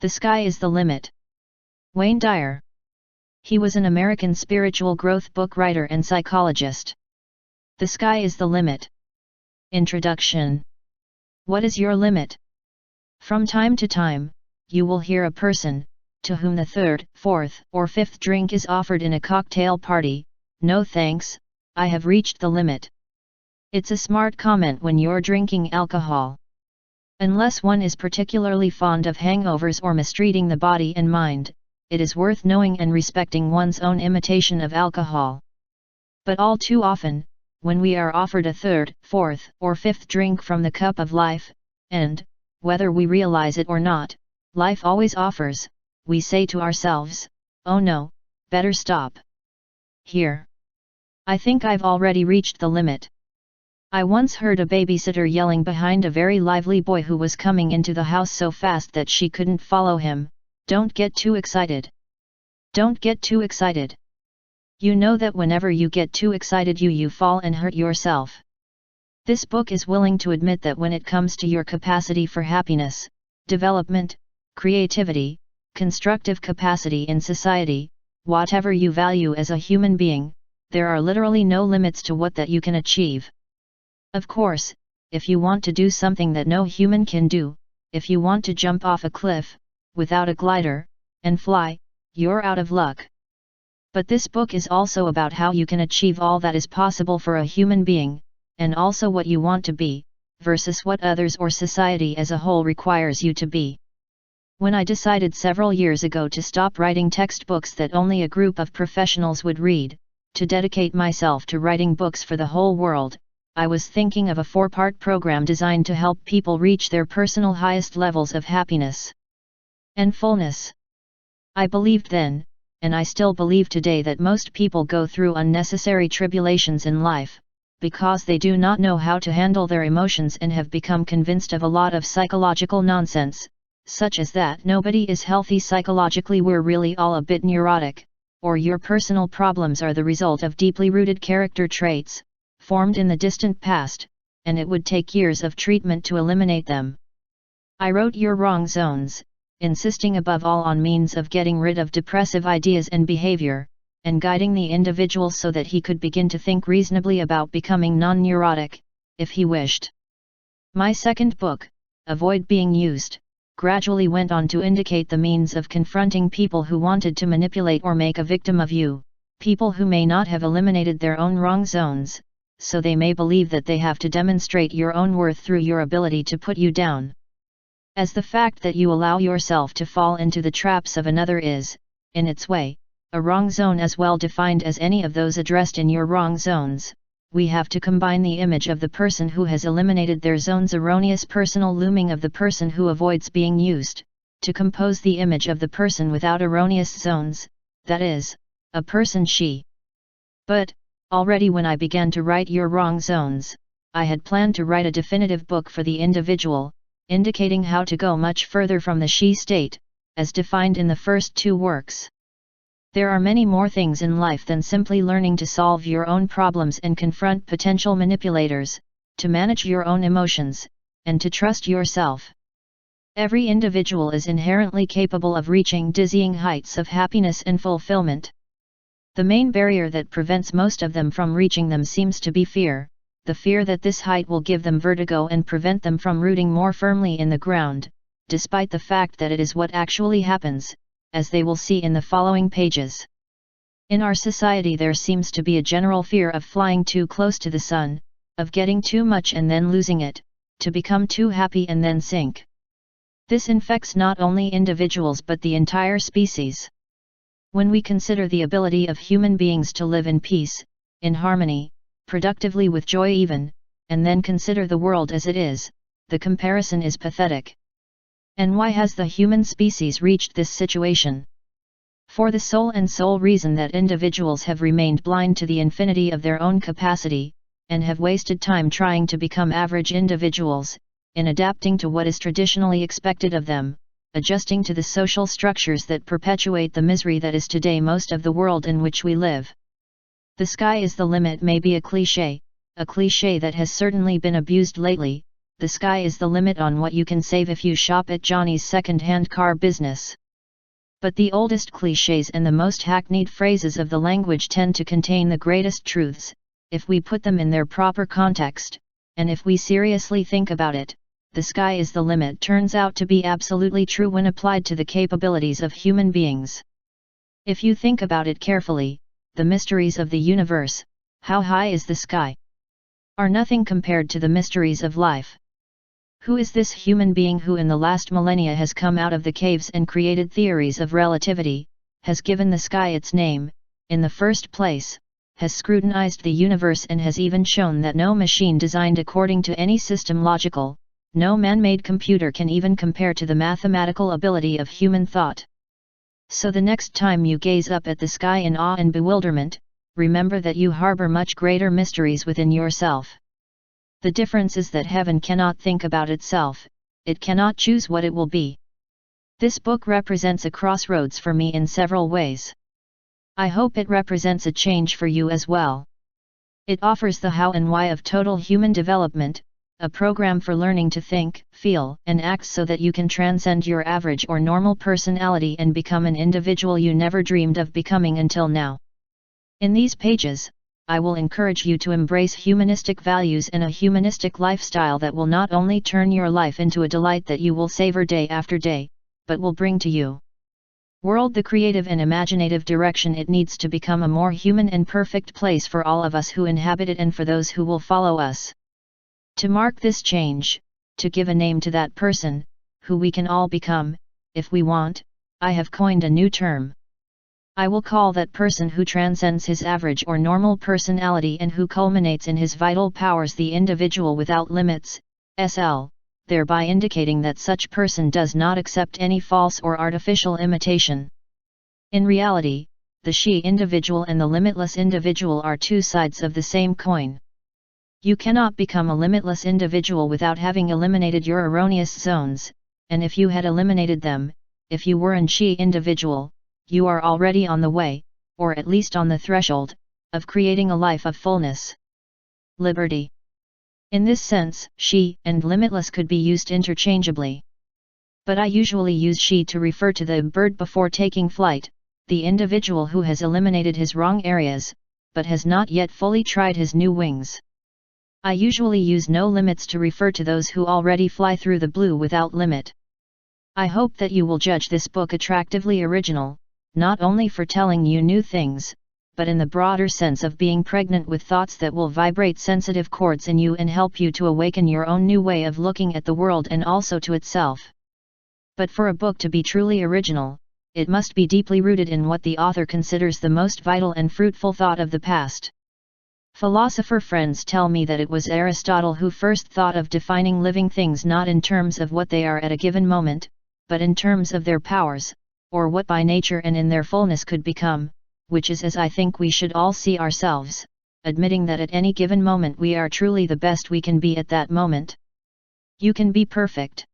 The Sky is the Limit. Wayne Dyer. He was an American spiritual growth book writer and psychologist. The Sky is the Limit. Introduction. What is your limit? From time to time, you will hear a person, to whom the third, fourth, or fifth drink is offered in a cocktail party, "No thanks, I have reached the limit." It's a smart comment when you're drinking alcohol. Unless one is particularly fond of hangovers or mistreating the body and mind, it is worth knowing and respecting one's own imitation of alcohol. But all too often, when we are offered a third, fourth, or fifth drink from the cup of life, and, whether we realize it or not, life always offers, we say to ourselves, "Oh no, better stop here. I think I've already reached the limit." I once heard a babysitter yelling behind a very lively boy who was coming into the house so fast that she couldn't follow him, "Don't get too excited. Don't get too excited. You know that whenever you get too excited you fall and hurt yourself." This book is willing to admit that when it comes to your capacity for happiness, development, creativity, constructive capacity in society, whatever you value as a human being, there are literally no limits to what that you can achieve. Of course, if you want to do something that no human can do, if you want to jump off a cliff, without a glider, and fly, you're out of luck. But this book is also about how you can achieve all that is possible for a human being, and also what you want to be, versus what others or society as a whole requires you to be. When I decided several years ago to stop writing textbooks that only a group of professionals would read, to dedicate myself to writing books for the whole world, I was thinking of a 4-part program designed to help people reach their personal highest levels of happiness and fullness. I believed then, and I still believe today, that most people go through unnecessary tribulations in life, because they do not know how to handle their emotions and have become convinced of a lot of psychological nonsense, such as that nobody is healthy psychologically, we're really all a bit neurotic, or your personal problems are the result of deeply rooted character traits, formed in the distant past, and it would take years of treatment to eliminate them. I wrote Your Wrong Zones, insisting above all on means of getting rid of depressive ideas and behavior, and guiding the individual so that he could begin to think reasonably about becoming non-neurotic, if he wished. My second book, Avoid Being Used, gradually went on to indicate the means of confronting people who wanted to manipulate or make a victim of you, people who may not have eliminated their own wrong zones, so they may believe that they have to demonstrate your own worth through your ability to put you down. As the fact that you allow yourself to fall into the traps of another is, in its way, a wrong zone as well defined as any of those addressed in Your Wrong Zones, we have to combine the image of the person who has eliminated their zone's erroneous personal looming of the person who avoids being used, to compose the image of the person without erroneous zones, that is, a person she. But, already when I began to write Your Wrong Zones, I had planned to write a definitive book for the individual, indicating how to go much further from the she state, as defined in the first 2 works. There are many more things in life than simply learning to solve your own problems and confront potential manipulators, to manage your own emotions, and to trust yourself. Every individual is inherently capable of reaching dizzying heights of happiness and fulfillment. The main barrier that prevents most of them from reaching them seems to be fear, the fear that this height will give them vertigo and prevent them from rooting more firmly in the ground, despite the fact that it is what actually happens, as they will see in the following pages. In our society there seems to be a general fear of flying too close to the sun, of getting too much and then losing it, to become too happy and then sink. This infects not only individuals but the entire species. When we consider the ability of human beings to live in peace, in harmony, productively with joy even, and then consider the world as it is, the comparison is pathetic. And why has the human species reached this situation? For the sole reason that individuals have remained blind to the infinity of their own capacity, and have wasted time trying to become average individuals, in adapting to what is traditionally expected of them, adjusting to the social structures that perpetuate the misery that is today most of the world in which we live. The sky is the limit may be a cliché that has certainly been abused lately, the sky is the limit on what you can save if you shop at Johnny's second-hand car business. But the oldest clichés and the most hackneyed phrases of the language tend to contain the greatest truths, if we put them in their proper context, and if we seriously think about it. The sky is the limit turns out to be absolutely true when applied to the capabilities of human beings. If you think about it carefully, the mysteries of the universe, how high is the sky, are nothing compared to the mysteries of life. Who is this human being who in the last millennia has come out of the caves and created theories of relativity, has given the sky its name, in the first place, has scrutinized the universe and has even shown that no machine designed according to any system logical, no man-made computer can even compare to the mathematical ability of human thought. So the next time you gaze up at the sky in awe and bewilderment, remember that you harbor much greater mysteries within yourself. The difference is that heaven cannot think about itself, it cannot choose what it will be. This book represents a crossroads for me in several ways. I hope it represents a change for you as well. It offers the how and why of total human development, a program for learning to think, feel, and act so that you can transcend your average or normal personality and become an individual you never dreamed of becoming until now. In these pages, I will encourage you to embrace humanistic values and a humanistic lifestyle that will not only turn your life into a delight that you will savor day after day, but will bring to you world the creative and imaginative direction it needs to become a more human and perfect place for all of us who inhabit it and for those who will follow us. To mark this change, to give a name to that person, who we can all become, if we want, I have coined a new term. I will call that person who transcends his average or normal personality and who culminates in his vital powers the individual without limits, SL, thereby indicating that such person does not accept any false or artificial imitation. In reality, the she individual and the limitless individual are two sides of the same coin. You cannot become a limitless individual without having eliminated your erroneous zones, and if you had eliminated them, if you were an she individual, you are already on the way, or at least on the threshold, of creating a life of fullness. Liberty. In this sense, she and limitless could be used interchangeably. But I usually use she to refer to the bird before taking flight, the individual who has eliminated his wrong areas, but has not yet fully tried his new wings. I usually use no limits to refer to those who already fly through the blue without limit. I hope that you will judge this book attractively original, not only for telling you new things, but in the broader sense of being pregnant with thoughts that will vibrate sensitive chords in you and help you to awaken your own new way of looking at the world and also to itself. But for a book to be truly original, it must be deeply rooted in what the author considers the most vital and fruitful thought of the past. Philosopher friends tell me that it was Aristotle who first thought of defining living things not in terms of what they are at a given moment, but in terms of their powers, or what by nature and in their fullness could become, which is as I think we should all see ourselves, admitting that at any given moment we are truly the best we can be at that moment. You can be perfect.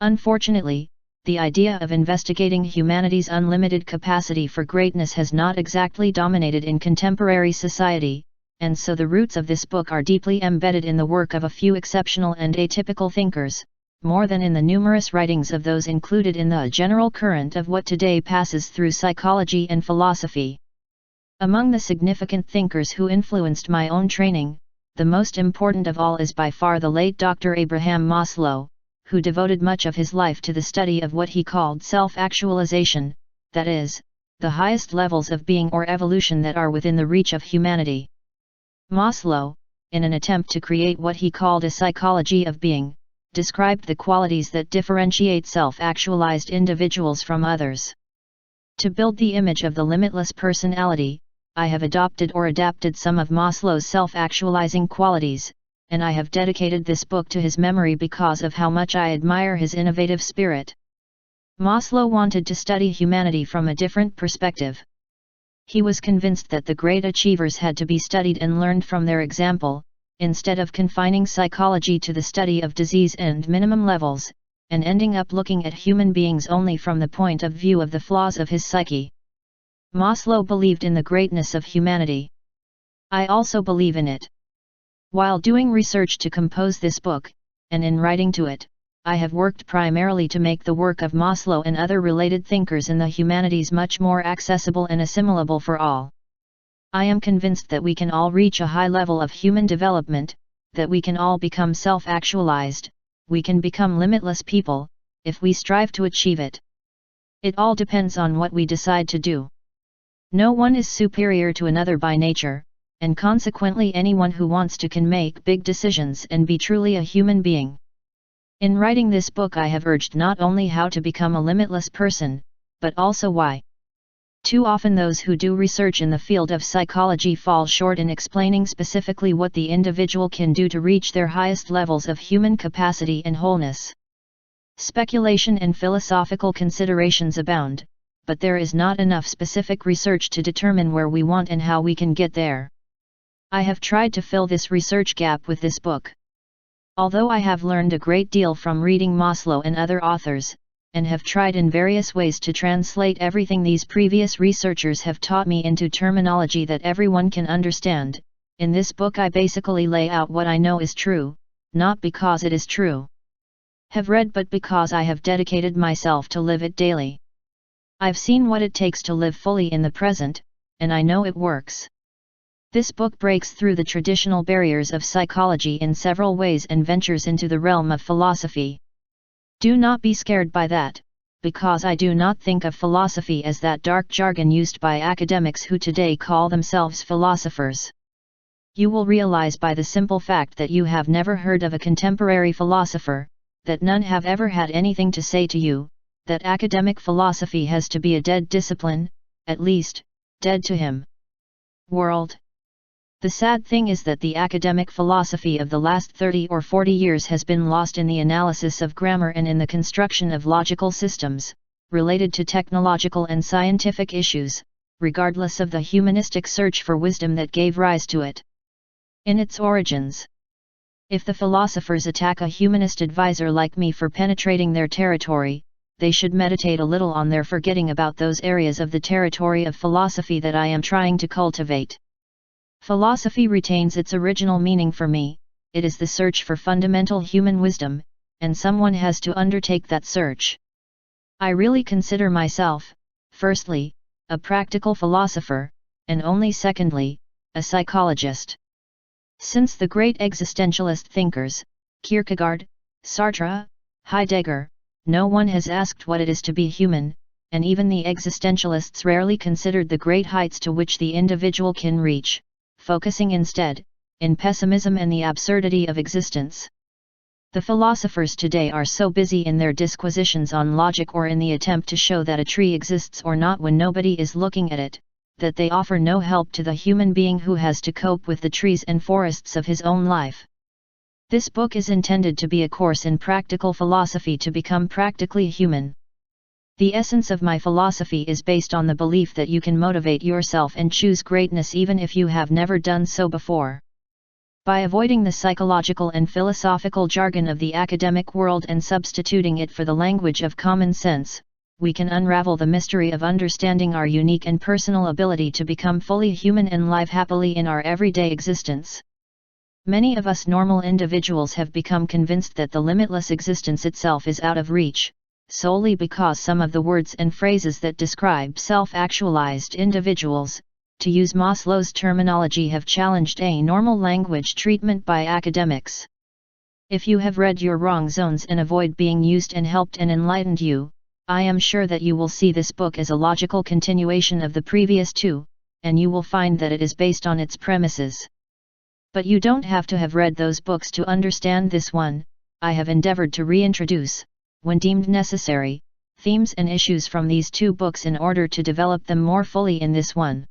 Unfortunately, the idea of investigating humanity's unlimited capacity for greatness has not exactly dominated in contemporary society, and so the roots of this book are deeply embedded in the work of a few exceptional and atypical thinkers, more than in the numerous writings of those included in the general current of what today passes through psychology and philosophy. Among the significant thinkers who influenced my own training, the most important of all is by far the late Dr. Abraham Maslow, who devoted much of his life to the study of what he called self-actualization, that is, the highest levels of being or evolution that are within the reach of humanity. Maslow, in an attempt to create what he called a psychology of being, described the qualities that differentiate self-actualized individuals from others. To build the image of the limitless personality, I have adopted or adapted some of Maslow's self-actualizing qualities, and I have dedicated this book to his memory because of how much I admire his innovative spirit. Maslow wanted to study humanity from a different perspective. He was convinced that the great achievers had to be studied and learned from their example, instead of confining psychology to the study of disease and minimum levels, and ending up looking at human beings only from the point of view of the flaws of his psyche. Maslow believed in the greatness of humanity. I also believe in it. While doing research to compose this book, and in writing to it, I have worked primarily to make the work of Maslow and other related thinkers in the humanities much more accessible and assimilable for all. I am convinced that we can all reach a high level of human development, that we can all become self-actualized, we can become limitless people, if we strive to achieve it. It all depends on what we decide to do. No one is superior to another by nature, and consequently anyone who wants to can make big decisions and be truly a human being. In writing this book I have urged not only how to become a limitless person, but also why. Too often those who do research in the field of psychology fall short in explaining specifically what the individual can do to reach their highest levels of human capacity and wholeness. Speculation and philosophical considerations abound, but there is not enough specific research to determine where we want and how we can get there. I have tried to fill this research gap with this book. Although I have learned a great deal from reading Maslow and other authors, and have tried in various ways to translate everything these previous researchers have taught me into terminology that everyone can understand, in this book I basically lay out what I know is true, not because it is true. Have read but because I have dedicated myself to live it daily. I've seen what it takes to live fully in the present, and I know it works. This book breaks through the traditional barriers of psychology in several ways and ventures into the realm of philosophy. Do not be scared by that, because I do not think of philosophy as that dark jargon used by academics who today call themselves philosophers. You will realize by the simple fact that you have never heard of a contemporary philosopher, that none have ever had anything to say to you, that academic philosophy has to be a dead discipline, at least, dead to him. World. The sad thing is that the academic philosophy of the last 30 or 40 years has been lost in the analysis of grammar and in the construction of logical systems, related to technological and scientific issues, regardless of the humanistic search for wisdom that gave rise to it. In its origins. If the philosophers attack a humanist advisor like me for penetrating their territory, they should meditate a little on their forgetting about those areas of the territory of philosophy that I am trying to cultivate. Philosophy retains its original meaning for me, it is the search for fundamental human wisdom, and someone has to undertake that search. I really consider myself, firstly, a practical philosopher, and only secondly, a psychologist. Since the great existentialist thinkers, Kierkegaard, Sartre, Heidegger, no one has asked what it is to be human, and even the existentialists rarely considered the great heights to which the individual can reach, focusing instead, in pessimism and the absurdity of existence. The philosophers today are so busy in their disquisitions on logic or in the attempt to show that a tree exists or not when nobody is looking at it, that they offer no help to the human being who has to cope with the trees and forests of his own life. This book is intended to be a course in practical philosophy to become practically human. The essence of my philosophy is based on the belief that you can motivate yourself and choose greatness even if you have never done so before. By avoiding the psychological and philosophical jargon of the academic world and substituting it for the language of common sense, we can unravel the mystery of understanding our unique and personal ability to become fully human and live happily in our everyday existence. Many of us normal individuals have become convinced that the limitless existence itself is out of reach, solely because some of the words and phrases that describe self-actualized individuals, to use Maslow's terminology, have challenged a normal language treatment by academics. If you have read your wrong zones and avoid being used and helped and enlightened you, I am sure that you will see this book as a logical continuation of the previous two, and you will find that it is based on its premises. But you don't have to have read those books to understand this one. I have endeavored to reintroduce, when deemed necessary, themes and issues from these two books in order to develop them more fully in this one.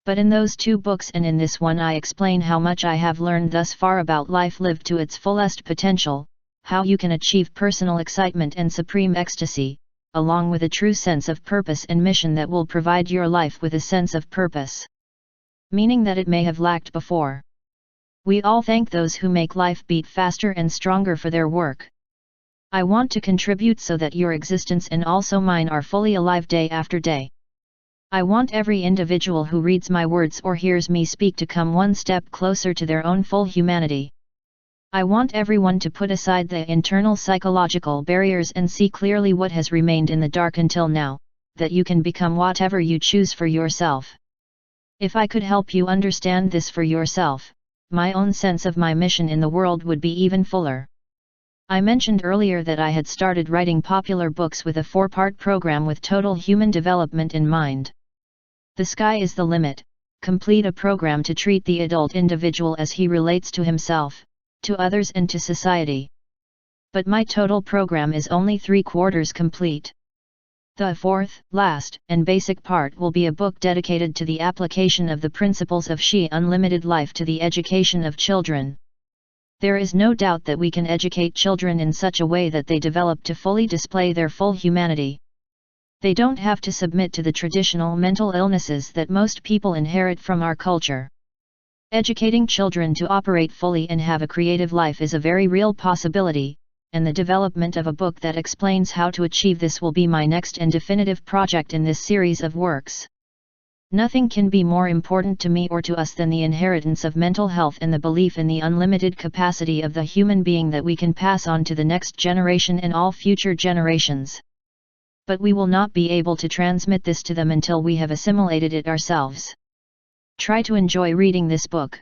But in those two books and in this one I explain how much I have learned thus far about life lived to its fullest potential, how you can achieve personal excitement and supreme ecstasy, along with a true sense of purpose and mission that will provide your life with a sense of purpose. Meaning that it may have lacked before. We all thank those who make life beat faster and stronger for their work. I want to contribute so that your existence and also mine are fully alive day after day. I want every individual who reads my words or hears me speak to come one step closer to their own full humanity. I want everyone to put aside the internal psychological barriers and see clearly what has remained in the dark until now, that you can become whatever you choose for yourself. If I could help you understand this for yourself, my own sense of my mission in the world would be even fuller. I mentioned earlier that I had started writing popular books with a 4-part program with total human development in mind. The Sky is the Limit, complete a program to treat the adult individual as he relates to himself, to others and to society. But my total program is only 3/4 complete. The 4th, last, and basic part will be a book dedicated to the application of the principles of She Unlimited Life to the education of children. There is no doubt that we can educate children in such a way that they develop to fully display their full humanity. They don't have to submit to the traditional mental illnesses that most people inherit from our culture. Educating children to operate fully and have a creative life is a very real possibility, and the development of a book that explains how to achieve this will be my next and definitive project in this series of works. Nothing can be more important to me or to us than the inheritance of mental health and the belief in the unlimited capacity of the human being that we can pass on to the next generation and all future generations. But we will not be able to transmit this to them until we have assimilated it ourselves. Try to enjoy reading this book.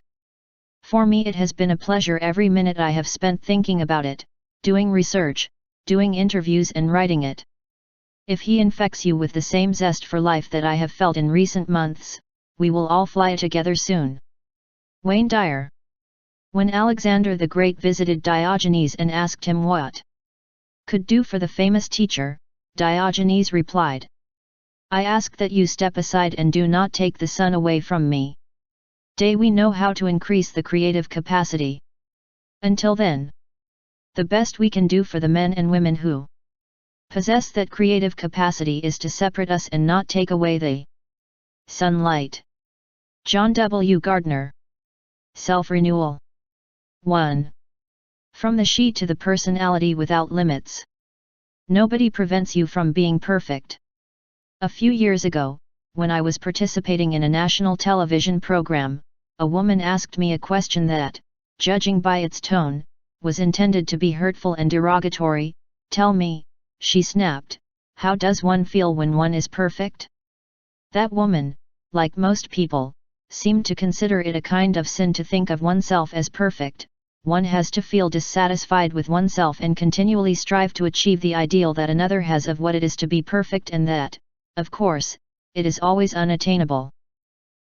For me it has been a pleasure every minute I have spent thinking about it, doing research, doing interviews and writing it. If he infects you with the same zest for life that I have felt in recent months, we will all fly together soon. Wayne Dyer. When Alexander the Great visited Diogenes and asked him what could do for the famous teacher, Diogenes replied, "I ask that you step aside and do not take the sun away from me. Today we know how to increase the creative capacity. Until then, the best we can do for the men and women who possess that creative capacity is to separate us and not take away the sunlight." John W. Gardner. Self-renewal. 1. From the she to the personality without limits. Nobody prevents you from being perfect. A few years ago, when I was participating in a national television program, a woman asked me a question that, judging by its tone, was intended to be hurtful and derogatory. "Tell me," she snapped, "how does one feel when one is perfect?" That woman, like most people, seemed to consider it a kind of sin to think of oneself as perfect. One has to feel dissatisfied with oneself and continually strive to achieve the ideal that another has of what it is to be perfect, and that, of course, it is always unattainable.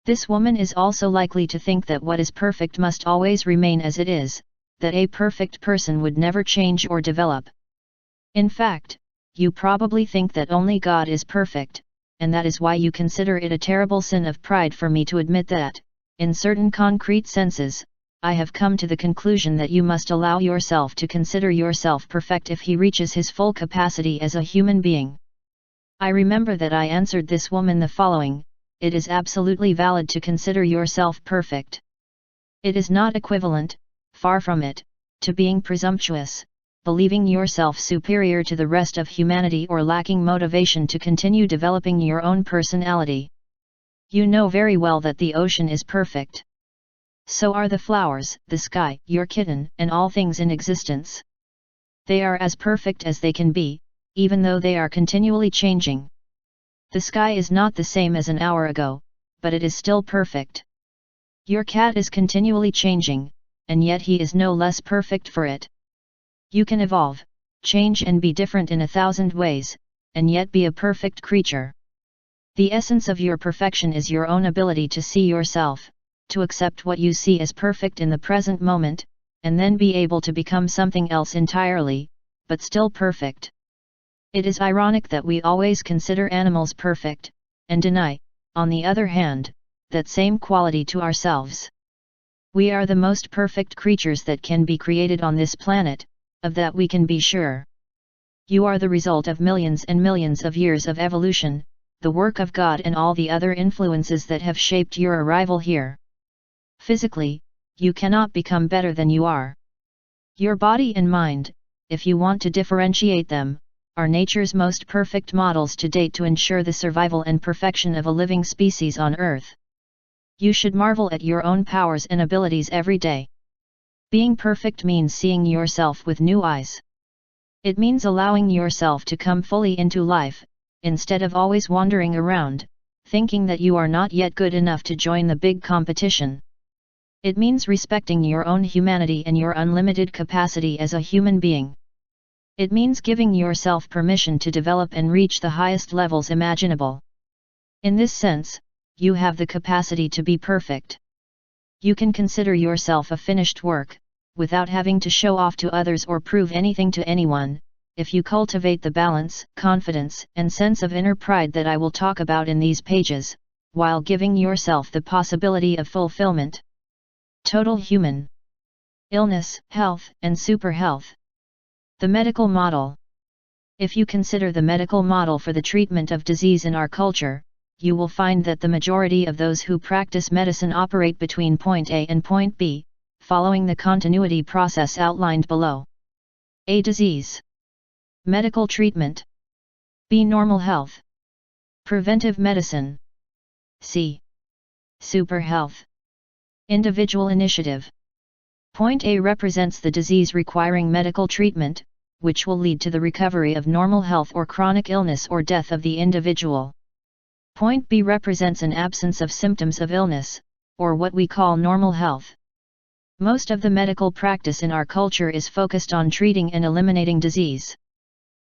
This woman is also likely to think that what is perfect must always remain as it is, that a perfect person would never change or develop. In fact, you probably think that only God is perfect, and that is why you consider it a terrible sin of pride for me to admit that, in certain concrete senses, I have come to the conclusion that you must allow yourself to consider yourself perfect if he reaches his full capacity as a human being. I remember that I answered this woman the following: "It is absolutely valid to consider yourself perfect. It is not equivalent, far from it, to being presumptuous, believing yourself superior to the rest of humanity or lacking motivation to continue developing your own personality. You know very well that the ocean is perfect. So are the flowers, the sky, your kitten, and all things in existence. They are as perfect as they can be, even though they are continually changing. The sky is not the same as an hour ago, but it is still perfect. Your cat is continually changing, and yet he is no less perfect for it. You can evolve, change and be different in 1,000 ways, and yet be a perfect creature. The essence of your perfection is your own ability to see yourself, to accept what you see as perfect in the present moment, and then be able to become something else entirely, but still perfect. It is ironic that we always consider animals perfect, and deny, on the other hand, that same quality to ourselves. We are the most perfect creatures that can be created on this planet, of that we can be sure. You are the result of millions and millions of years of evolution, the work of God and all the other influences that have shaped your arrival here. Physically, you cannot become better than you are. Your body and mind, if you want to differentiate them, are nature's most perfect models to date to ensure the survival and perfection of a living species on Earth. You should marvel at your own powers and abilities every day. Being perfect means seeing yourself with new eyes. It means allowing yourself to come fully into life, instead of always wandering around, thinking that you are not yet good enough to join the big competition. It means respecting your own humanity and your unlimited capacity as a human being. It means giving yourself permission to develop and reach the highest levels imaginable. In this sense, you have the capacity to be perfect. You can consider yourself a finished work, without having to show off to others or prove anything to anyone, if you cultivate the balance, confidence, and sense of inner pride that I will talk about in these pages, while giving yourself the possibility of fulfillment. Total human. Illness, health, and super health. The medical model. If you consider the medical model for the treatment of disease in our culture, you will find that the majority of those who practice medicine operate between point A and point B, following the continuity process outlined below. A. Disease. Medical treatment. B. Normal health. Preventive medicine. C. Super health. Individual initiative. Point A represents the disease requiring medical treatment, which will lead to the recovery of normal health or chronic illness or death of the individual. Point B represents an absence of symptoms of illness, or what we call normal health. Most of the medical practice in our culture is focused on treating and eliminating disease.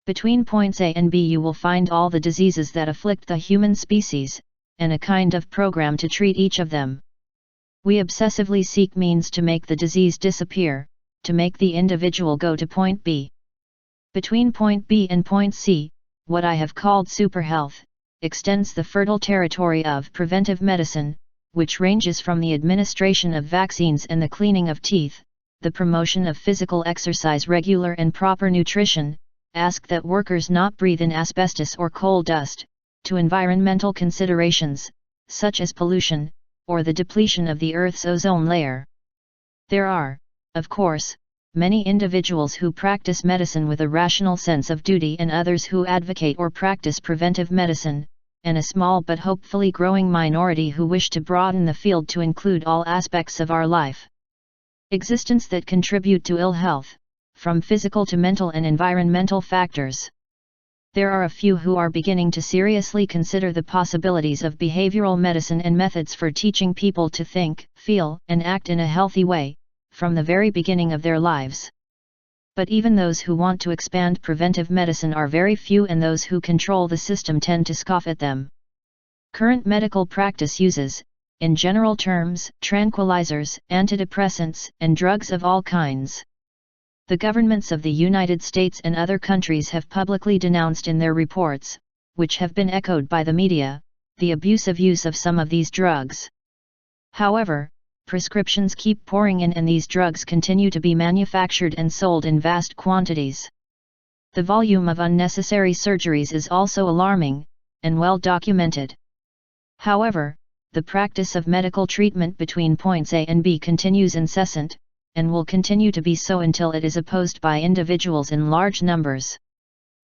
Between points A and B you will find all the diseases that afflict the human species, and a kind of program to treat each of them. We obsessively seek means to make the disease disappear, to make the individual go to point B. Between point B and point C, what I have called super health, extends the fertile territory of preventive medicine, which ranges from the administration of vaccines and the cleaning of teeth, the promotion of physical exercise, regular and proper nutrition, ask that workers not breathe in asbestos or coal dust, to environmental considerations, such as pollution, or the depletion of the Earth's ozone layer. There are, of course, many individuals who practice medicine with a rational sense of duty and others who advocate or practice preventive medicine, and a small but hopefully growing minority who wish to broaden the field to include all aspects of our life existence that contribute to ill health, from physical to mental and environmental factors. There are a few who are beginning to seriously consider the possibilities of behavioral medicine and methods for teaching people to think, feel, and act in a healthy way, from the very beginning of their lives. But even those who want to expand preventive medicine are very few, and those who control the system tend to scoff at them. Current medical practice uses, in general terms, tranquilizers, antidepressants, and drugs of all kinds. The governments of the United States and other countries have publicly denounced in their reports, which have been echoed by the media, the abusive use of some of these drugs. However, prescriptions keep pouring in and these drugs continue to be manufactured and sold in vast quantities. The volume of unnecessary surgeries is also alarming, and well documented. However, the practice of medical treatment between points A and B continues incessant, and will continue to be so until it is opposed by individuals in large numbers.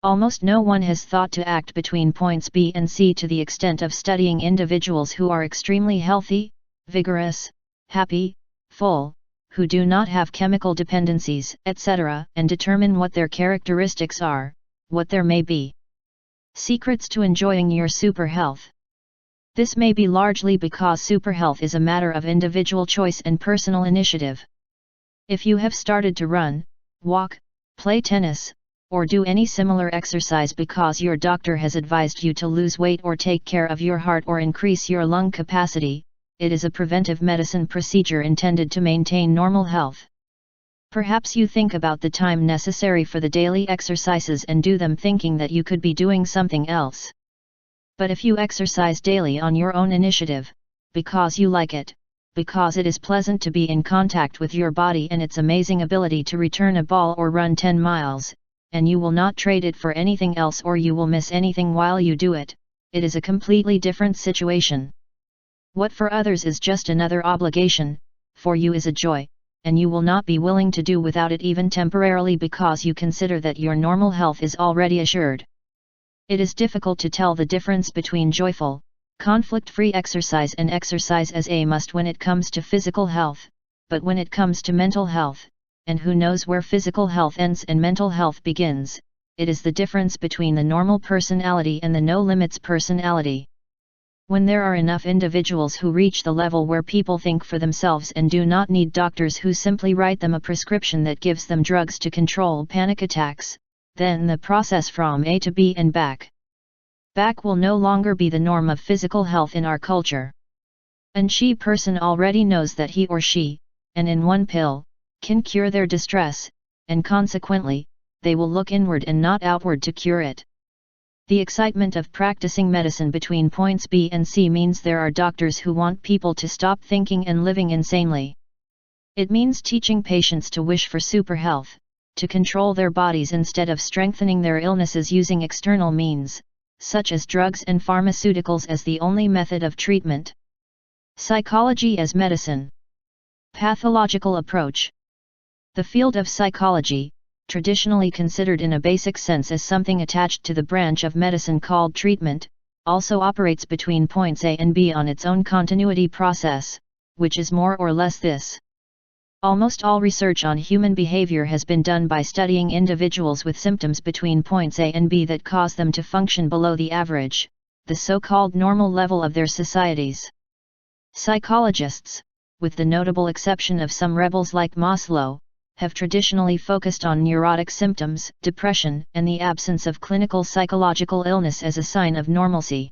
Almost no one has thought to act between points B and C to the extent of studying individuals who are extremely healthy, vigorous, happy, full, who do not have chemical dependencies, etc., and determine what their characteristics are, what there may be secrets to enjoying your super health. This may be largely because super health is a matter of individual choice and personal initiative. If you have started to run, walk, play tennis, or do any similar exercise because your doctor has advised you to lose weight or take care of your heart or increase your lung capacity, it is a preventive medicine procedure intended to maintain normal health. Perhaps you think about the time necessary for the daily exercises and do them thinking that you could be doing something else. But if you exercise daily on your own initiative, because you like it, because it is pleasant to be in contact with your body and its amazing ability to return a ball or run 10 miles, and you will not trade it for anything else or you will miss anything while you do it, it is a completely different situation. What for others is just another obligation, for you is a joy, and you will not be willing to do without it even temporarily because you consider that your normal health is already assured. It is difficult to tell the difference between joyful, conflict-free exercise and exercise as a must when it comes to physical health, but when it comes to mental health, and who knows where physical health ends and mental health begins, it is the difference between the normal personality and the no-limits personality. When there are enough individuals who reach the level where people think for themselves and do not need doctors who simply write them a prescription that gives them drugs to control panic attacks, then the process from A to B and back will no longer be the norm of physical health in our culture. And she person already knows that he or she, and in one pill, can cure their distress, and consequently, they will look inward and not outward to cure it. The excitement of practicing medicine between points B and C means there are doctors who want people to stop thinking and living insanely. It means teaching patients to wish for super health, to control their bodies instead of strengthening their illnesses using external means, such as drugs and pharmaceuticals as the only method of treatment. Psychology as medicine. Pathological approach. The field of psychology, traditionally considered in a basic sense as something attached to the branch of medicine called treatment, also operates between points A and B on its own continuity process, which is more or less this. Almost all research on human behavior has been done by studying individuals with symptoms between points A and B that cause them to function below the average, the so-called normal level of their societies. Psychologists, with the notable exception of some rebels like Maslow, have traditionally focused on neurotic symptoms, depression, and the absence of clinical psychological illness as a sign of normalcy.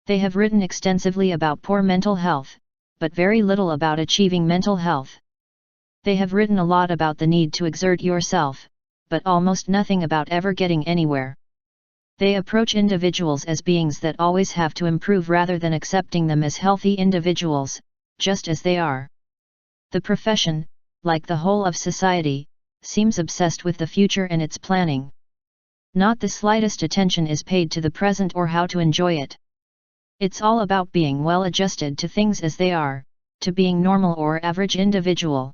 They have written extensively about poor mental health, but very little about achieving mental health. They have written a lot about the need to exert yourself, but almost nothing about ever getting anywhere. They approach individuals as beings that always have to improve rather than accepting them as healthy individuals, just as they are. The profession, like the whole of society, seems obsessed with the future and its planning. Not the slightest attention is paid to the present or how to enjoy it. It's all about being well adjusted to things as they are, to being normal or average individual.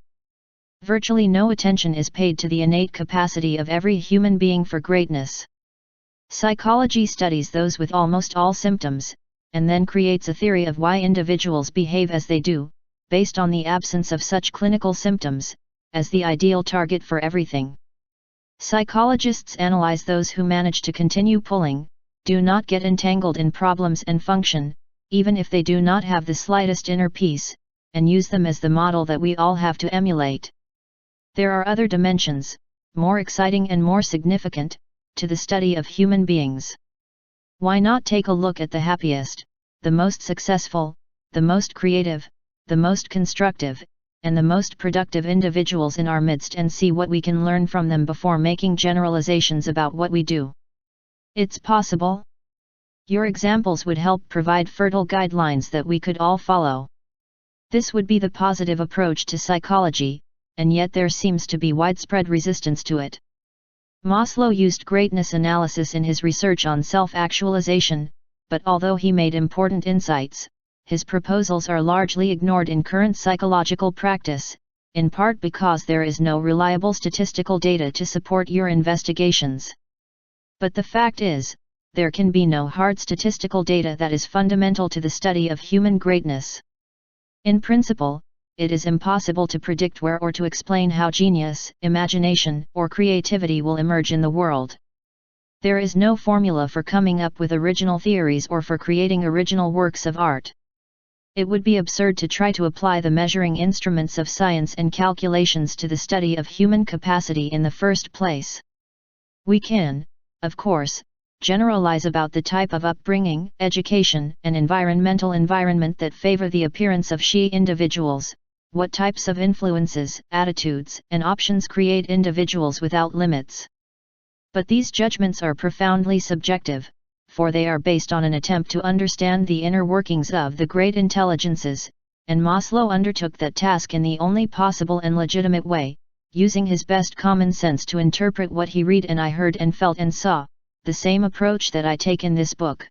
Virtually no attention is paid to the innate capacity of every human being for greatness. Psychology studies those with almost all symptoms, and then creates a theory of why individuals behave as they do, based on the absence of such clinical symptoms, as the ideal target for everything. Psychologists analyze those who manage to continue pulling, do not get entangled in problems and function, even if they do not have the slightest inner peace, and use them as the model that we all have to emulate. There are other dimensions, more exciting and more significant, to the study of human beings. Why not take a look at the happiest, the most successful, the most creative, the most constructive, and the most productive individuals in our midst and see what we can learn from them before making generalizations about what we do? It's possible. Your examples would help provide fertile guidelines that we could all follow. This would be the positive approach to psychology, and yet there seems to be widespread resistance to it. Maslow used greatness analysis in his research on self-actualization, but although he made important insights, his proposals are largely ignored in current psychological practice, in part because there is no reliable statistical data to support your investigations. But the fact is, there can be no hard statistical data that is fundamental to the study of human greatness. In principle, it is impossible to predict where or to explain how genius, imagination, or creativity will emerge in the world. There is no formula for coming up with original theories or for creating original works of art. It would be absurd to try to apply the measuring instruments of science and calculations to the study of human capacity in the first place. We can, of course, generalize about the type of upbringing, education, and environmental environment that favor the appearance of she individuals, what types of influences, attitudes, and options create individuals without limits. But these judgments are profoundly subjective, for they are based on an attempt to understand the inner workings of the great intelligences, and Maslow undertook that task in the only possible and legitimate way, using his best common sense to interpret what he read and I heard and felt and saw, the same approach that I take in this book.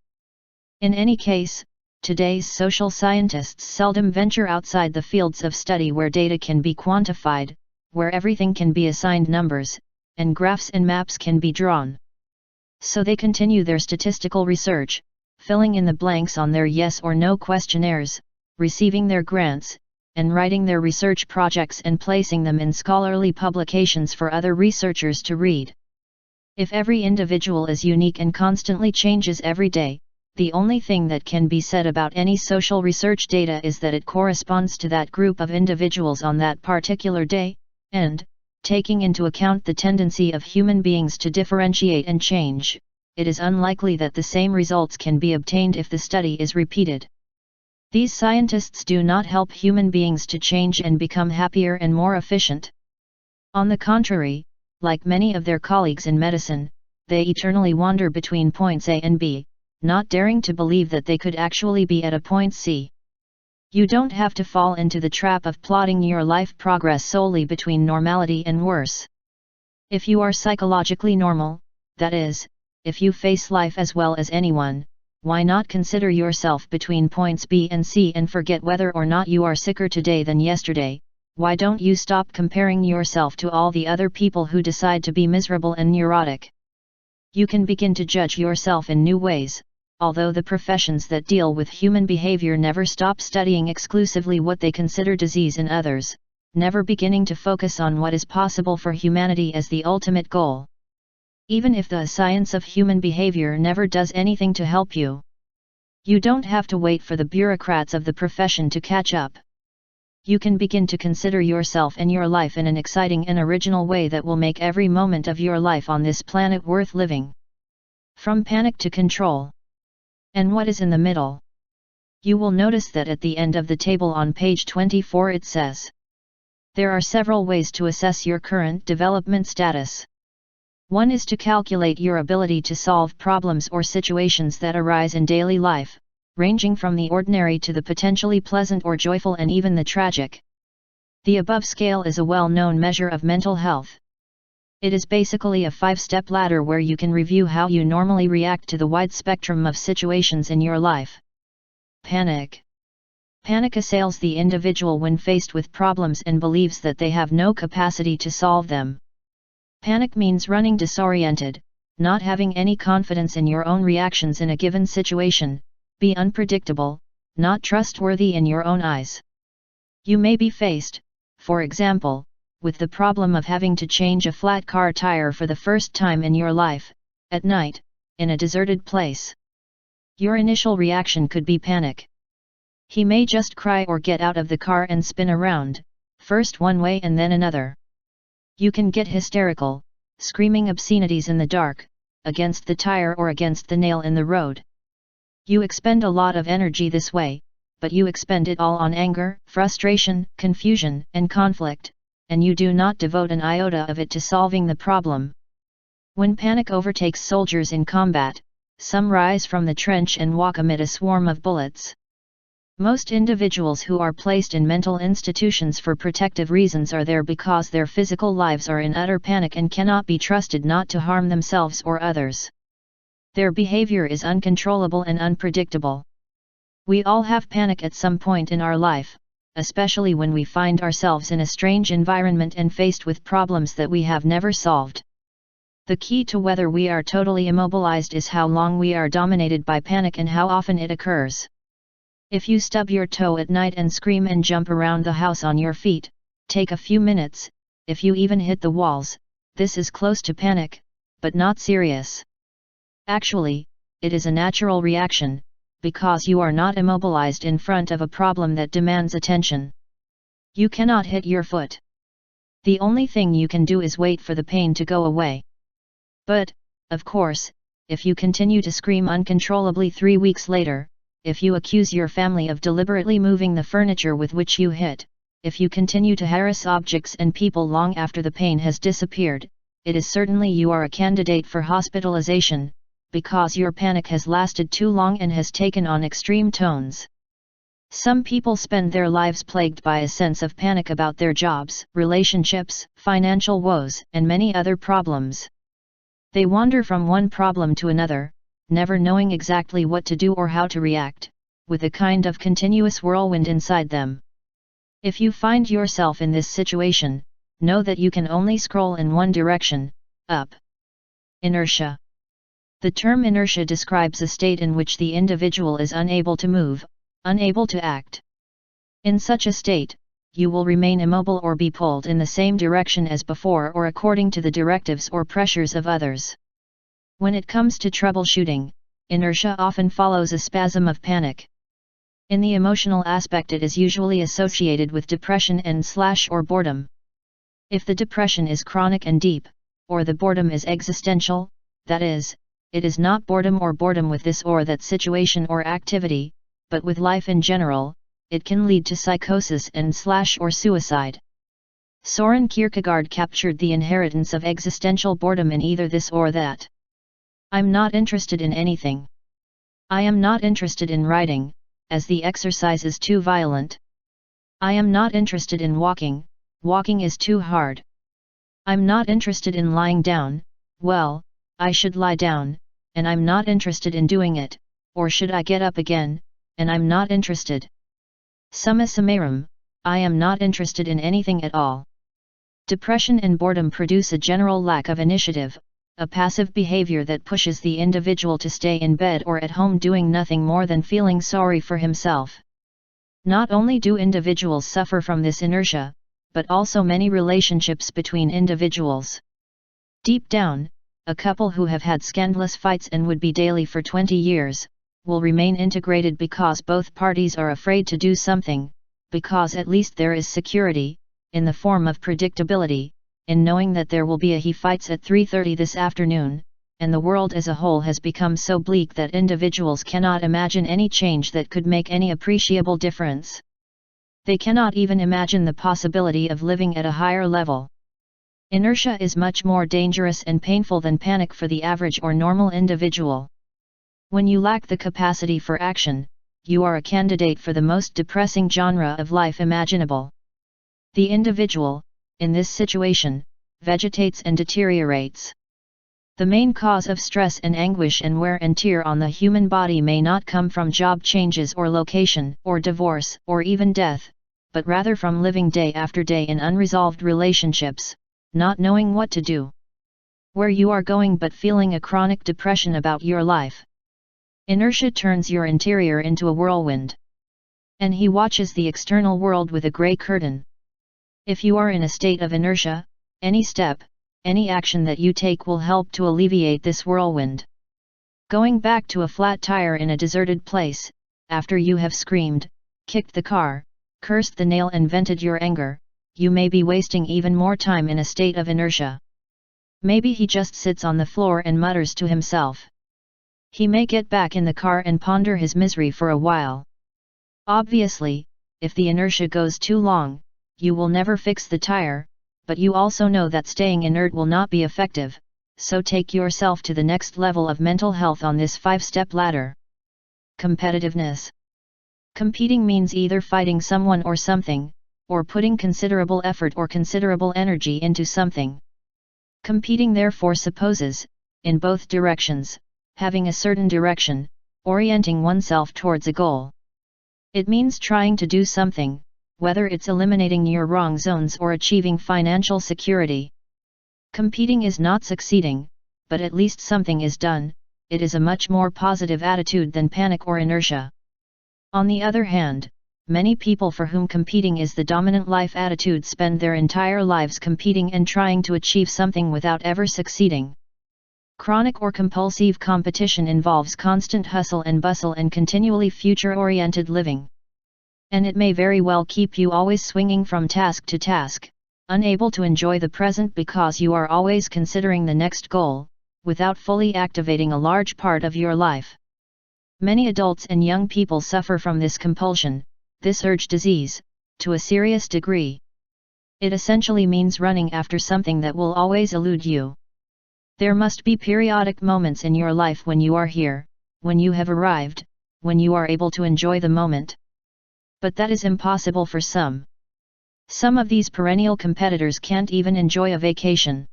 In any case, today's social scientists seldom venture outside the fields of study where data can be quantified, where everything can be assigned numbers, and graphs and maps can be drawn. So they continue their statistical research, filling in the blanks on their yes or no questionnaires, receiving their grants, and writing their research projects and placing them in scholarly publications for other researchers to read. If every individual is unique and constantly changes every day, the only thing that can be said about any social research data is that it corresponds to that group of individuals on that particular day, and, taking into account the tendency of human beings to differentiate and change, it is unlikely that the same results can be obtained if the study is repeated. These scientists do not help human beings to change and become happier and more efficient. On the contrary, like many of their colleagues in medicine, they eternally wander between points A and B, not daring to believe that they could actually be at a point C. You don't have to fall into the trap of plotting your life progress solely between normality and worse. If you are psychologically normal, that is, if you face life as well as anyone, why not consider yourself between points B and C and forget whether or not you are sicker today than yesterday? Why don't you stop comparing yourself to all the other people who decide to be miserable and neurotic? You can begin to judge yourself in new ways, although the professions that deal with human behavior never stop studying exclusively what they consider disease in others, never beginning to focus on what is possible for humanity as the ultimate goal. Even if the science of human behavior never does anything to help you, you don't have to wait for the bureaucrats of the profession to catch up. You can begin to consider yourself and your life in an exciting and original way that will make every moment of your life on this planet worth living. From panic to control. And what is in the middle? You will notice that at the end of the table on page 24 it says, there are several ways to assess your current development status. One is to calculate your ability to solve problems or situations that arise in daily life, ranging from the ordinary to the potentially pleasant or joyful and even the tragic. The above scale is a well-known measure of mental health. It is basically a 5-step ladder where you can review how you normally react to the wide spectrum of situations in your life. Panic. Panic assails the individual when faced with problems and believes that they have no capacity to solve them. Panic means running disoriented, not having any confidence in your own reactions in a given situation, be unpredictable, not trustworthy in your own eyes. You may be faced, for example, with the problem of having to change a flat car tire for the first time in your life, at night, in a deserted place. Your initial reaction could be panic. He may just cry or get out of the car and spin around, first one way and then another. You can get hysterical, screaming obscenities in the dark, against the tire or against the nail in the road. You expend a lot of energy this way, but you expend it all on anger, frustration, confusion, and conflict, and you do not devote an iota of it to solving the problem. When panic overtakes soldiers in combat, some rise from the trench and walk amid a swarm of bullets. Most individuals who are placed in mental institutions for protective reasons are there because their physical lives are in utter panic and cannot be trusted not to harm themselves or others. Their behavior is uncontrollable and unpredictable. We all have panic at some point in our life, especially when we find ourselves in a strange environment and faced with problems that we have never solved. The key to whether we are totally immobilized is how long we are dominated by panic and how often it occurs. If you stub your toe at night and scream and jump around the house on your feet, take a few minutes. If you even hit the walls, this is close to panic, but not serious. Actually, it is a natural reaction, because you are not immobilized in front of a problem that demands attention. You cannot hit your foot. The only thing you can do is wait for the pain to go away. But, of course, if you continue to scream uncontrollably 3 weeks later, if you accuse your family of deliberately moving the furniture with which you hit, if you continue to harass objects and people long after the pain has disappeared, it is certainly you are a candidate for hospitalization, because your panic has lasted too long and has taken on extreme tones. Some people spend their lives plagued by a sense of panic about their jobs, relationships, financial woes, and many other problems. They wander from one problem to another, never knowing exactly what to do or how to react, with a kind of continuous whirlwind inside them. If you find yourself in this situation, know that you can only scroll in one direction, up. Inertia. The term inertia describes a state in which the individual is unable to move, unable to act. In such a state, you will remain immobile or be pulled in the same direction as before or according to the directives or pressures of others. When it comes to troubleshooting, inertia often follows a spasm of panic. In the emotional aspect, it is usually associated with depression and/or boredom. If the depression is chronic and deep, or the boredom is existential, that is, it is not boredom or boredom with this or that situation or activity, but with life in general, it can lead to psychosis and/or suicide. Soren Kierkegaard captured the inheritance of existential boredom in either this or that. I'm not interested in anything. I am not interested in writing, as the exercise is too violent. I am not interested in walking, walking is too hard. I'm not interested in lying down, well, I should lie down, and I'm not interested in doing it, or should I get up again, and I'm not interested. Summa summarum, I am not interested in anything at all. Depression and boredom produce a general lack of initiative, a passive behavior that pushes the individual to stay in bed or at home doing nothing more than feeling sorry for himself. Not only do individuals suffer from this inertia, but also many relationships between individuals. Deep down, a couple who have had scandalous fights and would be daily for 20 years, will remain integrated because both parties are afraid to do something, because at least there is security, in the form of predictability, in knowing that there will be a he fights at 3:30 this afternoon, and the world as a whole has become so bleak that individuals cannot imagine any change that could make any appreciable difference. They cannot even imagine the possibility of living at a higher level. Inertia is much more dangerous and painful than panic for the average or normal individual. When you lack the capacity for action, you are a candidate for the most depressing genre of life imaginable. The individual, in this situation, vegetates and deteriorates. The main cause of stress and anguish and wear and tear on the human body may not come from job changes or location or divorce or even death, but rather from living day after day in unresolved relationships, not knowing what to do, where you are going but feeling a chronic depression about your life. Inertia turns your interior into a whirlwind. And he watches the external world with a grey curtain. If you are in a state of inertia, any step, any action that you take will help to alleviate this whirlwind. Going back to a flat tire in a deserted place, after you have screamed, kicked the car, cursed the nail and vented your anger, you may be wasting even more time in a state of inertia. Maybe he just sits on the floor and mutters to himself. He may get back in the car and ponder his misery for a while. Obviously, if the inertia goes too long, you will never fix the tire, but you also know that staying inert will not be effective, so take yourself to the next level of mental health on this 5-step ladder. Competitiveness. Competing means either fighting someone or something, or putting considerable effort or considerable energy into something. Competing therefore supposes, in both directions, having a certain direction, orienting oneself towards a goal. It means trying to do something, whether it's eliminating your wrong zones or achieving financial security. Competing is not succeeding, but at least something is done. It is a much more positive attitude than panic or inertia. On the other hand, many people for whom competing is the dominant life attitude spend their entire lives competing and trying to achieve something without ever succeeding. Chronic or compulsive competition involves constant hustle and bustle and continually future-oriented living. And it may very well keep you always swinging from task to task, unable to enjoy the present because you are always considering the next goal, without fully activating a large part of your life. Many adults and young people suffer from this compulsion, this urge disease, to a serious degree. It essentially means running after something that will always elude you. There must be periodic moments in your life when you are here, when you have arrived, when you are able to enjoy the moment. But that is impossible for some. Some of these perennial competitors can't even enjoy a vacation.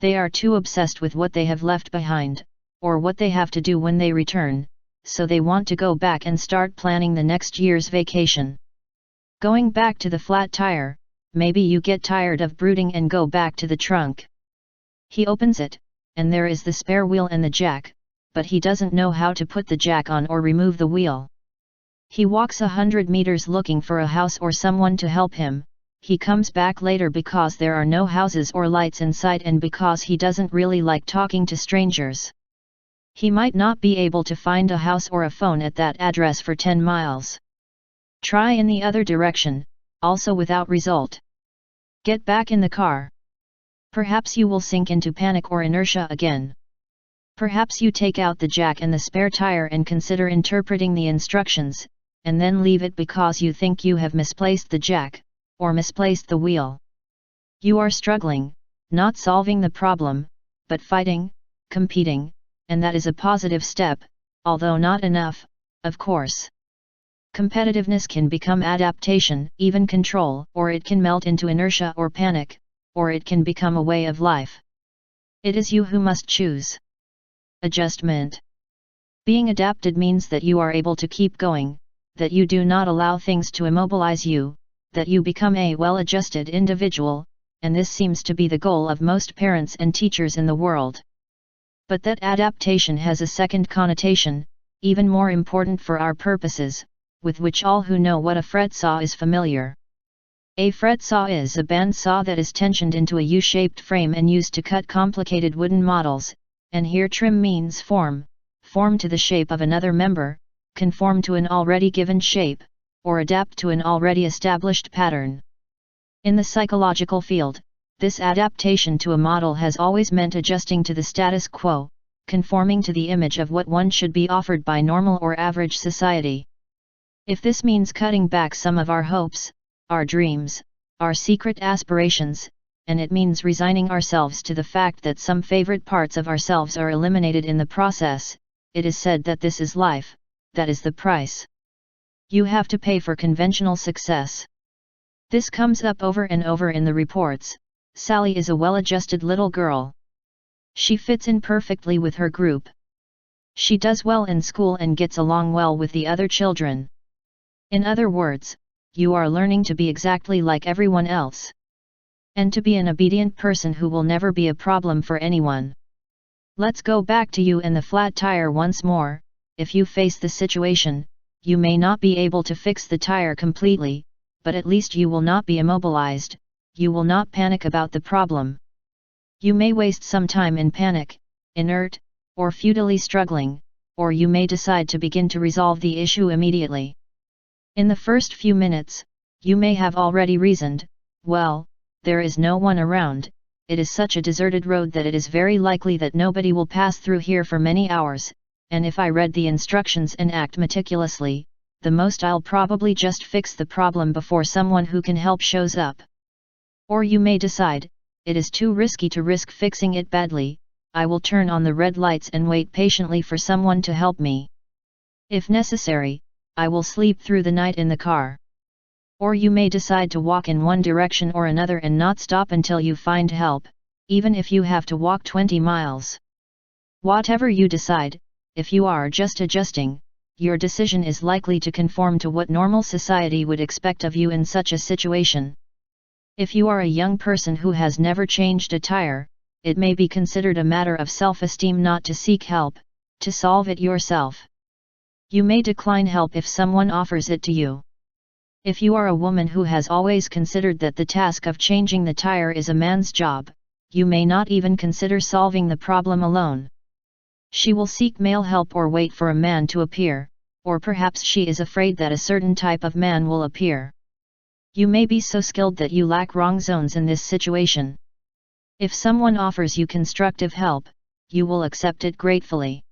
They are too obsessed with what they have left behind, or what they have to do when they return, so they want to go back and start planning the next year's vacation. Going back to the flat tire, maybe you get tired of brooding and go back to the trunk. He opens it, and there is the spare wheel and the jack, but he doesn't know how to put the jack on or remove the wheel. He walks 100 meters looking for a house or someone to help him. He comes back later because there are no houses or lights in sight and because he doesn't really like talking to strangers. He might not be able to find a house or a phone at that address for 10 miles. Try in the other direction, also without result. Get back in the car. Perhaps you will sink into panic or inertia again. Perhaps you take out the jack and the spare tire and consider interpreting the instructions, and then leave it because you think you have misplaced the jack, or misplaced the wheel. You are struggling, not solving the problem, but fighting, competing, and that is a positive step, although not enough, of course. Competitiveness can become adaptation, even control, or it can melt into inertia or panic, or it can become a way of life. It is you who must choose. Adjustment. Being adapted means that you are able to keep going, that you do not allow things to immobilize you, that you become a well-adjusted individual, and this seems to be the goal of most parents and teachers in the world. But that adaptation has a second connotation, even more important for our purposes, with which all who know what a fret saw is familiar. A fret saw is a band saw that is tensioned into a U-shaped frame and used to cut complicated wooden models, and here trim means form to the shape of another member, conform to an already given shape, or adapt to an already established pattern. In the psychological field, this adaptation to a model has always meant adjusting to the status quo, conforming to the image of what one should be offered by normal or average society. If this means cutting back some of our hopes, our dreams, our secret aspirations, and it means resigning ourselves to the fact that some favorite parts of ourselves are eliminated in the process, it is said that this is life, that is the price you have to pay for conventional success. This comes up over and over in the reports. Sally is a well-adjusted little girl. She fits in perfectly with her group. She does well in school and gets along well with the other children. In other words, you are learning to be exactly like everyone else. And to be an obedient person who will never be a problem for anyone. Let's go back to you and the flat tire once more. If you face the situation, you may not be able to fix the tire completely, but at least you will not be immobilized, you will not panic about the problem. You may waste some time in panic, inert, or futilely struggling, or you may decide to begin to resolve the issue immediately. In the first few minutes, you may have already reasoned, well, there is no one around, it is such a deserted road that it is very likely that nobody will pass through here for many hours, and if I read the instructions and act meticulously, the most I'll probably just fix the problem before someone who can help shows up. Or you may decide, it is too risky to risk fixing it badly, I will turn on the red lights and wait patiently for someone to help me. If necessary, I will sleep through the night in the car. Or you may decide to walk in one direction or another and not stop until you find help, even if you have to walk 20 miles. Whatever you decide, if you are just adjusting, your decision is likely to conform to what normal society would expect of you in such a situation. If you are a young person who has never changed a tire, it may be considered a matter of self-esteem not to seek help, to solve it yourself. You may decline help if someone offers it to you. If you are a woman who has always considered that the task of changing the tire is a man's job, you may not even consider solving the problem alone. She will seek male help or wait for a man to appear, or perhaps she is afraid that a certain type of man will appear. You may be so skilled that you lack wrong zones in this situation. If someone offers you constructive help, you will accept it gratefully.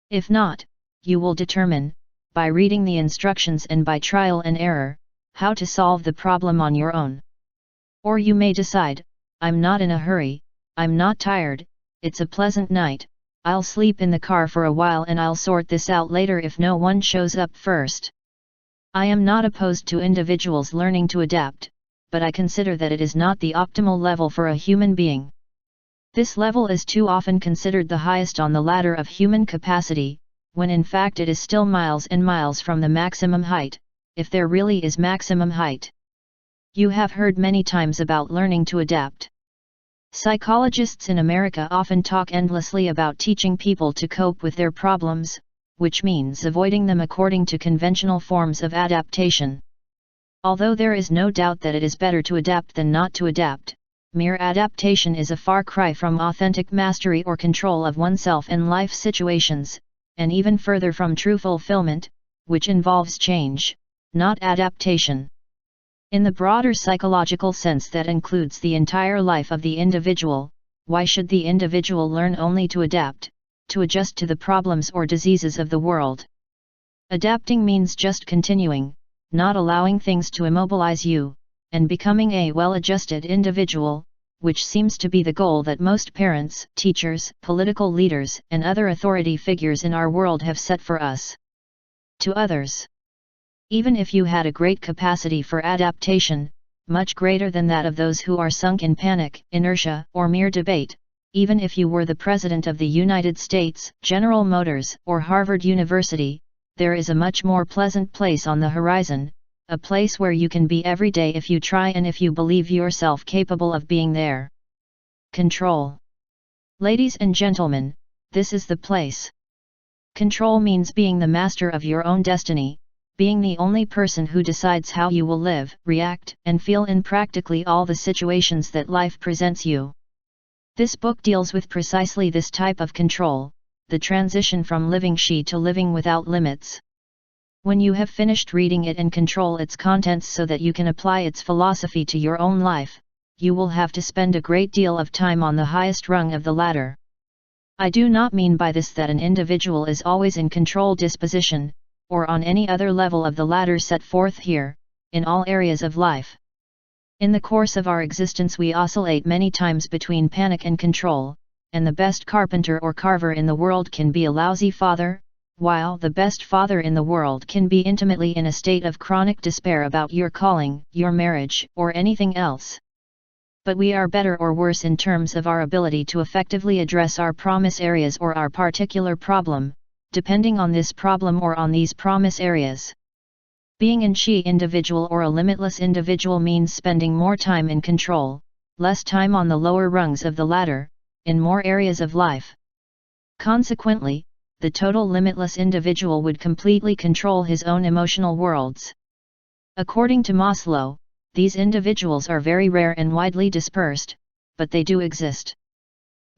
If not, you will determine, by reading the instructions and by trial and error, how to solve the problem on your own. Or you may decide, I'm not in a hurry, I'm not tired, it's a pleasant night, I'll sleep in the car for a while and I'll sort this out later if no one shows up first. I am not opposed to individuals learning to adapt, but I consider that it is not the optimal level for a human being. This level is too often considered the highest on the ladder of human capacity, when in fact it is still miles and miles from the maximum height, if there really is maximum height. You have heard many times about learning to adapt. Psychologists in America often talk endlessly about teaching people to cope with their problems, which means avoiding them according to conventional forms of adaptation. Although there is no doubt that it is better to adapt than not to adapt, mere adaptation is a far cry from authentic mastery or control of oneself in life situations, and even further from true fulfillment, which involves change, not adaptation. In the broader psychological sense that includes the entire life of the individual, why should the individual learn only to adapt, to adjust to the problems or diseases of the world? Adapting means just continuing, not allowing things to immobilize you, and becoming a well-adjusted individual, which seems to be the goal that most parents, teachers, political leaders, and other authority figures in our world have set for us. To others. Even if you had a great capacity for adaptation, much greater than that of those who are sunk in panic, inertia, or mere debate, even if you were the President of the United States, General Motors, or Harvard University, there is a much more pleasant place on the horizon, a place where you can be every day if you try and if you believe yourself capable of being there. Control. Ladies and gentlemen, this is the place. Control means being the master of your own destiny, being the only person who decides how you will live, react, and feel in practically all the situations that life presents you. This book deals with precisely this type of control, the transition from living she to living without limits. When you have finished reading it and control its contents so that you can apply its philosophy to your own life, you will have to spend a great deal of time on the highest rung of the ladder. I do not mean by this that an individual is always in control disposition, or on any other level of the ladder set forth here, in all areas of life. In the course of our existence we oscillate many times between panic and control, and the best carpenter or carver in the world can be a lousy father, while the best father in the world can be intimately in a state of chronic despair about your calling, your marriage, or anything else. But we are better or worse in terms of our ability to effectively address our promise areas or our particular problem, depending on this problem or on these promise areas. Being an she individual or a limitless individual means spending more time in control, less time on the lower rungs of the ladder, in more areas of life. Consequently, the total limitless individual would completely control his own emotional worlds. According to Maslow, these individuals are very rare and widely dispersed, but they do exist.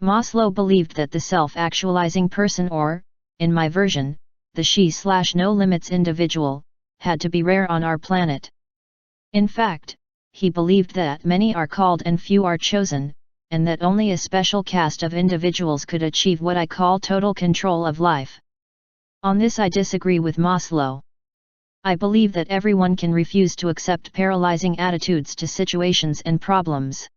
Maslow believed that the self-actualizing person or, in my version, the she/no limits individual, had to be rare on our planet. In fact, he believed that many are called and few are chosen, and that only a special caste of individuals could achieve what I call total control of life. On this I disagree with Maslow. I believe that everyone can refuse to accept paralyzing attitudes to situations and problems.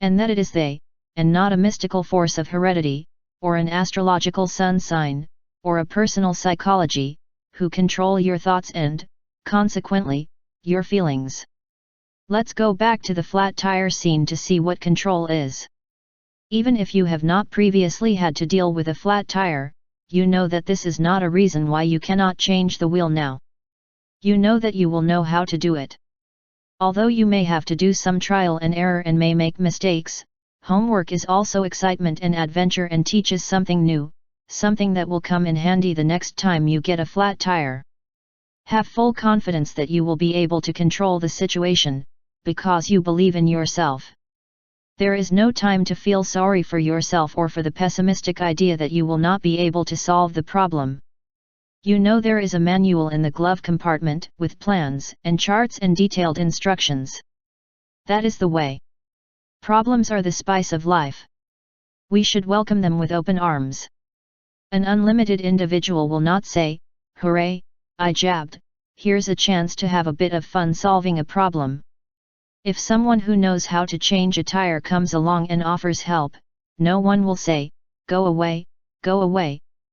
And that it is they, and not a mystical force of heredity, or an astrological sun sign, or a personal psychology, who control your thoughts and, consequently, your feelings. Let's go back to the flat tire scene to see what control is. Even if you have not previously had to deal with a flat tire, you know that this is not a reason why you cannot change the wheel now. You know that you will know how to do it. Although you may have to do some trial and error and may make mistakes, homework is also excitement and adventure and teaches something new, something that will come in handy the next time you get a flat tire. Have full confidence that you will be able to control the situation, because you believe in yourself. There is no time to feel sorry for yourself or for the pessimistic idea that you will not be able to solve the problem. You know there is a manual in the glove compartment, with plans and charts and detailed instructions. That is the way. Problems are the spice of life. We should welcome them with open arms. An unlimited individual will not say, "Hooray, I jabbed, here's a chance to have a bit of fun solving a problem." If someone who knows how to change a tire comes along and offers help, no one will say, go away,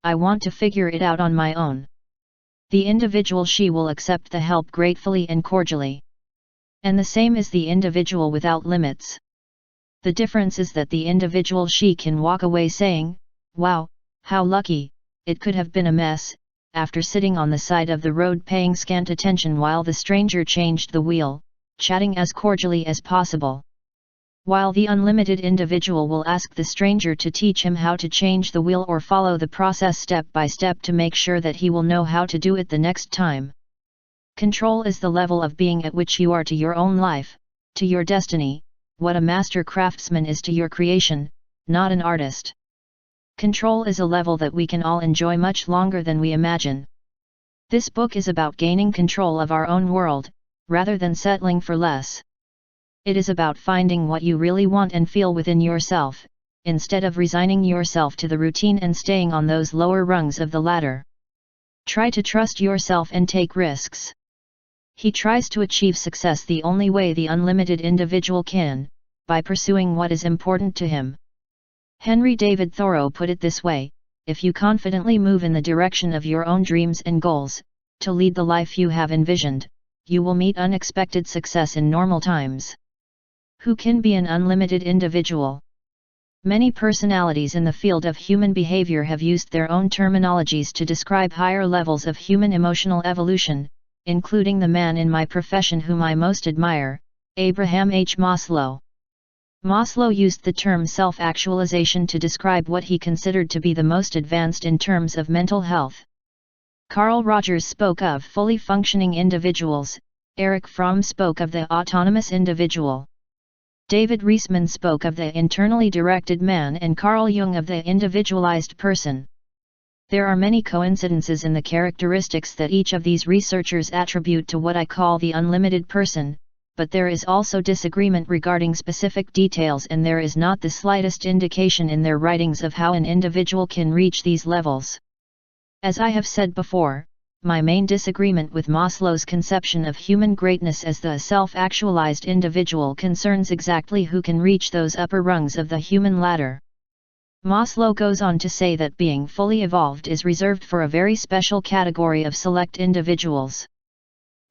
I want to figure it out on my own." The individual she will accept the help gratefully and cordially. And the same is the individual without limits. The difference is that the individual she can walk away saying, "Wow, how lucky, it could have been a mess," after sitting on the side of the road paying scant attention while the stranger changed the wheel, chatting as cordially as possible. While the unlimited individual will ask the stranger to teach him how to change the wheel or follow the process step by step to make sure that he will know how to do it the next time. Control is the level of being at which you are to your own life, to your destiny, what a master craftsman is to your creation, not an artist. Control is a level that we can all enjoy much longer than we imagine. This book is about gaining control of our own world, rather than settling for less. It is about finding what you really want and feel within yourself, instead of resigning yourself to the routine and staying on those lower rungs of the ladder. Try to trust yourself and take risks. He tries to achieve success the only way the unlimited individual can, by pursuing what is important to him. Henry David Thoreau put it this way: if you confidently move in the direction of your own dreams and goals, to lead the life you have envisioned, you will meet unexpected success in normal times. Who can be an unlimited individual? Many personalities in the field of human behavior have used their own terminologies to describe higher levels of human emotional evolution, including the man in my profession whom I most admire, Abraham H. Maslow. Maslow used the term self-actualization to describe what he considered to be the most advanced in terms of mental health. Carl Rogers spoke of fully functioning individuals, Erich Fromm spoke of the autonomous individual. David Reisman spoke of the internally directed man and Carl Jung of the individualized person. There are many coincidences in the characteristics that each of these researchers attribute to what I call the unlimited person, but there is also disagreement regarding specific details, and there is not the slightest indication in their writings of how an individual can reach these levels. As I have said before, my main disagreement with Maslow's conception of human greatness as the self-actualized individual concerns exactly who can reach those upper rungs of the human ladder. Maslow goes on to say that being fully evolved is reserved for a very special category of select individuals.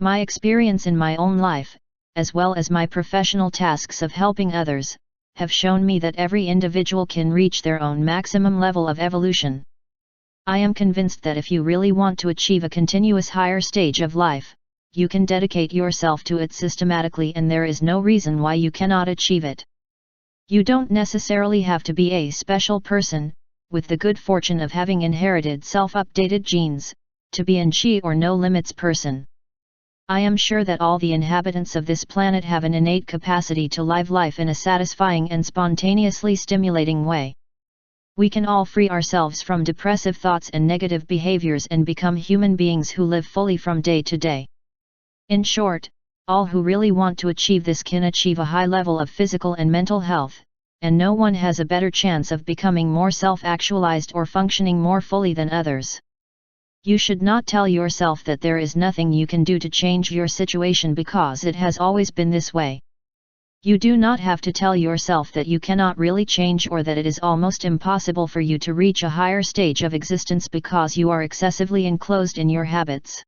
My experience in my own life, as well as my professional tasks of helping others, have shown me that every individual can reach their own maximum level of evolution. I am convinced that if you really want to achieve a continuous higher stage of life, you can dedicate yourself to it systematically, and there is no reason why you cannot achieve it. You don't necessarily have to be a special person, with the good fortune of having inherited self-updated genes, to be an chi or no limits person. I am sure that all the inhabitants of this planet have an innate capacity to live life in a satisfying and spontaneously stimulating way. We can all free ourselves from depressive thoughts and negative behaviors and become human beings who live fully from day to day. In short, all who really want to achieve this can achieve a high level of physical and mental health, and no one has a better chance of becoming more self-actualized or functioning more fully than others. You should not tell yourself that there is nothing you can do to change your situation because it has always been this way. You do not have to tell yourself that you cannot really change or that it is almost impossible for you to reach a higher stage of existence because you are excessively enclosed in your habits.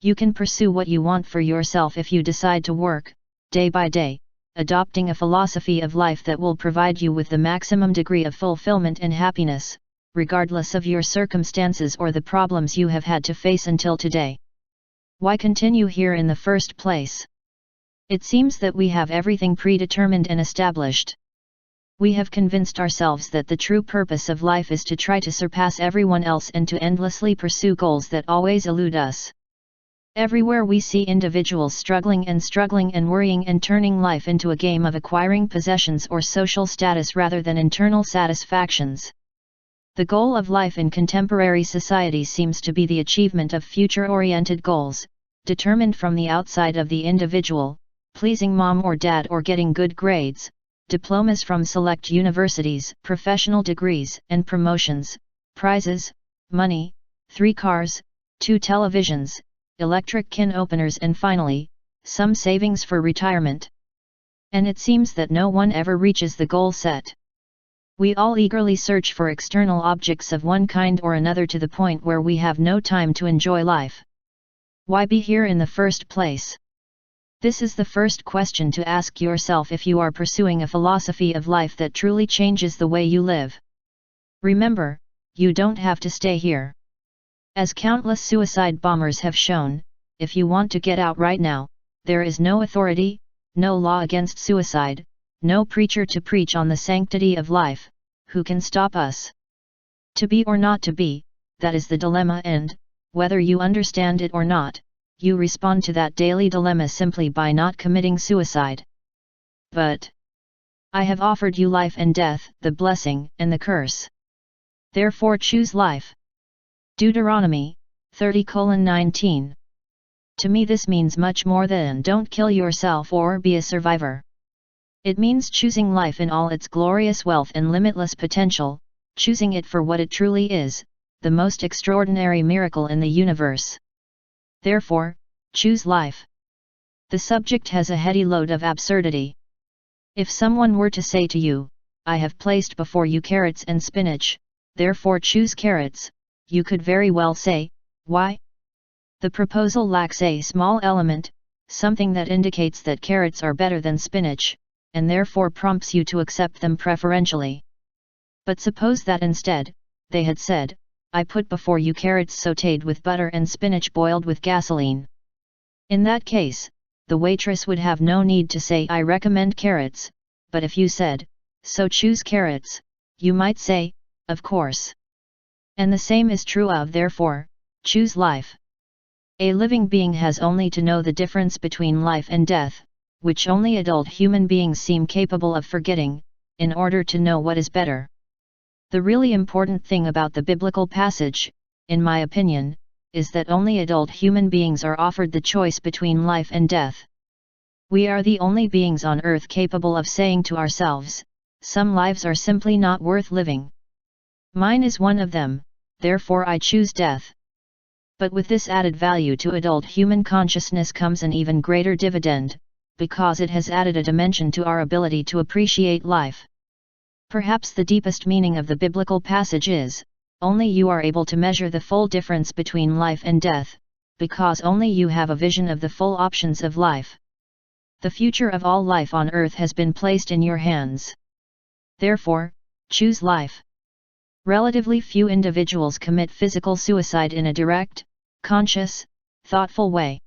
You can pursue what you want for yourself if you decide to work, day by day, adopting a philosophy of life that will provide you with the maximum degree of fulfillment and happiness, regardless of your circumstances or the problems you have had to face until today. Why continue here in the first place? It seems that we have everything predetermined and established. We have convinced ourselves that the true purpose of life is to try to surpass everyone else and to endlessly pursue goals that always elude us. Everywhere we see individuals struggling and worrying and turning life into a game of acquiring possessions or social status rather than internal satisfactions. The goal of life in contemporary society seems to be the achievement of future-oriented goals, determined from the outside of the individual, pleasing mom or dad or getting good grades, diplomas from select universities, professional degrees and promotions, prizes, money, 3 cars, 2 televisions, electric can openers, and finally, some savings for retirement. And it seems that no one ever reaches the goal set. We all eagerly search for external objects of one kind or another to the point where we have no time to enjoy life. Why be here in the first place? This is the first question to ask yourself if you are pursuing a philosophy of life that truly changes the way you live. Remember, you don't have to stay here. As countless suicide bombers have shown, if you want to get out right now, there is no authority, no law against suicide, no preacher to preach on the sanctity of life, who can stop us? To be or not to be, that is the dilemma, and, whether you understand it or not, you respond to that daily dilemma simply by not committing suicide. But I have offered you life and death, the blessing and the curse. Therefore choose life. Deuteronomy 30:19. To me this means much more than don't kill yourself or be a survivor. It means choosing life in all its glorious wealth and limitless potential, choosing it for what it truly is, the most extraordinary miracle in the universe. Therefore, choose life. The subject has a heady load of absurdity. If someone were to say to you, I have placed before you carrots and spinach, therefore choose carrots, you could very well say, why? The proposal lacks a small element, something that indicates that carrots are better than spinach, and therefore prompts you to accept them preferentially. But suppose that instead, they had said, I put before you carrots sautéed with butter and spinach boiled with gasoline. In that case, the waitress would have no need to say I recommend carrots, but if you said, so choose carrots, you might say, of course. And the same is true of therefore, choose life. A living being has only to know the difference between life and death, which only adult human beings seem capable of forgetting, in order to know what is better. The really important thing about the biblical passage, in my opinion, is that only adult human beings are offered the choice between life and death. We are the only beings on earth capable of saying to ourselves, some lives are simply not worth living. Mine is one of them, therefore I choose death. But with this added value to adult human consciousness comes an even greater dividend, because it has added a dimension to our ability to appreciate life. Perhaps the deepest meaning of the biblical passage is, only you are able to measure the full difference between life and death, because only you have a vision of the full options of life. The future of all life on earth has been placed in your hands. Therefore, choose life. Relatively few individuals commit physical suicide in a direct, conscious, thoughtful way.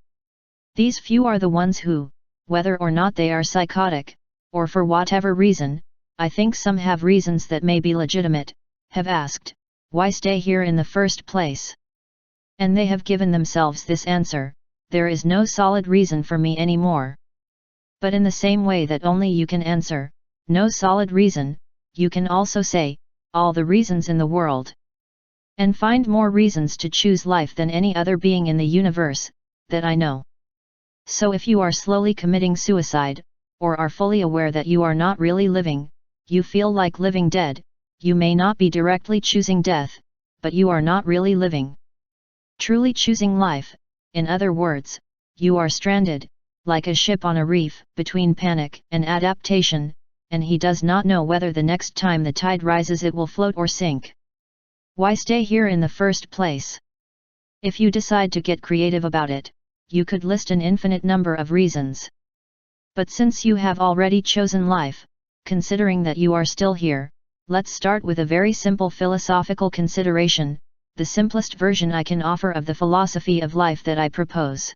These few are the ones who, whether or not they are psychotic, or for whatever reason, I think some have reasons that may be legitimate, have asked, why stay here in the first place? And they have given themselves this answer, there is no solid reason for me anymore. But in the same way that only you can answer, no solid reason, you can also say, all the reasons in the world. And find more reasons to choose life than any other being in the universe, that I know. So if you are slowly committing suicide, or are fully aware that you are not really living, you feel like living dead, you may not be directly choosing death, but you are not really living. Truly choosing life, in other words, you are stranded, like a ship on a reef, between panic and adaptation, and he does not know whether the next time the tide rises it will float or sink. Why stay here in the first place? If you decide to get creative about it, you could list an infinite number of reasons. But since you have already chosen life, considering that you are still here, let's start with a very simple philosophical consideration, the simplest version I can offer of the philosophy of life that I propose.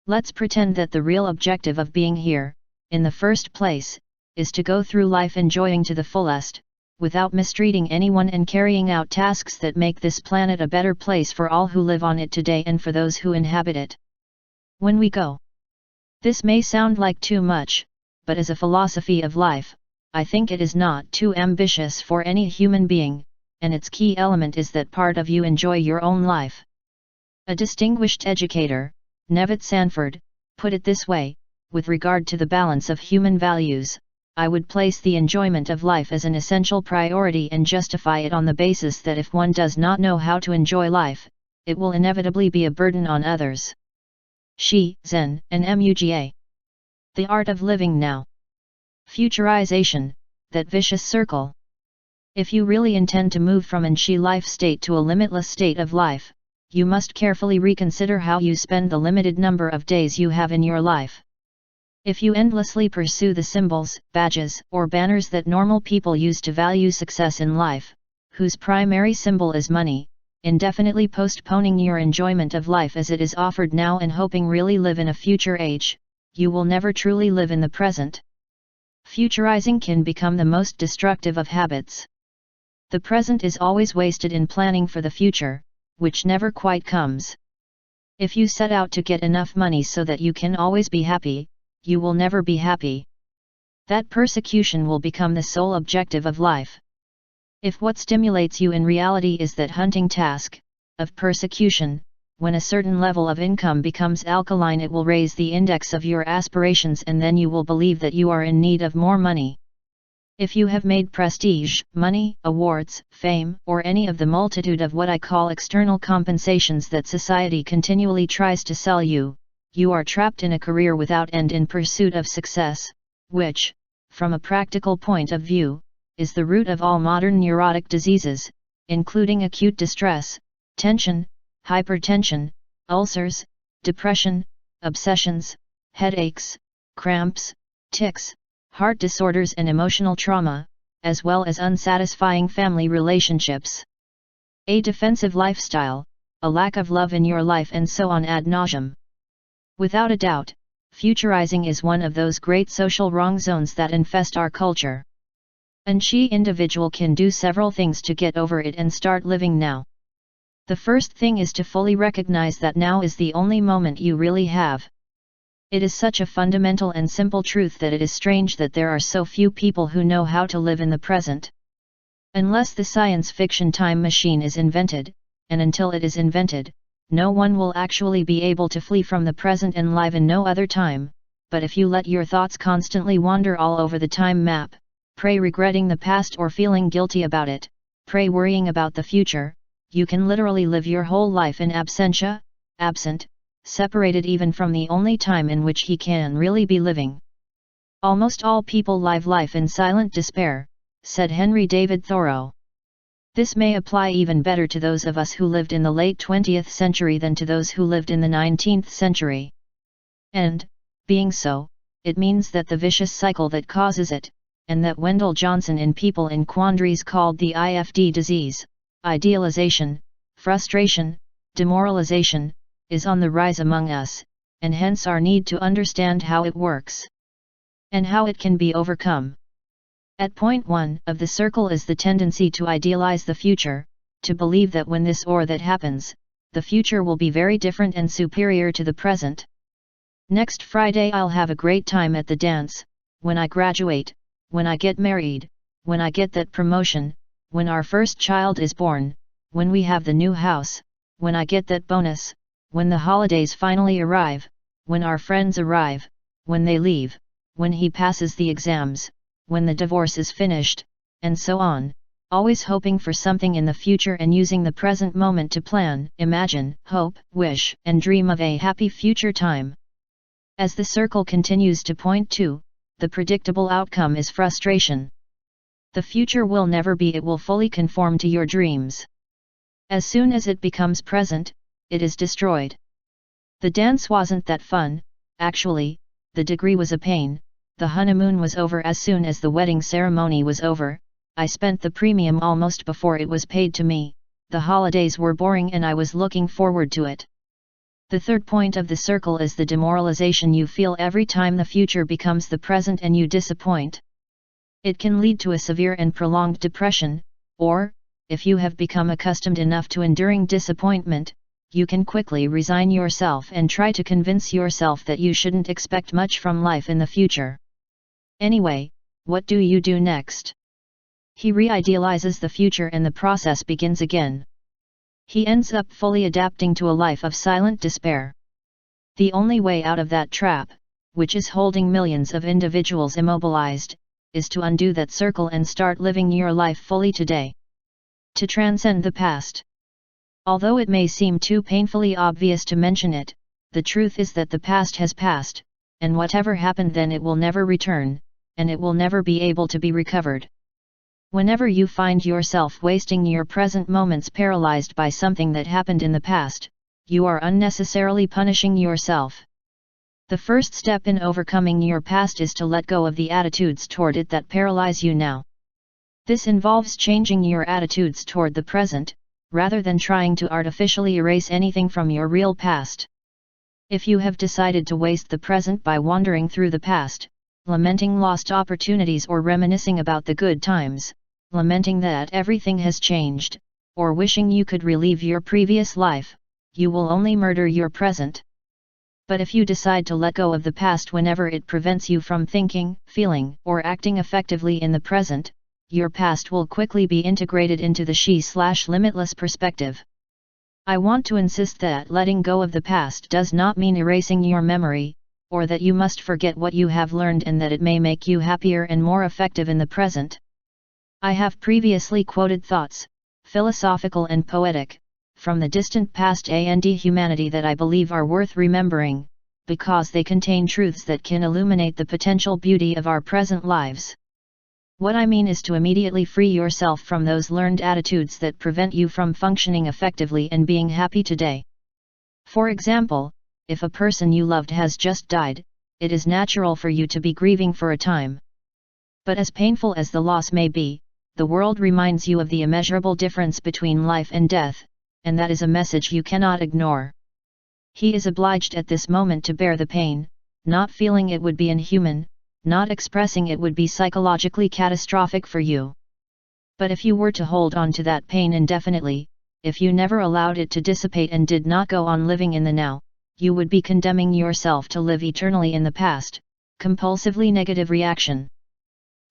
Let's pretend that the real objective of being here, in the first place, is to go through life enjoying to the fullest, without mistreating anyone and carrying out tasks that make this planet a better place for all who live on it today and for those who inhabit it. When we go. This may sound like too much, but as a philosophy of life, I think it is not too ambitious for any human being, and its key element is that part of you enjoy your own life. A distinguished educator, Nevitt Sanford, put it this way, with regard to the balance of human values, I would place the enjoyment of life as an essential priority and justify it on the basis that if one does not know how to enjoy life, it will inevitably be a burden on others. Shi, Zen, and Muga. The art of living now. Futurization, that vicious circle. If you really intend to move from an Shi life state to a limitless state of life, you must carefully reconsider how you spend the limited number of days you have in your life. If you endlessly pursue the symbols, badges, or banners that normal people use to value success in life, whose primary symbol is money, indefinitely postponing your enjoyment of life as it is offered now and hoping really live in a future age, you will never truly live in the present. Futurizing can become the most destructive of habits. The present is always wasted in planning for the future, which never quite comes. If you set out to get enough money so that you can always be happy, you will never be happy. That persecution will become the sole objective of life. If what stimulates you in reality is that hunting task, of persecution, when a certain level of income becomes alkaline, it will raise the index of your aspirations, and then you will believe that you are in need of more money. If you have made prestige, money, awards, fame, or any of the multitude of what I call external compensations that society continually tries to sell you, you are trapped in a career without end in pursuit of success, which, from a practical point of view, is the root of all modern neurotic diseases, including acute distress, tension, hypertension, ulcers, depression, obsessions, headaches, cramps, tics, heart disorders and emotional trauma, as well as unsatisfying family relationships. A defensive lifestyle, a lack of love in your life, and so on ad nauseam. Without a doubt, futurizing is one of those great social wrong zones that infest our culture. An individual can do several things to get over it and start living now. The first thing is to fully recognize that now is the only moment you really have. It is such a fundamental and simple truth that it is strange that there are so few people who know how to live in the present. Unless the science fiction time machine is invented, and until it is invented, no one will actually be able to flee from the present and live in no other time. But if you let your thoughts constantly wander all over the time map, pray regretting the past or feeling guilty about it, pray worrying about the future, you can literally live your whole life in absentia, absent, separated even from the only time in which he can really be living. Almost all people live life in silent despair, said Henry David Thoreau. This may apply even better to those of us who lived in the late 20th century than to those who lived in the 19th century. And, being so, it means that the vicious cycle that causes it, and that Wendell Johnson in People in Quandaries called the IFD disease, idealization, frustration, demoralization, is on the rise among us, and hence our need to understand how it works, and how it can be overcome. At point 1 of the circle is the tendency to idealize the future, to believe that when this or that happens, the future will be very different and superior to the present. Next Friday I'll have a great time at the dance, when I graduate, when I get married, when I get that promotion, when our first child is born, when we have the new house, when I get that bonus, when the holidays finally arrive, when our friends arrive, when they leave, when he passes the exams, when the divorce is finished, and so on, always hoping for something in the future and using the present moment to plan, imagine, hope, wish, and dream of a happy future time. As the circle continues to point to, the predictable outcome is frustration. The future will never be, it will fully conform to your dreams. As soon as it becomes present, it is destroyed. The dance wasn't that fun, actually, the degree was a pain, the honeymoon was over as soon as the wedding ceremony was over, I spent the premium almost before it was paid to me, the holidays were boring and I was looking forward to it. The third point of the circle is the demoralization you feel every time the future becomes the present and you disappoint. It can lead to a severe and prolonged depression, or, if you have become accustomed enough to enduring disappointment, you can quickly resign yourself and try to convince yourself that you shouldn't expect much from life in the future. Anyway, what do you do next? He re-idealizes the future and the process begins again. He ends up fully adapting to a life of silent despair. The only way out of that trap, which is holding millions of individuals immobilized, is to undo that circle and start living your life fully today. To transcend the past. Although it may seem too painfully obvious to mention it, the truth is that the past has passed, and whatever happened then it will never return, and it will never be able to be recovered. Whenever you find yourself wasting your present moments paralyzed by something that happened in the past, you are unnecessarily punishing yourself. The first step in overcoming your past is to let go of the attitudes toward it that paralyze you now. This involves changing your attitudes toward the present, rather than trying to artificially erase anything from your real past. If you have decided to waste the present by wandering through the past, lamenting lost opportunities or reminiscing about the good times, lamenting that everything has changed, or wishing you could relive your previous life, you will only murder your present. But if you decide to let go of the past whenever it prevents you from thinking, feeling, or acting effectively in the present, your past will quickly be integrated into the she/limitless perspective. I want to insist that letting go of the past does not mean erasing your memory, or that you must forget what you have learned and that it may make you happier and more effective in the present. I have previously quoted thoughts, philosophical and poetic, from the distant past and humanity that I believe are worth remembering, because they contain truths that can illuminate the potential beauty of our present lives. What I mean is to immediately free yourself from those learned attitudes that prevent you from functioning effectively and being happy today. For example, if a person you loved has just died, it is natural for you to be grieving for a time. But as painful as the loss may be, the world reminds you of the immeasurable difference between life and death, and that is a message you cannot ignore. He is obliged at this moment to bear the pain, not feeling it would be inhuman, not expressing it would be psychologically catastrophic for you. But if you were to hold on to that pain indefinitely, if you never allowed it to dissipate and did not go on living in the now, you would be condemning yourself to live eternally in the past, compulsively negative reaction.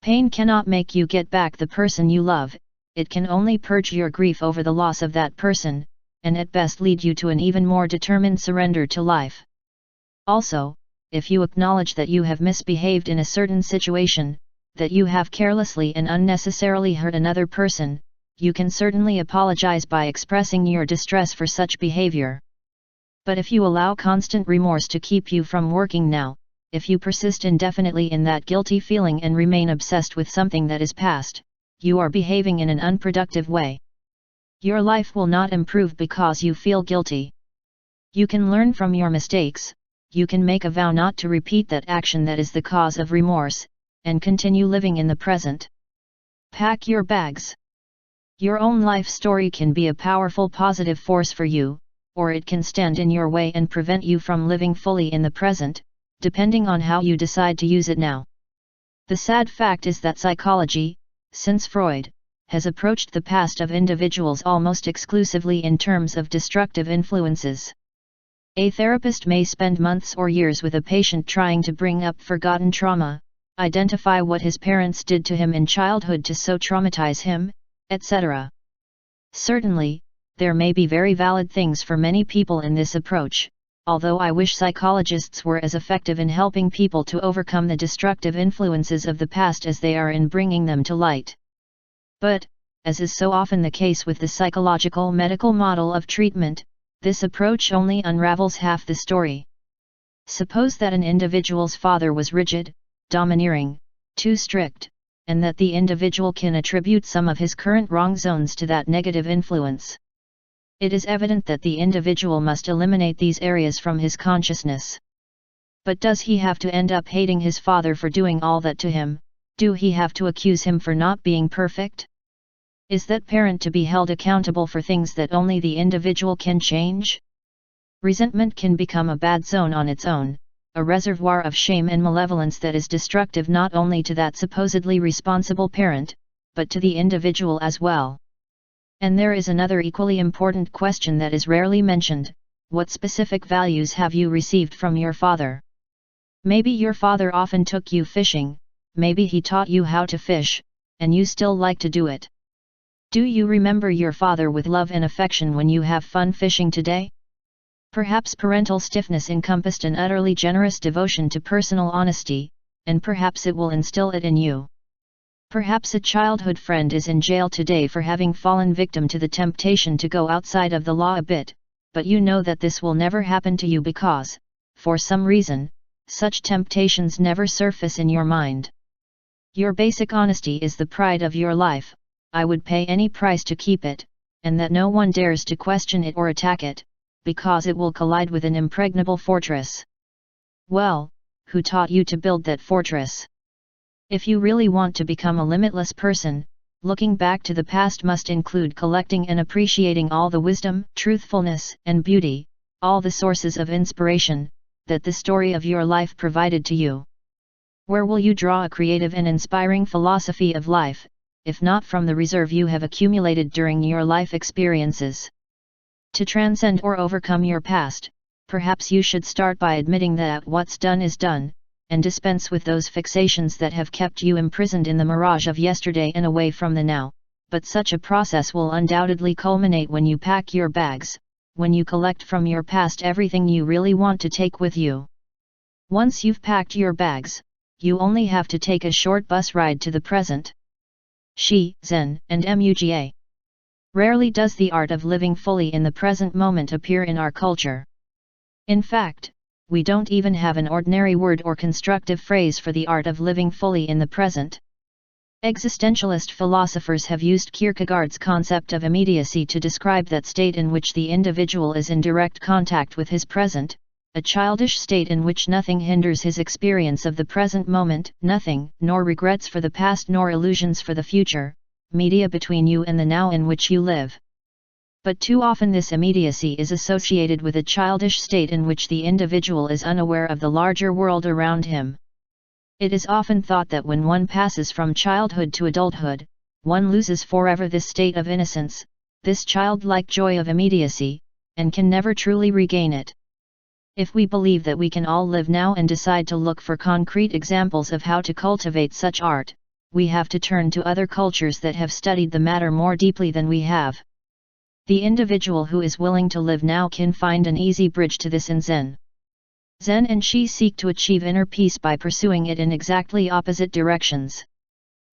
Pain cannot make you get back the person you love, it can only purge your grief over the loss of that person, and at best lead you to an even more determined surrender to life. Also, if you acknowledge that you have misbehaved in a certain situation, that you have carelessly and unnecessarily hurt another person, you can certainly apologize by expressing your distress for such behavior. But if you allow constant remorse to keep you from working now, if you persist indefinitely in that guilty feeling and remain obsessed with something that is past, you are behaving in an unproductive way. Your life will not improve because you feel guilty. You can learn from your mistakes, you can make a vow not to repeat that action that is the cause of remorse, and continue living in the present. Pack your bags. Your own life story can be a powerful positive force for you, or it can stand in your way and prevent you from living fully in the present, depending on how you decide to use it now. The sad fact is that psychology, since Freud, has approached the past of individuals almost exclusively in terms of destructive influences. A therapist may spend months or years with a patient trying to bring up forgotten trauma, identify what his parents did to him in childhood to so traumatize him, etc. Certainly, there may be very valid things for many people in this approach, although I wish psychologists were as effective in helping people to overcome the destructive influences of the past as they are in bringing them to light. But, as is so often the case with the psychological medical model of treatment, this approach only unravels half the story. Suppose that an individual's father was rigid, domineering, too strict, and that the individual can attribute some of his current wrong zones to that negative influence. It is evident that the individual must eliminate these areas from his consciousness. But does he have to end up hating his father for doing all that to him? Do he have to accuse him for not being perfect? Is that parent to be held accountable for things that only the individual can change? Resentment can become a bad zone on its own, a reservoir of shame and malevolence that is destructive not only to that supposedly responsible parent, but to the individual as well. And there is another equally important question that is rarely mentioned: what specific values have you received from your father? Maybe your father often took you fishing, maybe he taught you how to fish, and you still like to do it. Do you remember your father with love and affection when you have fun fishing today? Perhaps parental stiffness encompassed an utterly generous devotion to personal honesty, and perhaps it will instill it in you. Perhaps a childhood friend is in jail today for having fallen victim to the temptation to go outside of the law a bit, but you know that this will never happen to you because, for some reason, such temptations never surface in your mind. Your basic honesty is the pride of your life. I would pay any price to keep it, and that no one dares to question it or attack it, because it will collide with an impregnable fortress. Well, who taught you to build that fortress? If you really want to become a limitless person, looking back to the past must include collecting and appreciating all the wisdom, truthfulness, and beauty, all the sources of inspiration, that the story of your life provided to you. Where will you draw a creative and inspiring philosophy of life, if not from the reserve you have accumulated during your life experiences? To transcend or overcome your past, perhaps you should start by admitting that what's done is done, and dispense with those fixations that have kept you imprisoned in the mirage of yesterday and away from the now. But such a process will undoubtedly culminate when you pack your bags, when you collect from your past everything you really want to take with you. Once you've packed your bags, you only have to take a short bus ride to the present. Shi, Zen, and Muga. Rarely does the art of living fully in the present moment appear in our culture. In fact, we don't even have an ordinary word or constructive phrase for the art of living fully in the present. Existentialist philosophers have used Kierkegaard's concept of immediacy to describe that state in which the individual is in direct contact with his present, a childish state in which nothing hinders his experience of the present moment, nothing, nor regrets for the past nor illusions for the future, media between you and the now in which you live. But too often this immediacy is associated with a childish state in which the individual is unaware of the larger world around him. It is often thought that when one passes from childhood to adulthood, one loses forever this state of innocence, this childlike joy of immediacy, and can never truly regain it. If we believe that we can all live now and decide to look for concrete examples of how to cultivate such art, we have to turn to other cultures that have studied the matter more deeply than we have. The individual who is willing to live now can find an easy bridge to this in Zen. Zen and Shi seek to achieve inner peace by pursuing it in exactly opposite directions.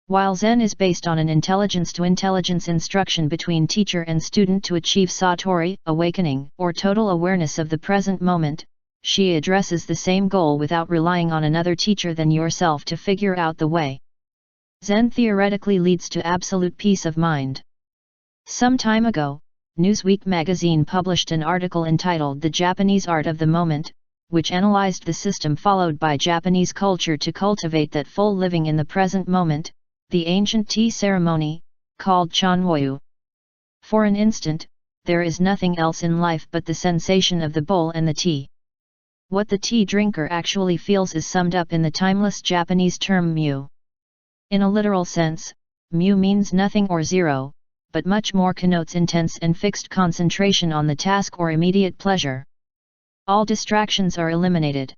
While Zen is based on an intelligence-to-intelligence instruction between teacher and student to achieve satori, awakening, or total awareness of the present moment, Shi addresses the same goal without relying on another teacher than yourself to figure out the way. Zen theoretically leads to absolute peace of mind. Some time ago, Newsweek magazine published an article entitled The Japanese Art of the Moment, which analyzed the system followed by Japanese culture to cultivate that full living in the present moment, the ancient tea ceremony, called chanwoyu. For an instant, there is nothing else in life but the sensation of the bowl and the tea. What the tea drinker actually feels is summed up in the timeless Japanese term mu. In a literal sense, mu means nothing or zero, but much more connotes intense and fixed concentration on the task or immediate pleasure. All distractions are eliminated.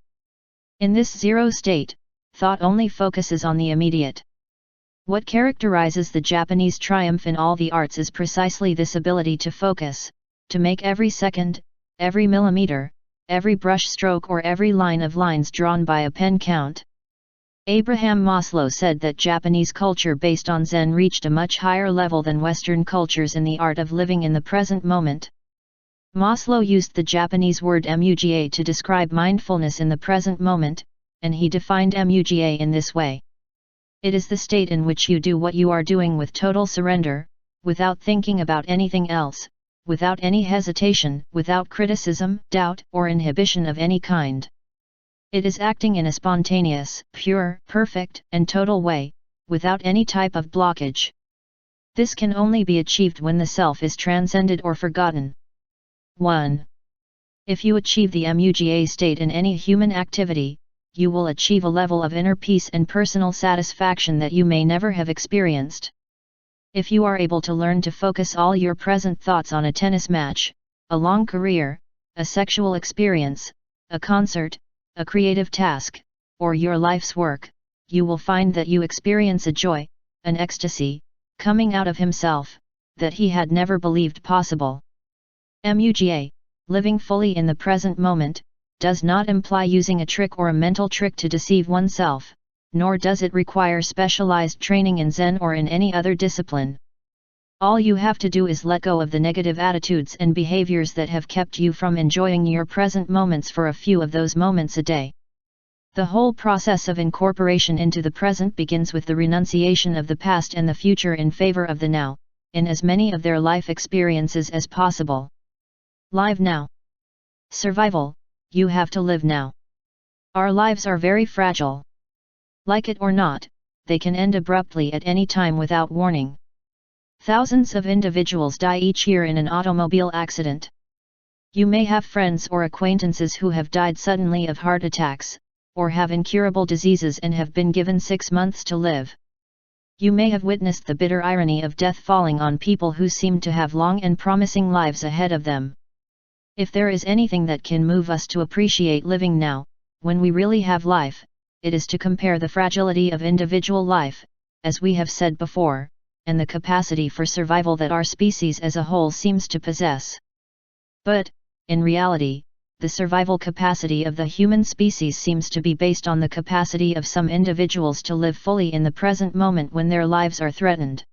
In this zero state, thought only focuses on the immediate. What characterizes the Japanese triumph in all the arts is precisely this ability to focus, to make every second, every millimeter, every brush stroke or every line of lines drawn by a pen count. Abraham Maslow said that Japanese culture based on Zen reached a much higher level than Western cultures in the art of living in the present moment. Maslow used the Japanese word muga to describe mindfulness in the present moment, and he defined muga in this way. It is the state in which you do what you are doing with total surrender, without thinking about anything else, without any hesitation, without criticism, doubt, or inhibition of any kind. It is acting in a spontaneous, pure, perfect, and total way, without any type of blockage. This can only be achieved when the self is transcended or forgotten. 1. If you achieve the muga state in any human activity, you will achieve a level of inner peace and personal satisfaction that you may never have experienced. If you are able to learn to focus all your present thoughts on a tennis match, a long career, a sexual experience, a concert, a creative task, or your life's work, you will find that you experience a joy, an ecstasy, coming out of himself, that he had never believed possible. Muga, living fully in the present moment, does not imply using a trick or a mental trick to deceive oneself, nor does it require specialized training in Zen or in any other discipline. All you have to do is let go of the negative attitudes and behaviors that have kept you from enjoying your present moments for a few of those moments a day. The whole process of incorporation into the present begins with the renunciation of the past and the future in favor of the now, in as many of their life experiences as possible. Live now. Survival, you have to live now. Our lives are very fragile. Like it or not, they can end abruptly at any time without warning. Thousands of individuals die each year in an automobile accident. You may have friends or acquaintances who have died suddenly of heart attacks, or have incurable diseases and have been given 6 months to live. You may have witnessed the bitter irony of death falling on people who seem to have long and promising lives ahead of them. If there is anything that can move us to appreciate living now, when we really have life, it is to compare the fragility of individual life, as we have said before, and the capacity for survival that our species as a whole seems to possess. But, in reality, the survival capacity of the human species seems to be based on the capacity of some individuals to live fully in the present moment when their lives are threatened.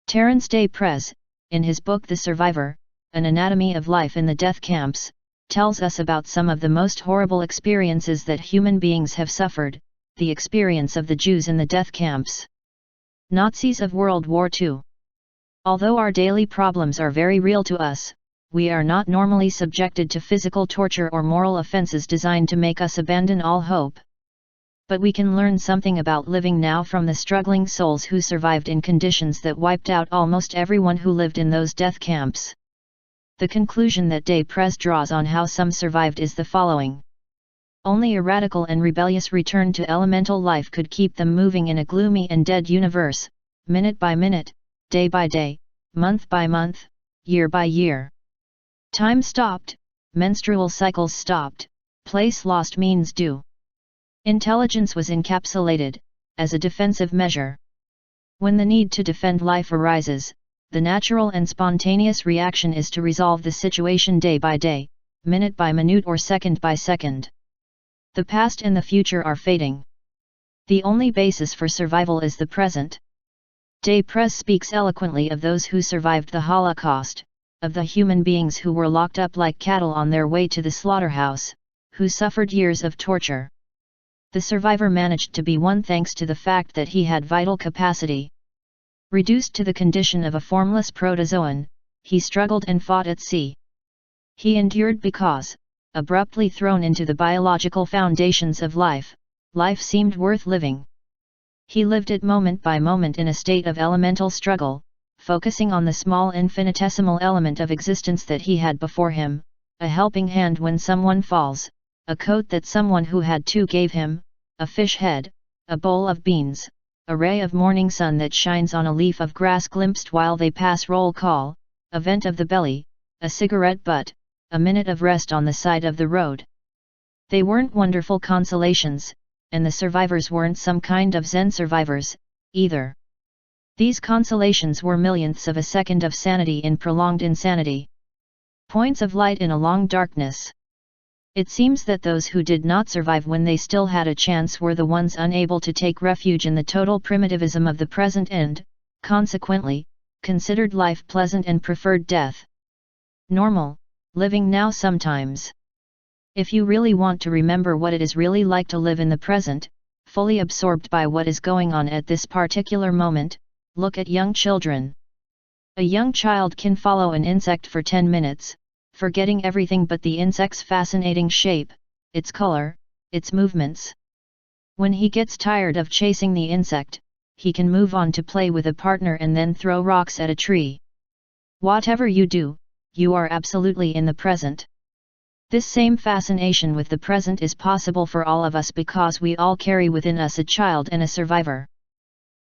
Terence Day Prez, in his book The Survivor, An Anatomy of Life in the Death Camps, tells us about some of the most horrible experiences that human beings have suffered, the experience of the Jews in the death camps. Nazis of World War II. Although our daily problems are very real to us, we are not normally subjected to physical torture or moral offenses designed to make us abandon all hope. But we can learn something about living now from the struggling souls who survived in conditions that wiped out almost everyone who lived in those death camps. The conclusion that Day Prez draws on how some survived is the following. Only a radical and rebellious return to elemental life could keep them moving in a gloomy and dead universe, minute by minute, day by day, month by month, year by year. Time stopped, menstrual cycles stopped, place lost means due. Intelligence was encapsulated, as a defensive measure. When the need to defend life arises, the natural and spontaneous reaction is to resolve the situation day by day, minute by minute or second by second. The past and the future are fading. The only basis for survival is the present. Day Prez speaks eloquently of those who survived the Holocaust, of the human beings who were locked up like cattle on their way to the slaughterhouse, who suffered years of torture. The survivor managed to be one thanks to the fact that he had vital capacity. Reduced to the condition of a formless protozoan, he struggled and fought at sea. He endured because, abruptly thrown into the biological foundations of life, life seemed worth living. He lived it moment by moment in a state of elemental struggle, focusing on the small infinitesimal element of existence that he had before him, a helping hand when someone falls, a coat that someone who had two gave him, a fish head, a bowl of beans, a ray of morning sun that shines on a leaf of grass glimpsed while they pass roll call, a vent of the belly, a cigarette butt, a minute of rest on the side of the road. They weren't wonderful consolations, and the survivors weren't some kind of Zen survivors, either. These consolations were millionths of a second of sanity in prolonged insanity. Points of light in a long darkness. It seems that those who did not survive when they still had a chance were the ones unable to take refuge in the total primitivism of the present and, consequently, considered life pleasant and preferred death normal, living now sometimes. If you really want to remember what it is really like to live in the present, fully absorbed by what is going on at this particular moment, look at young children. A young child can follow an insect for 10 minutes, forgetting everything but the insect's fascinating shape, its color, its movements. When he gets tired of chasing the insect, he can move on to play with a partner and then throw rocks at a tree. Whatever you do, you are absolutely in the present. This same fascination with the present is possible for all of us because we all carry within us a child and a survivor.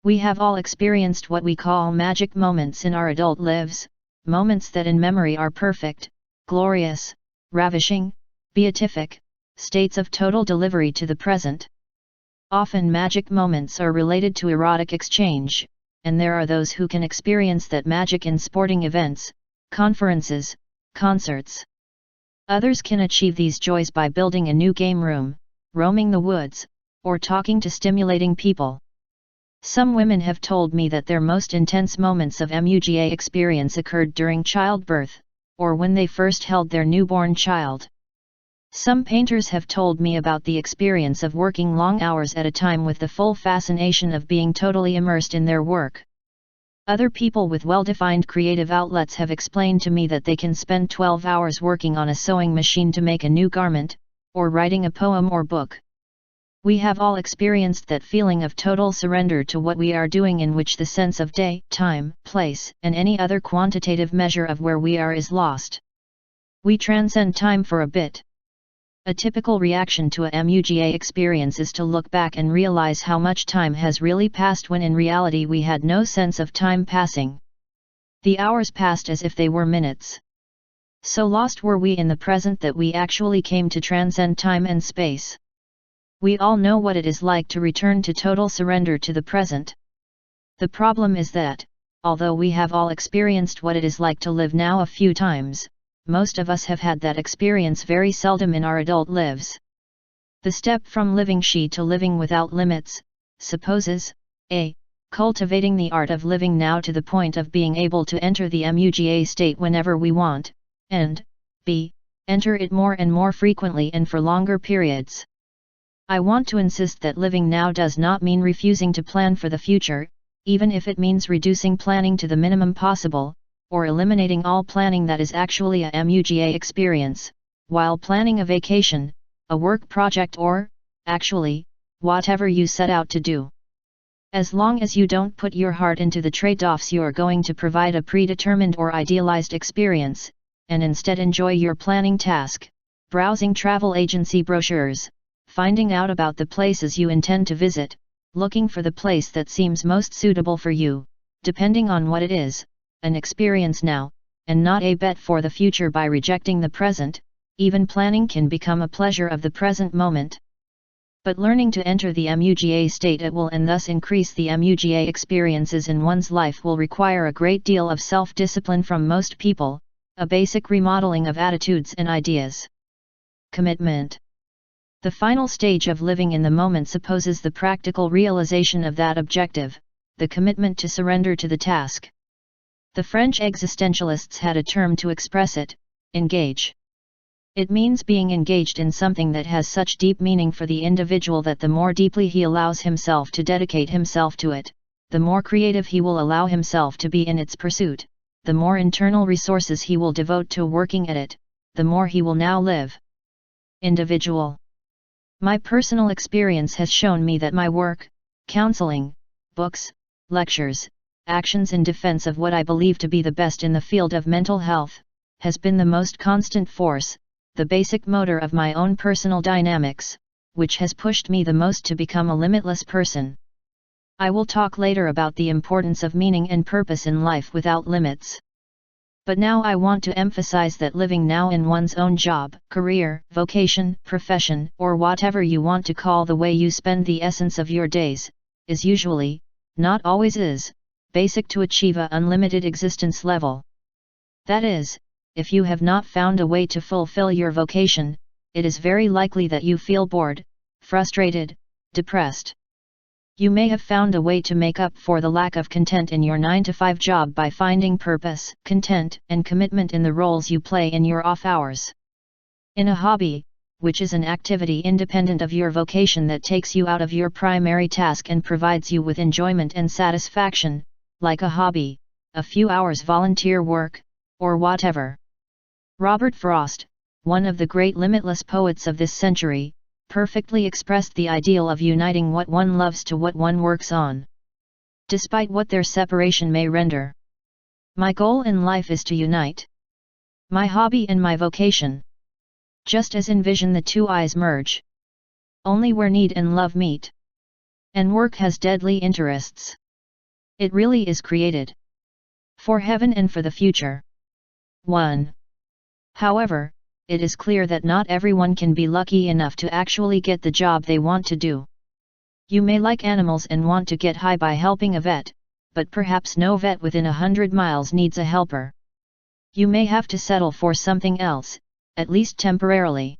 We have all experienced what we call magic moments in our adult lives, moments that in memory are perfect, glorious, ravishing, beatific, states of total delivery to the present. Often magic moments are related to erotic exchange, and there are those who can experience that magic in sporting events, conferences, concerts. Others can achieve these joys by building a new game room, roaming the woods, or talking to stimulating people. Some women have told me that their most intense moments of MUGA experience occurred during childbirth, or when they first held their newborn child. Some painters have told me about the experience of working long hours at a time with the full fascination of being totally immersed in their work. Other people with well-defined creative outlets have explained to me that they can spend 12 hours working on a sewing machine to make a new garment, or writing a poem or book. We have all experienced that feeling of total surrender to what we are doing, in which the sense of day, time, place, and any other quantitative measure of where we are is lost. We transcend time for a bit. A typical reaction to a MUGA experience is to look back and realize how much time has really passed when in reality we had no sense of time passing. The hours passed as if they were minutes. So lost were we in the present that we actually came to transcend time and space. We all know what it is like to return to total surrender to the present. The problem is that, although we have all experienced what it is like to live now a few times, most of us have had that experience very seldom in our adult lives. The step from living she to living without limits supposes a. Cultivating the art of living now to the point of being able to enter the MUGA state whenever we want, and b. Enter it more and more frequently and for longer periods. I want to insist that living now does not mean refusing to plan for the future, even if it means reducing planning to the minimum possible, or eliminating all planning that is actually a MUGA experience, while planning a vacation, a work project or, actually, whatever you set out to do. As long as you don't put your heart into the trade-offs you're going to provide a predetermined or idealized experience, and instead enjoy your planning task, browsing travel agency brochures, finding out about the places you intend to visit, looking for the place that seems most suitable for you, depending on what it is, an experience now, and not a bet for the future by rejecting the present, even planning can become a pleasure of the present moment. But learning to enter the MUGA state at will and thus increase the MUGA experiences in one's life will require a great deal of self-discipline from most people, a basic remodeling of attitudes and ideas. Commitment. The final stage of living in the moment supposes the practical realization of that objective, the commitment to surrender to the task. The French existentialists had a term to express it: engage. It means being engaged in something that has such deep meaning for the individual that the more deeply he allows himself to dedicate himself to it, the more creative he will allow himself to be in its pursuit, the more internal resources he will devote to working at it, the more he will now live. Individual. My personal experience has shown me that my work, counseling, books, lectures, actions in defense of what I believe to be the best in the field of mental health, has been the most constant force, the basic motor of my own personal dynamics, which has pushed me the most to become a limitless person. I will talk later about the importance of meaning and purpose in life without limits. But now I want to emphasize that living now in one's own job, career, vocation, profession, or whatever you want to call the way you spend the essence of your days, is usually, not always is, basic to achieve a unlimited existence level. That is, if you have not found a way to fulfill your vocation, it is very likely that you feel bored, frustrated, depressed. You may have found a way to make up for the lack of content in your 9-to-5 job by finding purpose, content, and commitment in the roles you play in your off hours. In a hobby, which is an activity independent of your vocation that takes you out of your primary task and provides you with enjoyment and satisfaction, like a hobby, a few hours volunteer work, or whatever. Robert Frost, one of the great limitless poets of this century, perfectly expressed the ideal of uniting what one loves to what one works on, despite what their separation may render. My goal in life is to unite my hobby and my vocation. Just as envision the two eyes merge. Only where need and love meet. And work has deadly interests. It really is created for heaven and for the future. 1. However, it is clear that not everyone can be lucky enough to actually get the job they want to do. You may like animals and want to get high by helping a vet, but perhaps no vet within 100 miles needs a helper. You may have to settle for something else, at least temporarily.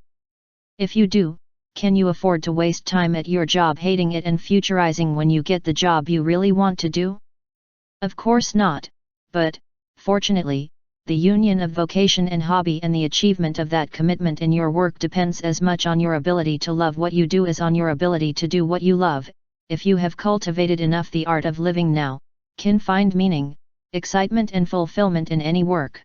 If you do, can you afford to waste time at your job hating it and futurizing when you get the job you really want to do? Of course not, but, fortunately, the union of vocation and hobby and the achievement of that commitment in your work depends as much on your ability to love what you do as on your ability to do what you love. If you have cultivated enough the art of living now, can find meaning, excitement and fulfillment in any work.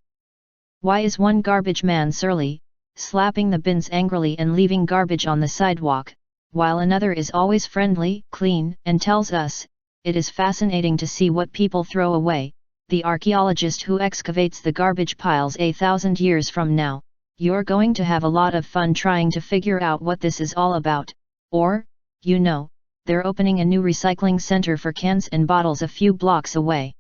Why is one garbage man surly, slapping the bins angrily and leaving garbage on the sidewalk, while another is always friendly, clean, and tells us, "It is fascinating to see what people throw away." The archaeologist who excavates the garbage piles 1,000 years from now, you're going to have a lot of fun trying to figure out what this is all about, or, they're opening a new recycling center for cans and bottles a few blocks away.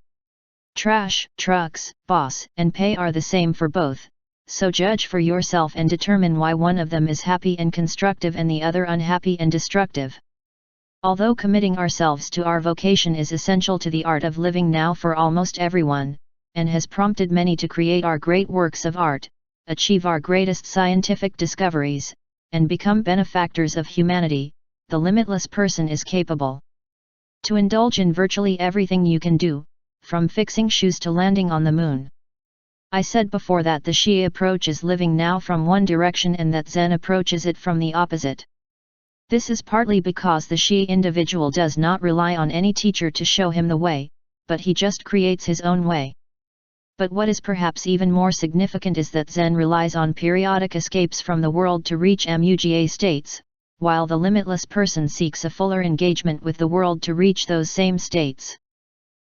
Trash, trucks, boss, and pay are the same for both, so judge for yourself and determine why one of them is happy and constructive and the other unhappy and destructive. Although committing ourselves to our vocation is essential to the art of living now for almost everyone, and has prompted many to create our great works of art, achieve our greatest scientific discoveries, and become benefactors of humanity, the limitless person is capable to indulge in virtually everything you can do, from fixing shoes to landing on the moon. I said before that the Shi approaches living now from one direction and that Zen approaches it from the opposite. This is partly because the Shi individual does not rely on any teacher to show him the way, but he just creates his own way. But what is perhaps even more significant is that Zen relies on periodic escapes from the world to reach Muga states, while the limitless person seeks a fuller engagement with the world to reach those same states.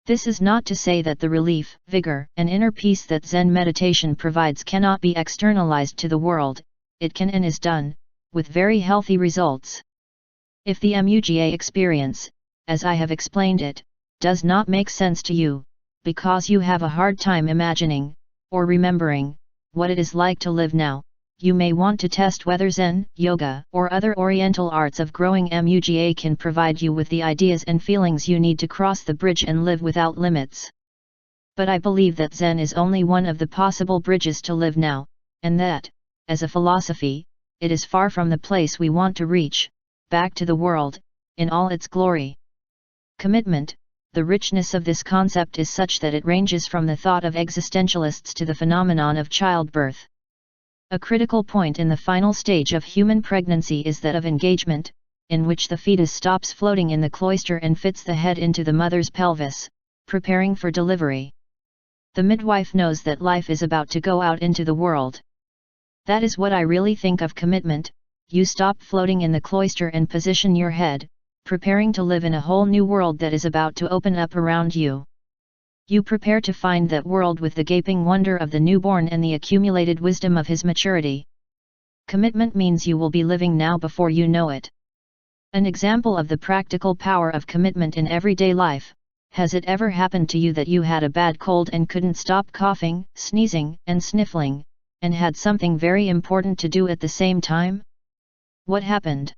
This is not to say that the relief, vigor, and inner peace that Zen meditation provides cannot be externalized to the world. It can and is done, with very healthy results. If the Muga experience, as I have explained it, does not make sense to you, because you have a hard time imagining, or remembering, what it is like to live now, you may want to test whether Zen, yoga, or other Oriental arts of growing Muga can provide you with the ideas and feelings you need to cross the bridge and live without limits. But I believe that Zen is only one of the possible bridges to live now, and that, as a philosophy, it is far from the place we want to reach, back to the world, in all its glory. Commitment. The richness of this concept is such that it ranges from the thought of existentialists to the phenomenon of childbirth. A critical point in the final stage of human pregnancy is that of engagement, in which the fetus stops floating in the cloister and fits the head into the mother's pelvis, preparing for delivery. The midwife knows that life is about to go out into the world. That is what I really think of commitment. You stop floating in the cloister and position your head, preparing to live in a whole new world that is about to open up around you. You prepare to find that world with the gaping wonder of the newborn and the accumulated wisdom of his maturity. Commitment means you will be living now before you know it. An example of the practical power of commitment in everyday life: has it ever happened to you that you had a bad cold and couldn't stop coughing, sneezing, and sniffling, and had something very important to do at the same time? What happened?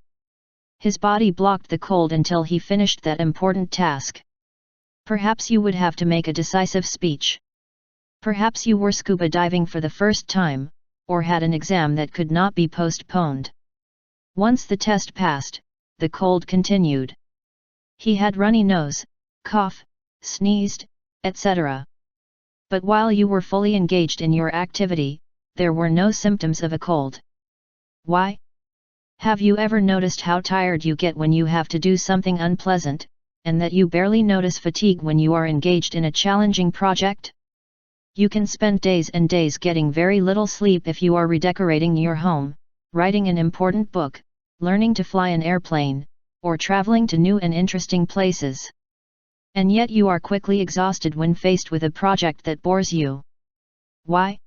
His body blocked the cold until he finished that important task. Perhaps you would have to make a decisive speech. Perhaps you were scuba diving for the first time, or had an exam that could not be postponed. Once the test passed, the cold continued. He had runny nose, cough, sneezed, etc. But while you were fully engaged in your activity, there were no symptoms of a cold. Why? Have you ever noticed how tired you get when you have to do something unpleasant, and that you barely notice fatigue when you are engaged in a challenging project? You can spend days and days getting very little sleep if you are redecorating your home, writing an important book, learning to fly an airplane, or traveling to new and interesting places. And yet you are quickly exhausted when faced with a project that bores you. Why?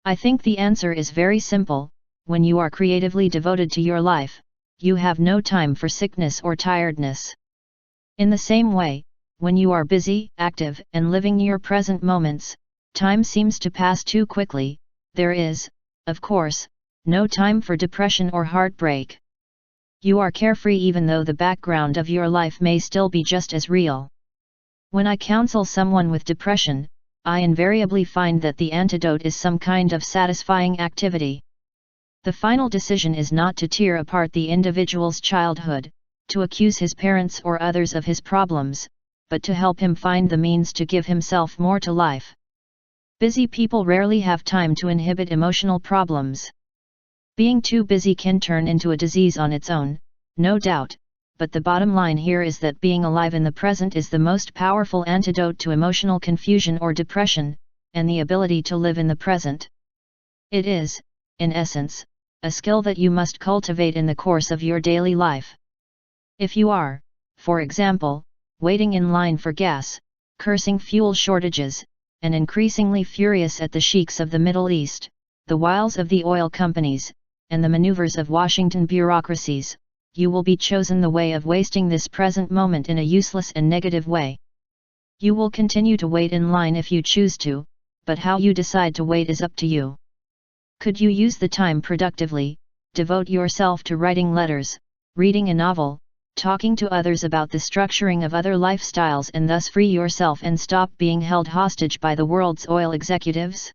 I think the answer is very simple: when you are creatively devoted to your life, you have no time for sickness or tiredness. In the same way, when you are busy, active, and living your present moments, time seems to pass too quickly. There is, of course, no time for depression or heartbreak. You are carefree even though the background of your life may still be just as real. When I counsel someone with depression, I invariably find that the antidote is some kind of satisfying activity. The final decision is not to tear apart the individual's childhood, to accuse his parents or others of his problems, but to help him find the means to give himself more to life. Busy people rarely have time to inhibit emotional problems. Being too busy can turn into a disease on its own, no doubt, but the bottom line here is that being alive in the present is the most powerful antidote to emotional confusion or depression, and the ability to live in the present. It is, in essence, a skill that you must cultivate in the course of your daily life. If you are, for example, waiting in line for gas, cursing fuel shortages, and increasingly furious at the sheiks of the Middle East, the wiles of the oil companies, and the maneuvers of Washington bureaucracies, you will be chosen the way of wasting this present moment in a useless and negative way. You will continue to wait in line if you choose to, but how you decide to wait is up to you. Could you use the time productively, devote yourself to writing letters, reading a novel, talking to others about the structuring of other lifestyles, and thus free yourself and stop being held hostage by the world's oil executives?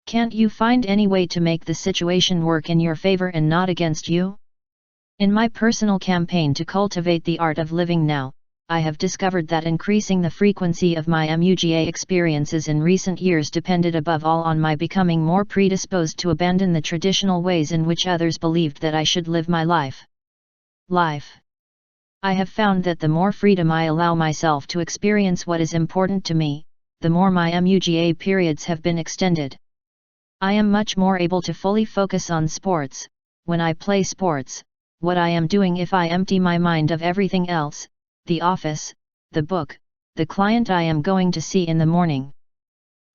Can't you find any way to make the situation work in your favor and not against you? In my personal campaign to cultivate the art of living now, I have discovered that increasing the frequency of my MUGA experiences in recent years depended above all on my becoming more predisposed to abandon the traditional ways in which others believed that I should live my life. I have found that the more freedom I allow myself to experience what is important to me, the more my MUGA periods have been extended. I am much more able to fully focus on sports, when I play sports, what I am doing if I empty my mind of everything else, the office, the book, the client I am going to see in the morning.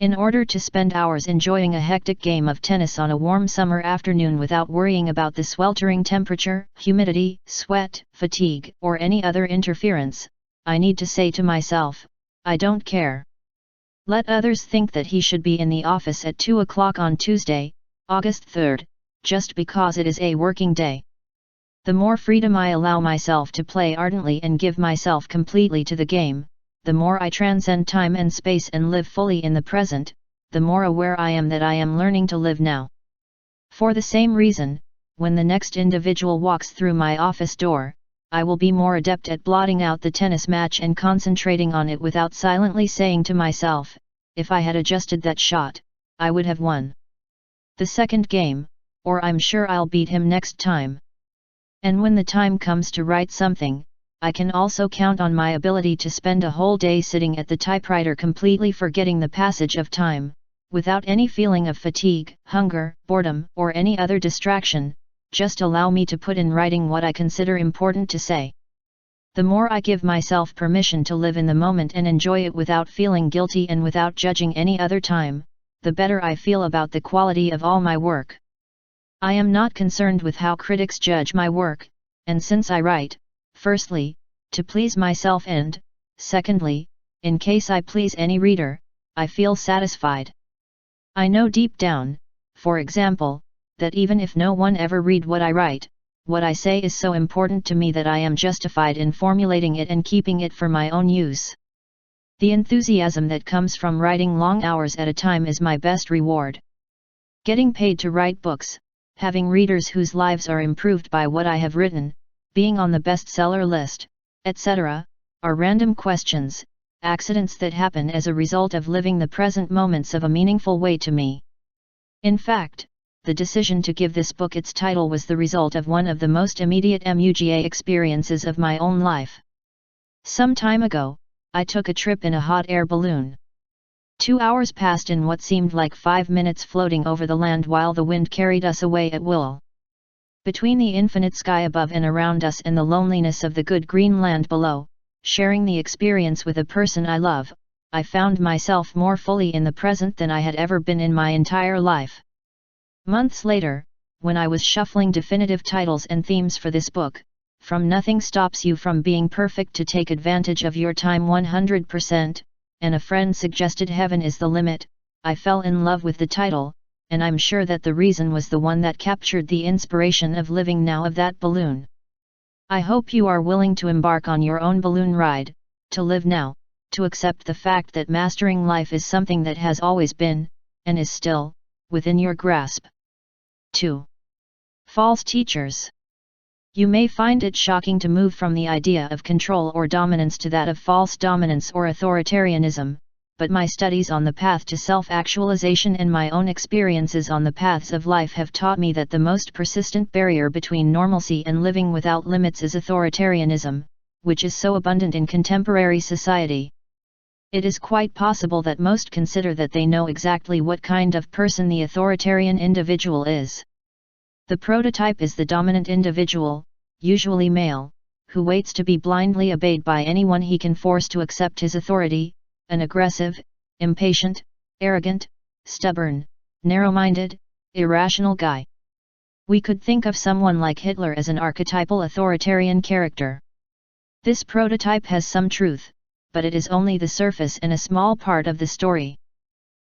In order to spend hours enjoying a hectic game of tennis on a warm summer afternoon without worrying about the sweltering temperature, humidity, sweat, fatigue, or any other interference, I need to say to myself, I don't care. Let others think that he should be in the office at 2 o'clock on Tuesday, August 3rd, just because it is a working day. The more freedom I allow myself to play ardently and give myself completely to the game, the more I transcend time and space and live fully in the present, the more aware I am that I am learning to live now. For the same reason, when the next individual walks through my office door, I will be more adept at blotting out the tennis match and concentrating on it without silently saying to myself, if I had adjusted that shot, I would have won the second game, or I'm sure I'll beat him next time. And when the time comes to write something, I can also count on my ability to spend a whole day sitting at the typewriter completely forgetting the passage of time, without any feeling of fatigue, hunger, boredom, or any other distraction. Just allow me to put in writing what I consider important to say. The more I give myself permission to live in the moment and enjoy it without feeling guilty and without judging any other time, the better I feel about the quality of all my work. I am not concerned with how critics judge my work, and since I write, firstly, to please myself and, secondly, in case I please any reader, I feel satisfied. I know deep down, for example, that even if no one ever read what I write, what I say is so important to me that I am justified in formulating it and keeping it for my own use. The enthusiasm that comes from writing long hours at a time is my best reward. Getting paid to write books, having readers whose lives are improved by what I have written, being on the bestseller list, etc., are random questions, accidents that happen as a result of living the present moments of a meaningful way to me. In fact, the decision to give this book its title was the result of one of the most immediate MUGA experiences of my own life. Some time ago, I took a trip in a hot air balloon. 2 hours passed in what seemed like 5 minutes floating over the land while the wind carried us away at will. Between the infinite sky above and around us and the loneliness of the good green land below, sharing the experience with a person I love, I found myself more fully in the present than I had ever been in my entire life. Months later, when I was shuffling definitive titles and themes for this book, From Nothing Stops You from Being Perfect to Take Advantage of Your Time 100%, and a friend suggested Heaven is the Limit, I fell in love with the title, and I'm sure that the reason was the one that captured the inspiration of living now of that balloon. I hope you are willing to embark on your own balloon ride, to live now, to accept the fact that mastering life is something that has always been, and is still, within your grasp. 2. False teachers. You may find it shocking to move from the idea of control or dominance to that of false dominance or authoritarianism, but my studies on the path to self-actualization and my own experiences on the paths of life have taught me that the most persistent barrier between normalcy and living without limits is authoritarianism, which is so abundant in contemporary society. It is quite possible that most consider that they know exactly what kind of person the authoritarian individual is. The prototype is the dominant individual, usually male, who waits to be blindly obeyed by anyone he can force to accept his authority, an aggressive, impatient, arrogant, stubborn, narrow-minded, irrational guy. We could think of someone like Hitler as an archetypal authoritarian character. This prototype has some truth, but it is only the surface and a small part of the story.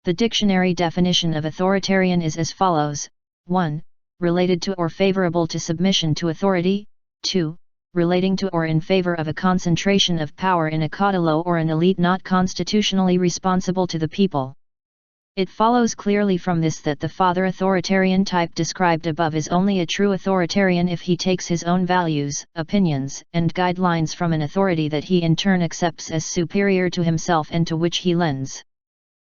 The dictionary definition of authoritarian is as follows: 1. Related to or favorable to submission to authority, 2. Relating to or in favor of a concentration of power in a caudillo or an elite not constitutionally responsible to the people. It follows clearly from this that the father authoritarian type described above is only a true authoritarian if he takes his own values, opinions, and guidelines from an authority that he in turn accepts as superior to himself and to which he lends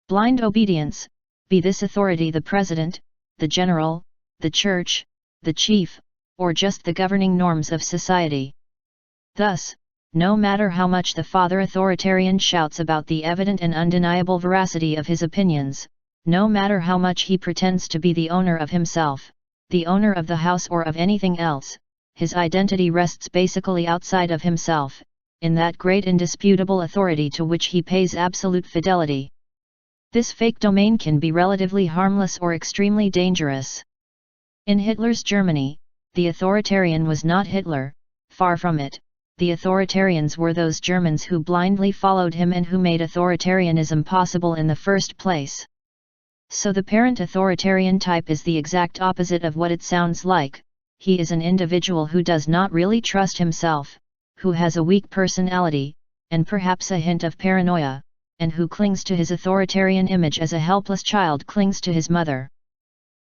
blind obedience, be this authority the president, the general, the church, the chief, or just the governing norms of society. Thus, no matter how much the father authoritarian shouts about the evident and undeniable veracity of his opinions, no matter how much he pretends to be the owner of himself, the owner of the house or of anything else, his identity rests basically outside of himself, in that great indisputable authority to which he pays absolute fidelity. This fake domain can be relatively harmless or extremely dangerous. In Hitler's Germany, the authoritarian was not Hitler, far from it. The authoritarians were those Germans who blindly followed him and who made authoritarianism possible in the first place. So the parent authoritarian type is the exact opposite of what it sounds like. He is an individual who does not really trust himself, who has a weak personality, and perhaps a hint of paranoia, and who clings to his authoritarian image as a helpless child clings to his mother.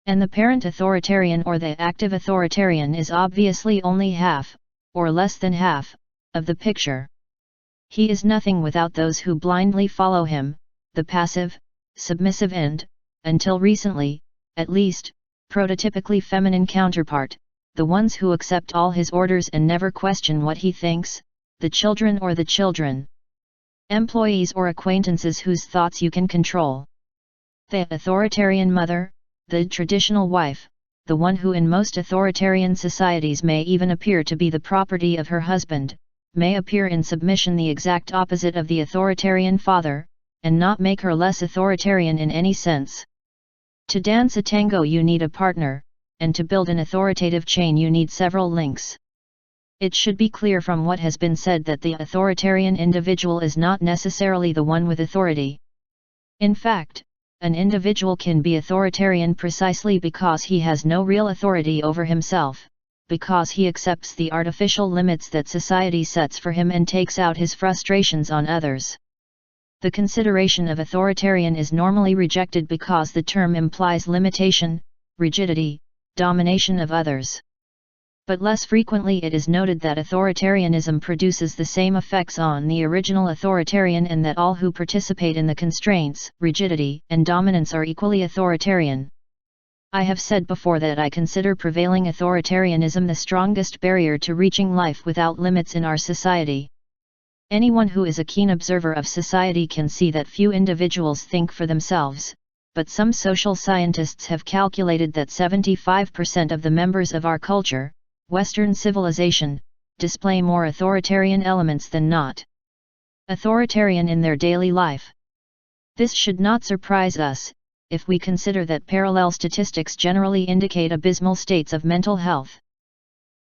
And the parent authoritarian or the active authoritarian is obviously only half, or less than half, of the picture. He is nothing without those who blindly follow him, the passive, submissive and, until recently, at least, prototypically feminine counterpart, the ones who accept all his orders and never question what he thinks, the children or the children. Employees or acquaintances whose thoughts you can control. The authoritarian mother, the traditional wife, the one who in most authoritarian societies may even appear to be the property of her husband, may appear in submission the exact opposite of the authoritarian father, and not make her less authoritarian in any sense. To dance a tango you need a partner, and to build an authoritative chain you need several links. It should be clear from what has been said that the authoritarian individual is not necessarily the one with authority. In fact, an individual can be authoritarian precisely because he has no real authority over himself, because he accepts the artificial limits that society sets for him and takes out his frustrations on others. The consideration of authoritarian is normally rejected because the term implies limitation, rigidity, domination of others. But less frequently it is noted that authoritarianism produces the same effects on the original authoritarian and that all who participate in the constraints, rigidity, and dominance are equally authoritarian. I have said before that I consider prevailing authoritarianism the strongest barrier to reaching life without limits in our society. Anyone who is a keen observer of society can see that few individuals think for themselves, but some social scientists have calculated that 75% of the members of our culture, Western civilization, display more authoritarian elements than not authoritarian in their daily life. This should not surprise us, if we consider that parallel statistics generally indicate abysmal states of mental health.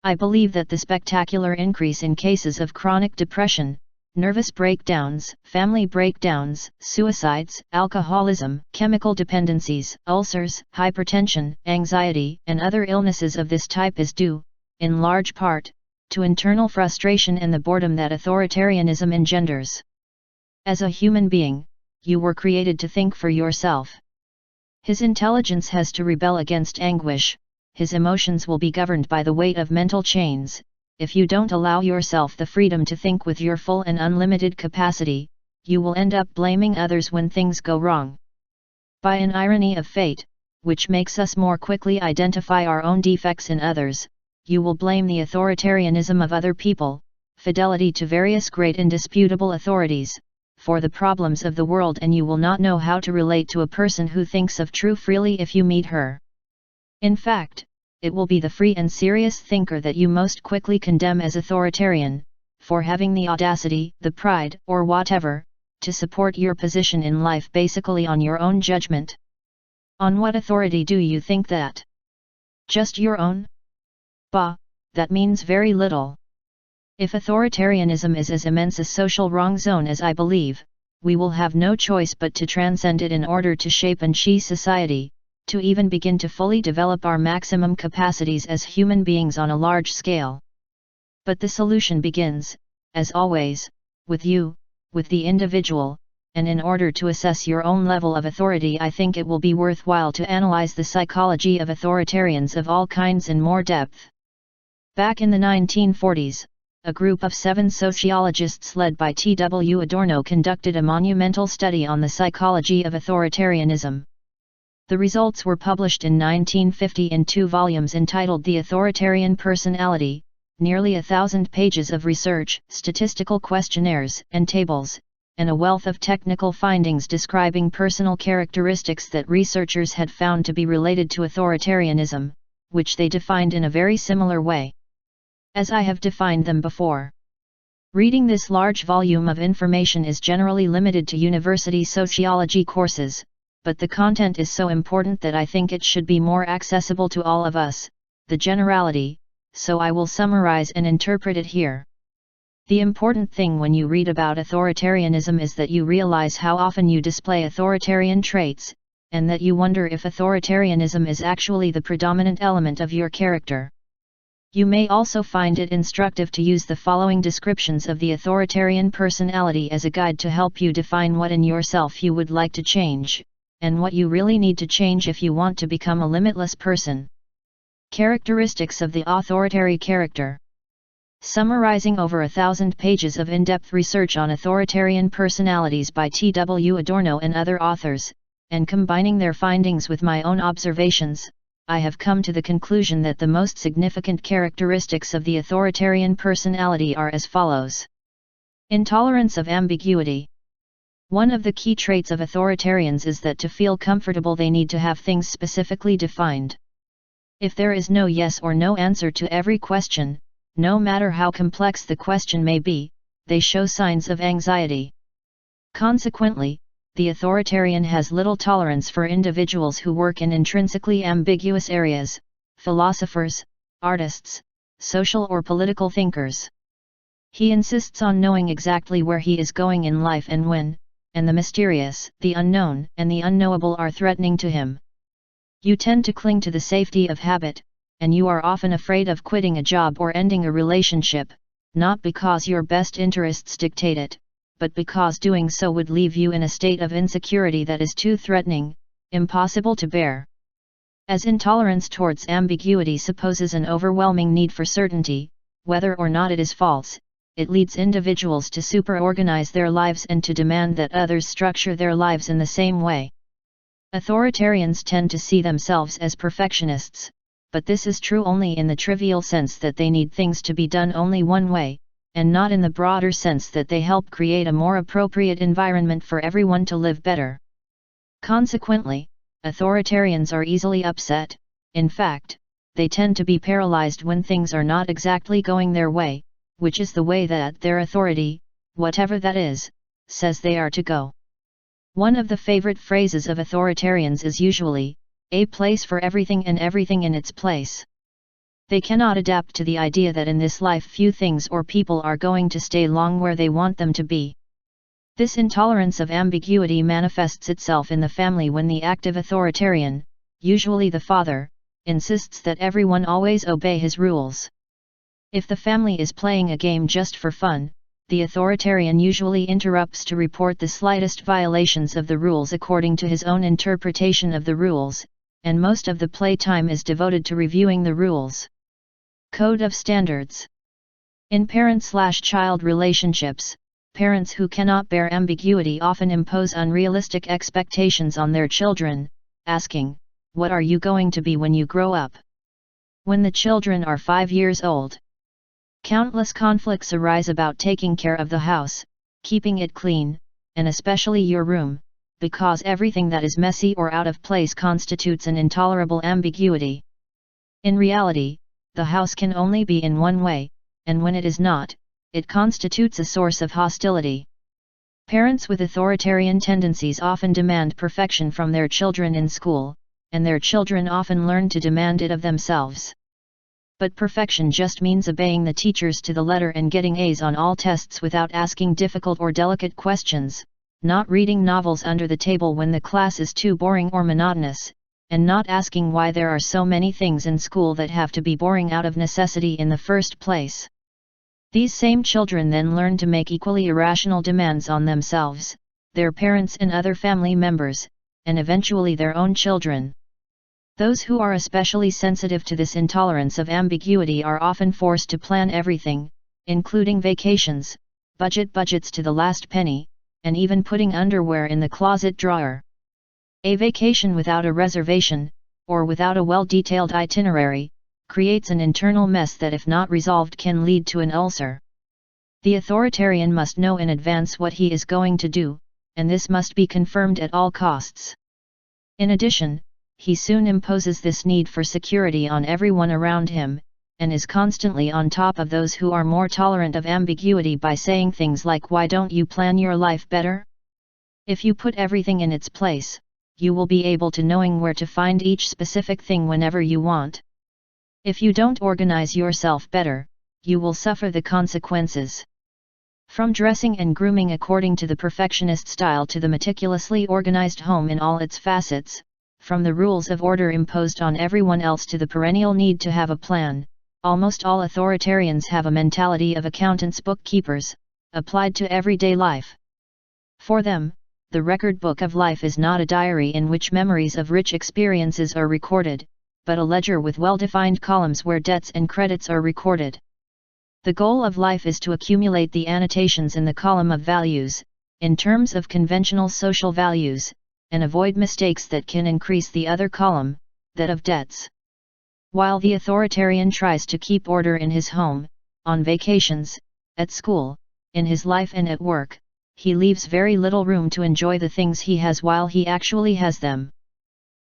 I believe that the spectacular increase in cases of chronic depression, nervous breakdowns, family breakdowns, suicides, alcoholism, chemical dependencies, ulcers, hypertension, anxiety, and other illnesses of this type is due, in large part, to internal frustration and the boredom that authoritarianism engenders. As a human being, you were created to think for yourself. His intelligence has to rebel against anguish, his emotions will be governed by the weight of mental chains. If you don't allow yourself the freedom to think with your full and unlimited capacity, you will end up blaming others when things go wrong. By an irony of fate, which makes us more quickly identify our own defects in others, you will blame the authoritarianism of other people, fidelity to various great indisputable authorities, for the problems of the world, and you will not know how to relate to a person who thinks of truth freely if you meet her. In fact, it will be the free and serious thinker that you most quickly condemn as authoritarian, for having the audacity, the pride, or whatever, to support your position in life basically on your own judgment. On what authority do you think that? Just your own? Bah, that means very little. If authoritarianism is as immense a social wrong zone as I believe, we will have no choice but to transcend it in order to shape and cheese society, to even begin to fully develop our maximum capacities as human beings on a large scale. But the solution begins, as always, with you, with the individual, and in order to assess your own level of authority, I think it will be worthwhile to analyze the psychology of authoritarians of all kinds in more depth. Back in the 1940s, a group of 7 sociologists led by T.W. Adorno conducted a monumental study on the psychology of authoritarianism. The results were published in 1950 in 2 volumes entitled The Authoritarian Personality, nearly 1,000 pages of research, statistical questionnaires and tables, and a wealth of technical findings describing personal characteristics that researchers had found to be related to authoritarianism, which they defined in a very similar way as I have defined them before. Reading this large volume of information is generally limited to university sociology courses, but the content is so important that I think it should be more accessible to all of us, the generality, so I will summarize and interpret it here. The important thing when you read about authoritarianism is that you realize how often you display authoritarian traits, and that you wonder if authoritarianism is actually the predominant element of your character. You may also find it instructive to use the following descriptions of the authoritarian personality as a guide to help you define what in yourself you would like to change, and what you really need to change if you want to become a limitless person. Characteristics of the authoritarian character. Summarizing over 1,000 pages of in-depth research on authoritarian personalities by T.W. Adorno and other authors, and combining their findings with my own observations, I have come to the conclusion that the most significant characteristics of the authoritarian personality are as follows. Intolerance of ambiguity. One of the key traits of authoritarians is that to feel comfortable they need to have things specifically defined. If there is no yes or no answer to every question, no matter how complex the question may be, they show signs of anxiety. Consequently, the authoritarian has little tolerance for individuals who work in intrinsically ambiguous areas, philosophers, artists, social or political thinkers. He insists on knowing exactly where he is going in life and when, and the mysterious, the unknown, and the unknowable are threatening to him. You tend to cling to the safety of habit, and you are often afraid of quitting a job or ending a relationship, not because your best interests dictate it, but because doing so would leave you in a state of insecurity that is too threatening, impossible to bear. As intolerance towards ambiguity supposes an overwhelming need for certainty, whether or not it is false, it leads individuals to superorganize their lives and to demand that others structure their lives in the same way. Authoritarians tend to see themselves as perfectionists, but this is true only in the trivial sense that they need things to be done only one way, and not in the broader sense that they help create a more appropriate environment for everyone to live better. Consequently, authoritarians are easily upset. In fact, they tend to be paralyzed when things are not exactly going their way, which is the way that their authority, whatever that is, says they are to go. One of the favorite phrases of authoritarians is usually, "a place for everything and everything in its place." They cannot adapt to the idea that in this life few things or people are going to stay long where they want them to be. This intolerance of ambiguity manifests itself in the family when the active authoritarian, usually the father, insists that everyone always obey his rules. If the family is playing a game just for fun, the authoritarian usually interrupts to report the slightest violations of the rules according to his own interpretation of the rules, and most of the playtime is devoted to reviewing the rules. Code of standards. In parent-child relationships, parents who cannot bear ambiguity often impose unrealistic expectations on their children, asking, "What are you going to be when you grow up?" When the children are 5 years old, countless conflicts arise about taking care of the house, keeping it clean, and especially your room, because everything that is messy or out of place constitutes an intolerable ambiguity. In reality, the house can only be in one way, and when it is not, it constitutes a source of hostility. Parents with authoritarian tendencies often demand perfection from their children in school, and their children often learn to demand it of themselves. But perfection just means obeying the teachers to the letter and getting A's on all tests without asking difficult or delicate questions, not reading novels under the table when the class is too boring or monotonous, and not asking why there are so many things in school that have to be boring out of necessity in the first place. These same children then learn to make equally irrational demands on themselves, their parents and other family members, and eventually their own children. Those who are especially sensitive to this intolerance of ambiguity are often forced to plan everything, including vacations, budgets to the last penny, and even putting underwear in the closet drawer. A vacation without a reservation, or without a well-detailed itinerary, creates an internal mess that if not resolved can lead to an ulcer. The authoritarian must know in advance what he is going to do, and this must be confirmed at all costs. In addition, he soon imposes this need for security on everyone around him, and is constantly on top of those who are more tolerant of ambiguity by saying things like, "Why don't you plan your life better? If you put everything in its place, you will be able to knowing where to find each specific thing whenever you want. If you don't organize yourself better, you will suffer the consequences." From dressing and grooming according to the perfectionist style to the meticulously organized home in all its facets, from the rules of order imposed on everyone else to the perennial need to have a plan, almost all authoritarians have a mentality of accountants' bookkeepers, applied to everyday life. For them, the record book of life is not a diary in which memories of rich experiences are recorded, but a ledger with well-defined columns where debts and credits are recorded. The goal of life is to accumulate the annotations in the column of values, in terms of conventional social values, and avoid mistakes that can increase the other column, that of debts. While the authoritarian tries to keep order in his home, on vacations, at school, in his life and at work, he leaves very little room to enjoy the things he has while he actually has them.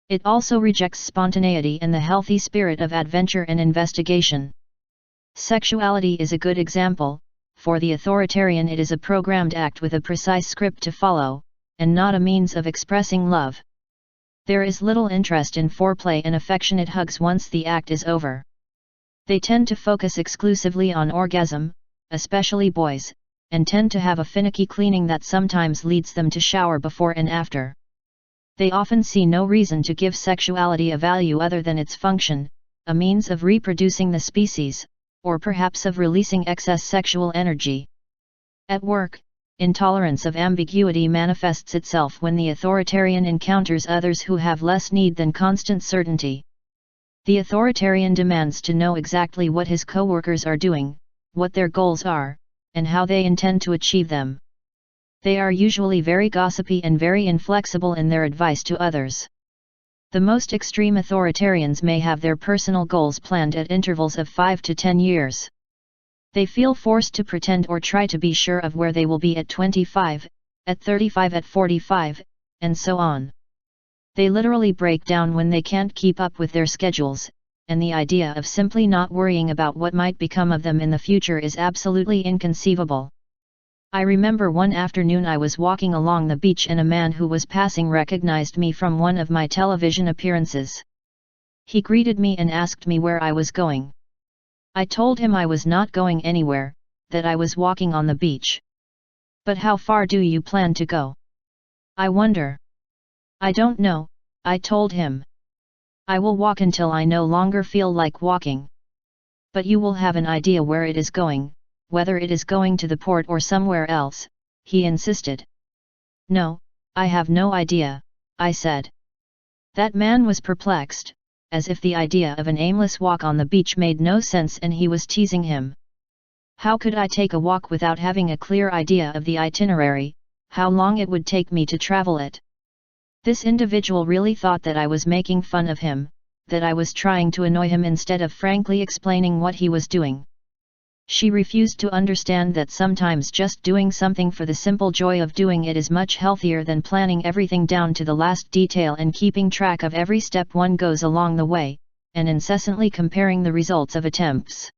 It also rejects spontaneity and the healthy spirit of adventure and investigation. Sexuality is a good example. For the authoritarian it is a programmed act with a precise script to follow, and not a means of expressing love. There is little interest in foreplay and affectionate hugs once the act is over. They tend to focus exclusively on orgasm, especially boys, and tend to have a finicky cleaning that sometimes leads them to shower before and after. They often see no reason to give sexuality a value other than its function, a means of reproducing the species, or perhaps of releasing excess sexual energy. At work, intolerance of ambiguity manifests itself when the authoritarian encounters others who have less need than constant certainty. The authoritarian demands to know exactly what his coworkers are doing, what their goals are, and how they intend to achieve them. They are usually very gossipy and very inflexible in their advice to others. The most extreme authoritarians may have their personal goals planned at intervals of 5 to 10 years. They feel forced to pretend or try to be sure of where they will be at 25, at 35, at 45, and so on. They literally break down when they can't keep up with their schedules, and the idea of simply not worrying about what might become of them in the future is absolutely inconceivable. I remember one afternoon I was walking along the beach and a man who was passing recognized me from one of my television appearances. He greeted me and asked me where I was going. I told him I was not going anywhere, that I was walking on the beach. "But how far do you plan to go?" "I wonder." "I don't know," I told him. "I will walk until I no longer feel like walking." "But you will have an idea where it is going, whether it is going to the port or somewhere else," he insisted. "No, I have no idea," I said. That man was perplexed, as if the idea of an aimless walk on the beach made no sense and he was teasing him. How could I take a walk without having a clear idea of the itinerary, how long it would take me to travel it? This individual really thought that I was making fun of him, that I was trying to annoy him instead of frankly explaining what he was doing. She refused to understand that sometimes just doing something for the simple joy of doing it is much healthier than planning everything down to the last detail and keeping track of every step one goes along the way, and incessantly comparing the results of attempts.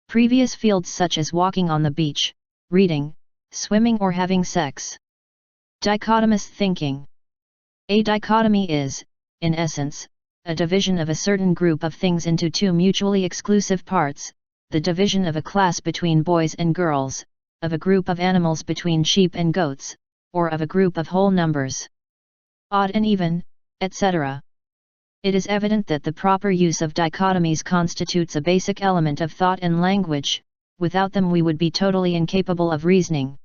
Previous fields such as walking on the beach, reading, swimming or having sex. Dichotomous thinking. A dichotomy is, in essence, a division of a certain group of things into two mutually exclusive parts, the division of a class between boys and girls, of a group of animals between sheep and goats, or of a group of whole numbers, odd and even, etc. It is evident that the proper use of dichotomies constitutes a basic element of thought and language. Without them we would be totally incapable of reasoning.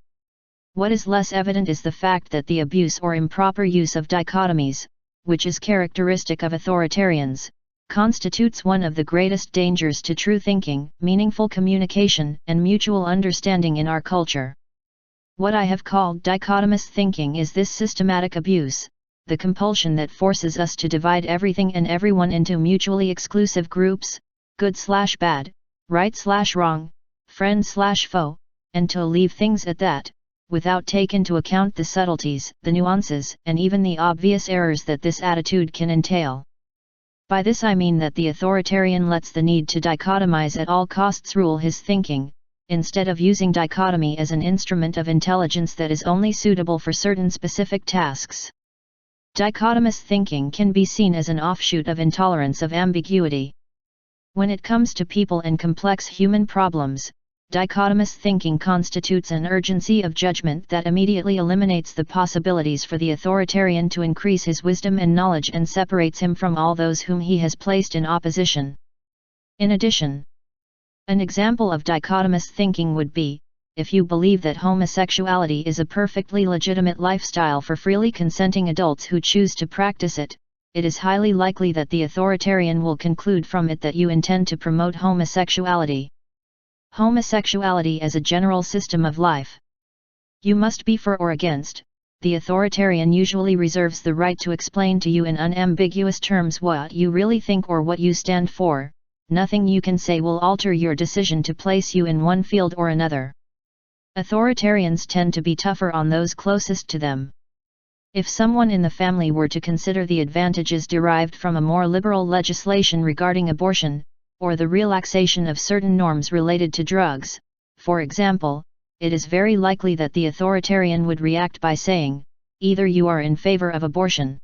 What is less evident is the fact that the abuse or improper use of dichotomies, which is characteristic of authoritarians, constitutes one of the greatest dangers to true thinking, meaningful communication, and mutual understanding in our culture. What I have called dichotomous thinking is this systematic abuse, the compulsion that forces us to divide everything and everyone into mutually exclusive groups, good/bad, right/wrong, friend/foe, and to leave things at that, without take into account the subtleties, the nuances, and even the obvious errors that this attitude can entail. By this I mean that the authoritarian lets the need to dichotomize at all costs rule his thinking, instead of using dichotomy as an instrument of intelligence that is only suitable for certain specific tasks. Dichotomous thinking can be seen as an offshoot of intolerance of ambiguity. When it comes to people and complex human problems, dichotomous thinking constitutes an urgency of judgment that immediately eliminates the possibilities for the authoritarian to increase his wisdom and knowledge and separates him from all those whom he has placed in opposition. In addition, an example of dichotomous thinking would be, if you believe that homosexuality is a perfectly legitimate lifestyle for freely consenting adults who choose to practice it, it is highly likely that the authoritarian will conclude from it that you intend to promote homosexuality. Homosexuality as a general system of life. You must be for or against. The authoritarian usually reserves the right to explain to you in unambiguous terms what you really think or what you stand for. Nothing you can say will alter your decision to place you in one field or another. Authoritarians tend to be tougher on those closest to them. If someone in the family were to consider the advantages derived from a more liberal legislation regarding abortion, or the relaxation of certain norms related to drugs, for example, it is very likely that the authoritarian would react by saying, either you are in favor of abortion,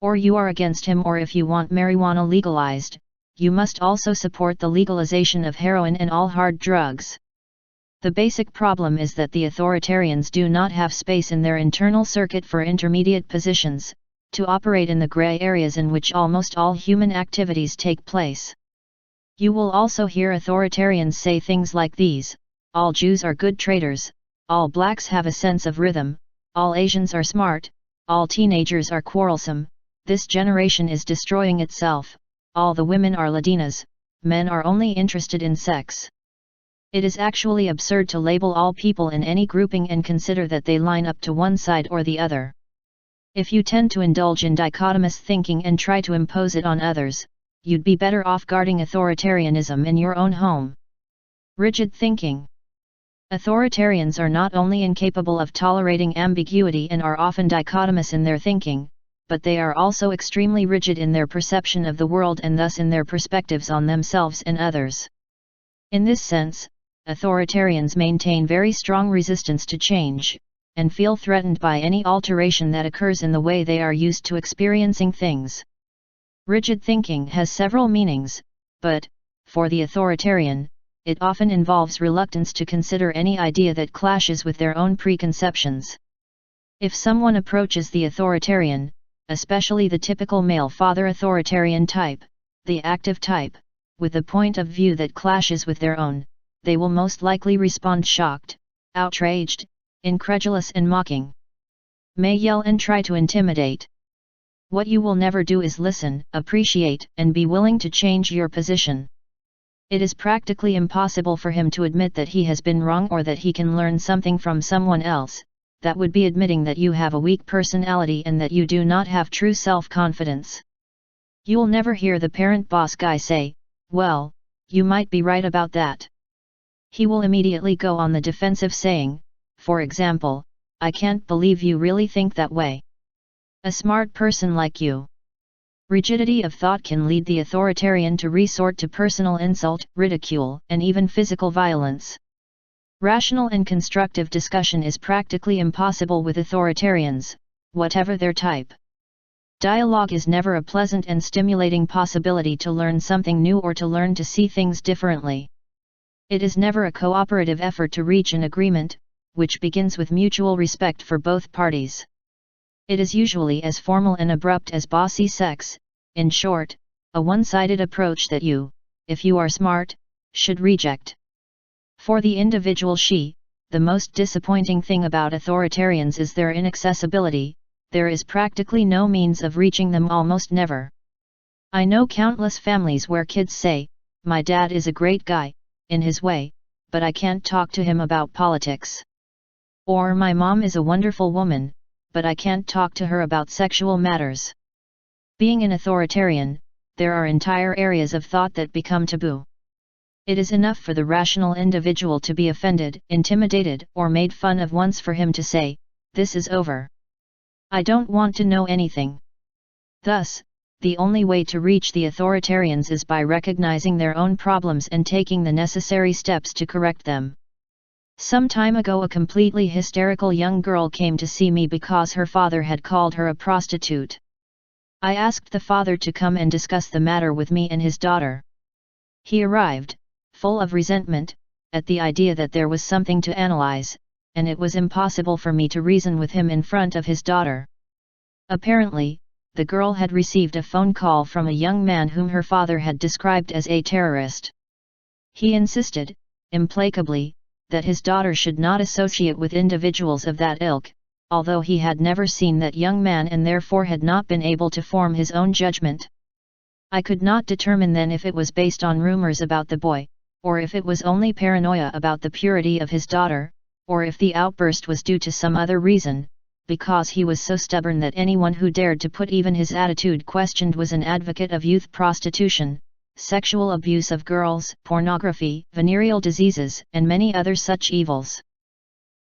or you are against him, or if you want marijuana legalized, you must also support the legalization of heroin and all hard drugs. The basic problem is that the authoritarians do not have space in their internal circuit for intermediate positions, to operate in the gray areas in which almost all human activities take place. You will also hear authoritarians say things like these: all Jews are good traders, all blacks have a sense of rhythm, all Asians are smart, all teenagers are quarrelsome, this generation is destroying itself, all the women are Latinas, men are only interested in sex. It is actually absurd to label all people in any grouping and consider that they line up to one side or the other. If you tend to indulge in dichotomous thinking and try to impose it on others, you'd be better off guarding authoritarianism in your own home. Rigid thinking. Authoritarians are not only incapable of tolerating ambiguity and are often dichotomous in their thinking, but they are also extremely rigid in their perception of the world and thus in their perspectives on themselves and others. In this sense, authoritarians maintain very strong resistance to change, and feel threatened by any alteration that occurs in the way they are used to experiencing things. Rigid thinking has several meanings, but, for the authoritarian, it often involves reluctance to consider any idea that clashes with their own preconceptions. If someone approaches the authoritarian, especially the typical male father authoritarian type, the active type, with a point of view that clashes with their own, they will most likely respond shocked, outraged, incredulous and mocking. May yell and try to intimidate. What you will never do is listen, appreciate, and be willing to change your position. It is practically impossible for him to admit that he has been wrong or that he can learn something from someone else. That would be admitting that you have a weak personality and that you do not have true self-confidence. You'll never hear the parent boss guy say, "Well, you might be right about that." He will immediately go on the defensive saying, for example, "I can't believe you really think that way. A smart person like you." Rigidity of thought can lead the authoritarian to resort to personal insult, ridicule, and even physical violence. Rational and constructive discussion is practically impossible with authoritarians, whatever their type. Dialogue is never a pleasant and stimulating possibility to learn something new or to learn to see things differently. It is never a cooperative effort to reach an agreement, which begins with mutual respect for both parties. It is usually as formal and abrupt as bossy sex, in short, a one-sided approach that you, if you are smart, should reject. For the individual she, the most disappointing thing about authoritarians is their inaccessibility. There is practically no means of reaching them, almost never. I know countless families where kids say, "My dad is a great guy, in his way, but I can't talk to him about politics." Or "My mom is a wonderful woman, but I can't talk to her about sexual matters." Being an authoritarian, there are entire areas of thought that become taboo. It is enough for the rational individual to be offended, intimidated, or made fun of once for him to say, "This is over. I don't want to know anything." Thus, the only way to reach the authoritarians is by recognizing their own problems and taking the necessary steps to correct them. Some time ago a completely hysterical young girl came to see me because her father had called her a prostitute. I asked the father to come and discuss the matter with me and his daughter. He arrived, full of resentment, at the idea that there was something to analyze, and it was impossible for me to reason with him in front of his daughter. Apparently, the girl had received a phone call from a young man whom her father had described as a terrorist. He insisted, implacably, that his daughter should not associate with individuals of that ilk, although he had never seen that young man and therefore had not been able to form his own judgment. I could not determine then if it was based on rumors about the boy, or if it was only paranoia about the purity of his daughter, or if the outburst was due to some other reason, because he was so stubborn that anyone who dared to put even his attitude questioned was an advocate of youth prostitution, sexual abuse of girls, pornography, venereal diseases, and many other such evils.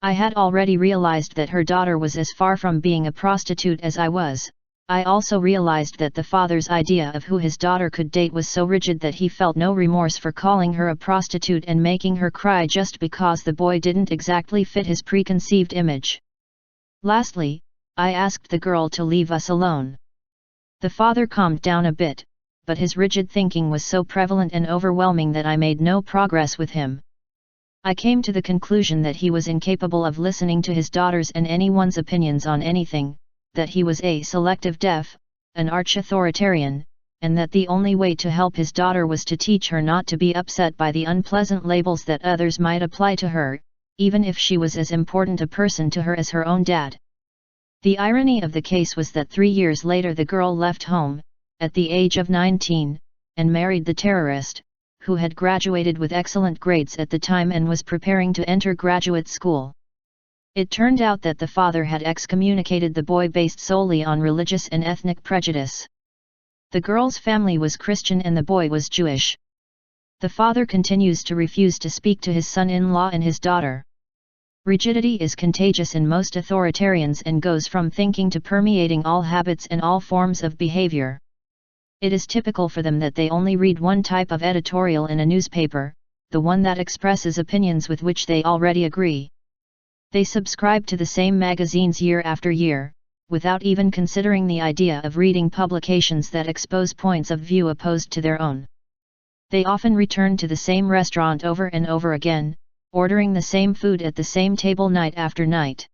I had already realized that her daughter was as far from being a prostitute as I was. I also realized that the father's idea of who his daughter could date was so rigid that he felt no remorse for calling her a prostitute and making her cry just because the boy didn't exactly fit his preconceived image. Lastly, I asked the girl to leave us alone. The father calmed down a bit, but his rigid thinking was so prevalent and overwhelming that I made no progress with him. I came to the conclusion that he was incapable of listening to his daughter's and anyone's opinions on anything, that he was a selective deaf, an arch-authoritarian, and that the only way to help his daughter was to teach her not to be upset by the unpleasant labels that others might apply to her, even if she was as important a person to her as her own dad. The irony of the case was that 3 years later the girl left home, at the age of 19, and married the terrorist, who had graduated with excellent grades at the time and was preparing to enter graduate school. It turned out that the father had excommunicated the boy based solely on religious and ethnic prejudice. The girl's family was Christian and the boy was Jewish. The father continues to refuse to speak to his son-in-law and his daughter. Rigidity is contagious in most authoritarians and goes from thinking to permeating all habits and all forms of behavior. It is typical for them that they only read one type of editorial in a newspaper, the one that expresses opinions with which they already agree. They subscribe to the same magazines year after year, without even considering the idea of reading publications that expose points of view opposed to their own. They often return to the same restaurant over and over again, ordering the same food at the same table night after night.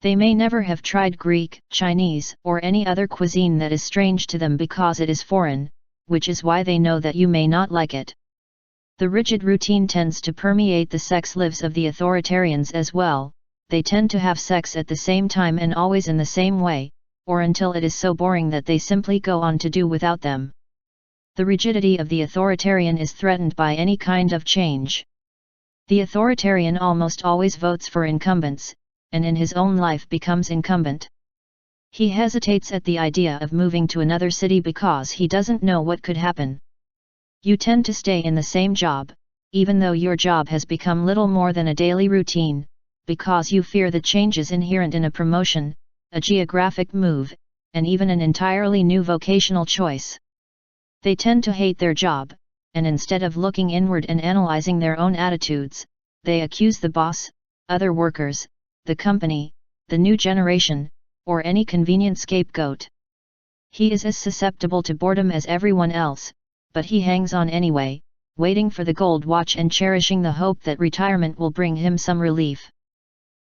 They may never have tried Greek, Chinese, or any other cuisine that is strange to them because it is foreign, which is why they know that you may not like it. The rigid routine tends to permeate the sex lives of the authoritarians as well. They tend to have sex at the same time and always in the same way, or until it is so boring that they simply go on to do without them. The rigidity of the authoritarian is threatened by any kind of change. The authoritarian almost always votes for incumbents, and in his own life becomes incumbent. He hesitates at the idea of moving to another city because he doesn't know what could happen. You tend to stay in the same job, even though your job has become little more than a daily routine, because you fear the changes inherent in a promotion, a geographic move, and even an entirely new vocational choice. They tend to hate their job, and instead of looking inward and analyzing their own attitudes, they accuse the boss, other workers, the company, the new generation, or any convenient scapegoat. He is as susceptible to boredom as everyone else, but he hangs on anyway, waiting for the gold watch and cherishing the hope that retirement will bring him some relief.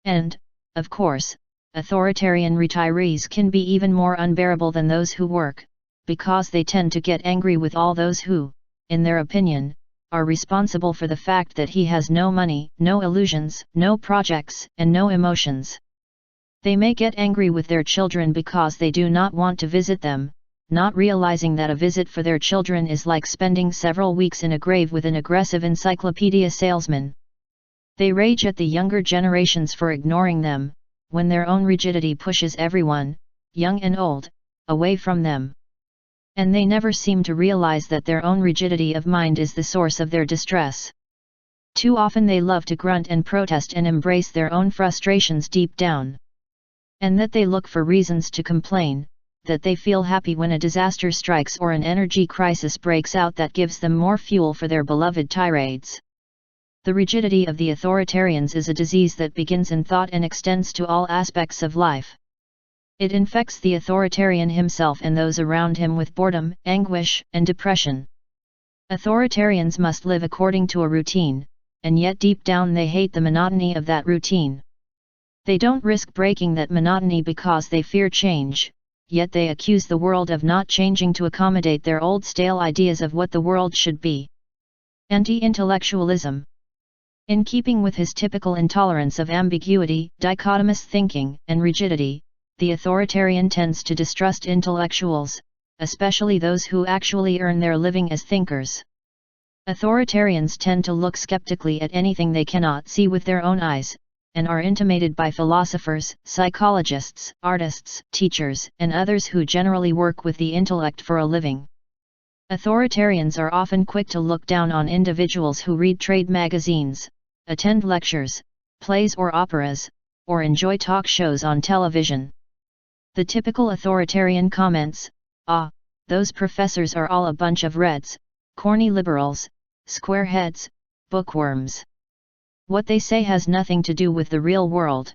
And, of course, authoritarian retirees can be even more unbearable than those who work, because they tend to get angry with all those who, in their opinion, are responsible for the fact that he has no money, no illusions, no projects, and no emotions. They may get angry with their children because they do not want to visit them, not realizing that a visit for their children is like spending several weeks in a grave with an aggressive encyclopedia salesman. They rage at the younger generations for ignoring them, when their own rigidity pushes everyone, young and old, away from them. And they never seem to realize that their own rigidity of mind is the source of their distress. Too often they love to grunt and protest and embrace their own frustrations deep down. And that they look for reasons to complain, that they feel happy when a disaster strikes or an energy crisis breaks out that gives them more fuel for their beloved tirades. The rigidity of the authoritarians is a disease that begins in thought and extends to all aspects of life. It infects the authoritarian himself and those around him with boredom, anguish, and depression. Authoritarians must live according to a routine, and yet deep down they hate the monotony of that routine. They don't risk breaking that monotony because they fear change, yet they accuse the world of not changing to accommodate their old stale ideas of what the world should be. Anti-intellectualism. In keeping with his typical intolerance of ambiguity, dichotomous thinking, and rigidity, the authoritarian tends to distrust intellectuals, especially those who actually earn their living as thinkers. Authoritarians tend to look skeptically at anything they cannot see with their own eyes, and are intimidated by philosophers, psychologists, artists, teachers, and others who generally work with the intellect for a living. Authoritarians are often quick to look down on individuals who read trade magazines, attend lectures, plays or operas, or enjoy talk shows on television. The typical authoritarian comments, those professors are all a bunch of reds, corny liberals, squareheads, bookworms. What they say has nothing to do with the real world.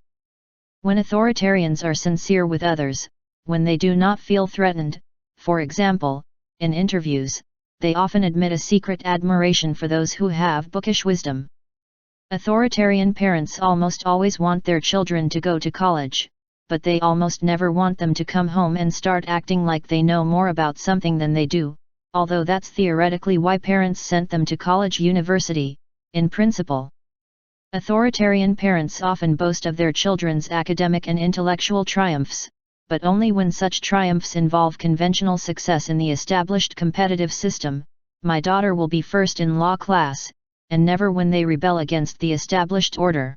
When authoritarians are sincere with others, when they do not feel threatened, for example, in interviews, they often admit a secret admiration for those who have bookish wisdom. Authoritarian parents almost always want their children to go to college, but they almost never want them to come home and start acting like they know more about something than they do, although that's theoretically why parents sent them to college university, in principle. Authoritarian parents often boast of their children's academic and intellectual triumphs, but only when such triumphs involve conventional success in the established competitive system. My daughter will be first in law class, and never when they rebel against the established order.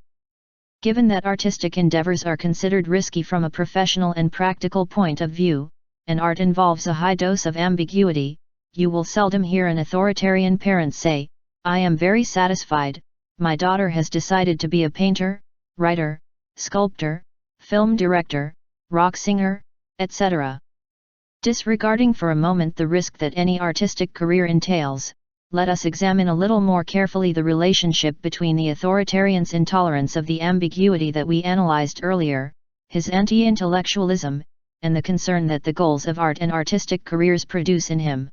Given that artistic endeavors are considered risky from a professional and practical point of view, and art involves a high dose of ambiguity, you will seldom hear an authoritarian parent say, "I am very satisfied, my daughter has decided to be a painter, writer, sculptor, film director, rock singer, etc." Disregarding for a moment the risk that any artistic career entails, let us examine a little more carefully the relationship between the authoritarian's intolerance of the ambiguity that we analyzed earlier, his anti-intellectualism, and the concern that the goals of art and artistic careers produce in him.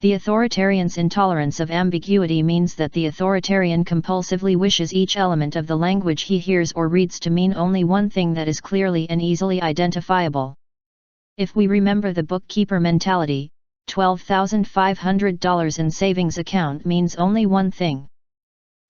The authoritarian's intolerance of ambiguity means that the authoritarian compulsively wishes each element of the language he hears or reads to mean only one thing that is clearly and easily identifiable. If we remember the bookkeeper mentality, $12,500 in savings account means only one thing.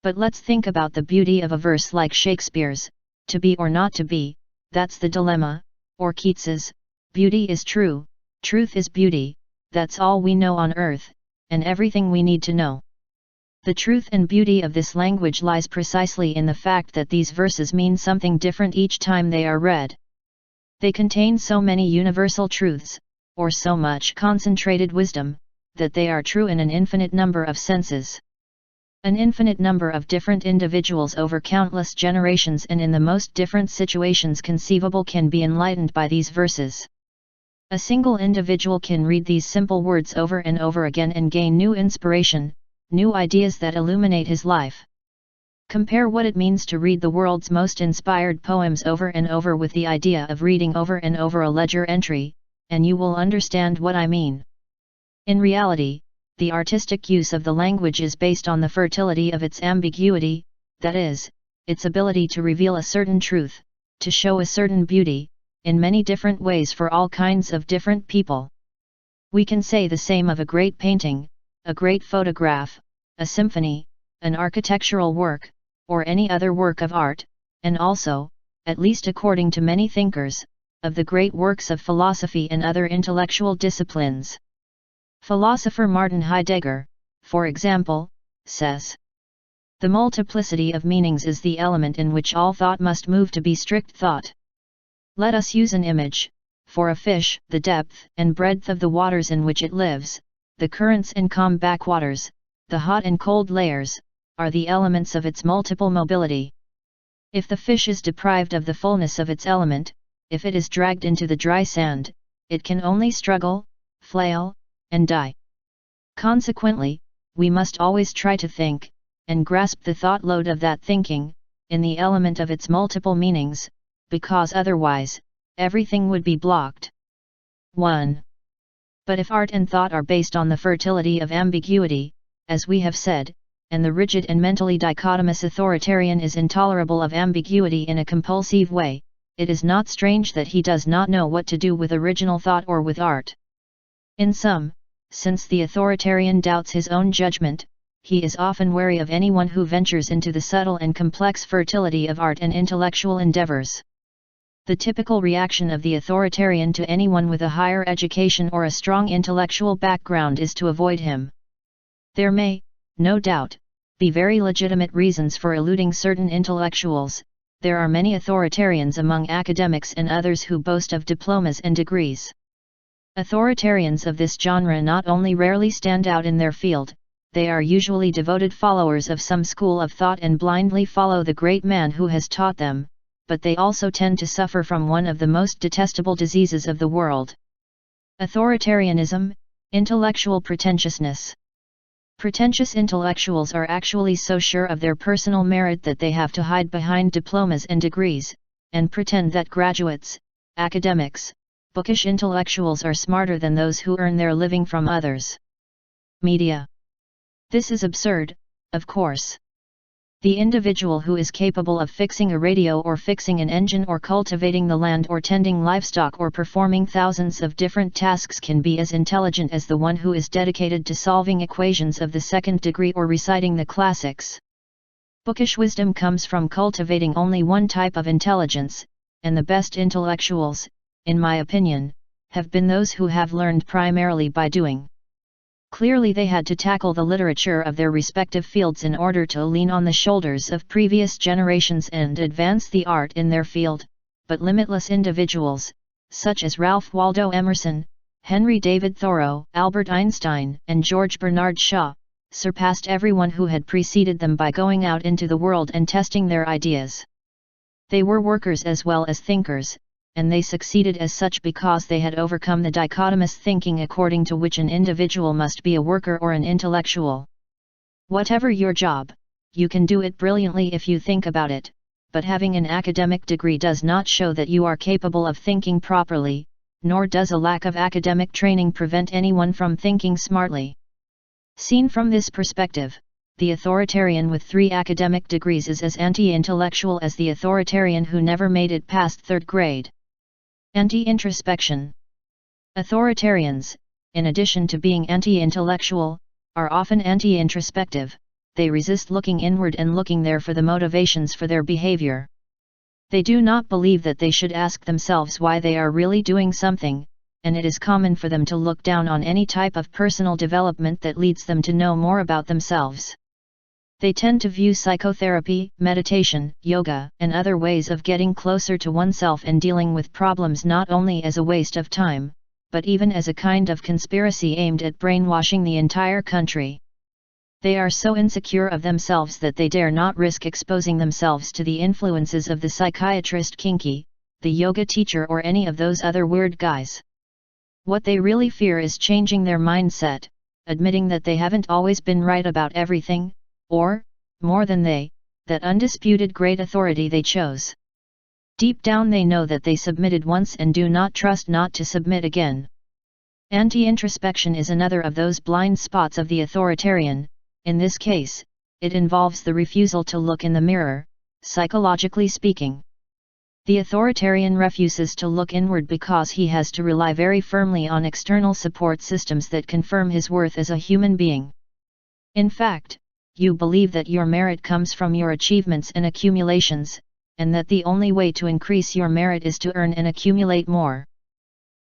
But let's think about the beauty of a verse like Shakespeare's, "To be or not to be, that's the dilemma," or Keats's, "Beauty is true, truth is beauty, that's all we know on earth, and everything we need to know." The truth and beauty of this language lies precisely in the fact that these verses mean something different each time they are read. They contain so many universal truths, or so much concentrated wisdom, that they are true in an infinite number of senses. An infinite number of different individuals over countless generations and in the most different situations conceivable can be enlightened by these verses. A single individual can read these simple words over and over again and gain new inspiration, new ideas that illuminate his life. Compare what it means to read the world's most inspired poems over and over with the idea of reading over and over a ledger entry, and you will understand what I mean. In reality, the artistic use of the language is based on the fertility of its ambiguity, that is, its ability to reveal a certain truth, to show a certain beauty, in many different ways for all kinds of different people. We can say the same of a great painting, a great photograph, a symphony, an architectural work, or any other work of art, and also, at least according to many thinkers, of the great works of philosophy and other intellectual disciplines. Philosopher Martin Heidegger, for example, says, "The multiplicity of meanings is the element in which all thought must move to be strict thought. Let us use an image, for a fish, the depth and breadth of the waters in which it lives, the currents and calm backwaters, the hot and cold layers, are the elements of its multiple mobility. If the fish is deprived of the fullness of its element, if it is dragged into the dry sand, it can only struggle, flail, and die. Consequently, we must always try to think, and grasp the thought load of that thinking, in the element of its multiple meanings, because otherwise, everything would be blocked." 1. But if art and thought are based on the fertility of ambiguity, as we have said, and the rigid and mentally dichotomous authoritarian is intolerable of ambiguity in a compulsive way, it is not strange that he does not know what to do with original thought or with art. In sum, since the authoritarian doubts his own judgment, he is often wary of anyone who ventures into the subtle and complex fertility of art and intellectual endeavors. The typical reaction of the authoritarian to anyone with a higher education or a strong intellectual background is to avoid him. There may, no doubt, be very legitimate reasons for eluding certain intellectuals. There are many authoritarians among academics and others who boast of diplomas and degrees. Authoritarians of this genre not only rarely stand out in their field, they are usually devoted followers of some school of thought and blindly follow the great man who has taught them, but they also tend to suffer from one of the most detestable diseases of the world: authoritarianism, intellectual pretentiousness. Pretentious intellectuals are actually so sure of their personal merit that they have to hide behind diplomas and degrees, and pretend that graduates, academics, bookish intellectuals are smarter than those who earn their living from others. Media. This is absurd, of course. The individual who is capable of fixing a radio or fixing an engine or cultivating the land or tending livestock or performing thousands of different tasks can be as intelligent as the one who is dedicated to solving equations of the second degree or reciting the classics. Bookish wisdom comes from cultivating only one type of intelligence, and the best intellectuals, in my opinion, have been those who have learned primarily by doing. Clearly they had to tackle the literature of their respective fields in order to lean on the shoulders of previous generations and advance the art in their field, but limitless individuals, such as Ralph Waldo Emerson, Henry David Thoreau, Albert Einstein, and George Bernard Shaw, surpassed everyone who had preceded them by going out into the world and testing their ideas. They were workers as well as thinkers, and they succeeded as such because they had overcome the dichotomous thinking according to which an individual must be a worker or an intellectual. Whatever your job, you can do it brilliantly if you think about it, but having an academic degree does not show that you are capable of thinking properly, nor does a lack of academic training prevent anyone from thinking smartly. Seen from this perspective, the authoritarian with 3 academic degrees is as anti-intellectual as the authoritarian who never made it past 3rd grade. Anti-introspection. Authoritarians, in addition to being anti-intellectual, are often anti-introspective. They resist looking inward and looking there for the motivations for their behavior. They do not believe that they should ask themselves why they are really doing something, and it is common for them to look down on any type of personal development that leads them to know more about themselves. They tend to view psychotherapy, meditation, yoga, and other ways of getting closer to oneself and dealing with problems not only as a waste of time, but even as a kind of conspiracy aimed at brainwashing the entire country. They are so insecure of themselves that they dare not risk exposing themselves to the influences of the psychiatrist Kinky, the yoga teacher, or any of those other weird guys. What they really fear is changing their mindset, admitting that they haven't always been right about everything, or, more than that undisputed great authority they chose Deep down they know that they submitted once and do not trust not to submit again. Anti-introspection is another of those blind spots of the authoritarian. In this case, it involves the refusal to look in the mirror, psychologically speaking. The authoritarian refuses to look inward because he has to rely very firmly on external support systems that confirm his worth as a human being. In fact, you believe that your merit comes from your achievements and accumulations, and that the only way to increase your merit is to earn and accumulate more.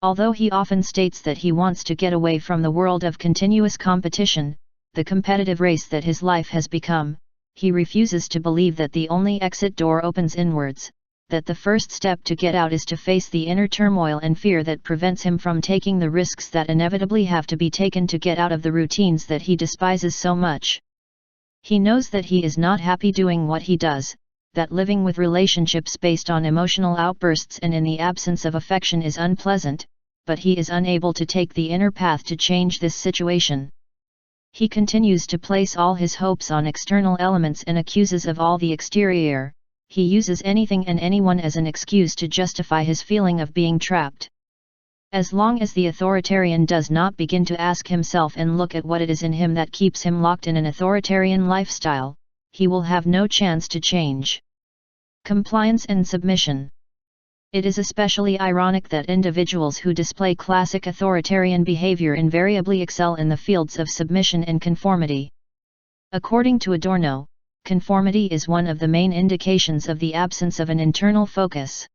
Although he often states that he wants to get away from the world of continuous competition, the competitive race that his life has become, he refuses to believe that the only exit door opens inwards, that the first step to get out is to face the inner turmoil and fear that prevents him from taking the risks that inevitably have to be taken to get out of the routines that he despises so much. He knows that he is not happy doing what he does, that living with relationships based on emotional outbursts and in the absence of affection is unpleasant, but he is unable to take the inner path to change this situation. He continues to place all his hopes on external elements and accuses of all the exterior. He uses anything and anyone as an excuse to justify his feeling of being trapped. As long as the authoritarian does not begin to ask himself and look at what it is in him that keeps him locked in an authoritarian lifestyle, he will have no chance to change. Compliance and submission. It is especially ironic that individuals who display classic authoritarian behavior invariably excel in the fields of submission and conformity. According to Adorno, conformity is one of the main indications of the absence of an internal focus.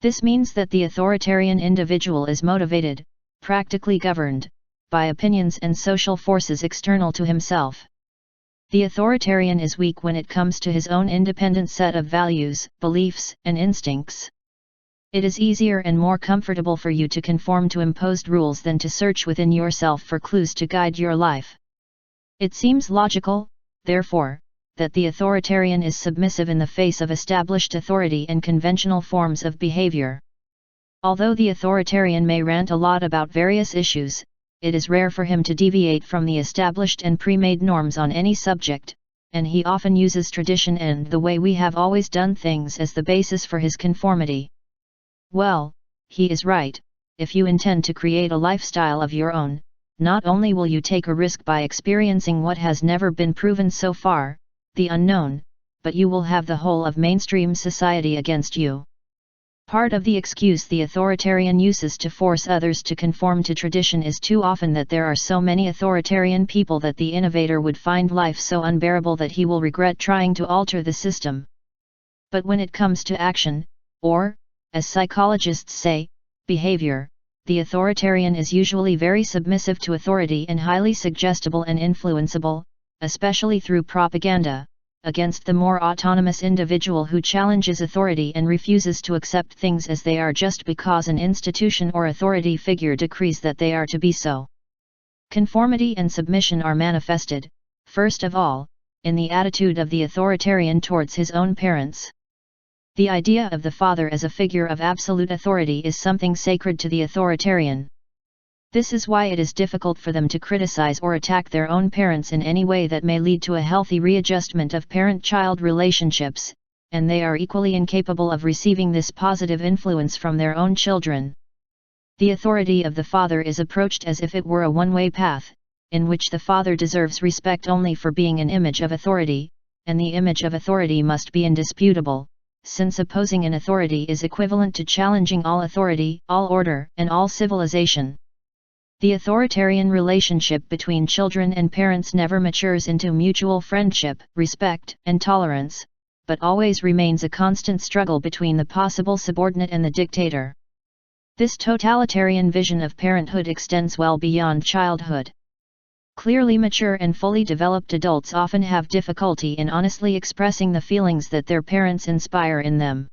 This means that the authoritarian individual is motivated, practically governed, by opinions and social forces external to himself. The authoritarian is weak when it comes to his own independent set of values, beliefs, and instincts. It is easier and more comfortable for you to conform to imposed rules than to search within yourself for clues to guide your life. It seems logical, therefore, that the authoritarian is submissive in the face of established authority and conventional forms of behavior. Although the authoritarian may rant a lot about various issues, it is rare for him to deviate from the established and pre-made norms on any subject, and he often uses tradition and the way we have always done things as the basis for his conformity. Well, he is right. If you intend to create a lifestyle of your own, not only will you take a risk by experiencing what has never been proven so far, the unknown, but you will have the whole of mainstream society against you. Part of the excuse the authoritarian uses to force others to conform to tradition is too often that there are so many authoritarian people that the innovator would find life so unbearable that he will regret trying to alter the system. But when it comes to action, or, as psychologists say, behavior, the authoritarian is usually very submissive to authority and highly suggestible and influenceable, especially through propaganda, against the more autonomous individual who challenges authority and refuses to accept things as they are just because an institution or authority figure decrees that they are to be so. Conformity and submission are manifested, first of all, in the attitude of the authoritarian towards his own parents. The idea of the father as a figure of absolute authority is something sacred to the authoritarian. This is why it is difficult for them to criticize or attack their own parents in any way that may lead to a healthy readjustment of parent-child relationships, and they are equally incapable of receiving this positive influence from their own children. The authority of the father is approached as if it were a one-way path, in which the father deserves respect only for being an image of authority, and the image of authority must be indisputable, since opposing an authority is equivalent to challenging all authority, all order, and all civilization. The authoritarian relationship between children and parents never matures into mutual friendship, respect, and tolerance, but always remains a constant struggle between the possible subordinate and the dictator. This totalitarian vision of parenthood extends well beyond childhood. Clearly mature and fully developed adults often have difficulty in honestly expressing the feelings that their parents inspire in them.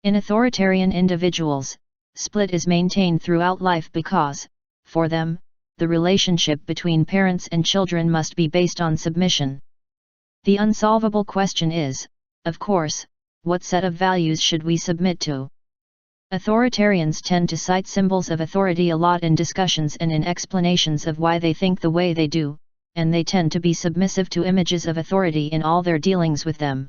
In authoritarian individuals, split is maintained throughout life because, for them, the relationship between parents and children must be based on submission. The unsolvable question is, of course, what set of values should we submit to? Authoritarians tend to cite symbols of authority a lot in discussions and in explanations of why they think the way they do, and they tend to be submissive to images of authority in all their dealings with them.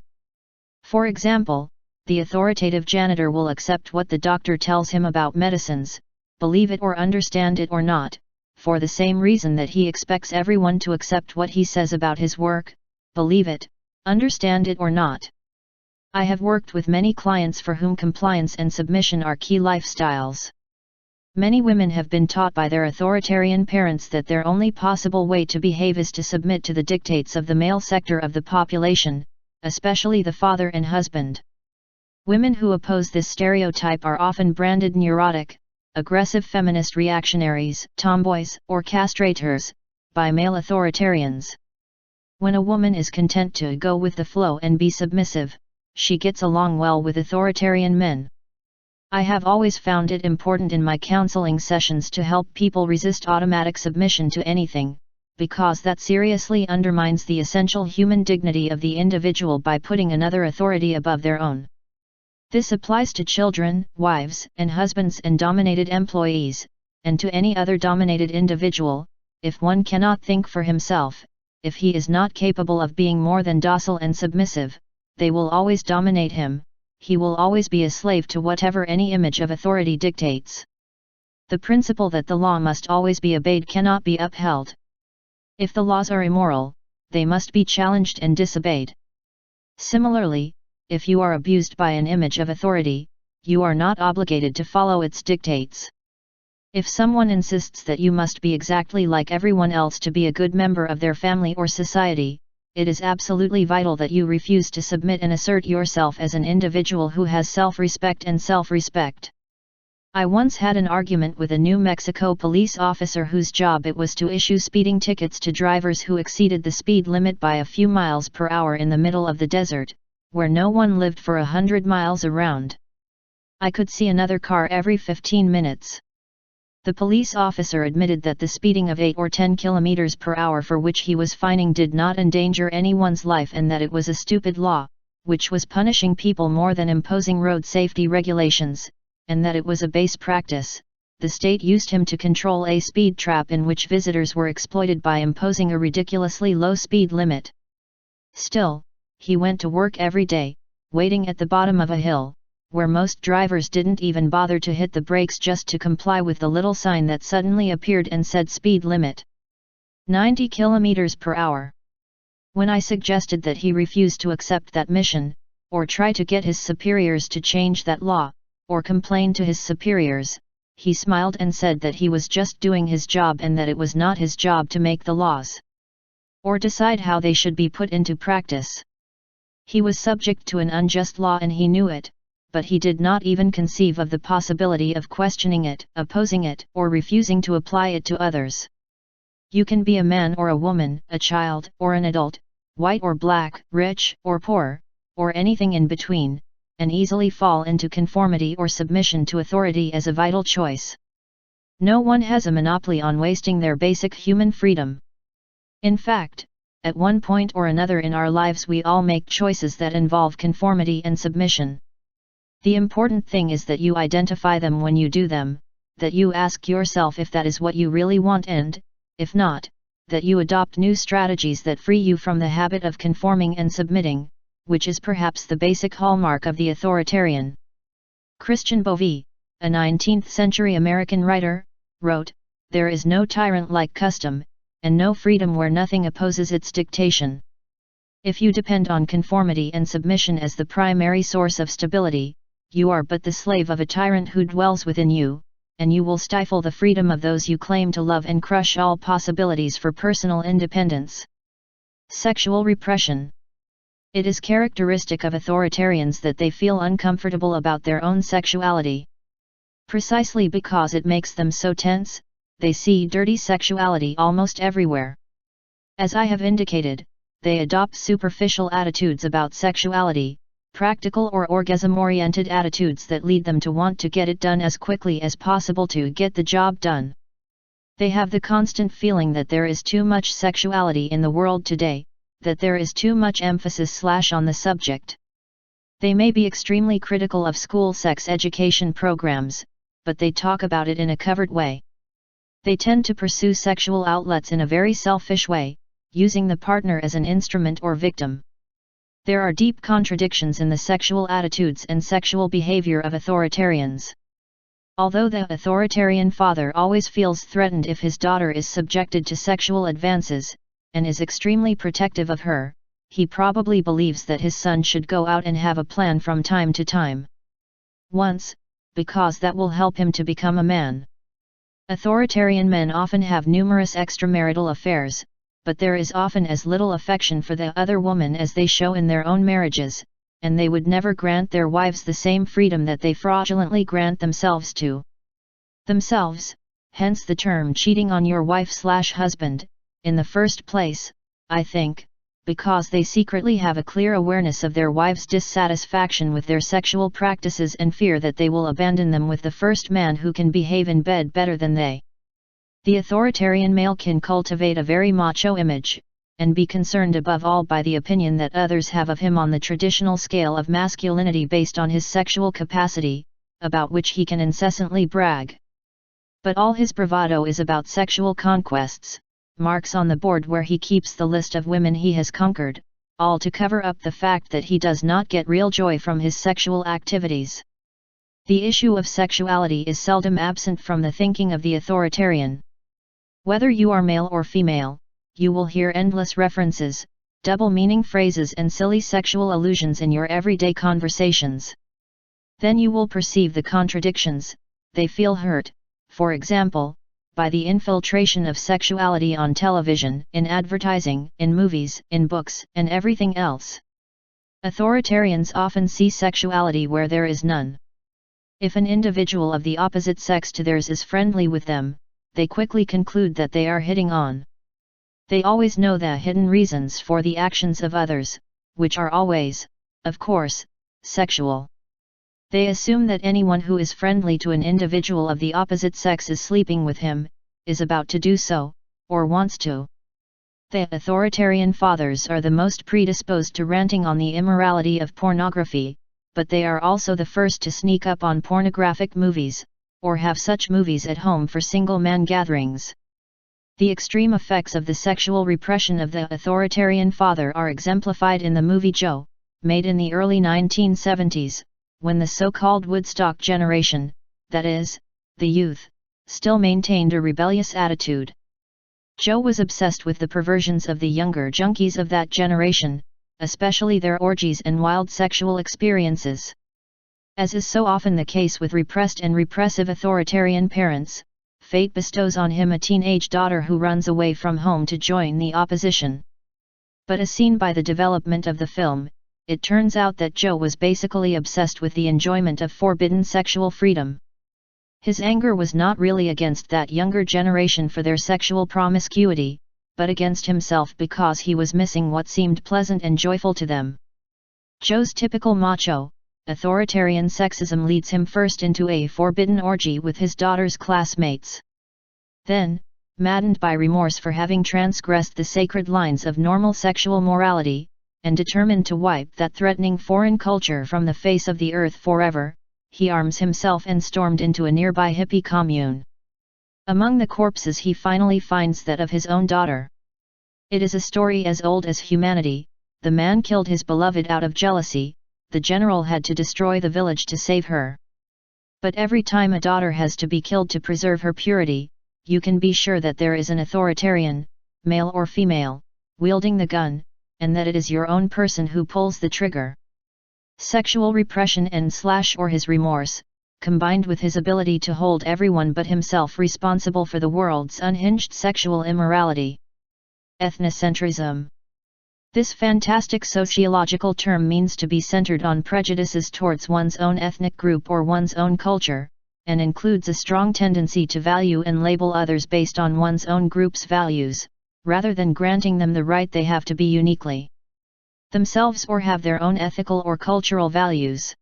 For example, the authoritative janitor will accept what the doctor tells him about medicines, believe it or understand it or not, for the same reason that he expects everyone to accept what he says about his work, believe it, understand it or not. I have worked with many clients for whom compliance and submission are key lifestyles. Many women have been taught by their authoritarian parents that their only possible way to behave is to submit to the dictates of the male sector of the population, especially the father and husband. Women who oppose this stereotype are often branded neurotic, aggressive feminist reactionaries, tomboys, or castrators, by male authoritarians. When a woman is content to go with the flow and be submissive, she gets along well with authoritarian men. I have always found it important in my counseling sessions to help people resist automatic submission to anything, because that seriously undermines the essential human dignity of the individual by putting another authority above their own. This applies to children, wives, and husbands and dominated employees, and to any other dominated individual. If one cannot think for himself, if he is not capable of being more than docile and submissive, they will always dominate him. He will always be a slave to whatever any image of authority dictates. The principle that the law must always be obeyed cannot be upheld. If the laws are immoral, they must be challenged and disobeyed. Similarly, if you are abused by an image of authority, you are not obligated to follow its dictates. If someone insists that you must be exactly like everyone else to be a good member of their family or society, it is absolutely vital that you refuse to submit and assert yourself as an individual who has self-respect and self-respect. I once had an argument with a New Mexico police officer whose job it was to issue speeding tickets to drivers who exceeded the speed limit by a few miles per hour in the middle of the desert, where no one lived for 100 miles around. I could see another car every 15 minutes. The police officer admitted that the speeding of 8 or 10 km per hour for which he was fining did not endanger anyone's life and that it was a stupid law, which was punishing people more than imposing road safety regulations, and that it was a base practice. The state used him to control a speed trap in which visitors were exploited by imposing a ridiculously low speed limit. Still, he went to work every day, waiting at the bottom of a hill, where most drivers didn't even bother to hit the brakes just to comply with the little sign that suddenly appeared and said speed limit 90 km per hour. When I suggested that he refuse to accept that mission, or try to get his superiors to change that law, or complain to his superiors, he smiled and said that he was just doing his job and that it was not his job to make the laws, or decide how they should be put into practice. He was subject to an unjust law and he knew it, but he did not even conceive of the possibility of questioning it, opposing it, or refusing to apply it to others. You can be a man or a woman, a child or an adult, white or black, rich or poor, or anything in between, and easily fall into conformity or submission to authority as a vital choice. No one has a monopoly on wasting their basic human freedom. In fact, at one point or another in our lives we all make choices that involve conformity and submission. The important thing is that you identify them when you do them, that you ask yourself if that is what you really want and, if not, that you adopt new strategies that free you from the habit of conforming and submitting, which is perhaps the basic hallmark of the authoritarian. Christian Bovee, a 19th-century American writer, wrote, "There is no tyrant like custom, and no freedom where nothing opposes its dictation. If you depend on conformity and submission as the primary source of stability, you are but the slave of a tyrant who dwells within you, and you will stifle the freedom of those you claim to love and crush all possibilities for personal independence." Sexual repression. It is characteristic of authoritarians that they feel uncomfortable about their own sexuality. Precisely because it makes them so tense, they see dirty sexuality almost everywhere. As I have indicated, they adopt superficial attitudes about sexuality, practical or orgasm-oriented attitudes that lead them to want to get it done as quickly as possible to get the job done. They have the constant feeling that there is too much sexuality in the world today, that there is too much emphasis on the subject. They may be extremely critical of school sex education programs, but they talk about it in a covered way. They tend to pursue sexual outlets in a very selfish way, using the partner as an instrument or victim. There are deep contradictions in the sexual attitudes and sexual behavior of authoritarians. Although the authoritarian father always feels threatened if his daughter is subjected to sexual advances, and is extremely protective of her, he probably believes that his son should go out and have a plan from time to time. Once, because that will help him to become a man. Authoritarian men often have numerous extramarital affairs, but there is often as little affection for the other woman as they show in their own marriages, and they would never grant their wives the same freedom that they fraudulently grant themselves to themselves, hence the term cheating on your wife/husband, in the first place, I think, because they secretly have a clear awareness of their wives' dissatisfaction with their sexual practices and fear that they will abandon them with the first man who can behave in bed better than they. The authoritarian male can cultivate a very macho image, and be concerned above all by the opinion that others have of him on the traditional scale of masculinity based on his sexual capacity, about which he can incessantly brag. But all his bravado is about sexual conquests, marks on the board where he keeps the list of women he has conquered, all to cover up the fact that he does not get real joy from his sexual activities. The issue of sexuality is seldom absent from the thinking of the authoritarian. Whether you are male or female, you will hear endless references, double-meaning phrases and silly sexual allusions in your everyday conversations. Then you will perceive the contradictions. They feel hurt, for example, by the infiltration of sexuality on television, in advertising, in movies, in books, and everything else. Authoritarians often see sexuality where there is none. If an individual of the opposite sex to theirs is friendly with them, they quickly conclude that they are hitting on. They always know the hidden reasons for the actions of others, which are always, of course, sexual. They assume that anyone who is friendly to an individual of the opposite sex is sleeping with him, is about to do so, or wants to. The authoritarian fathers are the most predisposed to ranting on the immorality of pornography, but they are also the first to sneak up on pornographic movies, or have such movies at home for single-man gatherings. The extreme effects of the sexual repression of the authoritarian father are exemplified in the movie Joe, made in the early 1970s, when the so-called Woodstock generation, that is, the youth, still maintained a rebellious attitude. Joe was obsessed with the perversions of the younger junkies of that generation, especially their orgies and wild sexual experiences. As is so often the case with repressed and repressive authoritarian parents, fate bestows on him a teenage daughter who runs away from home to join the opposition. But as seen by the development of the film, it turns out that Joe was basically obsessed with the enjoyment of forbidden sexual freedom. His anger was not really against that younger generation for their sexual promiscuity, but against himself because he was missing what seemed pleasant and joyful to them. Joe's typical macho, authoritarian sexism leads him first into a forbidden orgy with his daughter's classmates. Then, maddened by remorse for having transgressed the sacred lines of normal sexual morality, and determined to wipe that threatening foreign culture from the face of the earth forever, he arms himself and stormed into a nearby hippie commune. Among the corpses he finally finds that of his own daughter. It is a story as old as humanity. The man killed his beloved out of jealousy. The general had to destroy the village to save her. But every time a daughter has to be killed to preserve her purity, you can be sure that there is an authoritarian, male or female, wielding the gun, and that it is your own person who pulls the trigger. Sexual repression or his remorse, combined with his ability to hold everyone but himself responsible for the world's unhinged sexual immorality. Ethnocentrism. This fantastic sociological term means to be centered on prejudices towards one's own ethnic group or one's own culture, and includes a strong tendency to value and label others based on one's own group's values, rather than granting them the right they have to be uniquely themselves or have their own ethical or cultural values.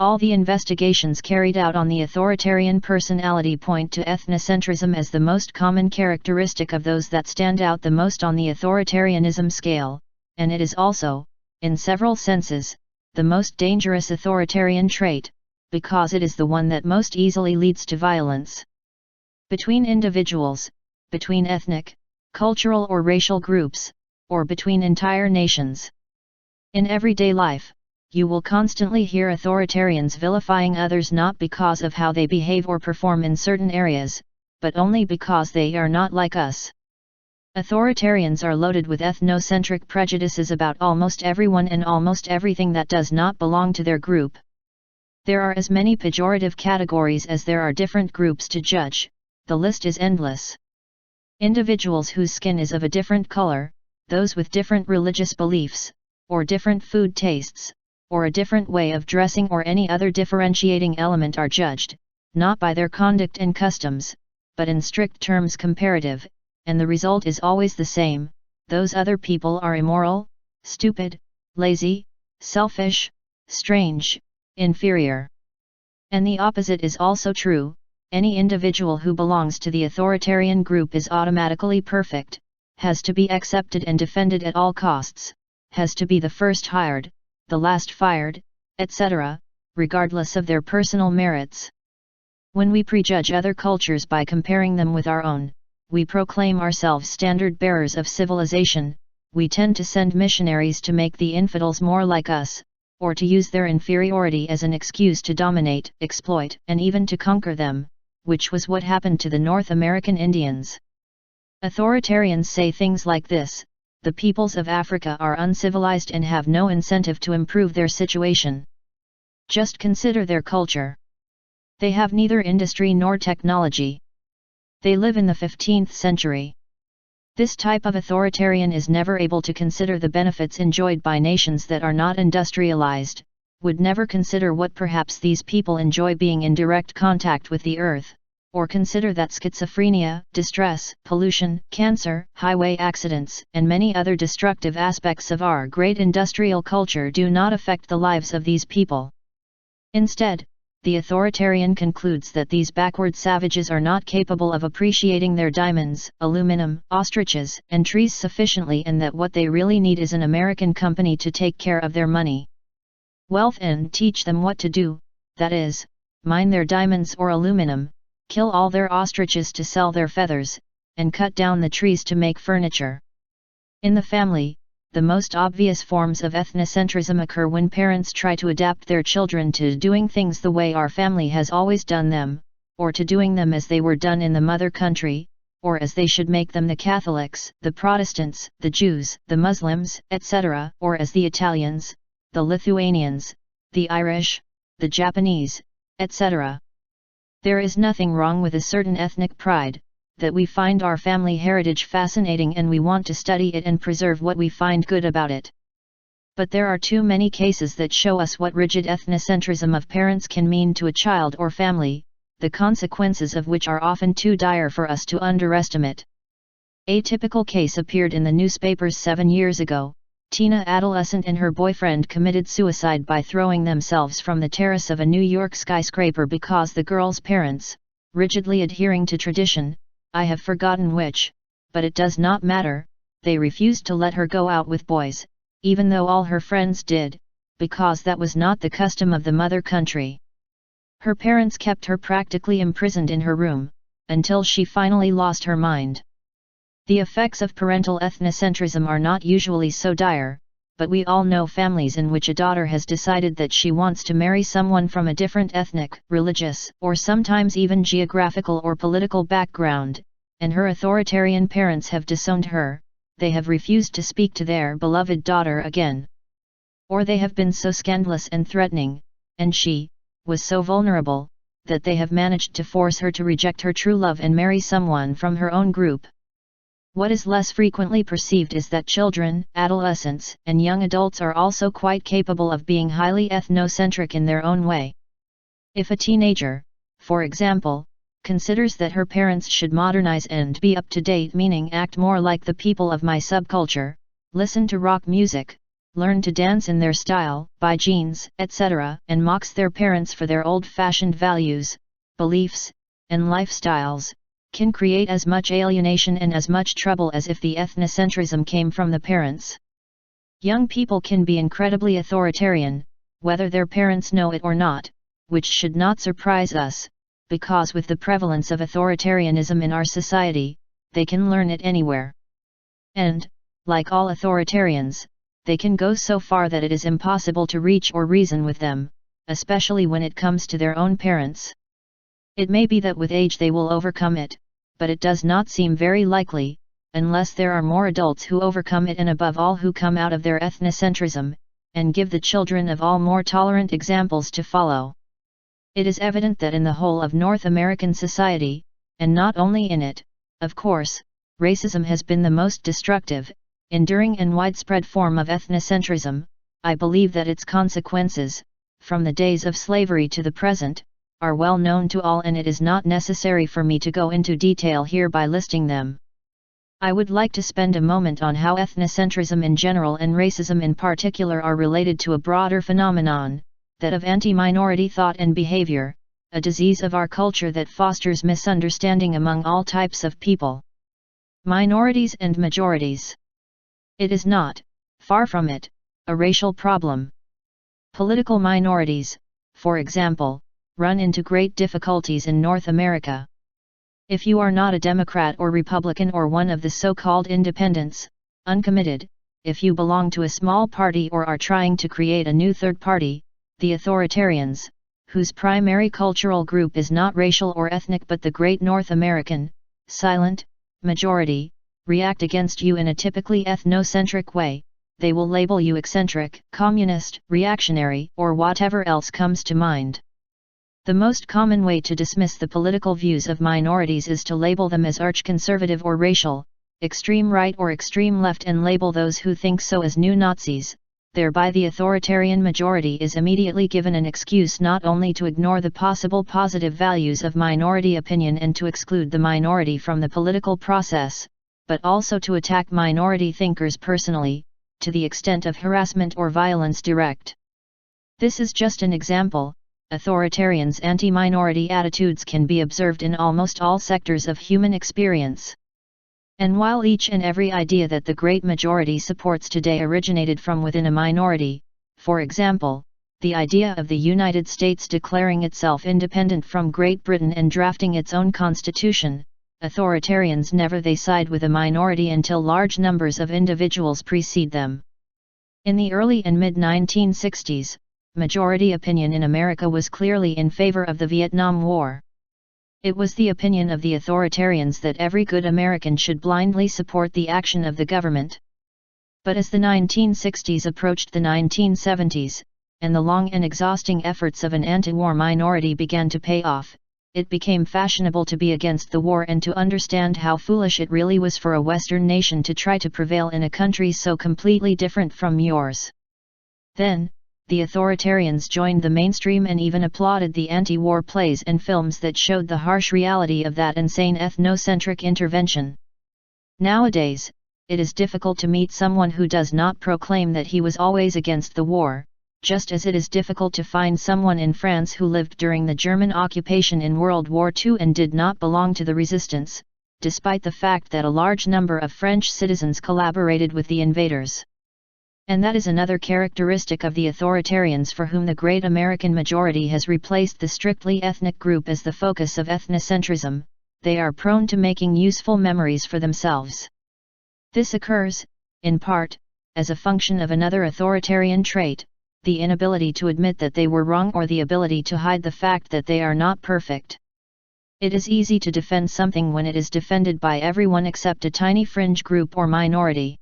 All the investigations carried out on the authoritarian personality point to ethnocentrism as the most common characteristic of those that stand out the most on the authoritarianism scale, and it is also, in several senses, the most dangerous authoritarian trait, because it is the one that most easily leads to violence. Between individuals, between ethnic, cultural or racial groups, or between entire nations. In everyday life, you will constantly hear authoritarians vilifying others not because of how they behave or perform in certain areas, but only because they are not like us. Authoritarians are loaded with ethnocentric prejudices about almost everyone and almost everything that does not belong to their group. There are as many pejorative categories as there are different groups to judge. The list is endless. Individuals whose skin is of a different color, those with different religious beliefs, or different food tastes, or a different way of dressing or any other differentiating element are judged, not by their conduct and customs, but in strict terms comparative, and the result is always the same: those other people are immoral, stupid, lazy, selfish, strange, inferior. And the opposite is also true: any individual who belongs to the authoritarian group is automatically perfect, has to be accepted and defended at all costs, has to be the first hired, the last fired, etc., regardless of their personal merits. When we prejudge other cultures by comparing them with our own, we proclaim ourselves standard bearers of civilization. We tend to send missionaries to make the infidels more like us, or to use their inferiority as an excuse to dominate, exploit, and even to conquer them, which was what happened to the North American Indians. Authoritarians say things like this: the peoples of Africa are uncivilized and have no incentive to improve their situation. Just consider their culture. They have neither industry nor technology. They live in the 15th century. This type of authoritarian is never able to consider the benefits enjoyed by nations that are not industrialized, would never consider what perhaps these people enjoy being in direct contact with the earth, or consider that schizophrenia, distress, pollution, cancer, highway accidents, and many other destructive aspects of our great industrial culture do not affect the lives of these people. Instead, the authoritarian concludes that these backward savages are not capable of appreciating their diamonds, aluminum, ostriches, and trees sufficiently, and that what they really need is an American company to take care of their money, wealth, and teach them what to do, that is, mine their diamonds or aluminum, kill all their ostriches to sell their feathers, and cut down the trees to make furniture. In the family, the most obvious forms of ethnocentrism occur when parents try to adapt their children to doing things the way our family has always done them, or to doing them as they were done in the mother country, or as they should make them the Catholics, the Protestants, the Jews, the Muslims, etc., or as the Italians, the Lithuanians, the Irish, the Japanese, etc. There is nothing wrong with a certain ethnic pride, that we find our family heritage fascinating and we want to study it and preserve what we find good about it. But there are too many cases that show us what rigid ethnocentrism of parents can mean to a child or family, the consequences of which are often too dire for us to underestimate. A typical case appeared in the newspapers 7 years ago. Tina, adolescent, and her boyfriend committed suicide by throwing themselves from the terrace of a New York skyscraper because the girl's parents, rigidly adhering to tradition, I have forgotten which, but it does not matter, they refused to let her go out with boys, even though all her friends did, because that was not the custom of the mother country. Her parents kept her practically imprisoned in her room, until she finally lost her mind. The effects of parental ethnocentrism are not usually so dire, but we all know families in which a daughter has decided that she wants to marry someone from a different ethnic, religious, or sometimes even geographical or political background, and her authoritarian parents have disowned her, they have refused to speak to their beloved daughter again. Or they have been so scandalous and threatening, and she was so vulnerable, that they have managed to force her to reject her true love and marry someone from her own group. What is less frequently perceived is that children, adolescents, and young adults are also quite capable of being highly ethnocentric in their own way. If a teenager, for example, considers that her parents should modernize and be up to date, meaning act more like the people of my subculture, listen to rock music, learn to dance in their style, buy jeans, etc., and mocks their parents for their old-fashioned values, beliefs, and lifestyles, can create as much alienation and as much trouble as if the ethnocentrism came from the parents. Young people can be incredibly authoritarian, whether their parents know it or not, which should not surprise us, because with the prevalence of authoritarianism in our society, they can learn it anywhere. And, like all authoritarians, they can go so far that it is impossible to reach or reason with them, especially when it comes to their own parents. It may be that with age they will overcome it, but it does not seem very likely, unless there are more adults who overcome it and above all who come out of their ethnocentrism, and give the children of all more tolerant examples to follow. It is evident that in the whole of North American society, and not only in it, of course, racism has been the most destructive, enduring and widespread form of ethnocentrism. I believe that its consequences, from the days of slavery to the present, are well known to all, and it is not necessary for me to go into detail here by listing them. I would like to spend a moment on how ethnocentrism in general and racism in particular are related to a broader phenomenon, that of anti-minority thought and behavior, a disease of our culture that fosters misunderstanding among all types of people. Minorities and majorities. It is not, far from it, a racial problem. Political minorities, for example, run into great difficulties in North America. If you are not a Democrat or Republican or one of the so-called independents, uncommitted, if you belong to a small party or are trying to create a new third party, the authoritarians, whose primary cultural group is not racial or ethnic but the great North American, silent, majority, react against you in a typically ethnocentric way. They will label you eccentric, communist, reactionary, or whatever else comes to mind. The most common way to dismiss the political views of minorities is to label them as arch-conservative or racial, extreme right or extreme left, and label those who think so as new Nazis. Thereby the authoritarian majority is immediately given an excuse not only to ignore the possible positive values of minority opinion and to exclude the minority from the political process, but also to attack minority thinkers personally, to the extent of harassment or violence direct. This is just an example. Authoritarians' anti-minority attitudes can be observed in almost all sectors of human experience. And while each and every idea that the great majority supports today originated from within a minority, for example, the idea of the United States declaring itself independent from Great Britain and drafting its own constitution, authoritarians never they side with a minority until large numbers of individuals precede them. In the early and mid-1960s, majority opinion in America was clearly in favor of the Vietnam War. It was the opinion of the authoritarians that every good American should blindly support the action of the government. But as the 1960s approached the 1970s, and the long and exhausting efforts of an anti-war minority began to pay off, it became fashionable to be against the war and to understand how foolish it really was for a Western nation to try to prevail in a country so completely different from yours. Then, the authoritarians joined the mainstream and even applauded the anti-war plays and films that showed the harsh reality of that insane ethnocentric intervention. Nowadays, it is difficult to meet someone who does not proclaim that he was always against the war, just as it is difficult to find someone in France who lived during the German occupation in World War II and did not belong to the resistance, despite the fact that a large number of French citizens collaborated with the invaders. And that is another characteristic of the authoritarians for whom the great American majority has replaced the strictly ethnic group as the focus of ethnocentrism. They are prone to making useful memories for themselves. This occurs, in part, as a function of another authoritarian trait, the inability to admit that they were wrong or the ability to hide the fact that they are not perfect. It is easy to defend something when it is defended by everyone except a tiny fringe group or minority.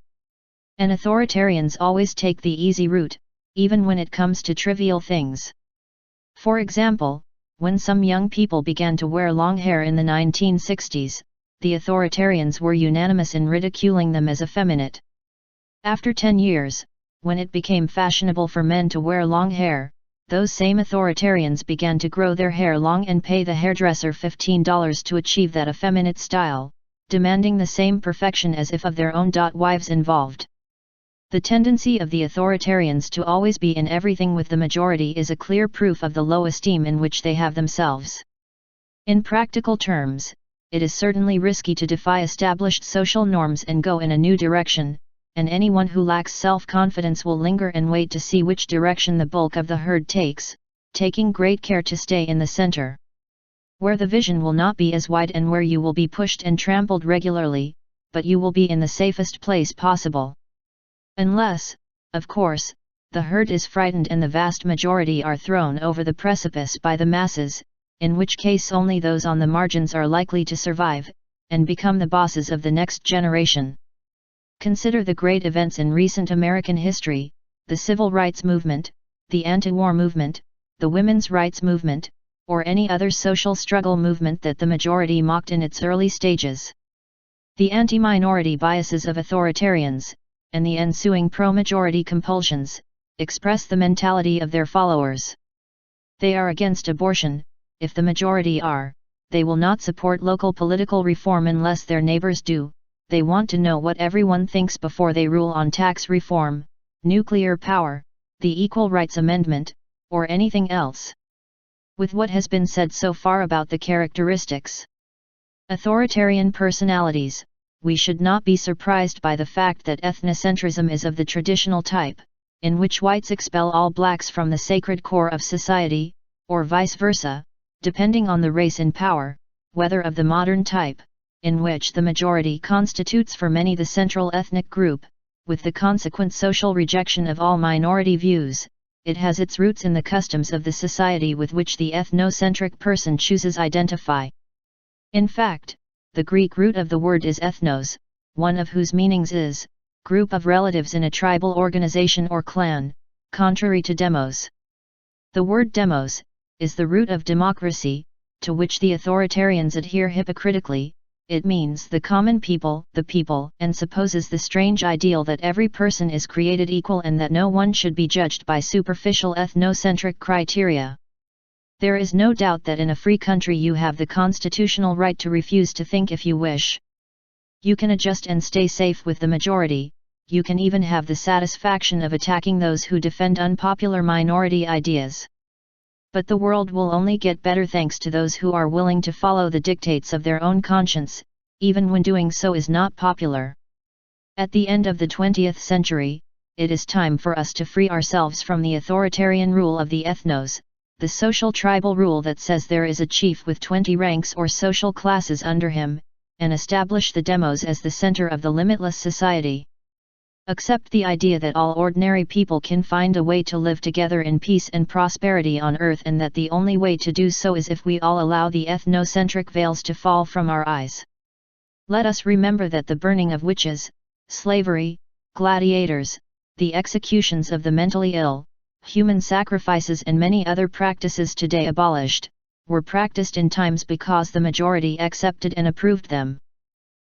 And authoritarians always take the easy route, even when it comes to trivial things. For example, when some young people began to wear long hair in the 1960s, the authoritarians were unanimous in ridiculing them as effeminate. After 10 years, when it became fashionable for men to wear long hair, those same authoritarians began to grow their hair long and pay the hairdresser $15 to achieve that effeminate style, demanding the same perfection as if of their own. Wives involved. The tendency of the authoritarians to always be in everything with the majority is a clear proof of the low esteem in which they have themselves. In practical terms, it is certainly risky to defy established social norms and go in a new direction, and anyone who lacks self-confidence will linger and wait to see which direction the bulk of the herd takes, taking great care to stay in the center, where the vision will not be as wide and where you will be pushed and trampled regularly, but you will be in the safest place possible. Unless, Of course, the herd is frightened and the vast majority are thrown over the precipice by the masses, in which case only those on the margins are likely to survive, and become the bosses of the next generation. Consider the great events in recent American history: the civil rights movement, the anti-war movement, the women's rights movement, or any other social struggle movement that the majority mocked in its early stages. The anti-minority biases of authoritarians, and the ensuing pro-majority compulsions, express the mentality of their followers. They are against abortion, if the majority are; they will not support local political reform unless their neighbors do; they want to know what everyone thinks before they rule on tax reform, nuclear power, the Equal Rights Amendment, or anything else. With what has been said so far about the characteristics authoritarian personalities, we should not be surprised by the fact that ethnocentrism is of the traditional type, in which whites expel all blacks from the sacred core of society, or vice versa, depending on the race in power, whether of the modern type, in which the majority constitutes for many the central ethnic group, with the consequent social rejection of all minority views. It has its roots in the customs of the society with which the ethnocentric person chooses identify. In fact, the Greek root of the word is ethnos, one of whose meanings is group of relatives in a tribal organization or clan, contrary to demos. The word demos is the root of democracy, to which the authoritarians adhere hypocritically. It means the common people, and supposes the strange ideal that every person is created equal and that no one should be judged by superficial ethnocentric criteria. There is no doubt that in a free country you have the constitutional right to refuse to think if you wish. You can adjust and stay safe with the majority, you can even have the satisfaction of attacking those who defend unpopular minority ideas. But the world will only get better thanks to those who are willing to follow the dictates of their own conscience, even when doing so is not popular. At the end of the 20th century, it is time for us to free ourselves from the authoritarian rule of the ethnos, the social tribal rule that says there is a chief with 20 ranks or social classes under him, and establish the demos as the center of the limitless society. Accept the idea that all ordinary people can find a way to live together in peace and prosperity on earth, and that the only way to do so is if we all allow the ethnocentric veils to fall from our eyes. Let us remember that the burning of witches, slavery, gladiators, the executions of the mentally ill, human sacrifices and many other practices today abolished, were practiced in times because the majority accepted and approved them.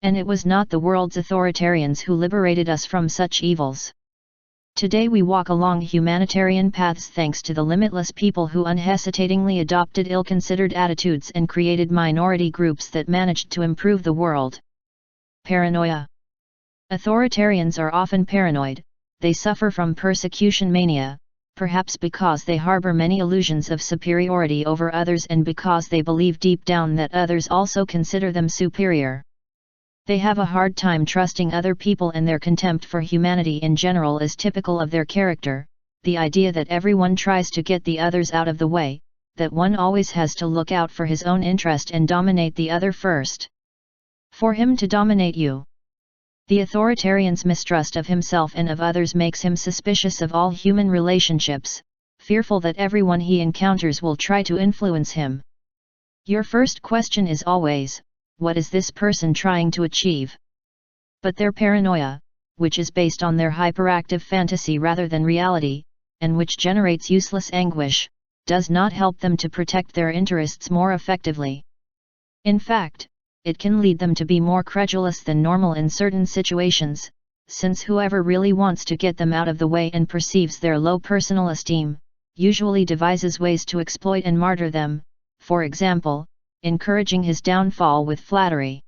And it was not the world's authoritarians who liberated us from such evils. Today we walk along humanitarian paths thanks to the limitless people who unhesitatingly adopted ill-considered attitudes and created minority groups that managed to improve the world. Paranoia. Authoritarians are often paranoid, they suffer from persecution mania, perhaps because they harbor many illusions of superiority over others and because they believe deep down that others also consider them superior. They have a hard time trusting other people, and their contempt for humanity in general is typical of their character, the idea that everyone tries to get the others out of the way, that one always has to look out for his own interest and dominate the other first. For him to dominate you. The authoritarian's mistrust of himself and of others makes him suspicious of all human relationships, fearful that everyone he encounters will try to influence him. Your first question is always, what is this person trying to achieve? But their paranoia, which is based on their hyperactive fantasy rather than reality, and which generates useless anguish, does not help them to protect their interests more effectively. In fact, it can lead them to be more credulous than normal in certain situations, since whoever really wants to get them out of the way and perceives their low personal esteem, usually devises ways to exploit and martyr them, for example, encouraging his downfall with flattery.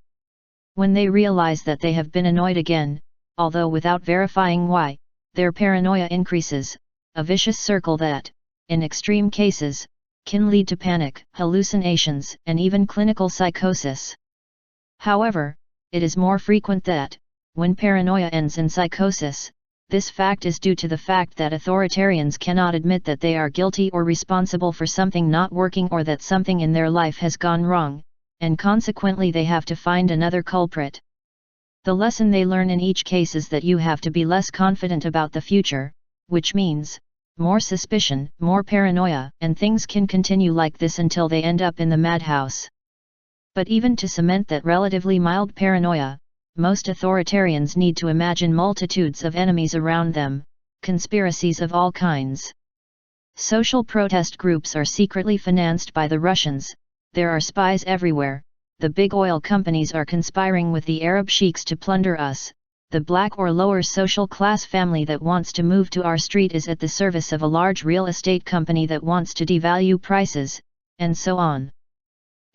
When they realize that they have been annoyed again, although without verifying why, their paranoia increases, a vicious circle that, in extreme cases, can lead to panic, hallucinations, and even clinical psychosis. However, it is more frequent that, when paranoia ends in psychosis, this fact is due to the fact that authoritarians cannot admit that they are guilty or responsible for something not working or that something in their life has gone wrong, and consequently they have to find another culprit. The lesson they learn in each case is that you have to be less confident about the future, which means, more suspicion, more paranoia, and things can continue like this until they end up in the madhouse. But even to cement that relatively mild paranoia, most authoritarians need to imagine multitudes of enemies around them, conspiracies of all kinds. Social protest groups are secretly financed by the Russians, there are spies everywhere, the big oil companies are conspiring with the Arab sheiks to plunder us, the black or lower social class family that wants to move to our street is at the service of a large real estate company that wants to devalue prices, and so on.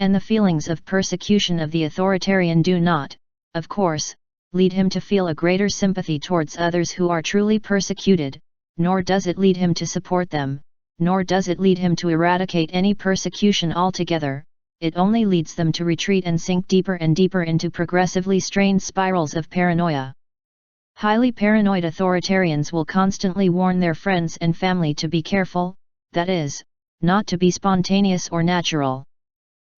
And the feelings of persecution of the authoritarian do not, of course, lead him to feel a greater sympathy towards others who are truly persecuted, nor does it lead him to support them, nor does it lead him to eradicate any persecution altogether, it only leads them to retreat and sink deeper and deeper into progressively strained spirals of paranoia. Highly paranoid authoritarians will constantly warn their friends and family to be careful, that is, not to be spontaneous or natural.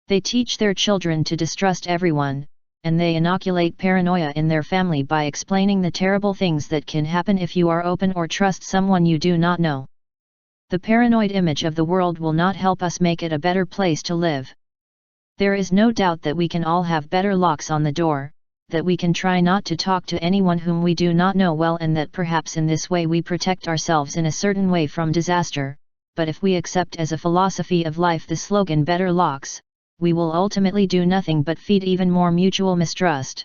They teach their children to distrust everyone, and they inoculate paranoia in their family by explaining the terrible things that can happen if you are open or trust someone you do not know. The paranoid image of the world will not help us make it a better place to live. There is no doubt that we can all have better locks on the door, that we can try not to talk to anyone whom we do not know well, and that perhaps in this way we protect ourselves in a certain way from disaster, but if we accept as a philosophy of life the slogan "better locks," we will ultimately do nothing but feed even more mutual mistrust.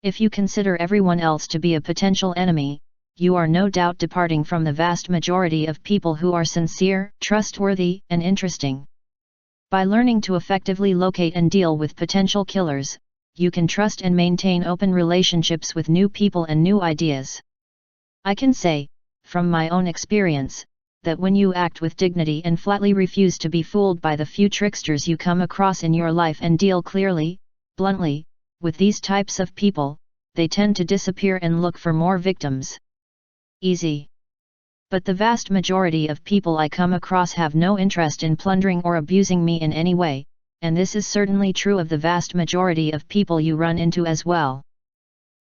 If you consider everyone else to be a potential enemy, you are no doubt departing from the vast majority of people who are sincere, trustworthy, and interesting. By learning to effectively locate and deal with potential killers, you can trust and maintain open relationships with new people and new ideas. I can say, from my own experience, that when you act with dignity and flatly refuse to be fooled by the few tricksters you come across in your life and deal clearly, bluntly, with these types of people, they tend to disappear and look for more victims. Easy. But the vast majority of people I come across have no interest in plundering or abusing me in any way, and this is certainly true of the vast majority of people you run into as well.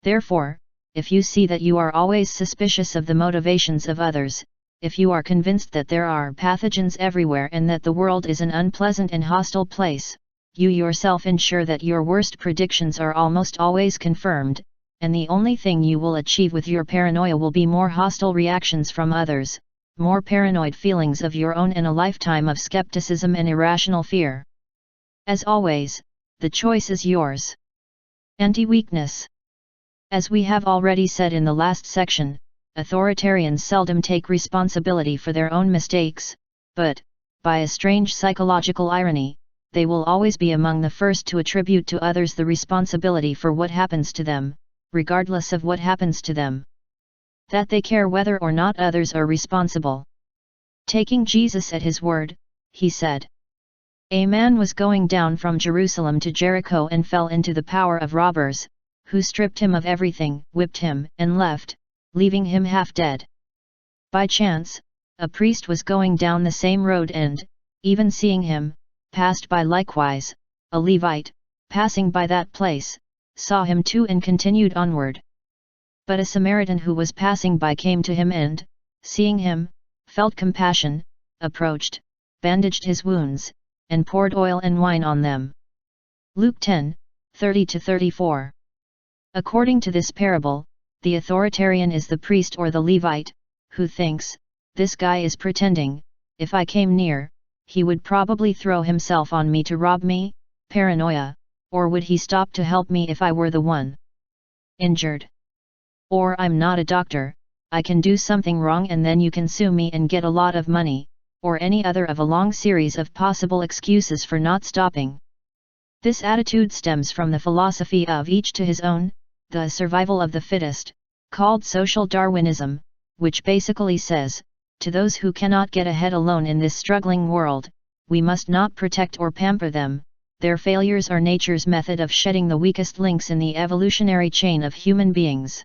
Therefore, if you see that you are always suspicious of the motivations of others, if you are convinced that there are pathogens everywhere and that the world is an unpleasant and hostile place, you yourself ensure that your worst predictions are almost always confirmed, and the only thing you will achieve with your paranoia will be more hostile reactions from others, more paranoid feelings of your own, and a lifetime of skepticism and irrational fear. As always, the choice is yours. Anti-weakness. As we have already said in the last section, authoritarians seldom take responsibility for their own mistakes, but, by a strange psychological irony, they will always be among the first to attribute to others the responsibility for what happens to them, regardless of what happens to them. That they care whether or not others are responsible. Taking Jesus at his word, he said, "A man was going down from Jerusalem to Jericho and fell into the power of robbers, who stripped him of everything, whipped him, and left, leaving him half dead. By chance, a priest was going down the same road and, even seeing him, passed by likewise. A Levite, passing by that place, saw him too and continued onward. But a Samaritan who was passing by came to him and, seeing him, felt compassion, approached, bandaged his wounds, and poured oil and wine on them." Luke 10:30-34. According to this parable, the authoritarian is the priest or the Levite, who thinks, "This guy is pretending, if I came near, he would probably throw himself on me to rob me," paranoia, or would he stop to help me if I were the one injured? Or "I'm not a doctor, I can do something wrong and then you can sue me and get a lot of money," or any other of a long series of possible excuses for not stopping. This attitude stems from the philosophy of each to his own, the survival of the fittest, called social Darwinism, which basically says, to those who cannot get ahead alone in this struggling world, we must not protect or pamper them, their failures are nature's method of shedding the weakest links in the evolutionary chain of human beings.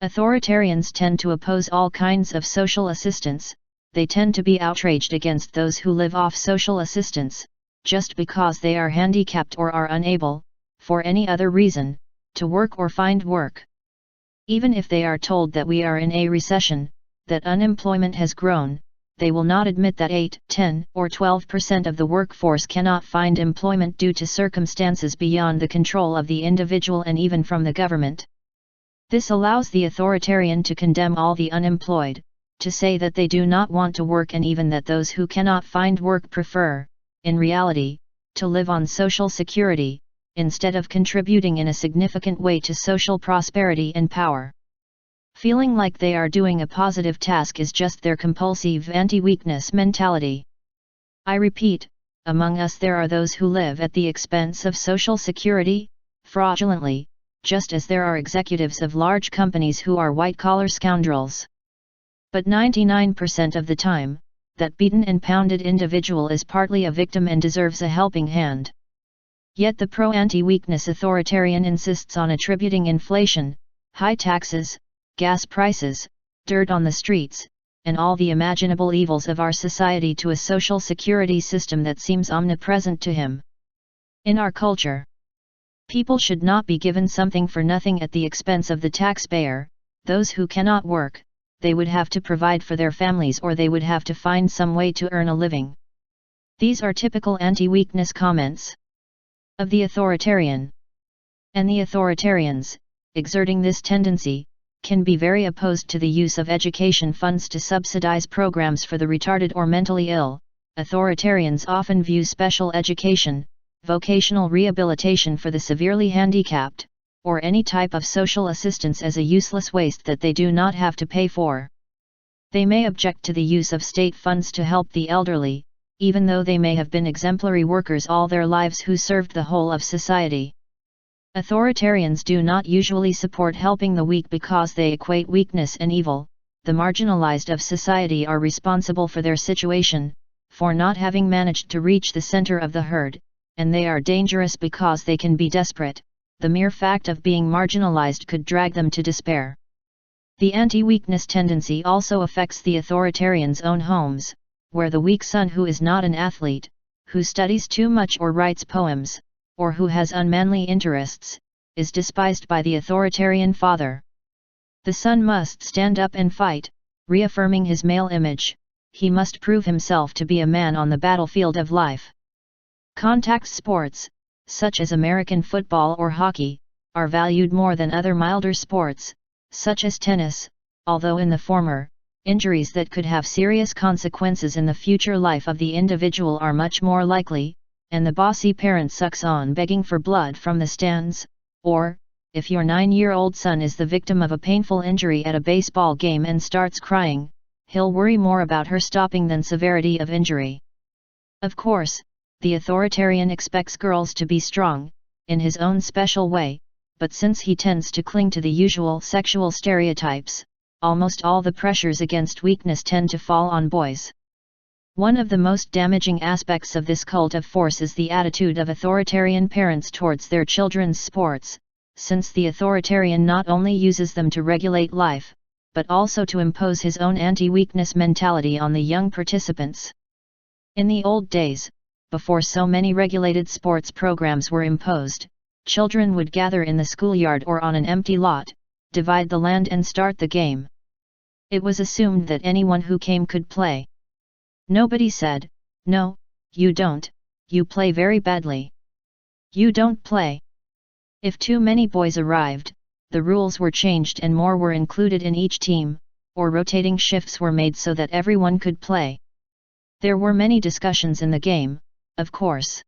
Authoritarians tend to oppose all kinds of social assistance, they tend to be outraged against those who live off social assistance, just because they are handicapped or are unable, for any other reason, to work or find work. Even if they are told that we are in a recession, that unemployment has grown, they will not admit that 8, 10, or 12% of the workforce cannot find employment due to circumstances beyond the control of the individual and even from the government. This allows the authoritarian to condemn all the unemployed, to say that they do not want to work and even that those who cannot find work prefer, in reality, to live on social security, instead of contributing in a significant way to social prosperity and power. Feeling like they are doing a positive task is just their compulsive anti-weakness mentality. I repeat, among us there are those who live at the expense of social security, fraudulently, just as there are executives of large companies who are white-collar scoundrels. But 99% of the time, that beaten and pounded individual is partly a victim and deserves a helping hand. Yet the pro-anti-weakness authoritarian insists on attributing inflation, high taxes, gas prices, dirt on the streets, and all the imaginable evils of our society to a social security system that seems omnipresent to him. In our culture, people should not be given something for nothing at the expense of the taxpayer. Those who cannot work, they would have to provide for their families or they would have to find some way to earn a living. These are typical anti-weakness comments of the authoritarian. And the authoritarians, exerting this tendency, can be very opposed to the use of education funds to subsidize programs for the retarded or mentally ill. Authoritarians often view special education, vocational rehabilitation for the severely handicapped, or any type of social assistance as a useless waste that they do not have to pay for. They may object to the use of state funds to help the elderly, even though they may have been exemplary workers all their lives who served the whole of society. Authoritarians do not usually support helping the weak because they equate weakness and evil. The marginalized of society are responsible for their situation, for not having managed to reach the center of the herd, and they are dangerous because they can be desperate. The mere fact of being marginalized could drag them to despair. The anti-weakness tendency also affects the authoritarian's own homes, where the weak son who is not an athlete, who studies too much or writes poems, or who has unmanly interests, is despised by the authoritarian father. The son must stand up and fight, reaffirming his male image. He must prove himself to be a man on the battlefield of life. Contact sports, such as American football or hockey, are valued more than other milder sports, such as tennis, although in the former, injuries that could have serious consequences in the future life of the individual are much more likely, and the bossy parent sucks on begging for blood from the stands. Or, if your 9-year-old son is the victim of a painful injury at a baseball game and starts crying, he'll worry more about her stopping than severity of injury. Of course, the authoritarian expects girls to be strong, in his own special way, but since he tends to cling to the usual sexual stereotypes, almost all the pressures against weakness tend to fall on boys. One of the most damaging aspects of this cult of force is the attitude of authoritarian parents towards their children's sports, since the authoritarian not only uses them to regulate life, but also to impose his own anti-weakness mentality on the young participants. In the old days, before so many regulated sports programs were imposed, children would gather in the schoolyard or on an empty lot, divide the land and start the game. It was assumed that anyone who came could play. Nobody said, "No, you don't, you play very badly. You don't play." If too many boys arrived, the rules were changed and more were included in each team, or rotating shifts were made so that everyone could play. There were many discussions in the game, of course.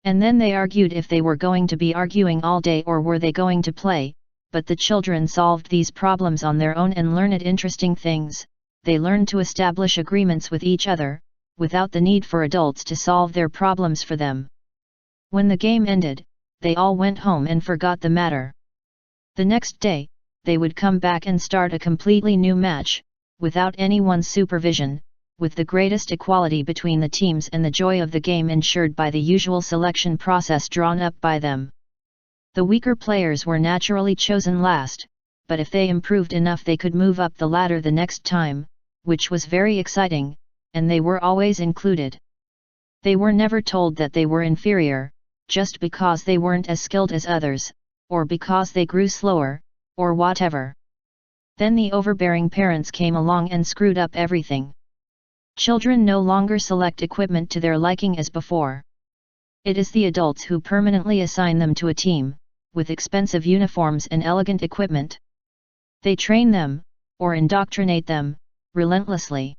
And then they argued if they were going to be arguing all day or were they going to play, but the children solved these problems on their own and learned interesting things. They learned to establish agreements with each other, without the need for adults to solve their problems for them. When the game ended, they all went home and forgot the matter. The next day, they would come back and start a completely new match, without anyone's supervision, with the greatest equality between the teams and the joy of the game ensured by the usual selection process drawn up by them. The weaker players were naturally chosen last, but if they improved enough they could move up the ladder the next time, which was very exciting, and they were always included. They were never told that they were inferior, just because they weren't as skilled as others, or because they grew slower, or whatever. Then the overbearing parents came along and screwed up everything. Children no longer select equipment to their liking as before. It is the adults who permanently assign them to a team, with expensive uniforms and elegant equipment. They train them, or indoctrinate them, relentlessly.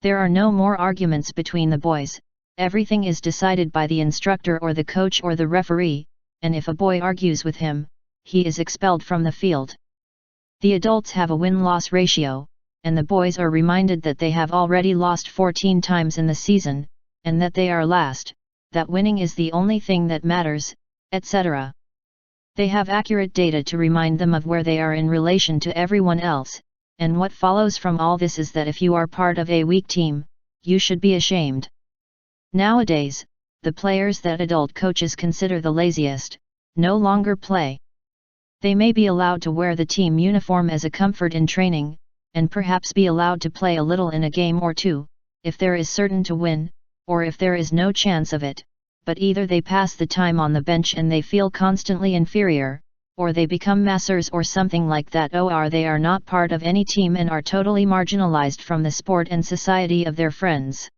There are no more arguments between the boys, everything is decided by the instructor or the coach or the referee, and if a boy argues with him, he is expelled from the field. The adults have a win-loss ratio, and the boys are reminded that they have already lost 14 times in the season, and that they are last, that winning is the only thing that matters, etc. They have accurate data to remind them of where they are in relation to everyone else, and what follows from all this is that if you are part of a weak team, you should be ashamed. Nowadays, the players that adult coaches consider the laziest, no longer play. They may be allowed to wear the team uniform as a comfort in training, and perhaps be allowed to play a little in a game or two, if there is certain to win, or if there is no chance of it, but either they pass the time on the bench and they feel constantly inferior, or they become masseurs or something like that, or they are not part of any team and are totally marginalized from the sport and society of their friends.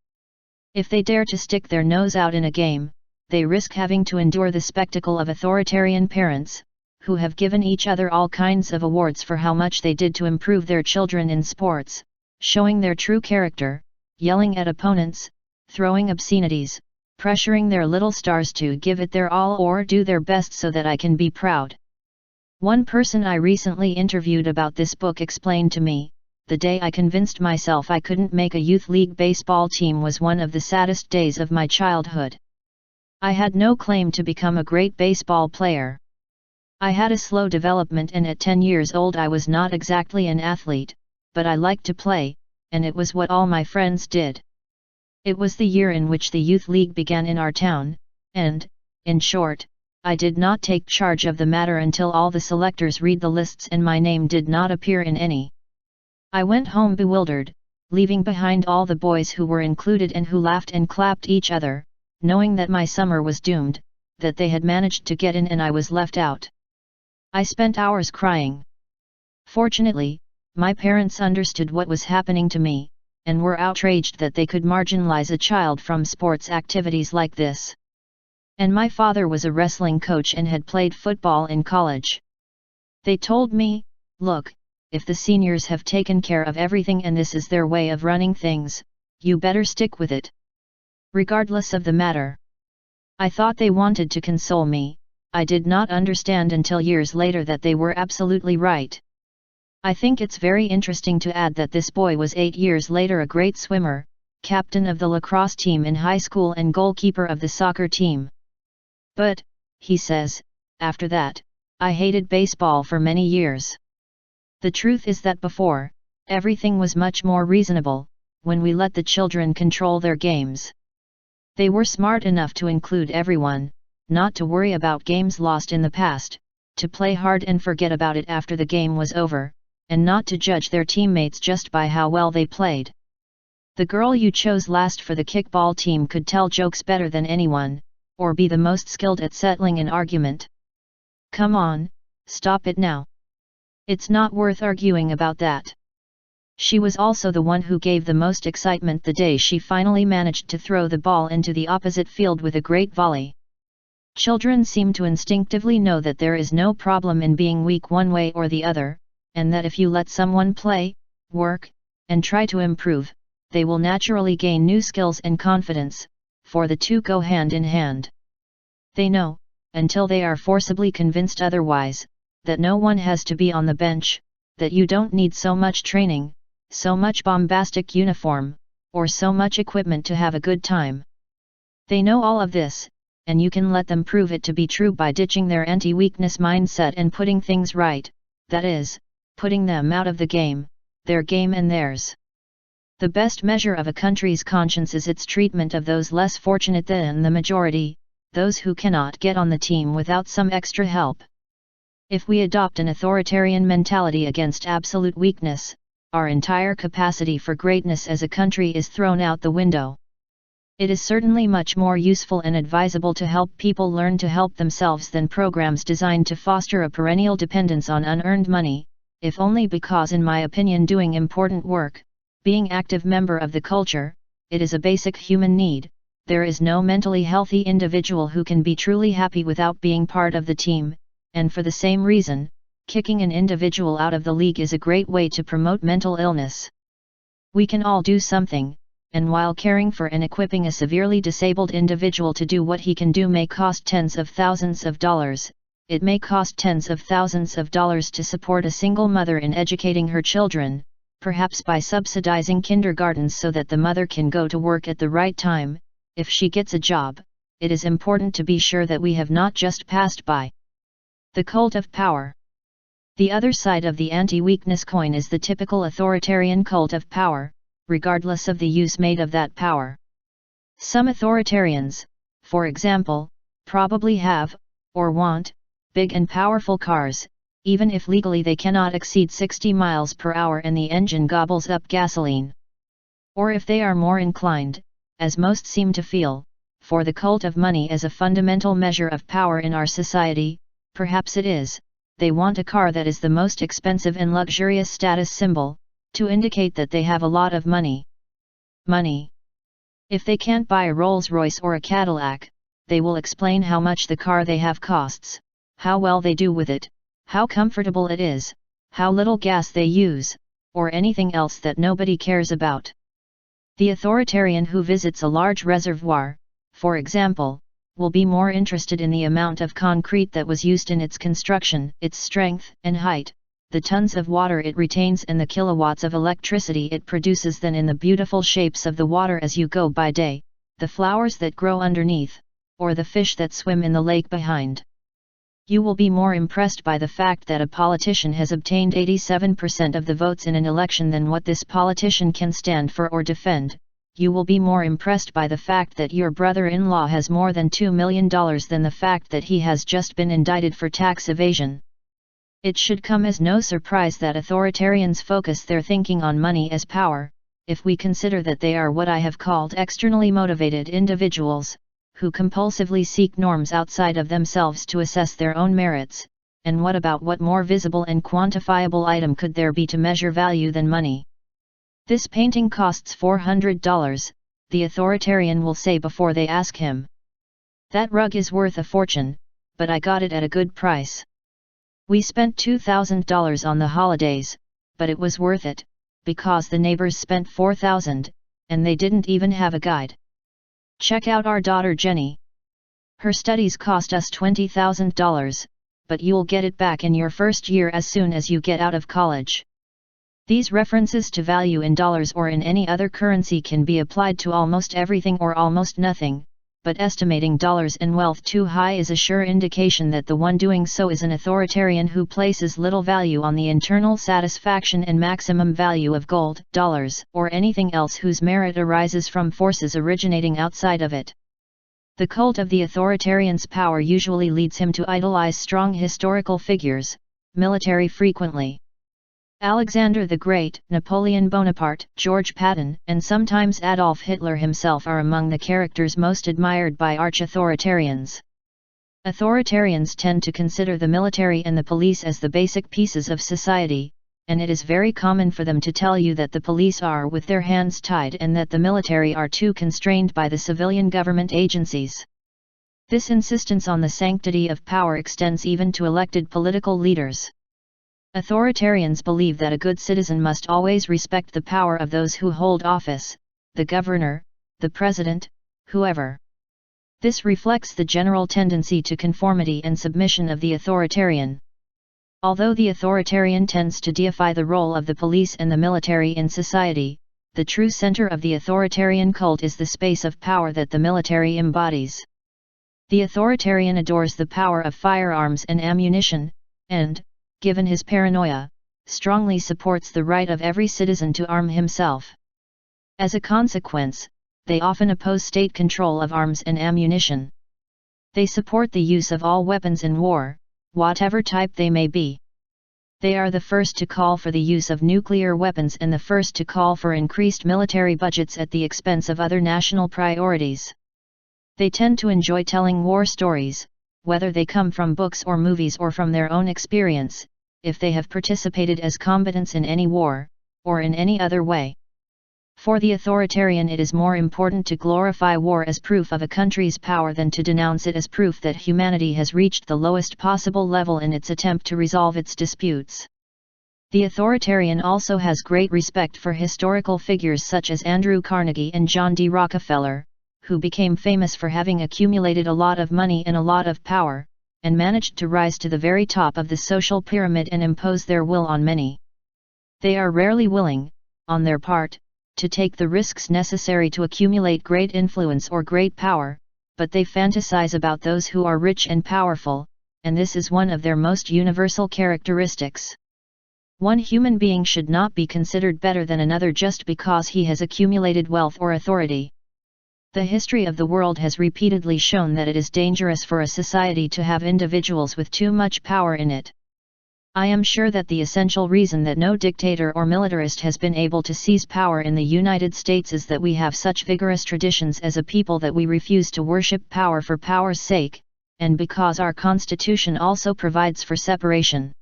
If they dare to stick their nose out in a game, they risk having to endure the spectacle of authoritarian parents, who have given each other all kinds of awards for how much they did to improve their children in sports, showing their true character, yelling at opponents, throwing obscenities, pressuring their little stars to give it their all or do their best so that I can be proud. One person I recently interviewed about this book explained to me, the day I convinced myself I couldn't make a youth league baseball team was one of the saddest days of my childhood. I had no claim to become a great baseball player. I had a slow development and at 10 years old I was not exactly an athlete, but I liked to play, and it was what all my friends did. It was the year in which the youth league began in our town, and, in short, I did not take charge of the matter until all the selectors read the lists and my name did not appear in any. I went home bewildered, leaving behind all the boys who were included and who laughed and clapped each other, knowing that my summer was doomed, that they had managed to get in and I was left out. I spent hours crying. Fortunately, my parents understood what was happening to me, and were outraged that they could marginalize a child from sports activities like this. And my father was a wrestling coach and had played football in college. They told me, look, if the seniors have taken care of everything and this is their way of running things, you better stick with it. Regardless of the matter. I thought they wanted to console me. I did not understand until years later that they were absolutely right. I think it's very interesting to add that this boy was 8 years later a great swimmer, captain of the lacrosse team in high school and goalkeeper of the soccer team. But, he says, after that, I hated baseball for many years. The truth is that before, everything was much more reasonable, when we let the children control their games. They were smart enough to include everyone, not to worry about games lost in the past, to play hard and forget about it after the game was over, and not to judge their teammates just by how well they played. The girl you chose last for the kickball team could tell jokes better than anyone, or be the most skilled at settling an argument. Come on, stop it now. It's not worth arguing about that. She was also the one who gave the most excitement the day she finally managed to throw the ball into the opposite field with a great volley. Children seem to instinctively know that there is no problem in being weak one way or the other, and that if you let someone play, work, and try to improve, they will naturally gain new skills and confidence, for the two go hand in hand. They know, until they are forcibly convinced otherwise, that no one has to be on the bench, that you don't need so much training, so much bombastic uniform, or so much equipment to have a good time. They know all of this, and you can let them prove it to be true by ditching their anti-weakness mindset and putting things right, that is, putting them out of the game, their game and theirs. The best measure of a country's conscience is its treatment of those less fortunate than the majority, those who cannot get on the team without some extra help. If we adopt an authoritarian mentality against absolute weakness, our entire capacity for greatness as a country is thrown out the window. It is certainly much more useful and advisable to help people learn to help themselves than programs designed to foster a perennial dependence on unearned money, if only because in my opinion doing important work, being active member of the culture, it is a basic human need. There is no mentally healthy individual who can be truly happy without being part of the team, and for the same reason, kicking an individual out of the league is a great way to promote mental illness. We can all do something, and while caring for and equipping a severely disabled individual to do what he can do may cost tens of thousands of dollars, it may cost tens of thousands of dollars to support a single mother in educating her children, perhaps by subsidizing kindergartens so that the mother can go to work at the right time. If she gets a job, it is important to be sure that we have not just passed by. The cult of power. The other side of the anti-weakness coin is the typical authoritarian cult of power, regardless of the use made of that power. Some authoritarians, for example, probably have, or want, big and powerful cars, even if legally they cannot exceed 60 miles per hour and the engine gobbles up gasoline. Or if they are more inclined, as most seem to feel, for the cult of money as a fundamental measure of power in our society, perhaps it is, they want a car that is the most expensive and luxurious status symbol, to indicate that they have a lot of money. Money. If they can't buy a Rolls-Royce or a Cadillac, they will explain how much the car they have costs, how well they do with it, how comfortable it is, how little gas they use, or anything else that nobody cares about. The authoritarian who visits a large reservoir, for example, will be more interested in the amount of concrete that was used in its construction, its strength and height, the tons of water it retains and the kilowatts of electricity it produces than in the beautiful shapes of the water as you go by day, the flowers that grow underneath, or the fish that swim in the lake behind. You will be more impressed by the fact that a politician has obtained 87% of the votes in an election than what this politician can stand for or defend. You will be more impressed by the fact that your brother-in-law has more than $2 million than the fact that he has just been indicted for tax evasion. It should come as no surprise that authoritarians focus their thinking on money as power, if we consider that they are what I have called externally motivated individuals, who compulsively seek norms outside of themselves to assess their own merits. And what about what more visible and quantifiable item could there be to measure value than money? This painting costs $400, the authoritarian will say before they ask him. That rug is worth a fortune, but I got it at a good price. We spent $2,000 on the holidays, but it was worth it, because the neighbors spent $4,000, and they didn't even have a guide. Check out our daughter Jenny. Her studies cost us $20,000, but you'll get it back in your first year as soon as you get out of college. These references to value in dollars or in any other currency can be applied to almost everything or almost nothing, but estimating dollars and wealth too high is a sure indication that the one doing so is an authoritarian who places little value on the internal satisfaction and maximum value of gold, dollars, or anything else whose merit arises from forces originating outside of it. The cult of the authoritarian's power usually leads him to idolize strong historical figures, military frequently. Alexander the Great, Napoleon Bonaparte, George Patton, and sometimes Adolf Hitler himself are among the characters most admired by arch-authoritarians. Authoritarians tend to consider the military and the police as the basic pieces of society, and it is very common for them to tell you that the police are with their hands tied and that the military are too constrained by the civilian government agencies. This insistence on the sanctity of power extends even to elected political leaders. Authoritarians believe that a good citizen must always respect the power of those who hold office, the governor, the president, whoever. This reflects the general tendency to conformity and submission of the authoritarian. Although the authoritarian tends to deify the role of the police and the military in society, the true center of the authoritarian cult is the space of power that the military embodies. The authoritarian adores the power of firearms and ammunition, and, given his paranoia, strongly supports the right of every citizen to arm himself. As a consequence, they often oppose state control of arms and ammunition. They support the use of all weapons in war, whatever type they may be. They are the first to call for the use of nuclear weapons and the first to call for increased military budgets at the expense of other national priorities. They tend to enjoy telling war stories, whether they come from books or movies or from their own experience, if they have participated as combatants in any war, or in any other way. For the authoritarian, it is more important to glorify war as proof of a country's power than to denounce it as proof that humanity has reached the lowest possible level in its attempt to resolve its disputes. The authoritarian also has great respect for historical figures such as Andrew Carnegie and John D. Rockefeller, who became famous for having accumulated a lot of money and a lot of power, and managed to rise to the very top of the social pyramid and impose their will on many. They are rarely willing, on their part, to take the risks necessary to accumulate great influence or great power, but they fantasize about those who are rich and powerful, and this is one of their most universal characteristics. One human being should not be considered better than another just because he has accumulated wealth or authority. The history of the world has repeatedly shown that it is dangerous for a society to have individuals with too much power in it. I am sure that the essential reason that no dictator or militarist has been able to seize power in the United States is that we have such vigorous traditions as a people that we refuse to worship power for power's sake, and because our Constitution also provides for separation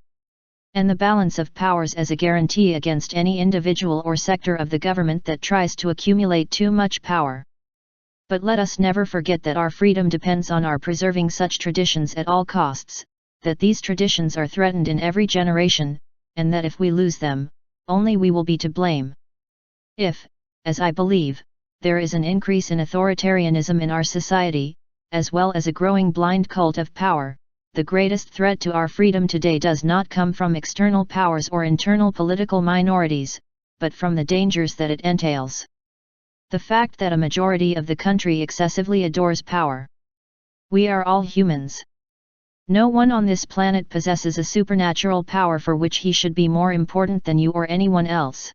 and the balance of powers as a guarantee against any individual or sector of the government that tries to accumulate too much power. But let us never forget that our freedom depends on our preserving such traditions at all costs, that these traditions are threatened in every generation, and that if we lose them, only we will be to blame. If, as I believe, there is an increase in authoritarianism in our society, as well as a growing blind cult of power, the greatest threat to our freedom today does not come from external powers or internal political minorities, but from the dangers that it entails. The fact that a majority of the country excessively adores power. We are all humans. No one on this planet possesses a supernatural power for which he should be more important than you or anyone else.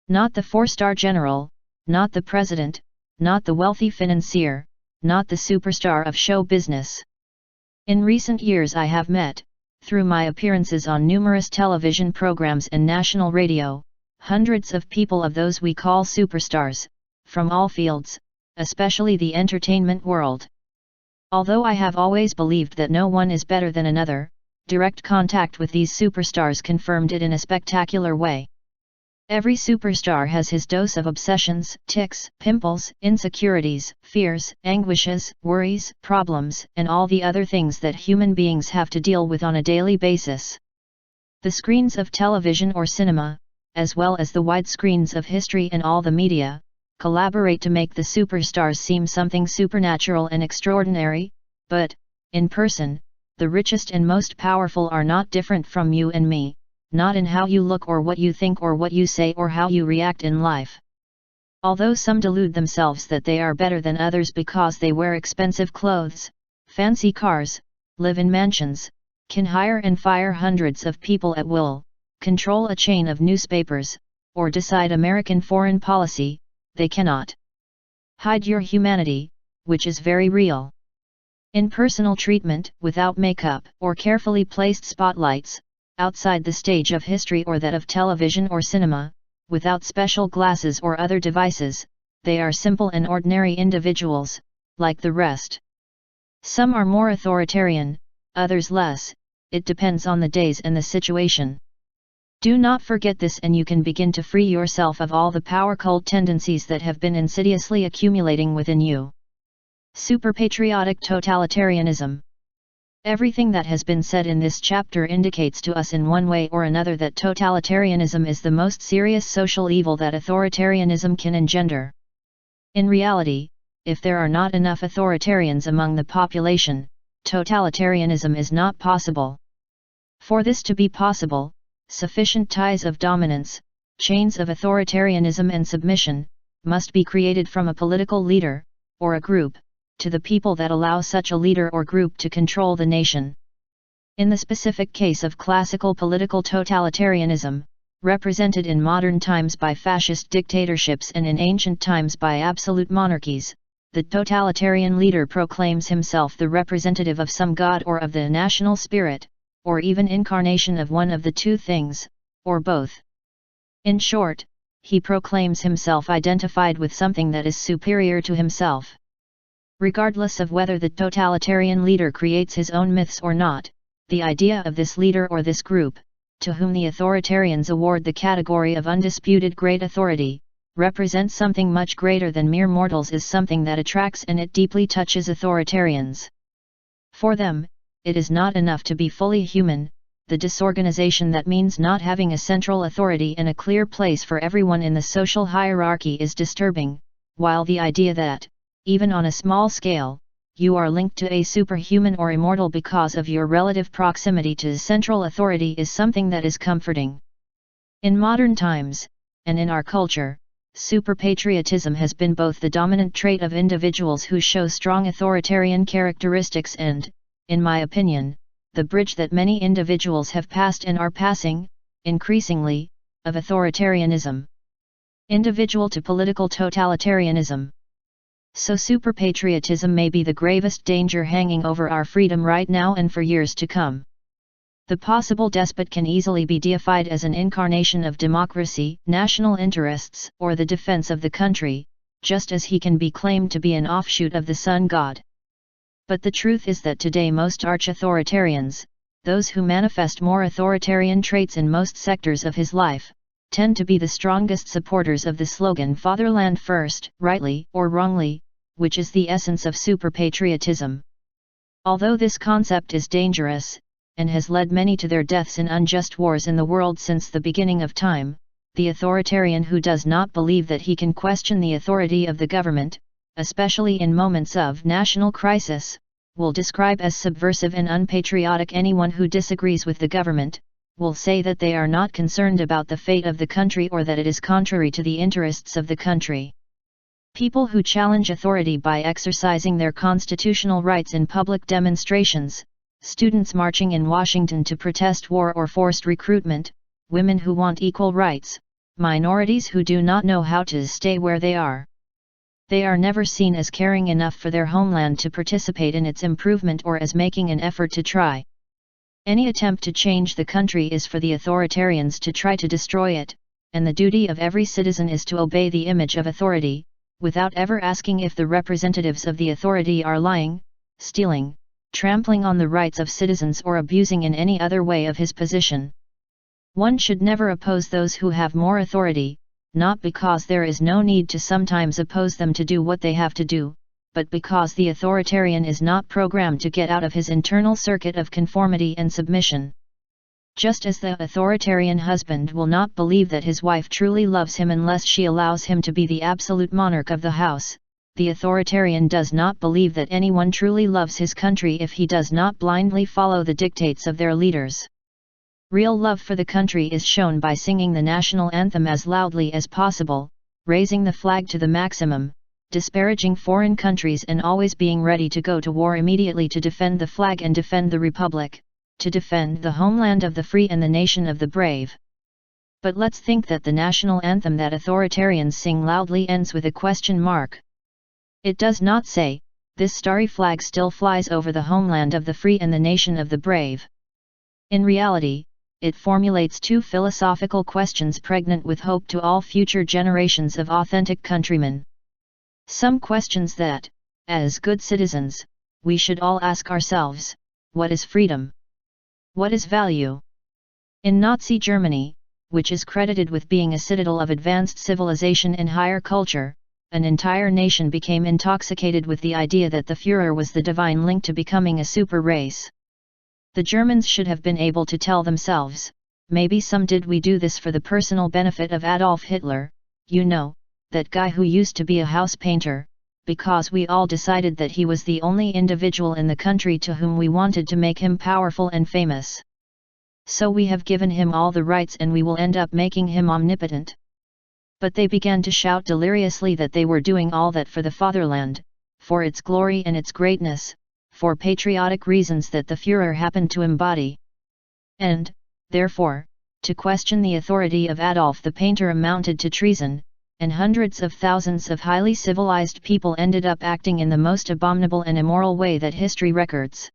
Not the four-star general, not the president, not the wealthy financier, not the superstar of show business. In recent years I have met, through my appearances on numerous television programs and national radio, hundreds of people of those we call superstars, from all fields, especially the entertainment world. Although I have always believed that no one is better than another, direct contact with these superstars confirmed it in a spectacular way. Every superstar has his dose of obsessions, tics, pimples, insecurities, fears, anguishes, worries, problems, and all the other things that human beings have to deal with on a daily basis. The screens of television or cinema, as well as the wide screens of history and all the media, collaborate to make the superstars seem something supernatural and extraordinary, but, in person, the richest and most powerful are not different from you and me, not in how you look or what you think or what you say or how you react in life. Although some delude themselves that they are better than others because they wear expensive clothes, fancy cars, live in mansions, can hire and fire hundreds of people at will, control a chain of newspapers, or decide American foreign policy, they cannot hide your humanity, which is very real. In personal treatment, without makeup or carefully placed spotlights, outside the stage of history or that of television or cinema, without special glasses or other devices, they are simple and ordinary individuals, like the rest. Some are more authoritarian, others less, it depends on the days and the situation. Do not forget this and you can begin to free yourself of all the power cult tendencies that have been insidiously accumulating within you. Superpatriotic totalitarianism. Everything that has been said in this chapter indicates to us in one way or another that totalitarianism is the most serious social evil that authoritarianism can engender. In reality, if there are not enough authoritarians among the population, totalitarianism is not possible. For this to be possible, sufficient ties of dominance, chains of authoritarianism and submission, must be created from a political leader, or a group, to the people that allow such a leader or group to control the nation. In the specific case of classical political totalitarianism, represented in modern times by fascist dictatorships and in ancient times by absolute monarchies, the totalitarian leader proclaims himself the representative of some god or of the national spirit, or even incarnation of one of the two things, or both. In short, he proclaims himself identified with something that is superior to himself. Regardless of whether the totalitarian leader creates his own myths or not, the idea of this leader or this group, to whom the authoritarians award the category of undisputed great authority, represents something much greater than mere mortals, is something that attracts and it deeply touches authoritarians. For them, it is not enough to be fully human. The disorganization that means not having a central authority and a clear place for everyone in the social hierarchy is disturbing, while the idea that, even on a small scale, you are linked to a superhuman or immortal because of your relative proximity to central authority is something that is comforting. In modern times, and in our culture, superpatriotism has been both the dominant trait of individuals who show strong authoritarian characteristics and, in my opinion, the bridge that many individuals have passed and are passing, increasingly, of authoritarianism individual to political totalitarianism. So superpatriotism may be the gravest danger hanging over our freedom right now and for years to come. The possible despot can easily be deified as an incarnation of democracy, national interests, or the defense of the country, just as he can be claimed to be an offshoot of the sun god. But the truth is that today most arch-authoritarians, those who manifest more authoritarian traits in most sectors of his life, tend to be the strongest supporters of the slogan "Fatherland First," rightly or wrongly, which is the essence of superpatriotism. Although this concept is dangerous, and has led many to their deaths in unjust wars in the world since the beginning of time, the authoritarian who does not believe that he can question the authority of the government, especially in moments of national crisis, will describe as subversive and unpatriotic anyone who disagrees with the government, will say that they are not concerned about the fate of the country or that it is contrary to the interests of the country. People who challenge authority by exercising their constitutional rights in public demonstrations, students marching in Washington to protest war or forced recruitment, women who want equal rights, minorities who do not know how to stay where they are. They are never seen as caring enough for their homeland to participate in its improvement or as making an effort to try. Any attempt to change the country is for the authoritarians to try to destroy it, and the duty of every citizen is to obey the image of authority, without ever asking if the representatives of the authority are lying, stealing, trampling on the rights of citizens or abusing in any other way of his position. One should never oppose those who have more authority, not because there is no need to sometimes oppose them to do what they have to do, but because the authoritarian is not programmed to get out of his internal circuit of conformity and submission. Just as the authoritarian husband will not believe that his wife truly loves him unless she allows him to be the absolute monarch of the house, the authoritarian does not believe that anyone truly loves his country if he does not blindly follow the dictates of their leaders. Real love for the country is shown by singing the national anthem as loudly as possible, raising the flag to the maximum, disparaging foreign countries and always being ready to go to war immediately to defend the flag and defend the republic, to defend the homeland of the free and the nation of the brave. But let's think that the national anthem that authoritarians sing loudly ends with a question mark. It does not say, "This starry flag still flies over the homeland of the free and the nation of the brave." In reality, it formulates two philosophical questions pregnant with hope to all future generations of authentic countrymen. Some questions that, as good citizens, we should all ask ourselves: what is freedom? What is value? In Nazi Germany, which is credited with being a citadel of advanced civilization and higher culture, an entire nation became intoxicated with the idea that the Führer was the divine link to becoming a super race. The Germans should have been able to tell themselves, maybe some did we do this for the personal benefit of Adolf Hitler, you know, that guy who used to be a house painter, because we all decided that he was the only individual in the country to whom we wanted to make him powerful and famous. So we have given him all the rights and we will end up making him omnipotent. But they began to shout deliriously that they were doing all that for the fatherland, for its glory and its greatness, for patriotic reasons that the Führer happened to embody. And, therefore, to question the authority of Adolf the painter amounted to treason, and hundreds of thousands of highly civilized people ended up acting in the most abominable and immoral way that history records.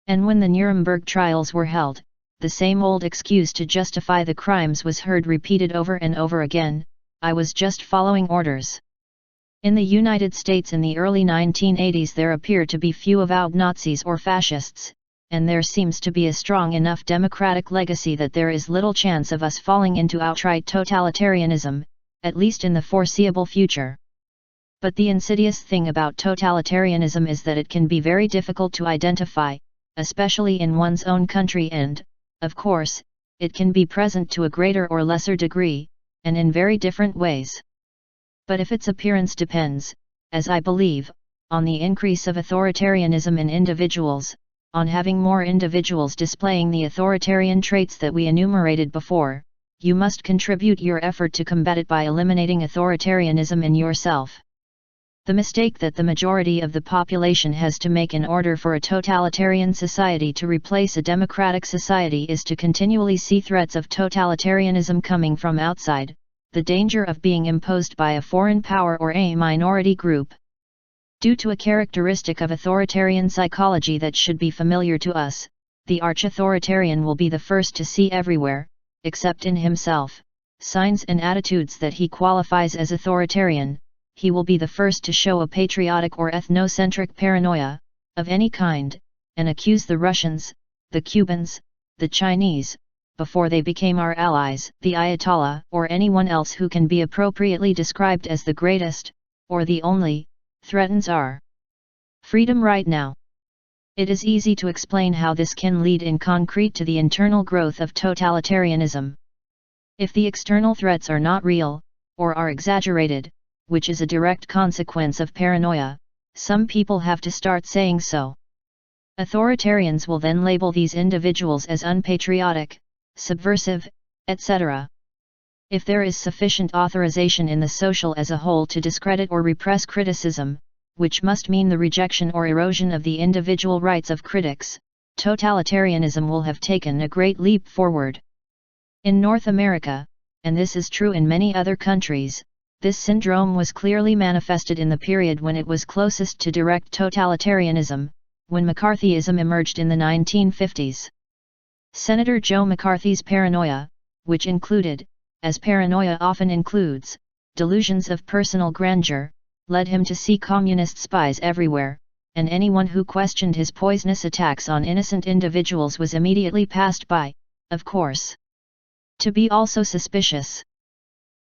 And when the Nuremberg trials were held, the same old excuse to justify the crimes was heard repeated over and over again: "I was just following orders." In the United States in the early 1980s there appeared to be few avowed Nazis or fascists, and there seems to be a strong enough democratic legacy that there is little chance of us falling into outright totalitarianism, at least in the foreseeable future. But the insidious thing about totalitarianism is that it can be very difficult to identify, especially in one's own country, and, of course, it can be present to a greater or lesser degree, and in very different ways. But if its appearance depends, as I believe, on the increase of authoritarianism in individuals, on having more individuals displaying the authoritarian traits that we enumerated before, you must contribute your effort to combat it by eliminating authoritarianism in yourself. The mistake that the majority of the population has to make in order for a totalitarian society to replace a democratic society is to continually see threats of totalitarianism coming from outside, the danger of being imposed by a foreign power or a minority group. Due to a characteristic of authoritarian psychology that should be familiar to us, the arch-authoritarian will be the first to see everywhere, except in himself, signs and attitudes that he qualifies as authoritarian. He will be the first to show a patriotic or ethnocentric paranoia, of any kind, and accuse the Russians, the Cubans, the Chinese, before they became our allies, the Ayatollah, or anyone else who can be appropriately described as the greatest, or the only, threatens our freedom right now. It is easy to explain how this can lead in concrete to the internal growth of totalitarianism. If the external threats are not real, or are exaggerated, which is a direct consequence of paranoia, some people have to start saying so. Authoritarians will then label these individuals as unpatriotic, subversive, etc. If there is sufficient authorization in the social as a whole to discredit or repress criticism, which must mean the rejection or erosion of the individual rights of critics, totalitarianism will have taken a great leap forward. In North America, and this is true in many other countries, this syndrome was clearly manifested in the period when it was closest to direct totalitarianism, when McCarthyism emerged in the 1950s. Senator Joe McCarthy's paranoia, which included, as paranoia often includes, delusions of personal grandeur, led him to see communist spies everywhere, and anyone who questioned his poisonous attacks on innocent individuals was immediately passed by, of course, to be also suspicious.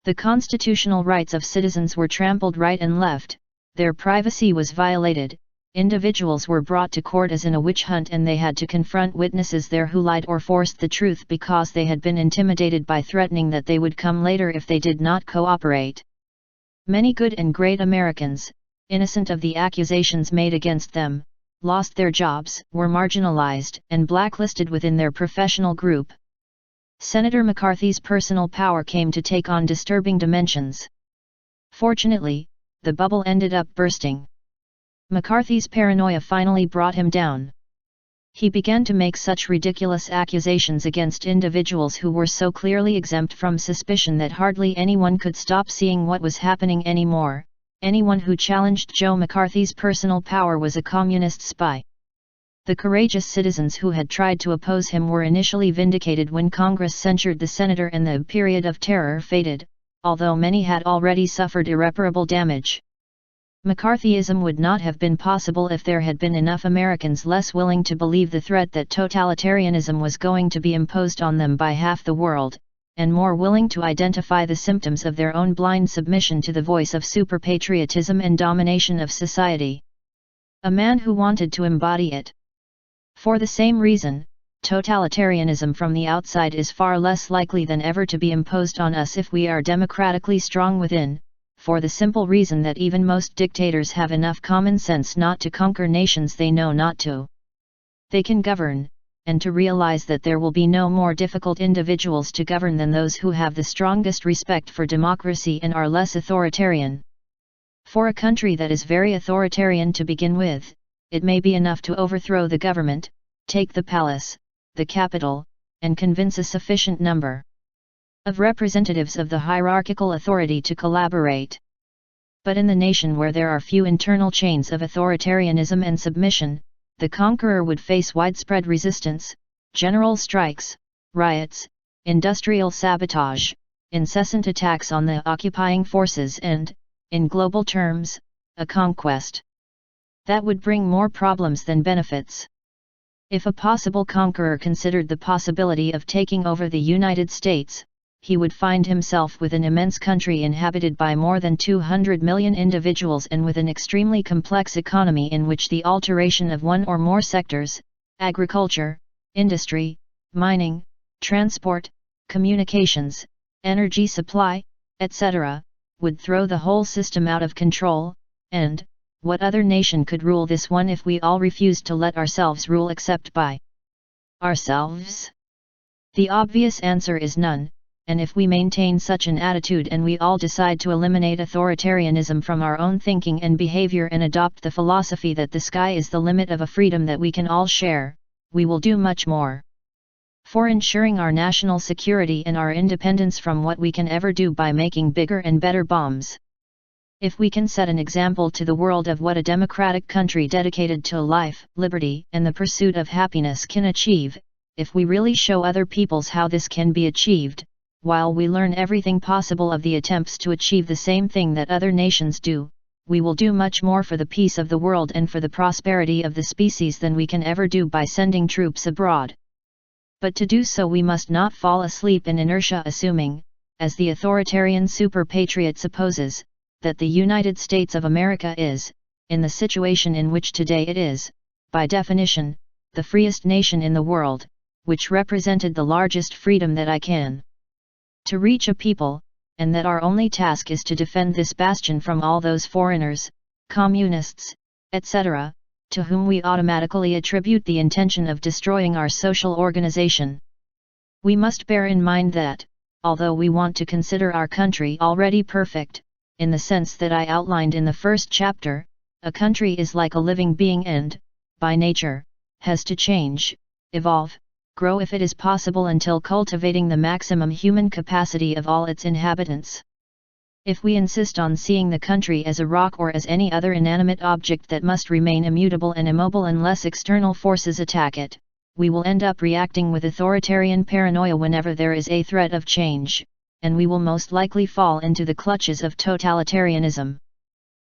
The constitutional rights of citizens were trampled right and left, their privacy was violated, individuals were brought to court as in a witch hunt, and they had to confront witnesses there who lied or forced the truth because they had been intimidated by threatening that they would come later if they did not cooperate. Many good and great Americans, innocent of the accusations made against them, lost their jobs, were marginalized, and blacklisted within their professional group. Senator McCarthy's personal power came to take on disturbing dimensions. Fortunately, the bubble ended up bursting. McCarthy's paranoia finally brought him down. He began to make such ridiculous accusations against individuals who were so clearly exempt from suspicion that hardly anyone could stop seeing what was happening anymore. Anyone who challenged Joe McCarthy's personal power was a communist spy. The courageous citizens who had tried to oppose him were initially vindicated when Congress censured the senator and the period of terror faded, although many had already suffered irreparable damage. McCarthyism would not have been possible if there had been enough Americans less willing to believe the threat that totalitarianism was going to be imposed on them by half the world, and more willing to identify the symptoms of their own blind submission to the voice of super-patriotism and domination of society. A man who wanted to embody it. For the same reason, totalitarianism from the outside is far less likely than ever to be imposed on us if we are democratically strong within, for the simple reason that even most dictators have enough common sense not to conquer nations they know not to. They can govern, and to realize that there will be no more difficult individuals to govern than those who have the strongest respect for democracy and are less authoritarian. For a country that is very authoritarian to begin with, it may be enough to overthrow the government, take the palace, the capital, and convince a sufficient number of representatives of the hierarchical authority to collaborate. But in the nation where there are few internal chains of authoritarianism and submission, the conqueror would face widespread resistance, general strikes, riots, industrial sabotage, incessant attacks on the occupying forces and, in global terms, a conquest that would bring more problems than benefits. If a possible conqueror considered the possibility of taking over the United States, he would find himself with an immense country inhabited by more than 200 million individuals and with an extremely complex economy in which the alteration of one or more sectors, agriculture, industry, mining, transport, communications, energy supply, etc., would throw the whole system out of control, and, what other nation could rule this one if we all refused to let ourselves rule except by ourselves? The obvious answer is none, and if we maintain such an attitude and we all decide to eliminate authoritarianism from our own thinking and behavior and adopt the philosophy that the sky is the limit of a freedom that we can all share, we will do much more for ensuring our national security and our independence from what we can ever do by making bigger and better bombs. If we can set an example to the world of what a democratic country dedicated to life, liberty, and the pursuit of happiness can achieve, if we really show other peoples how this can be achieved, while we learn everything possible of the attempts to achieve the same thing that other nations do, we will do much more for the peace of the world and for the prosperity of the species than we can ever do by sending troops abroad. But to do so we must not fall asleep in inertia assuming, as the authoritarian super-patriot supposes, that the United States of America is, in the situation in which today it is, by definition, the freest nation in the world, which represented the largest freedom that I can to reach a people, and that our only task is to defend this bastion from all those foreigners, communists, etc., to whom we automatically attribute the intention of destroying our social organization. We must bear in mind that, although we want to consider our country already perfect, in the sense that I outlined in the first chapter, a country is like a living being and, by nature, has to change, evolve, grow if it is possible until cultivating the maximum human capacity of all its inhabitants. If we insist on seeing the country as a rock or as any other inanimate object that must remain immutable and immobile unless external forces attack it, we will end up reacting with authoritarian paranoia whenever there is a threat of change, and we will most likely fall into the clutches of totalitarianism.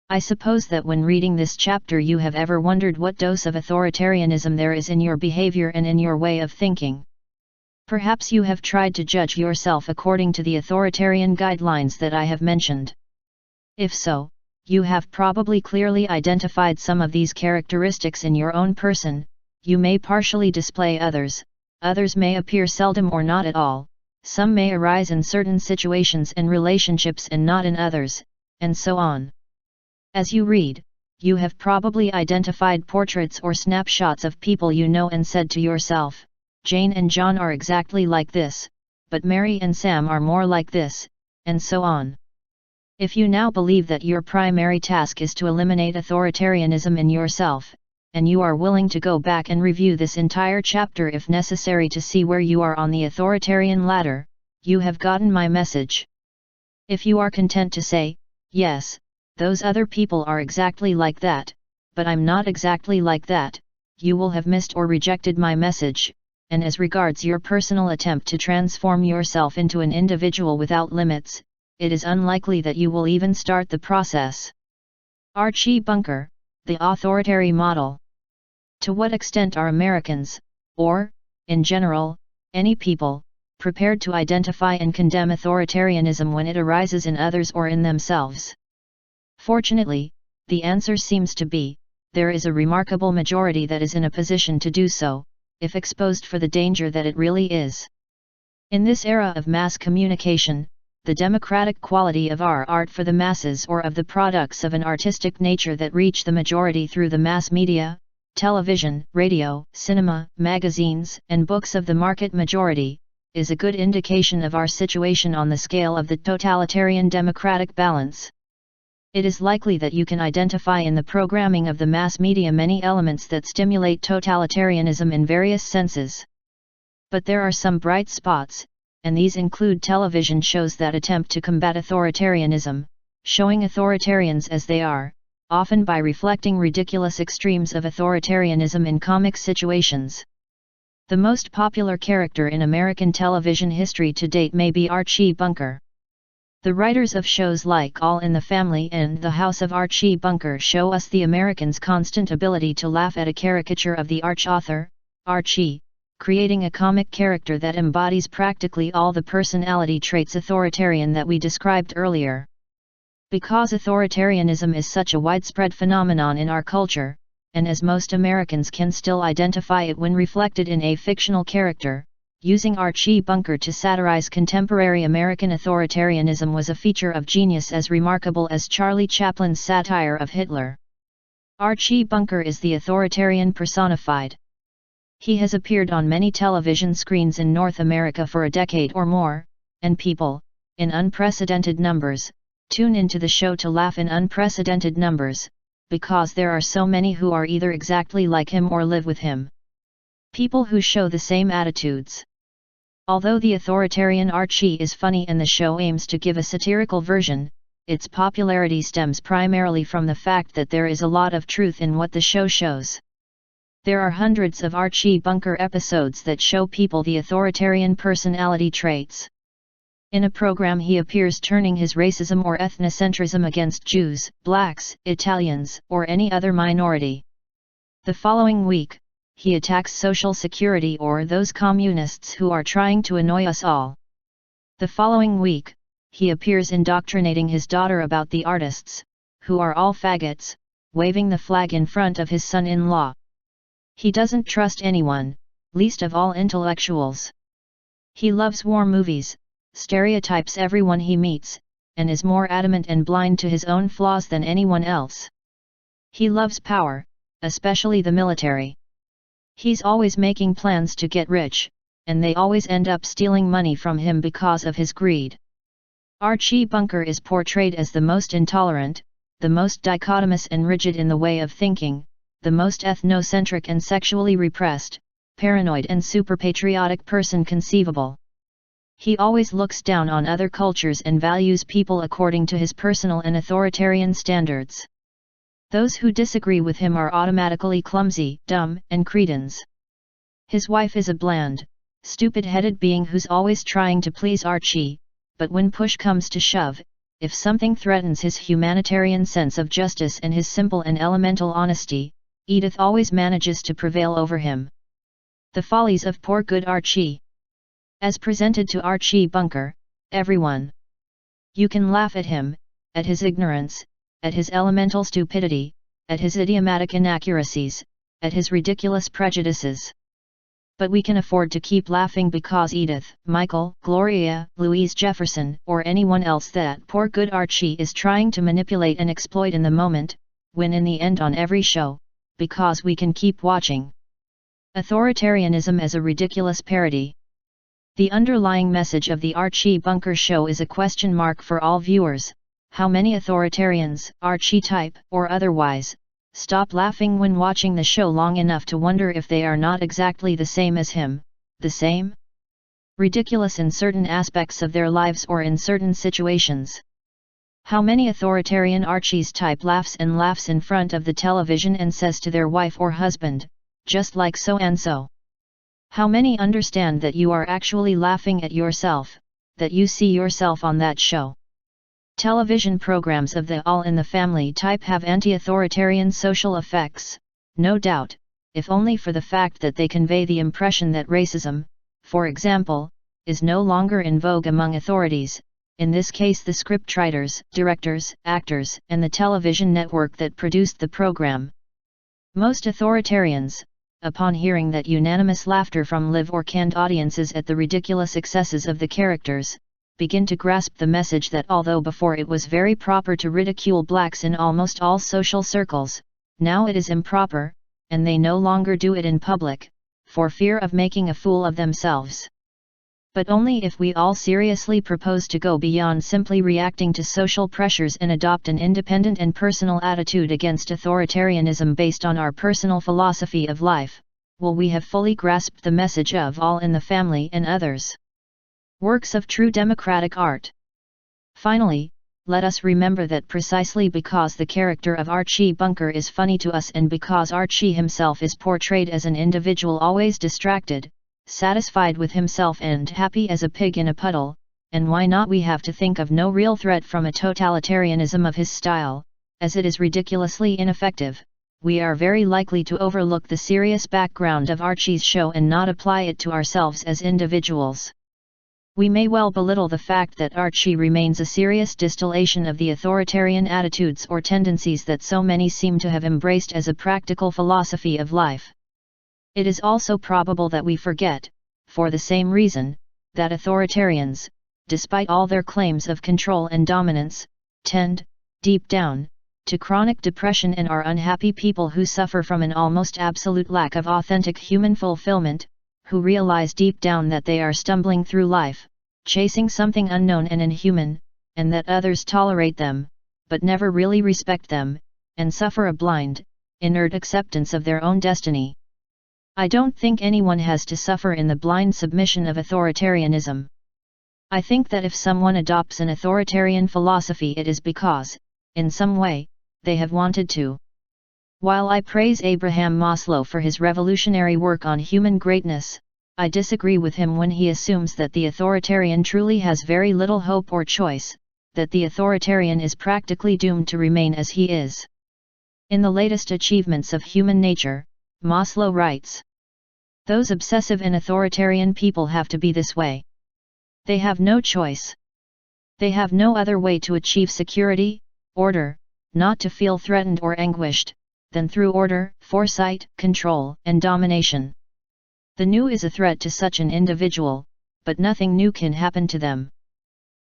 I suppose that when reading this chapter you have ever wondered what dose of authoritarianism there is in your behavior and in your way of thinking. Perhaps you have tried to judge yourself according to the authoritarian guidelines that I have mentioned. If so, you have probably clearly identified some of these characteristics in your own person. You may partially display others, others may appear seldom or not at all, some may arise in certain situations and relationships and not in others, and so on. As you read, you have probably identified portraits or snapshots of people you know and said to yourself, Jane and John are exactly like this, but Mary and Sam are more like this, and so on. If you now believe that your primary task is to eliminate authoritarianism in yourself, and you are willing to go back and review this entire chapter if necessary to see where you are on the authoritarian ladder, you have gotten my message. If you are content to say, yes, those other people are exactly like that, but I'm not exactly like that, you will have missed or rejected my message, and as regards your personal attempt to transform yourself into an individual without limits, it is unlikely that you will even start the process. Archie Bunker, The Authoritarian Model. To what extent are Americans, or, in general, any people, prepared to identify and condemn authoritarianism when it arises in others or in themselves? Fortunately, the answer seems to be, there is a remarkable majority that is in a position to do so, if exposed for the danger that it really is. In this era of mass communication, the democratic quality of our art for the masses or of the products of an artistic nature that reach the majority through the mass media, television, radio, cinema, magazines, and books of the market majority, is a good indication of our situation on the scale of the totalitarian democratic balance. It is likely that you can identify in the programming of the mass media many elements that stimulate totalitarianism in various senses. But there are some bright spots, and these include television shows that attempt to combat authoritarianism, showing authoritarians as they are, often by reflecting ridiculous extremes of authoritarianism in comic situations. The most popular character in American television history to date may be Archie Bunker. The writers of shows like All in the Family and The House of Archie Bunker show us the Americans' constant ability to laugh at a caricature of the arch-author, Archie, creating a comic character that embodies practically all the personality traits authoritarian that we described earlier. Because authoritarianism is such a widespread phenomenon in our culture, and as most Americans can still identify it when reflected in a fictional character, using Archie Bunker to satirize contemporary American authoritarianism was a feature of genius as remarkable as Charlie Chaplin's satire of Hitler. Archie Bunker is the authoritarian personified. He has appeared on many television screens in North America for a decade or more, and people, in unprecedented numbers, tune into the show to laugh in unprecedented numbers, because there are so many who are either exactly like him or live with him. People who show the same attitudes. Although the authoritarian Archie is funny and the show aims to give a satirical version, its popularity stems primarily from the fact that there is a lot of truth in what the show shows. There are hundreds of Archie Bunker episodes that show people the authoritarian personality traits. In a program he appears turning his racism or ethnocentrism against Jews, blacks, Italians, or any other minority. The following week, he attacks Social Security or those communists who are trying to annoy us all. The following week, he appears indoctrinating his daughter about the artists, who are all faggots, waving the flag in front of his son-in-law. He doesn't trust anyone, least of all intellectuals. He loves war movies, stereotypes everyone he meets, and is more adamant and blind to his own flaws than anyone else. He loves power, especially the military. He's always making plans to get rich, and they always end up stealing money from him because of his greed. Archie Bunker is portrayed as the most intolerant, the most dichotomous and rigid in the way of thinking, the most ethnocentric and sexually repressed, paranoid and super-patriotic person conceivable. He always looks down on other cultures and values people according to his personal and authoritarian standards. Those who disagree with him are automatically clumsy, dumb, and cretins. His wife is a bland, stupid-headed being who's always trying to please Archie, but when push comes to shove, if something threatens his humanitarian sense of justice and his simple and elemental honesty, Edith always manages to prevail over him. The follies of poor good Archie. As presented to Archie Bunker, everyone. You can laugh at him, at his ignorance, at his elemental stupidity, at his idiomatic inaccuracies, at his ridiculous prejudices. But we can afford to keep laughing because Edith, Michael, Gloria, Louise Jefferson, or anyone else that poor good Archie is trying to manipulate and exploit in the moment, win in the end on every show, because we can keep watching. Authoritarianism as a ridiculous parody. The underlying message of the Archie Bunker show is a question mark for all viewers. How many authoritarians, Archie-type or otherwise, stop laughing when watching the show long enough to wonder if they are not exactly the same as him, the same? Ridiculous in certain aspects of their lives or in certain situations. How many authoritarian Archies type laughs and laughs in front of the television and says to their wife or husband, just like so and so? How many understand that you are actually laughing at yourself, that you see yourself on that show? Television programs of the All in the Family type have anti-authoritarian social effects, no doubt, if only for the fact that they convey the impression that racism, for example, is no longer in vogue among authorities, in this case the scriptwriters, directors, actors, and the television network that produced the program. Most authoritarians, upon hearing that unanimous laughter from live or canned audiences at the ridiculous excesses of the characters, begin to grasp the message that although before it was very proper to ridicule blacks in almost all social circles, now it is improper, and they no longer do it in public, for fear of making a fool of themselves. But only if we all seriously propose to go beyond simply reacting to social pressures and adopt an independent and personal attitude against authoritarianism based on our personal philosophy of life, will we have fully grasped the message of All in the Family and others. Works of true democratic art. Finally, let us remember that precisely because the character of Archie Bunker is funny to us and because Archie himself is portrayed as an individual always distracted, satisfied with himself and happy as a pig in a puddle, and why not we have to think of no real threat from a totalitarianism of his style, as it is ridiculously ineffective, we are very likely to overlook the serious background of Archie's show and not apply it to ourselves as individuals. We may well belittle the fact that Archie remains a serious distillation of the authoritarian attitudes or tendencies that so many seem to have embraced as a practical philosophy of life. It is also probable that we forget, for the same reason, that authoritarians, despite all their claims of control and dominance, tend, deep down, to chronic depression and are unhappy people who suffer from an almost absolute lack of authentic human fulfillment, who realize deep down that they are stumbling through life, chasing something unknown and inhuman, and that others tolerate them, but never really respect them, and suffer a blind, inert acceptance of their own destiny. I don't think anyone has to suffer in the blind submission of authoritarianism. I think that if someone adopts an authoritarian philosophy, it is because, in some way, they have wanted to. While I praise Abraham Maslow for his revolutionary work on human greatness, I disagree with him when he assumes that the authoritarian truly has very little hope or choice, that the authoritarian is practically doomed to remain as he is. In the latest achievements of human nature, Maslow writes, "Those obsessive and authoritarian people have to be this way. They have no choice. They have no other way to achieve security, order, not to feel threatened or anguished, than through order, foresight, control, and domination. The new is a threat to such an individual, but nothing new can happen to them.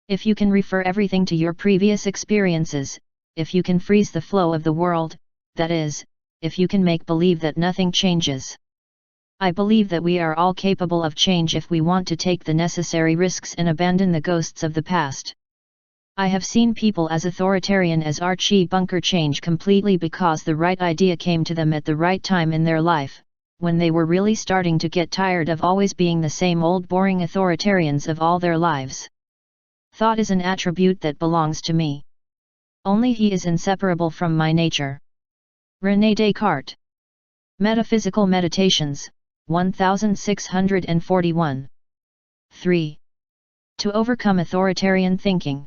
If you can refer everything to your previous experiences, if you can freeze the flow of the world, that is, if you can make believe that nothing changes. I believe that we are all capable of change if we want to take the necessary risks and abandon the ghosts of the past. I have seen people as authoritarian as Archie Bunker change completely because the right idea came to them at the right time in their life, when they were really starting to get tired of always being the same old boring authoritarians of all their lives. Thought is an attribute that belongs to me. Only he is inseparable from my nature." René Descartes. Metaphysical Meditations, 1641. 3. To overcome authoritarian thinking.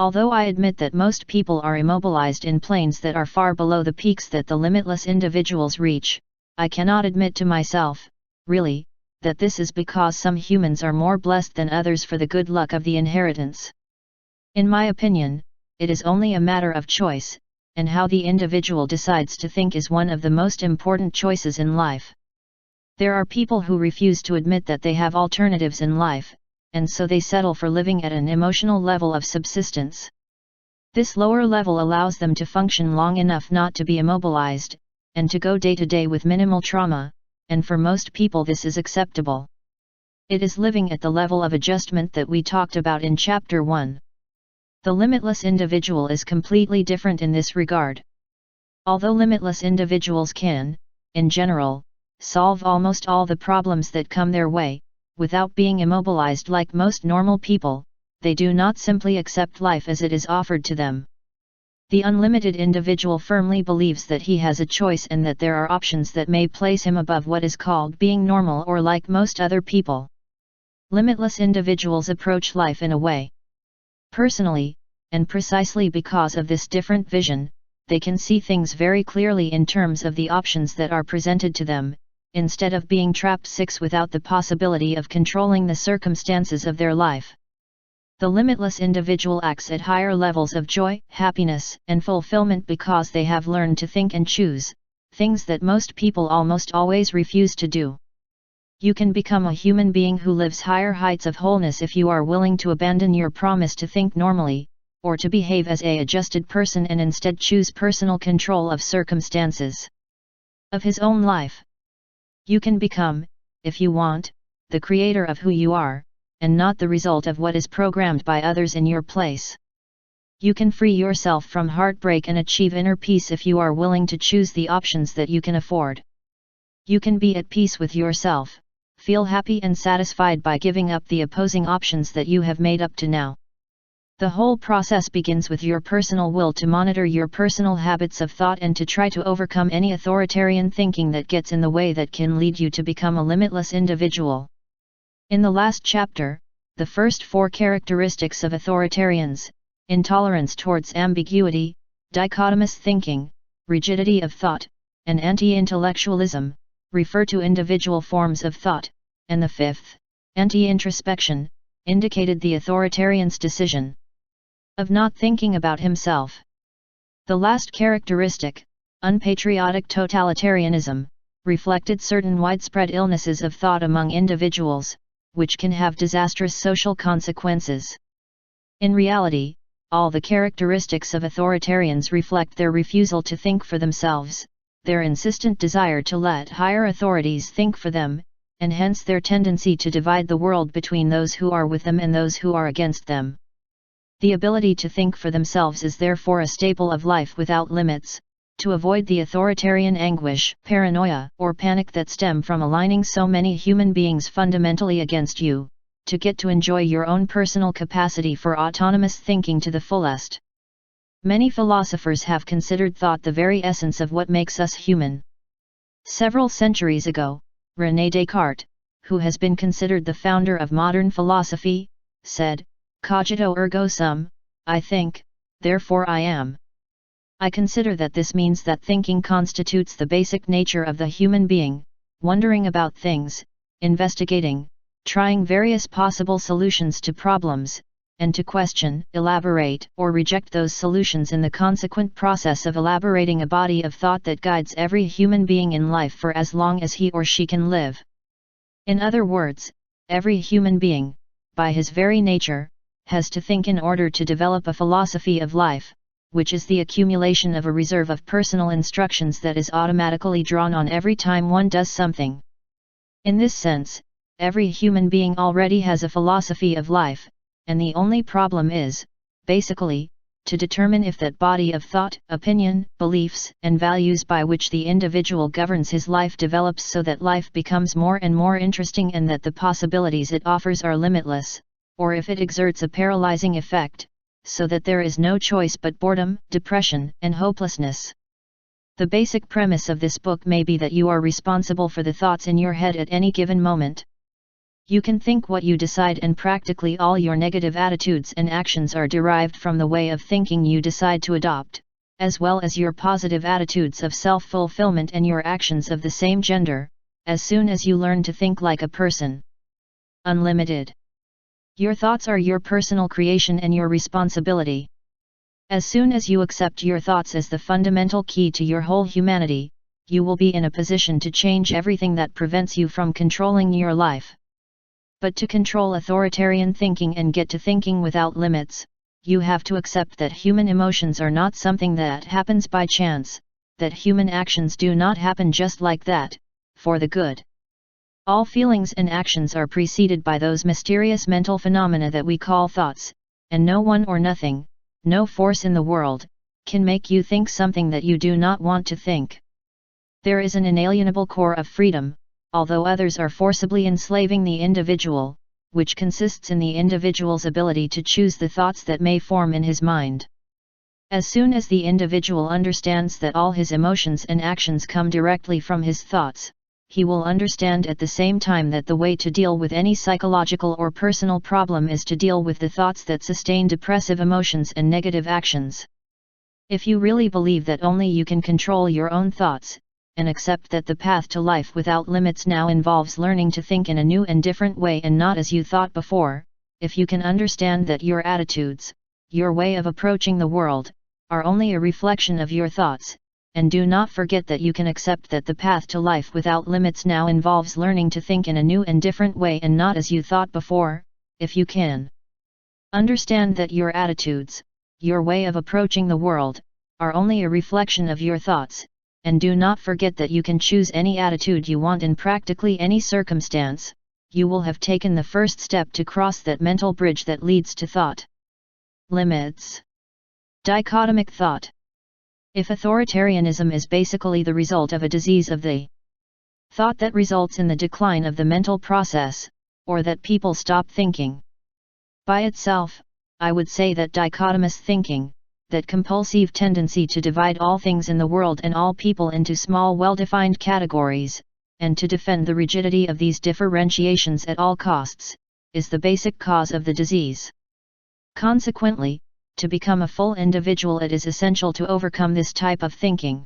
Although I admit that most people are immobilized in planes that are far below the peaks that the limitless individuals reach, I cannot admit to myself, really, that this is because some humans are more blessed than others for the good luck of the inheritance. In my opinion, it is only a matter of choice, and how the individual decides to think is one of the most important choices in life. There are people who refuse to admit that they have alternatives in life, and so they settle for living at an emotional level of subsistence. This lower level allows them to function long enough not to be immobilized, and to go day to day with minimal trauma, and for most people this is acceptable. It is living at the level of adjustment that we talked about in Chapter 1. The limitless individual is completely different in this regard. Although limitless individuals can, in general, solve almost all the problems that come their way, without being immobilized like most normal people, they do not simply accept life as it is offered to them. The unlimited individual firmly believes that he has a choice and that there are options that may place him above what is called being normal or like most other people. Limitless individuals approach life in a way. Personally, and precisely because of this different vision, they can see things very clearly in terms of the options that are presented to them, instead of being trapped without the possibility of controlling the circumstances of their life. The limitless individual acts at higher levels of joy, happiness, and fulfillment because they have learned to think and choose, things that most people almost always refuse to do. You can become a human being who lives higher heights of wholeness if you are willing to abandon your promise to think normally, or to behave as an adjusted person and instead choose personal control of circumstances of his own life. You can become, if you want, the creator of who you are, and not the result of what is programmed by others in your place. You can free yourself from heartbreak and achieve inner peace if you are willing to choose the options that you can afford. You can be at peace with yourself, feel happy and satisfied by giving up the opposing options that you have made up to now. The whole process begins with your personal will to monitor your personal habits of thought and to try to overcome any authoritarian thinking that gets in the way that can lead you to become a limitless individual. In the last chapter, the first 4 characteristics of authoritarians: intolerance towards ambiguity, dichotomous thinking, rigidity of thought, and anti-intellectualism, refer to individual forms of thought, and the fifth, anti-introspection, indicated the authoritarian's decision of not thinking about himself. The last characteristic, unpatriotic totalitarianism, reflected certain widespread illnesses of thought among individuals, which can have disastrous social consequences. In reality, all the characteristics of authoritarians reflect their refusal to think for themselves, their insistent desire to let higher authorities think for them, and hence their tendency to divide the world between those who are with them and those who are against them. The ability to think for themselves is therefore a staple of life without limits. To avoid the authoritarian anguish, paranoia, or panic that stem from aligning so many human beings fundamentally against you, to get to enjoy your own personal capacity for autonomous thinking to the fullest. Many philosophers have considered thought the very essence of what makes us human. Several centuries ago, René Descartes, who has been considered the founder of modern philosophy, said, "Cogito ergo sum, I think, therefore I am." I consider that this means that thinking constitutes the basic nature of the human being, wondering about things, investigating, trying various possible solutions to problems, and to question, elaborate, or reject those solutions in the consequent process of elaborating a body of thought that guides every human being in life for as long as he or she can live. In other words, every human being, by his very nature, has to think in order to develop a philosophy of life, which is the accumulation of a reserve of personal instructions that is automatically drawn on every time one does something. In this sense, every human being already has a philosophy of life, and the only problem is, basically, to determine if that body of thought, opinion, beliefs, and values by which the individual governs his life develops so that life becomes more and more interesting and that the possibilities it offers are limitless, or if it exerts a paralyzing effect, so that there is no choice but boredom, depression, and hopelessness. The basic premise of this book may be that you are responsible for the thoughts in your head at any given moment. You can think what you decide, and practically all your negative attitudes and actions are derived from the way of thinking you decide to adopt, as well as your positive attitudes of self-fulfillment and your actions of the same gender, as soon as you learn to think like a person. Unlimited. Your thoughts are your personal creation and your responsibility. As soon as you accept your thoughts as the fundamental key to your whole humanity, you will be in a position to change everything that prevents you from controlling your life. But to control authoritarian thinking and get to thinking without limits, you have to accept that human emotions are not something that happens by chance, that human actions do not happen just like that, for the good. All feelings and actions are preceded by those mysterious mental phenomena that we call thoughts, and no one or nothing, no force in the world, can make you think something that you do not want to think. There is an inalienable core of freedom, although others are forcibly enslaving the individual, which consists in the individual's ability to choose the thoughts that may form in his mind. As soon as the individual understands that all his emotions and actions come directly from his thoughts, he will understand at the same time that the way to deal with any psychological or personal problem is to deal with the thoughts that sustain depressive emotions and negative actions. If you really believe that only you can control your own thoughts, and accept that the path to life without limits now involves learning to think in a new and different way and not as you thought before, if you can understand that your attitudes, your way of approaching the world, are only a reflection of your thoughts, and do not forget that you can accept that the path to life without limits now involves learning to think in a new and different way and not as you thought before, if you can understand that your attitudes, your way of approaching the world, are only a reflection of your thoughts, and do not forget that you can choose any attitude you want in practically any circumstance, you will have taken the first step to cross that mental bridge that leads to thought. Limits. Dichotomic thought. If authoritarianism is basically the result of a disease of the thought that results in the decline of the mental process, or that people stop thinking by itself, I would say that dichotomous thinking, that compulsive tendency to divide all things in the world and all people into small well-defined categories, and to defend the rigidity of these differentiations at all costs, is the basic cause of the disease. Consequently, to become a full individual it is essential to overcome this type of thinking.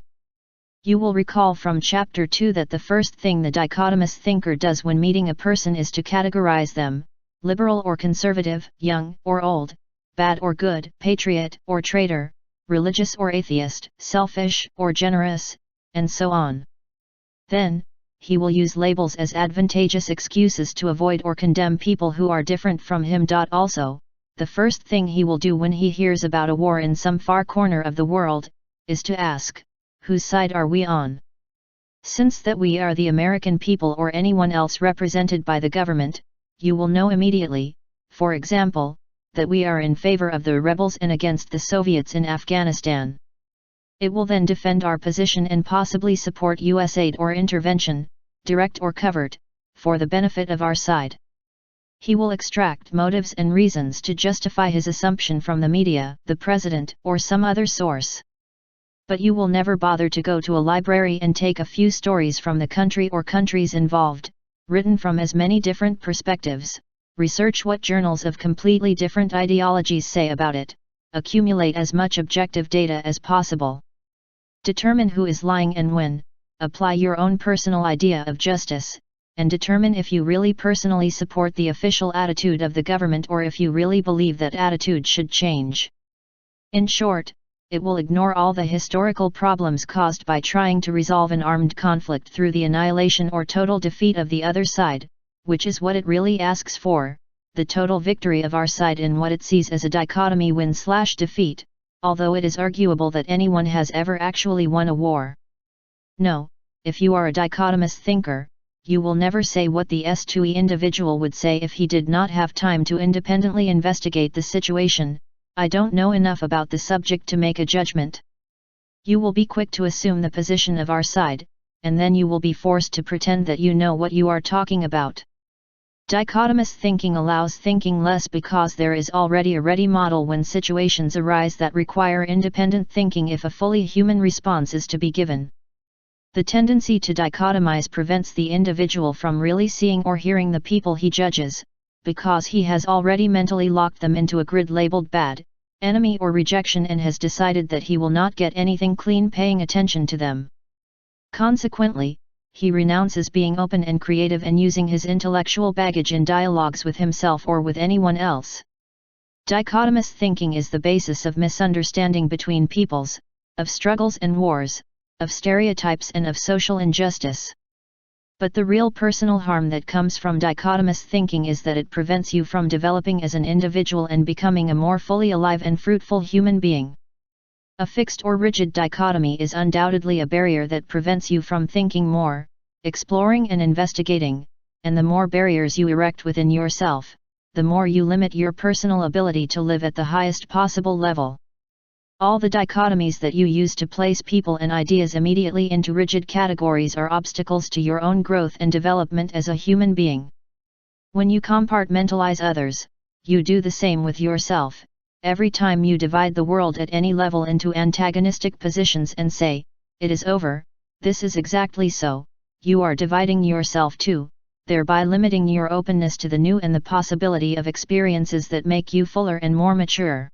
You will recall from Chapter 2 that the first thing the dichotomous thinker does when meeting a person is to categorize them: liberal or conservative, young or old, bad or good, patriot or traitor, religious or atheist, selfish or generous, and so on. Then, he will use labels as advantageous excuses to avoid or condemn people who are different from him. Also, the first thing he will do when he hears about a war in some far corner of the world, is to ask, whose side are we on? Since that we are the American people or anyone else represented by the government, you will know immediately, for example, that we are in favor of the rebels and against the Soviets in Afghanistan. It will then defend our position and possibly support US aid or intervention, direct or covert, for the benefit of our side. He will extract motives and reasons to justify his assumption from the media, the president, or some other source. But you will never bother to go to a library and take a few stories from the country or countries involved, written from as many different perspectives, research what journals of completely different ideologies say about it, accumulate as much objective data as possible. Determine who is lying and when, apply your own personal idea of justice, and determine if you really personally support the official attitude of the government or if you really believe that attitude should change. In short, it will ignore all the historical problems caused by trying to resolve an armed conflict through the annihilation or total defeat of the other side, which is what it really asks for, the total victory of our side in what it sees as a dichotomy win/defeat, although it is arguable that anyone has ever actually won a war. No, if you are a dichotomous thinker, you will never say what the S2E individual would say if he did not have time to independently investigate the situation: I don't know enough about the subject to make a judgment. You will be quick to assume the position of our side, and then you will be forced to pretend that you know what you are talking about. Dichotomous thinking allows thinking less because there is already a ready model when situations arise that require independent thinking if a fully human response is to be given. The tendency to dichotomize prevents the individual from really seeing or hearing the people he judges, because he has already mentally locked them into a grid labeled bad, enemy or rejection and has decided that he will not get anything clean paying attention to them. Consequently, he renounces being open and creative and using his intellectual baggage in dialogues with himself or with anyone else. Dichotomous thinking is the basis of misunderstanding between peoples, of struggles and wars, of stereotypes and of social injustice. But the real personal harm that comes from dichotomous thinking is that it prevents you from developing as an individual and becoming a more fully alive and fruitful human being. A fixed or rigid dichotomy is undoubtedly a barrier that prevents you from thinking more, exploring and investigating, and the more barriers you erect within yourself, the more you limit your personal ability to live at the highest possible level. All the dichotomies that you use to place people and ideas immediately into rigid categories are obstacles to your own growth and development as a human being. When you compartmentalize others, you do the same with yourself. Every time you divide the world at any level into antagonistic positions and say, "It is over, this is exactly so," you are dividing yourself too, thereby limiting your openness to the new and the possibility of experiences that make you fuller and more mature.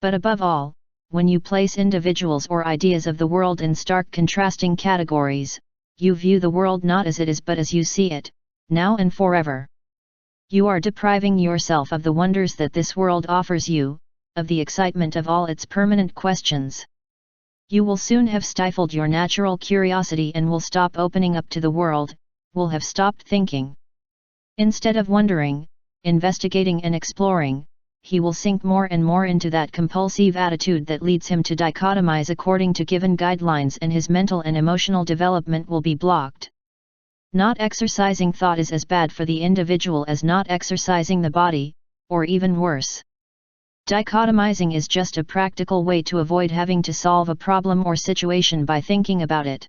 But above all, when you place individuals or ideas of the world in stark contrasting categories, you view the world not as it is but as you see it, now and forever. You are depriving yourself of the wonders that this world offers you, of the excitement of all its permanent questions. You will soon have stifled your natural curiosity and will stop opening up to the world, will have stopped thinking. Instead of wondering, investigating and exploring, he will sink more and more into that compulsive attitude that leads him to dichotomize according to given guidelines, and his mental and emotional development will be blocked. Not exercising thought is as bad for the individual as not exercising the body, or even worse. Dichotomizing is just a practical way to avoid having to solve a problem or situation by thinking about it.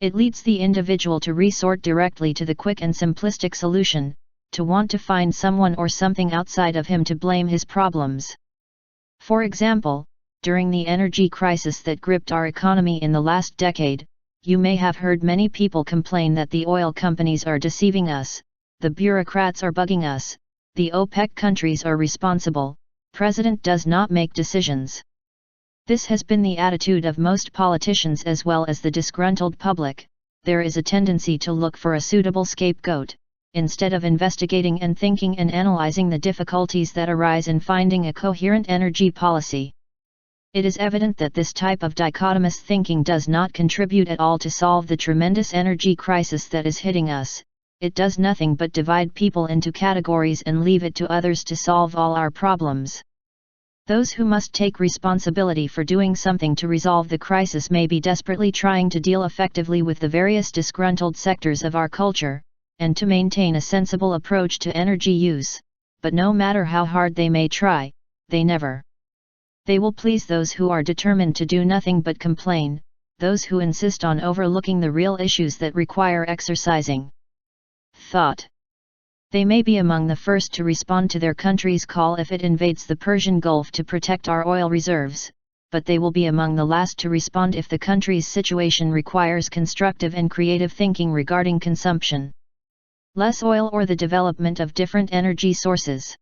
It leads the individual to resort directly to the quick and simplistic solution, to want to find someone or something outside of him to blame his problems. For example, during the energy crisis that gripped our economy in the last decade, you may have heard many people complain that the oil companies are deceiving us, the bureaucrats are bugging us, the OPEC countries are responsible, President does not make decisions. This has been the attitude of most politicians as well as the disgruntled public. There is a tendency to look for a suitable scapegoat, instead of investigating and thinking and analyzing the difficulties that arise in finding a coherent energy policy. It is evident that this type of dichotomous thinking does not contribute at all to solve the tremendous energy crisis that is hitting us. It does nothing but divide people into categories and leave it to others to solve all our problems. Those who must take responsibility for doing something to resolve the crisis may be desperately trying to deal effectively with the various disgruntled sectors of our culture, and to maintain a sensible approach to energy use, but no matter how hard they may try, they never. They will please those who are determined to do nothing but complain, those who insist on overlooking the real issues that require exercising thought. They may be among the first to respond to their country's call if it invades the Persian Gulf to protect our oil reserves, but they will be among the last to respond if the country's situation requires constructive and creative thinking regarding consumption. Less oil or the development of different energy sources.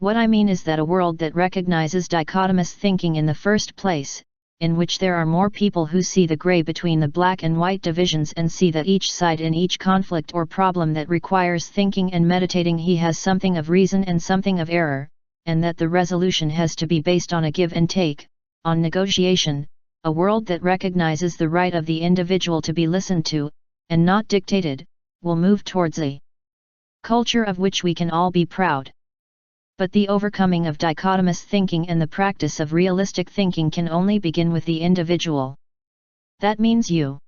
What I mean is that a world that recognizes dichotomous thinking in the first place, in which there are more people who see the gray between the black and white divisions and see that each side in each conflict or problem that requires thinking and meditating he has something of reason and something of error, and that the resolution has to be based on a give and take, on negotiation, a world that recognizes the right of the individual to be listened to, and not dictated, will move towards a culture of which we can all be proud. But the overcoming of dichotomous thinking and the practice of realistic thinking can only begin with the individual. That means you.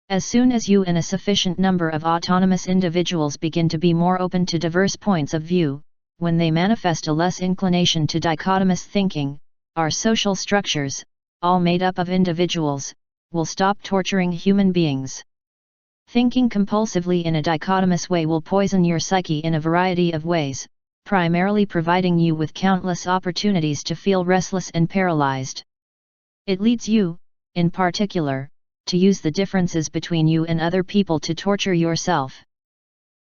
As soon as you and a sufficient number of autonomous individuals begin to be more open to diverse points of view, when they manifest a less inclination to dichotomous thinking, our social structures, all made up of individuals, will stop torturing human beings. Thinking compulsively in a dichotomous way will poison your psyche in a variety of ways, primarily providing you with countless opportunities to feel restless and paralyzed. It leads you, in particular, to use the differences between you and other people to torture yourself.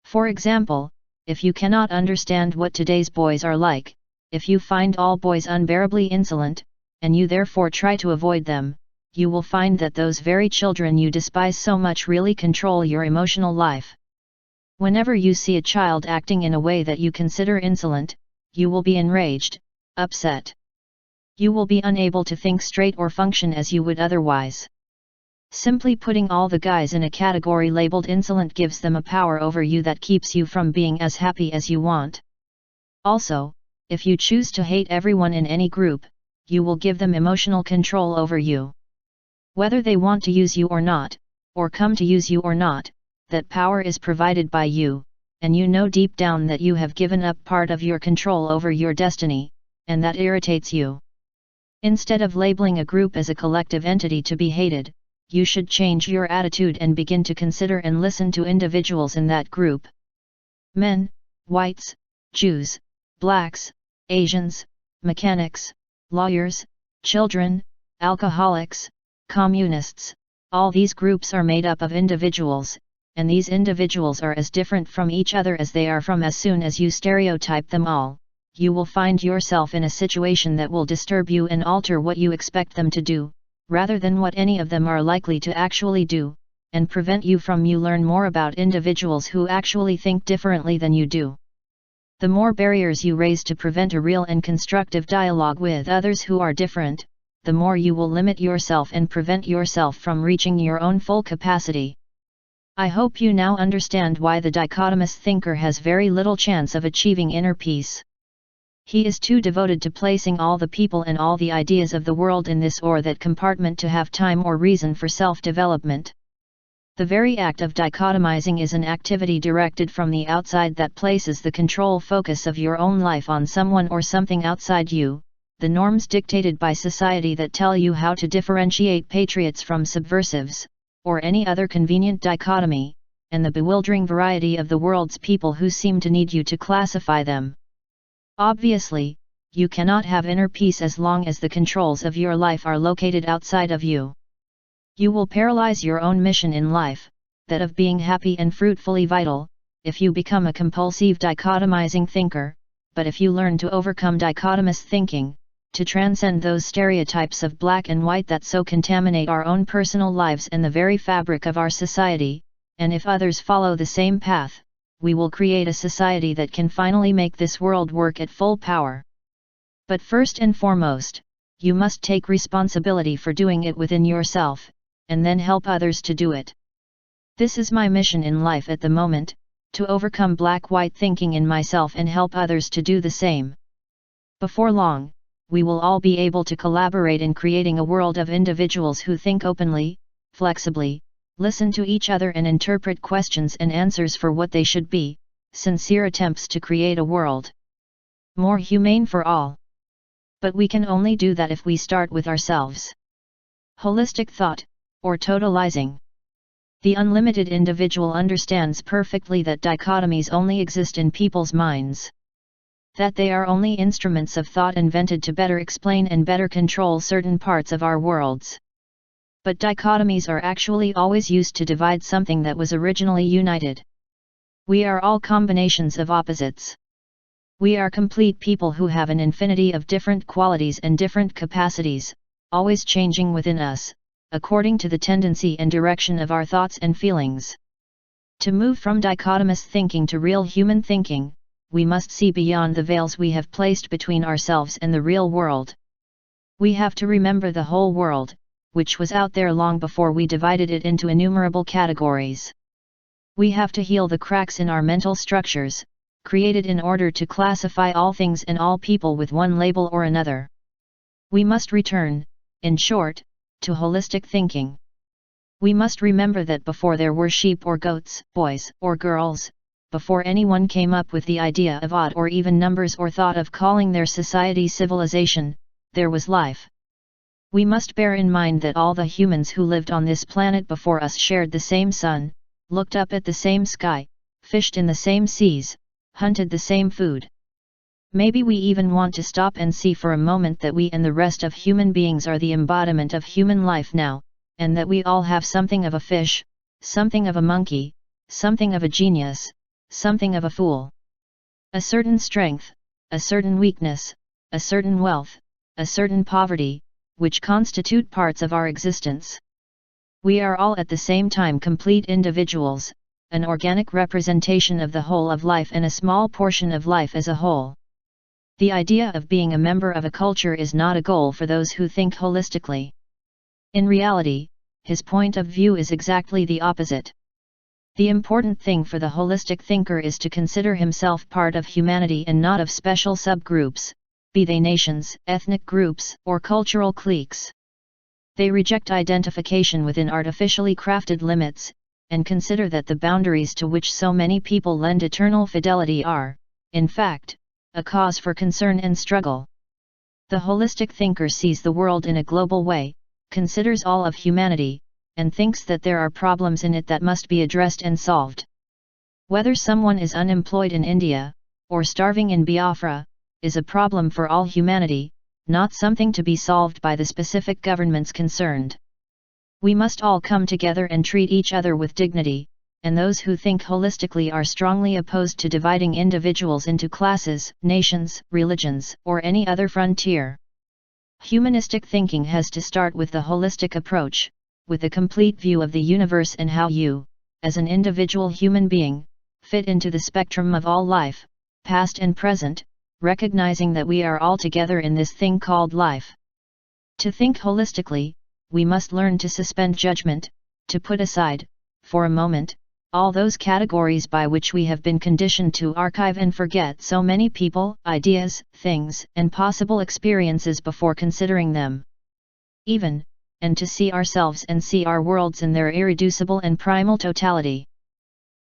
For example, if you cannot understand what today's boys are like, if you find all boys unbearably insolent, and you therefore try to avoid them, you will find that those very children you despise so much really control your emotional life. Whenever you see a child acting in a way that you consider insolent, you will be enraged, upset. You will be unable to think straight or function as you would otherwise. Simply putting all the guys in a category labeled insolent gives them a power over you that keeps you from being as happy as you want. Also, if you choose to hate everyone in any group, you will give them emotional control over you. Whether they want to use you or not, or come to use you or not, that power is provided by you, and you know deep down that you have given up part of your control over your destiny, and that irritates you. Instead of labeling a group as a collective entity to be hated, you should change your attitude and begin to consider and listen to individuals in that group. Men, whites, Jews, blacks, Asians, mechanics, lawyers, children, alcoholics, communists, all these groups are made up of individuals, and these individuals are as different from each other as they are from. As soon as you stereotype them all, you will find yourself in a situation that will disturb you and alter what you expect them to do, rather than what any of them are likely to actually do, and prevent you from learn more about individuals who actually think differently than you do. The more barriers you raise to prevent a real and constructive dialogue with others who are different, the more you will limit yourself and prevent yourself from reaching your own full capacity. I hope you now understand why the dichotomous thinker has very little chance of achieving inner peace. He is too devoted to placing all the people and all the ideas of the world in this or that compartment to have time or reason for self-development. The very act of dichotomizing is an activity directed from the outside that places the control focus of your own life on someone or something outside you, the norms dictated by society that tell you how to differentiate patriots from subversives, or any other convenient dichotomy, and the bewildering variety of the world's people who seem to need you to classify them. Obviously, you cannot have inner peace as long as the controls of your life are located outside of you. You will paralyze your own mission in life, that of being happy and fruitfully vital, if you become a compulsive dichotomizing thinker, but if you learn to overcome dichotomous thinking, to transcend those stereotypes of black and white that so contaminate our own personal lives and the very fabric of our society, and if others follow the same path, we will create a society that can finally make this world work at full power. But first and foremost, you must take responsibility for doing it within yourself, and then help others to do it. This is my mission in life at the moment, to overcome black-white thinking in myself and help others to do the same. Before long, we will all be able to collaborate in creating a world of individuals who think openly, flexibly, listen to each other and interpret questions and answers for what they should be, sincere attempts to create a world more humane for all. But we can only do that if we start with ourselves. Holistic thought, or totalizing. The unlimited individual understands perfectly that dichotomies only exist in people's minds. That they are only instruments of thought invented to better explain and better control certain parts of our worlds. But dichotomies are actually always used to divide something that was originally united. We are all combinations of opposites. We are complete people who have an infinity of different qualities and different capacities, always changing within us, according to the tendency and direction of our thoughts and feelings. To move from dichotomous thinking to real human thinking, we must see beyond the veils we have placed between ourselves and the real world. We have to remember the whole world, which was out there long before we divided it into innumerable categories. We have to heal the cracks in our mental structures, created in order to classify all things and all people with one label or another. We must return, in short, to holistic thinking. We must remember that before there were sheep or goats, boys or girls, before anyone came up with the idea of odd or even numbers or thought of calling their society civilization, there was life. We must bear in mind that all the humans who lived on this planet before us shared the same sun, looked up at the same sky, fished in the same seas, hunted the same food. Maybe we even want to stop and see for a moment that we and the rest of human beings are the embodiment of human life now, and that we all have something of a fish, something of a monkey, something of a genius, something of a fool. A certain strength, a certain weakness, a certain wealth, a certain poverty, which constitute parts of our existence. We are all at the same time complete individuals, an organic representation of the whole of life and a small portion of life as a whole. The idea of being a member of a culture is not a goal for those who think holistically. In reality, his point of view is exactly the opposite. The important thing for the holistic thinker is to consider himself part of humanity and not of special subgroups, be they nations, ethnic groups, or cultural cliques. They reject identification within artificially crafted limits, and consider that the boundaries to which so many people lend eternal fidelity are, in fact, a cause for concern and struggle. The holistic thinker sees the world in a global way, considers all of humanity, and thinks that there are problems in it that must be addressed and solved. Whether someone is unemployed in India, or starving in Biafra, is a problem for all humanity, not something to be solved by the specific governments concerned. We must all come together and treat each other with dignity, and those who think holistically are strongly opposed to dividing individuals into classes, nations, religions, or any other frontier. Humanistic thinking has to start with the holistic approach, with a complete view of the universe and how you, as an individual human being, fit into the spectrum of all life, past and present, recognizing that we are all together in this thing called life. To think holistically, we must learn to suspend judgment, to put aside, for a moment, all those categories by which we have been conditioned to archive and forget so many people, ideas, things, and possible experiences before considering them. Even, and to see ourselves and see our worlds in their irreducible and primal totality.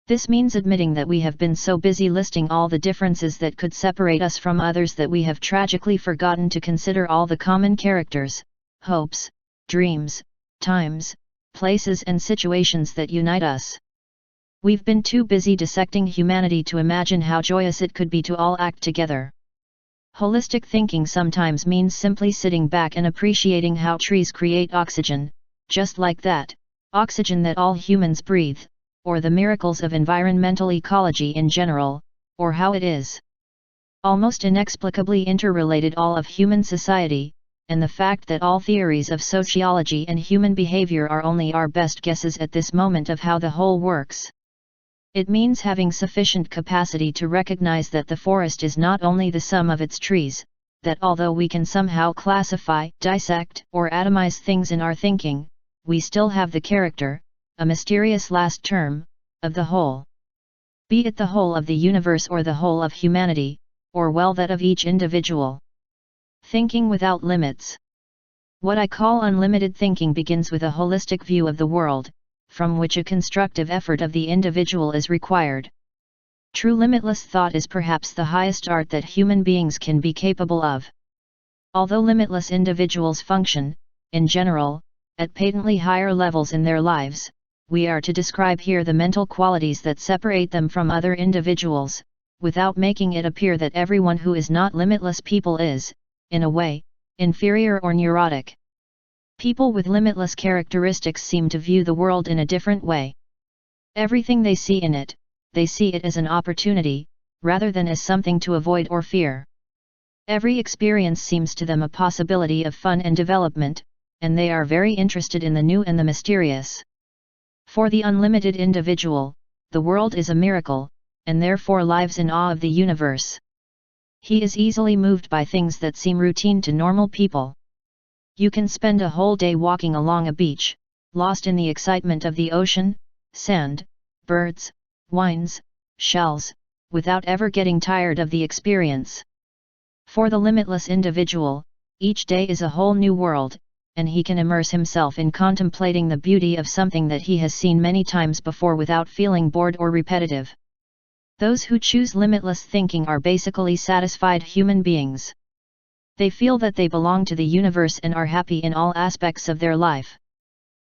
This means admitting that we have been so busy listing all the differences that could separate us from others that we have tragically forgotten to consider all the common characters, hopes, dreams, times, places and situations that unite us. We've been too busy dissecting humanity to imagine how joyous it could be to all act together. Holistic thinking sometimes means simply sitting back and appreciating how trees create oxygen, just like that, oxygen that all humans breathe, or the miracles of environmental ecology in general, or how it is almost inexplicably interrelated all of human society, and the fact that all theories of sociology and human behavior are only our best guesses at this moment of how the whole works. It means having sufficient capacity to recognize that the forest is not only the sum of its trees, that although we can somehow classify, dissect, or atomize things in our thinking, we still have the character, a mysterious last term, of the whole. Be it the whole of the universe or the whole of humanity, or well that of each individual. Thinking without limits. What I call unlimited thinking begins with a holistic view of the world, from which a constructive effort of the individual is required. True limitless thought is perhaps the highest art that human beings can be capable of. Although limitless individuals function, in general, at patently higher levels in their lives, we are to describe here the mental qualities that separate them from other individuals, without making it appear that everyone who is not limitless people is, in a way, inferior or neurotic. People with limitless characteristics seem to view the world in a different way. Everything they see in it, they see it as an opportunity, rather than as something to avoid or fear. Every experience seems to them a possibility of fun and development, and they are very interested in the new and the mysterious. For the unlimited individual, the world is a miracle, and therefore lives in awe of the universe. He is easily moved by things that seem routine to normal people. You can spend a whole day walking along a beach, lost in the excitement of the ocean, sand, birds, wines, shells, without ever getting tired of the experience. For the limitless individual, each day is a whole new world, and he can immerse himself in contemplating the beauty of something that he has seen many times before without feeling bored or repetitive. Those who choose limitless thinking are basically satisfied human beings. They feel that they belong to the universe and are happy in all aspects of their life.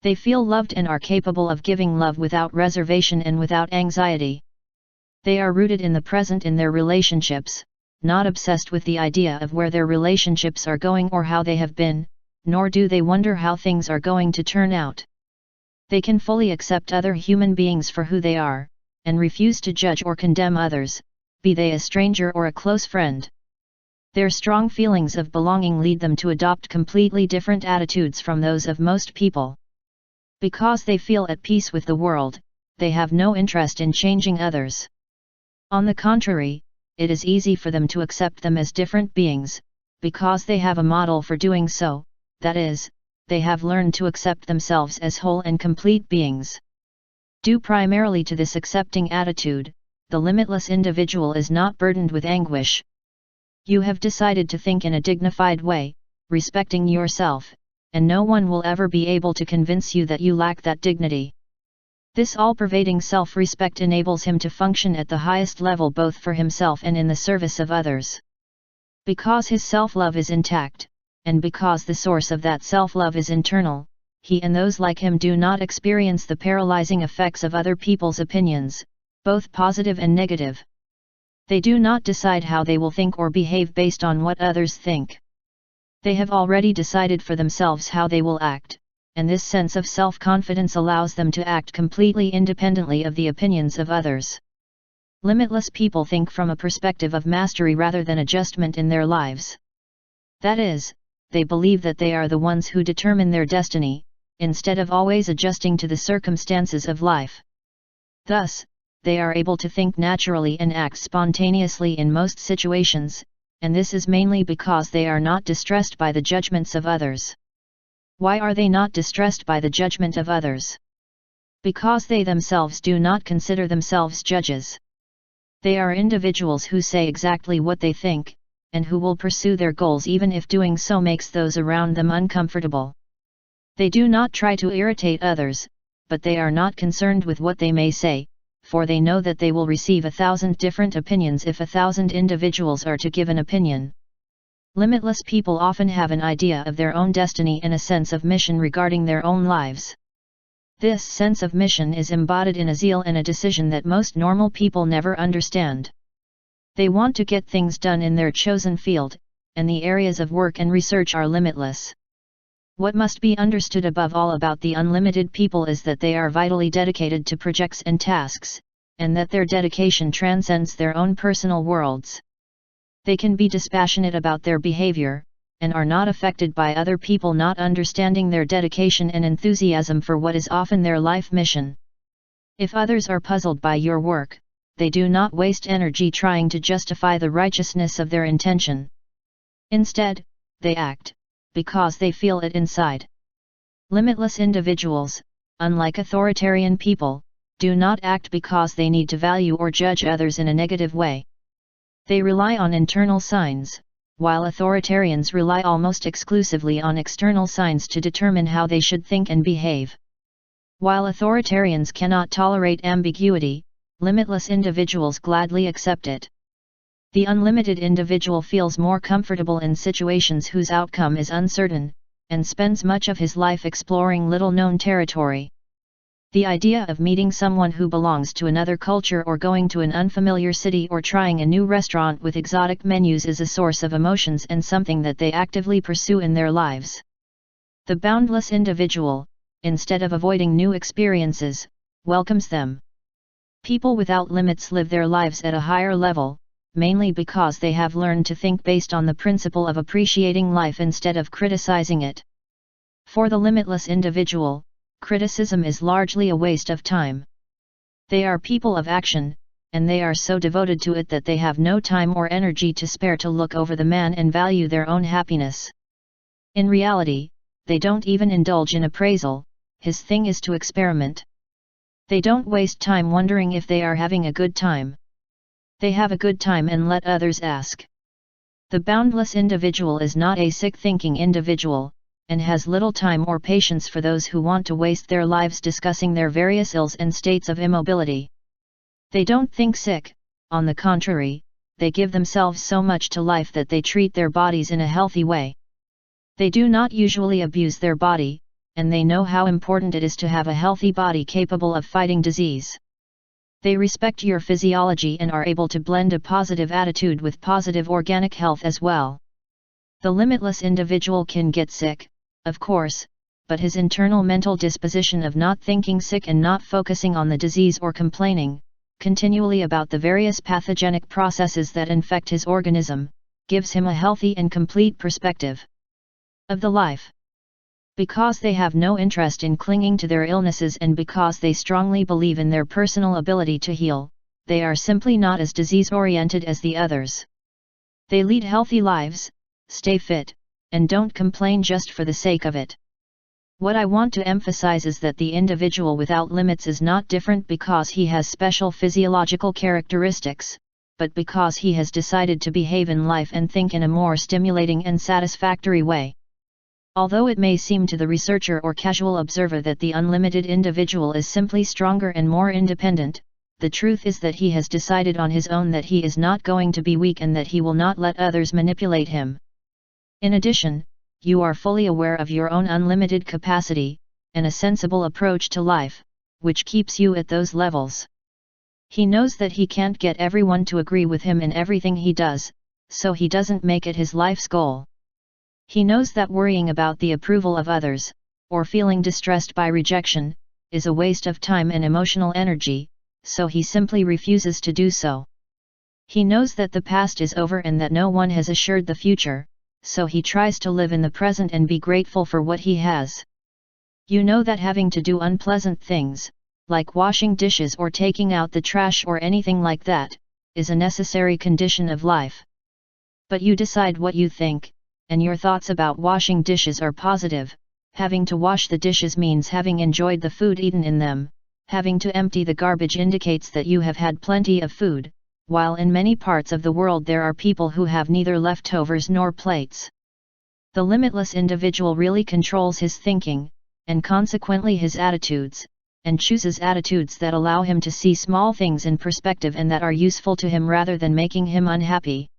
They feel loved and are capable of giving love without reservation and without anxiety. They are rooted in the present in their relationships, not obsessed with the idea of where their relationships are going or how they have been, nor do they wonder how things are going to turn out. They can fully accept other human beings for who they are, and refuse to judge or condemn others, be they a stranger or a close friend. Their strong feelings of belonging lead them to adopt completely different attitudes from those of most people. Because they feel at peace with the world, they have no interest in changing others. On the contrary, it is easy for them to accept them as different beings, because they have a model for doing so, that is, they have learned to accept themselves as whole and complete beings. Due primarily to this accepting attitude, the limitless individual is not burdened with anguish. You have decided to think in a dignified way, respecting yourself, and no one will ever be able to convince you that you lack that dignity. This all-pervading self-respect enables him to function at the highest level both for himself and in the service of others. Because his self-love is intact, and because the source of that self-love is internal, he and those like him do not experience the paralyzing effects of other people's opinions, both positive and negative. They do not decide how they will think or behave based on what others think. They have already decided for themselves how they will act, and this sense of self-confidence allows them to act completely independently of the opinions of others. Limitless people think from a perspective of mastery rather than adjustment in their lives. That is, they believe that they are the ones who determine their destiny, instead of always adjusting to the circumstances of life. Thus, they are able to think naturally and act spontaneously in most situations, and this is mainly because they are not distressed by the judgments of others. Why are they not distressed by the judgment of others? Because they themselves do not consider themselves judges. They are individuals who say exactly what they think, and who will pursue their goals even if doing so makes those around them uncomfortable. They do not try to irritate others, but they are not concerned with what they may say, for they know that they will receive 1,000 different opinions if 1,000 individuals are to give an opinion. Limitless people often have an idea of their own destiny and a sense of mission regarding their own lives. This sense of mission is embodied in a zeal and a decision that most normal people never understand. They want to get things done in their chosen field, and the areas of work and research are limitless. What must be understood above all about the unlimited people is that they are vitally dedicated to projects and tasks, and that their dedication transcends their own personal worlds. They can be dispassionate about their behavior, and are not affected by other people not understanding their dedication and enthusiasm for what is often their life mission. If others are puzzled by your work, they do not waste energy trying to justify the righteousness of their intention. Instead, they act, because they feel it inside. Limitless individuals, unlike authoritarian people, do not act because they need to value or judge others in a negative way. They rely on internal signs, while authoritarians rely almost exclusively on external signs to determine how they should think and behave. While authoritarians cannot tolerate ambiguity, limitless individuals gladly accept it. The unlimited individual feels more comfortable in situations whose outcome is uncertain, and spends much of his life exploring little-known territory. The idea of meeting someone who belongs to another culture or going to an unfamiliar city or trying a new restaurant with exotic menus is a source of emotions and something that they actively pursue in their lives. The boundless individual, instead of avoiding new experiences, welcomes them. People without limits live their lives at a higher level, mainly because they have learned to think based on the principle of appreciating life instead of criticizing it. For the limitless individual, criticism is largely a waste of time. They are people of action, and they are so devoted to it that they have no time or energy to spare to look over the man and value their own happiness. In reality, they don't even indulge in appraisal, his thing is to experiment. They don't waste time wondering if they are having a good time. They have a good time and let others ask. The boundless individual is not a sick-thinking individual, and has little time or patience for those who want to waste their lives discussing their various ills and states of immobility. They don't think sick, on the contrary, they give themselves so much to life that they treat their bodies in a healthy way. They do not usually abuse their body, and they know how important it is to have a healthy body capable of fighting disease. They respect your physiology and are able to blend a positive attitude with positive organic health as well. The limitless individual can get sick, of course, but his internal mental disposition of not thinking sick and not focusing on the disease or complaining continually about the various pathogenic processes that infect his organism, gives him a healthy and complete perspective of the life. Because they have no interest in clinging to their illnesses and because they strongly believe in their personal ability to heal, they are simply not as disease-oriented as the others. They lead healthy lives, stay fit, and don't complain just for the sake of it. What I want to emphasize is that the individual without limits is not different because he has special physiological characteristics, but because he has decided to behave in life and think in a more stimulating and satisfactory way. Although it may seem to the researcher or casual observer that the unlimited individual is simply stronger and more independent, the truth is that he has decided on his own that he is not going to be weak and that he will not let others manipulate him. In addition, you are fully aware of your own unlimited capacity, and a sensible approach to life, which keeps you at those levels. He knows that he can't get everyone to agree with him in everything he does, so he doesn't make it his life's goal. He knows that worrying about the approval of others, or feeling distressed by rejection, is a waste of time and emotional energy, so he simply refuses to do so. He knows that the past is over and that no one has assured the future, so he tries to live in the present and be grateful for what he has. You know that having to do unpleasant things, like washing dishes or taking out the trash or anything like that, is a necessary condition of life. But you decide what you think, and your thoughts about washing dishes are positive. Having to wash the dishes means having enjoyed the food eaten in them, having to empty the garbage indicates that you have had plenty of food, while in many parts of the world there are people who have neither leftovers nor plates. The limitless individual really controls his thinking, and consequently his attitudes, and chooses attitudes that allow him to see small things in perspective and that are useful to him rather than making him unhappy.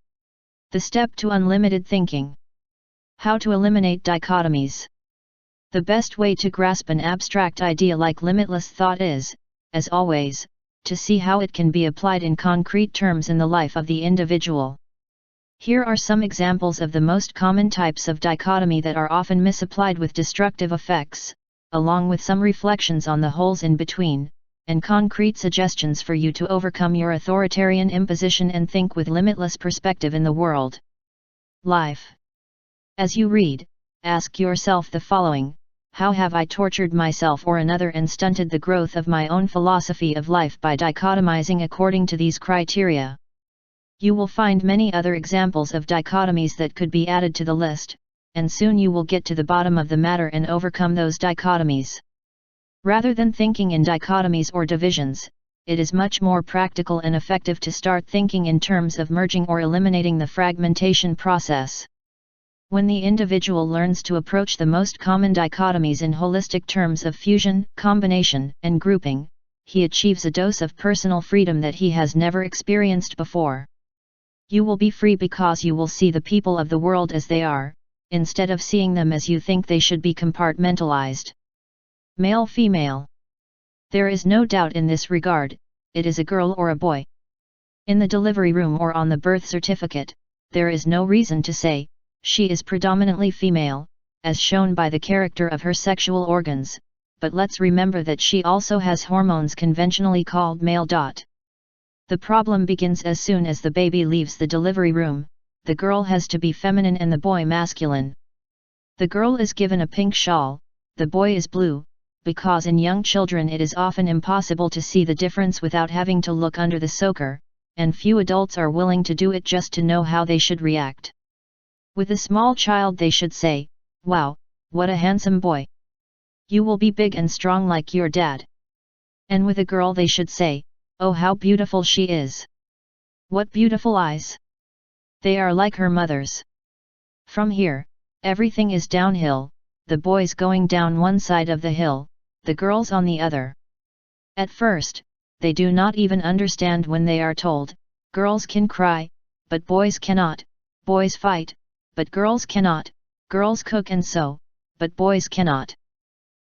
The step to unlimited thinking. How to eliminate dichotomies. The best way to grasp an abstract idea like limitless thought is, as always, to see how it can be applied in concrete terms in the life of the individual. Here are some examples of the most common types of dichotomy that are often misapplied with destructive effects, along with some reflections on the holes in between, and concrete suggestions for you to overcome your authoritarian imposition and think with limitless perspective in the world. Life. As you read, ask yourself the following: how have I tortured myself or another and stunted the growth of my own philosophy of life by dichotomizing according to these criteria? You will find many other examples of dichotomies that could be added to the list, and soon you will get to the bottom of the matter and overcome those dichotomies. Rather than thinking in dichotomies or divisions, it is much more practical and effective to start thinking in terms of merging or eliminating the fragmentation process. When the individual learns to approach the most common dichotomies in holistic terms of fusion, combination, and grouping, he achieves a dose of personal freedom that he has never experienced before. You will be free because you will see the people of the world as they are, instead of seeing them as you think they should be compartmentalized. Male-female. There is no doubt in this regard, it is a girl or a boy. In the delivery room or on the birth certificate, there is no reason to say, she is predominantly female, as shown by the character of her sexual organs, but let's remember that she also has hormones conventionally called male. The problem begins as soon as the baby leaves the delivery room. The girl has to be feminine and the boy masculine. The girl is given a pink shawl, the boy is blue, because in young children it is often impossible to see the difference without having to look under the soaker, and few adults are willing to do it just to know how they should react. With a small child they should say, "Wow, what a handsome boy. You will be big and strong like your dad." And with a girl they should say, "Oh, how beautiful she is. What beautiful eyes. They are like her mother's." From here, everything is downhill, the boys going down one side of the hill, the girls on the other. At first, they do not even understand when they are told, girls can cry, but boys cannot, boys fight, but girls cannot, girls cook and sew, but boys cannot.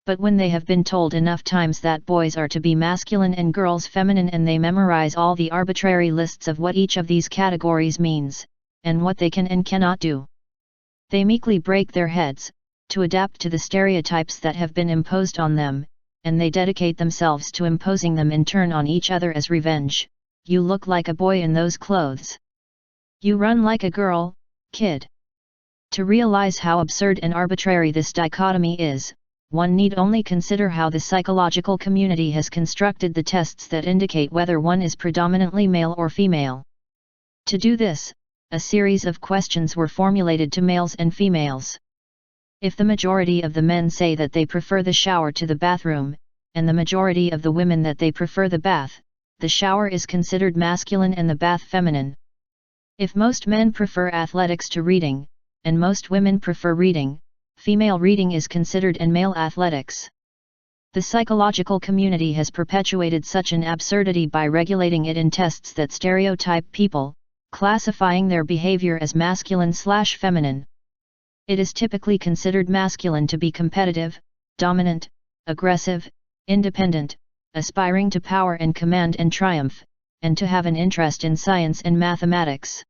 But when they have been told enough times that boys are to be masculine and girls feminine and they memorize all the arbitrary lists of what each of these categories means, and what they can and cannot do, they meekly break their heads, to adapt to the stereotypes that have been imposed on them, and they dedicate themselves to imposing them in turn on each other as revenge. You look like a boy in those clothes. You run like a girl, kid. To realize how absurd and arbitrary this dichotomy is, one need only consider how the psychological community has constructed the tests that indicate whether one is predominantly male or female. To do this, a series of questions were formulated to males and females. If the majority of the men say that they prefer the shower to the bathroom, and the majority of the women that they prefer the bath, the shower is considered masculine and the bath feminine. If most men prefer athletics to reading, and most women prefer reading, female reading is considered and male athletics. The psychological community has perpetuated such an absurdity by regulating it in tests that stereotype people, classifying their behavior as masculine/feminine. It is typically considered masculine to be competitive, dominant, aggressive, independent, aspiring to power and command and triumph, and to have an interest in science and mathematics.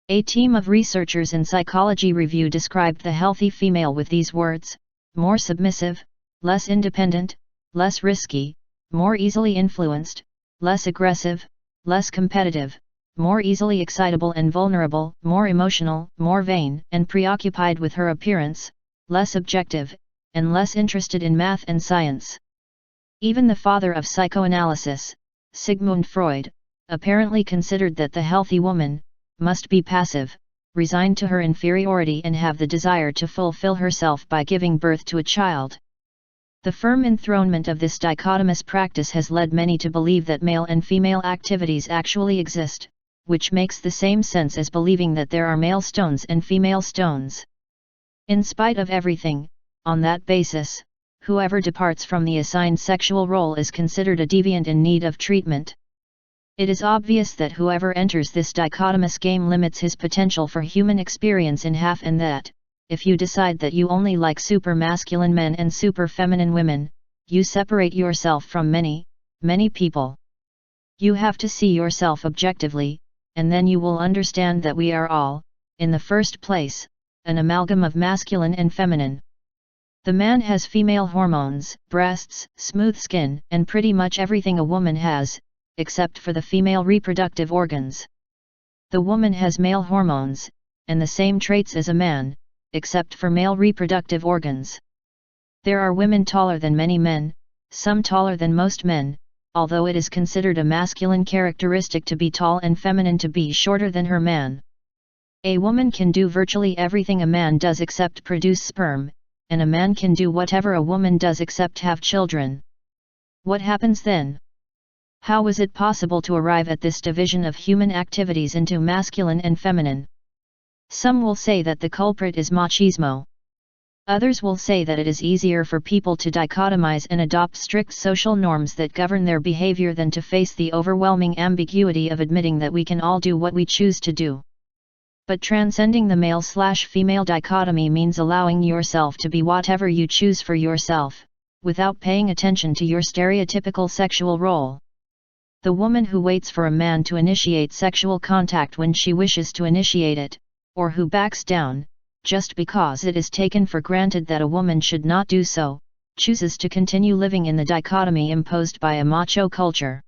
A team of researchers in Psychology Review described the healthy female with these words: more submissive, less independent, less risky, more easily influenced, less aggressive, less competitive, more easily excitable and vulnerable, more emotional, more vain and preoccupied with her appearance, less objective, and less interested in math and science. Even the father of psychoanalysis, Sigmund Freud, apparently considered that the healthy woman must be passive, resigned to her inferiority and have the desire to fulfill herself by giving birth to a child. The firm enthronement of this dichotomous practice has led many to believe that male and female activities actually exist, which makes the same sense as believing that there are male stones and female stones. In spite of everything, on that basis, whoever departs from the assigned sexual role is considered a deviant in need of treatment. It is obvious that whoever enters this dichotomous game limits his potential for human experience in half, and that, if you decide that you only like super masculine men and super feminine women, you separate yourself from many, many people. You have to see yourself objectively, and then you will understand that we are all, in the first place, an amalgam of masculine and feminine. The man has female hormones, breasts, smooth skin, and pretty much everything a woman has, except for the female reproductive organs. The woman has male hormones, and the same traits as a man, except for male reproductive organs. There are women taller than many men, some taller than most men, although it is considered a masculine characteristic to be tall and feminine to be shorter than her man. A woman can do virtually everything a man does except produce sperm, and a man can do whatever a woman does except have children. What happens then? How is it possible to arrive at this division of human activities into masculine and feminine? Some will say that the culprit is machismo. Others will say that it is easier for people to dichotomize and adopt strict social norms that govern their behavior than to face the overwhelming ambiguity of admitting that we can all do what we choose to do. But transcending the male/female dichotomy means allowing yourself to be whatever you choose for yourself, without paying attention to your stereotypical sexual role. The woman who waits for a man to initiate sexual contact when she wishes to initiate it, or who backs down, just because it is taken for granted that a woman should not do so, chooses to continue living in the dichotomy imposed by a macho culture.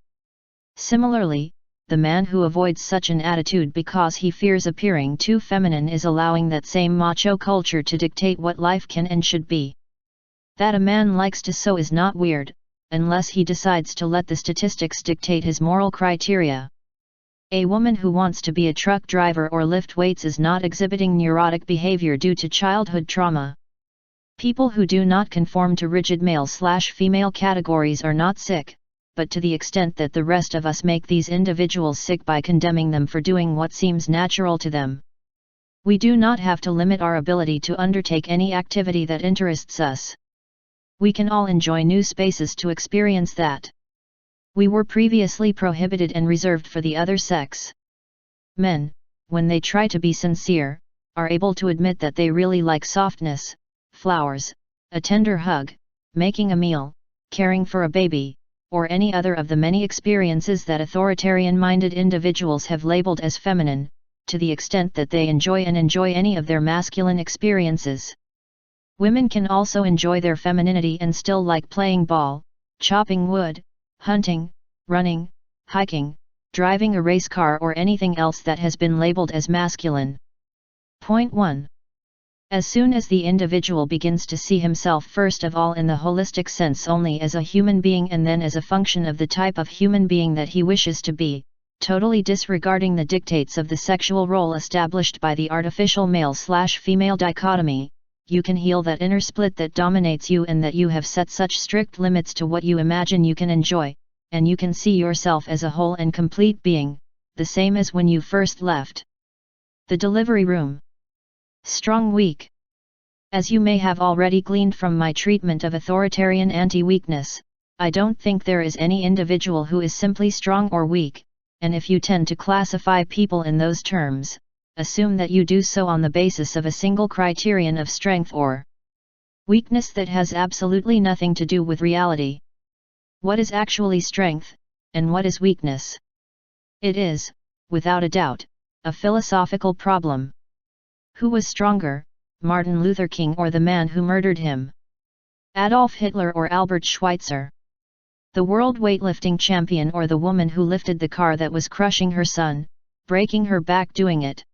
Similarly, the man who avoids such an attitude because he fears appearing too feminine is allowing that same macho culture to dictate what life can and should be. That a man likes to sew is not weird, unless he decides to let the statistics dictate his moral criteria. A woman who wants to be a truck driver or lift weights is not exhibiting neurotic behavior due to childhood trauma. People who do not conform to rigid male/female categories are not sick, but to the extent that the rest of us make these individuals sick by condemning them for doing what seems natural to them. We do not have to limit our ability to undertake any activity that interests us. We can all enjoy new spaces to experience that. We were previously prohibited and reserved for the other sex. Men, when they try to be sincere, are able to admit that they really like softness, flowers, a tender hug, making a meal, caring for a baby, or any other of the many experiences that authoritarian-minded individuals have labeled as feminine, to the extent that they enjoy any of their masculine experiences. Women can also enjoy their femininity and still like playing ball, chopping wood, hunting, running, hiking, driving a race car or anything else that has been labeled as masculine. Point 1. As soon as the individual begins to see himself first of all in the holistic sense only as a human being and then as a function of the type of human being that he wishes to be, totally disregarding the dictates of the sexual role established by the artificial male/female dichotomy, you can heal that inner split that dominates you and that you have set such strict limits to what you imagine you can enjoy, and you can see yourself as a whole and complete being, the same as when you first left the delivery room. Strong weak. As you may have already gleaned from my treatment of authoritarian anti-weakness, I don't think there is any individual who is simply strong or weak, and if you tend to classify people in those terms, assume that you do so on the basis of a single criterion of strength or weakness that has absolutely nothing to do with reality. What is actually strength, and what is weakness? It is, without a doubt, a philosophical problem. Who was stronger, Martin Luther King or the man who murdered him? Adolf Hitler or Albert Schweitzer? The world weightlifting champion or the woman who lifted the car that was crushing her son, breaking her back doing it?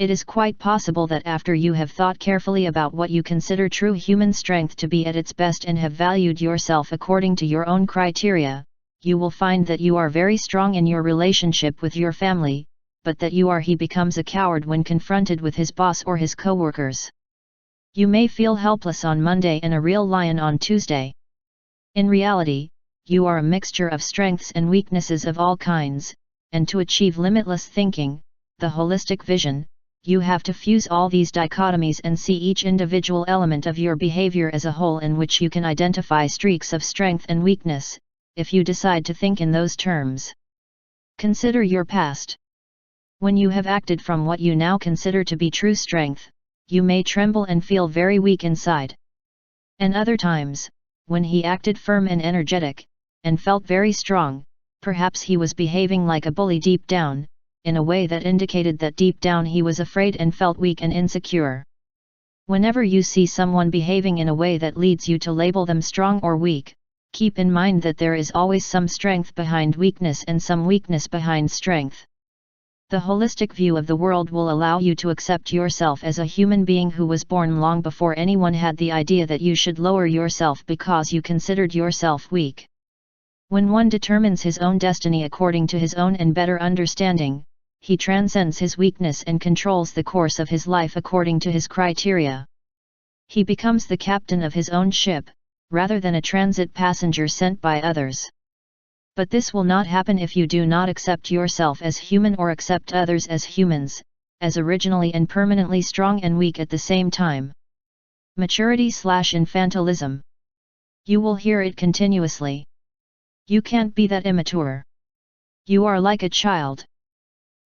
It is quite possible that after you have thought carefully about what you consider true human strength to be at its best and have valued yourself according to your own criteria, you will find that you are very strong in your relationship with your family, but that he becomes a coward when confronted with his boss or his coworkers. You may feel helpless on Monday and a real lion on Tuesday. In reality, you are a mixture of strengths and weaknesses of all kinds, and to achieve limitless thinking, the holistic vision, you have to fuse all these dichotomies and see each individual element of your behavior as a whole in which you can identify streaks of strength and weakness, if you decide to think in those terms. Consider your past. When you have acted from what you now consider to be true strength, you may tremble and feel very weak inside. And other times, when he acted firm and energetic, and felt very strong, perhaps he was behaving like a bully deep down, in a way that indicated that deep down he was afraid and felt weak and insecure. Whenever you see someone behaving in a way that leads you to label them strong or weak, keep in mind that there is always some strength behind weakness and some weakness behind strength. The holistic view of the world will allow you to accept yourself as a human being who was born long before anyone had the idea that you should lower yourself because you considered yourself weak. When one determines his own destiny according to his own and better understanding, he transcends his weakness and controls the course of his life according to his criteria. He becomes the captain of his own ship, rather than a transit passenger sent by others. But this will not happen if you do not accept yourself as human or accept others as humans, as originally and permanently strong and weak at the same time. Maturity/infantilism. You will hear it continuously. You can't be that immature. You are like a child.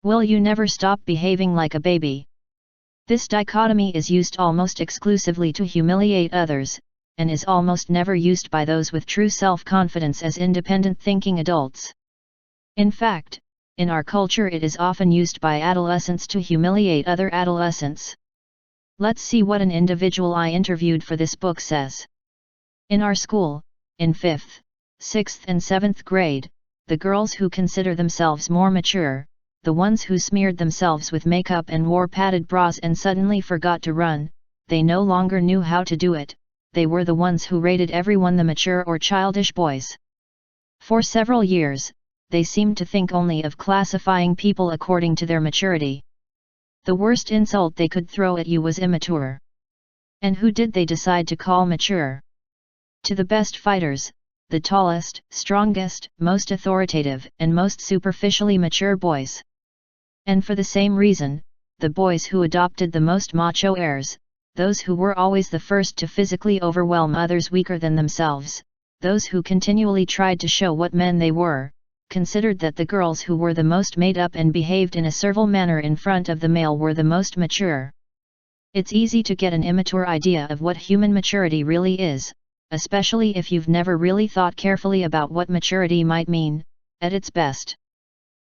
Will you never stop behaving like a baby? This dichotomy is used almost exclusively to humiliate others, and is almost never used by those with true self-confidence as independent thinking adults. In fact, in our culture it is often used by adolescents to humiliate other adolescents. Let's see what an individual I interviewed for this book says. In our school, in 5th, 6th and 7th grade, the girls who consider themselves more mature, the ones who smeared themselves with makeup and wore padded bras and suddenly forgot to run, they no longer knew how to do it. They were the ones who rated everyone the mature or childish boys. For several years, they seemed to think only of classifying people according to their maturity. The worst insult they could throw at you was immature. And who did they decide to call mature? To the best fighters, the tallest, strongest, most authoritative, and most superficially mature boys. And for the same reason, the boys who adopted the most macho airs, those who were always the first to physically overwhelm others weaker than themselves, those who continually tried to show what men they were, considered that the girls who were the most made up and behaved in a servile manner in front of the male were the most mature. It's easy to get an immature idea of what human maturity really is, especially if you've never really thought carefully about what maturity might mean, at its best.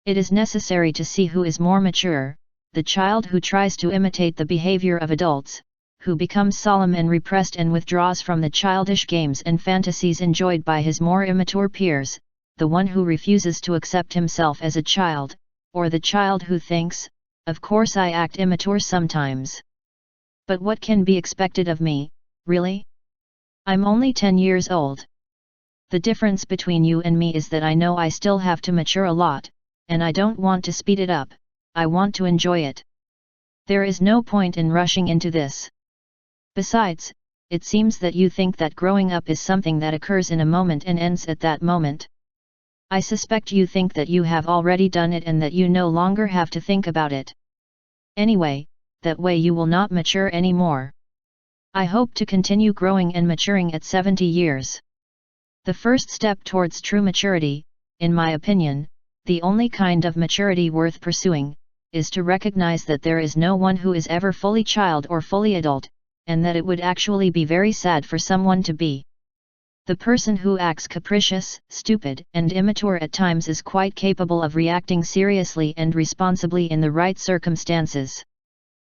It is necessary to see who is more mature, the child who tries to imitate the behavior of adults, who becomes solemn and repressed and withdraws from the childish games and fantasies enjoyed by his more immature peers, the one who refuses to accept himself as a child, or the child who thinks, "Of course I act immature sometimes. But what can be expected of me, really? I'm only 10 years old." The difference between you and me is that I know I still have to mature a lot, and I don't want to speed it up, I want to enjoy it. There is no point in rushing into this. Besides, it seems that you think that growing up is something that occurs in a moment and ends at that moment. I suspect you think that you have already done it and that you no longer have to think about it. Anyway, that way you will not mature anymore. I hope to continue growing and maturing at 70 years. The first step towards true maturity, in my opinion, the only kind of maturity worth pursuing, is to recognize that there is no one who is ever fully child or fully adult, and that it would actually be very sad for someone to be. The person who acts capricious, stupid, and immature at times is quite capable of reacting seriously and responsibly in the right circumstances.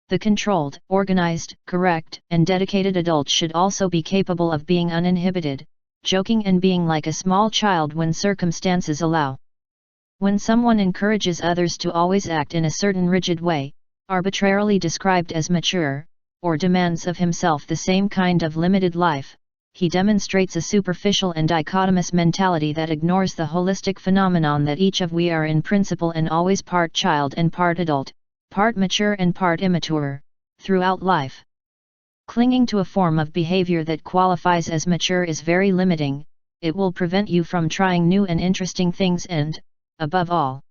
The controlled, organized, correct, and dedicated adult should also be capable of being uninhibited, joking and being like a small child when circumstances allow. When someone encourages others to always act in a certain rigid way, arbitrarily described as mature, or demands of himself the same kind of limited life, he demonstrates a superficial and dichotomous mentality that ignores the holistic phenomenon that each of we are in principle and always part child and part adult, part mature and part immature, throughout life. Clinging to a form of behavior that qualifies as mature is very limiting. It will prevent you from trying new and interesting things and, above all,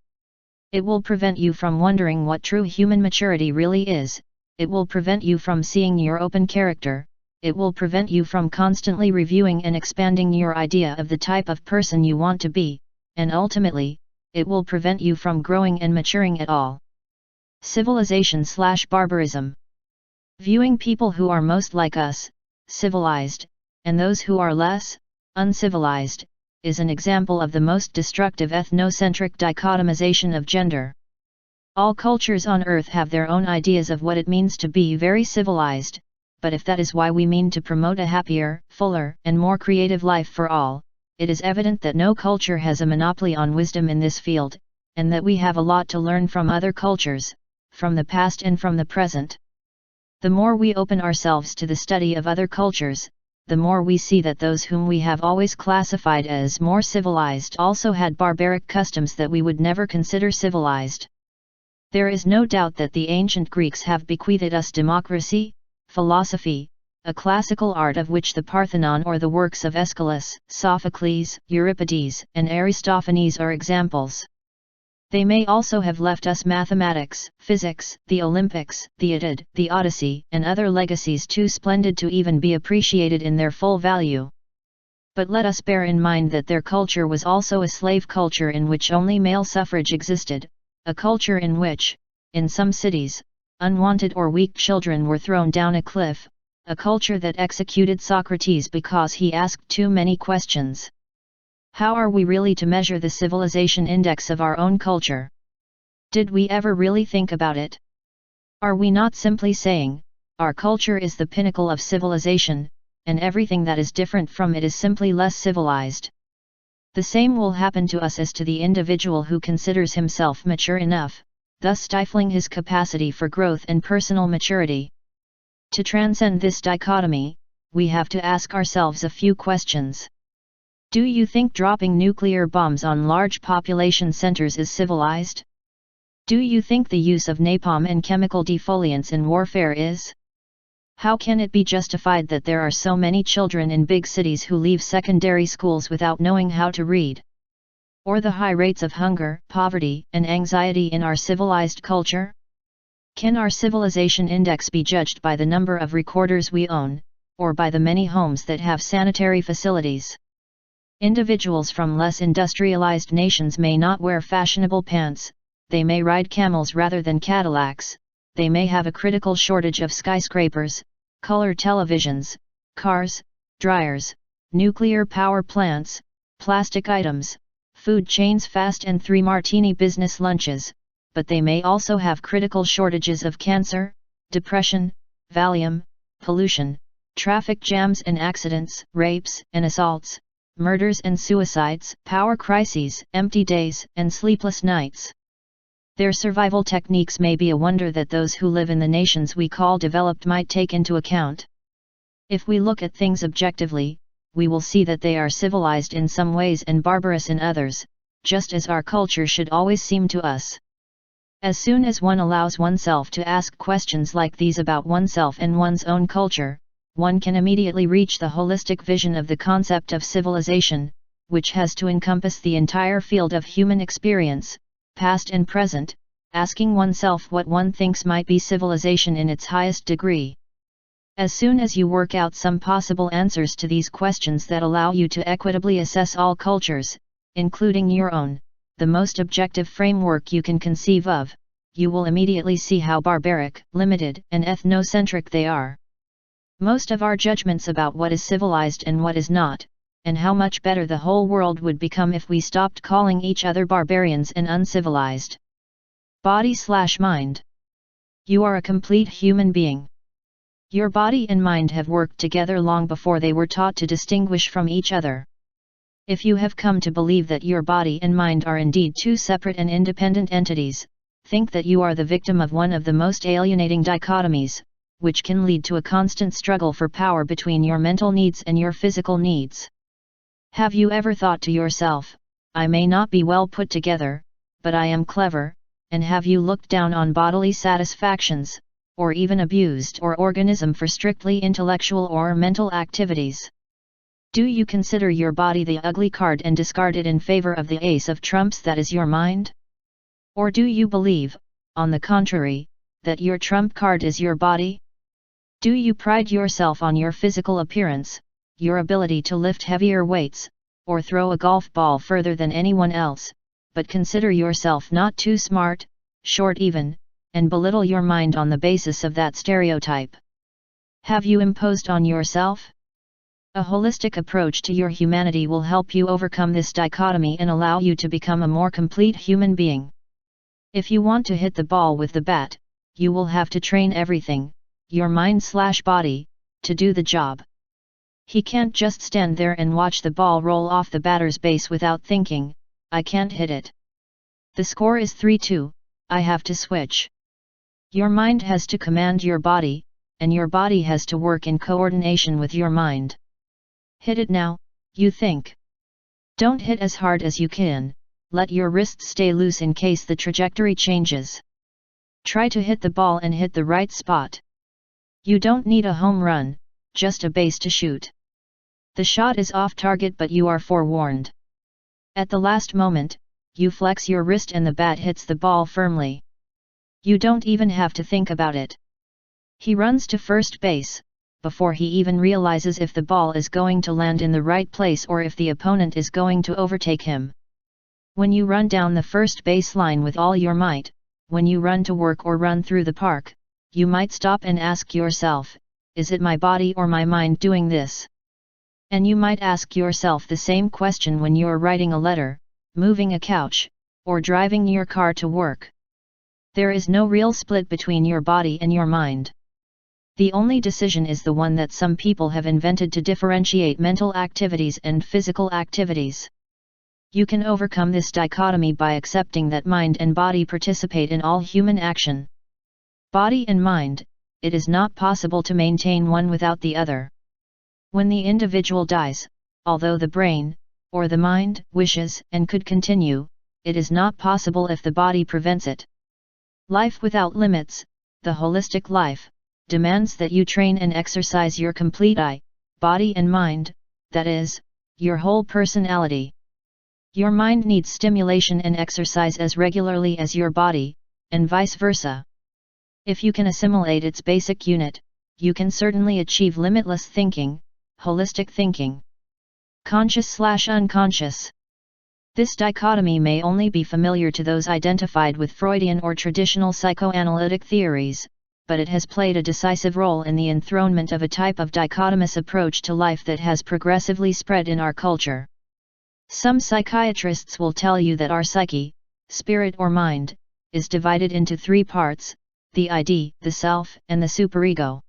it will prevent you from wondering what true human maturity really is. It will prevent you from seeing your open character. It will prevent you from constantly reviewing and expanding your idea of the type of person you want to be, and ultimately, it will prevent you from growing and maturing at all. Civilization/barbarism. Viewing people who are most like us, civilized, and those who are less, uncivilized, is an example of the most destructive ethnocentric dichotomization of gender. All cultures on Earth have their own ideas of what it means to be very civilized, but if that is why we mean to promote a happier, fuller, and more creative life for all, it is evident that no culture has a monopoly on wisdom in this field, and that we have a lot to learn from other cultures, from the past and from the present. The more we open ourselves to the study of other cultures, the more we see that those whom we have always classified as more civilized also had barbaric customs that we would never consider civilized. There is no doubt that the ancient Greeks have bequeathed us democracy, philosophy, a classical art of which the Parthenon or the works of Aeschylus, Sophocles, Euripides, and Aristophanes are examples. They may also have left us mathematics, physics, the Olympics, the Iliad, the Odyssey, and other legacies too splendid to even be appreciated in their full value. But let us bear in mind that their culture was also a slave culture in which only male suffrage existed, a culture in which, in some cities, unwanted or weak children were thrown down a cliff, a culture that executed Socrates because he asked too many questions. How are we really to measure the civilization index of our own culture? Did we ever really think about it? Are we not simply saying, our culture is the pinnacle of civilization, and everything that is different from it is simply less civilized? The same will happen to us as to the individual who considers himself mature enough, thus stifling his capacity for growth and personal maturity. To transcend this dichotomy, we have to ask ourselves a few questions. Do you think dropping nuclear bombs on large population centers is civilized? Do you think the use of napalm and chemical defoliants in warfare is? How can it be justified that there are so many children in big cities who leave secondary schools without knowing how to read? Or the high rates of hunger, poverty, and anxiety in our civilized culture? Can our civilization index be judged by the number of recorders we own, or by the many homes that have sanitary facilities? Individuals from less industrialized nations may not wear fashionable pants, they may ride camels rather than Cadillacs, they may have a critical shortage of skyscrapers, color televisions, cars, dryers, nuclear power plants, plastic items, food chains, fast and 3-martini business lunches, but they may also have critical shortages of cancer, depression, Valium, pollution, traffic jams and accidents, rapes and assaults, murders and suicides, power crises, empty days, and sleepless nights. Their survival techniques may be a wonder that those who live in the nations we call developed might take into account. If we look at things objectively, we will see that they are civilized in some ways and barbarous in others, just as our culture should always seem to us. As soon as one allows oneself to ask questions like these about oneself and one's own culture, one can immediately reach the holistic vision of the concept of civilization, which has to encompass the entire field of human experience, past and present, asking oneself what one thinks might be civilization in its highest degree. As soon as you work out some possible answers to these questions that allow you to equitably assess all cultures, including your own, the most objective framework you can conceive of, you will immediately see how barbaric, limited, and ethnocentric they are. Most of our judgments about what is civilized and what is not, and how much better the whole world would become if we stopped calling each other barbarians and uncivilized. Body/mind. You are a complete human being. Your body and mind have worked together long before they were taught to distinguish from each other. If you have come to believe that your body and mind are indeed two separate and independent entities, think that you are the victim of one of the most alienating dichotomies, which can lead to a constant struggle for power between your mental needs and your physical needs. Have you ever thought to yourself, I may not be well put together, but I am clever, and have you looked down on bodily satisfactions, or even abused your organism for strictly intellectual or mental activities? Do you consider your body the ugly card and discard it in favor of the ace of trumps that is your mind? Or do you believe, on the contrary, that your trump card is your body? Do you pride yourself on your physical appearance, your ability to lift heavier weights, or throw a golf ball further than anyone else, but consider yourself not too smart, short even, and belittle your mind on the basis of that stereotype? Have you imposed on yourself? A holistic approach to your humanity will help you overcome this dichotomy and allow you to become a more complete human being. If you want to hit the ball with the bat, you will have to train everything, your mind/body, to do the job. He can't just stand there and watch the ball roll off the batter's base without thinking, I can't hit it. The score is 3-2, I have to switch. Your mind has to command your body, and your body has to work in coordination with your mind. Hit it now, you think. Don't hit as hard as you can, let your wrists stay loose in case the trajectory changes. Try to hit the ball and hit the right spot. You don't need a home run, just a base to shoot. The shot is off target but you are forewarned. At the last moment, you flex your wrist and the bat hits the ball firmly. You don't even have to think about it. He runs to first base, before he even realizes if the ball is going to land in the right place or if the opponent is going to overtake him. When you run down the first base line with all your might, when you run to work or run through the park, you might stop and ask yourself, is it my body or my mind doing this? And you might ask yourself the same question when you're writing a letter, moving a couch, or driving your car to work. There is no real split between your body and your mind. The only decision is the one that some people have invented to differentiate mental activities and physical activities. You can overcome this dichotomy by accepting that mind and body participate in all human action. Body and mind, it is not possible to maintain one without the other. When the individual dies, although the brain, or the mind, wishes and could continue, it is not possible if the body prevents it. Life without limits, the holistic life, demands that you train and exercise your complete body and mind, that is, your whole personality. Your mind needs stimulation and exercise as regularly as your body, and vice versa. If you can assimilate its basic unit, you can certainly achieve limitless thinking, holistic thinking. Conscious/unconscious. This dichotomy may only be familiar to those identified with Freudian or traditional psychoanalytic theories, but it has played a decisive role in the enthronement of a type of dichotomous approach to life that has progressively spread in our culture. Some psychiatrists will tell you that our psyche, spirit or mind, is divided into three parts: the id, the self, and the superego.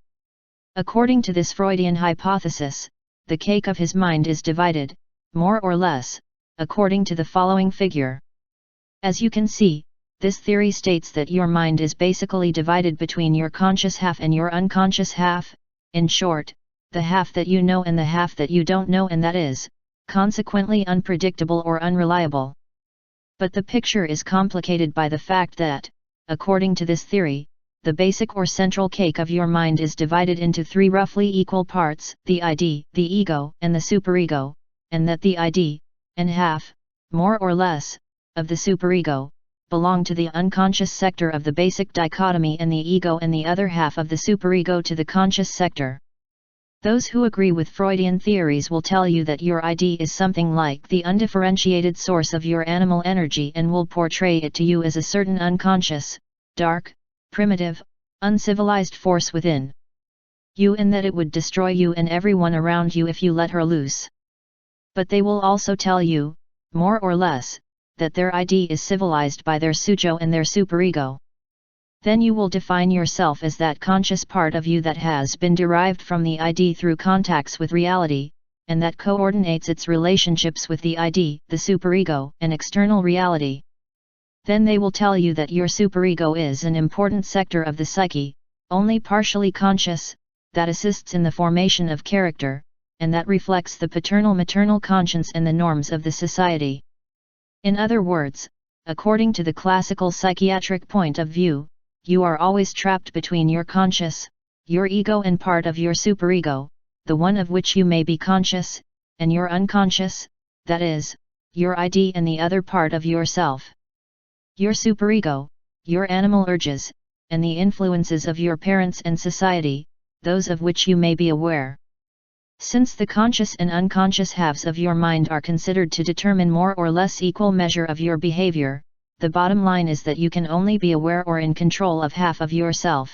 According to this Freudian hypothesis, the cake of his mind is divided, more or less, according to the following figure. As you can see, this theory states that your mind is basically divided between your conscious half and your unconscious half, in short, the half that you know and the half that you don't know, and that is, consequently unpredictable or unreliable. But the picture is complicated by the fact that, according to this theory, the basic or central cake of your mind is divided into three roughly equal parts: the id, the ego, and the superego, and that the id, and half, more or less, of the superego, belong to the unconscious sector of the basic dichotomy and the ego and the other half of the superego to the conscious sector. Those who agree with Freudian theories will tell you that your id is something like the undifferentiated source of your animal energy and will portray it to you as a certain unconscious, dark, primitive, uncivilized force within you, and that it would destroy you and everyone around you if you let her loose. But they will also tell you, more or less, that their id is civilized by their sujo and their superego. Then you will define yourself as that conscious part of you that has been derived from the id through contacts with reality, and that coordinates its relationships with the id, the superego, and external reality. Then they will tell you that your superego is an important sector of the psyche, only partially conscious, that assists in the formation of character, and that reflects the paternal-maternal conscience and the norms of the society. In other words, according to the classical psychiatric point of view, you are always trapped between your conscious, your ego, and part of your superego, the one of which you may be conscious, and your unconscious, that is, your id, and the other part of yourself. Your superego, your animal urges, and the influences of your parents and society, those of which you may be aware. Since the conscious and unconscious halves of your mind are considered to determine more or less equal measure of your behavior, the bottom line is that you can only be aware or in control of half of yourself.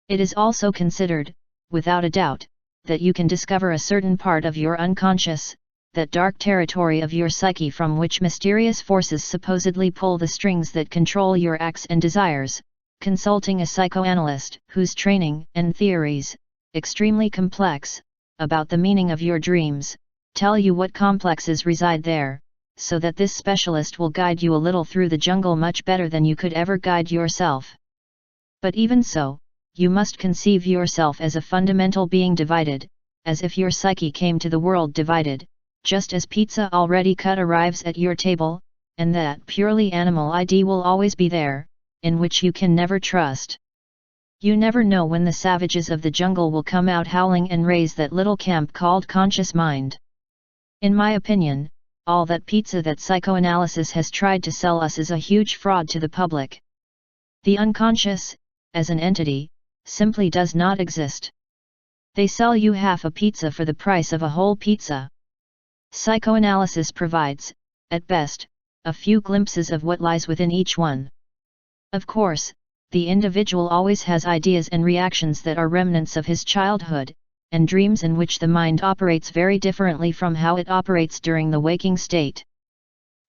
It is also considered, without a doubt, that you can discover a certain part of your unconscious, that dark territory of your psyche from which mysterious forces supposedly pull the strings that control your acts and desires, Consulting a psychoanalyst, whose training and theories, extremely complex, about the meaning of your dreams, tell you what complexes reside there, so that this specialist will guide you a little through the jungle much better than you could ever guide yourself. But even so, you must conceive yourself as a fundamental being divided, as if your psyche came to the world divided, just as pizza already cut arrives at your table, and that purely animal ID will always be there, in which you can never trust. You never know when the savages of the jungle will come out howling and raise that little camp called conscious mind. In my opinion, all that pizza that psychoanalysis has tried to sell us is a huge fraud to the public. The unconscious, as an entity, simply does not exist. They sell you half a pizza for the price of a whole pizza. Psychoanalysis provides, at best, a few glimpses of what lies within each one. Of course, the individual always has ideas and reactions that are remnants of his childhood, and dreams in which the mind operates very differently from how it operates during the waking state.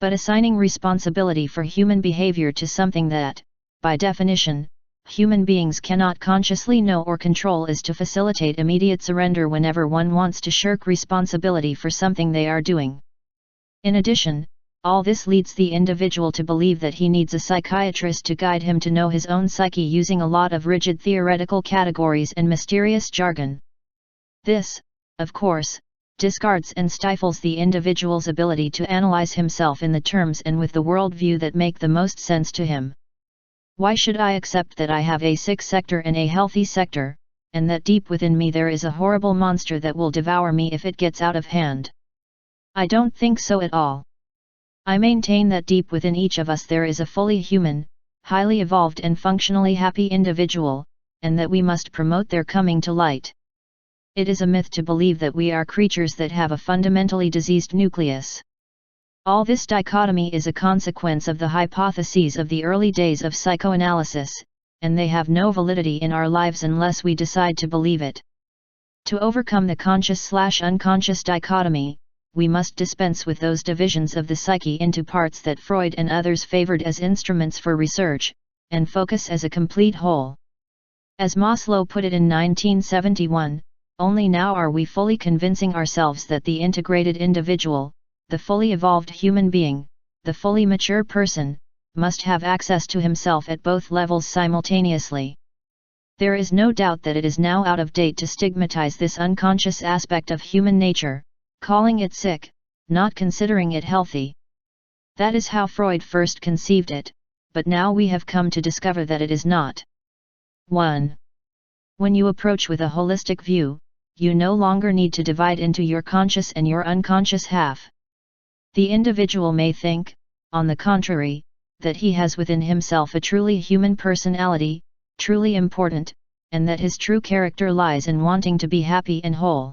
But assigning responsibility for human behavior to something that, by definition, human beings cannot consciously know or control is to facilitate immediate surrender whenever one wants to shirk responsibility for something they are doing. In addition, all this leads the individual to believe that he needs a psychiatrist to guide him to know his own psyche using a lot of rigid theoretical categories and mysterious jargon. This, of course, discards and stifles the individual's ability to analyze himself in the terms and with the worldview that make the most sense to him. Why should I accept that I have a sick sector and a healthy sector, and that deep within me there is a horrible monster that will devour me if it gets out of hand? I don't think so at all. I maintain that deep within each of us there is a fully human, highly evolved and functionally happy individual, and that we must promote their coming to light. It is a myth to believe that we are creatures that have a fundamentally diseased nucleus. All this dichotomy is a consequence of the hypotheses of the early days of psychoanalysis, and they have no validity in our lives unless we decide to believe it. To overcome the conscious/unconscious dichotomy, we must dispense with those divisions of the psyche into parts that Freud and others favored as instruments for research, and focus as a complete whole. As Maslow put it in 1971, only now are we fully convincing ourselves that the integrated individual, the fully evolved human being, the fully mature person, must have access to himself at both levels simultaneously. There is no doubt that it is now out of date to stigmatize this unconscious aspect of human nature, calling it sick, not considering it healthy. That is how Freud first conceived it, but now we have come to discover that it is not. 1. When you approach with a holistic view, you no longer need to divide into your conscious and your unconscious half. The individual may think, on the contrary, that he has within himself a truly human personality, truly important, and that his true character lies in wanting to be happy and whole.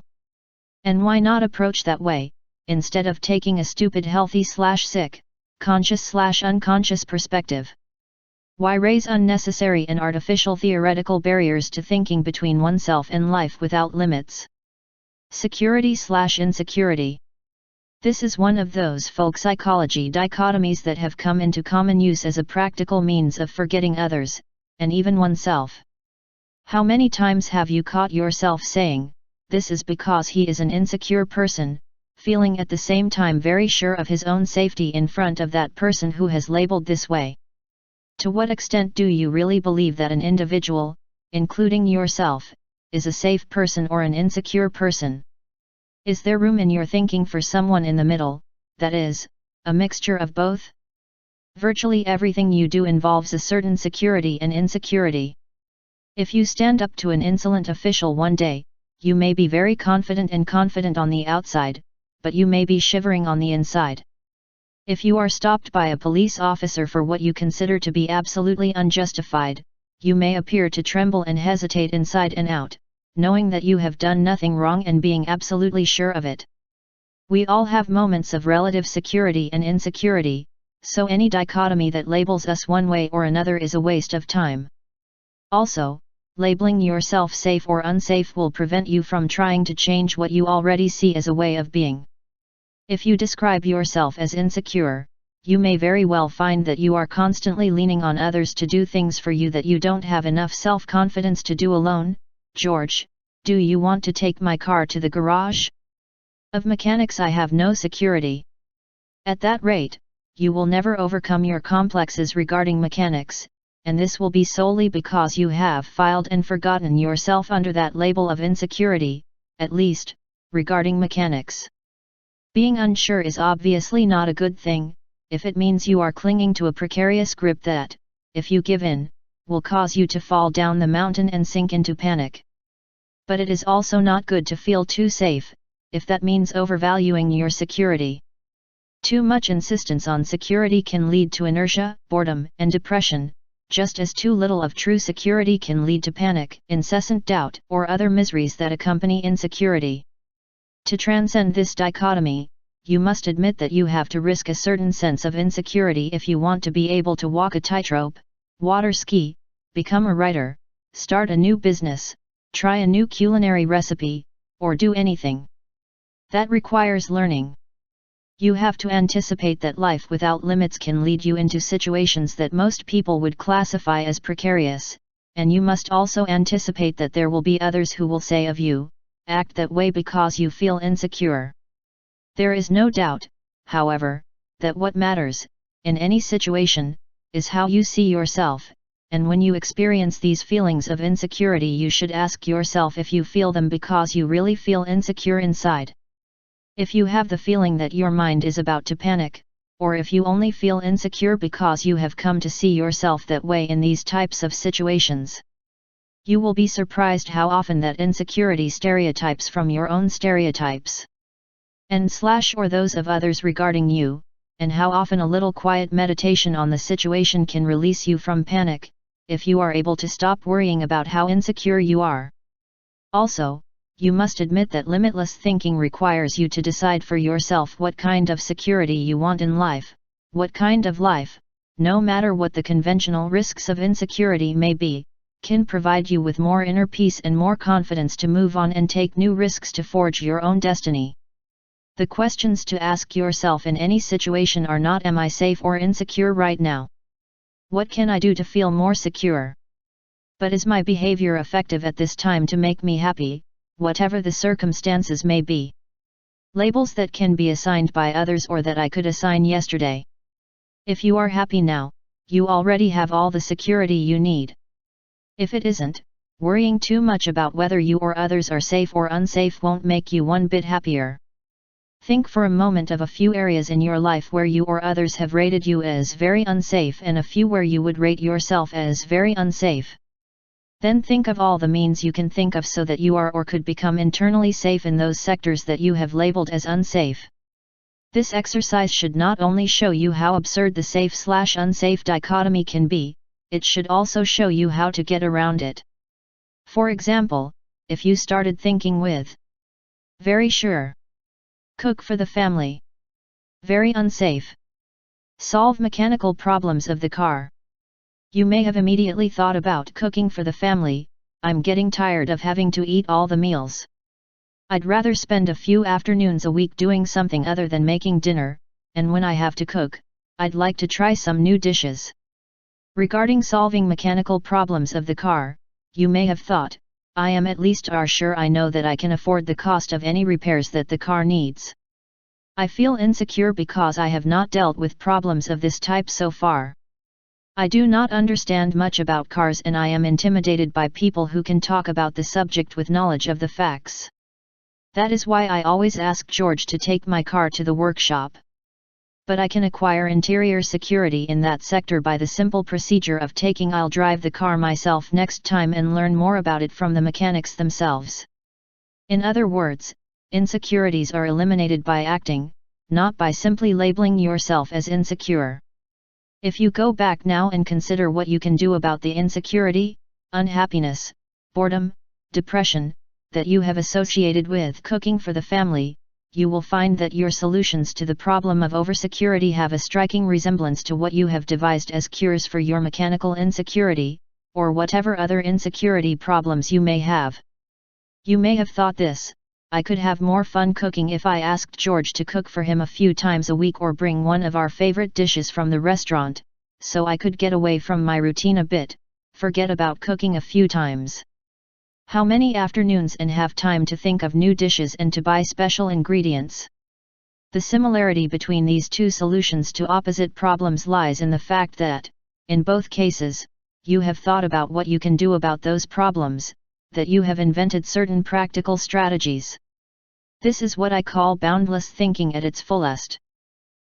And why not approach that way, instead of taking a stupid healthy/sick, conscious/unconscious perspective? Why raise unnecessary and artificial theoretical barriers to thinking between oneself and life without limits? Security/insecurity. This is one of those folk psychology dichotomies that have come into common use as a practical means of forgetting others, and even oneself. How many times have you caught yourself saying, "This is because he is an insecure person," feeling at the same time very sure of his own safety in front of that person who has labeled this way? To what extent do you really believe that an individual, including yourself, is a safe person or an insecure person? Is there room in your thinking for someone in the middle, that is, a mixture of both? Virtually everything you do involves a certain security and insecurity. If you stand up to an insolent official one day, you may be very confident on the outside, but you may be shivering on the inside. If you are stopped by a police officer for what you consider to be absolutely unjustified, you may appear to tremble and hesitate inside and out, knowing that you have done nothing wrong and being absolutely sure of it. We all have moments of relative security and insecurity, so any dichotomy that labels us one way or another is a waste of time. Also, labeling yourself safe or unsafe will prevent you from trying to change what you already see as a way of being. If you describe yourself as insecure, you may very well find that you are constantly leaning on others to do things for you that you don't have enough self-confidence to do alone. George, do you want to take my car to the garage? Of mechanics I have no security. At that rate, you will never overcome your complexes regarding mechanics, and this will be solely because you have filed and forgotten yourself under that label of insecurity, at least, regarding mechanics. Being unsure is obviously not a good thing, if it means you are clinging to a precarious grip that, if you give in, will cause you to fall down the mountain and sink into panic. But it is also not good to feel too safe, if that means overvaluing your security. Too much insistence on security can lead to inertia, boredom, and depression, just as too little of true security can lead to panic, incessant doubt, or other miseries that accompany insecurity. To transcend this dichotomy, you must admit that you have to risk a certain sense of insecurity if you want to be able to walk a tightrope, water ski, become a writer, start a new business, try a new culinary recipe, or do anything that requires learning. You have to anticipate that life without limits can lead you into situations that most people would classify as precarious, and you must also anticipate that there will be others who will say of you, act that way because you feel insecure. There is no doubt, however, that what matters, in any situation, is how you see yourself, and when you experience these feelings of insecurity you should ask yourself if you feel them because you really feel insecure inside. If you have the feeling that your mind is about to panic, or if you only feel insecure because you have come to see yourself that way in these types of situations, you will be surprised how often that insecurity stereotypes from your own stereotypes and/or those of others regarding you, and how often a little quiet meditation on the situation can release you from panic, if you are able to stop worrying about how insecure you are. Also, you must admit that limitless thinking requires you to decide for yourself what kind of security you want in life, what kind of life, no matter what the conventional risks of insecurity may be, can provide you with more inner peace and more confidence to move on and take new risks to forge your own destiny. The questions to ask yourself in any situation are not am I safe or insecure right now? What can I do to feel more secure? But is my behavior effective at this time to make me happy, whatever the circumstances may be? Labels that can be assigned by others or that I could assign yesterday. If you are happy now, you already have all the security you need. If it isn't, worrying too much about whether you or others are safe or unsafe won't make you one bit happier. Think for a moment of a few areas in your life where you or others have rated you as very unsafe and a few where you would rate yourself as very unsafe. Then think of all the means you can think of so that you are or could become internally safe in those sectors that you have labeled as unsafe. This exercise should not only show you how absurd the safe/unsafe dichotomy can be, it should also show you how to get around it. For example, if you started thinking with very sure, cook for the family, very unsafe, solve mechanical problems of the car, you may have immediately thought about cooking for the family. I'm getting tired of having to eat all the meals. I'd rather spend a few afternoons a week doing something other than making dinner, and when I have to cook, I'd like to try some new dishes. Regarding solving mechanical problems of the car, you may have thought, I am at least sure I know that I can afford the cost of any repairs that the car needs. I feel insecure because I have not dealt with problems of this type so far. I do not understand much about cars and I am intimidated by people who can talk about the subject with knowledge of the facts. That is why I always ask George to take my car to the workshop. But I can acquire interior security in that sector by the simple procedure of I'll drive the car myself next time and learn more about it from the mechanics themselves. In other words, insecurities are eliminated by acting, not by simply labeling yourself as insecure. If you go back now and consider what you can do about the insecurity, unhappiness, boredom, depression, that you have associated with cooking for the family, you will find that your solutions to the problem of oversecurity have a striking resemblance to what you have devised as cures for your mechanical insecurity, or whatever other insecurity problems you may have. You may have thought this, I could have more fun cooking if I asked George to cook for him a few times a week or bring one of our favorite dishes from the restaurant, so I could get away from my routine a bit, forget about cooking a few times. How many afternoons and have time to think of new dishes and to buy special ingredients? The similarity between these two solutions to opposite problems lies in the fact that, in both cases, you have thought about what you can do about those problems, that you have invented certain practical strategies. This is what I call boundless thinking at its fullest.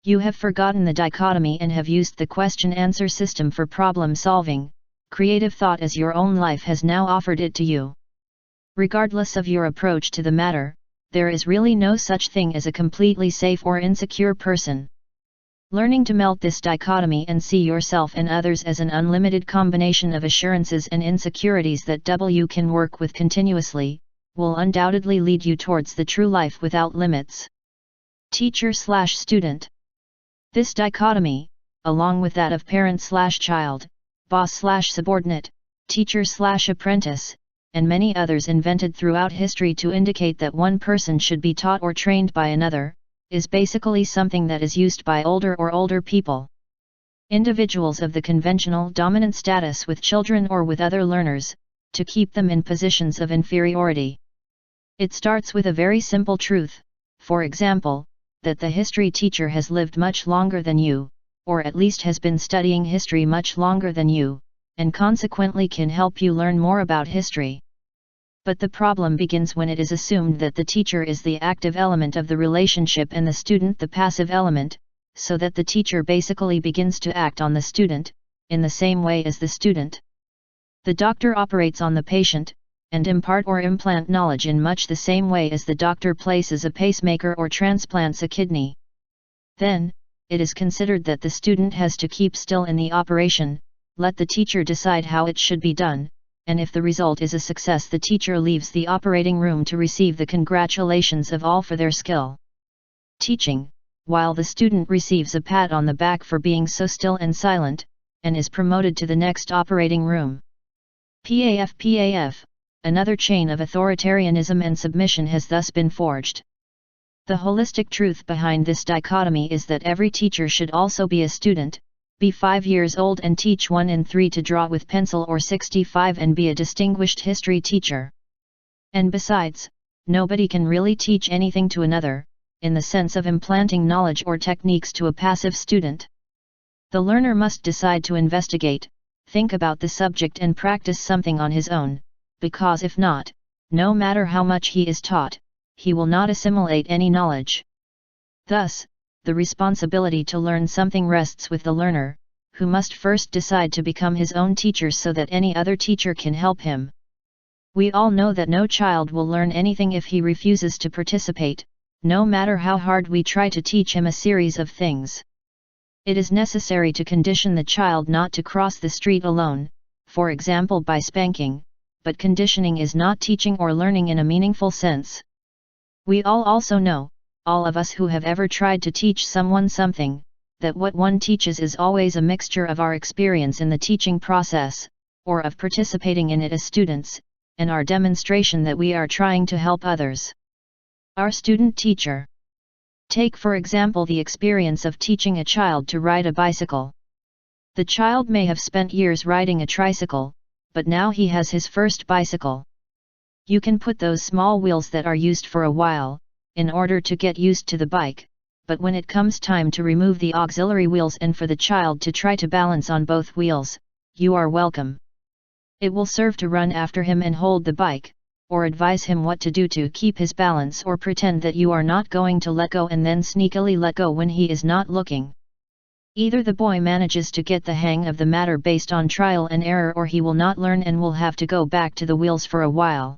You have forgotten the dichotomy and have used the question-answer system for problem solving. Creative thought as your own life has now offered it to you. Regardless of your approach to the matter, there is really no such thing as a completely safe or insecure person. Learning to melt this dichotomy and see yourself and others as an unlimited combination of assurances and insecurities that you can work with continuously, will undoubtedly lead you towards the true life without limits. Teacher/student. This dichotomy, along with that of parent/child, boss/subordinate, teacher/apprentice, and many others invented throughout history to indicate that one person should be taught or trained by another, is basically something that is used by older people. Individuals of the conventional dominant status with children or with other learners, to keep them in positions of inferiority. It starts with a very simple truth, for example, that the history teacher has lived much longer than you, or at least has been studying history much longer than you, and consequently can help you learn more about history. But the problem begins when it is assumed that the teacher is the active element of the relationship and the student the passive element, so that the teacher basically begins to act on the student, in the same way as the student. The doctor operates on the patient, and impart or implant knowledge in much the same way as the doctor places a pacemaker or transplants a kidney. Then, it is considered that the student has to keep still in the operation, let the teacher decide how it should be done, and if the result is a success the teacher leaves the operating room to receive the congratulations of all for their skill. Teaching, while the student receives a pat on the back for being so still and silent, and is promoted to the next operating room. PAF, another chain of authoritarianism and submission has thus been forged. The holistic truth behind this dichotomy is that every teacher should also be a student, be 5 years old and teach 1 and 3 to draw with pencil, or 65 and be a distinguished history teacher. And besides, nobody can really teach anything to another, in the sense of implanting knowledge or techniques to a passive student. The learner must decide to investigate, think about the subject and practice something on his own, because if not, no matter how much he is taught, he will not assimilate any knowledge. Thus, the responsibility to learn something rests with the learner, who must first decide to become his own teacher so that any other teacher can help him. We all know that no child will learn anything if he refuses to participate, no matter how hard we try to teach him a series of things. It is necessary to condition the child not to cross the street alone, for example by spanking, but conditioning is not teaching or learning in a meaningful sense. We all also know, all of us who have ever tried to teach someone something, that what one teaches is always a mixture of our experience in the teaching process, or of participating in it as students, and our demonstration that we are trying to help others. Our student teacher. Take for example the experience of teaching a child to ride a bicycle. The child may have spent years riding a tricycle, but now he has his first bicycle. You can put those small wheels that are used for a while, in order to get used to the bike, but when it comes time to remove the auxiliary wheels and for the child to try to balance on both wheels, you are welcome. It will serve to run after him and hold the bike, or advise him what to do to keep his balance, or pretend that you are not going to let go and then sneakily let go when he is not looking. Either the boy manages to get the hang of the matter based on trial and error, or he will not learn and will have to go back to the wheels for a while.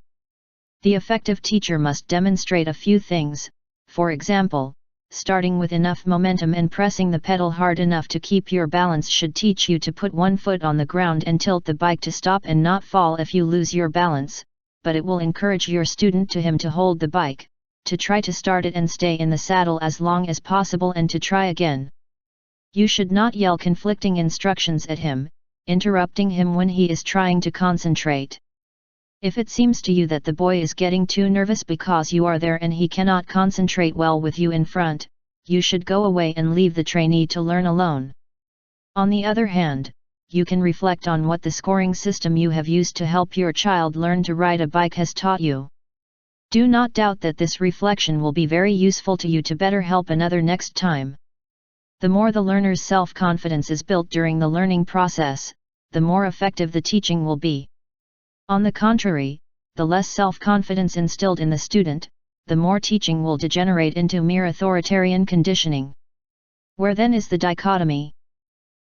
The effective teacher must demonstrate a few things, for example, starting with enough momentum and pressing the pedal hard enough to keep your balance should teach you to put one foot on the ground and tilt the bike to stop and not fall if you lose your balance, but it will encourage your student to hold the bike, to try to start it and stay in the saddle as long as possible and to try again. You should not yell conflicting instructions at him, interrupting him when he is trying to concentrate. If it seems to you that the boy is getting too nervous because you are there and he cannot concentrate well with you in front, you should go away and leave the trainee to learn alone. On the other hand, you can reflect on what the scoring system you have used to help your child learn to ride a bike has taught you. Do not doubt that this reflection will be very useful to you to better help another next time. The more the learner's self-confidence is built during the learning process, the more effective the teaching will be. On the contrary, the less self-confidence instilled in the student, the more teaching will degenerate into mere authoritarian conditioning. Where then is the dichotomy?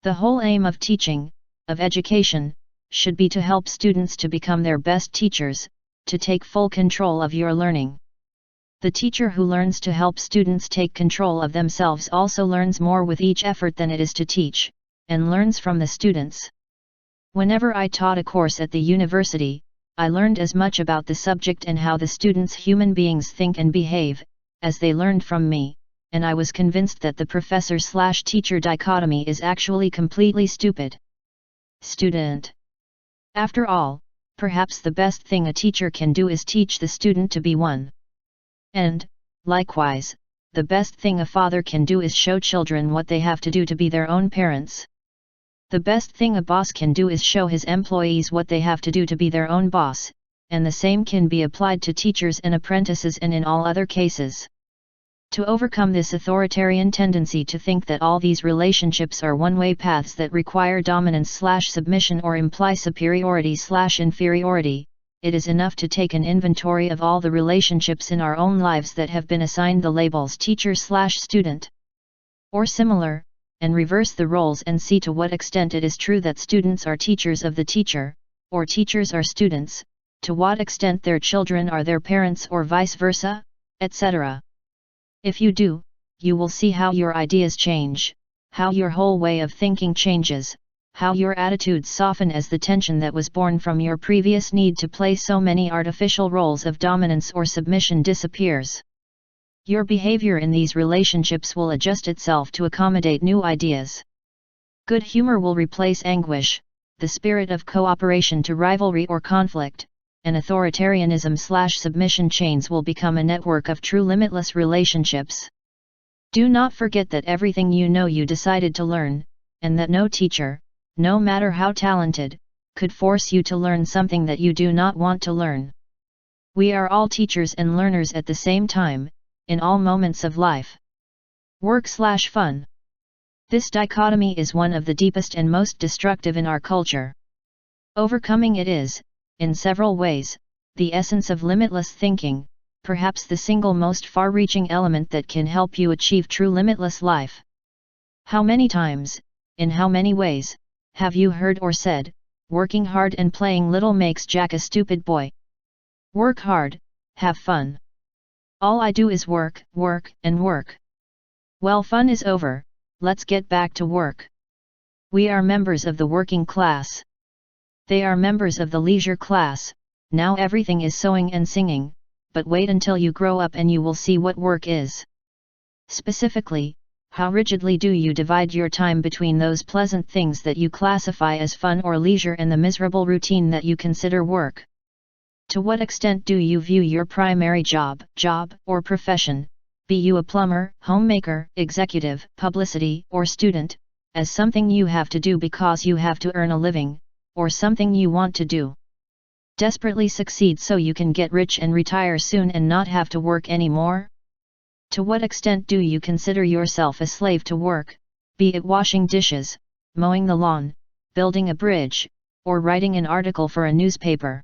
The whole aim of teaching, of education, should be to help students to become their best teachers, to take full control of your learning. The teacher who learns to help students take control of themselves also learns more with each effort than it is to teach, and learns from the students. Whenever I taught a course at the university, I learned as much about the subject and how the students' human beings think and behave, as they learned from me, and I was convinced that the professor/teacher dichotomy is actually completely stupid. Student. After all, perhaps the best thing a teacher can do is teach the student to be one. And, likewise, the best thing a father can do is show children what they have to do to be their own parents. The best thing a boss can do is show his employees what they have to do to be their own boss, and the same can be applied to teachers and apprentices and in all other cases. To overcome this authoritarian tendency to think that all these relationships are one-way paths that require dominance/submission or imply superiority/inferiority, it is enough to take an inventory of all the relationships in our own lives that have been assigned the labels teacher/student or similar, and reverse the roles and see to what extent it is true that students are teachers of the teacher, or teachers are students, to what extent their children are their parents or vice versa, etc. If you do, you will see how your ideas change, how your whole way of thinking changes, how your attitudes soften as the tension that was born from your previous need to play so many artificial roles of dominance or submission disappears. Your behavior in these relationships will adjust itself to accommodate new ideas. Good humor will replace anguish, the spirit of cooperation to rivalry or conflict, and authoritarianism/submission chains will become a network of true limitless relationships. Do not forget that everything you know you decided to learn, and that no teacher, no matter how talented, could force you to learn something that you do not want to learn. We are all teachers and learners at the same time, in all moments of life. Work/fun. This dichotomy is one of the deepest and most destructive in our culture. Overcoming it is, in several ways, the essence of limitless thinking, perhaps the single most far-reaching element that can help you achieve true limitless life. How many times, in how many ways, have you heard or said, working hard and playing little makes Jack a stupid boy? Work hard, have fun. All I do is work, work, and work. Well, fun is over, let's get back to work. We are members of the working class. They are members of the leisure class. Now everything is sewing and singing, but wait until you grow up and you will see what work is. Specifically, how rigidly do you divide your time between those pleasant things that you classify as fun or leisure and the miserable routine that you consider work? To what extent do you view your primary job, or profession, be you a plumber, homemaker, executive, publicity, or student, as something you have to do because you have to earn a living, or something you want to do? Desperately succeed so you can get rich and retire soon and not have to work anymore? To what extent do you consider yourself a slave to work, be it washing dishes, mowing the lawn, building a bridge, or writing an article for a newspaper?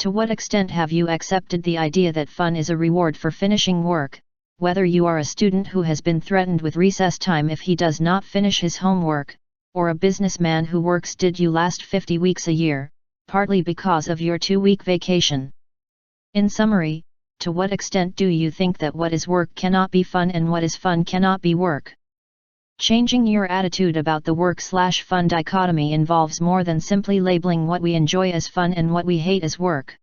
To what extent have you accepted the idea that fun is a reward for finishing work, whether you are a student who has been threatened with recess time if he does not finish his homework, or a businessman who works did you last 50 weeks a year, partly because of your 2-week vacation? In summary, to what extent do you think that what is work cannot be fun and what is fun cannot be work? Changing your attitude about the work/fun dichotomy involves more than simply labeling what we enjoy as fun and what we hate as work.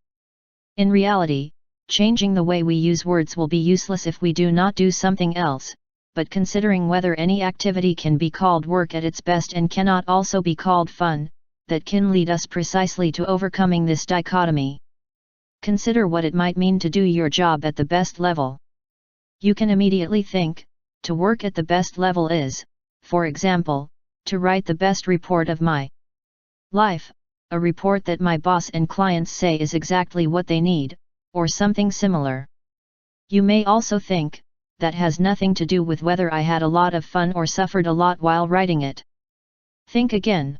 In reality, changing the way we use words will be useless if we do not do something else, but considering whether any activity can be called work at its best and cannot also be called fun, that can lead us precisely to overcoming this dichotomy. Consider what it might mean to do your job at the best level. You can immediately think, to work at the best level is, for example, to write the best report of my life, a report that my boss and clients say is exactly what they need, or something similar. You may also think, that has nothing to do with whether I had a lot of fun or suffered a lot while writing it. Think again.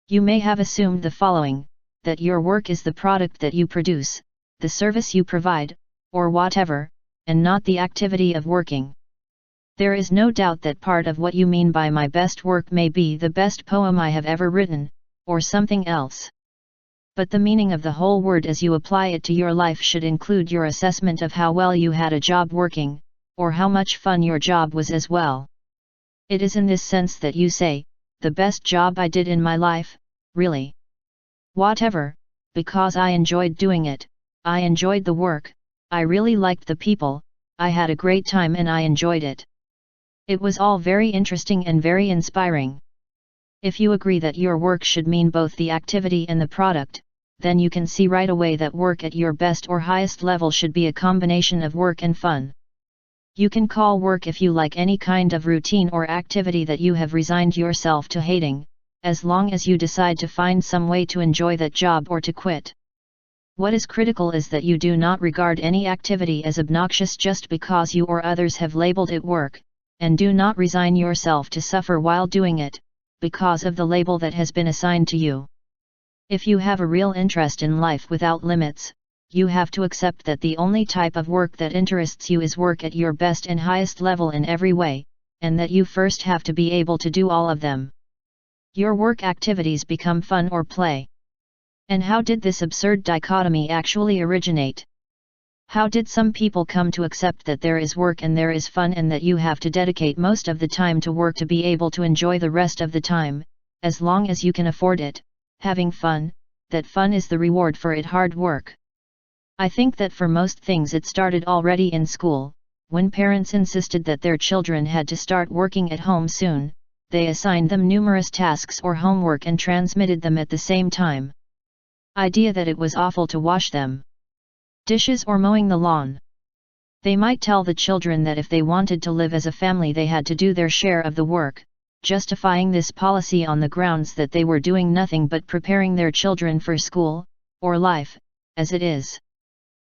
You may have assumed the following, that your work is the product that you produce, the service you provide, or whatever, and not the activity of working. There is no doubt that part of what you mean by my best work may be the best poem I have ever written, or something else. But the meaning of the whole word as you apply it to your life should include your assessment of how well you had a job working, or how much fun your job was as well. It is in this sense that you say, the best job I did in my life, really. Whatever, because I enjoyed doing it, I enjoyed the work, I really liked the people, I had a great time and I enjoyed it. It was all very interesting and very inspiring. If you agree that your work should mean both the activity and the product, then you can see right away that work at your best or highest level should be a combination of work and fun. You can call work if you like any kind of routine or activity that you have resigned yourself to hating, as long as you decide to find some way to enjoy that job or to quit. What is critical is that you do not regard any activity as obnoxious just because you or others have labeled it work, and do not resign yourself to suffer while doing it, because of the label that has been assigned to you. If you have a real interest in life without limits, you have to accept that the only type of work that interests you is work at your best and highest level in every way, and that you first have to be able to do all of them. Your work activities become fun or play. And how did this absurd dichotomy actually originate? How did some people come to accept that there is work and there is fun and that you have to dedicate most of the time to work to be able to enjoy the rest of the time, as long as you can afford it, having fun, that fun is the reward for it hard work? I think that for most things it started already in school, when parents insisted that their children had to start working at home soon, they assigned them numerous tasks or homework and transmitted them at the same time. Idea that it was awful to wash them dishes or mowing the lawn. They might tell the children that if they wanted to live as a family they had to do their share of the work, justifying this policy on the grounds that they were doing nothing but preparing their children for school, or life, as it is.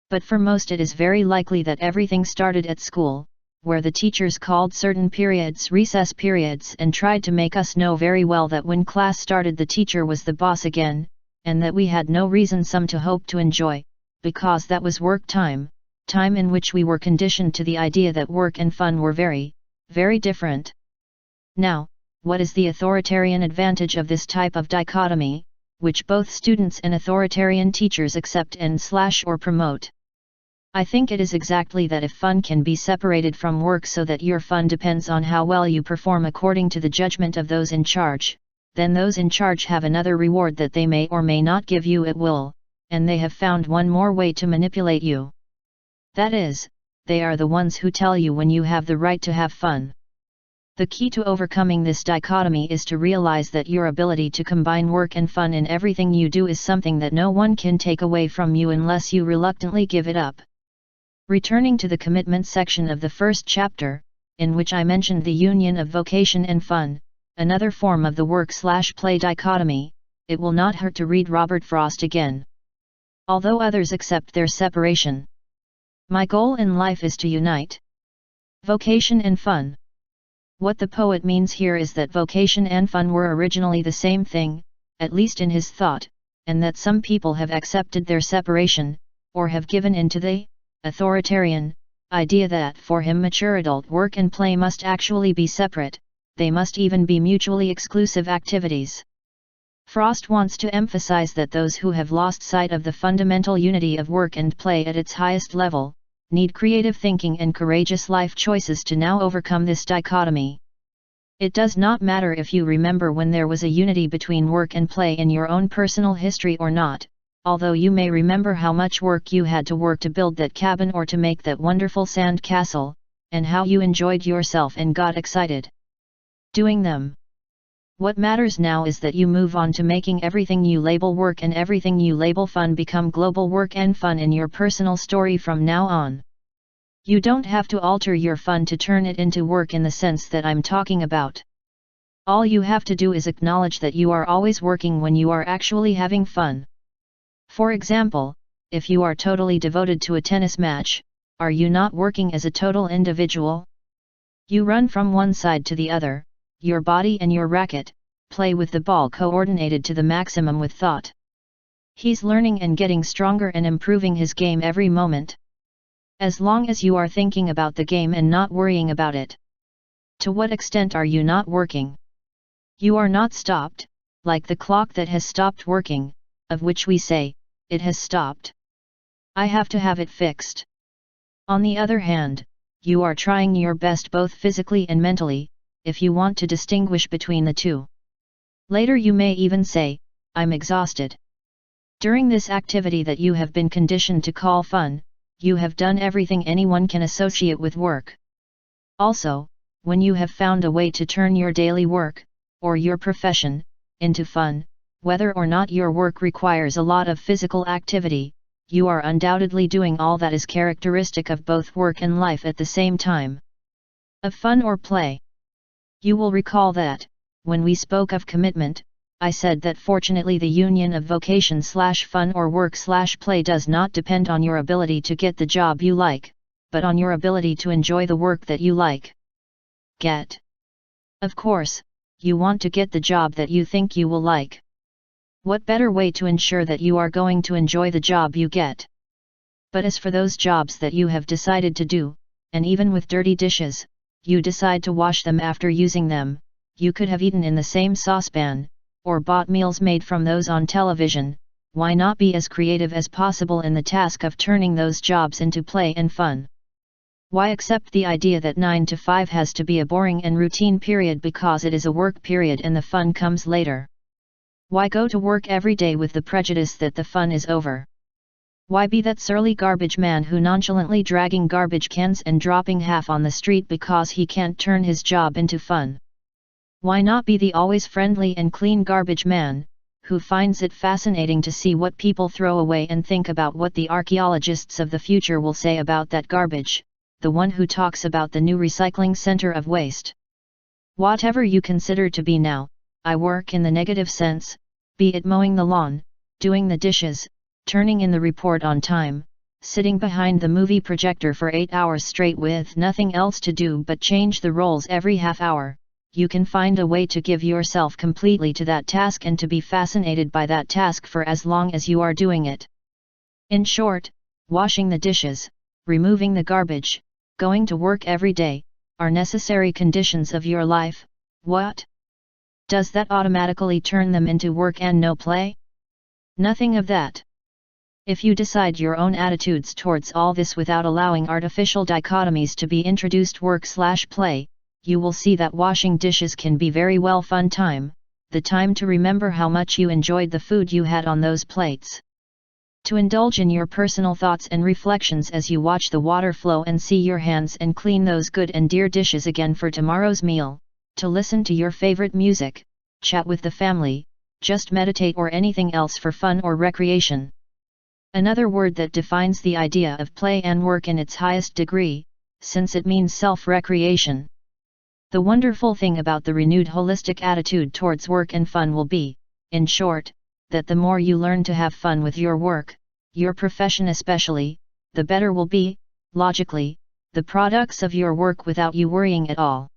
But for most it is very likely that everything started at school, where the teachers called certain periods recess periods and tried to make us know very well that when class started the teacher was the boss again, and that we had no reason some to hope to enjoy, because that was work time, time in which we were conditioned to the idea that work and fun were very, very different. Now, what is the authoritarian advantage of this type of dichotomy, which both students and authoritarian teachers accept and/or promote? I think it is exactly that if fun can be separated from work so that your fun depends on how well you perform according to the judgment of those in charge, then those in charge have another reward that they may or may not give you at will, and they have found one more way to manipulate you. That is, they are the ones who tell you when you have the right to have fun. The key to overcoming this dichotomy is to realize that your ability to combine work and fun in everything you do is something that no one can take away from you unless you reluctantly give it up. Returning to the commitment section of the first chapter, in which I mentioned the union of vocation and fun, another form of the work/play dichotomy, it will not hurt to read Robert Frost again. Although others accept their separation, my goal in life is to unite vocation and fun. What the poet means here is that vocation and fun were originally the same thing, at least in his thought, and that some people have accepted their separation, or have given in to the authoritarian idea that for him mature adult work and play must actually be separate, they must even be mutually exclusive activities. Frost wants to emphasize that those who have lost sight of the fundamental unity of work and play at its highest level, need creative thinking and courageous life choices to now overcome this dichotomy. It does not matter if you remember when there was a unity between work and play in your own personal history or not, although you may remember how much work you had to work to build that cabin or to make that wonderful sand castle, and how you enjoyed yourself and got excited doing them. What matters now is that you move on to making everything you label work and everything you label fun become global work and fun in your personal story from now on. You don't have to alter your fun to turn it into work in the sense that I'm talking about. All you have to do is acknowledge that you are always working when you are actually having fun. For example, if you are totally devoted to a tennis match, are you not working as a total individual? You run from one side to the other, your body and your racket, play with the ball coordinated to the maximum with thought. He's learning and getting stronger and improving his game every moment. As long as you are thinking about the game and not worrying about it. To what extent are you not working? You are not stopped, like the clock that has stopped working, of which we say, it has stopped. I have to have it fixed. On the other hand, you are trying your best both physically and mentally, if you want to distinguish between the two. Later you may even say, I'm exhausted. During this activity that you have been conditioned to call fun, you have done everything anyone can associate with work. Also, when you have found a way to turn your daily work, or your profession, into fun, whether or not your work requires a lot of physical activity, you are undoubtedly doing all that is characteristic of both work and life at the same time. Of fun or play. You will recall that, when we spoke of commitment, I said that fortunately the union of vocation/fun or work/play does not depend on your ability to get the job you like, but on your ability to enjoy the work that you like. Get. Of course, you want to get the job that you think you will like. What better way to ensure that you are going to enjoy the job you get? But as for those jobs that you have decided to do, and even with dirty dishes, you decide to wash them after using them, you could have eaten in the same saucepan, or bought meals made from those on television. Why not be as creative as possible in the task of turning those jobs into play and fun? Why accept the idea that 9 to 5 has to be a boring and routine period because it is a work period and the fun comes later? Why go to work every day with the prejudice that the fun is over? Why be that surly garbage man who nonchalantly dragging garbage cans and dropping half on the street because he can't turn his job into fun? Why not be the always friendly and clean garbage man, who finds it fascinating to see what people throw away and think about what the archaeologists of the future will say about that garbage, the one who talks about the new recycling center of waste? Whatever you consider to be now, I work in the negative sense, be it mowing the lawn, doing the dishes, turning in the report on time, sitting behind the movie projector for 8 hours straight with nothing else to do but change the roles every half hour. You can find a way to give yourself completely to that task and to be fascinated by that task for as long as you are doing it. In short, washing the dishes, removing the garbage, going to work every day, are necessary conditions of your life. What? Does that automatically turn them into work and no play? Nothing of that. If you decide your own attitudes towards all this without allowing artificial dichotomies to be introduced work/play, you will see that washing dishes can be very well fun time, the time to remember how much you enjoyed the food you had on those plates. To indulge in your personal thoughts and reflections as you watch the water flow and see your hands and clean those good and dear dishes again for tomorrow's meal, to listen to your favorite music, chat with the family, just meditate or anything else for fun or recreation. Another word that defines the idea of play and work in its highest degree, since it means self-recreation. The wonderful thing about the renewed holistic attitude towards work and fun will be, in short, that the more you learn to have fun with your work, your profession especially, the better will be, logically, the products of your work without you worrying at all.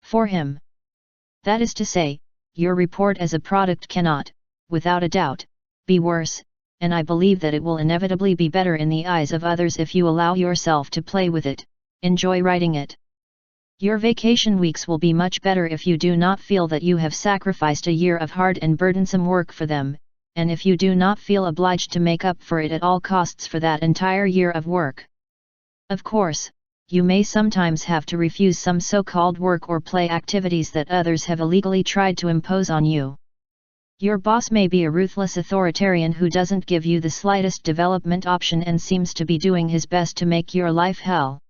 For him. That is to say, your report as a product cannot, without a doubt, be worse, and I believe that it will inevitably be better in the eyes of others if you allow yourself to play with it, enjoy writing it. Your vacation weeks will be much better if you do not feel that you have sacrificed a year of hard and burdensome work for them, and if you do not feel obliged to make up for it at all costs for that entire year of work. Of course, you may sometimes have to refuse some so-called work or play activities that others have illegally tried to impose on you. Your boss may be a ruthless authoritarian who doesn't give you the slightest development option and seems to be doing his best to make your life hell.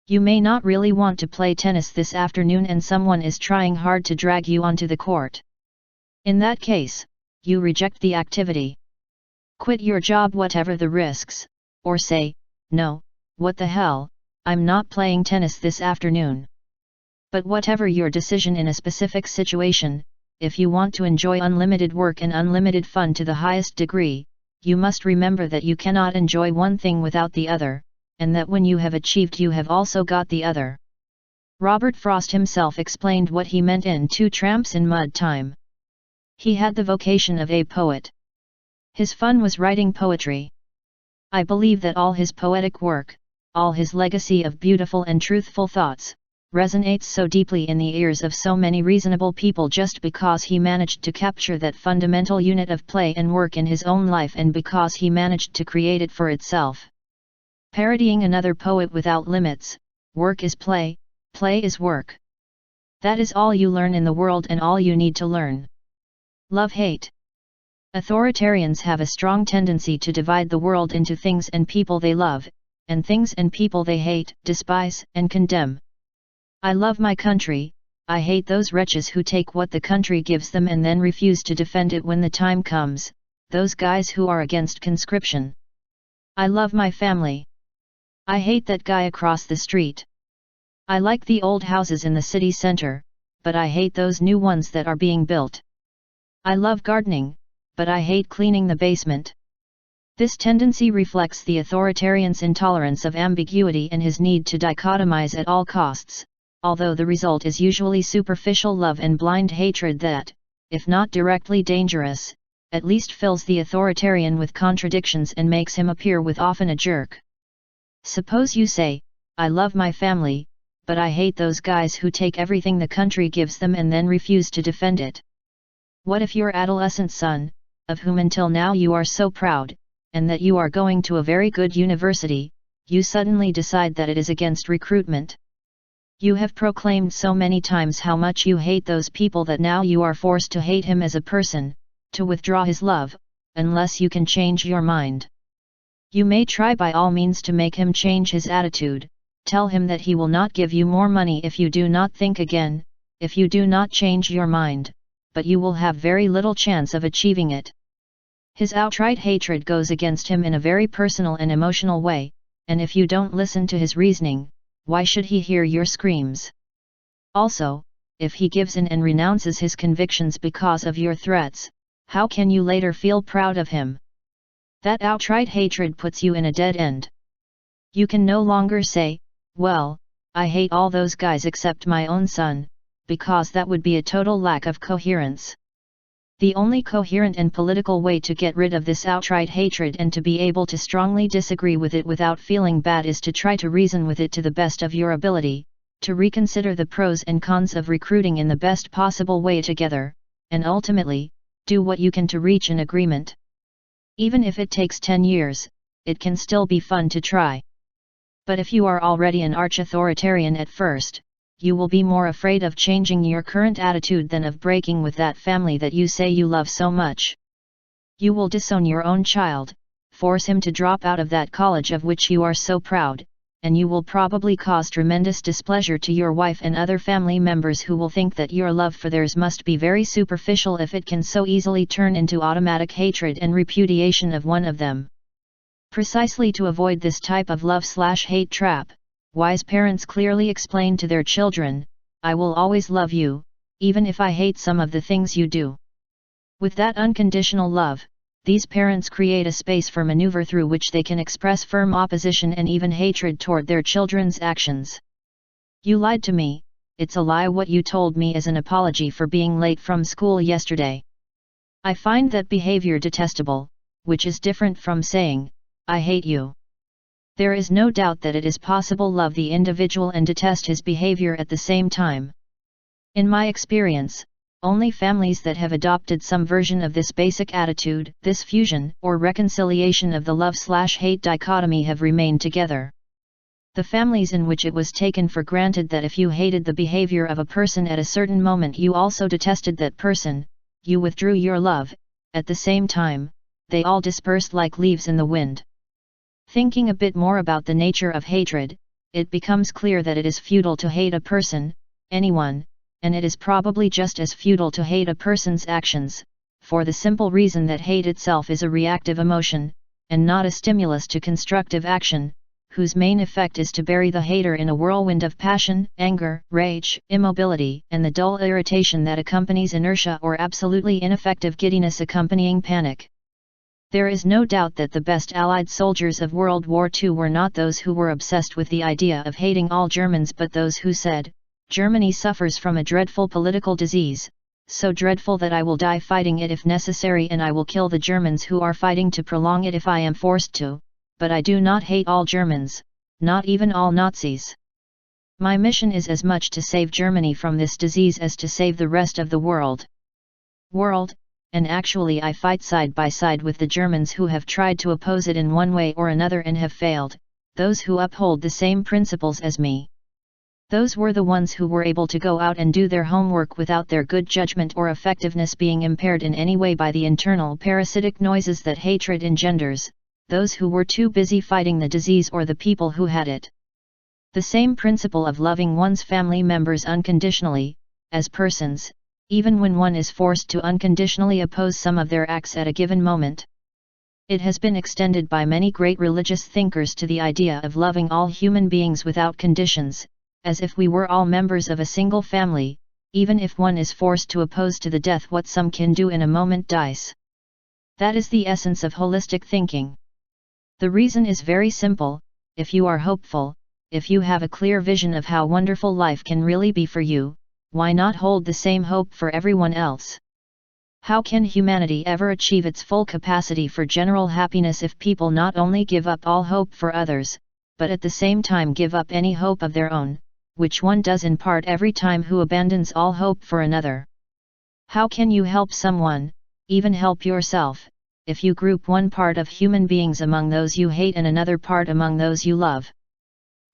You may not really want to play tennis this afternoon and someone is trying hard to drag you onto the court. In that case, you reject the activity. Quit your job whatever the risks, or say, "No, what the hell, I'm not playing tennis this afternoon." But whatever your decision in a specific situation, if you want to enjoy unlimited work and unlimited fun to the highest degree, you must remember that you cannot enjoy one thing without the other, and that when you have achieved you have also got the other. Robert Frost himself explained what he meant in Two Tramps in Mud Time. He had the vocation of a poet. His fun was writing poetry. I believe that all his poetic work, all his legacy of beautiful and truthful thoughts, resonates so deeply in the ears of so many reasonable people just because he managed to capture that fundamental unit of play and work in his own life and because he managed to create it for itself. Parodying another poet without limits, work is play, play is work. That is all you learn in the world and all you need to learn. Love-hate. Authoritarians have a strong tendency to divide the world into things and people they love, and things and people they hate, despise, and condemn. I love my country, I hate those wretches who take what the country gives them and then refuse to defend it when the time comes, those guys who are against conscription. I love my family. I hate that guy across the street. I like the old houses in the city center, but I hate those new ones that are being built. I love gardening, but I hate cleaning the basement. This tendency reflects the authoritarian's intolerance of ambiguity and his need to dichotomize at all costs, although the result is usually superficial love and blind hatred that, if not directly dangerous, at least fills the authoritarian with contradictions and makes him appear with often a jerk. Suppose you say, "I love my family, but I hate those guys who take everything the country gives them and then refuse to defend it." What if your adolescent son, of whom until now you are so proud, and that you are going to a very good university, you suddenly decide that it is against recruitment? You have proclaimed so many times how much you hate those people that now you are forced to hate him as a person, to withdraw his love, unless you can change your mind. You may try by all means to make him change his attitude, tell him that he will not give you more money if you do not think again, if you do not change your mind, but you will have very little chance of achieving it. His outright hatred goes against him in a very personal and emotional way, and if you don't listen to his reasoning, why should he hear your screams? Also, if he gives in and renounces his convictions because of your threats, how can you later feel proud of him? That outright hatred puts you in a dead end. You can no longer say, "Well, I hate all those guys except my own son," because that would be a total lack of coherence. The only coherent and political way to get rid of this outright hatred and to be able to strongly disagree with it without feeling bad is to try to reason with it to the best of your ability, to reconsider the pros and cons of recruiting in the best possible way together, and ultimately, do what you can to reach an agreement. Even if it takes 10 years, it can still be fun to try. But if you are already an arch-authoritarian at first, you will be more afraid of changing your current attitude than of breaking with that family that you say you love so much. You will disown your own child, force him to drop out of that college of which you are so proud, and you will probably cause tremendous displeasure to your wife and other family members who will think that your love for theirs must be very superficial if it can so easily turn into automatic hatred and repudiation of one of them. Precisely to avoid this type of love/hate trap, wise parents clearly explain to their children, "I will always love you, even if I hate some of the things you do." With that unconditional love, these parents create a space for maneuver through which they can express firm opposition and even hatred toward their children's actions. "You lied to me, it's a lie what you told me as an apology for being late from school yesterday. I find that behavior detestable," which is different from saying, "I hate you." There is no doubt that it is possible to love the individual and detest his behavior at the same time. In my experience, only families that have adopted some version of this basic attitude, this fusion or reconciliation of the love/hate dichotomy have remained together. The families in which it was taken for granted that if you hated the behavior of a person at a certain moment you also detested that person, you withdrew your love, at the same time, they all dispersed like leaves in the wind. Thinking a bit more about the nature of hatred, it becomes clear that it is futile to hate a person, anyone, and it is probably just as futile to hate a person's actions, for the simple reason that hate itself is a reactive emotion, and not a stimulus to constructive action, whose main effect is to bury the hater in a whirlwind of passion, anger, rage, immobility, and the dull irritation that accompanies inertia or absolutely ineffective giddiness accompanying panic. There is no doubt that the best Allied soldiers of World War II were not those who were obsessed with the idea of hating all Germans but those who said, "Germany suffers from a dreadful political disease, so dreadful that I will die fighting it if necessary, and I will kill the Germans who are fighting to prolong it if I am forced to, but I do not hate all Germans, not even all Nazis. My mission is as much to save Germany from this disease as to save the rest of the world. And actually I fight side by side with the Germans who have tried to oppose it in one way or another and have failed, those who uphold the same principles as me. Those were the ones who were able to go out and do their homework without their good judgment or effectiveness being impaired in any way by the internal parasitic noises that hatred engenders, those who were too busy fighting the disease or the people who had it. The same principle of loving one's family members unconditionally, as persons, even when one is forced to unconditionally oppose some of their acts at a given moment. It has been extended by many great religious thinkers to the idea of loving all human beings without conditions, as if we were all members of a single family, even if one is forced to oppose to the death what some can do in a moment dies. That is the essence of holistic thinking. The reason is very simple: if you are hopeful, if you have a clear vision of how wonderful life can really be for you, why not hold the same hope for everyone else? How can humanity ever achieve its full capacity for general happiness if people not only give up all hope for others, but at the same time give up any hope of their own, which one does in part every time who abandons all hope for another? How can you help someone, even help yourself, if you group one part of human beings among those you hate and another part among those you love?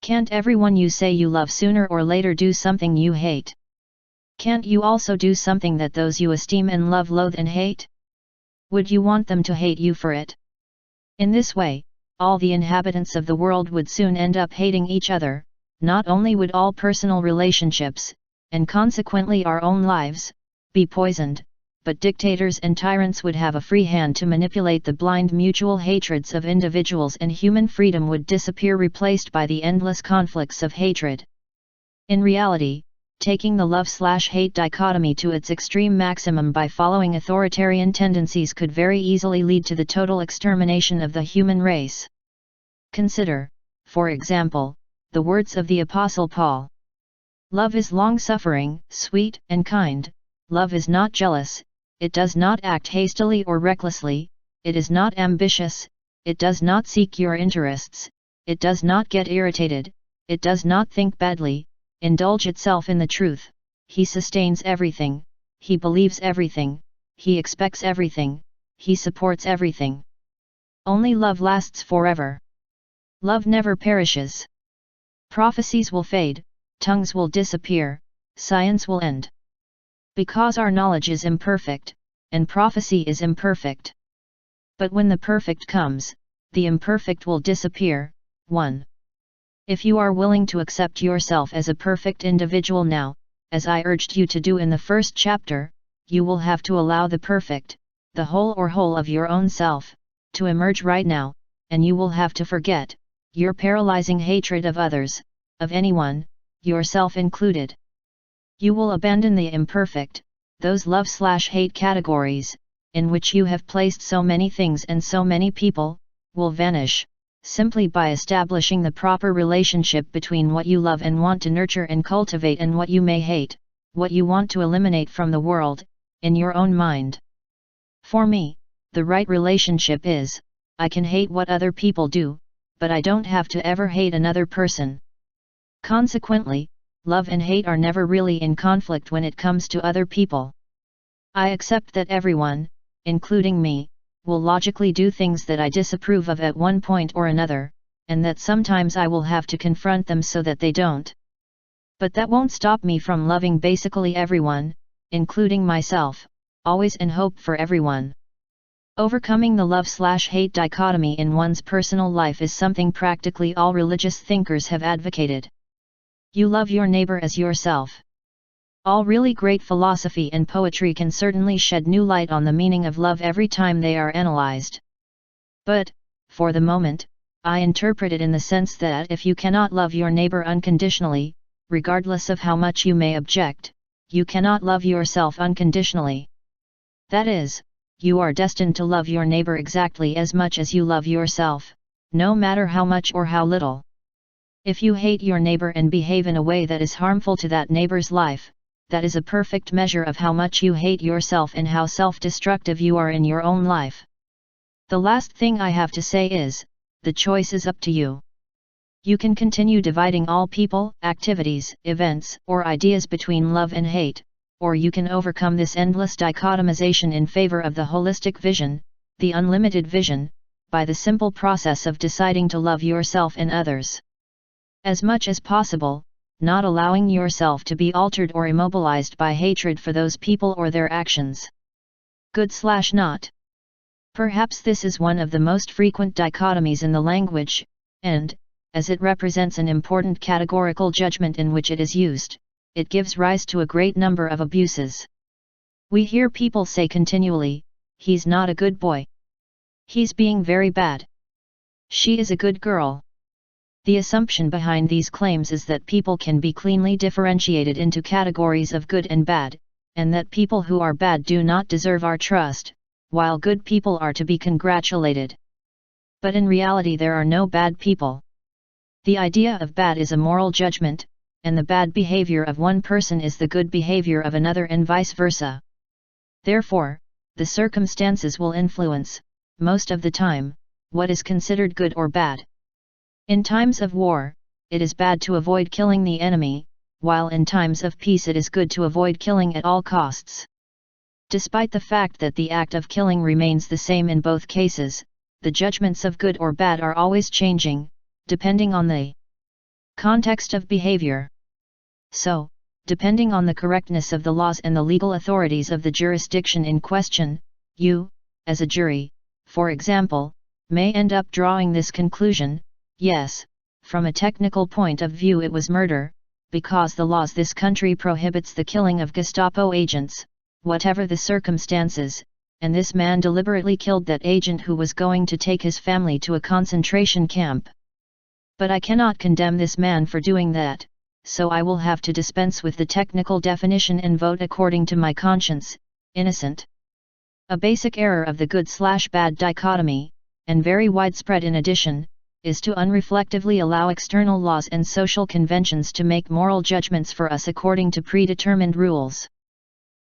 Can't everyone you say you love sooner or later do something you hate? Can't you also do something that those you esteem and love loathe and hate? Would you want them to hate you for it? In this way, all the inhabitants of the world would soon end up hating each other. Not only would all personal relationships, and consequently our own lives, be poisoned, but dictators and tyrants would have a free hand to manipulate the blind mutual hatreds of individuals, and human freedom would disappear, replaced by the endless conflicts of hatred. In reality, taking the love/hate dichotomy to its extreme maximum by following authoritarian tendencies could very easily lead to the total extermination of the human race. Consider, for example, the words of the Apostle Paul. Love is long-suffering, sweet, and kind. Love is not jealous, it does not act hastily or recklessly, it is not ambitious, it does not seek your interests, it does not get irritated, it does not think badly, indulge itself in the truth, he sustains everything, he believes everything, he expects everything, he supports everything. Only love lasts forever. Love never perishes. Prophecies will fade, tongues will disappear, science will end. Because our knowledge is imperfect, and prophecy is imperfect. But when the perfect comes, the imperfect will disappear. 1. If you are willing to accept yourself as a perfect individual now, as I urged you to do in the first chapter, you will have to allow the perfect, the whole of your own self, to emerge right now, and you will have to forget your paralyzing hatred of others, of anyone, yourself included. You will abandon the imperfect, those love/hate categories, in which you have placed so many things and so many people, will vanish, simply by establishing the proper relationship between what you love and want to nurture and cultivate and what you may hate, what you want to eliminate from the world, in your own mind. For me, the right relationship is, I can hate what other people do, but I don't have to ever hate another person. Consequently, love and hate are never really in conflict when it comes to other people. I accept that everyone, including me, will logically do things that I disapprove of at one point or another, and that sometimes I will have to confront them so that they don't. But that won't stop me from loving basically everyone, including myself, always, and hope for everyone. Overcoming the love/hate dichotomy in one's personal life is something practically all religious thinkers have advocated. You love your neighbor as yourself. All really great philosophy and poetry can certainly shed new light on the meaning of love every time they are analyzed. But, for the moment, I interpret it in the sense that if you cannot love your neighbor unconditionally, regardless of how much you may object, you cannot love yourself unconditionally. That is, you are destined to love your neighbor exactly as much as you love yourself, no matter how much or how little. If you hate your neighbor and behave in a way that is harmful to that neighbor's life, that is a perfect measure of how much you hate yourself and how self-destructive you are in your own life. The last thing I have to say is, the choice is up to you. You can continue dividing all people, activities, events, or ideas between love and hate, or you can overcome this endless dichotomization in favor of the holistic vision, the unlimited vision, by the simple process of deciding to love yourself and others as much as possible, not allowing yourself to be altered or immobilized by hatred for those people or their actions. Good/not. Perhaps this is one of the most frequent dichotomies in the language, and, as it represents an important categorical judgment in which it is used, it gives rise to a great number of abuses. We hear people say continually, "He's not a good boy. He's being very bad. She is a good girl." The assumption behind these claims is that people can be cleanly differentiated into categories of good and bad, and that people who are bad do not deserve our trust, while good people are to be congratulated. But in reality there are no bad people. The idea of bad is a moral judgment, and the bad behavior of one person is the good behavior of another and vice versa. Therefore, the circumstances will influence, most of the time, what is considered good or bad. In times of war, it is bad to avoid killing the enemy, while in times of peace it is good to avoid killing at all costs. Despite the fact that the act of killing remains the same in both cases, the judgments of good or bad are always changing, depending on the context of behavior. So, depending on the correctness of the laws and the legal authorities of the jurisdiction in question, you, as a jury, for example, may end up drawing this conclusion: yes, from a technical point of view it was murder, because the laws this country prohibits the killing of Gestapo agents, whatever the circumstances, and this man deliberately killed that agent who was going to take his family to a concentration camp. But I cannot condemn this man for doing that, so I will have to dispense with the technical definition and vote according to my conscience, innocent. A basic error of the good/bad dichotomy, and very widespread in addition, is to unreflectively allow external laws and social conventions to make moral judgments for us according to predetermined rules.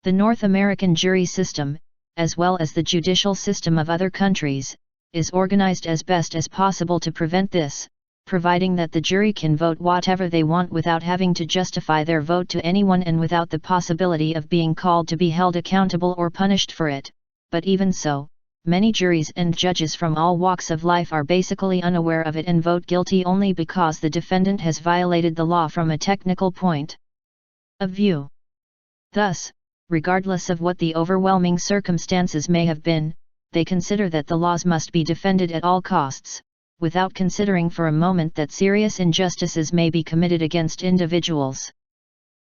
The North American jury system, as well as the judicial system of other countries, is organized as best as possible to prevent this, providing that the jury can vote whatever they want without having to justify their vote to anyone and without the possibility of being called to be held accountable or punished for it. But even so, many juries and judges from all walks of life are basically unaware of it and vote guilty only because the defendant has violated the law from a technical point of view. Thus, regardless of what the overwhelming circumstances may have been, they consider that the laws must be defended at all costs, without considering for a moment that serious injustices may be committed against individuals.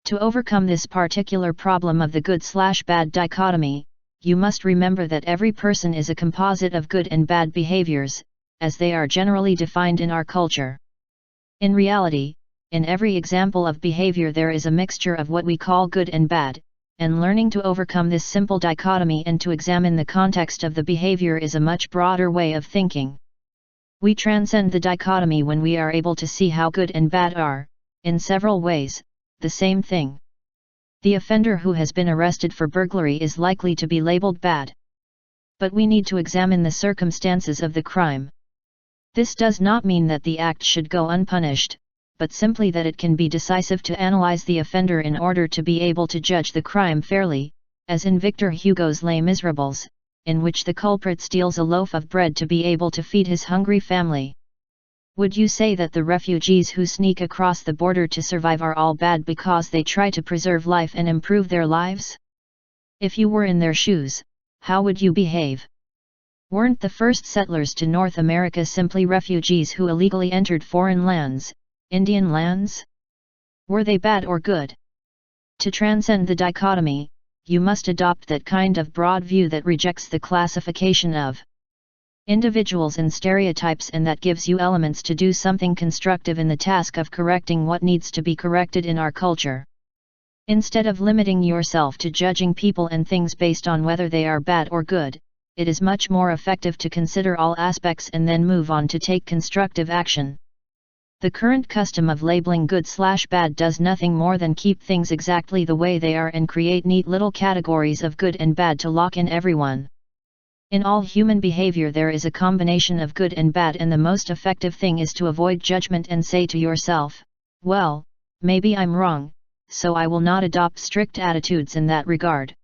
To overcome this particular problem of the good/bad dichotomy, you must remember that every person is a composite of good and bad behaviors, as they are generally defined in our culture. In reality, in every example of behavior there is a mixture of what we call good and bad, and learning to overcome this simple dichotomy and to examine the context of the behavior is a much broader way of thinking. We transcend the dichotomy when we are able to see how good and bad are, in several ways, the same thing. The offender who has been arrested for burglary is likely to be labeled bad. But we need to examine the circumstances of the crime. This does not mean that the act should go unpunished, but simply that it can be decisive to analyze the offender in order to be able to judge the crime fairly, as in Victor Hugo's Les Miserables, in which the culprit steals a loaf of bread to be able to feed his hungry family. Would you say that the refugees who sneak across the border to survive are all bad because they try to preserve life and improve their lives? If you were in their shoes, how would you behave? Weren't the first settlers to North America simply refugees who illegally entered foreign lands, Indian lands? Were they bad or good? To transcend the dichotomy, you must adopt that kind of broad view that rejects the classification of individuals and stereotypes, and that gives you elements to do something constructive in the task of correcting what needs to be corrected in our culture. Instead of limiting yourself to judging people and things based on whether they are bad or good, it is much more effective to consider all aspects and then move on to take constructive action. The current custom of labeling good/bad does nothing more than keep things exactly the way they are and create neat little categories of good and bad to lock in everyone. In all human behavior there is a combination of good and bad, and the most effective thing is to avoid judgment and say to yourself, well, maybe I'm wrong, so I will not adopt strict attitudes in that regard.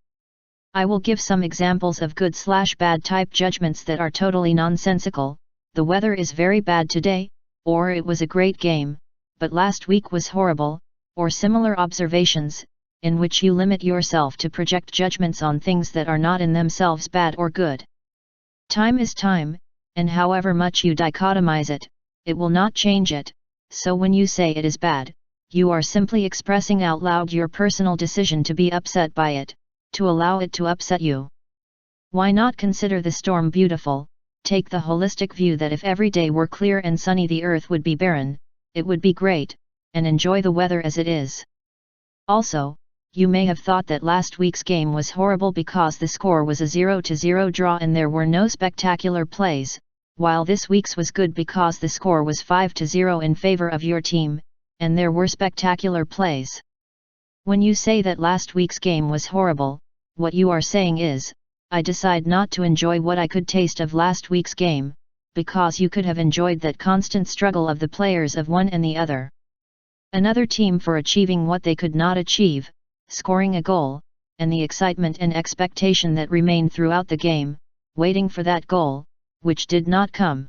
I will give some examples of good/bad type judgments that are totally nonsensical. The weather is very bad today, or it was a great game, but last week was horrible, or similar observations, in which you limit yourself to project judgments on things that are not in themselves bad or good. Time is time, and however much you dichotomize it, it will not change it, so when you say it is bad, you are simply expressing out loud your personal decision to be upset by it, to allow it to upset you. Why not consider the storm beautiful? Take the holistic view that if every day were clear and sunny the earth would be barren, it would be great, and enjoy the weather as it is. Also, you may have thought that last week's game was horrible because the score was a 0-0 draw and there were no spectacular plays, while this week's was good because the score was 5-0 in favor of your team, and there were spectacular plays. When you say that last week's game was horrible, what you are saying is, I decide not to enjoy what I could taste of last week's game, because you could have enjoyed that constant struggle of the players of one and the other. Another team for achieving what they could not achieve, scoring a goal, and the excitement and expectation that remained throughout the game, waiting for that goal, which did not come.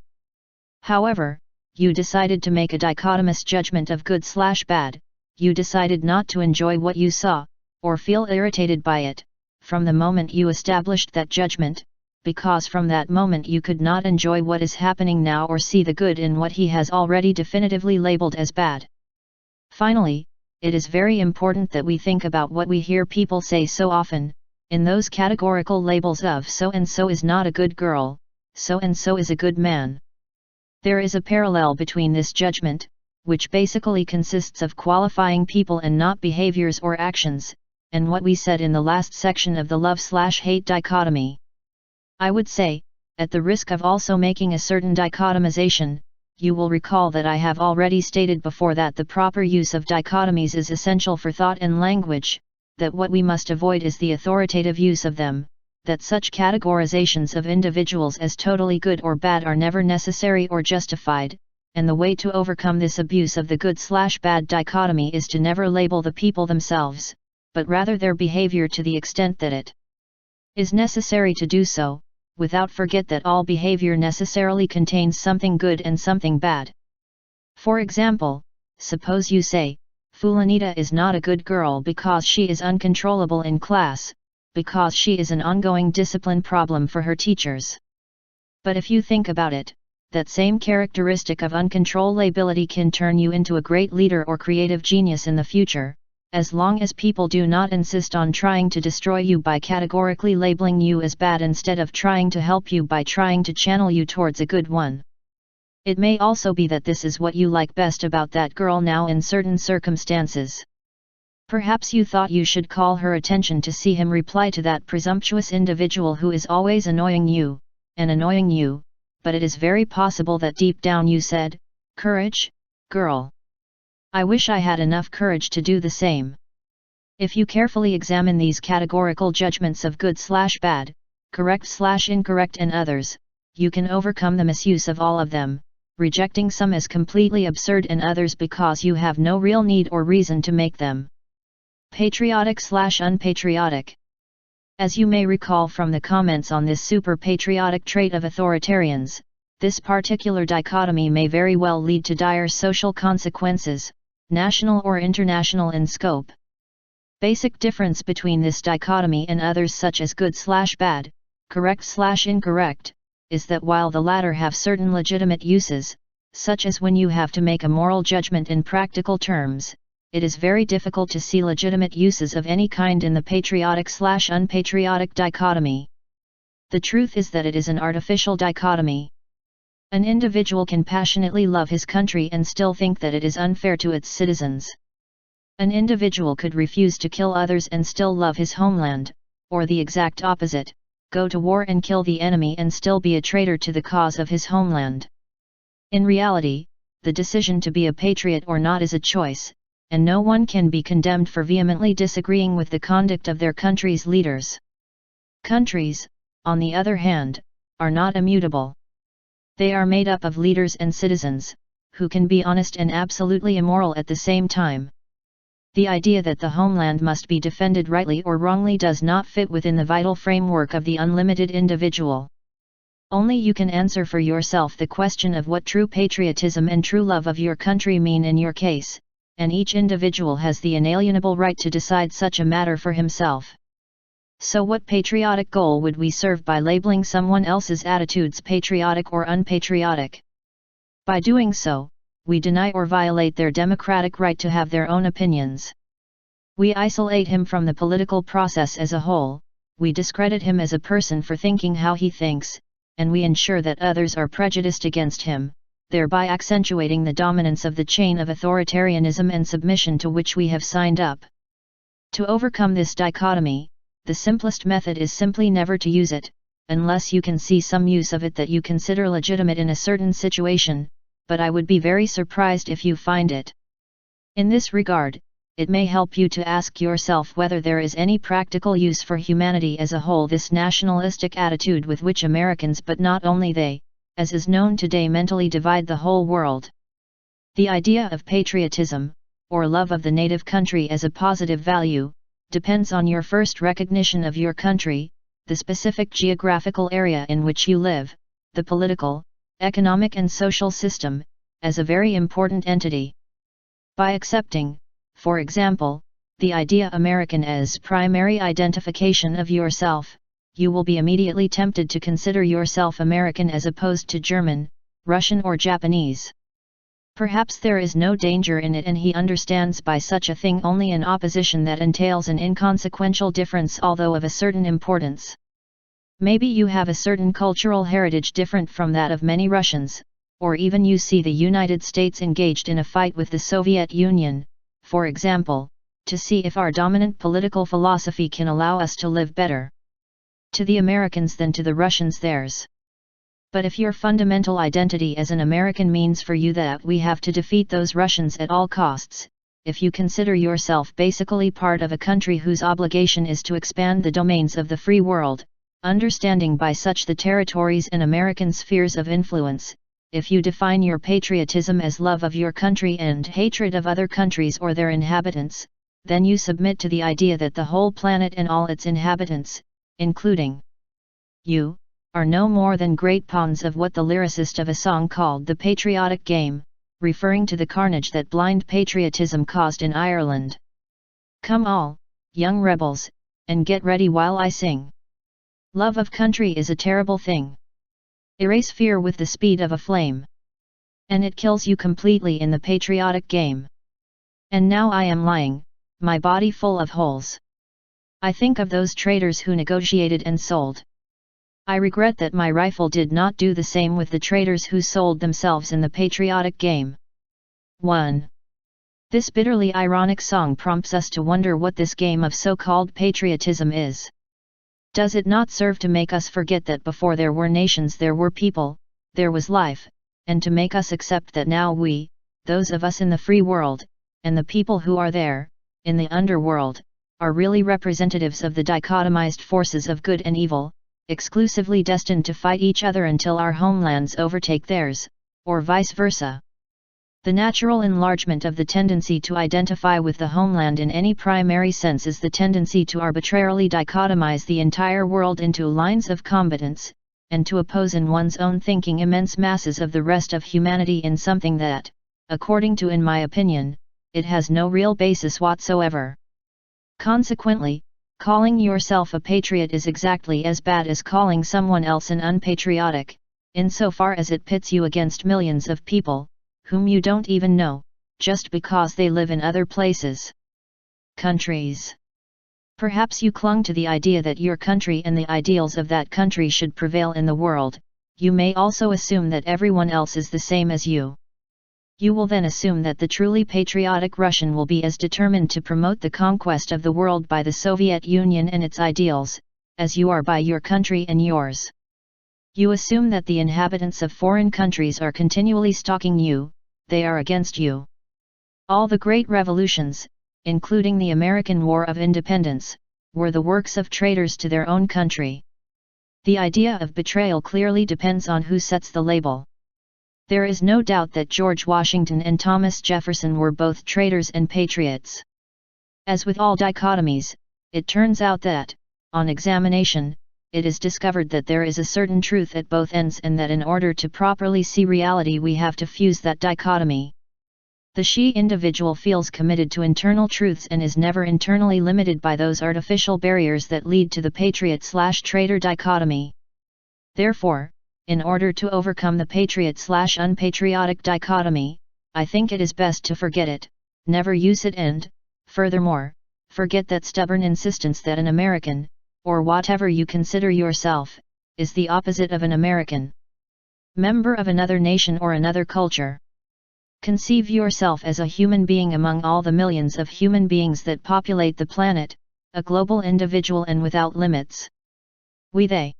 However, you decided to make a dichotomous judgment of good/bad, you decided not to enjoy what you saw, or feel irritated by it, from the moment you established that judgment, because from that moment you could not enjoy what is happening now or see the good in what he has already definitively labeled as bad. Finally, it is very important that we think about what we hear people say so often, in those categorical labels of so-and-so is not a good girl, so-and-so is a good man. There is a parallel between this judgment, which basically consists of qualifying people and not behaviors or actions, and what we said in the last section of the love/hate dichotomy. I would say, at the risk of also making a certain dichotomization, you will recall that I have already stated before that the proper use of dichotomies is essential for thought and language, that what we must avoid is the authoritative use of them, that such categorizations of individuals as totally good or bad are never necessary or justified, and the way to overcome this abuse of the good/bad dichotomy is to never label the people themselves, but rather their behavior to the extent that it is necessary to do so, without forget that all behavior necessarily contains something good and something bad. For example, suppose you say, Fulanita is not a good girl because she is uncontrollable in class, because she is an ongoing discipline problem for her teachers. But if you think about it, that same characteristic of uncontrollability can turn you into a great leader or creative genius in the future, as long as people do not insist on trying to destroy you by categorically labeling you as bad instead of trying to help you by trying to channel you towards a good one. It may also be that this is what you like best about that girl now in certain circumstances. Perhaps you thought you should call her attention to see him reply to that presumptuous individual who is always annoying you, but it is very possible that deep down you said, "Courage, girl. I wish I had enough courage to do the same." If you carefully examine these categorical judgments of good/bad, correct/incorrect and others, you can overcome the misuse of all of them, rejecting some as completely absurd and others because you have no real need or reason to make them patriotic/unpatriotic. As you may recall from the comments on this super-patriotic trait of authoritarians, this particular dichotomy may very well lead to dire social consequences, national or international in scope. Basic difference between this dichotomy and others such as good/bad, correct/incorrect, is that while the latter have certain legitimate uses, such as when you have to make a moral judgment in practical terms, it is very difficult to see legitimate uses of any kind in the patriotic/unpatriotic dichotomy. The truth is that it is an artificial dichotomy. An individual can passionately love his country and still think that it is unfair to its citizens. An individual could refuse to kill others and still love his homeland, or the exact opposite, go to war and kill the enemy and still be a traitor to the cause of his homeland. In reality, the decision to be a patriot or not is a choice, and no one can be condemned for vehemently disagreeing with the conduct of their country's leaders. Countries, on the other hand, are not immutable. They are made up of leaders and citizens, who can be honest and absolutely immoral at the same time. The idea that the homeland must be defended rightly or wrongly does not fit within the vital framework of the unlimited individual. Only you can answer for yourself the question of what true patriotism and true love of your country mean in your case, and each individual has the inalienable right to decide such a matter for himself. So what patriotic goal would we serve by labeling someone else's attitudes patriotic or unpatriotic? By doing so, we deny or violate their democratic right to have their own opinions. We isolate him from the political process as a whole, we discredit him as a person for thinking how he thinks, and we ensure that others are prejudiced against him, thereby accentuating the dominance of the chain of authoritarianism and submission to which we have signed up. To overcome this dichotomy, the simplest method is simply never to use it, unless you can see some use of it that you consider legitimate in a certain situation, but I would be very surprised if you find it. In this regard, it may help you to ask yourself whether there is any practical use for humanity as a whole this nationalistic attitude with which Americans, but not only they, as is known today, mentally divide the whole world. The idea of patriotism, or love of the native country as a positive value, depends on your first recognition of your country, the specific geographical area in which you live, the political, economic and social system, as a very important entity. By accepting, for example, the idea American as primary identification of yourself, you will be immediately tempted to consider yourself American as opposed to German, Russian or Japanese. Perhaps there is no danger in it and he understands by such a thing only an opposition that entails an inconsequential difference although of a certain importance. Maybe you have a certain cultural heritage different from that of many Russians, or even you see the United States engaged in a fight with the Soviet Union, for example, to see if our dominant political philosophy can allow us to live better to the Americans than to the Russians theirs. But if your fundamental identity as an American means for you that we have to defeat those Russians at all costs, if you consider yourself basically part of a country whose obligation is to expand the domains of the free world, understanding by such the territories and American spheres of influence, if you define your patriotism as love of your country and hatred of other countries or their inhabitants, then you submit to the idea that the whole planet and all its inhabitants, including you, are no more than great pawns of what the lyricist of a song called the patriotic game, referring to the carnage that blind patriotism caused in Ireland. Come all, young rebels, and get ready while I sing. Love of country is a terrible thing. Erase fear with the speed of a flame. And it kills you completely in the patriotic game. And now I am lying, my body full of holes. I think of those traitors who negotiated and sold. I regret that my rifle did not do the same with the traitors who sold themselves in the patriotic game. 1. This bitterly ironic song prompts us to wonder what this game of so-called patriotism is. Does it not serve to make us forget that before there were nations there were people, there was life, and to make us accept that now we, those of us in the free world, and the people who are there, in the underworld, are really representatives of the dichotomized forces of good and evil, exclusively destined to fight each other until our homelands overtake theirs, or vice versa. The natural enlargement of the tendency to identify with the homeland in any primary sense is the tendency to arbitrarily dichotomize the entire world into lines of combatants, and to oppose in one's own thinking immense masses of the rest of humanity in something that, according to in my opinion, it has no real basis whatsoever. Consequently, Calling yourself a patriot is exactly as bad as calling someone else an unpatriotic, insofar as it pits you against millions of people, whom you don't even know, just because they live in other places. Countries. Perhaps you clung to the idea that your country and the ideals of that country should prevail in the world. You may also assume that everyone else is the same as you. You will then assume that the truly patriotic Russian will be as determined to promote the conquest of the world by the Soviet Union and its ideals, as you are by your country and yours. You assume that the inhabitants of foreign countries are continually stalking you, they are against you. All the great revolutions, including the American War of Independence, were the works of traitors to their own country. The idea of betrayal clearly depends on who sets the label. There is no doubt that George Washington and Thomas Jefferson were both traitors and patriots. As with all dichotomies, it turns out that, on examination, it is discovered that there is a certain truth at both ends and that in order to properly see reality we have to fuse that dichotomy. The she individual feels committed to internal truths and is never internally limited by those artificial barriers that lead to the patriot/traitor dichotomy. Therefore, in order to overcome the patriot/unpatriotic dichotomy, I think it is best to forget it, never use it and, furthermore, forget that stubborn insistence that an American, or whatever you consider yourself, is the opposite of an American. Member of another nation or another culture. Conceive yourself as a human being among all the millions of human beings that populate the planet, a global individual and without limits. We-they.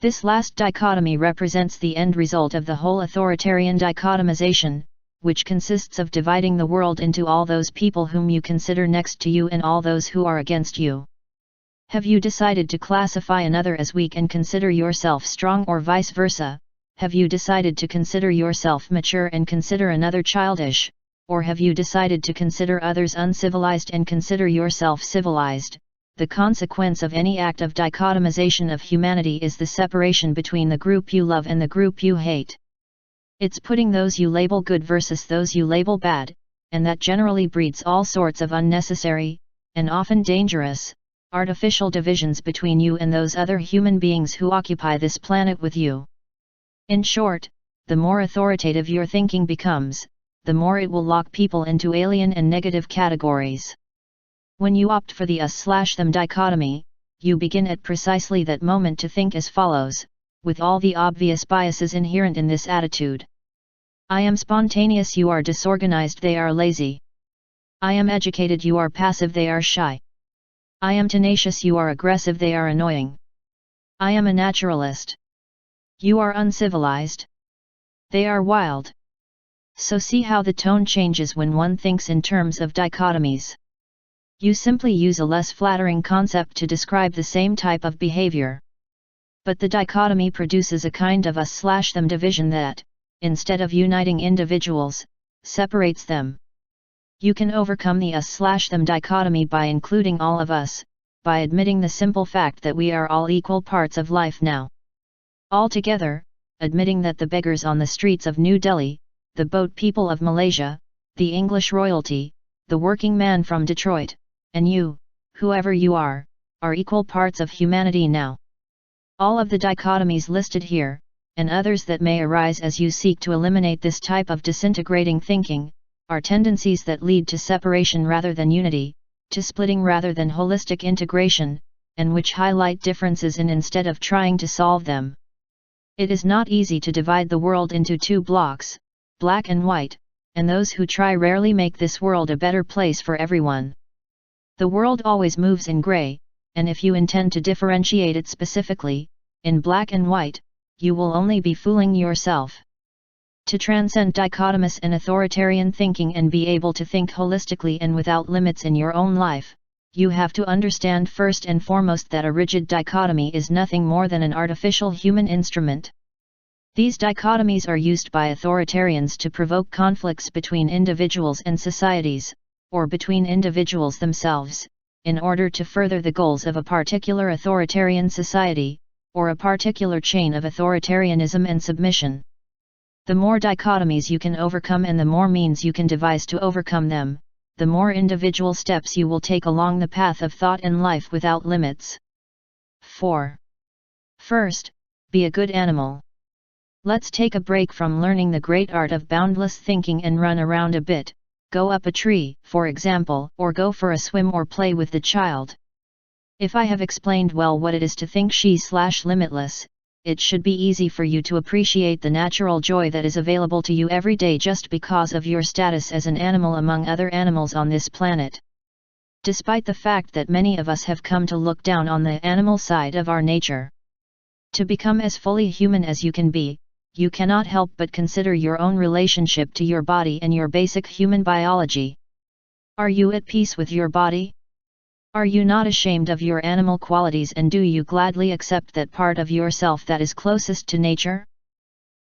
This last dichotomy represents the end result of the whole authoritarian dichotomization, which consists of dividing the world into all those people whom you consider next to you and all those who are against you. Have you decided to classify another as weak and consider yourself strong or vice versa? Have you decided to consider yourself mature and consider another childish, or have you decided to consider others uncivilized and consider yourself civilized? The consequence of any act of dichotomization of humanity is the separation between the group you love and the group you hate. It's putting those you label good versus those you label bad, and that generally breeds all sorts of unnecessary, and often dangerous, artificial divisions between you and those other human beings who occupy this planet with you. In short, the more authoritative your thinking becomes, the more it will lock people into alien and negative categories. When you opt for the us/them dichotomy, you begin at precisely that moment to think as follows, with all the obvious biases inherent in this attitude. I am spontaneous, you are disorganized, they are lazy. I am educated, you are passive, they are shy. I am tenacious, you are aggressive, they are annoying. I am a naturalist. You are uncivilized. They are wild. So see how the tone changes when one thinks in terms of dichotomies. You simply use a less flattering concept to describe the same type of behavior. But the dichotomy produces a kind of us/them division that, instead of uniting individuals, separates them. You can overcome the us/them dichotomy by including all of us, by admitting the simple fact that we are all equal parts of life now. Altogether, admitting that the beggars on the streets of New Delhi, the boat people of Malaysia, the English royalty, the working man from Detroit, and you, whoever you are equal parts of humanity now. All of the dichotomies listed here, and others that may arise as you seek to eliminate this type of disintegrating thinking, are tendencies that lead to separation rather than unity, to splitting rather than holistic integration, and which highlight differences instead of trying to solve them. It is not easy to divide the world into two blocks, black and white, and those who try rarely make this world a better place for everyone. The world always moves in gray, and if you intend to differentiate it specifically, in black and white, you will only be fooling yourself. To transcend dichotomous and authoritarian thinking and be able to think holistically and without limits in your own life, you have to understand first and foremost that a rigid dichotomy is nothing more than an artificial human instrument. These dichotomies are used by authoritarians to provoke conflicts between individuals and societies, or between individuals themselves, in order to further the goals of a particular authoritarian society, or a particular chain of authoritarianism and submission. The more dichotomies you can overcome and the more means you can devise to overcome them, the more individual steps you will take along the path of thought and life without limits. 4. First, be a good animal. Let's take a break from learning the great art of boundless thinking and run around a bit, go up a tree, for example, or go for a swim or play with the child. If I have explained well what it is to think she/limitless, it should be easy for you to appreciate the natural joy that is available to you every day just because of your status as an animal among other animals on this planet. Despite the fact that many of us have come to look down on the animal side of our nature. To become as fully human as you can be, you cannot help but consider your own relationship to your body and your basic human biology. Are you at peace with your body? Are you not ashamed of your animal qualities, and do you gladly accept that part of yourself that is closest to nature?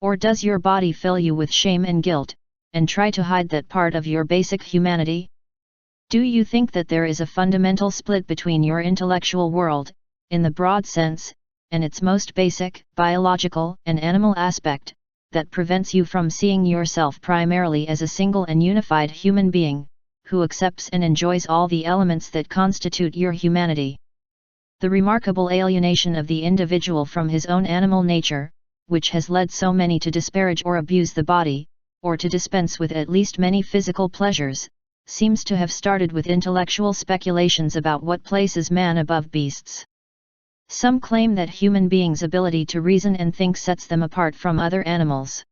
Or does your body fill you with shame and guilt, and try to hide that part of your basic humanity? Do you think that there is a fundamental split between your intellectual world, in the broad sense, and its most basic, biological and animal aspect, that prevents you from seeing yourself primarily as a single and unified human being, who accepts and enjoys all the elements that constitute your humanity? The remarkable alienation of the individual from his own animal nature, which has led so many to disparage or abuse the body, or to dispense with at least many physical pleasures, seems to have started with intellectual speculations about what places man above beasts. Some claim that human beings' ability to reason and think sets them apart from other animals.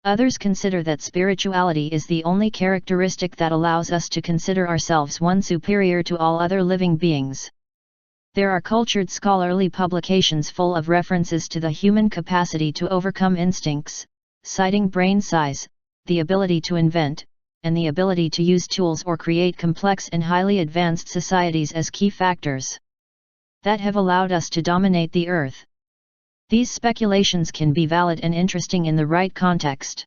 Others consider that spirituality is the only characteristic that allows us to consider ourselves one superior to all other living beings. There are cultured scholarly publications full of references to the human capacity to overcome instincts, citing brain size, the ability to invent, and the ability to use tools or create complex and highly advanced societies as key factors that have allowed us to dominate the earth. These speculations can be valid and interesting in the right context.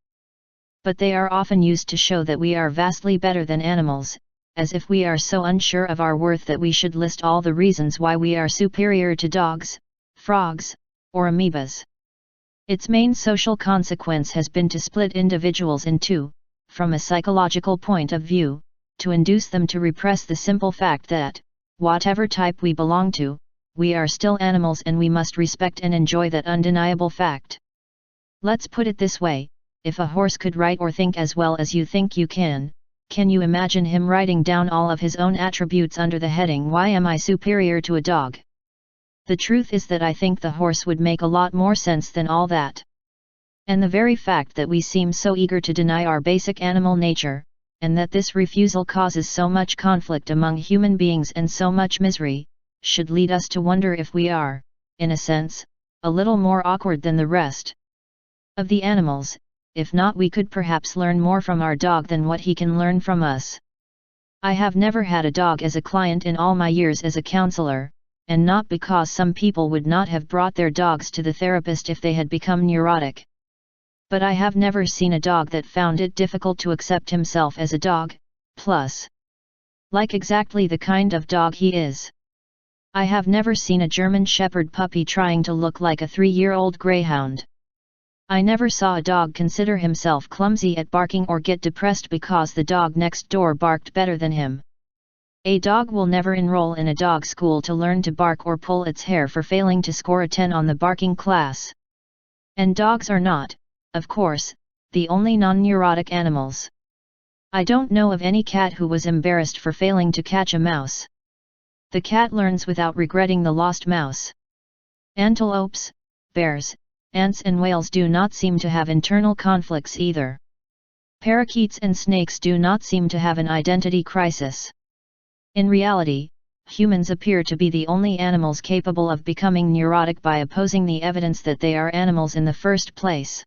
But they are often used to show that we are vastly better than animals, as if we are so unsure of our worth that we should list all the reasons why we are superior to dogs, frogs, or amoebas. Its main social consequence has been to split individuals in two, from a psychological point of view, to induce them to repress the simple fact that, whatever type we belong to, we are still animals, and we must respect and enjoy that undeniable fact. Let's put it this way: if a horse could write or think as well as you think you can you imagine him writing down all of his own attributes under the heading "Why am I superior to a dog?" The truth is that I think the horse would make a lot more sense than all that. And the very fact that we seem so eager to deny our basic animal nature, and that this refusal causes so much conflict among human beings and so much misery, should lead us to wonder if we are, in a sense, a little more awkward than the rest of the animals. If not, we could perhaps learn more from our dog than what he can learn from us. I have never had a dog as a client in all my years as a counselor, and not because some people would not have brought their dogs to the therapist if they had become neurotic. But I have never seen a dog that found it difficult to accept himself as a dog, plus, like exactly the kind of dog he is. I have never seen a German Shepherd puppy trying to look like a 3-year-old greyhound. I never saw a dog consider himself clumsy at barking or get depressed because the dog next door barked better than him. A dog will never enroll in a dog school to learn to bark or pull its hair for failing to score a 10 on the barking class. And dogs are not, of course, the only non-neurotic animals. I don't know of any cat who was embarrassed for failing to catch a mouse. The cat learns without regretting the lost mouse. Antelopes, bears, ants and whales do not seem to have internal conflicts either. Parakeets and snakes do not seem to have an identity crisis. In reality, humans appear to be the only animals capable of becoming neurotic by opposing the evidence that they are animals in the first place.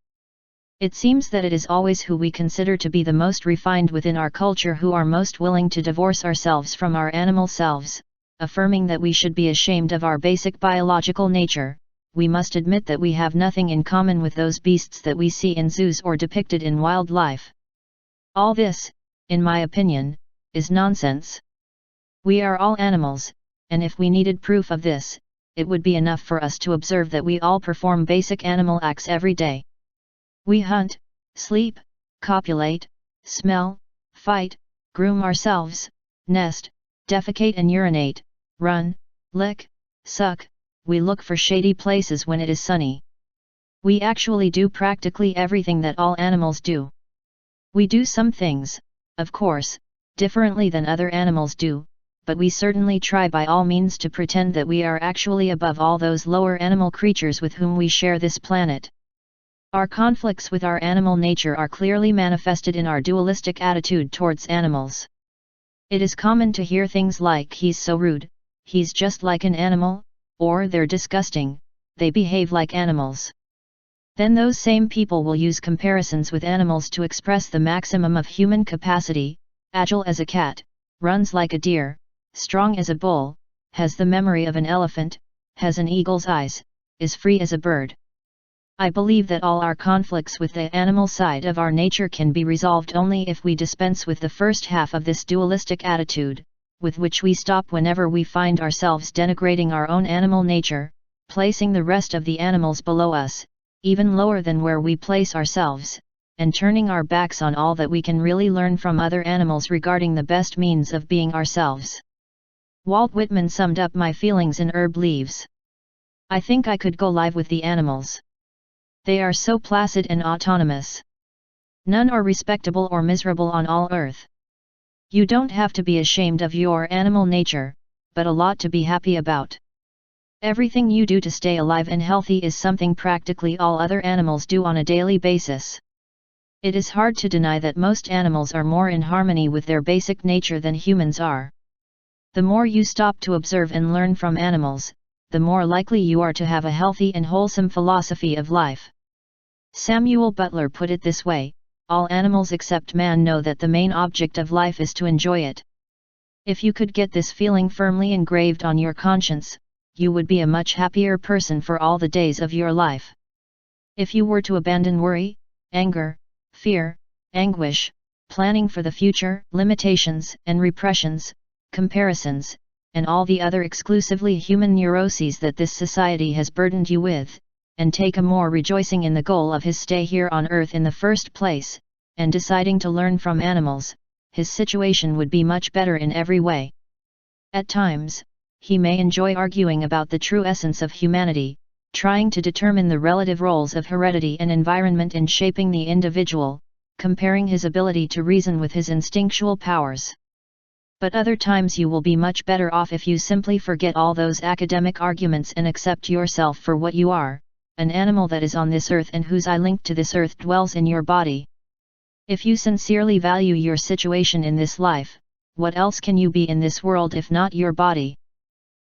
It seems that it is always who we consider to be the most refined within our culture who are most willing to divorce ourselves from our animal selves, affirming that we should be ashamed of our basic biological nature. We must admit that we have nothing in common with those beasts that we see in zoos or depicted in wildlife. All this, in my opinion, is nonsense. We are all animals, and if we needed proof of this, it would be enough for us to observe that we all perform basic animal acts every day. We hunt, sleep, copulate, smell, fight, groom ourselves, nest, defecate and urinate, run, lick, suck, we look for shady places when it is sunny. We actually do practically everything that all animals do. We do some things, of course, differently than other animals do, but we certainly try by all means to pretend that we are actually above all those lower animal creatures with whom we share this planet. Our conflicts with our animal nature are clearly manifested in our dualistic attitude towards animals. It is common to hear things like "he's so rude, he's just like an animal," or "they're disgusting, they behave like animals." Then those same people will use comparisons with animals to express the maximum of human capacity: agile as a cat, runs like a deer, strong as a bull, has the memory of an elephant, has an eagle's eyes, is free as a bird. I believe that all our conflicts with the animal side of our nature can be resolved only if we dispense with the first half of this dualistic attitude, with which we stop whenever we find ourselves denigrating our own animal nature, placing the rest of the animals below us, even lower than where we place ourselves, and turning our backs on all that we can really learn from other animals regarding the best means of being ourselves. Walt Whitman summed up my feelings in Herb Leaves. I think I could go live with the animals. They are so placid and autonomous. None are respectable or miserable on all earth. You don't have to be ashamed of your animal nature, but a lot to be happy about. Everything you do to stay alive and healthy is something practically all other animals do on a daily basis. It is hard to deny that most animals are more in harmony with their basic nature than humans are. The more you stop to observe and learn from animals, the more likely you are to have a healthy and wholesome philosophy of life. Samuel Butler put it this way: all animals except man know that the main object of life is to enjoy it. If you could get this feeling firmly engraved on your conscience, you would be a much happier person for all the days of your life. If you were to abandon worry, anger, fear, anguish, planning for the future, limitations and repressions, comparisons, and all the other exclusively human neuroses that this society has burdened you with, and take a more rejoicing in the goal of his stay here on earth in the first place, and deciding to learn from animals, his situation would be much better in every way. At times, he may enjoy arguing about the true essence of humanity, trying to determine the relative roles of heredity and environment in shaping the individual, comparing his ability to reason with his instinctual powers. But other times you will be much better off if you simply forget all those academic arguments and accept yourself for what you are, an animal that is on this earth and whose eye link to this earth dwells in your body. If you sincerely value your situation in this life, what else can you be in this world if not your body?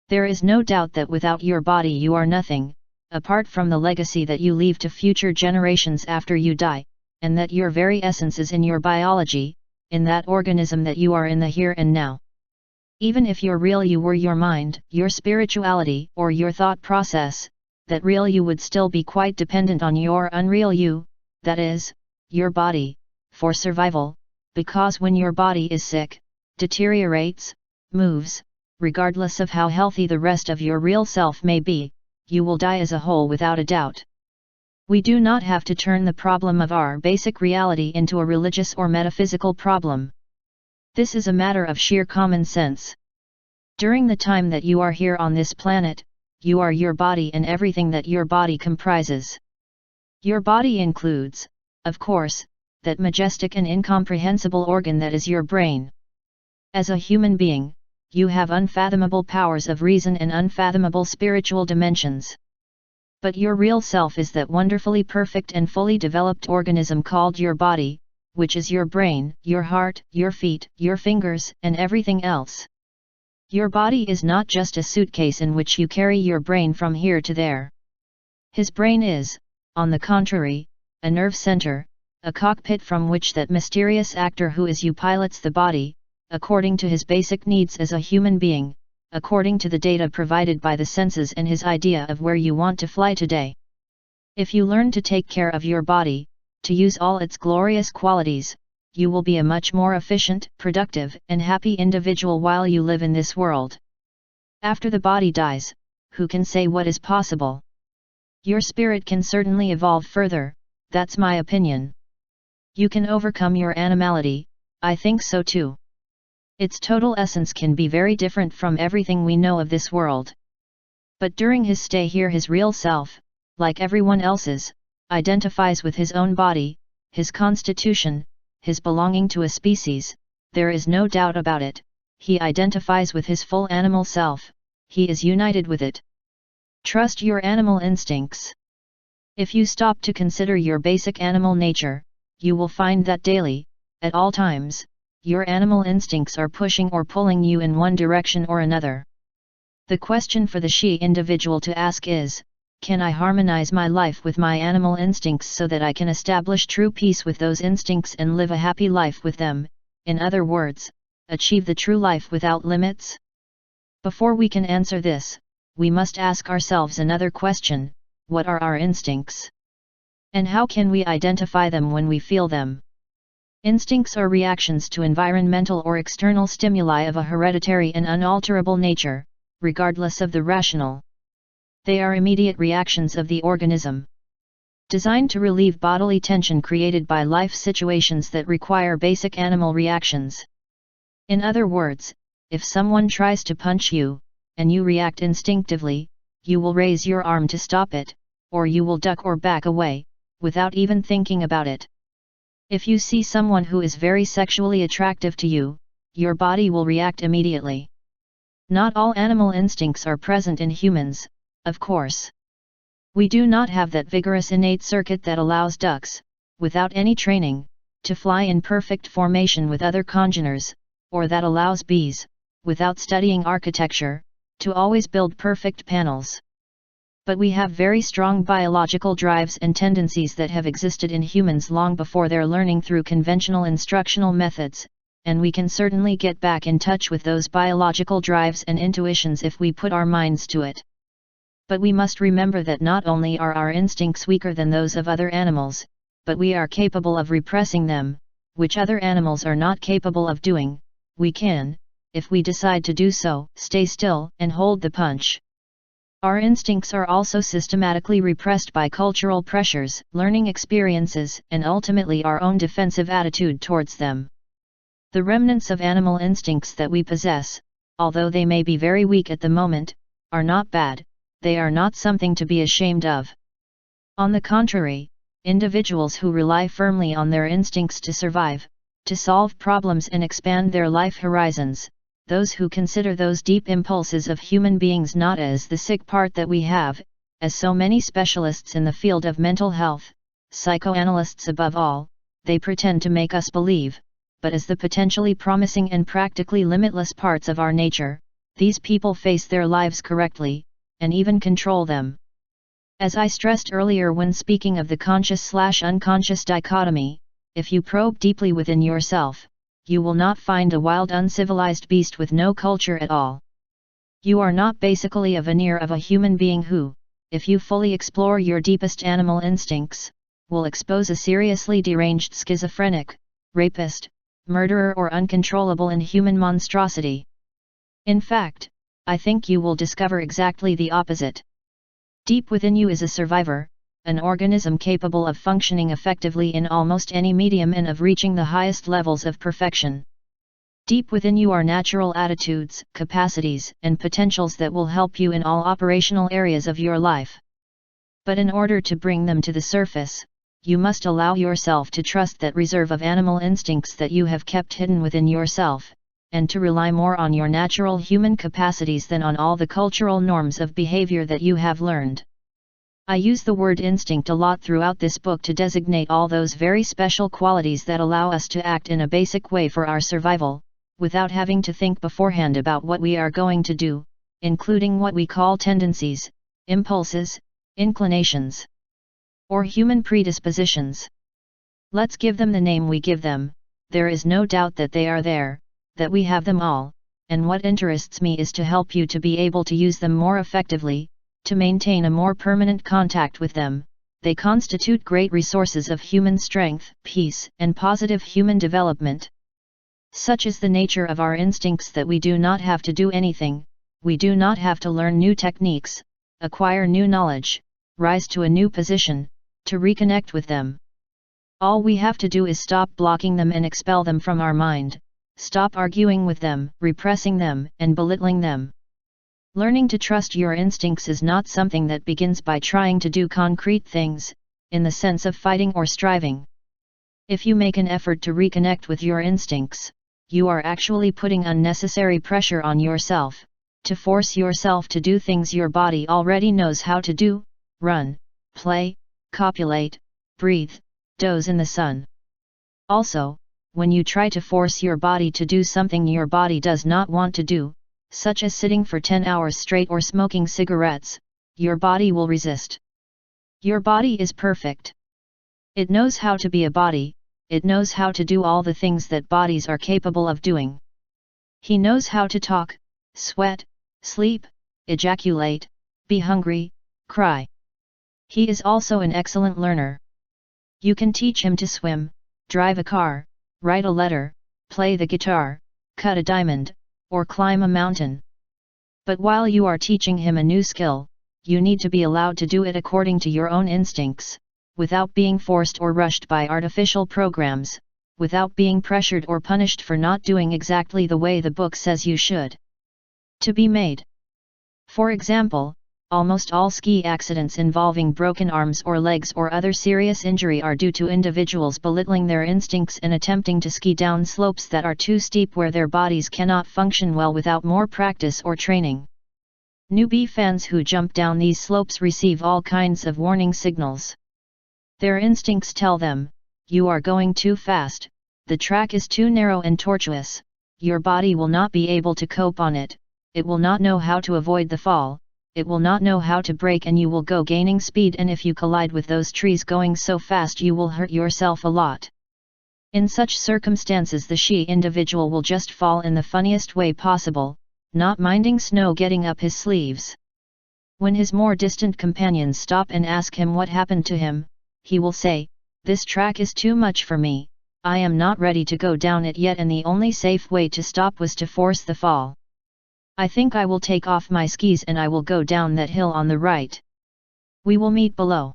There is no doubt that without your body you are nothing, apart from the legacy that you leave to future generations after you die, and that your very essence is in your biology, in that organism that you are in the here and now. Even if your real you were your mind, your spirituality, or your thought process, that real you would still be quite dependent on your unreal you, that is, your body, for survival, because when your body is sick, deteriorates, moves, regardless of how healthy the rest of your real self may be, you will die as a whole without a doubt. We do not have to turn the problem of our basic reality into a religious or metaphysical problem. This is a matter of sheer common sense. During the time that you are here on this planet, you are your body and everything that your body comprises. Your body includes, of course, that majestic and incomprehensible organ that is your brain. As a human being, you have unfathomable powers of reason and unfathomable spiritual dimensions. But your real self is that wonderfully perfect and fully developed organism called your body, which is your brain, your heart, your feet, your fingers, and everything else. Your body is not just a suitcase in which you carry your brain from here to there. His brain is, on the contrary, a nerve center, a cockpit from which that mysterious actor who is you pilots the body, according to his basic needs as a human being, according to the data provided by the senses and his idea of where you want to fly today. If you learn to take care of your body, to use all its glorious qualities, you will be a much more efficient, productive, and happy individual while you live in this world. After the body dies, who can say what is possible? Your spirit can certainly evolve further, that's my opinion. You can overcome your animality, I think so too. Its total essence can be very different from everything we know of this world. But during his stay here his real self, like everyone else's, identifies with his own body, his constitution, his belonging to a species, there is no doubt about it, he identifies with his full animal self, he is united with it. Trust your animal instincts. If you stop to consider your basic animal nature, you will find that daily, at all times, your animal instincts are pushing or pulling you in one direction or another. The question for the she individual to ask is, can I harmonize my life with my animal instincts so that I can establish true peace with those instincts and live a happy life with them, in other words, achieve the true life without limits? Before we can answer this, we must ask ourselves another question: what are our instincts? And how can we identify them when we feel them? Instincts are reactions to environmental or external stimuli of a hereditary and unalterable nature, regardless of the rational. They are immediate reactions of the organism, designed to relieve bodily tension created by life situations that require basic animal reactions. In other words, if someone tries to punch you, and you react instinctively, you will raise your arm to stop it, or you will duck or back away, without even thinking about it. If you see someone who is very sexually attractive to you, your body will react immediately. Not all animal instincts are present in humans, of course. We do not have that vigorous innate circuit that allows ducks, without any training, to fly in perfect formation with other congeners, or that allows bees, without studying architecture, to always build perfect panels. But we have very strong biological drives and tendencies that have existed in humans long before their learning through conventional instructional methods, and we can certainly get back in touch with those biological drives and intuitions if we put our minds to it. But we must remember that not only are our instincts weaker than those of other animals, but we are capable of repressing them, which other animals are not capable of doing. We can, if we decide to do so, stay still and hold the punch. Our instincts are also systematically repressed by cultural pressures, learning experiences, and ultimately our own defensive attitude towards them. The remnants of animal instincts that we possess, although they may be very weak at the moment, are not bad, they are not something to be ashamed of. On the contrary, individuals who rely firmly on their instincts to survive, to solve problems and expand their life horizons, those who consider those deep impulses of human beings not as the sick part that we have, as so many specialists in the field of mental health, psychoanalysts above all, they pretend to make us believe, but as the potentially promising and practically limitless parts of our nature, these people face their lives correctly, and even control them. As I stressed earlier when speaking of the conscious/unconscious dichotomy, if you probe deeply within yourself, you will not find a wild uncivilized beast with no culture at all. You are not basically a veneer of a human being who, if you fully explore your deepest animal instincts, will expose a seriously deranged schizophrenic, rapist, murderer or uncontrollable inhuman monstrosity. In fact, I think you will discover exactly the opposite. Deep within you is a survivor, an organism capable of functioning effectively in almost any medium and of reaching the highest levels of perfection. Deep within you are natural attitudes, capacities, and potentials that will help you in all operational areas of your life. But in order to bring them to the surface, you must allow yourself to trust that reserve of animal instincts that you have kept hidden within yourself, and to rely more on your natural human capacities than on all the cultural norms of behavior that you have learned. I use the word instinct a lot throughout this book to designate all those very special qualities that allow us to act in a basic way for our survival, without having to think beforehand about what we are going to do, including what we call tendencies, impulses, inclinations, or human predispositions. Let's give them the name we give them. There is no doubt that they are there, that we have them all, and what interests me is to help you to be able to use them more effectively, to maintain a more permanent contact with them. They constitute great resources of human strength, peace, and positive human development. Such is the nature of our instincts that we do not have to do anything, we do not have to learn new techniques, acquire new knowledge, rise to a new position, to reconnect with them. All we have to do is stop blocking them and expel them from our mind, Stop arguing with them, repressing them, and belittling them. Learning to trust your instincts is not something that begins by trying to do concrete things, in the sense of fighting or striving. If you make an effort to reconnect with your instincts, you are actually putting unnecessary pressure on yourself, to force yourself to do things your body already knows how to do: run, play, copulate, breathe, doze in the sun. Also, when you try to force your body to do something your body does not want to do, such as sitting for 10 hours straight or smoking cigarettes, your body will resist. Your body is perfect. It knows how to be a body, it knows how to do all the things that bodies are capable of doing. He knows how to talk, sweat, sleep, ejaculate, be hungry, cry. He is also an excellent learner. You can teach him to swim, drive a car, write a letter, play the guitar, cut a diamond, or climb a mountain. But while you are teaching him a new skill, you need to be allowed to do it according to your own instincts, without being forced or rushed by artificial programs, without being pressured or punished for not doing exactly the way the book says you should. To be made. For example, almost all ski accidents involving broken arms or legs or other serious injury are due to individuals belittling their instincts and attempting to ski down slopes that are too steep where their bodies cannot function well without more practice or training. Newbie fans who jump down these slopes receive all kinds of warning signals. Their instincts tell them, you are going too fast, the track is too narrow and tortuous, your body will not be able to cope on it, it will not know how to avoid the fall, it will not know how to brake, and you will go gaining speed, and if you collide with those trees going so fast you will hurt yourself a lot. In such circumstances the shy individual will just fall in the funniest way possible, not minding snow getting up his sleeves. When his more distant companions stop and ask him what happened to him, he will say, "This track is too much for me, I am not ready to go down it yet, and the only safe way to stop was to force the fall. I think I will take off my skis and I will go down that hill on the right. We will meet below."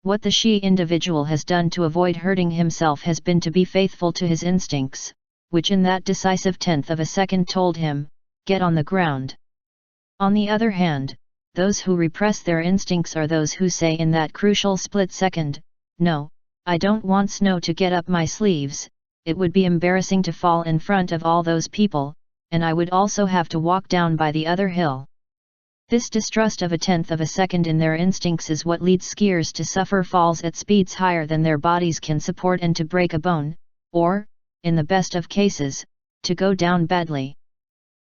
What the shy individual has done to avoid hurting himself has been to be faithful to his instincts, which in that decisive tenth of a second told him, "Get on the ground." On the other hand, those who repress their instincts are those who say in that crucial split second, "No, I don't want snow to get up my sleeves, it would be embarrassing to fall in front of all those people, and I would also have to walk down by the other hill." This distrust of a tenth of a second in their instincts is what leads skiers to suffer falls at speeds higher than their bodies can support and to break a bone, or, in the best of cases, to go down badly.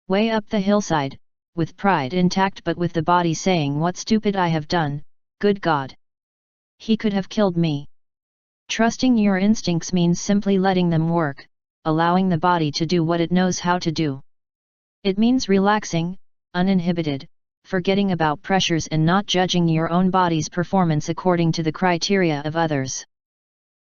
Way up the hillside, with pride intact but with the body saying, "What stupid I have done, good God! He could have killed me." Trusting your instincts means simply letting them work, allowing the body to do what it knows how to do. It means relaxing, uninhibited, forgetting about pressures and not judging your own body's performance according to the criteria of others.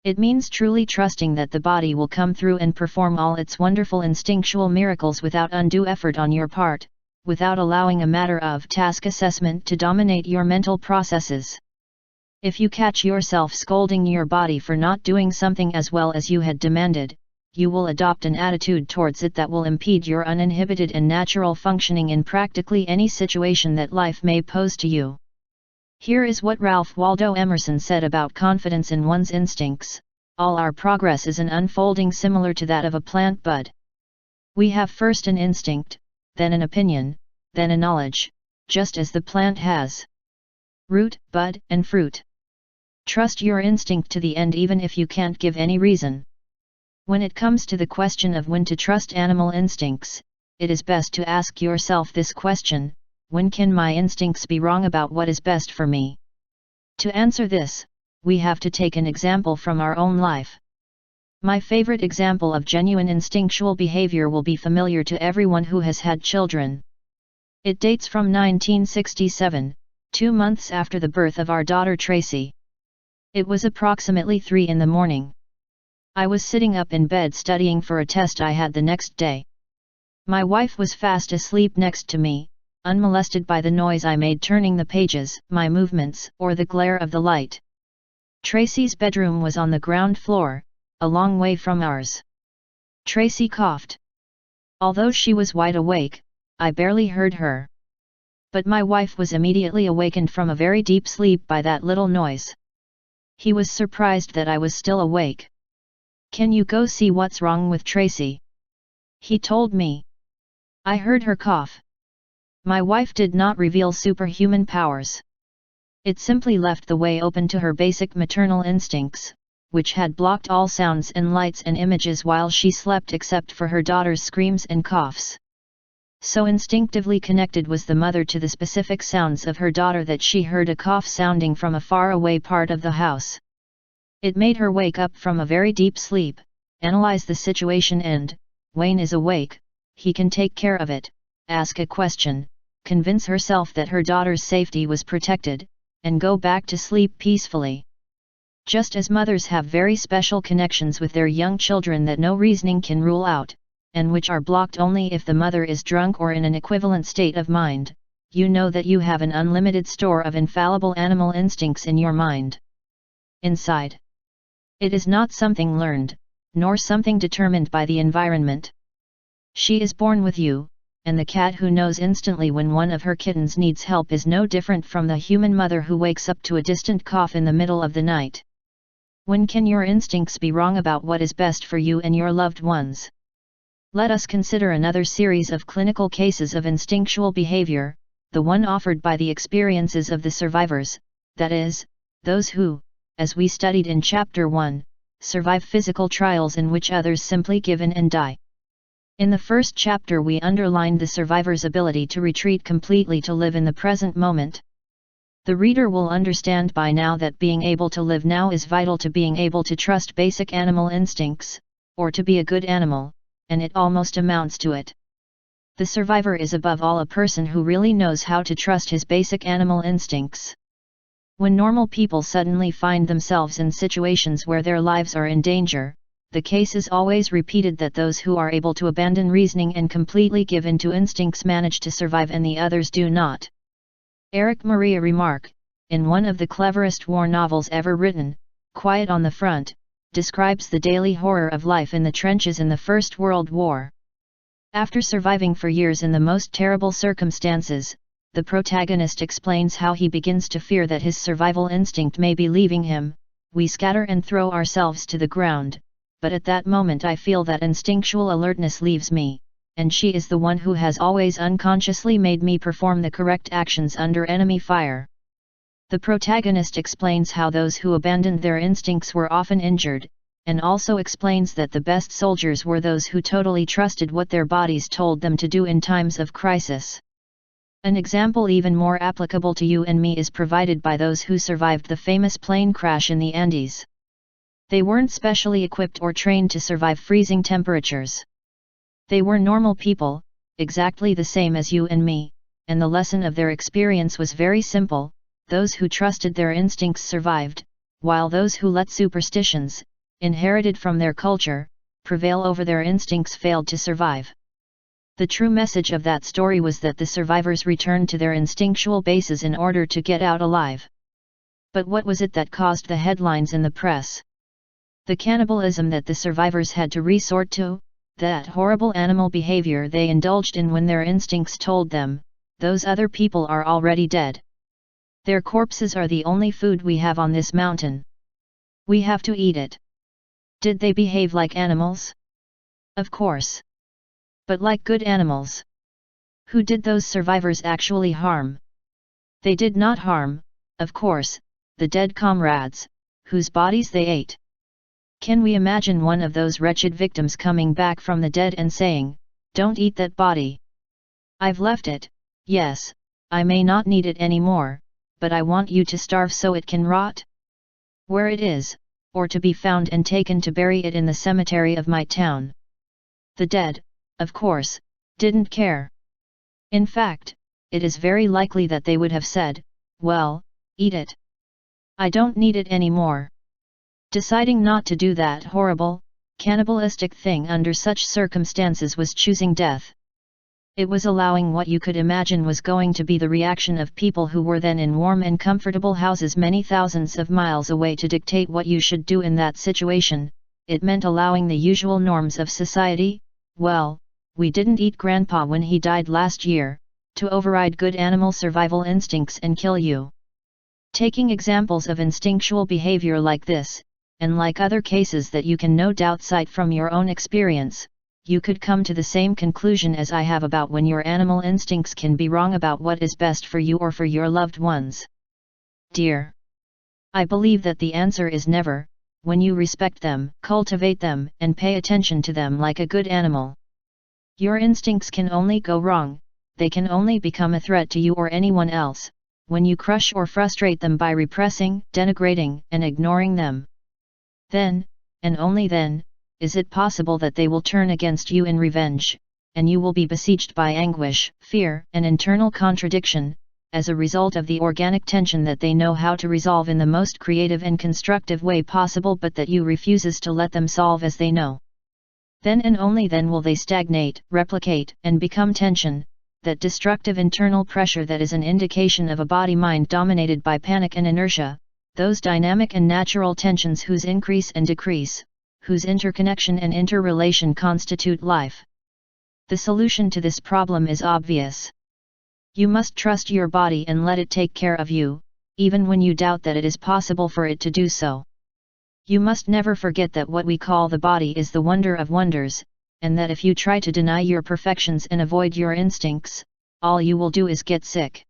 It means truly trusting that the body will come through and perform all its wonderful instinctual miracles without undue effort on your part, without allowing a matter of task assessment to dominate your mental processes. If you catch yourself scolding your body for not doing something as well as you had demanded, you will adopt an attitude towards it that will impede your uninhibited and natural functioning in practically any situation that life may pose to you. Here is what Ralph Waldo Emerson said about confidence in one's instincts: "All our progress is an unfolding similar to that of a plant bud. We have first an instinct, then an opinion, then a knowledge, just as the plant has root, bud, and fruit. Trust your instinct to the end even if you can't give any reason." When it comes to the question of when to trust animal instincts, it is best to ask yourself this question: when can my instincts be wrong about what is best for me? To answer this, we have to take an example from our own life. My favorite example of genuine instinctual behavior will be familiar to everyone who has had children. It dates from 1967, 2 months after the birth of our daughter Tracy. It was approximately 3 in the morning. I was sitting up in bed studying for a test I had the next day. My wife was fast asleep next to me, unmolested by the noise I made turning the pages, my movements, or the glare of the light. Tracy's bedroom was on the ground floor, a long way from ours. Tracy coughed. Although she was wide awake, I barely heard her. But my wife was immediately awakened from a very deep sleep by that little noise. He was surprised that I was still awake. "Can you go see what's wrong with Tracy?" he told me. I heard her cough. My wife did not reveal superhuman powers. It simply left the way open to her basic maternal instincts, which had blocked all sounds and lights and images while she slept except for her daughter's screams and coughs. So instinctively connected was the mother to the specific sounds of her daughter that she heard a cough sounding from a far-away part of the house. It made her wake up from a very deep sleep, analyze the situation and, Wayne is awake, he can take care of it, ask a question, convince herself that her daughter's safety was protected, and go back to sleep peacefully. Just as mothers have very special connections with their young children that no reasoning can rule out, and which are blocked only if the mother is drunk or in an equivalent state of mind, you know that you have an unlimited store of infallible animal instincts in your mind. Inside. It is not something learned, nor something determined by the environment. She is born with you, and the cat who knows instantly when one of her kittens needs help is no different from the human mother who wakes up to a distant cough in the middle of the night. When can your instincts be wrong about what is best for you and your loved ones? Let us consider another series of clinical cases of instinctual behavior, the one offered by the experiences of the survivors, that is, those who, as we studied in Chapter 1, survive physical trials in which others simply give in and die. In the first chapter we underlined the survivor's ability to retreat completely to live in the present moment. The reader will understand by now that being able to live now is vital to being able to trust basic animal instincts, or to be a good animal, and it almost amounts to it. The survivor is above all a person who really knows how to trust his basic animal instincts. When normal people suddenly find themselves in situations where their lives are in danger, the case is always repeated that those who are able to abandon reasoning and completely give in to instincts manage to survive and the others do not. Eric Maria Remarque, in one of the cleverest war novels ever written, Quiet on the Front, describes the daily horror of life in the trenches in the First World War. After surviving for years in the most terrible circumstances, the protagonist explains how he begins to fear that his survival instinct may be leaving him. "We scatter and throw ourselves to the ground, but at that moment I feel that instinctual alertness leaves me, and she is the one who has always unconsciously made me perform the correct actions under enemy fire." The protagonist explains how those who abandoned their instincts were often injured, and also explains that the best soldiers were those who totally trusted what their bodies told them to do in times of crisis. An example even more applicable to you and me is provided by those who survived the famous plane crash in the Andes. They weren't specially equipped or trained to survive freezing temperatures. They were normal people, exactly the same as you and me, and the lesson of their experience was very simple: those who trusted their instincts survived, while those who let superstitions, inherited from their culture, prevail over their instincts failed to survive. The true message of that story was that the survivors returned to their instinctual bases in order to get out alive. But what was it that caused the headlines in the press? The cannibalism that the survivors had to resort to, that horrible animal behavior they indulged in when their instincts told them, "Those other people are already dead. Their corpses are the only food we have on this mountain. We have to eat it." Did they behave like animals? Of course. But like good animals. Who did those survivors actually harm? They did not harm, of course, the dead comrades, whose bodies they ate. Can we imagine one of those wretched victims coming back from the dead and saying, "Don't eat that body. I've left it, yes, I may not need it anymore, but I want you to starve so it can rot where it is, or to be found and taken to bury it in the cemetery of my town?" The dead, of course, didn't care. In fact, it is very likely that they would have said, "Well, eat it. I don't need it anymore." Deciding not to do that horrible, cannibalistic thing under such circumstances was choosing death. It was allowing what you could imagine was going to be the reaction of people who were then in warm and comfortable houses many thousands of miles away to dictate what you should do in that situation. It meant allowing the usual norms of society, well, "We didn't eat Grandpa when he died last year, to override good animal survival instincts and kill you." Taking examples of instinctual behavior like this, and like other cases that you can no doubt cite from your own experience, you could come to the same conclusion as I have about when your animal instincts can be wrong about what is best for you or for your loved ones. Dear, I believe that the answer is never, when you respect them, cultivate them, and pay attention to them like a good animal. Your instincts can only go wrong, they can only become a threat to you or anyone else, when you crush or frustrate them by repressing, denigrating, and ignoring them. Then, and only then, is it possible that they will turn against you in revenge, and you will be besieged by anguish, fear, and internal contradiction, as a result of the organic tension that they know how to resolve in the most creative and constructive way possible but that you refuses to let them solve as they know. Then and only then will they stagnate, replicate, and become tension, that destructive internal pressure that is an indication of a body-mind dominated by panic and inertia, those dynamic and natural tensions whose increase and decrease, whose interconnection and interrelation constitute life. The solution to this problem is obvious. You must trust your body and let it take care of you, even when you doubt that it is possible for it to do so. You must never forget that what we call the body is the wonder of wonders, and that if you try to deny your perfections and avoid your instincts, all you will do is get sick.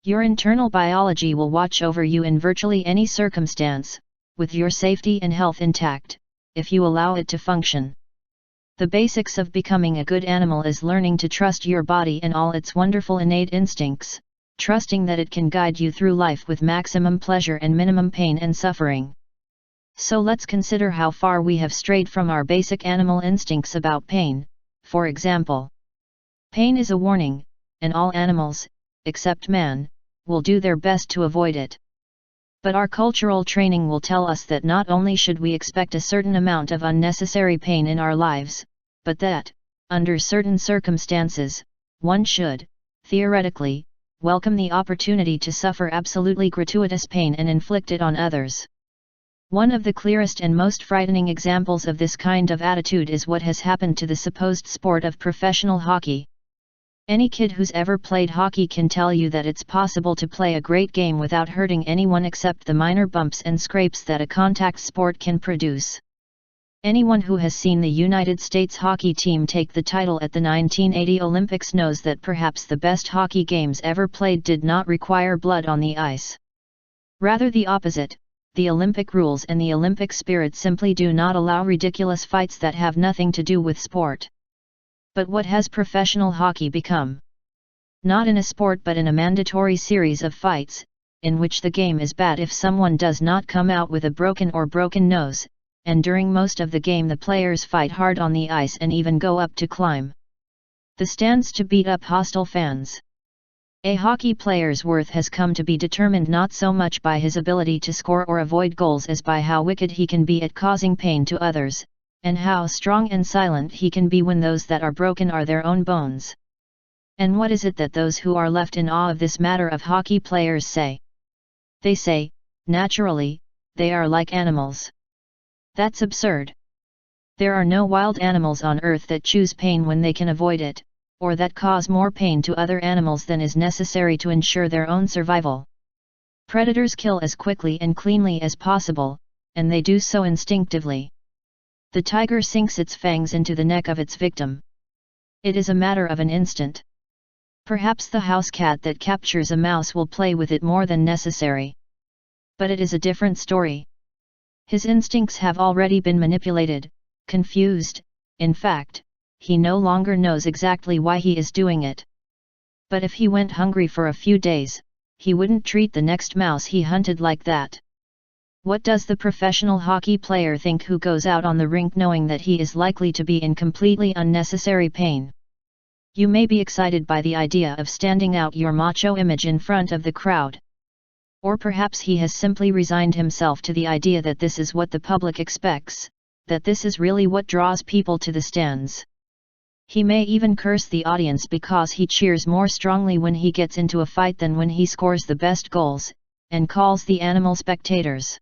Your internal biology will watch over you in virtually any circumstance, with your safety and health intact, if you allow it to function. The basics of becoming a good animal is learning to trust your body and all its wonderful innate instincts, trusting that it can guide you through life with maximum pleasure and minimum pain and suffering. So let's consider how far we have strayed from our basic animal instincts about pain. For example, pain is a warning, and all animals, except man, will do their best to avoid it. But our cultural training will tell us that not only should we expect a certain amount of unnecessary pain in our lives, but that, under certain circumstances, one should, theoretically, welcome the opportunity to suffer absolutely gratuitous pain and inflict it on others. One of the clearest and most frightening examples of this kind of attitude is what has happened to the supposed sport of professional hockey. Any kid who's ever played hockey can tell you that it's possible to play a great game without hurting anyone except the minor bumps and scrapes that a contact sport can produce. Anyone who has seen the United States hockey team take the title at the 1980 Olympics knows that perhaps the best hockey games ever played did not require blood on the ice. Rather the opposite, the Olympic rules and the Olympic spirit simply do not allow ridiculous fights that have nothing to do with sport. But what has professional hockey become? Not in a sport but in a mandatory series of fights, in which the game is bad if someone does not come out with a broken nose, and during most of the game the players fight hard on the ice and even go up to climb the stands to beat up hostile fans. A hockey player's worth has come to be determined not so much by his ability to score or avoid goals as by how wicked he can be at causing pain to others, and how strong and silent he can be when those that are broken are their own bones. And what is it that those who are left in awe of this matter of hockey players say? They say, naturally, they are like animals. That's absurd. There are no wild animals on earth that choose pain when they can avoid it, or that cause more pain to other animals than is necessary to ensure their own survival. Predators kill as quickly and cleanly as possible, and they do so instinctively. The tiger sinks its fangs into the neck of its victim. It is a matter of an instant. Perhaps the house cat that captures a mouse will play with it more than necessary. But it is a different story. His instincts have already been manipulated, confused, in fact, he no longer knows exactly why he is doing it. But if he went hungry for a few days, he wouldn't treat the next mouse he hunted like that. What does the professional hockey player think who goes out on the rink knowing that he is likely to be in completely unnecessary pain? You may be excited by the idea of standing out your macho image in front of the crowd. Or perhaps he has simply resigned himself to the idea that this is what the public expects, that this is really what draws people to the stands. He may even curse the audience because he cheers more strongly when he gets into a fight than when he scores the best goals, and calls the animal spectators.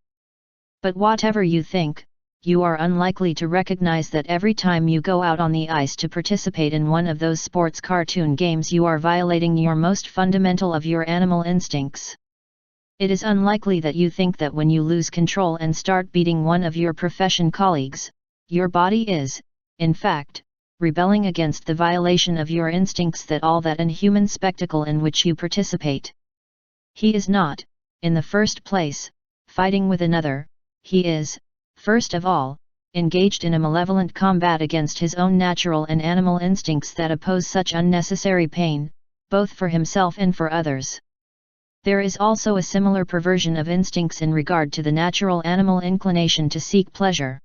But whatever you think, you are unlikely to recognize that every time you go out on the ice to participate in one of those sports cartoon games you are violating your most fundamental of your animal instincts. It is unlikely that you think that when you lose control and start beating one of your profession colleagues, your body is, in fact, rebelling against the violation of your instincts, that all that inhuman spectacle in which you participate. He is not, in the first place, fighting with another, he is, first of all, engaged in a malevolent combat against his own natural and animal instincts that oppose such unnecessary pain, both for himself and for others. There is also a similar perversion of instincts in regard to the natural animal inclination to seek pleasure.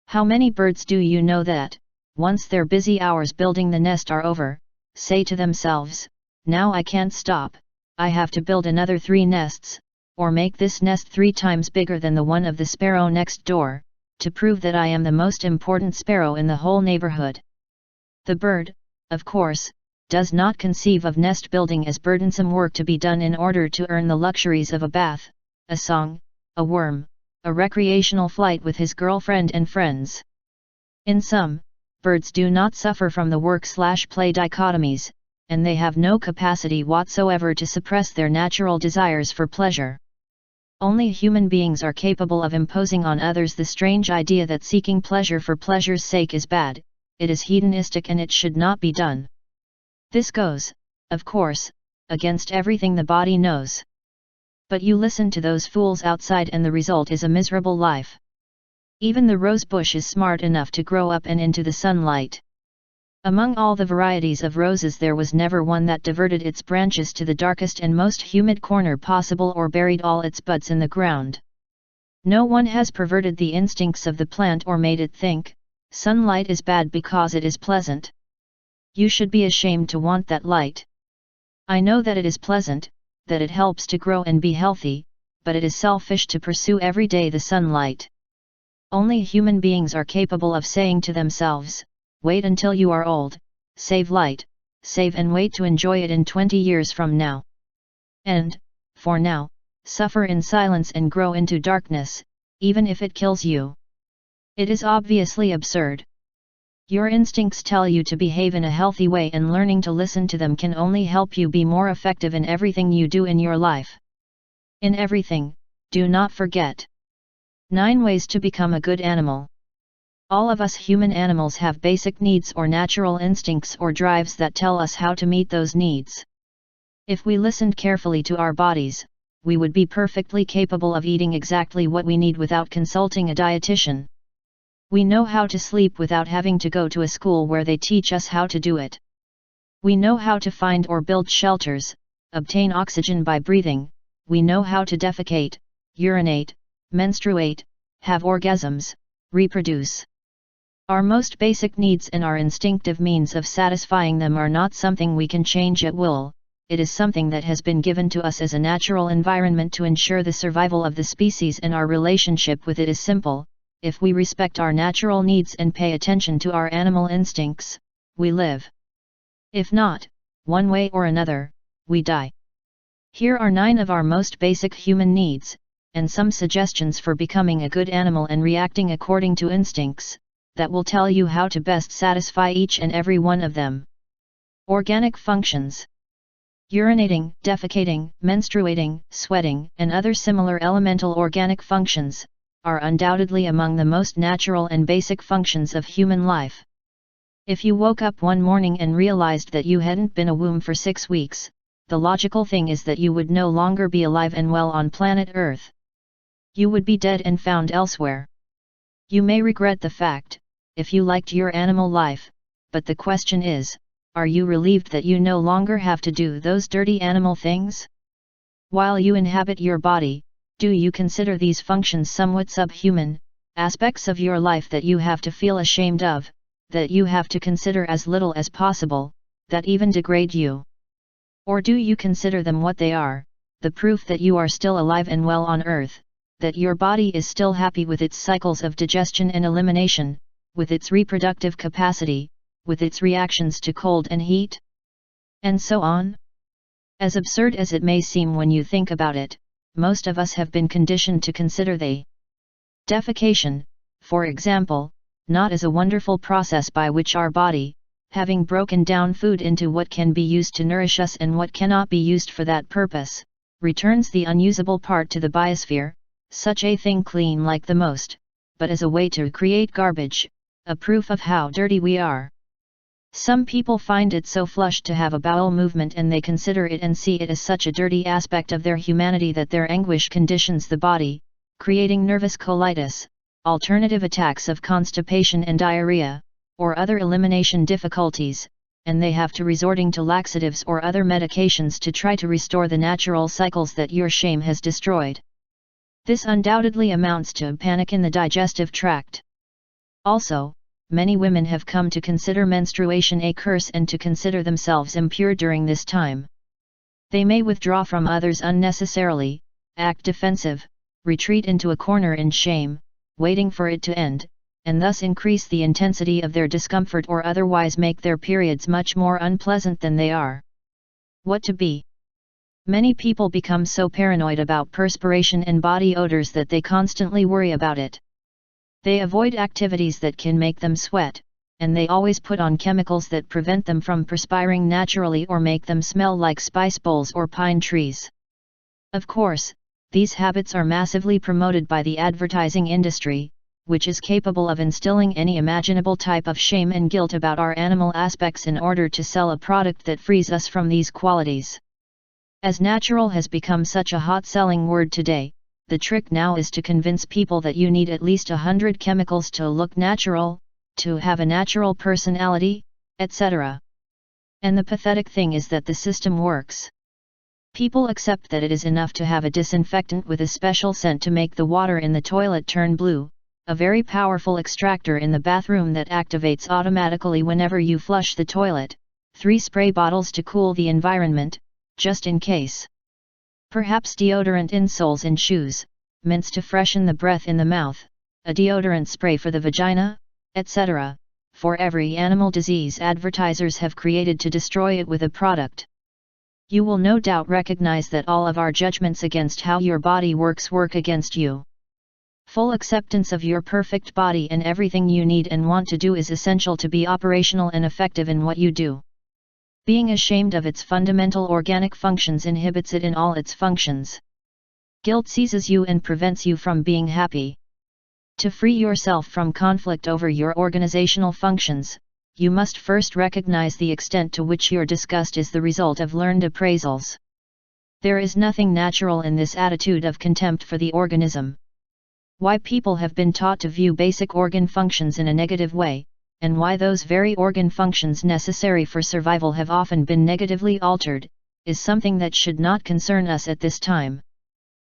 How many birds do you know that, once their busy hours building the nest are over, say to themselves, "Now I can't stop, I have to build another 3 nests, or make this nest 3 times bigger than the one of the sparrow next door, to prove that I am the most important sparrow in the whole neighborhood." The bird, of course, does not conceive of nest building as burdensome work to be done in order to earn the luxuries of a bath, a song, a worm, a recreational flight with his girlfriend and friends. In sum, birds do not suffer from the work/play dichotomies, and they have no capacity whatsoever to suppress their natural desires for pleasure. Only human beings are capable of imposing on others the strange idea that seeking pleasure for pleasure's sake is bad, it is hedonistic and it should not be done. This goes, of course, against everything the body knows. But you listen to those fools outside and the result is a miserable life. Even the rose bush is smart enough to grow up and into the sunlight. Among all the varieties of roses there was never one that diverted its branches to the darkest and most humid corner possible or buried all its buds in the ground. No one has perverted the instincts of the plant or made it think, sunlight is bad because it is pleasant. You should be ashamed to want that light. I know that it is pleasant, that it helps to grow and be healthy, but it is selfish to pursue every day the sunlight. Only human beings are capable of saying to themselves, "Wait until you are old, save light, save and wait to enjoy it in 20 years from now. And, for now, suffer in silence and grow into darkness, even if it kills you." It is obviously absurd. Your instincts tell you to behave in a healthy way, and learning to listen to them can only help you be more effective in everything you do in your life. In everything, do not forget. 9 ways to become a good animal. All of us human animals have basic needs or natural instincts or drives that tell us how to meet those needs. If we listened carefully to our bodies, we would be perfectly capable of eating exactly what we need without consulting a dietitian. We know how to sleep without having to go to a school where they teach us how to do it. We know how to find or build shelters, obtain oxygen by breathing, we know how to defecate, urinate, menstruate, have orgasms, reproduce. Our most basic needs and our instinctive means of satisfying them are not something we can change at will, it is something that has been given to us as a natural environment to ensure the survival of the species, and our relationship with it is simple. If we respect our natural needs and pay attention to our animal instincts, we live. If not, one way or another, we die. Here are 9 of our most basic human needs, and some suggestions for becoming a good animal and reacting according to instincts, that will tell you how to best satisfy each and every one of them. Organic functions. Urinating, defecating, menstruating, sweating, and other similar elemental organic functions are undoubtedly among the most natural and basic functions of human life. If you woke up one morning and realized that you hadn't been a womb for 6 weeks, the logical thing is that you would no longer be alive and well on planet Earth. You would be dead and found elsewhere. You may regret the fact, if you liked your animal life, but the question is, are you relieved that you no longer have to do those dirty animal things? While you inhabit your body, do you consider these functions somewhat subhuman, aspects of your life that you have to feel ashamed of, that you have to consider as little as possible, that even degrade you? Or do you consider them what they are, the proof that you are still alive and well on Earth, that your body is still happy with its cycles of digestion and elimination, with its reproductive capacity, with its reactions to cold and heat? And so on? As absurd as it may seem when you think about it, most of us have been conditioned to consider the defecation, for example, not as a wonderful process by which our body, having broken down food into what can be used to nourish us and what cannot be used for that purpose, returns the unusable part to the biosphere, such a thing clean like the most, but as a way to create garbage, a proof of how dirty we are. Some people find it so flushed to have a bowel movement and they consider it and see it as such a dirty aspect of their humanity that their anguish conditions the body, creating nervous colitis, alternative attacks of constipation and diarrhea, or other elimination difficulties, and they have to resorting to laxatives or other medications to try to restore the natural cycles that your shame has destroyed. This undoubtedly amounts to panic in the digestive tract. Also, many women have come to consider menstruation a curse and to consider themselves impure during this time. They may withdraw from others unnecessarily, act defensive, retreat into a corner in shame, waiting for it to end, and thus increase the intensity of their discomfort or otherwise make their periods much more unpleasant than they are. What to be? Many people become so paranoid about perspiration and body odors that they constantly worry about it. They avoid activities that can make them sweat, and they always put on chemicals that prevent them from perspiring naturally or make them smell like spice bowls or pine trees. Of course, these habits are massively promoted by the advertising industry, which is capable of instilling any imaginable type of shame and guilt about our animal aspects in order to sell a product that frees us from these qualities. As natural has become such a hot-selling word today, the trick now is to convince people that you need at least 100 chemicals to look natural, to have a natural personality, etc. And the pathetic thing is that the system works. People accept that it is enough to have a disinfectant with a special scent to make the water in the toilet turn blue, a very powerful extractor in the bathroom that activates automatically whenever you flush the toilet, 3 spray bottles to cool the environment, just in case. Perhaps deodorant insoles in shoes, mints to freshen the breath in the mouth, a deodorant spray for the vagina, etc. For every animal disease advertisers have created to destroy it with a product. You will no doubt recognize that all of our judgments against how your body works work against you. Full acceptance of your perfect body and everything you need and want to do is essential to be operational and effective in what you do. Being ashamed of its fundamental organic functions inhibits it in all its functions. Guilt seizes you and prevents you from being happy. To free yourself from conflict over your organizational functions, you must first recognize the extent to which your disgust is the result of learned appraisals. There is nothing natural in this attitude of contempt for the organism. Why people have been taught to view basic organ functions in a negative way, and why those very organ functions necessary for survival have often been negatively altered, is something that should not concern us at this time.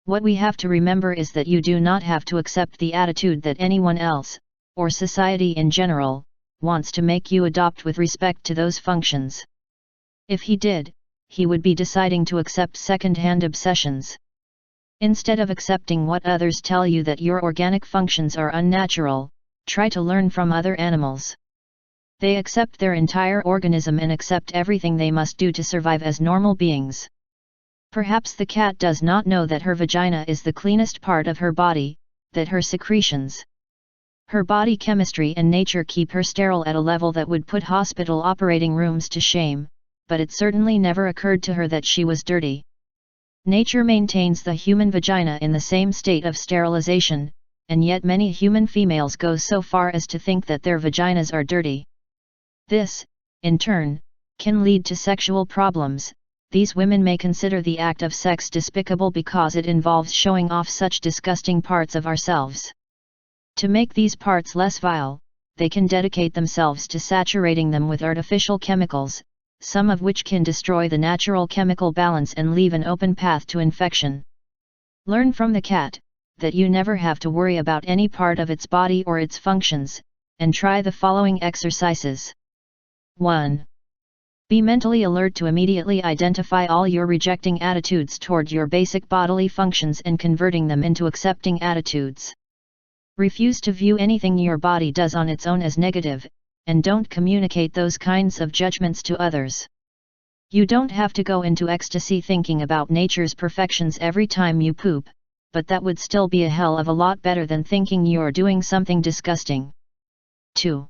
What we have to remember is that you do not have to accept the attitude that anyone else, or society in general, wants to make you adopt with respect to those functions. If he did, he would be deciding to accept second-hand obsessions. Instead of accepting what others tell you that your organic functions are unnatural, try to learn from other animals. They accept their entire organism and accept everything they must do to survive as normal beings. Perhaps the cat does not know that her vagina is the cleanest part of her body, that her secretions, her body chemistry and nature keep her sterile at a level that would put hospital operating rooms to shame, but it certainly never occurred to her that she was dirty. Nature maintains the human vagina in the same state of sterilization, and yet many human females go so far as to think that their vaginas are dirty. This, in turn, can lead to sexual problems. These women may consider the act of sex despicable because it involves showing off such disgusting parts of ourselves. To make these parts less vile, they can dedicate themselves to saturating them with artificial chemicals, some of which can destroy the natural chemical balance and leave an open path to infection. Learn from the cat that you never have to worry about any part of its body or its functions, and try the following exercises. 1. Be mentally alert to immediately identify all your rejecting attitudes toward your basic bodily functions and converting them into accepting attitudes. Refuse to view anything your body does on its own as negative, and don't communicate those kinds of judgments to others. You don't have to go into ecstasy thinking about nature's perfections every time you poop, but that would still be a hell of a lot better than thinking you're doing something disgusting. 2.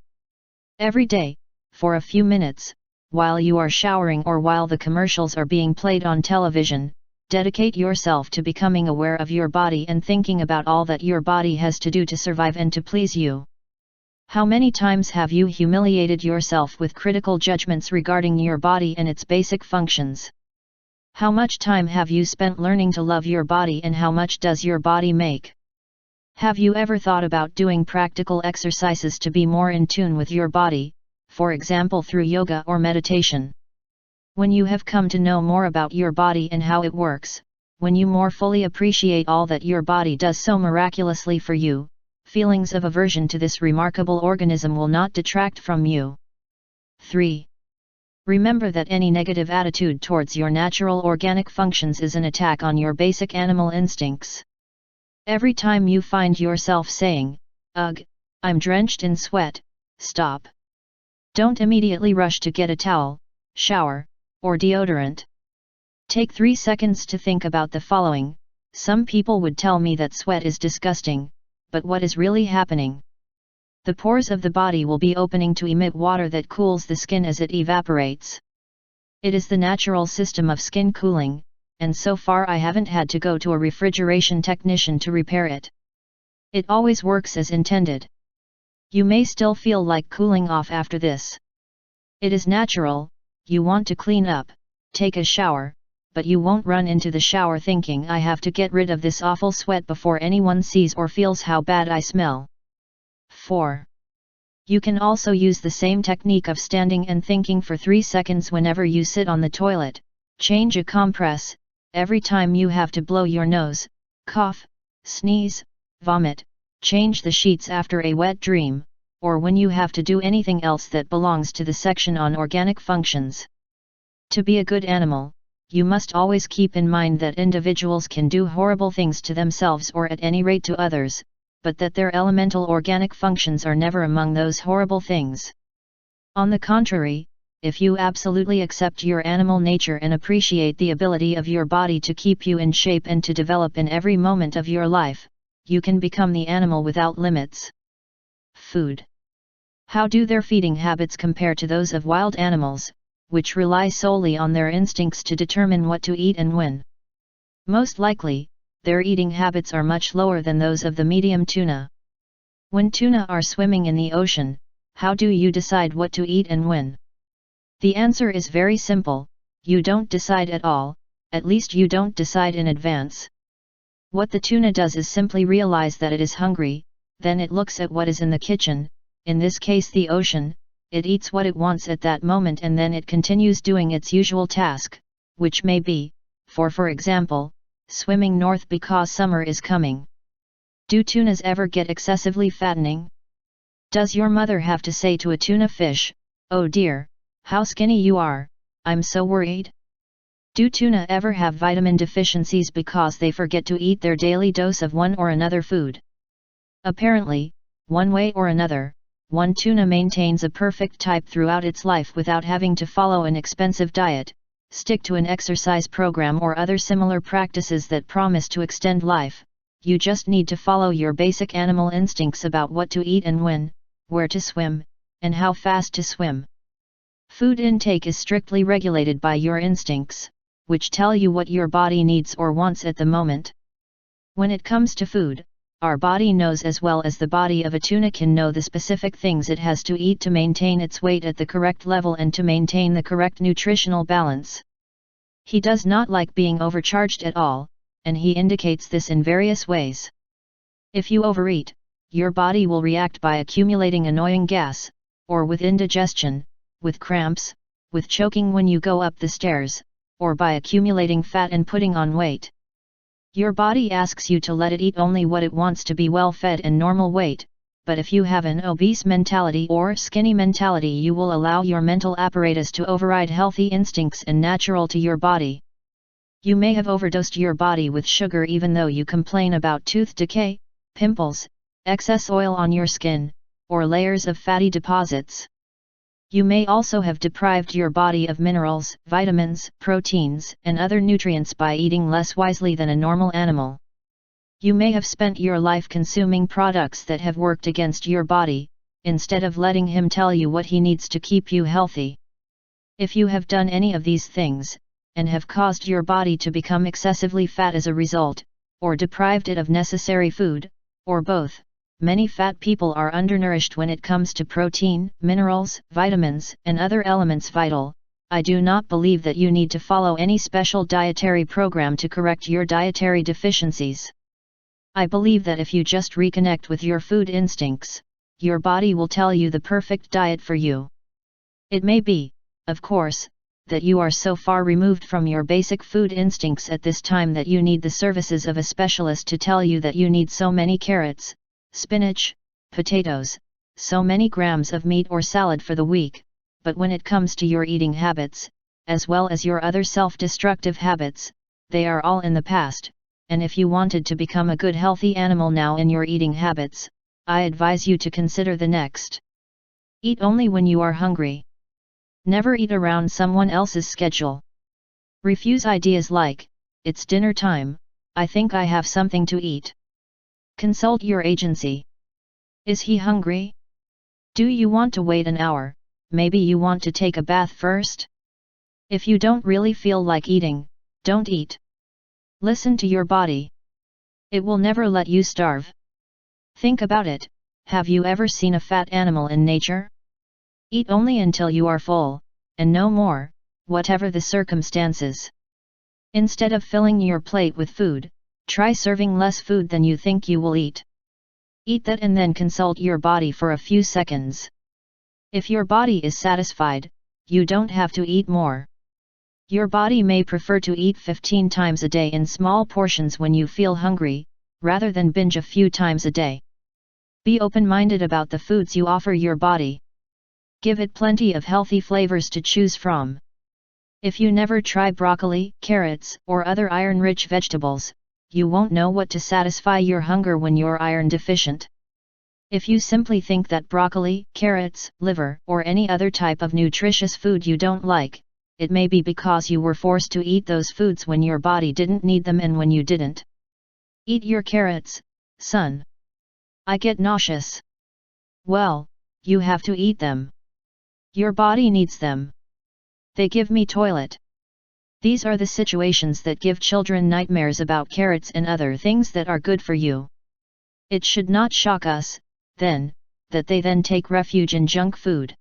Every day, for a few minutes, while you are showering or while the commercials are being played on television, dedicate yourself to becoming aware of your body and thinking about all that your body has to do to survive and to please you. How many times have you humiliated yourself with critical judgments regarding your body and its basic functions? How much time have you spent learning to love your body, and how much does your body make? Have you ever thought about doing practical exercises to be more in tune with your body, for example through yoga or meditation? When you have come to know more about your body and how it works, when you more fully appreciate all that your body does so miraculously for you, feelings of aversion to this remarkable organism will not detract from you. 3. Remember that any negative attitude towards your natural organic functions is an attack on your basic animal instincts. Every time you find yourself saying, "Ugh, I'm drenched in sweat," stop. Don't immediately rush to get a towel, shower, or deodorant. Take 3 seconds to think about the following: some people would tell me that sweat is disgusting, but what is really happening? The pores of the body will be opening to emit water that cools the skin as it evaporates. It is the natural system of skin cooling, and so far I haven't had to go to a refrigeration technician to repair it. It always works as intended. You may still feel like cooling off after this. It is natural. You want to clean up, take a shower, but you won't run into the shower thinking, "I have to get rid of this awful sweat before anyone sees or feels how bad I smell." 4. You can also use the same technique of standing and thinking for 3 seconds whenever you sit on the toilet, change a compress, every time you have to blow your nose, cough, sneeze, vomit, change the sheets after a wet dream, or when you have to do anything else that belongs to the section on organic functions. To be a good animal, you must always keep in mind that individuals can do horrible things to themselves or at any rate to others, but that their elemental organic functions are never among those horrible things. On the contrary, if you absolutely accept your animal nature and appreciate the ability of your body to keep you in shape and to develop in every moment of your life, you can become the animal without limits. Food. How do their feeding habits compare to those of wild animals, which rely solely on their instincts to determine what to eat and when? Most likely, their eating habits are much lower than those of the medium tuna. When tuna are swimming in the ocean, how do you decide what to eat and when? The answer is very simple: you don't decide at all, at least you don't decide in advance. What the tuna does is simply realize that it is hungry, then it looks at what is in the kitchen, in this case the ocean, it eats what it wants at that moment and then it continues doing its usual task, which may be, for example, swimming north because summer is coming. Do tunas ever get excessively fattening? Does your mother have to say to a tuna fish, "Oh dear, how skinny you are, I'm so worried"? Do tuna ever have vitamin deficiencies because they forget to eat their daily dose of one or another food? Apparently, one way or another, one tuna maintains a perfect type throughout its life without having to follow an expensive diet, stick to an exercise program or other similar practices that promise to extend life. You just need to follow your basic animal instincts about what to eat and when, where to swim, and how fast to swim. Food intake is strictly regulated by your instincts, which tell you what your body needs or wants at the moment. When it comes to food, our body knows as well as the body of a tuna can know the specific things it has to eat to maintain its weight at the correct level and to maintain the correct nutritional balance. He does not like being overcharged at all, and he indicates this in various ways. If you overeat, your body will react by accumulating annoying gas, or with indigestion, with cramps, with choking when you go up the stairs, or by accumulating fat and putting on weight. Your body asks you to let it eat only what it wants to be well fed and normal weight, but if you have an obese mentality or skinny mentality, you will allow your mental apparatus to override healthy instincts and natural to your body. You may have overdosed your body with sugar even though you complain about tooth decay, pimples, excess oil on your skin, or layers of fatty deposits. You may also have deprived your body of minerals, vitamins, proteins, and other nutrients by eating less wisely than a normal animal. You may have spent your life consuming products that have worked against your body, instead of letting him tell you what he needs to keep you healthy. If you have done any of these things, and have caused your body to become excessively fat as a result, or deprived it of necessary food, or both, many fat people are undernourished when it comes to protein, minerals, vitamins, and other elements vital. I do not believe that you need to follow any special dietary program to correct your dietary deficiencies. I believe that if you just reconnect with your food instincts, your body will tell you the perfect diet for you. It may be, of course, that you are so far removed from your basic food instincts at this time that you need the services of a specialist to tell you that you need so many carrots, spinach, potatoes, so many grams of meat or salad for the week, but when it comes to your eating habits, as well as your other self-destructive habits, they are all in the past, and if you wanted to become a good healthy animal now in your eating habits, I advise you to consider the next. Eat only when you are hungry. Never eat around someone else's schedule. Refuse ideas like, "It's dinner time, I think I have something to eat." Consult your agency. Is he hungry? Do you want to wait an hour? Maybe you want to take a bath first? If you don't really feel like eating, don't eat. Listen to your body. It will never let you starve. Think about it, have you ever seen a fat animal in nature? Eat only until you are full, and no more, whatever the circumstances. Instead of filling your plate with food, try serving less food than you think you will eat. Eat that and then consult your body for a few seconds. If your body is satisfied, you don't have to eat more. Your body may prefer to eat 15 times a day in small portions when you feel hungry, rather than binge a few times a day. Be open-minded about the foods you offer your body. Give it plenty of healthy flavors to choose from. If you never try broccoli, carrots, or other iron-rich vegetables, you won't know what to satisfy your hunger when you're iron deficient. If you simply think that broccoli, carrots, liver, or any other type of nutritious food you don't like, it may be because you were forced to eat those foods when your body didn't need them and when you didn't. Eat your carrots, son. I get nauseous. Well, you have to eat them. Your body needs them. They give me toilet. These are the situations that give children nightmares about carrots and other things that are good for you. It should not shock us, then, that they then take refuge in junk food.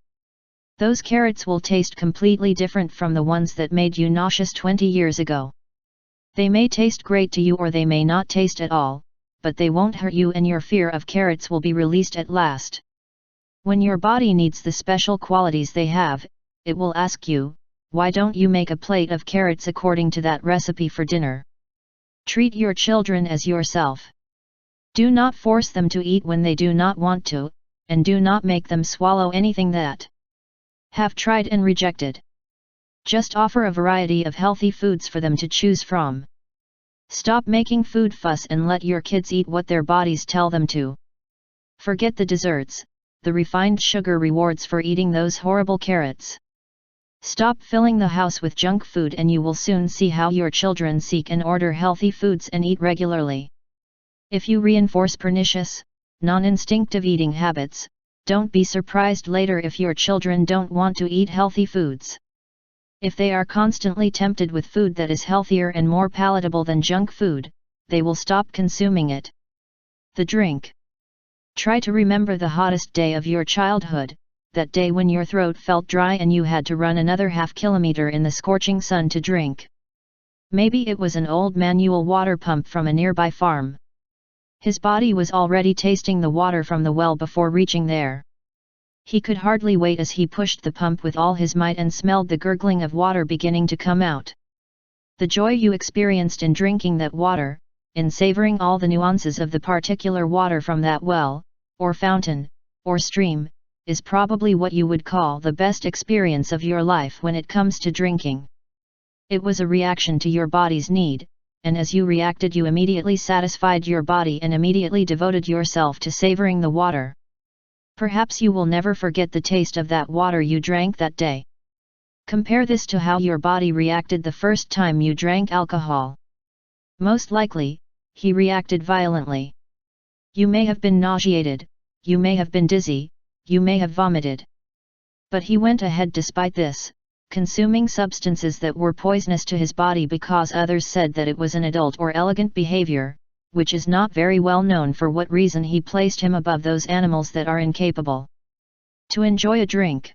Those carrots will taste completely different from the ones that made you nauseous 20 years ago. They may taste great to you or they may not taste at all, but they won't hurt you and your fear of carrots will be released at last. When your body needs the special qualities they have, it will ask you, why don't you make a plate of carrots according to that recipe for dinner? Treat your children as yourself. Do not force them to eat when they do not want to, and do not make them swallow anything that have tried and rejected. Just offer a variety of healthy foods for them to choose from. Stop making food fuss and let your kids eat what their bodies tell them to. Forget the desserts, the refined sugar rewards for eating those horrible carrots. Stop filling the house with junk food and you will soon see how your children seek and order healthy foods and eat regularly. If you reinforce pernicious, non-instinctive eating habits, don't be surprised later if your children don't want to eat healthy foods. If they are constantly tempted with food that is healthier and more palatable than junk food, they will stop consuming it. The drink. Try to remember the hottest day of your childhood, that day when your throat felt dry and you had to run another half-kilometer in the scorching sun to drink. Maybe it was an old manual water pump from a nearby farm. His body was already tasting the water from the well before reaching there. He could hardly wait as he pushed the pump with all his might and smelled the gurgling of water beginning to come out. The joy you experienced in drinking that water, in savoring all the nuances of the particular water from that well, or fountain, or stream, is probably what you would call the best experience of your life when it comes to drinking. It was a reaction to your body's need, and as you reacted you immediately satisfied your body and immediately devoted yourself to savoring the water. Perhaps you will never forget the taste of that water you drank that day. Compare this to how your body reacted the first time you drank alcohol. Most likely, he reacted violently. You may have been nauseated, you may have been dizzy, you may have vomited. But he went ahead despite this, consuming substances that were poisonous to his body because others said that it was an adult or elegant behavior, which is not very well known for what reason he placed him above those animals that are incapable to enjoy a drink.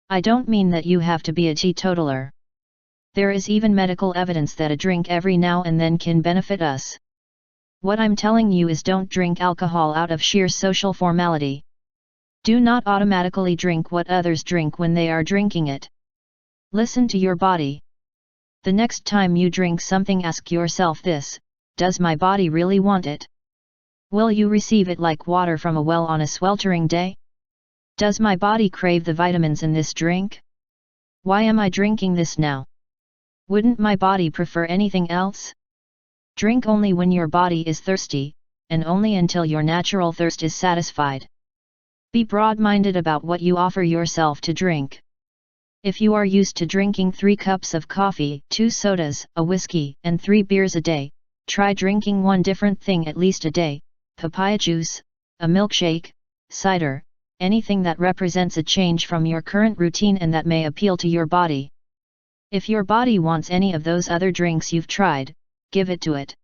I don't mean that you have to be a teetotaler. There is even medical evidence that a drink every now and then can benefit us. What I'm telling you is don't drink alcohol out of sheer social formality. Do not automatically drink what others drink when they are drinking it. Listen to your body. The next time you drink something, ask yourself this: does my body really want it? Will you receive it like water from a well on a sweltering day? Does my body crave the vitamins in this drink? Why am I drinking this now? Wouldn't my body prefer anything else? Drink only when your body is thirsty, and only until your natural thirst is satisfied. Be broad-minded about what you offer yourself to drink. If you are used to drinking 3 cups of coffee, 2 sodas, a whiskey, and 3 beers a day, try drinking one different thing at least a day: papaya juice, a milkshake, cider, anything that represents a change from your current routine and that may appeal to your body. If your body wants any of those other drinks you've tried, give it to it.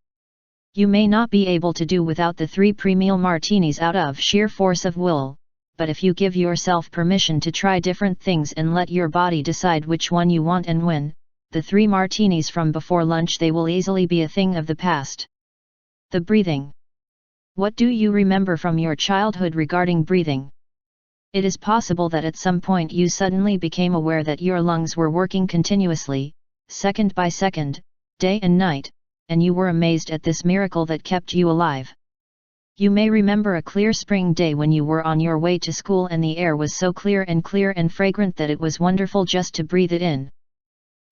You may not be able to do without the 3 pre-meal martinis out of sheer force of will, but if you give yourself permission to try different things and let your body decide which one you want and when, the 3 martinis from before lunch, they will easily be a thing of the past. The breathing. What do you remember from your childhood regarding breathing? It is possible that at some point you suddenly became aware that your lungs were working continuously, second by second, day and night, and you were amazed at this miracle that kept you alive. You may remember a clear spring day when you were on your way to school and the air was so clear and fragrant that it was wonderful just to breathe it in.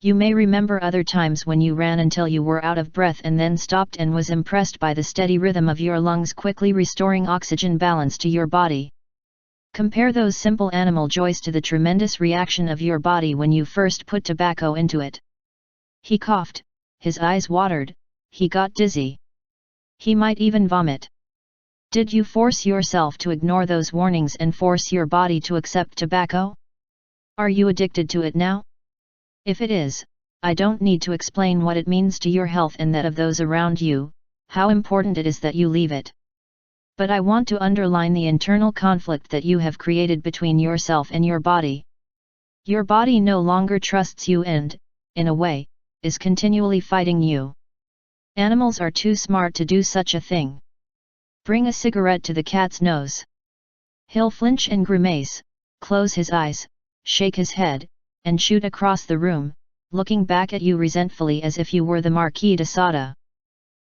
You may remember other times when you ran until you were out of breath and then stopped and was impressed by the steady rhythm of your lungs quickly restoring oxygen balance to your body. Compare those simple animal joys to the tremendous reaction of your body when you first put tobacco into it. He coughed, his eyes watered, he got dizzy. He might even vomit. Did you force yourself to ignore those warnings and force your body to accept tobacco? Are you addicted to it now? If it is, I don't need to explain what it means to your health and that of those around you, how important it is that you leave it. But I want to underline the internal conflict that you have created between yourself and your body. Your body no longer trusts you and, in a way, is continually fighting you. Animals are too smart to do such a thing. Bring a cigarette to the cat's nose. He'll flinch and grimace, close his eyes, shake his head, and shoot across the room, looking back at you resentfully as if you were the Marquis de Sade.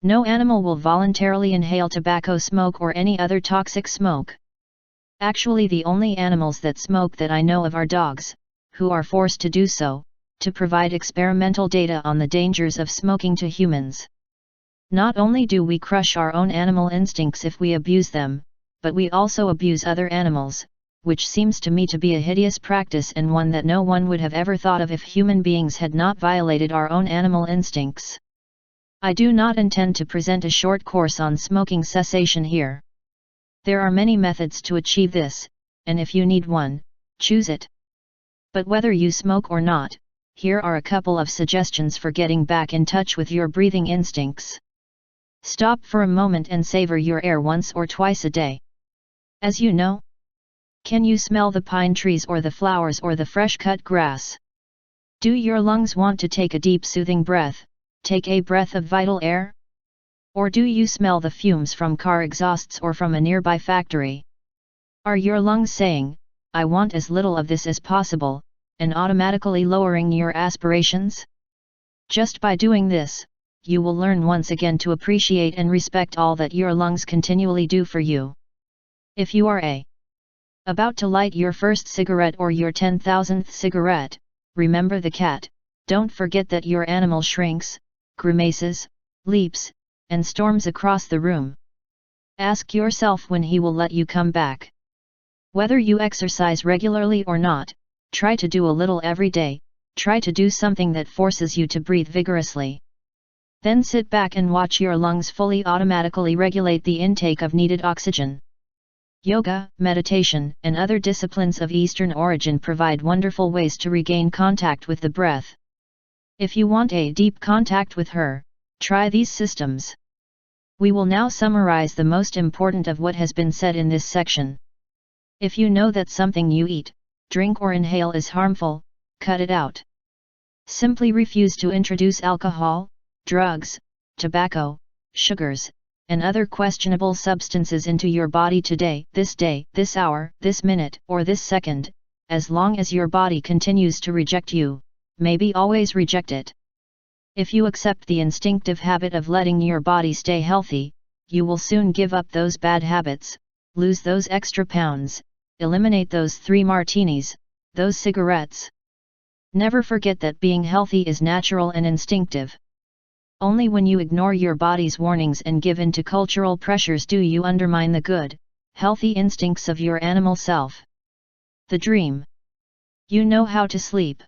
No animal will voluntarily inhale tobacco smoke or any other toxic smoke. Actually, the only animals that smoke that I know of are dogs, who are forced to do so, to provide experimental data on the dangers of smoking to humans. Not only do we crush our own animal instincts if we abuse them, but we also abuse other animals, which seems to me to be a hideous practice and one that no one would have ever thought of if human beings had not violated our own animal instincts. I do not intend to present a short course on smoking cessation here. There are many methods to achieve this, and if you need one, choose it. But whether you smoke or not, here are a couple of suggestions for getting back in touch with your breathing instincts. Stop for a moment and savor your air once or twice a day. As you know, can you smell the pine trees or the flowers or the fresh-cut grass? Do your lungs want to take a deep soothing breath, take a breath of vital air? Or do you smell the fumes from car exhausts or from a nearby factory? Are your lungs saying, I want as little of this as possible, and automatically lowering your aspirations? Just by doing this, you will learn once again to appreciate and respect all that your lungs continually do for you. If you are about to light your first cigarette or your 10,000th cigarette, remember the cat. Don't forget that your animal shrinks, grimaces, leaps, and storms across the room. Ask yourself when he will let you come back. Whether you exercise regularly or not, try to do a little every day, try to do something that forces you to breathe vigorously. Then sit back and watch your lungs fully automatically regulate the intake of needed oxygen. Yoga, meditation, and other disciplines of Eastern origin provide wonderful ways to regain contact with the breath. If you want a deep contact with her, try these systems. We will now summarize the most important of what has been said in this section. If you know that something you eat, drink or inhale is harmful, cut it out. Simply refuse to introduce alcohol, drugs, tobacco, sugars, and other questionable substances into your body today, this hour, this minute, or this second. As long as your body continues to reject you, maybe always reject it. If you accept the instinctive habit of letting your body stay healthy, you will soon give up those bad habits, lose those extra pounds, eliminate those 3 martinis, those cigarettes. Never forget that being healthy is natural and instinctive. Only when you ignore your body's warnings and give in to cultural pressures do you undermine the good, healthy instincts of your animal self. The dream. You know how to sleep.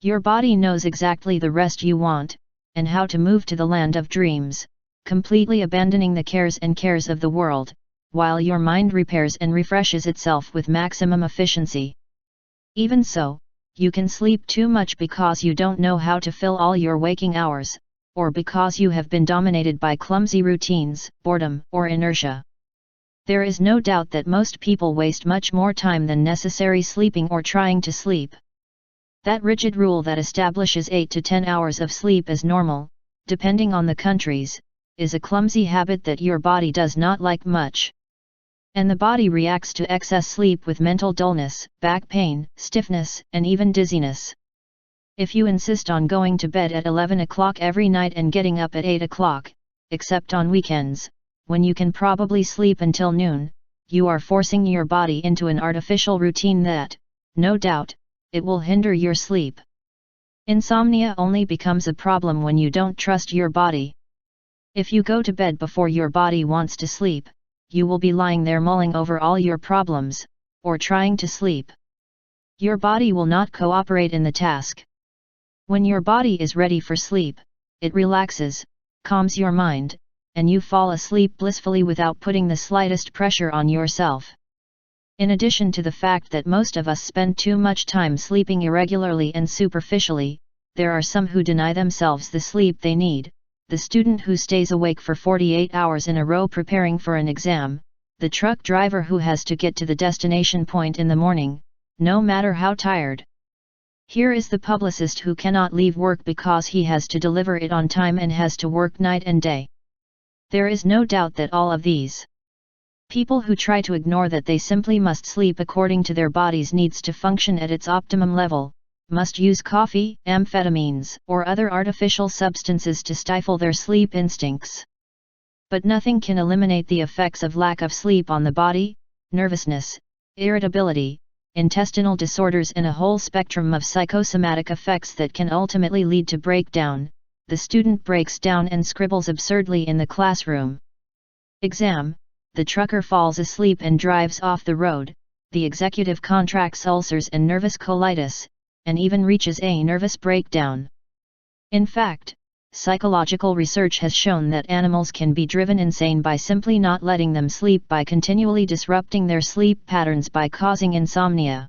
Your body knows exactly the rest you want, and how to move to the land of dreams, completely abandoning the cares of the world, while your mind repairs and refreshes itself with maximum efficiency. Even so, you can sleep too much because you don't know how to fill all your waking hours, or because you have been dominated by clumsy routines, boredom, or inertia. There is no doubt that most people waste much more time than necessary sleeping or trying to sleep. That rigid rule that establishes 8 to 10 hours of sleep as normal, depending on the countries, is a clumsy habit that your body does not like much. And the body reacts to excess sleep with mental dullness, back pain, stiffness, and even dizziness. If you insist on going to bed at 11 o'clock every night and getting up at 8 o'clock, except on weekends, when you can probably sleep until noon, you are forcing your body into an artificial routine that, no doubt, it will hinder your sleep. Insomnia only becomes a problem when you don't trust your body. If you go to bed before your body wants to sleep, you will be lying there mulling over all your problems, or trying to sleep. Your body will not cooperate in the task. When your body is ready for sleep, it relaxes, calms your mind, and you fall asleep blissfully without putting the slightest pressure on yourself. In addition to the fact that most of us spend too much time sleeping irregularly and superficially, there are some who deny themselves the sleep they need: the student who stays awake for 48 hours in a row preparing for an exam, the truck driver who has to get to the destination point in the morning, no matter how tired. Here is the publicist who cannot leave work because he has to deliver it on time and has to work night and day. There is no doubt that all of these people who try to ignore that they simply must sleep according to their body's needs to function at its optimum level, must use coffee, amphetamines, or other artificial substances to stifle their sleep instincts. But nothing can eliminate the effects of lack of sleep on the body: nervousness, irritability, intestinal disorders, and a whole spectrum of psychosomatic effects that can ultimately lead to breakdown. The student breaks down and scribbles absurdly in the classroom. Exam: the trucker falls asleep and drives off the road, the executive contracts ulcers and nervous colitis, and even reaches a nervous breakdown. In fact, psychological research has shown that animals can be driven insane by simply not letting them sleep, by continually disrupting their sleep patterns by causing insomnia.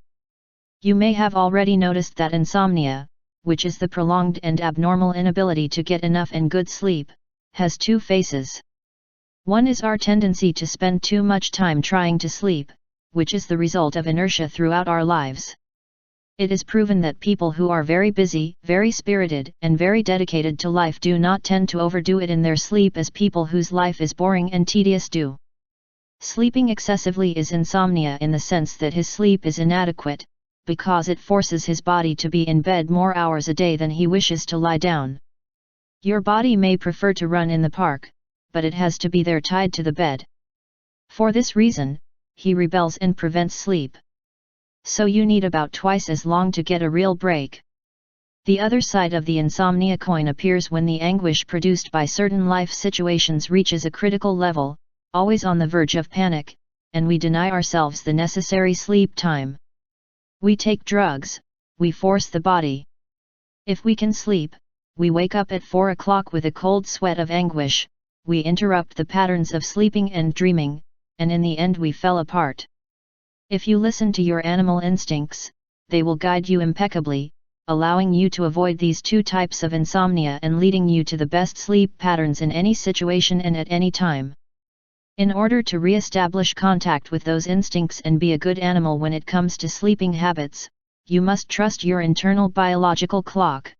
You may have already noticed that insomnia, which is the prolonged and abnormal inability to get enough and good sleep, has 2 faces. One is our tendency to spend too much time trying to sleep, which is the result of inertia throughout our lives. It is proven that people who are very busy, very spirited, and very dedicated to life do not tend to overdo it in their sleep as people whose life is boring and tedious do. Sleeping excessively is insomnia in the sense that his sleep is inadequate, because it forces his body to be in bed more hours a day than he wishes to lie down. Your body may prefer to run in the park, but it has to be there tied to the bed. For this reason, he rebels and prevents sleep. So you need about twice as long to get a real break. The other side of the insomnia coin appears when the anguish produced by certain life situations reaches a critical level, always on the verge of panic, and we deny ourselves the necessary sleep time. We take drugs, we force the body. If we can sleep, we wake up at 4 o'clock with a cold sweat of anguish, we interrupt the patterns of sleeping and dreaming, and in the end we fell apart. If you listen to your animal instincts, they will guide you impeccably, allowing you to avoid these two types of insomnia and leading you to the best sleep patterns in any situation and at any time. In order to re-establish contact with those instincts and be a good animal when it comes to sleeping habits, you must trust your internal biological clock.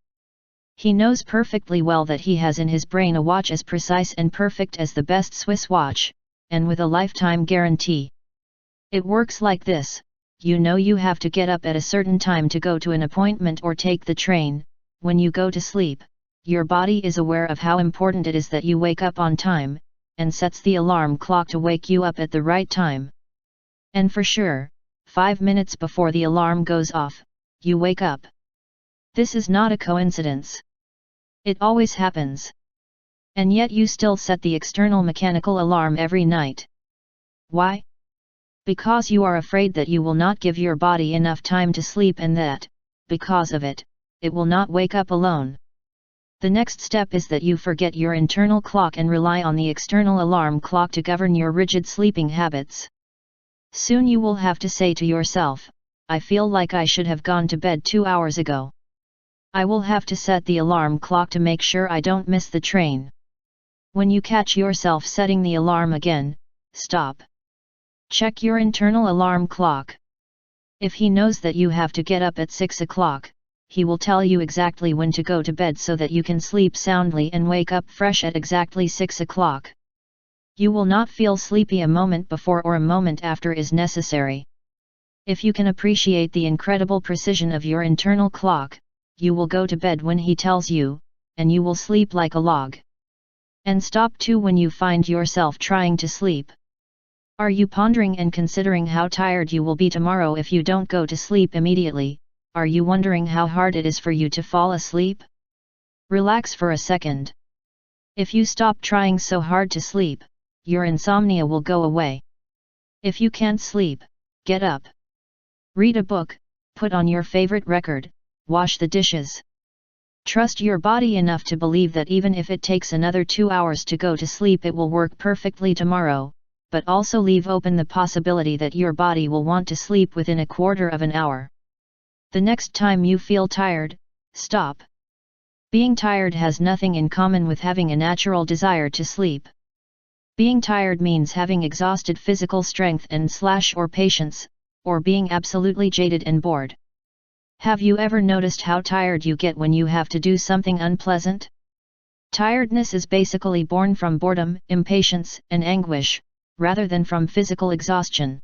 He knows perfectly well that he has in his brain a watch as precise and perfect as the best Swiss watch, and with a lifetime guarantee. It works like this: you know you have to get up at a certain time to go to an appointment or take the train. When you go to sleep, your body is aware of how important it is that you wake up on time, and sets the alarm clock to wake you up at the right time. And for sure, 5 minutes before the alarm goes off, you wake up. This is not a coincidence. It always happens. And yet you still set the external mechanical alarm every night. Why? Because you are afraid that you will not give your body enough time to sleep and that, because of it, it will not wake up alone. The next step is that you forget your internal clock and rely on the external alarm clock to govern your rigid sleeping habits. Soon you will have to say to yourself, I feel like I should have gone to bed 2 hours ago. I will have to set the alarm clock to make sure I don't miss the train. When you catch yourself setting the alarm again, stop. Check your internal alarm clock. If he knows that you have to get up at 6 o'clock, he will tell you exactly when to go to bed so that you can sleep soundly and wake up fresh at exactly 6 o'clock. You will not feel sleepy a moment before or a moment after is necessary. If you can appreciate the incredible precision of your internal clock, you will go to bed when he tells you, and you will sleep like a log. And stop too when you find yourself trying to sleep. Are you pondering and considering how tired you will be tomorrow if you don't go to sleep immediately? Are you wondering how hard it is for you to fall asleep? Relax for a second. If you stop trying so hard to sleep, your insomnia will go away. If you can't sleep, get up. Read a book, put on your favorite record, wash the dishes. Trust your body enough to believe that even if it takes another 2 hours to go to sleep, it will work perfectly tomorrow, but also leave open the possibility that your body will want to sleep within a quarter of an hour. The next time you feel tired, stop. Being tired has nothing in common with having a natural desire to sleep. Being tired means having exhausted physical strength and/or patience, or being absolutely jaded and bored. Have you ever noticed how tired you get when you have to do something unpleasant? Tiredness is basically born from boredom, impatience, and anguish, rather than from physical exhaustion.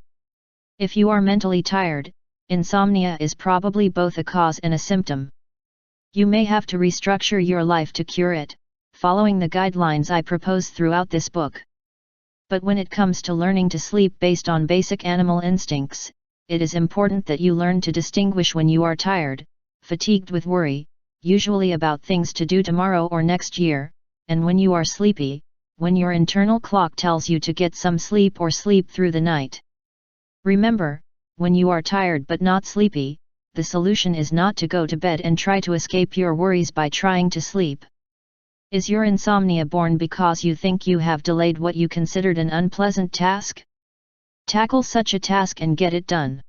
If you are mentally tired, insomnia is probably both a cause and a symptom. You may have to restructure your life to cure it, following the guidelines I propose throughout this book. But when it comes to learning to sleep based on basic animal instincts, it is important that you learn to distinguish when you are tired, fatigued with worry, usually about things to do tomorrow or next year, and when you are sleepy, when your internal clock tells you to get some sleep or sleep through the night. Remember, when you are tired but not sleepy, the solution is not to go to bed and try to escape your worries by trying to sleep. Is your insomnia born because you think you have delayed what you considered an unpleasant task? Tackle such a task and get it done.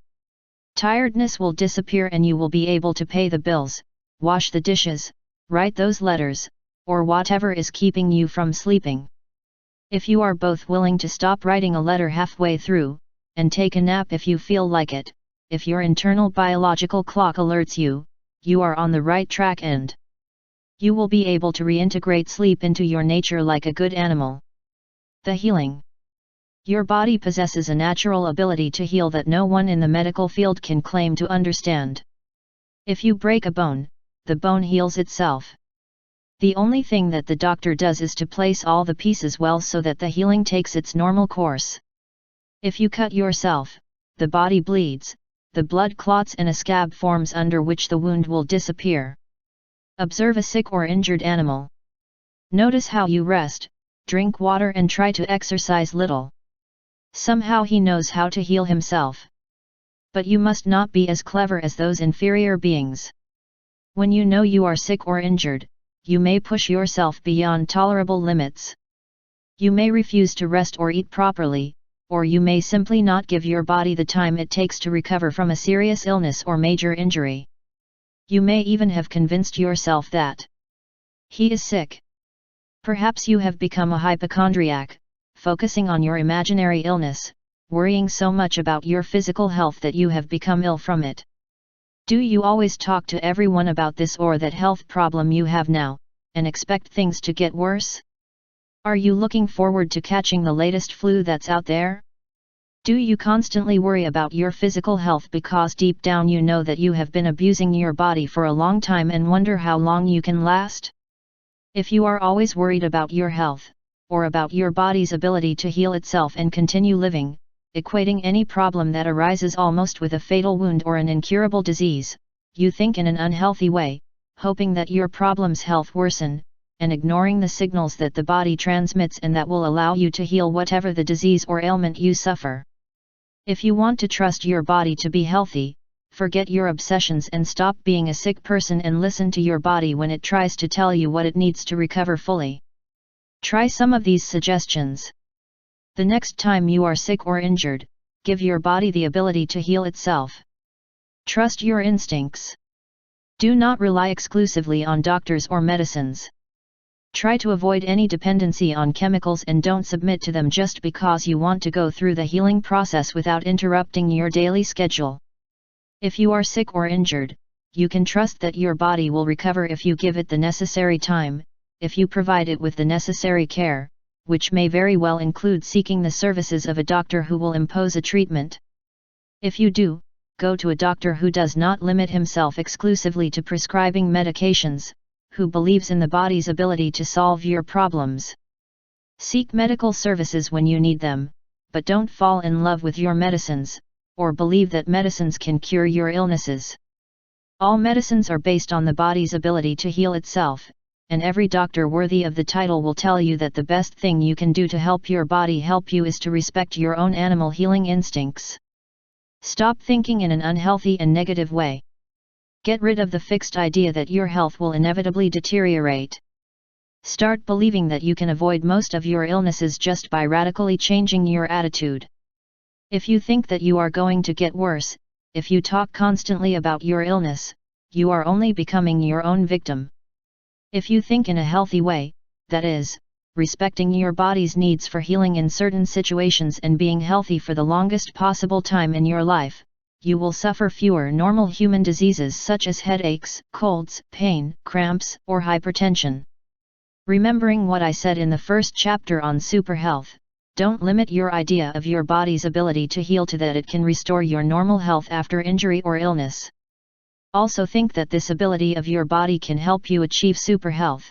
Tiredness will disappear and you will be able to pay the bills, wash the dishes, write those letters, or whatever is keeping you from sleeping. If you are both willing to stop writing a letter halfway through, and take a nap if you feel like it, if your internal biological clock alerts you, you are on the right track and you will be able to reintegrate sleep into your nature like a good animal. The healing. Your body possesses a natural ability to heal that no one in the medical field can claim to understand. If you break a bone, the bone heals itself. The only thing that the doctor does is to place all the pieces well so that the healing takes its normal course. If you cut yourself, the body bleeds, the blood clots and a scab forms under which the wound will disappear. Observe a sick or injured animal. Notice how you rest, drink water and try to exercise little. Somehow he knows how to heal himself. But you must not be as clever as those inferior beings. When you know you are sick or injured, you may push yourself beyond tolerable limits. You may refuse to rest or eat properly, or you may simply not give your body the time it takes to recover from a serious illness or major injury. You may even have convinced yourself that he is sick. Perhaps you have become a hypochondriac, focusing on your imaginary illness, worrying so much about your physical health that you have become ill from it. Do you always talk to everyone about this or that health problem you have now, and expect things to get worse? Are you looking forward to catching the latest flu that's out there? Do you constantly worry about your physical health because deep down you know that you have been abusing your body for a long time and wonder how long you can last? If you are always worried about your health, or about your body's ability to heal itself and continue living, equating any problem that arises almost with a fatal wound or an incurable disease, you think in an unhealthy way, hoping that your problem's health worsen, and ignoring the signals that the body transmits and that will allow you to heal whatever the disease or ailment you suffer. If you want to trust your body to be healthy, forget your obsessions and stop being a sick person and listen to your body when it tries to tell you what it needs to recover fully. Try some of these suggestions. The next time you are sick or injured, give your body the ability to heal itself. Trust your instincts. Do not rely exclusively on doctors or medicines. Try to avoid any dependency on chemicals and don't submit to them just because you want to go through the healing process without interrupting your daily schedule. If you are sick or injured, you can trust that your body will recover if you give it the necessary time, if you provide it with the necessary care, which may very well include seeking the services of a doctor who will impose a treatment. If you do, go to a doctor who does not limit himself exclusively to prescribing medications, who believes in the body's ability to solve your problems. Seek medical services when you need them, but don't fall in love with your medicines, or believe that medicines can cure your illnesses. All medicines are based on the body's ability to heal itself, and every doctor worthy of the title will tell you that the best thing you can do to help your body help you is to respect your own animal healing instincts. Stop thinking in an unhealthy and negative way. Get rid of the fixed idea that your health will inevitably deteriorate. Start believing that you can avoid most of your illnesses just by radically changing your attitude. If you think that you are going to get worse, if you talk constantly about your illness, you are only becoming your own victim. If you think in a healthy way, that is, respecting your body's needs for healing in certain situations and being healthy for the longest possible time in your life, you will suffer fewer normal human diseases such as headaches, colds, pain, cramps, or hypertension. Remembering what I said in the first chapter on superhealth, don't limit your idea of your body's ability to heal to that it can restore your normal health after injury or illness. Also think that this ability of your body can help you achieve superhealth.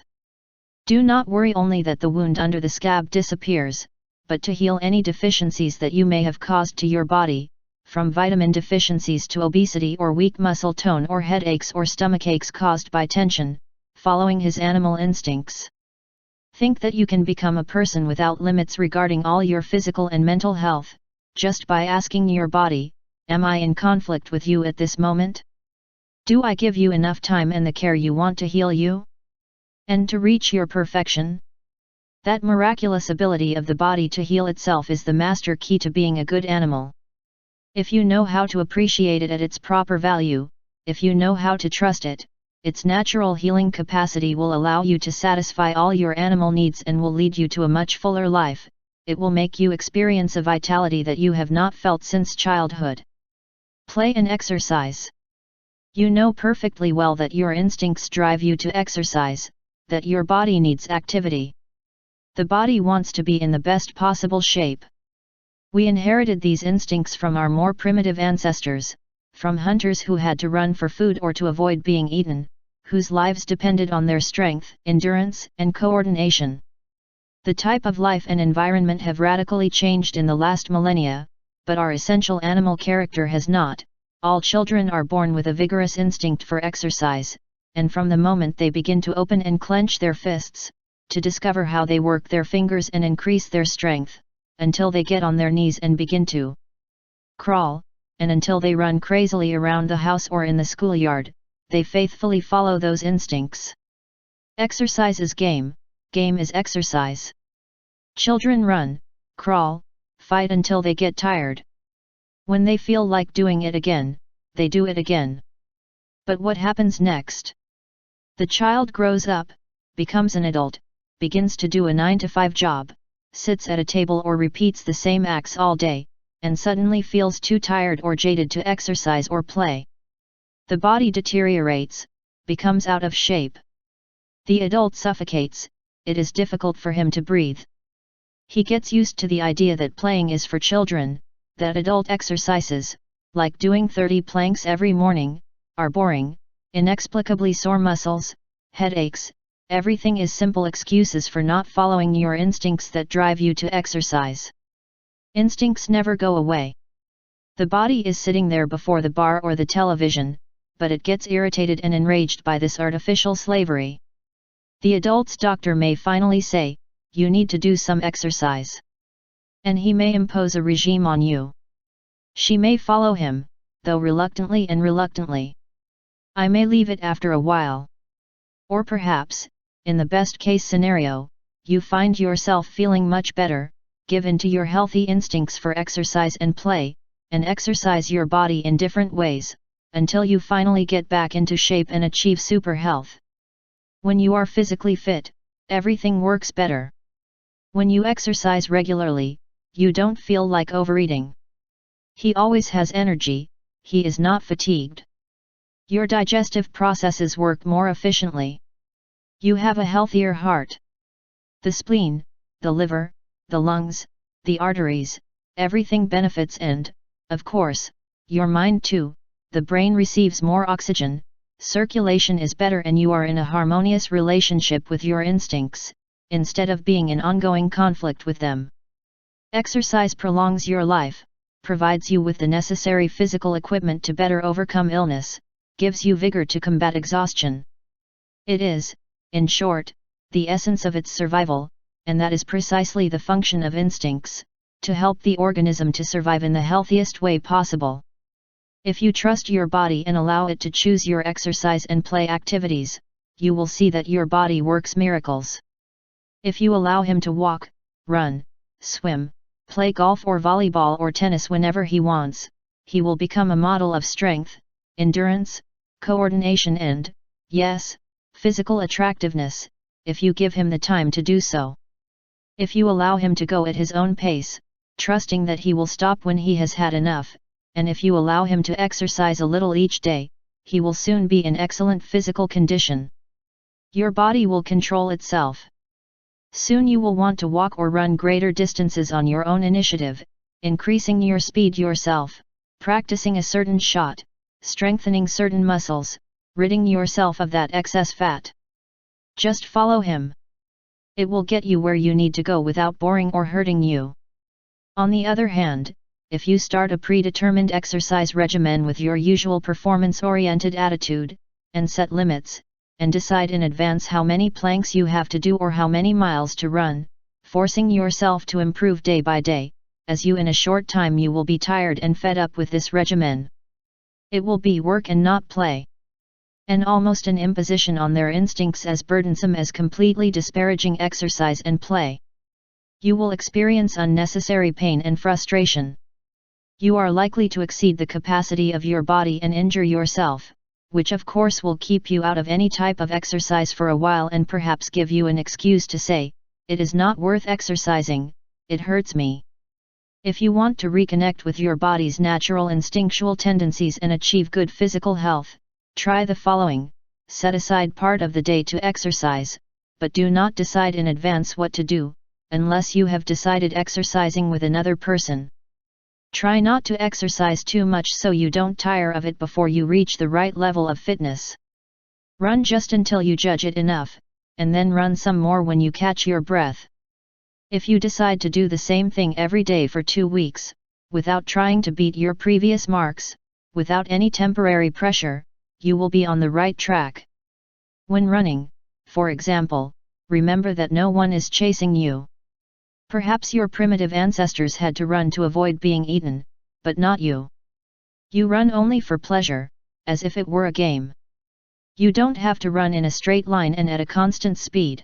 Do not worry only that the wound under the scab disappears, but to heal any deficiencies that you may have caused to your body, from vitamin deficiencies to obesity or weak muscle tone or headaches or stomachaches caused by tension, following his animal instincts. Think that you can become a person without limits regarding all your physical and mental health, just by asking your body, am I in conflict with you at this moment? Do I give you enough time and the care you want to heal you? And to reach your perfection? That miraculous ability of the body to heal itself is the master key to being a good animal. If you know how to appreciate it at its proper value, if you know how to trust it, its natural healing capacity will allow you to satisfy all your animal needs and will lead you to a much fuller life. It will make you experience a vitality that you have not felt since childhood. Play and exercise. You know perfectly well that your instincts drive you to exercise, that your body needs activity. The body wants to be in the best possible shape. We inherited these instincts from our more primitive ancestors, from hunters who had to run for food or to avoid being eaten, whose lives depended on their strength, endurance, and coordination. The type of life and environment have radically changed in the last millennia, but our essential animal character has not. All children are born with a vigorous instinct for exercise, and from the moment they begin to open and clench their fists, to discover how they work their fingers and increase their strength, until they get on their knees and begin to crawl, and until they run crazily around the house or in the schoolyard, they faithfully follow those instincts. Exercise is game, game is exercise. Children run, crawl, fight until they get tired. When they feel like doing it again, they do it again. But what happens next? The child grows up, becomes an adult, begins to do a 9-to-5 job, sits at a table or repeats the same acts all day, and suddenly feels too tired or jaded to exercise or play. The body deteriorates, becomes out of shape. The adult suffocates, it is difficult for him to breathe. He gets used to the idea that playing is for children, that adult exercises, like doing 30 planks every morning, are boring, inexplicably sore muscles, headaches, everything is simple excuses for not following your instincts that drive you to exercise. Instincts never go away. The body is sitting there before the bar or the television, but it gets irritated and enraged by this artificial slavery. The adult's doctor may finally say, "You need to do some exercise." And he may impose a regime on you. She may follow him, though reluctantly and reluctantly. I may leave it after a while. Or perhaps, in the best case scenario, you find yourself feeling much better, give in to your healthy instincts for exercise and play, and exercise your body in different ways, until you finally get back into shape and achieve super health. When you are physically fit, everything works better. When you exercise regularly, you don't feel like overeating. He always has energy, he is not fatigued. Your digestive processes work more efficiently. You have a healthier heart. The spleen, the liver, the lungs, the arteries, everything benefits and, of course, your mind too. The brain receives more oxygen, circulation is better and you are in a harmonious relationship with your instincts, instead of being in ongoing conflict with them. Exercise prolongs your life, provides you with the necessary physical equipment to better overcome illness, gives you vigor to combat exhaustion. It is, in short, the essence of its survival, and that is precisely the function of instincts, to help the organism to survive in the healthiest way possible. If you trust your body and allow it to choose your exercise and play activities, you will see that your body works miracles. If you allow him to walk, run, swim, play golf or volleyball or tennis whenever he wants, he will become a model of strength, endurance, coordination and, yes, physical attractiveness, if you give him the time to do so. If you allow him to go at his own pace, trusting that he will stop when he has had enough, and if you allow him to exercise a little each day, he will soon be in excellent physical condition. Your body will control itself. Soon you will want to walk or run greater distances on your own initiative, increasing your speed yourself, practicing a certain shot, strengthening certain muscles, ridding yourself of that excess fat. Just follow him. It will get you where you need to go without boring or hurting you. On the other hand, if you start a predetermined exercise regimen with your usual performance-oriented attitude, and set limits, and decide in advance how many planks you have to do or how many miles to run, forcing yourself to improve day by day, as you in a short time you will be tired and fed up with this regimen. It will be work and not play. And almost an imposition on their instincts as burdensome as completely disparaging exercise and play. You will experience unnecessary pain and frustration. You are likely to exceed the capacity of your body and injure yourself, which of course will keep you out of any type of exercise for a while and perhaps give you an excuse to say, "It is not worth exercising, it hurts me." If you want to reconnect with your body's natural instinctual tendencies and achieve good physical health, try the following: set aside part of the day to exercise, but do not decide in advance what to do, unless you have decided exercising with another person. Try not to exercise too much so you don't tire of it before you reach the right level of fitness. Run just until you judge it enough, and then run some more when you catch your breath. If you decide to do the same thing every day for 2 weeks, without trying to beat your previous marks, without any temporary pressure, you will be on the right track. When running, for example, remember that no one is chasing you. Perhaps your primitive ancestors had to run to avoid being eaten, but not you. You run only for pleasure, as if it were a game. You don't have to run in a straight line and at a constant speed.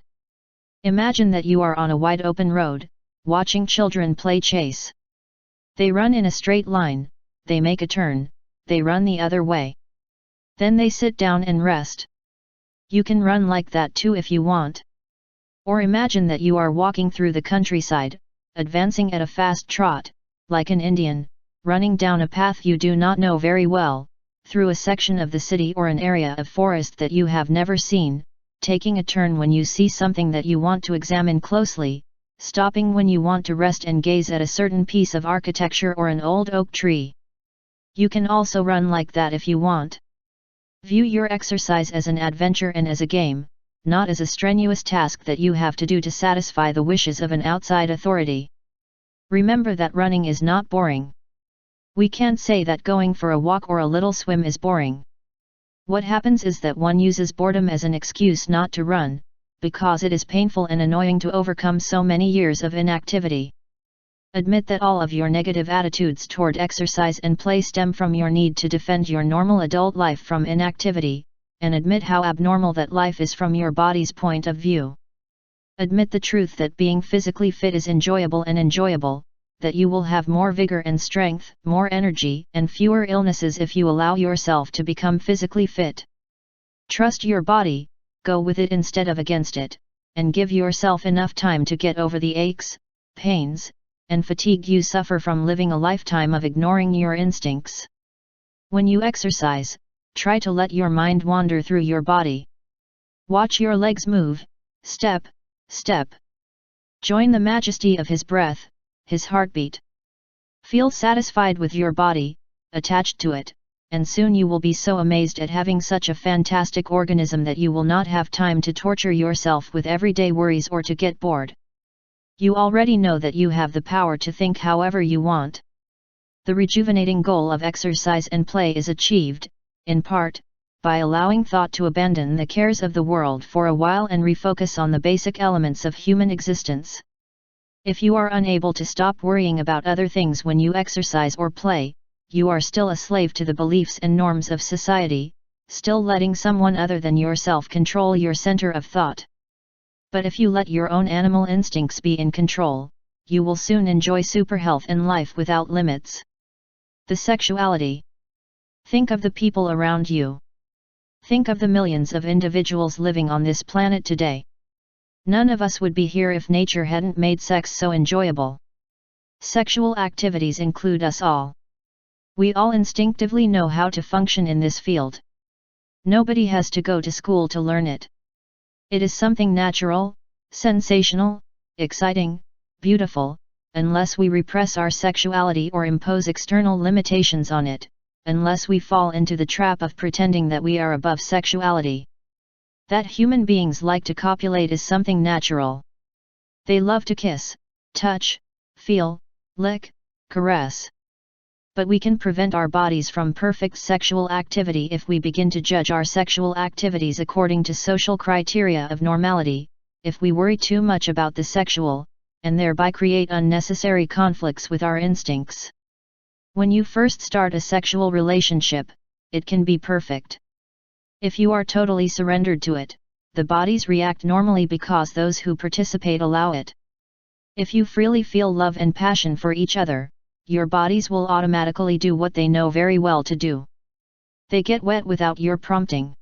Imagine that you are on a wide open road, watching children play chase. They run in a straight line, they make a turn, they run the other way. Then they sit down and rest. You can run like that too if you want. Or imagine that you are walking through the countryside, advancing at a fast trot, like an Indian, running down a path you do not know very well, through a section of the city or an area of forest that you have never seen, taking a turn when you see something that you want to examine closely, stopping when you want to rest and gaze at a certain piece of architecture or an old oak tree. You can also run like that if you want. View your exercise as an adventure and as a game, not as a strenuous task that you have to do to satisfy the wishes of an outside authority. Remember that running is not boring. We can't say that going for a walk or a little swim is boring. What happens is that one uses boredom as an excuse not to run, because it is painful and annoying to overcome so many years of inactivity. Admit that all of your negative attitudes toward exercise and play stem from your need to defend your normal adult life from inactivity, and admit how abnormal that life is from your body's point of view. Admit the truth that being physically fit is enjoyable and enjoyable, that you will have more vigor and strength, more energy, and fewer illnesses if you allow yourself to become physically fit. Trust your body, go with it instead of against it, and give yourself enough time to get over the aches, pains, and fatigue you suffer from living a lifetime of ignoring your instincts. When you exercise, try to let your mind wander through your body. Watch your legs move, step, step. Join the majesty of his breath, his heartbeat. Feel satisfied with your body, attached to it, and soon you will be so amazed at having such a fantastic organism that you will not have time to torture yourself with everyday worries or to get bored. You already know that you have the power to think however you want. The rejuvenating goal of exercise and play is achieved, in part, by allowing thought to abandon the cares of the world for a while and refocus on the basic elements of human existence. If you are unable to stop worrying about other things when you exercise or play, you are still a slave to the beliefs and norms of society, still letting someone other than yourself control your center of thought. But if you let your own animal instincts be in control, you will soon enjoy superhealth and life without limits. The sexuality. Think of the people around you. Think of the millions of individuals living on this planet today. None of us would be here if nature hadn't made sex so enjoyable. Sexual activities include us all. We all instinctively know how to function in this field. Nobody has to go to school to learn it. It is something natural, sensational, exciting, beautiful, unless we repress our sexuality or impose external limitations on it, unless we fall into the trap of pretending that we are above sexuality. That human beings like to copulate is something natural. They love to kiss, touch, feel, lick, caress. But we can prevent our bodies from perfect sexual activity if we begin to judge our sexual activities according to social criteria of normality, if we worry too much about the sexual, and thereby create unnecessary conflicts with our instincts. When you first start a sexual relationship, it can be perfect. If you are totally surrendered to it, the bodies react normally because those who participate allow it. If you freely feel love and passion for each other, your bodies will automatically do what they know very well to do. They get wet without your prompting.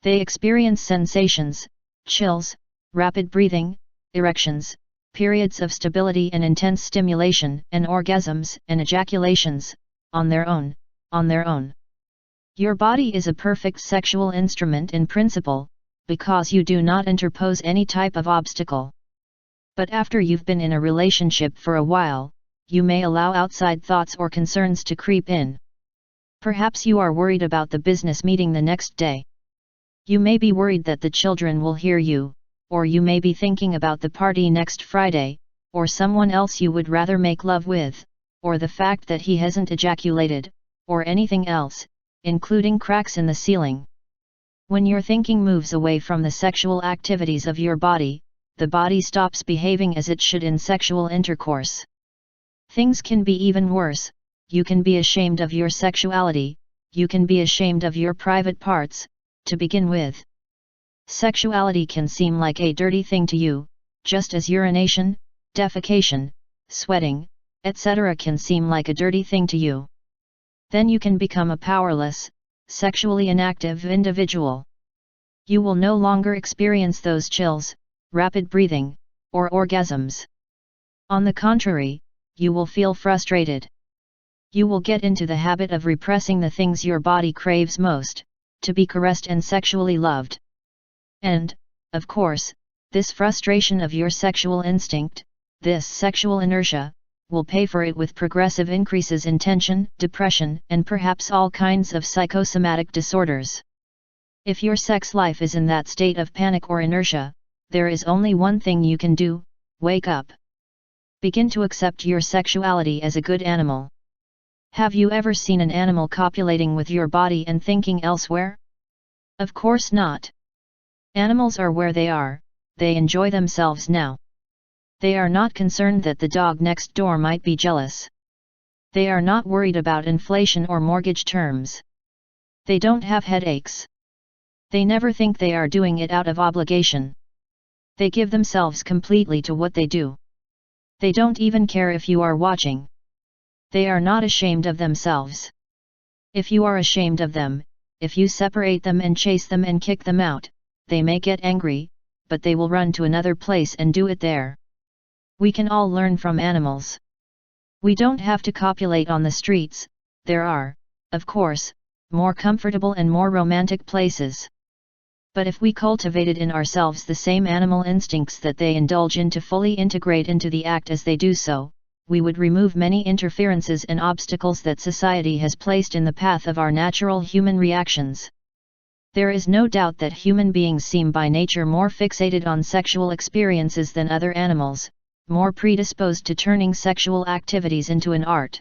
They experience sensations, chills, rapid breathing, erections, periods of stability and intense stimulation, and orgasms and ejaculations, on their own. Your body is a perfect sexual instrument in principle, because you do not interpose any type of obstacle. But after you've been in a relationship for a while, you may allow outside thoughts or concerns to creep in. Perhaps you are worried about the business meeting the next day. You may be worried that the children will hear you, or you may be thinking about the party next Friday, or someone else you would rather make love with, or the fact that he hasn't ejaculated, or anything else, including cracks in the ceiling. When your thinking moves away from the sexual activities of your body, the body stops behaving as it should in sexual intercourse. Things can be even worse. You can be ashamed of your sexuality, you can be ashamed of your private parts, To begin with, sexuality can seem like a dirty thing to you, just as urination, defecation, sweating, etc. can seem like a dirty thing to you. Then you can become a powerless, sexually inactive individual. You will no longer experience those chills, rapid breathing, or orgasms. On the contrary, you will feel frustrated. You will get into the habit of repressing the things your body craves most, to be caressed and sexually loved. And, of course, this frustration of your sexual instinct, this sexual inertia, will pay for it with progressive increases in tension, depression, and perhaps all kinds of psychosomatic disorders. If your sex life is in that state of panic or inertia, there is only one thing you can do: wake up. Begin to accept your sexuality as a good animal. Have you ever seen an animal copulating with your body and thinking elsewhere? Of course not. Animals are where they are, they enjoy themselves now. They are not concerned that the dog next door might be jealous. They are not worried about inflation or mortgage terms. They don't have headaches. They never think they are doing it out of obligation. They give themselves completely to what they do. They don't even care if you are watching. They are not ashamed of themselves. If you are ashamed of them, if you separate them and chase them and kick them out, they may get angry, but they will run to another place and do it there. We can all learn from animals. We don't have to copulate on the streets. There are, of course, more comfortable and more romantic places. But if we cultivated in ourselves the same animal instincts that they indulge in to fully integrate into the act as they do so, we would remove many interferences and obstacles that society has placed in the path of our natural human reactions. There is no doubt that human beings seem by nature more fixated on sexual experiences than other animals, more predisposed to turning sexual activities into an art.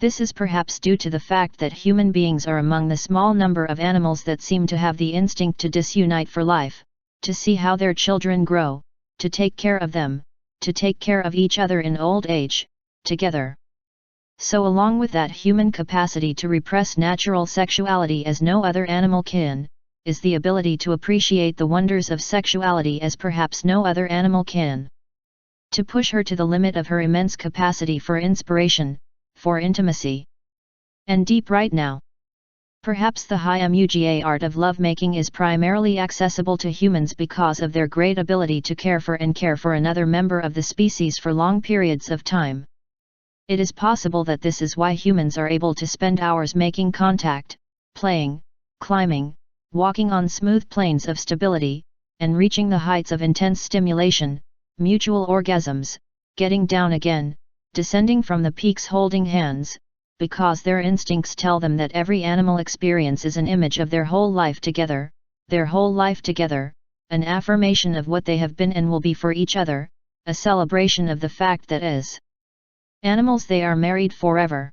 This is perhaps due to the fact that human beings are among the small number of animals that seem to have the instinct to disunite for life, to see how their children grow, to take care of them, to take care of each other in old age, together. So along with that human capacity to repress natural sexuality as no other animal can, is the ability to appreciate the wonders of sexuality as perhaps no other animal can. To push her to the limit of her immense capacity for inspiration, for intimacy. And deep right now. Perhaps the high muga art of lovemaking is primarily accessible to humans because of their great ability to care for another member of the species for long periods of time. It is possible that this is why humans are able to spend hours making contact, playing, climbing, walking on smooth planes of stability, and reaching the heights of intense stimulation, mutual orgasms, getting down again, descending from the peaks holding hands, because their instincts tell them that every animal experience is an image of their whole life together, an affirmation of what they have been and will be for each other, a celebration of the fact that as animals they are married forever.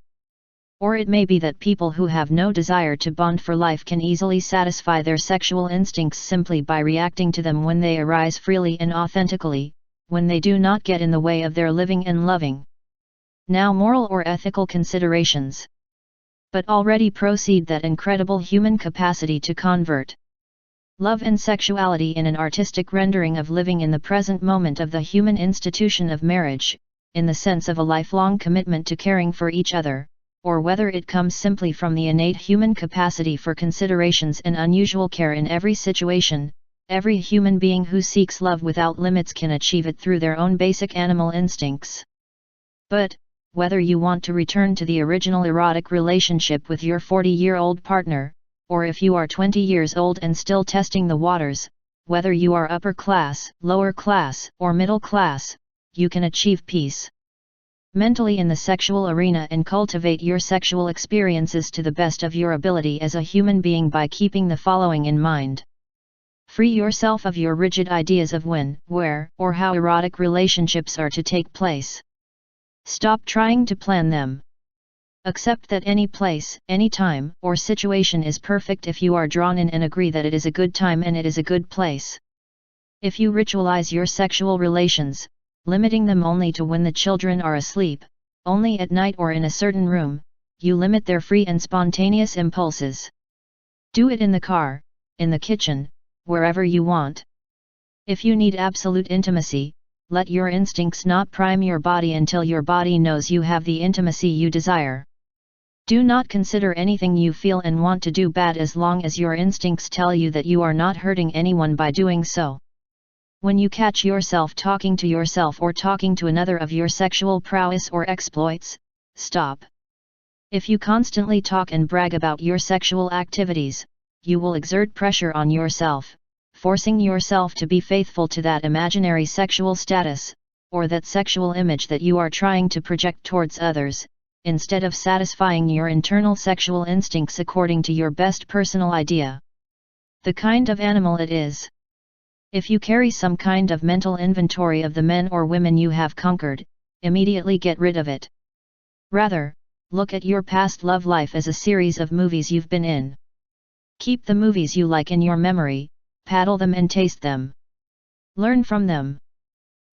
Or it may be that people who have no desire to bond for life can easily satisfy their sexual instincts simply by reacting to them when they arise freely and authentically, when they do not get in the way of their living and loving. Now moral or ethical considerations. But already proceed that incredible human capacity to convert love and sexuality in an artistic rendering of living in the present moment of the human institution of marriage, in the sense of a lifelong commitment to caring for each other, or whether it comes simply from the innate human capacity for considerations and unusual care in every situation. Every human being who seeks love without limits can achieve it through their own basic animal instincts. But, whether you want to return to the original erotic relationship with your 40-year-old partner, or if you are 20 years old and still testing the waters, whether you are upper class, lower class, or middle class, you can achieve peace mentally in the sexual arena and cultivate your sexual experiences to the best of your ability as a human being by keeping the following in mind. Free yourself of your rigid ideas of when, where, or how erotic relationships are to take place. Stop trying to plan them. Accept that any place, any time, or situation is perfect if you are drawn in, and agree that it is a good time and it is a good place. If you ritualize your sexual relations, limiting them only to when the children are asleep, only at night or in a certain room, you limit their free and spontaneous impulses. Do it in the car, in the kitchen, wherever you want. If you need absolute intimacy, let your instincts not prime your body until your body knows you have the intimacy you desire. Do not consider anything you feel and want to do bad as long as your instincts tell you that you are not hurting anyone by doing so. When you catch yourself talking to yourself or talking to another of your sexual prowess or exploits, stop. If you constantly talk and brag about your sexual activities, you will exert pressure on yourself, forcing yourself to be faithful to that imaginary sexual status, or that sexual image that you are trying to project towards others, instead of satisfying your internal sexual instincts according to your best personal idea. The kind of animal it is. If you carry some kind of mental inventory of the men or women you have conquered, immediately get rid of it. Rather, look at your past love life as a series of movies you've been in. Keep the movies you like in your memory, paddle them and taste them. Learn from them.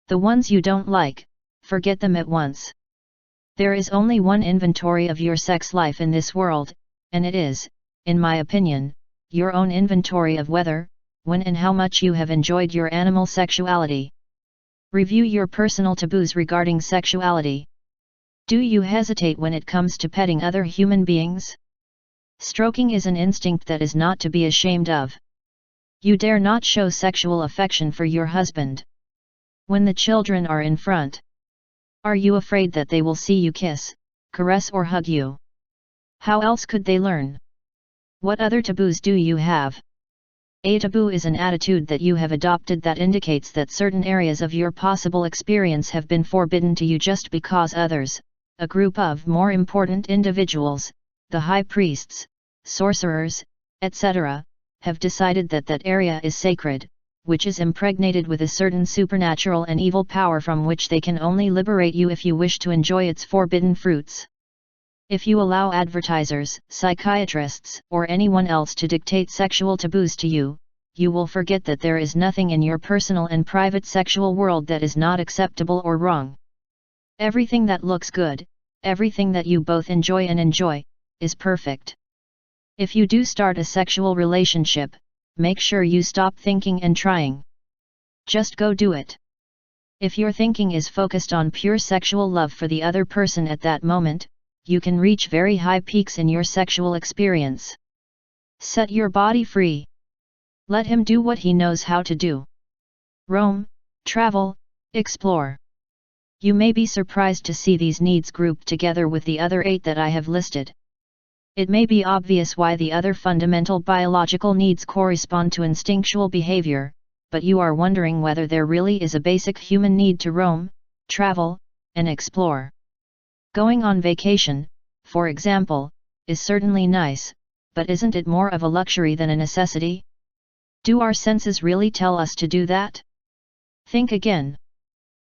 The ones you don't like, forget them at once. There is only one inventory of your sex life in this world, and it is, in my opinion, your own inventory of whether, when and how much you have enjoyed your animal sexuality. Review your personal taboos regarding sexuality. Do you hesitate when it comes to petting other human beings? Stroking is an instinct that is not to be ashamed of. You dare not show sexual affection for your husband. When the children are in front, are you afraid that they will see you kiss, caress or hug you? How else could they learn? What other taboos do you have? A taboo is an attitude that you have adopted that indicates that certain areas of your possible experience have been forbidden to you just because others, a group of more important individuals, the high priests, sorcerers, etc., have decided that that area is sacred, which is impregnated with a certain supernatural and evil power from which they can only liberate you if you wish to enjoy its forbidden fruits. If you allow advertisers, psychiatrists, or anyone else to dictate sexual taboos to you, you will forget that there is nothing in your personal and private sexual world that is not acceptable or wrong. Everything that looks good, everything that you both enjoy, is perfect. If you do start a sexual relationship, make sure you stop thinking and trying. Just go do it. If your thinking is focused on pure sexual love for the other person at that moment, you can reach very high peaks in your sexual experience. Set your body free. Let him do what he knows how to do. Roam, travel, explore. You may be surprised to see these needs grouped together with the other 8 that I have listed. It may be obvious why the other fundamental biological needs correspond to instinctual behavior, but you are wondering whether there really is a basic human need to roam, travel, and explore. Going on vacation, for example, is certainly nice, but isn't it more of a luxury than a necessity? Do our senses really tell us to do that? Think again.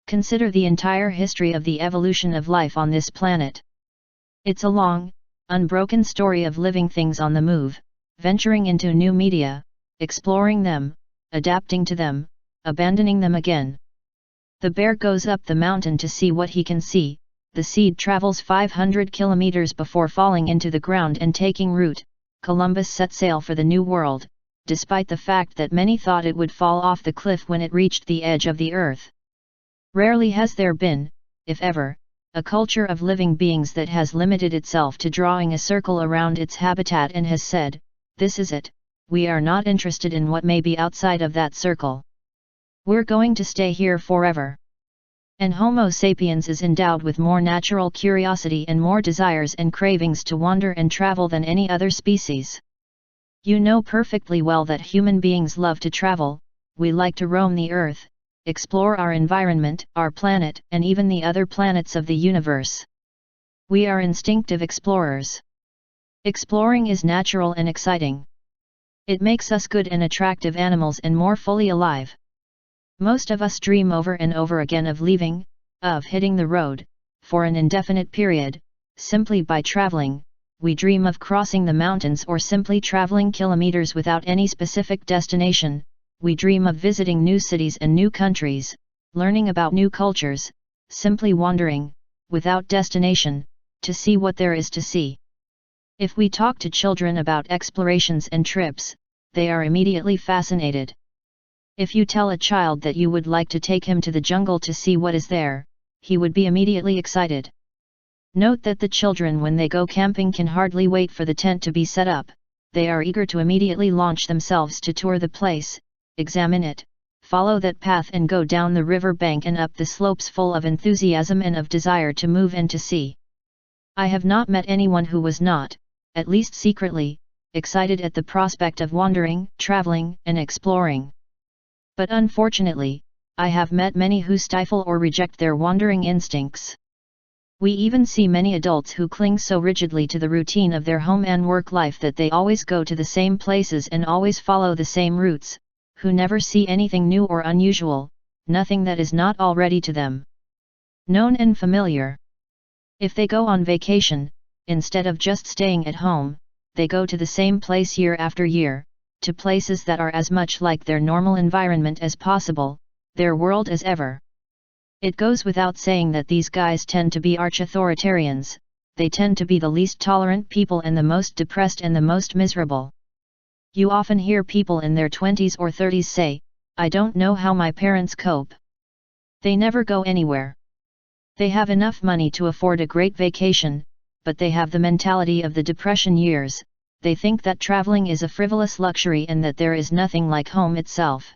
Consider the entire history of the evolution of life on this planet. It's a long, unbroken story of living things on the move, venturing into new media, exploring them, adapting to them, abandoning them again. The bear goes up the mountain to see what he can see, the seed travels 500 kilometers before falling into the ground and taking root. Columbus set sail for the New World, despite the fact that many thought it would fall off the cliff when it reached the edge of the earth. Rarely has there been, if ever, a culture of living beings that has limited itself to drawing a circle around its habitat and has said, "This is it, we are not interested in what may be outside of that circle. We're going to stay here forever." And Homo sapiens is endowed with more natural curiosity and more desires and cravings to wander and travel than any other species. You know perfectly well that human beings love to travel, we like to roam the earth, explore our environment, our planet, and even the other planets of the universe. We are instinctive explorers. Exploring is natural and exciting. It makes us good and attractive animals and more fully alive. Most of us dream over and over again of leaving, of hitting the road, for an indefinite period, simply by traveling. We dream of crossing the mountains or simply traveling kilometers without any specific destination. We dream of visiting new cities and new countries, learning about new cultures, simply wandering, without destination, to see what there is to see. If we talk to children about explorations and trips, they are immediately fascinated. If you tell a child that you would like to take him to the jungle to see what is there, he would be immediately excited. Note that the children when they go camping can hardly wait for the tent to be set up, they are eager to immediately launch themselves to tour the place, examine it, follow that path and go down the river bank and up the slopes full of enthusiasm and of desire to move and to see. I have not met anyone who was not, at least secretly, excited at the prospect of wandering, traveling, and exploring. But unfortunately, I have met many who stifle or reject their wandering instincts. We even see many adults who cling so rigidly to the routine of their home and work life that they always go to the same places and always follow the same routes, who never see anything new or unusual, nothing that is not already to them known and familiar. If they go on vacation, instead of just staying at home, they go to the same place year after year, to places that are as much like their normal environment as possible, their world as ever. It goes without saying that these guys tend to be arch-authoritarians, they tend to be the least tolerant people and the most depressed and the most miserable. You often hear people in their 20s or 30s say, "I don't know how my parents cope. They never go anywhere. They have enough money to afford a great vacation, but they have the mentality of the Depression years, they think that traveling is a frivolous luxury and that there is nothing like home itself."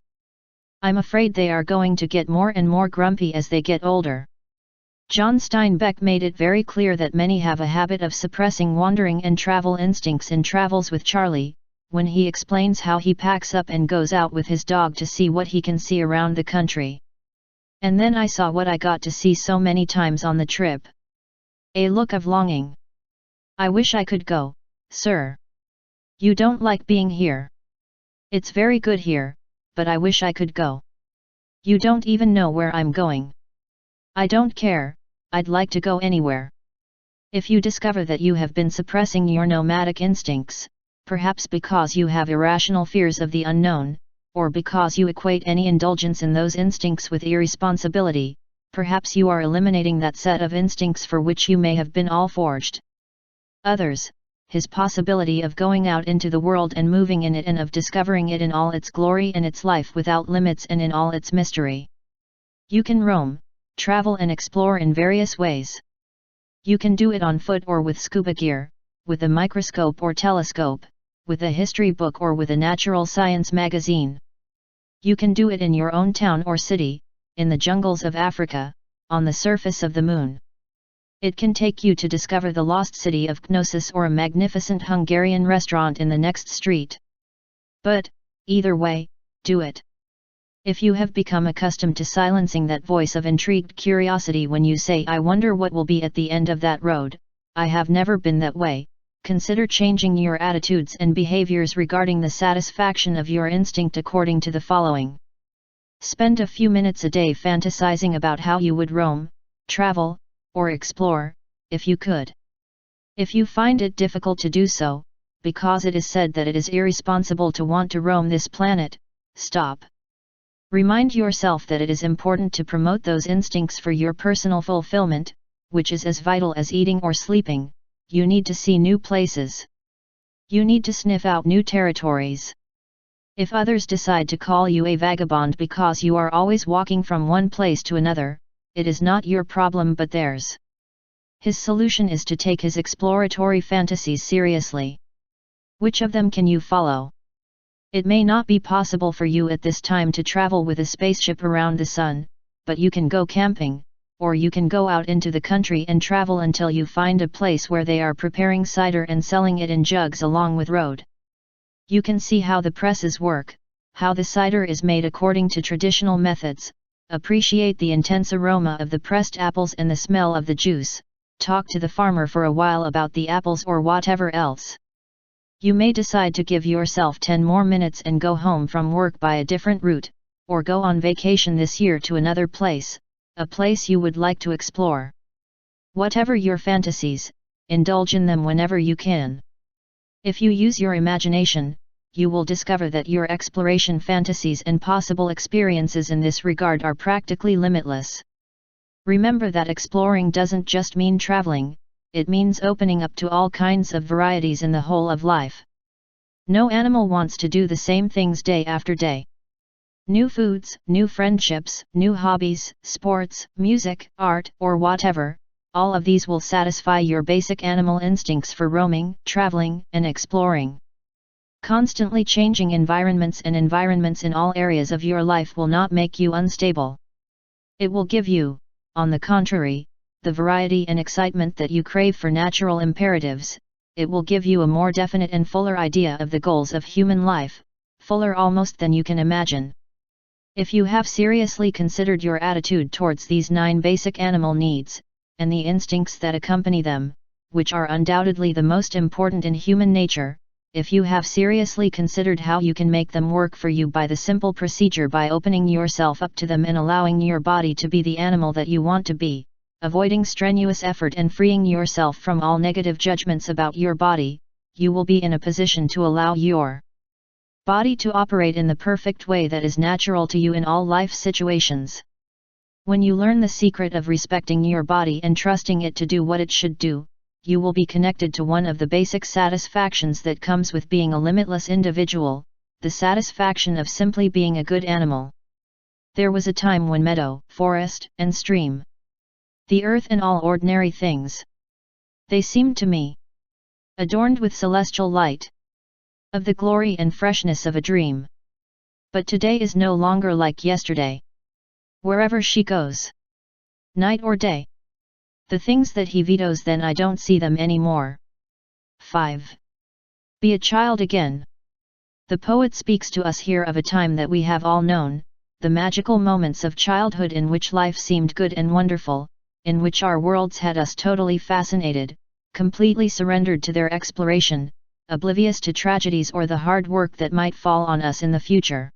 I'm afraid they are going to get more and more grumpy as they get older. John Steinbeck made it very clear that many have a habit of suppressing wandering and travel instincts in Travels with Charlie, when he explains how he packs up and goes out with his dog to see what he can see around the country. And then I saw what I got to see so many times on the trip. A look of longing. I wish I could go, sir. You don't like being here. It's very good here, but I wish I could go. You don't even know where I'm going. I don't care, I'd like to go anywhere. If you discover that you have been suppressing your nomadic instincts, perhaps because you have irrational fears of the unknown, or because you equate any indulgence in those instincts with irresponsibility, perhaps you are eliminating that set of instincts for which you may have been all forged. Others, his possibility of going out into the world and moving in it and of discovering it in all its glory and its life without limits and in all its mystery. You can roam, travel and explore in various ways. You can do it on foot or with scuba gear, with a microscope or telescope, with a history book or with a natural science magazine. You can do it in your own town or city, in the jungles of Africa, on the surface of the moon. It can take you to discover the lost city of Knossos or a magnificent Hungarian restaurant in the next street. But, either way, do it. If you have become accustomed to silencing that voice of intrigued curiosity when you say, "I wonder what will be at the end of that road," I have never been that way, consider changing your attitudes and behaviors regarding the satisfaction of your instinct according to the following. Spend a few minutes a day fantasizing about how you would roam, travel, or explore, if you could. If you find it difficult to do so, because it is said that it is irresponsible to want to roam this planet, stop. Remind yourself that it is important to promote those instincts for your personal fulfillment, which is as vital as eating or sleeping. You need to see new places. You need to sniff out new territories. If others decide to call you a vagabond because you are always walking from one place to another, it is not your problem but theirs. His solution is to take his exploratory fantasies seriously. Which of them can you follow? It may not be possible for you at this time to travel with a spaceship around the sun, but you can go camping, or you can go out into the country and travel until you find a place where they are preparing cider and selling it in jugs along with road. You can see how the presses work, how the cider is made according to traditional methods, appreciate the intense aroma of the pressed apples and the smell of the juice, talk to the farmer for a while about the apples or whatever else. You may decide to give yourself 10 more minutes and go home from work by a different route, or go on vacation this year to another place, a place you would like to explore. Whatever your fantasies, indulge in them whenever you can. If you use your imagination, you will discover that your exploration fantasies and possible experiences in this regard are practically limitless. Remember that exploring doesn't just mean traveling, it means opening up to all kinds of varieties in the whole of life. No animal wants to do the same things day after day. New foods, new friendships, new hobbies, sports, music, art, or whatever, all of these will satisfy your basic animal instincts for roaming, traveling, and exploring. Constantly changing environments in all areas of your life will not make you unstable. It will give you, on the contrary, the variety and excitement that you crave for natural imperatives. It will give you a more definite and fuller idea of the goals of human life, fuller almost than you can imagine. If you have seriously considered your attitude towards these 9 basic animal needs, and the instincts that accompany them, which are undoubtedly the most important in human nature, if you have seriously considered how you can make them work for you by the simple procedure by opening yourself up to them and allowing your body to be the animal that you want to be, avoiding strenuous effort and freeing yourself from all negative judgments about your body, you will be in a position to allow your body to operate in the perfect way that is natural to you in all life situations. When you learn the secret of respecting your body and trusting it to do what it should do, you will be connected to one of the basic satisfactions that comes with being a limitless individual, the satisfaction of simply being a good animal. There was a time when meadow, forest, and stream, the earth and all ordinary things, they seemed to me adorned with celestial light, of the glory and freshness of a dream. But today is no longer like yesterday. Wherever she goes, night or day, the things that he vetoes, then I don't see them anymore. 5. Be a child again. The poet speaks to us here of a time that we have all known, the magical moments of childhood in which life seemed good and wonderful, in which our worlds had us totally fascinated, completely surrendered to their exploration, oblivious to tragedies or the hard work that might fall on us in the future.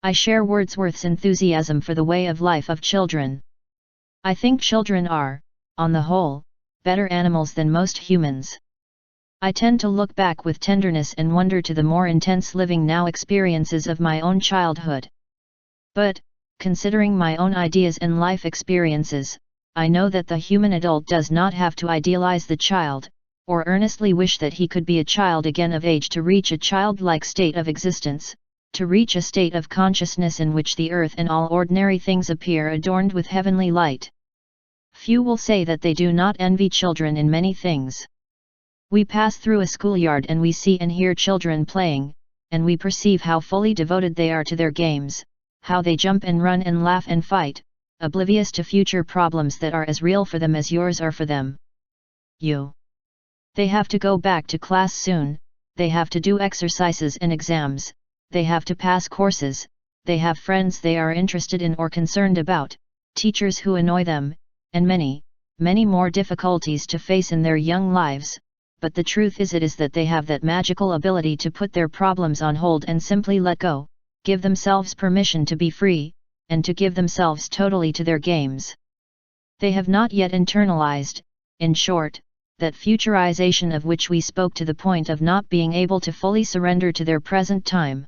I share Wordsworth's enthusiasm for the way of life of children. I think children are, on the whole, better animals than most humans. I tend to look back with tenderness and wonder to the more intense living now experiences of my own childhood. But, considering my own ideas and life experiences, I know that the human adult does not have to idealize the child, or earnestly wish that he could be a child again of age to reach a childlike state of existence, to reach a state of consciousness in which the earth and all ordinary things appear adorned with heavenly light. Few will say that they do not envy children in many things. We pass through a schoolyard and we see and hear children playing, and we perceive how fully devoted they are to their games, how they jump and run and laugh and fight, oblivious to future problems that are as real for them as yours are for them. They have to go back to class soon, they have to do exercises and exams, they have to pass courses, they have friends they are interested in or concerned about, teachers who annoy them, and many, many more difficulties to face in their young lives, but the truth is that they have that magical ability to put their problems on hold and simply let go, give themselves permission to be free, and to give themselves totally to their games. They have not yet internalized, in short, that futurization of which we spoke to the point of not being able to fully surrender to their present time.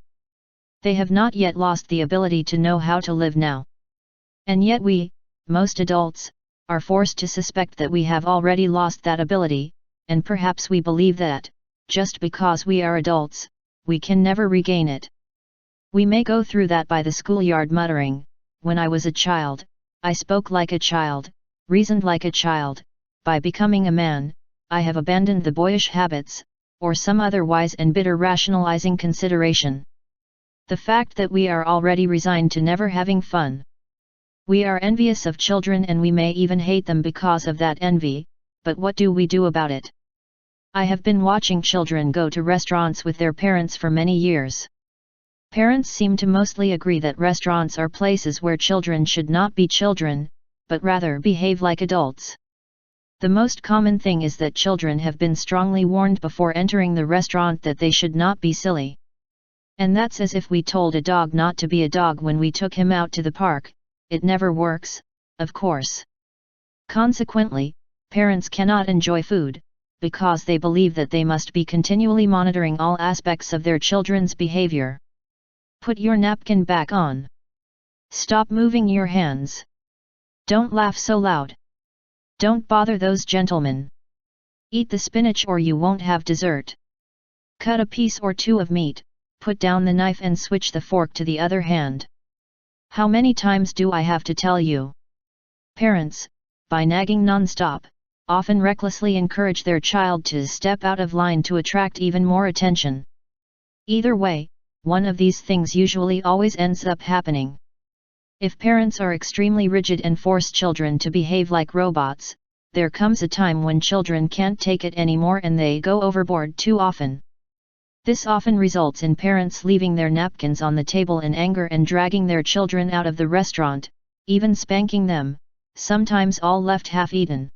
They have not yet lost the ability to know how to live now. And yet we, most adults, are forced to suspect that we have already lost that ability, and perhaps we believe that, just because we are adults, we can never regain it. We may go through that by the schoolyard muttering, "When I was a child, I spoke like a child, reasoned like a child, by becoming a man, I have abandoned the boyish habits," or some other wise and bitter rationalizing consideration. The fact that we are already resigned to never having fun. We are envious of children and we may even hate them because of that envy, but what do we do about it? I have been watching children go to restaurants with their parents for many years. Parents seem to mostly agree that restaurants are places where children should not be children, but rather behave like adults. The most common thing is that children have been strongly warned before entering the restaurant that they should not be silly. And that's as if we told a dog not to be a dog when we took him out to the park. It never works, of course. Consequently, parents cannot enjoy food, because they believe that they must be continually monitoring all aspects of their children's behavior. Put your napkin back on. Stop moving your hands. Don't laugh so loud. Don't bother those gentlemen. Eat the spinach or you won't have dessert. Cut a piece or two of meat, put down the knife and switch the fork to the other hand. How many times do I have to tell you? Parents, by nagging non-stop, often recklessly encourage their child to step out of line to attract even more attention. Either way, one of these things usually always ends up happening. If parents are extremely rigid and force children to behave like robots, there comes a time when children can't take it anymore and they go overboard too often. This often results in parents leaving their napkins on the table in anger and dragging their children out of the restaurant, even spanking them, sometimes all left half-eaten.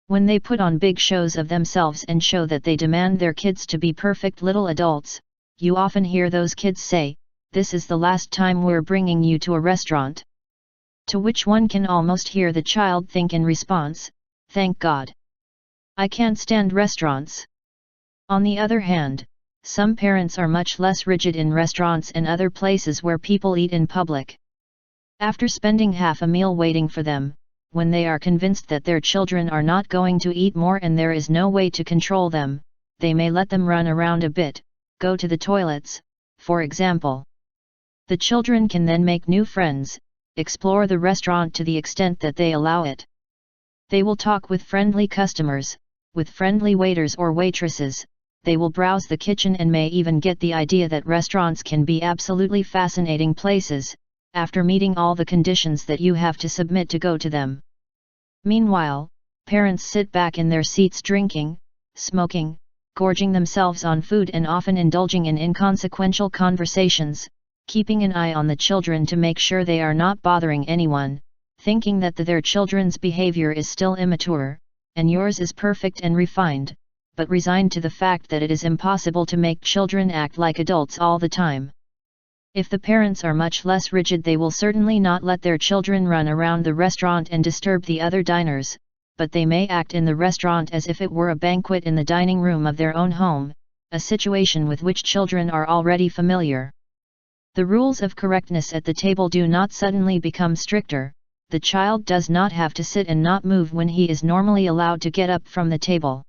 When they put on big shows of themselves and show that they demand their kids to be perfect little adults, you often hear those kids say, "This is the last time we're bringing you to a restaurant." To which one can almost hear the child think in response, "Thank God. I can't stand restaurants." On the other hand, some parents are much less rigid in restaurants and other places where people eat in public. After spending half a meal waiting for them, when they are convinced that their children are not going to eat more and there is no way to control them, they may let them run around a bit, go to the toilets, for example. The children can then make new friends, explore the restaurant to the extent that they allow it. They will talk with friendly customers, with friendly waiters or waitresses. They will browse the kitchen and may even get the idea that restaurants can be absolutely fascinating places, after meeting all the conditions that you have to submit to go to them. Meanwhile, parents sit back in their seats drinking, smoking, gorging themselves on food and often indulging in inconsequential conversations, keeping an eye on the children to make sure they are not bothering anyone, thinking that their children's behavior is still immature, and yours is perfect and refined, but resigned to the fact that it is impossible to make children act like adults all the time. If the parents are much less rigid, they will certainly not let their children run around the restaurant and disturb the other diners, but they may act in the restaurant as if it were a banquet in the dining room of their own home, a situation with which children are already familiar. The rules of correctness at the table do not suddenly become stricter. The child does not have to sit and not move when he is normally allowed to get up from the table.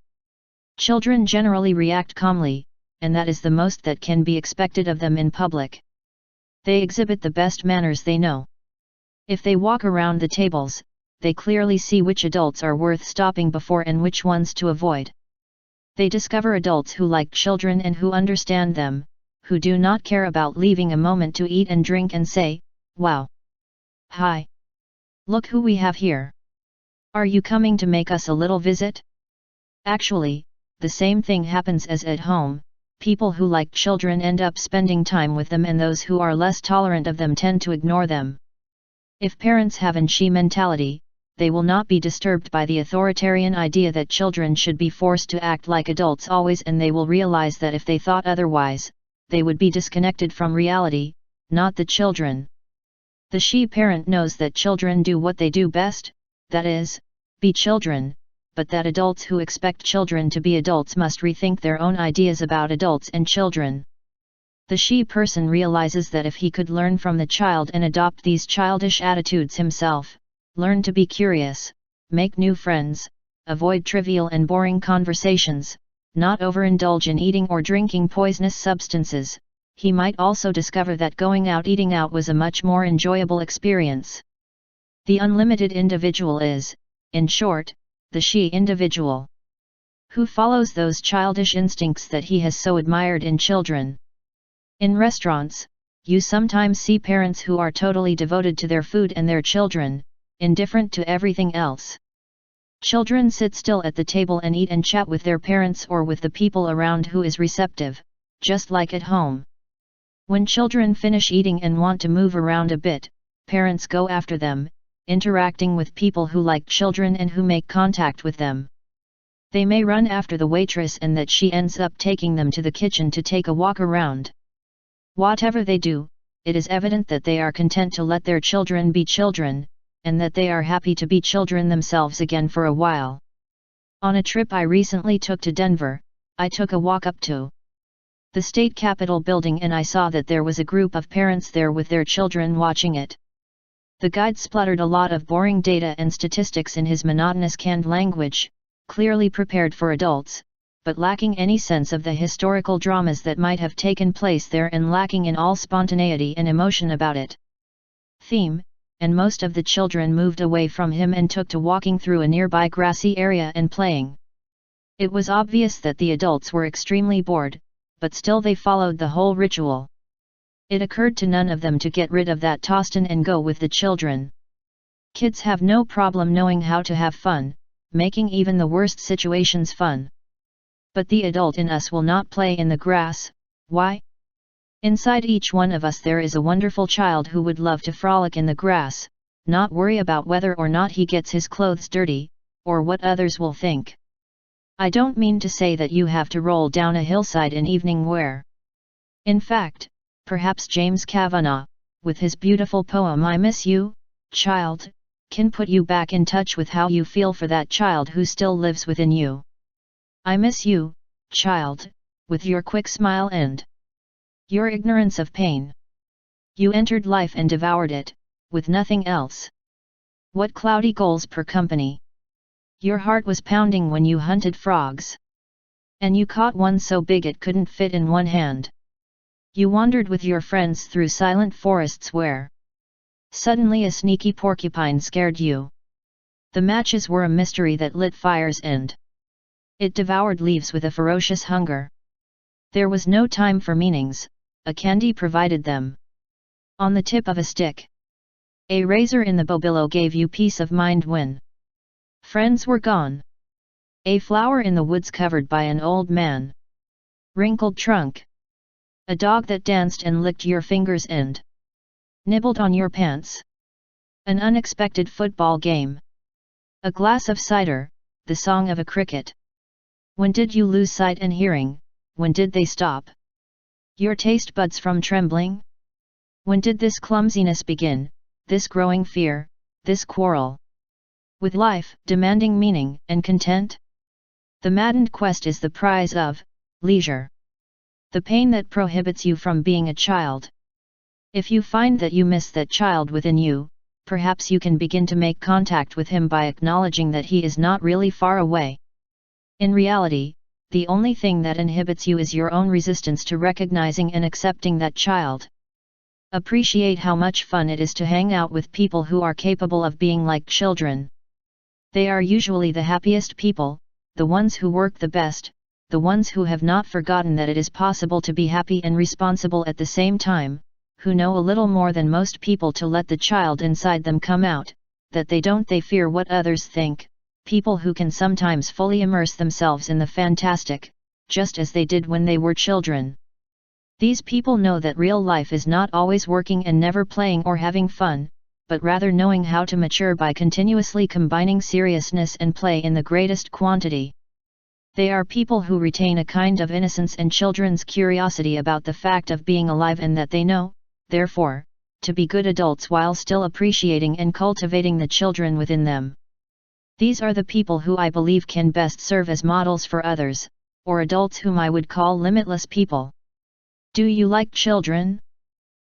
Children generally react calmly, and that is the most that can be expected of them in public. They exhibit the best manners they know. If they walk around the tables, they clearly see which adults are worth stopping before and which ones to avoid. They discover adults who like children and who understand them, who do not care about leaving a moment to eat and drink and say, "Wow! Hi! Look who we have here. Are you coming to make us a little visit?" Actually, the same thing happens as at home. People who like children end up spending time with them and those who are less tolerant of them tend to ignore them. If parents have an she mentality, they will not be disturbed by the authoritarian idea that children should be forced to act like adults always, and they will realize that if they thought otherwise, they would be disconnected from reality, not the children. The she parent knows that children do what they do best, that is, be children, but that adults who expect children to be adults must rethink their own ideas about adults and children. The she person realizes that if he could learn from the child and adopt these childish attitudes himself, learn to be curious, make new friends, avoid trivial and boring conversations, not overindulge in eating or drinking poisonous substances, he might also discover that going out eating out was a much more enjoyable experience. The unlimited individual is, in short, the she individual, who follows those childish instincts that he has so admired in children. In restaurants, you sometimes see parents who are totally devoted to their food and their children, indifferent to everything else. Children sit still at the table and eat and chat with their parents or with the people around who is receptive, just like at home. When children finish eating and want to move around a bit, parents go after them, interacting with people who like children and who make contact with them. They may run after the waitress and that she ends up taking them to the kitchen to take a walk around. Whatever they do, it is evident that they are content to let their children be children, and that they are happy to be children themselves again for a while. On a trip I recently took to Denver, I took a walk up to the state capitol building and I saw that there was a group of parents there with their children watching it. The guide spluttered a lot of boring data and statistics in his monotonous canned language, clearly prepared for adults, but lacking any sense of the historical dramas that might have taken place there and lacking in all spontaneity and emotion about it. Theme, and most of the children moved away from him and took to walking through a nearby grassy area and playing. It was obvious that the adults were extremely bored, but still they followed the whole ritual. It occurred to none of them to get rid of that Tostan and go with the children. Kids have no problem knowing how to have fun, making even the worst situations fun. But the adult in us will not play in the grass. Why? Inside each one of us there is a wonderful child who would love to frolic in the grass, not worry about whether or not he gets his clothes dirty, or what others will think. I don't mean to say that you have to roll down a hillside in evening wear. In fact, perhaps James Kavanagh, with his beautiful poem I Miss You, Child, can put you back in touch with how you feel for that child who still lives within you. I miss you, child, with your quick smile and your ignorance of pain. You entered life and devoured it, with nothing else. What cloudy goals per company. Your heart was pounding when you hunted frogs. And you caught one so big it couldn't fit in one hand. You wandered with your friends through silent forests where suddenly a sneaky porcupine scared you. The matches were a mystery that lit fires and it devoured leaves with a ferocious hunger. There was no time for meanings, a candy provided them. On the tip of a stick. A razor in the bobillo gave you peace of mind when friends were gone. A flower in the woods covered by an old man. Wrinkled trunk. A dog that danced and licked your fingers and nibbled on your pants. An unexpected football game. A glass of cider, the song of a cricket. When did you lose sight and hearing, when did they stop? Your taste buds from trembling? When did this clumsiness begin, this growing fear, this quarrel with life, demanding meaning and content? The maddened quest is the prize of leisure. The pain that prohibits you from being a child. If you find that you miss that child within you, perhaps you can begin to make contact with him by acknowledging that he is not really far away. In reality, the only thing that inhibits you is your own resistance to recognizing and accepting that child. Appreciate how much fun it is to hang out with people who are capable of being like children. They are usually the happiest people, the ones who work the best, the ones who have not forgotten that it is possible to be happy and responsible at the same time, who know a little more than most people to let the child inside them come out, that they fear what others think, people who can sometimes fully immerse themselves in the fantastic, just as they did when they were children. These people know that real life is not always working and never playing or having fun, but rather knowing how to mature by continuously combining seriousness and play in the greatest quantity. They are people who retain a kind of innocence and children's curiosity about the fact of being alive and that they know, therefore, to be good adults while still appreciating and cultivating the children within them. These are the people who I believe can best serve as models for others, or adults whom I would call limitless people. Do you like children?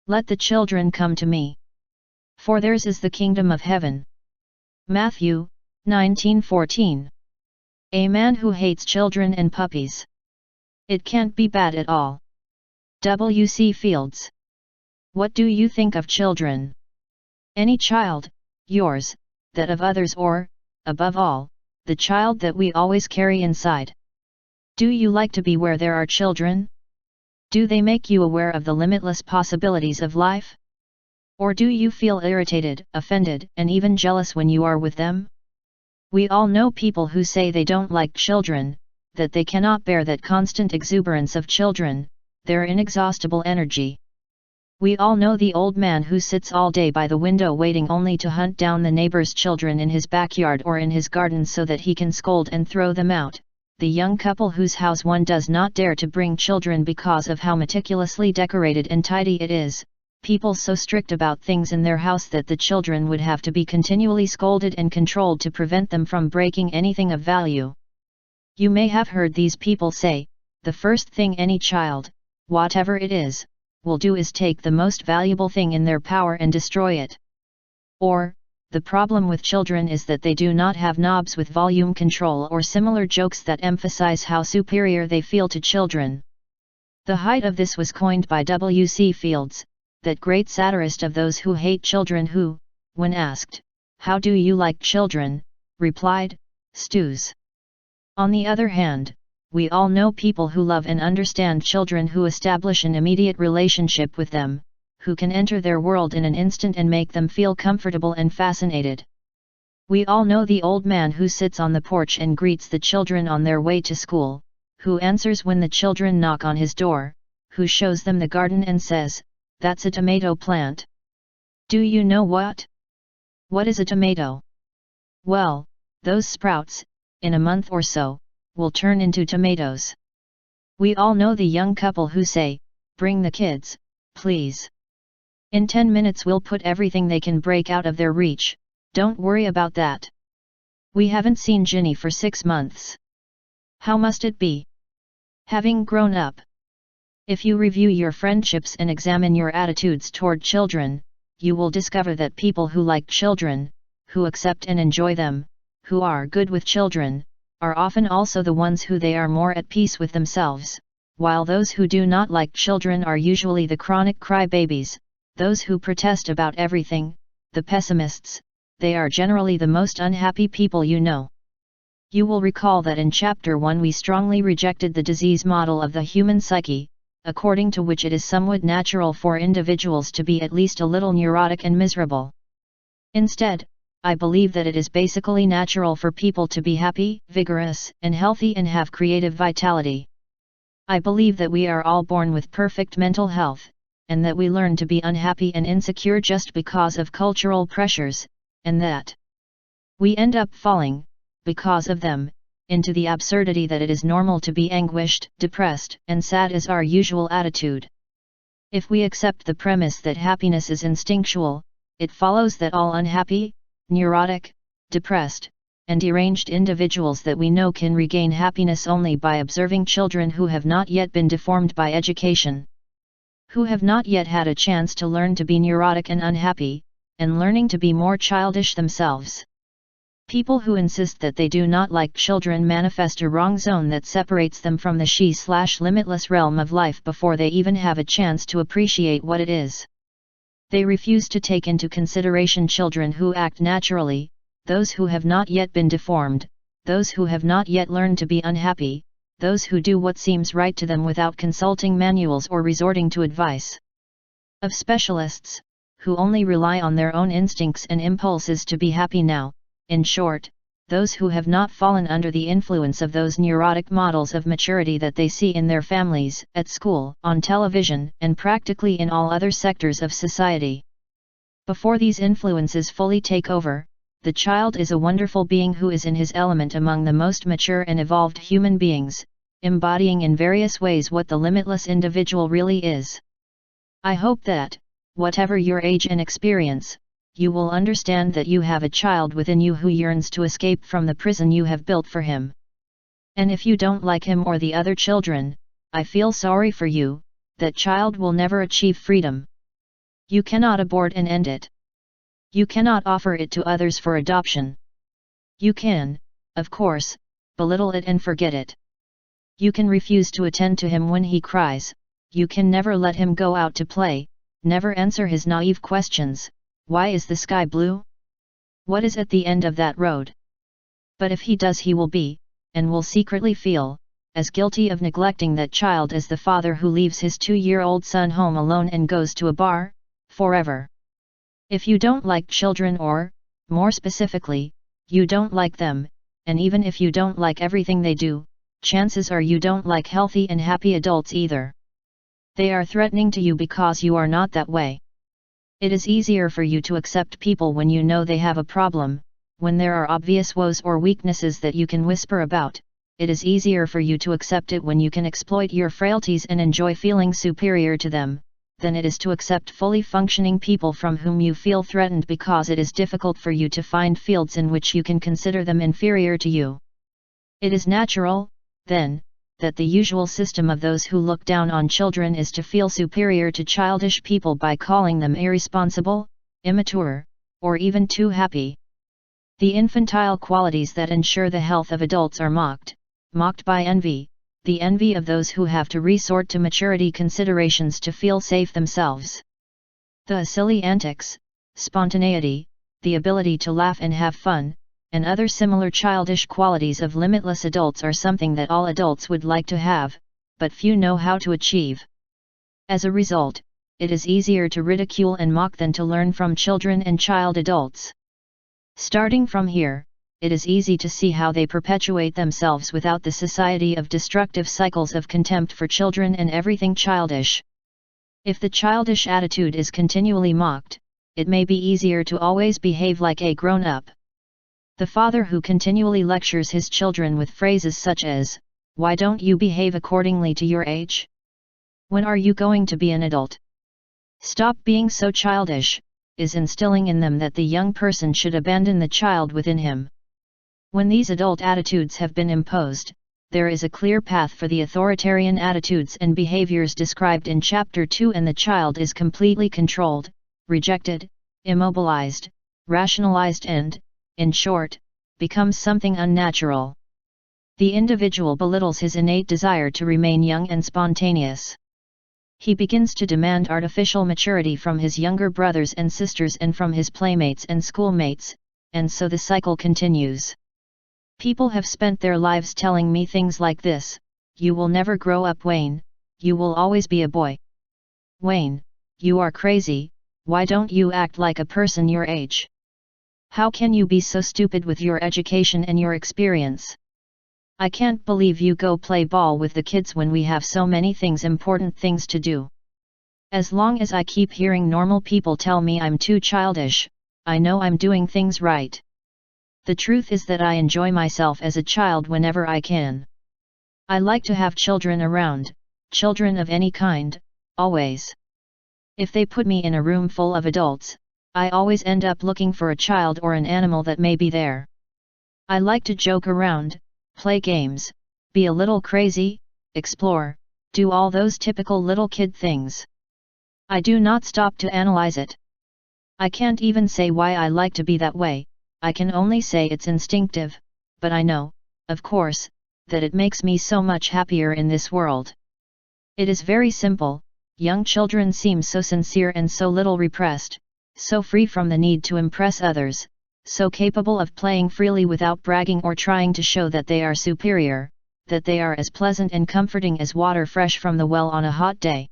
Let the children come to me. For theirs is the kingdom of heaven. Matthew 19:14. A man who hates children and puppies. It can't be bad at all. W.C. Fields. What do you think of children? Any child, yours, that of others or, above all, the child that we always carry inside. Do you like to be where there are children? Do they make you aware of the limitless possibilities of life? Or do you feel irritated, offended, and even jealous when you are with them? We all know people who say they don't like children, that they cannot bear that constant exuberance of children, their inexhaustible energy. We all know the old man who sits all day by the window waiting only to hunt down the neighbor's children in his backyard or in his garden so that he can scold and throw them out, the young couple whose house one does not dare to bring children because of how meticulously decorated and tidy it is, people so strict about things in their house that the children would have to be continually scolded and controlled to prevent them from breaking anything of value. You may have heard these people say, the first thing any child, whatever it is, will do is take the most valuable thing in their power and destroy it. Or, the problem with children is that they do not have knobs with volume control or similar jokes that emphasize how superior they feel to children. The height of this was coined by W.C. Fields, that great satirist of those who hate children who, when asked, "How do you like children?" replied, "Stews." On the other hand, we all know people who love and understand children, who establish an immediate relationship with them, who can enter their world in an instant and make them feel comfortable and fascinated. We all know the old man who sits on the porch and greets the children on their way to school, who answers when the children knock on his door, who shows them the garden and says, "That's a tomato plant." Do you know what? What is a tomato? Well, those sprouts, in a month or so, will turn into tomatoes. We all know the young couple who say, "Bring the kids, please. In 10 minutes we'll put everything they can break out of their reach, don't worry about that. We haven't seen Ginny for 6 months. How must it be? Having grown up." If you review your friendships and examine your attitudes toward children, you will discover that people who like children, who accept and enjoy them, who are good with children, are often also the ones who they are more at peace with themselves, while those who do not like children are usually the chronic crybabies, those who protest about everything, the pessimists. They are generally the most unhappy people you know. You will recall that in Chapter 1 we strongly rejected the disease model of the human psyche, according to which it is somewhat natural for individuals to be at least a little neurotic and miserable. Instead, I believe that it is basically natural for people to be happy, vigorous, and healthy and have creative vitality. I believe that we are all born with perfect mental health, and that we learn to be unhappy and insecure just because of cultural pressures, and that we end up falling, because of them, into the absurdity that it is normal to be anguished, depressed, and sad as our usual attitude. If we accept the premise that happiness is instinctual, it follows that all unhappy, neurotic, depressed, and deranged individuals that we know can regain happiness only by observing children who have not yet been deformed by education, who have not yet had a chance to learn to be neurotic and unhappy, and learning to be more childish themselves. People who insist that they do not like children manifest a wrong zone that separates them from the she/limitless realm of life before they even have a chance to appreciate what it is. They refuse to take into consideration children who act naturally, those who have not yet been deformed, those who have not yet learned to be unhappy, those who do what seems right to them without consulting manuals or resorting to advice of specialists, who only rely on their own instincts and impulses to be happy now. In short, those who have not fallen under the influence of those neurotic models of maturity that they see in their families, at school, on television, and practically in all other sectors of society. Before these influences fully take over, the child is a wonderful being who is in his element among the most mature and evolved human beings, embodying in various ways what the limitless individual really is. I hope that, whatever your age and experience, you will understand that you have a child within you who yearns to escape from the prison you have built for him. And if you don't like him or the other children, I feel sorry for you. That child will never achieve freedom. You cannot abort and end it. You cannot offer it to others for adoption. You can, of course, belittle it and forget it. You can refuse to attend to him when he cries. You can never let him go out to play, never answer his naive questions. Why is the sky blue? What is at the end of that road? But if he does, he will be, and will secretly feel, as guilty of neglecting that child as the father who leaves his 2-year-old son home alone and goes to a bar, forever. If you don't like children or, more specifically, you don't like them, and even if you don't like everything they do, chances are you don't like healthy and happy adults either. They are threatening to you because you are not that way. It is easier for you to accept people when you know they have a problem, when there are obvious woes or weaknesses that you can whisper about. It is easier for you to accept it when you can exploit your frailties and enjoy feeling superior to them, than it is to accept fully functioning people from whom you feel threatened because it is difficult for you to find fields in which you can consider them inferior to you. It is natural, then, that the usual system of those who look down on children is to feel superior to childish people by calling them irresponsible, immature, or even too happy. The infantile qualities that ensure the health of adults are mocked by envy, the envy of those who have to resort to maturity considerations to feel safe themselves. The silly antics, spontaneity, the ability to laugh and have fun, and other similar childish qualities of limitless adults are something that all adults would like to have, but few know how to achieve. As a result, it is easier to ridicule and mock than to learn from children and child adults. Starting from here, it is easy to see how they perpetuate themselves without the society of destructive cycles of contempt for children and everything childish. If the childish attitude is continually mocked, it may be easier to always behave like a grown-up. The father who continually lectures his children with phrases such as, "Why don't you behave accordingly to your age? When are you going to be an adult? Stop being so childish," is instilling in them that the young person should abandon the child within him. When these adult attitudes have been imposed, there is a clear path for the authoritarian attitudes and behaviors described in Chapter 2, and the child is completely controlled, rejected, immobilized, rationalized and, in short, becomes something unnatural. The individual belittles his innate desire to remain young and spontaneous. He begins to demand artificial maturity from his younger brothers and sisters and from his playmates and schoolmates, and so the cycle continues. People have spent their lives telling me things like this: "You will never grow up, Wayne, you will always be a boy. Wayne, you are crazy, why don't you act like a person your age? How can you be so stupid with your education and your experience? I can't believe you go play ball with the kids when we have so many important things to do." As long as I keep hearing normal people tell me I'm too childish, I know I'm doing things right. The truth is that I enjoy myself as a child whenever I can. I like to have children around, children of any kind, always. If they put me in a room full of adults, I always end up looking for a child or an animal that may be there. I like to joke around, play games, be a little crazy, explore, do all those typical little kid things. I do not stop to analyze it. I can't even say why I like to be that way, I can only say it's instinctive, but I know, of course, that it makes me so much happier in this world. It is very simple. Young children seem so sincere and so little repressed, so free from the need to impress others, so capable of playing freely without bragging or trying to show that they are superior, that they are as pleasant and comforting as water fresh from the well on a hot day.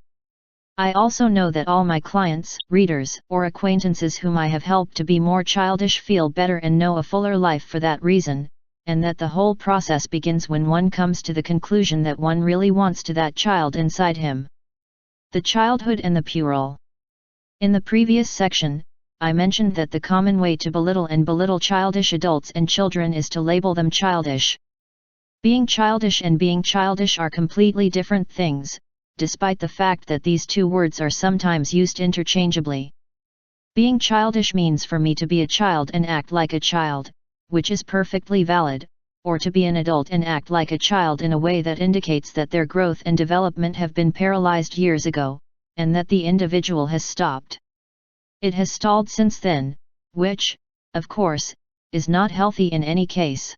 I also know that all my clients, readers, or acquaintances whom I have helped to be more childish feel better and know a fuller life for that reason, and that the whole process begins when one comes to the conclusion that one really wants to that child inside him. The childhood and the puerile. In the previous section, I mentioned that the common way to belittle childish adults and children is to label them childish. Being childish and being childish are completely different things, despite the fact that these two words are sometimes used interchangeably. Being childish means for me to be a child and act like a child, which is perfectly valid, or to be an adult and act like a child in a way that indicates that their growth and development have been paralyzed years ago, and that the individual has stopped. It has stalled since then, which, of course, is not healthy in any case.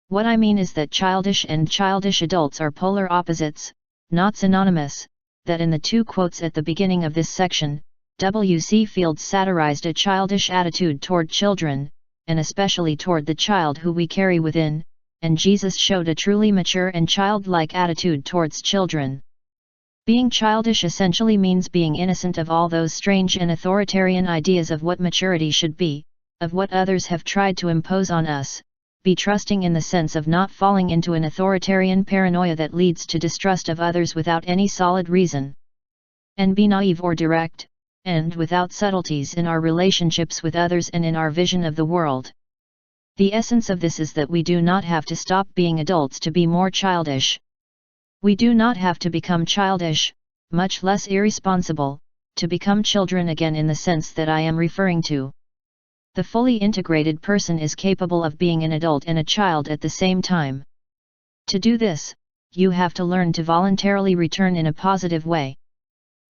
What I mean is that childish and childish adults are polar opposites, not synonymous, that in the two quotes at the beginning of this section, W.C. Fields satirized a childish attitude toward children, and especially toward the child who we carry within, and Jesus showed a truly mature and childlike attitude towards children. Being childish essentially means being innocent of all those strange and authoritarian ideas of what maturity should be, of what others have tried to impose on us, be trusting in the sense of not falling into an authoritarian paranoia that leads to distrust of others without any solid reason. And be naive or direct, and without subtleties in our relationships with others and in our vision of the world. The essence of this is that we do not have to stop being adults to be more childish. We do not have to become childish, much less irresponsible, to become children again in the sense that I am referring to. The fully integrated person is capable of being an adult and a child at the same time. To do this, you have to learn to voluntarily return in a positive way.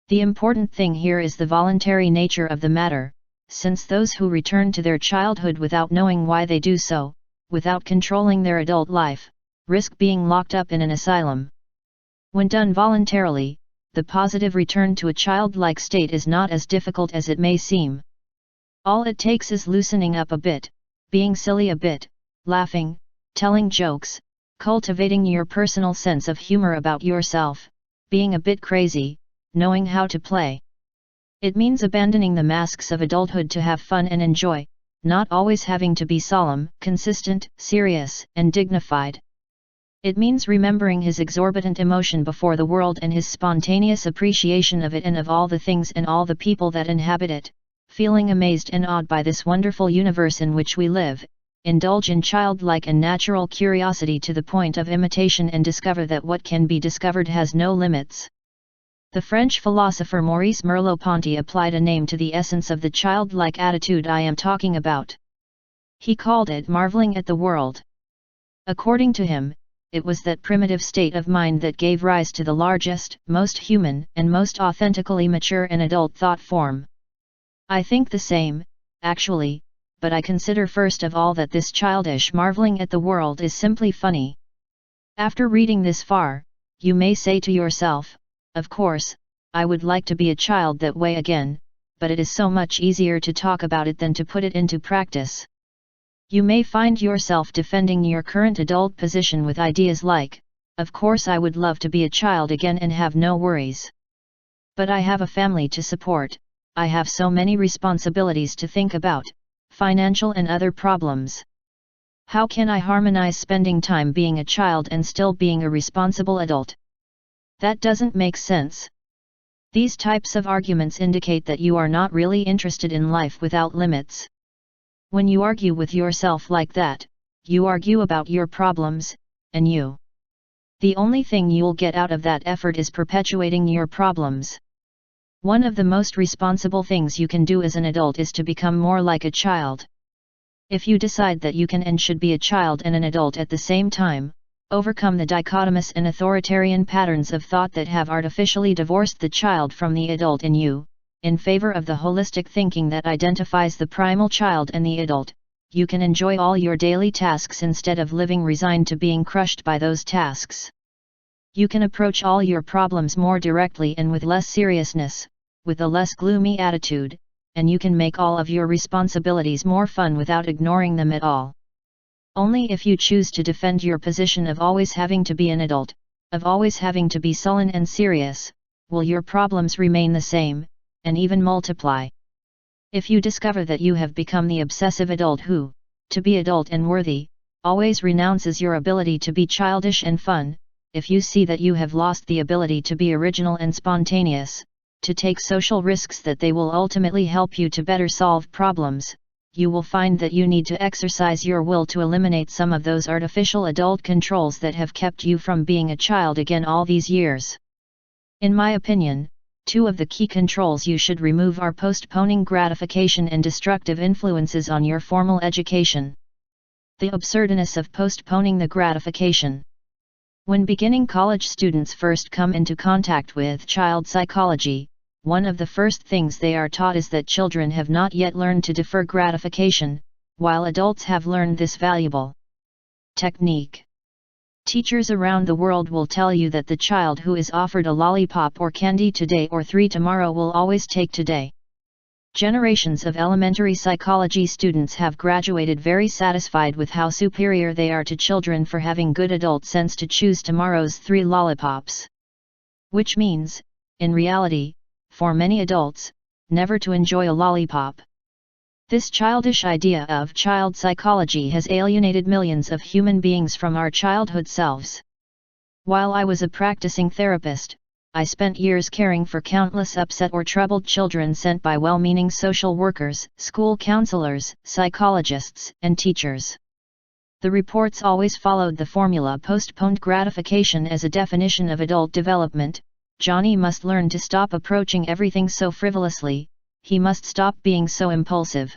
The important thing here is the voluntary nature of the matter, since those who return to their childhood without knowing why they do so, without controlling their adult life, risk being locked up in an asylum. When done voluntarily, the positive return to a childlike state is not as difficult as it may seem. All it takes is loosening up a bit, being silly a bit, laughing, telling jokes, cultivating your personal sense of humor about yourself, being a bit crazy, knowing how to play. It means abandoning the masks of adulthood to have fun and enjoy, not always having to be solemn, consistent, serious, and dignified. It means remembering his exorbitant emotion before the world and his spontaneous appreciation of it and of all the things and all the people that inhabit it, feeling amazed and awed by this wonderful universe in which we live, indulge in childlike and natural curiosity to the point of imitation and discover that what can be discovered has no limits. The French philosopher Maurice Merleau-Ponty applied a name to the essence of the childlike attitude I am talking about. He called it marveling at the world. According to him, it was that primitive state of mind that gave rise to the largest, most human, and most authentically mature and adult thought form. I think the same, actually, but I consider first of all that this childish marveling at the world is simply funny. After reading this far, you may say to yourself, of course, I would like to be a child that way again, but it is so much easier to talk about it than to put it into practice. You may find yourself defending your current adult position with ideas like, of course I would love to be a child again and have no worries. But I have a family to support, I have so many responsibilities to think about, financial and other problems. How can I harmonize spending time being a child and still being a responsible adult? That doesn't make sense. These types of arguments indicate that you are not really interested in life without limits. When you argue with yourself like that, you argue about your problems, and you. The only thing you'll get out of that effort is perpetuating your problems. One of the most responsible things you can do as an adult is to become more like a child. If you decide that you can and should be a child and an adult at the same time, overcome the dichotomous and authoritarian patterns of thought that have artificially divorced the child from the adult in you, in favor of the holistic thinking that identifies the primal child and the adult, you can enjoy all your daily tasks instead of living resigned to being crushed by those tasks. You can approach all your problems more directly and with less seriousness, with a less gloomy attitude, and you can make all of your responsibilities more fun without ignoring them at all. Only if you choose to defend your position of always having to be an adult, of always having to be sullen and serious, will your problems remain the same, and even multiply. If you discover that you have become the obsessive adult who, to be adult and worthy, always renounces your ability to be childish and fun, if you see that you have lost the ability to be original and spontaneous, to take social risks that they will ultimately help you to better solve problems, you will find that you need to exercise your will to eliminate some of those artificial adult controls that have kept you from being a child again all these years. In my opinion, two of the key controls you should remove are postponing gratification and destructive influences on your formal education. The absurdness of postponing the gratification. When beginning college students first come into contact with child psychology, one of the first things they are taught is that children have not yet learned to defer gratification, while adults have learned this valuable technique. Teachers around the world will tell you that the child who is offered a lollipop or candy today or 3 tomorrow will always take today. Generations of elementary psychology students have graduated very satisfied with how superior they are to children for having good adult sense to choose tomorrow's 3 lollipops. Which means, in reality, for many adults, never to enjoy a lollipop. This childish idea of child psychology has alienated millions of human beings from our childhood selves. While I was a practicing therapist, I spent years caring for countless upset or troubled children sent by well-meaning social workers, school counselors, psychologists, and teachers. The reports always followed the formula postponed gratification as a definition of adult development. Johnny must learn to stop approaching everything so frivolously, he must stop being so impulsive.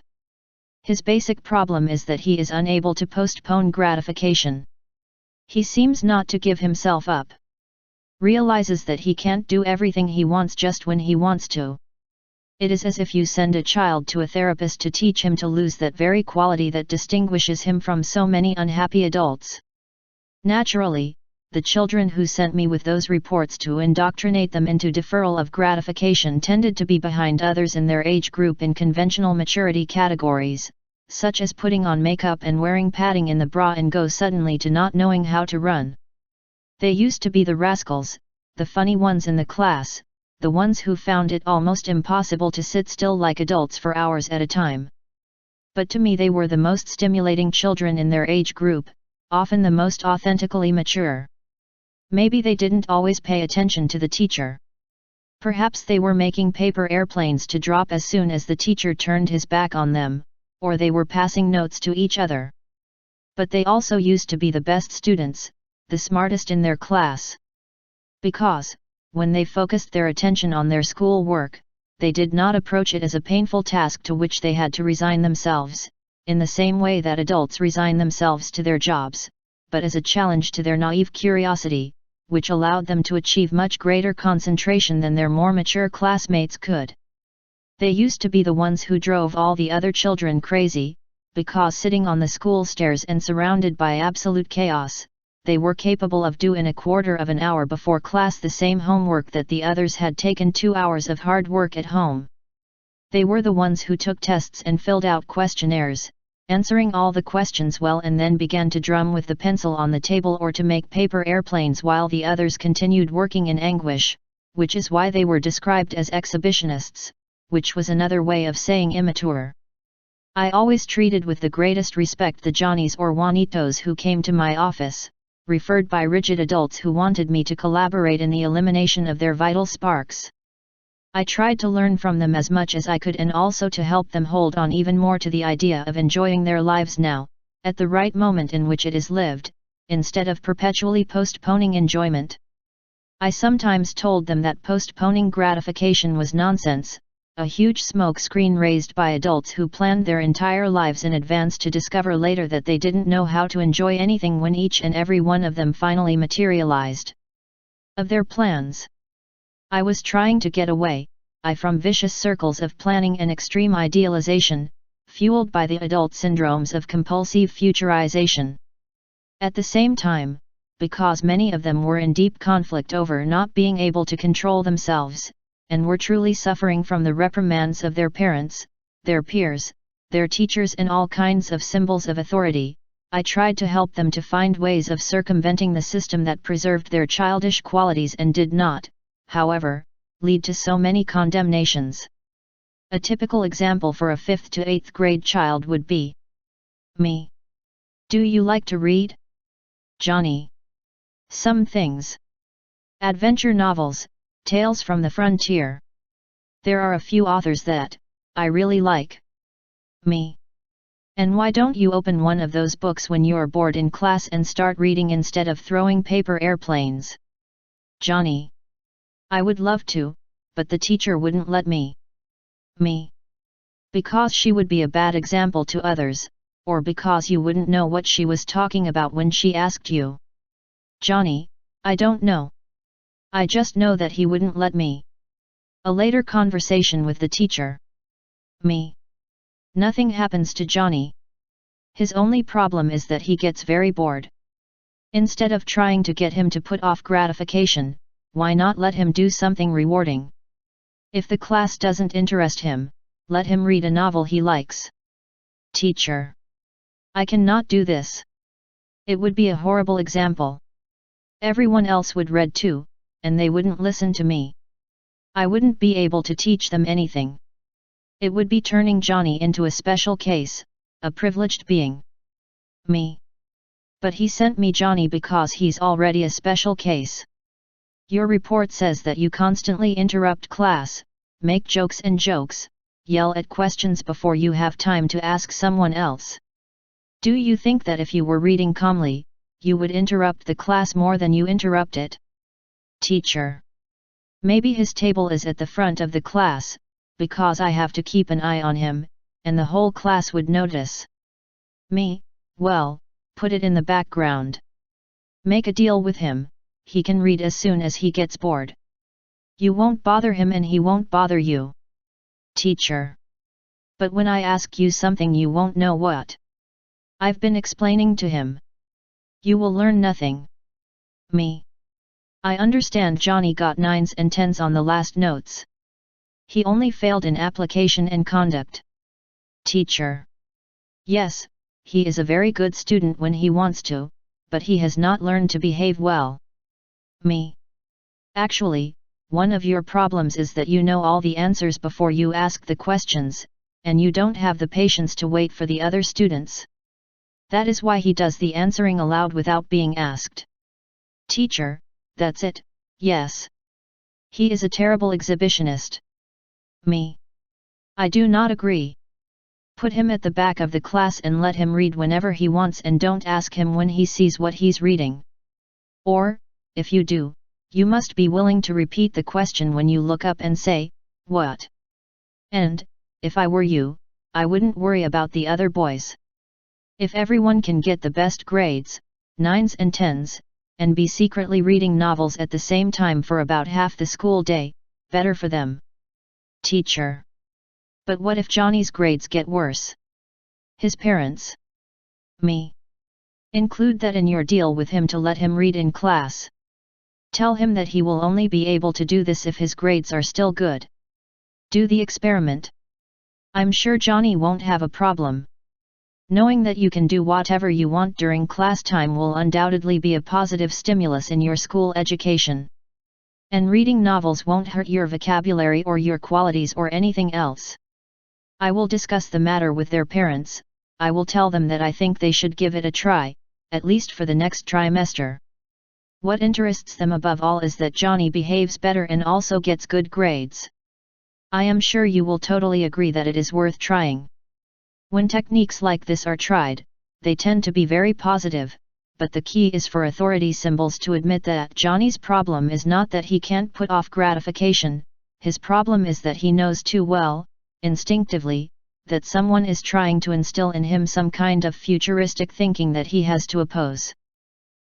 His basic problem is that he is unable to postpone gratification. He seems not to give himself up. Realizes that he can't do everything he wants just when he wants to. It is as if you send a child to a therapist to teach him to lose that very quality that distinguishes him from so many unhappy adults. Naturally, the children who sent me with those reports to indoctrinate them into deferral of gratification tended to be behind others in their age group in conventional maturity categories, such as putting on makeup and wearing padding in the bra and go suddenly to not knowing how to run. They used to be the rascals, the funny ones in the class, the ones who found it almost impossible to sit still like adults for hours at a time. But to me they were the most stimulating children in their age group, often the most authentically mature. Maybe they didn't always pay attention to the teacher. Perhaps they were making paper airplanes to drop as soon as the teacher turned his back on them, or they were passing notes to each other. But they also used to be the best students, the smartest in their class. Because, when they focused their attention on their school work, they did not approach it as a painful task to which they had to resign themselves, in the same way that adults resign themselves to their jobs, but as a challenge to their naive curiosity, which allowed them to achieve much greater concentration than their more mature classmates could. They used to be the ones who drove all the other children crazy, because sitting on the school stairs and surrounded by absolute chaos, they were capable of doing in a quarter of an hour before class the same homework that the others had taken 2 hours of hard work at home. They were the ones who took tests and filled out questionnaires, answering all the questions well, and then began to drum with the pencil on the table or to make paper airplanes while the others continued working in anguish, which is why they were described as exhibitionists, which was another way of saying immature. I always treated with the greatest respect the Johnnies or Juanitos who came to my office, referred by rigid adults who wanted me to collaborate in the elimination of their vital sparks. I tried to learn from them as much as I could and also to help them hold on even more to the idea of enjoying their lives now, at the right moment in which it is lived, instead of perpetually postponing enjoyment. I sometimes told them that postponing gratification was nonsense, a huge smoke screen raised by adults who planned their entire lives in advance to discover later that they didn't know how to enjoy anything when each and every one of them finally materialized. Of their plans, I was trying to get away, from vicious circles of planning and extreme idealization, fueled by the adult syndromes of compulsive futurization. At the same time, because many of them were in deep conflict over not being able to control themselves, and were truly suffering from the reprimands of their parents, their peers, their teachers and all kinds of symbols of authority, I tried to help them to find ways of circumventing the system that preserved their childish qualities and did not, however, lead to so many condemnations. A typical example for a 5th to 8th grade child would be me. Do you like to read? Johnny. Some things. Adventure novels, tales from the frontier. There are a few authors that I really like. Me. And why don't you open one of those books when you're bored in class and start reading instead of throwing paper airplanes? Johnny. I would love to, but the teacher wouldn't let me. Me. Because she would be a bad example to others, or because you wouldn't know what she was talking about when she asked you. Johnny, I don't know. I just know that he wouldn't let me. A later conversation with the teacher. Me. Nothing happens to Johnny. His only problem is that he gets very bored. Instead of trying to get him to put off gratification, why not let him do something rewarding? If the class doesn't interest him, let him read a novel he likes. Teacher. I cannot do this. It would be a horrible example. Everyone else would read too, and they wouldn't listen to me. I wouldn't be able to teach them anything. It would be turning Johnny into a special case, a privileged being. Me. But he sent me Johnny because he's already a special case. Your report says that you constantly interrupt class, make jokes and jokes, yell at questions before you have time to ask someone else. Do you think that if you were reading calmly, you would interrupt the class more than you interrupt it? Teacher. Maybe his table is at the front of the class, because I have to keep an eye on him, and the whole class would notice. Me, well, put it in the background. Make a deal with him, he can read as soon as he gets bored. You won't bother him and he won't bother you. Teacher. But when I ask you something you won't know what. I've been explaining to him. You will learn nothing. Me. I understand Johnny got 9s and 10s on the last notes. He only failed in application and conduct. Teacher. Yes, he is a very good student when he wants to, but he has not learned to behave well. Me. Actually, one of your problems is that you know all the answers before you ask the questions, and you don't have the patience to wait for the other students. That is why he does the answering aloud without being asked. Teacher, that's it, yes. He is a terrible exhibitionist. Me. I do not agree. Put him at the back of the class and let him read whenever he wants and don't ask him when he sees what he's reading. Or, if you do, you must be willing to repeat the question when you look up and say, "What?" And, if I were you, I wouldn't worry about the other boys. If everyone can get the best grades, 9s and 10s, and be secretly reading novels at the same time for about half the school day, better for them. Teacher. But what if Johnny's grades get worse? His parents. Me. Include that in your deal with him to let him read in class. Tell him that he will only be able to do this if his grades are still good. Do the experiment. I'm sure Johnny won't have a problem. Knowing that you can do whatever you want during class time will undoubtedly be a positive stimulus in your school education. And reading novels won't hurt your vocabulary or your qualities or anything else. I will discuss the matter with their parents. I will tell them that I think they should give it a try, at least for the next trimester. What interests them above all is that Johnny behaves better and also gets good grades. I am sure you will totally agree that it is worth trying. When techniques like this are tried, they tend to be very positive, but the key is for authority symbols to admit that Johnny's problem is not that he can't put off gratification, his problem is that he knows too well, instinctively, that someone is trying to instill in him some kind of futuristic thinking that he has to oppose.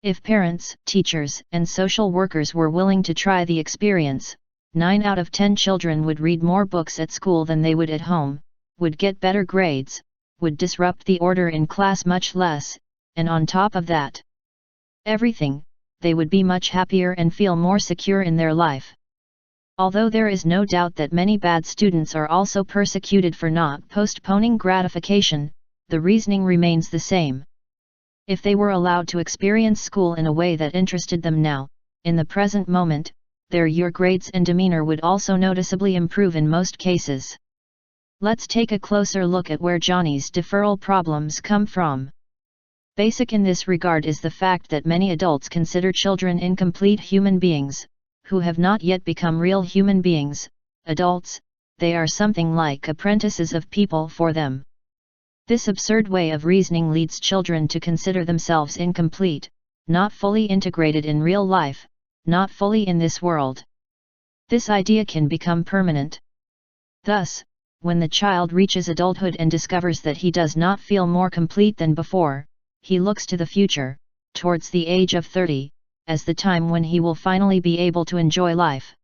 If parents, teachers, and social workers were willing to try the experience, 9 out of 10 children would read more books at school than they would at home, would get better grades, would disrupt the order in class much less, and on top of that, everything, they would be much happier and feel more secure in their life. Although there is no doubt that many bad students are also persecuted for not postponing gratification, the reasoning remains the same. If they were allowed to experience school in a way that interested them now, in the present moment, their grades and demeanor would also noticeably improve in most cases. Let's take a closer look at where Johnny's deferral problems come from. Basic in this regard is the fact that many adults consider children incomplete human beings, who have not yet become real human beings, adults. They are something like apprentices of people for them. This absurd way of reasoning leads children to consider themselves incomplete, not fully integrated in real life, not fully in this world. This idea can become permanent. Thus, when the child reaches adulthood and discovers that he does not feel more complete than before, he looks to the future, towards the age of 30, as the time when he will finally be able to enjoy life.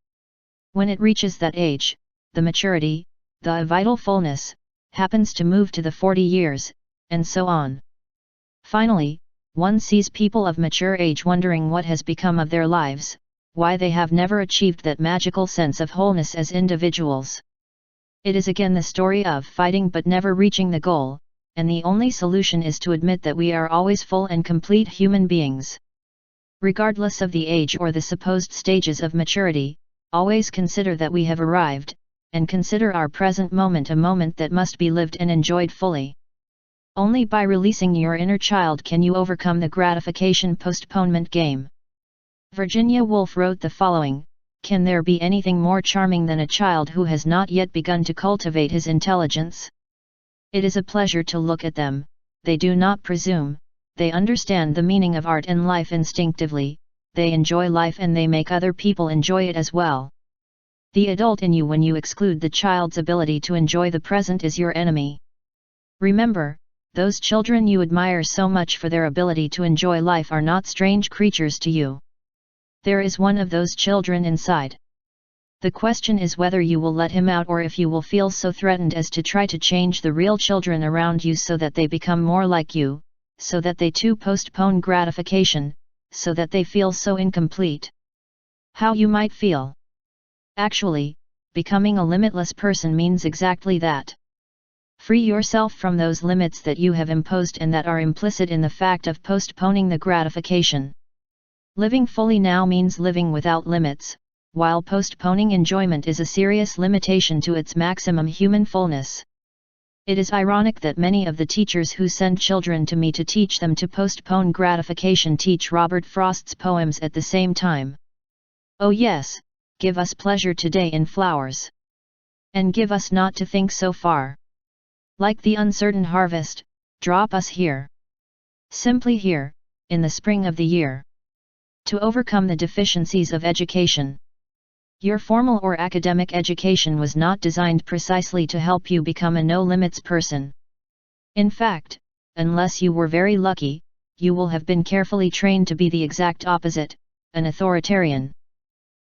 When it reaches that age, the maturity, the vital fullness, happens to move to the 40 years, and so on. Finally, one sees people of mature age wondering what has become of their lives, why they have never achieved that magical sense of wholeness as individuals. It is again the story of fighting but never reaching the goal, and the only solution is to admit that we are always full and complete human beings. Regardless of the age or the supposed stages of maturity, always consider that we have arrived, and consider our present moment a moment that must be lived and enjoyed fully. Only by releasing your inner child can you overcome the gratification postponement game. Virginia Woolf wrote the following: "Can there be anything more charming than a child who has not yet begun to cultivate his intelligence? It is a pleasure to look at them, they do not presume, they understand the meaning of art and life instinctively, they enjoy life and they make other people enjoy it as well. The adult in you when you exclude the child's ability to enjoy the present is your enemy. Remember, those children you admire so much for their ability to enjoy life are not strange creatures to you. There is one of those children inside. The question is whether you will let him out or if you will feel so threatened as to try to change the real children around you so that they become more like you, so that they too postpone gratification, so that they feel so incomplete. How you might feel. Actually, becoming a limitless person means exactly that. Free yourself from those limits that you have imposed and that are implicit in the fact of postponing the gratification. Living fully now means living without limits, while postponing enjoyment is a serious limitation to its maximum human fullness. It is ironic that many of the teachers who send children to me to teach them to postpone gratification teach Robert Frost's poems at the same time. Oh yes, give us pleasure today in flowers. And give us not to think so far. Like the uncertain harvest, drop us here. Simply here, in the spring of the year. To overcome the deficiencies of education. Your formal or academic education was not designed precisely to help you become a no-limits person. In fact, unless you were very lucky, you will have been carefully trained to be the exact opposite, an authoritarian.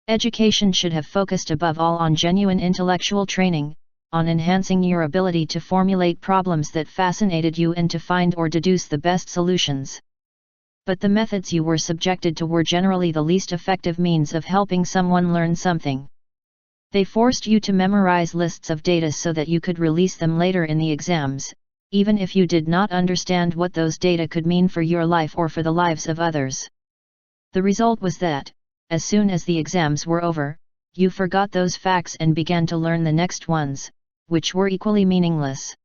Education should have focused above all on genuine intellectual training, on enhancing your ability to formulate problems that fascinated you and to find or deduce the best solutions. But the methods you were subjected to were generally the least effective means of helping someone learn something. They forced you to memorize lists of data so that you could release them later in the exams, even if you did not understand what those data could mean for your life or for the lives of others. The result was that, as soon as the exams were over, you forgot those facts and began to learn the next ones, which were equally meaningless.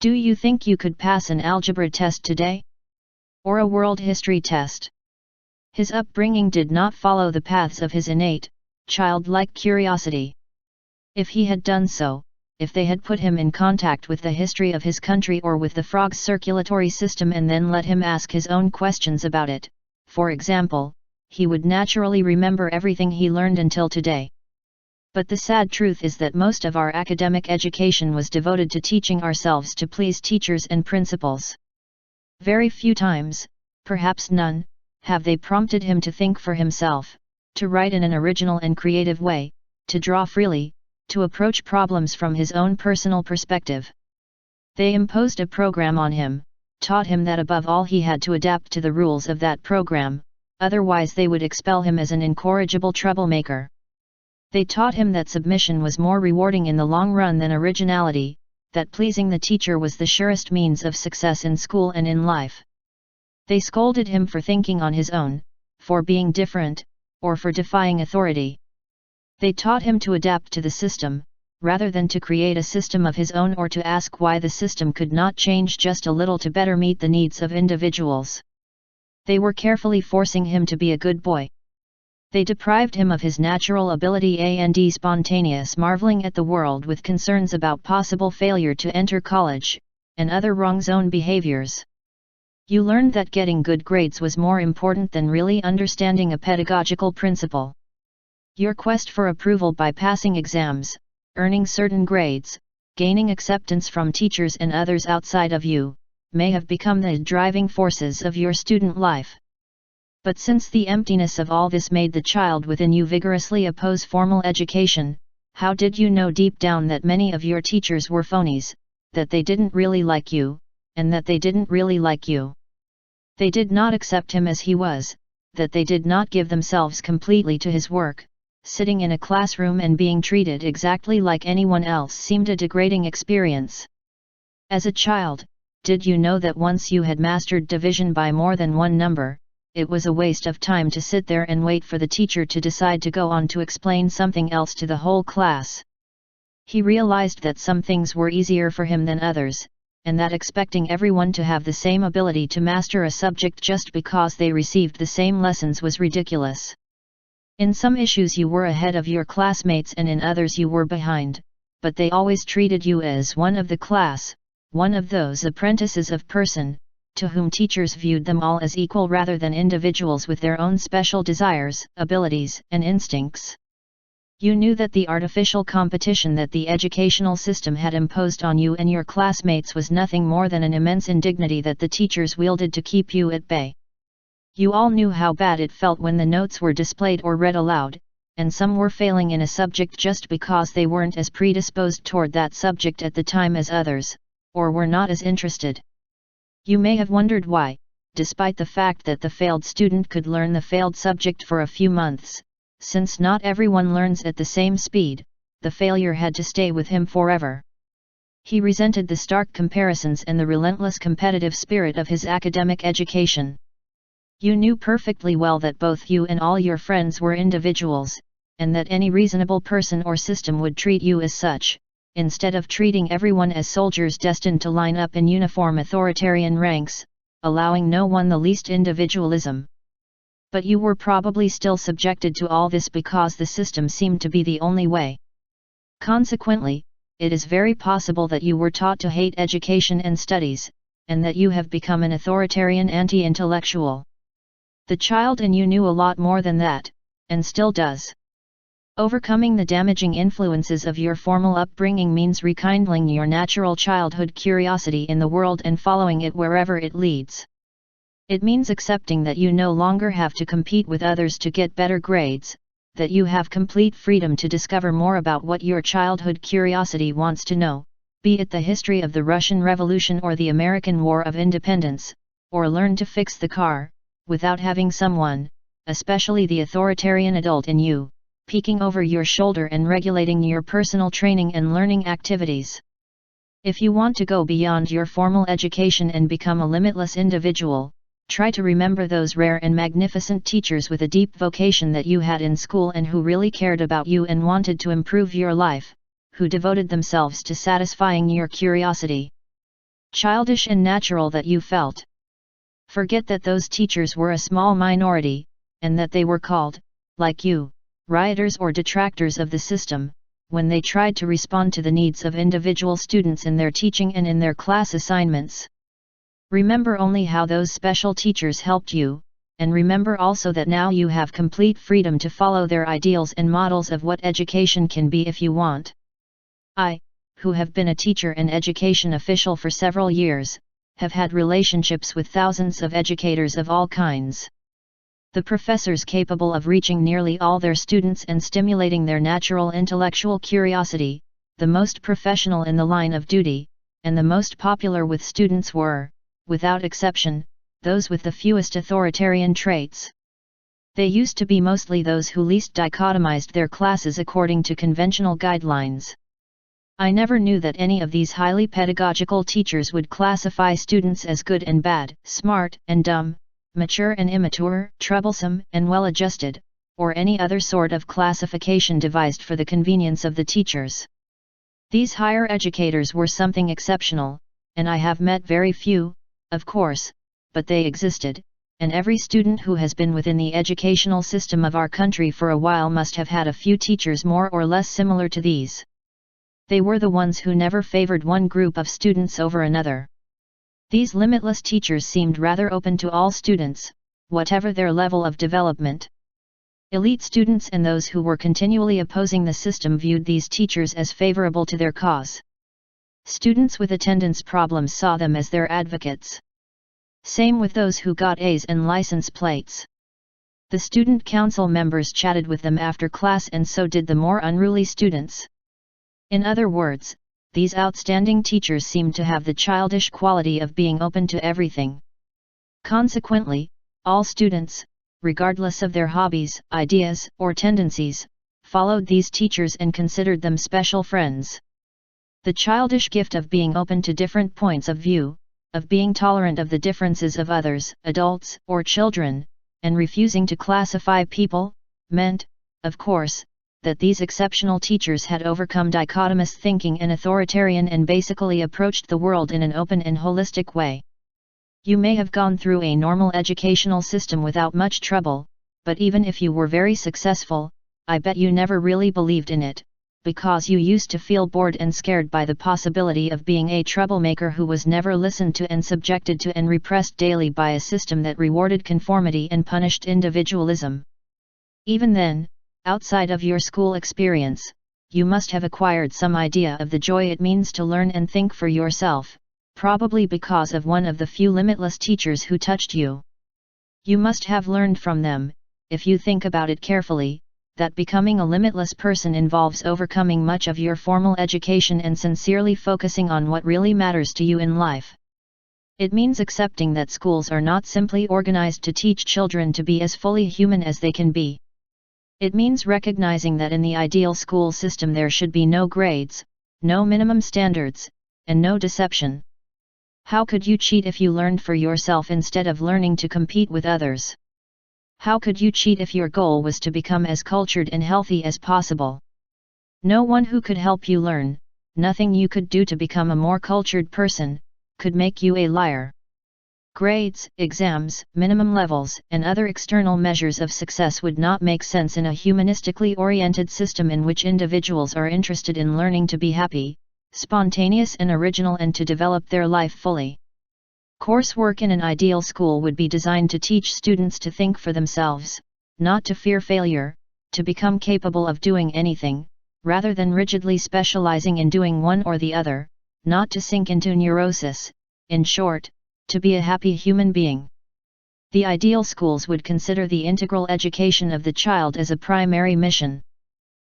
Do you think you could pass an algebra test today? Or a world history test? His upbringing did not follow the paths of his innate, childlike curiosity. If he had done so, if they had put him in contact with the history of his country or with the frog's circulatory system and then let him ask his own questions about it, for example, he would naturally remember everything he learned until today. But the sad truth is that most of our academic education was devoted to teaching ourselves to please teachers and principals. Very few times, perhaps none, have they prompted him to think for himself, to write in an original and creative way, to draw freely, to approach problems from his own personal perspective. They imposed a program on him, taught him that above all he had to adapt to the rules of that program, otherwise they would expel him as an incorrigible troublemaker. They taught him that submission was more rewarding in the long run than originality, that pleasing the teacher was the surest means of success in school and in life. They scolded him for thinking on his own, for being different, or for defying authority. They taught him to adapt to the system, rather than to create a system of his own or to ask why the system could not change just a little to better meet the needs of individuals. They were carefully forcing him to be a good boy. They deprived him of his natural ability and spontaneous marveling at the world with concerns about possible failure to enter college, and other wrong zone behaviors. You learned that getting good grades was more important than really understanding a pedagogical principle. Your quest for approval by passing exams, earning certain grades, gaining acceptance from teachers and others outside of you, may have become the driving forces of your student life. But since the emptiness of all this made the child within you vigorously oppose formal education, how did you know deep down that many of your teachers were phonies, that they didn't really like you, and that they didn't really like you? They did not accept him as he was, that they did not give themselves completely to his work. Sitting in a classroom and being treated exactly like anyone else seemed a degrading experience. As a child, did you know that once you had mastered division by more than one number, it was a waste of time to sit there and wait for the teacher to decide to go on to explain something else to the whole class? He realized that some things were easier for him than others, and that expecting everyone to have the same ability to master a subject just because they received the same lessons was ridiculous. In some issues you were ahead of your classmates and in others you were behind, but they always treated you as one of the class, one of those apprentices of person, to whom teachers viewed them all as equal rather than individuals with their own special desires, abilities, and instincts. You knew that the artificial competition that the educational system had imposed on you and your classmates was nothing more than an immense indignity that the teachers wielded to keep you at bay. You all knew how bad it felt when the notes were displayed or read aloud, and some were failing in a subject just because they weren't as predisposed toward that subject at the time as others, or were not as interested. You may have wondered why, despite the fact that the failed student could learn the failed subject for a few months, since not everyone learns at the same speed, the failure had to stay with him forever. He resented the stark comparisons and the relentless competitive spirit of his academic education. You knew perfectly well that both you and all your friends were individuals, and that any reasonable person or system would treat you as such, instead of treating everyone as soldiers destined to line up in uniform authoritarian ranks, allowing no one the least individualism. But you were probably still subjected to all this because the system seemed to be the only way. Consequently, it is very possible that you were taught to hate education and studies, and that you have become an authoritarian anti-intellectual. The child in you knew a lot more than that, and still does. Overcoming the damaging influences of your formal upbringing means rekindling your natural childhood curiosity in the world and following it wherever it leads. It means accepting that you no longer have to compete with others to get better grades, that you have complete freedom to discover more about what your childhood curiosity wants to know, be it the history of the Russian Revolution or the American War of Independence, or learn to fix the car, without having someone, especially the authoritarian adult in you, peeking over your shoulder and regulating your personal training and learning activities. If you want to go beyond your formal education and become a limitless individual, try to remember those rare and magnificent teachers with a deep vocation that you had in school and who really cared about you and wanted to improve your life, who devoted themselves to satisfying your curiosity. Childish and natural that you felt. Forget that those teachers were a small minority, and that they were called, like you, rioters or detractors of the system, when they tried to respond to the needs of individual students in their teaching and in their class assignments. Remember only how those special teachers helped you, and remember also that now you have complete freedom to follow their ideals and models of what education can be if you want. I, who have been a teacher and education official for several years, have had relationships with thousands of educators of all kinds. The professors capable of reaching nearly all their students and stimulating their natural intellectual curiosity, the most professional in the line of duty, and the most popular with students were, without exception, those with the fewest authoritarian traits. They used to be mostly those who least dichotomized their classes according to conventional guidelines. I never knew that any of these highly pedagogical teachers would classify students as good and bad, smart and dumb, mature and immature, troublesome and well-adjusted, or any other sort of classification devised for the convenience of the teachers. These higher educators were something exceptional, and I have met very few, of course, but they existed, and every student who has been within the educational system of our country for a while must have had a few teachers more or less similar to these. They were the ones who never favored one group of students over another. These limitless teachers seemed rather open to all students, whatever their level of development. Elite students and those who were continually opposing the system viewed these teachers as favorable to their cause. Students with attendance problems saw them as their advocates. Same with those who got A's and license plates. The student council members chatted with them after class, and so did the more unruly students. In other words, these outstanding teachers seemed to have the childish quality of being open to everything. Consequently, all students, regardless of their hobbies, ideas, or tendencies, followed these teachers and considered them special friends. The childish gift of being open to different points of view, of being tolerant of the differences of others, adults or children, and refusing to classify people, meant, of course, that these exceptional teachers had overcome dichotomous thinking and authoritarian and basically approached the world in an open and holistic way. You may have gone through a normal educational system without much trouble, but even if you were very successful, I bet you never really believed in it, because you used to feel bored and scared by the possibility of being a troublemaker who was never listened to and subjected to and repressed daily by a system that rewarded conformity and punished individualism. Even then, outside of your school experience, you must have acquired some idea of the joy it means to learn and think for yourself, probably because of one of the few limitless teachers who touched you. You must have learned from them, if you think about it carefully, that becoming a limitless person involves overcoming much of your formal education and sincerely focusing on what really matters to you in life. It means accepting that schools are not simply organized to teach children to be as fully human as they can be. It means recognizing that in the ideal school system there should be no grades, no minimum standards, and no deception. How could you cheat if you learned for yourself instead of learning to compete with others? How could you cheat if your goal was to become as cultured and healthy as possible? No one who could help you learn, nothing you could do to become a more cultured person, could make you a liar. Grades, exams, minimum levels, and other external measures of success would not make sense in a humanistically oriented system in which individuals are interested in learning to be happy, spontaneous and original and to develop their life fully. Coursework in an ideal school would be designed to teach students to think for themselves, not to fear failure, to become capable of doing anything, rather than rigidly specializing in doing one or the other, not to sink into neurosis, in short, to be a happy human being. The ideal schools would consider the integral education of the child as a primary mission.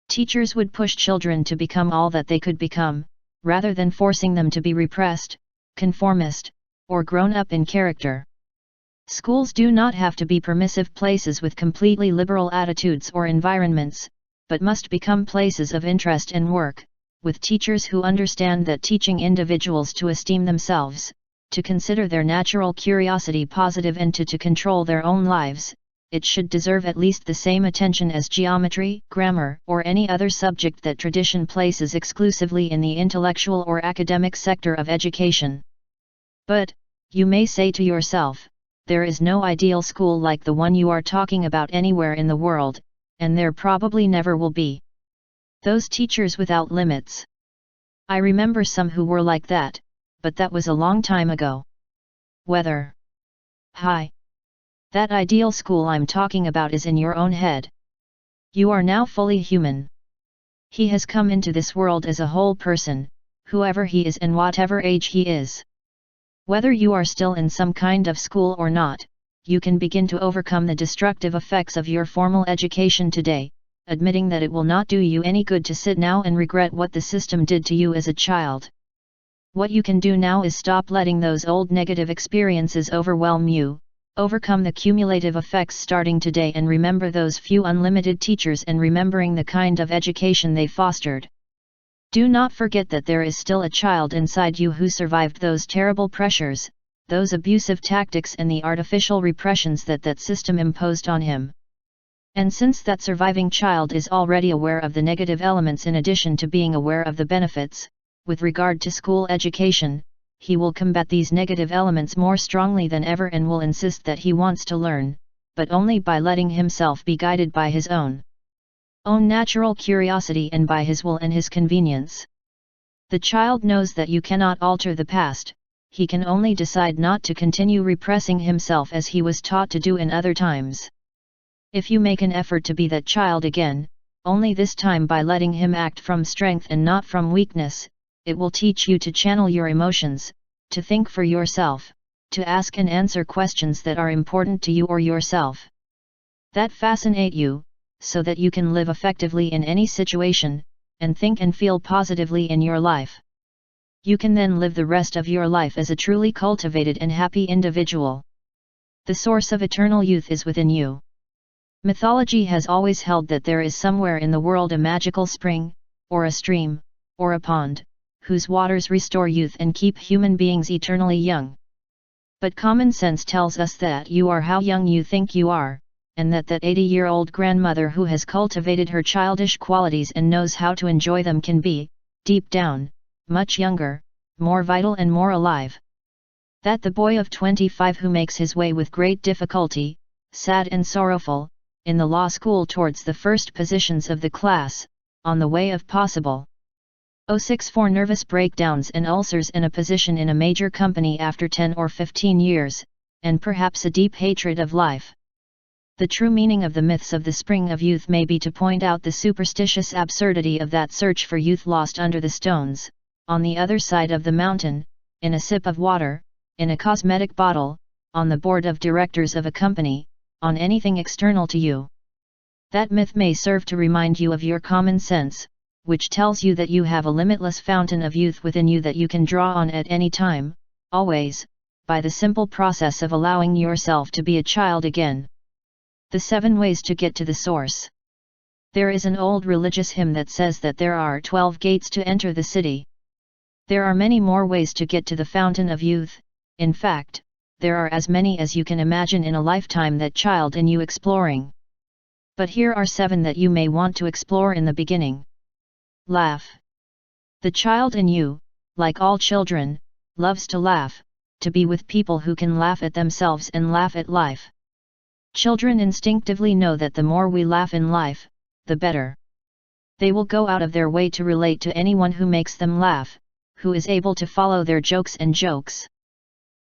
Teachers would push children to become all that they could become, rather than forcing them to be repressed, conformist, or grown up in character. Schools do not have to be permissive places with completely liberal attitudes or environments, but must become places of interest and work, with teachers who understand that teaching individuals to esteem themselves, to consider their natural curiosity positive and to control their own lives, it should deserve at least the same attention as geometry, grammar, or any other subject that tradition places exclusively in the intellectual or academic sector of education. But, you may say to yourself, there is no ideal school like the one you are talking about anywhere in the world, and there probably never will be. Those teachers without limits. I remember some who were like that, but that was a long time ago. Whether. Hi. That ideal school I'm talking about is in your own head. You are now fully human. He has come into this world as a whole person, whoever he is and whatever age he is. Whether you are still in some kind of school or not, you can begin to overcome the destructive effects of your formal education today, admitting that it will not do you any good to sit now and regret what the system did to you as a child. What you can do now is stop letting those old negative experiences overwhelm you, overcome the cumulative effects starting today and remember those few unlimited teachers and remembering the kind of education they fostered. Do not forget that there is still a child inside you who survived those terrible pressures, those abusive tactics and the artificial repressions that system imposed on him. And since that surviving child is already aware of the negative elements in addition to being aware of the benefits, with regard to school education, he will combat these negative elements more strongly than ever and will insist that he wants to learn, but only by letting himself be guided by his own natural curiosity and by his will and his convenience. The child knows that you cannot alter the past, he can only decide not to continue repressing himself as he was taught to do in other times. If you make an effort to be that child again, only this time by letting him act from strength and not from weakness, it will teach you to channel your emotions, to think for yourself, to ask and answer questions that are important to you or yourself, that fascinate you, so that you can live effectively in any situation, and think and feel positively in your life. You can then live the rest of your life as a truly cultivated and happy individual. The source of eternal youth is within you. Mythology has always held that there is somewhere in the world a magical spring, or a stream, or a pond, whose waters restore youth and keep human beings eternally young. But common sense tells us that you are how young you think you are, and that 80-year-old grandmother who has cultivated her childish qualities and knows how to enjoy them can be, deep down, much younger, more vital and more alive. That the boy of 25 who makes his way with great difficulty, sad and sorrowful, in the law school towards the first positions of the class, on the way of possible 06 for nervous breakdowns and ulcers and a position in a major company after 10 or 15 years, and perhaps a deep hatred of life. The true meaning of the myths of the spring of youth may be to point out the superstitious absurdity of that search for youth lost under the stones, on the other side of the mountain, in a sip of water, in a cosmetic bottle, on the board of directors of a company, on anything external to you. That myth may serve to remind you of your common sense, which tells you that you have a limitless fountain of youth within you that you can draw on at any time, always, by the simple process of allowing yourself to be a child again. The 7 ways to get to the source. There is an old religious hymn that says that there are 12 gates to enter the city. There are many more ways to get to the fountain of youth. In fact, there are as many as you can imagine in a lifetime, that child in you exploring. But here are 7 that you may want to explore in the beginning. Laugh. The child in you, like all children, loves to laugh, to be with people who can laugh at themselves and laugh at life. Children instinctively know that the more we laugh in life, the better. They will go out of their way to relate to anyone who makes them laugh, who is able to follow their jokes and jokes.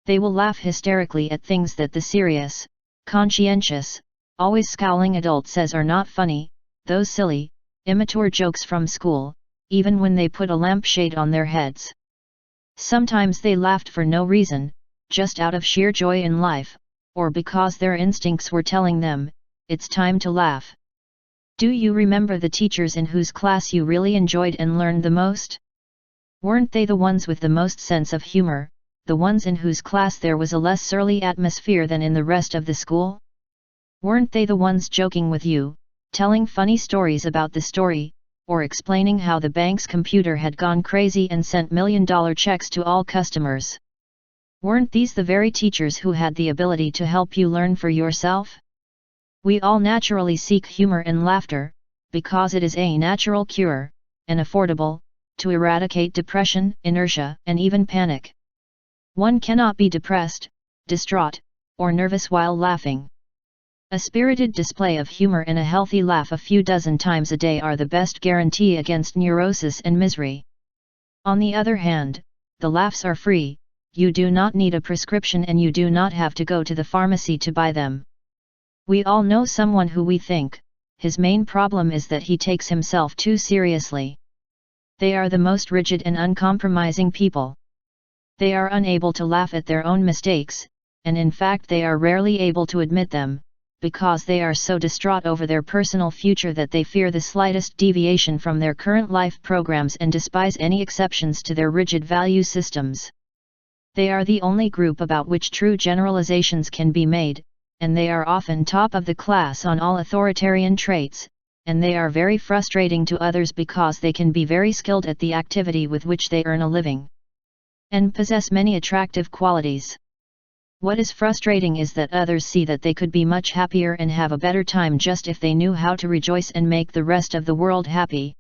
They will laugh hysterically at things that the serious, conscientious, always scowling adult says are not funny, those silly, immature jokes from school, even when they put a lampshade on their heads. Sometimes they laughed for no reason, just out of sheer joy in life, or because their instincts were telling them, it's time to laugh. Do you remember the teachers in whose class you really enjoyed and learned the most? Weren't they the ones with the most sense of humor, the ones in whose class there was a less surly atmosphere than in the rest of the school? Weren't they the ones joking with you, telling funny stories about the story, or explaining how the bank's computer had gone crazy and sent $1,000,000 checks to all customers? Weren't these the very teachers who had the ability to help you learn for yourself? We all naturally seek humor and laughter, because it is a natural cure, and affordable, to eradicate depression, inertia, and even panic. One cannot be depressed, distraught, or nervous while laughing. A spirited display of humor and a healthy laugh a few dozen times a day are the best guarantee against neurosis and misery. On the other hand, the laughs are free, you do not need a prescription and you do not have to go to the pharmacy to buy them. We all know someone who we think, his main problem is that he takes himself too seriously. They are the most rigid and uncompromising people. They are unable to laugh at their own mistakes, and in fact they are rarely able to admit them, because they are so distraught over their personal future that they fear the slightest deviation from their current life programs and despise any exceptions to their rigid value systems. They are the only group about which true generalizations can be made, and they are often top of the class on all authoritarian traits, and they are very frustrating to others because they can be very skilled at the activity with which they earn a living, and possess many attractive qualities. What is frustrating is that others see that they could be much happier and have a better time just if they knew how to rejoice and make the rest of the world happy.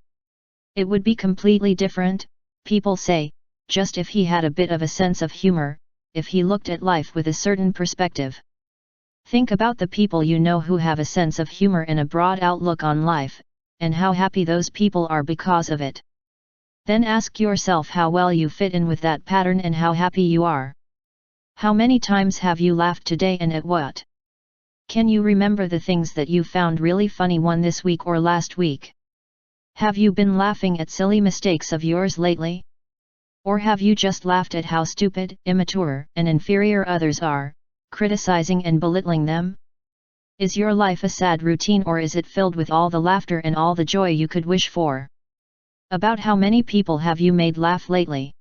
It would be completely different, people say, just if he had a bit of a sense of humor, if he looked at life with a certain perspective. Think about the people you know who have a sense of humor and a broad outlook on life, and how happy those people are because of it. Then ask yourself how well you fit in with that pattern and how happy you are. How many times have you laughed today and at what? Can you remember the things that you found really funny this week or last week? Have you been laughing at silly mistakes of yours lately? Or have you just laughed at how stupid, immature, and inferior others are, criticizing and belittling them? Is your life a sad routine or is it filled with all the laughter and all the joy you could wish for? About how many people have you made laugh lately?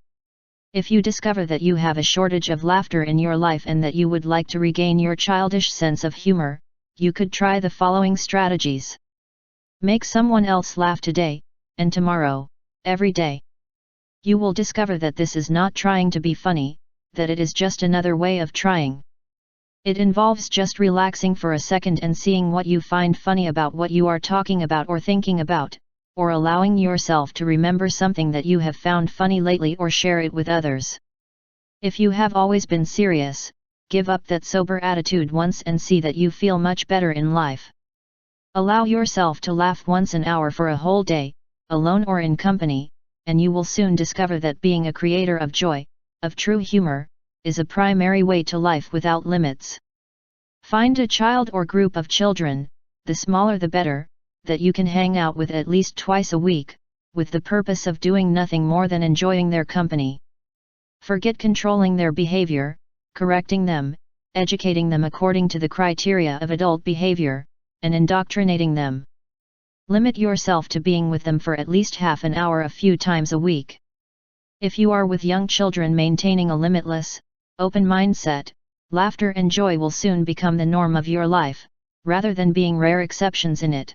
If you discover that you have a shortage of laughter in your life and that you would like to regain your childish sense of humor, you could try the following strategies. Make someone else laugh today, and tomorrow, every day. You will discover that this is not trying to be funny, that it is just another way of trying. It involves just relaxing for a second and seeing what you find funny about what you are talking about or thinking about, or allowing yourself to remember something that you have found funny lately or share it with others. If you have always been serious, give up that sober attitude once and see that you feel much better in life. Allow yourself to laugh once an hour for a whole day, alone or in company, and you will soon discover that being a creator of joy, of true humor, is a primary way to life without limits. Find a child or group of children, the smaller the better, that you can hang out with at least twice a week, with the purpose of doing nothing more than enjoying their company. Forget controlling their behavior, correcting them, educating them according to the criteria of adult behavior, and indoctrinating them. Limit yourself to being with them for at least half an hour a few times a week. If you are with young children, maintaining a limitless, open mindset, laughter and joy will soon become the norm of your life, rather than being rare exceptions in it.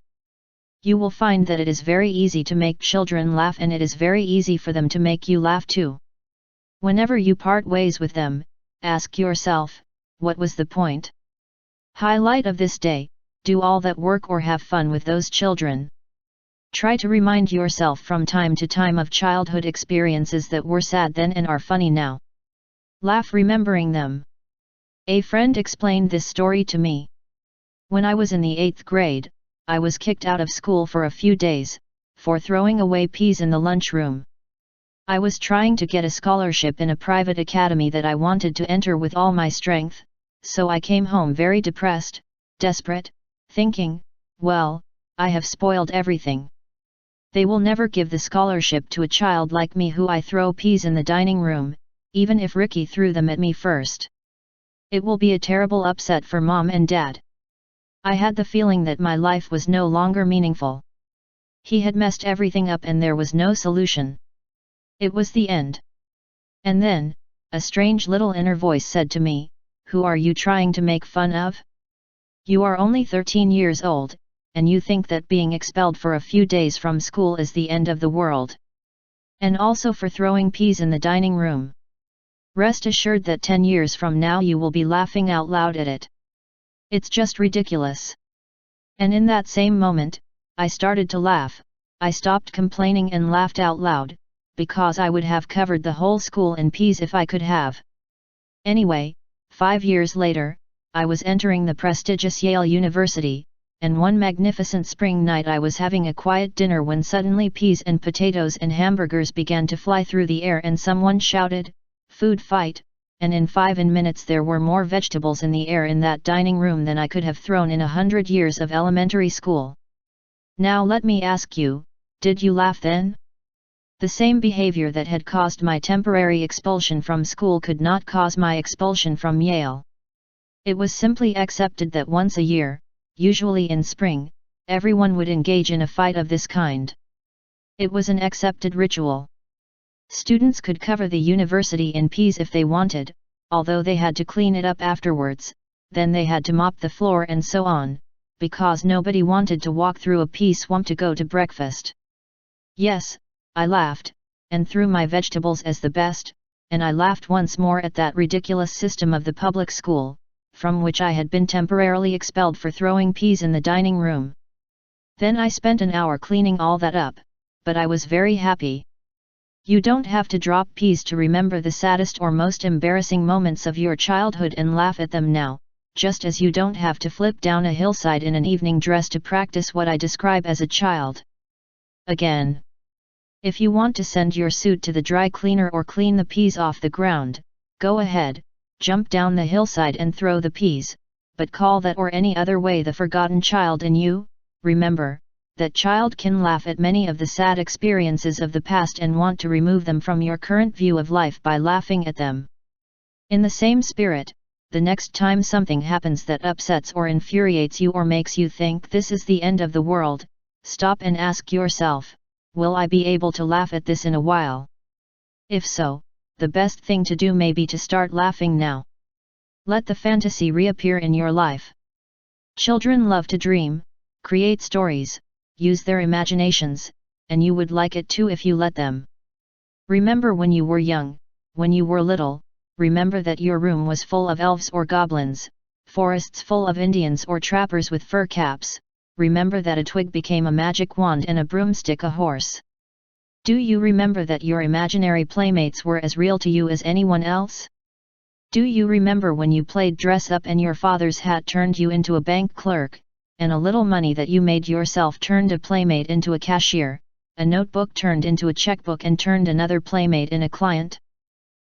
You will find that it is very easy to make children laugh, and it is very easy for them to make you laugh too. Whenever you part ways with them, ask yourself, what was the point? Highlight of this day: do all that work or have fun with those children. Try to remind yourself from time to time of childhood experiences that were sad then and are funny now. Laugh remembering them. A friend explained this story to me. When I was in the 8th grade, I was kicked out of school for a few days, for throwing away peas in the lunchroom. I was trying to get a scholarship in a private academy that I wanted to enter with all my strength, so I came home very depressed, desperate, thinking, well, I have spoiled everything. They will never give the scholarship to a child like me who I throw peas in the dining room, even if Ricky threw them at me first. It will be a terrible upset for Mom and Dad. I had the feeling that my life was no longer meaningful. He had messed everything up and there was no solution. It was the end. And then, a strange little inner voice said to me, "Who are you trying to make fun of? You are only 13 years old, and you think that being expelled for a few days from school is the end of the world. And also for throwing peas in the dining room. Rest assured that 10 years from now you will be laughing out loud at it. It's just ridiculous." And in that same moment, I started to laugh. I stopped complaining and laughed out loud, because I would have covered the whole school in peas if I could have. Anyway, 5 years later, I was entering the prestigious Yale University, and one magnificent spring night I was having a quiet dinner when suddenly peas and potatoes and hamburgers began to fly through the air and someone shouted, "Food fight," and in 5 minutes there were more vegetables in the air in that dining room than I could have thrown in 100 years of elementary school. Now let me ask you, did you laugh then? The same behavior that had caused my temporary expulsion from school could not cause my expulsion from Yale. It was simply accepted that once a year, usually in spring, everyone would engage in a fight of this kind. It was an accepted ritual. Students could cover the university in peas if they wanted, although they had to clean it up afterwards, then they had to mop the floor and so on, because nobody wanted to walk through a pea swamp to go to breakfast. Yes, I laughed, and threw my vegetables as the best, and I laughed once more at that ridiculous system of the public school, from which I had been temporarily expelled for throwing peas in the dining room. Then I spent an hour cleaning all that up, but I was very happy. You don't have to drop peas to remember the saddest or most embarrassing moments of your childhood and laugh at them now, just as you don't have to flip down a hillside in an evening dress to practice what I describe as a child. Again. If you want to send your suit to the dry cleaner or clean the peas off the ground, go ahead, jump down the hillside and throw the peas, but call that or any other way the forgotten child in you. Remember, that child can laugh at many of the sad experiences of the past and want to remove them from your current view of life by laughing at them. In the same spirit, the next time something happens that upsets or infuriates you or makes you think this is the end of the world, stop and ask yourself, will I be able to laugh at this in a while? If so, the best thing to do may be to start laughing now. Let the fantasy reappear in your life. Children love to dream, create stories, use their imaginations, and you would like it too if you let them. Remember when you were young, when you were little, remember that your room was full of elves or goblins, forests full of Indians or trappers with fur caps. Remember that a twig became a magic wand and a broomstick a horse. Do you remember that your imaginary playmates were as real to you as anyone else? Do you remember when you played dress up and your father's hat turned you into a bank clerk, and a little money that you made yourself turned a playmate into a cashier, a notebook turned into a checkbook and turned another playmate in a client?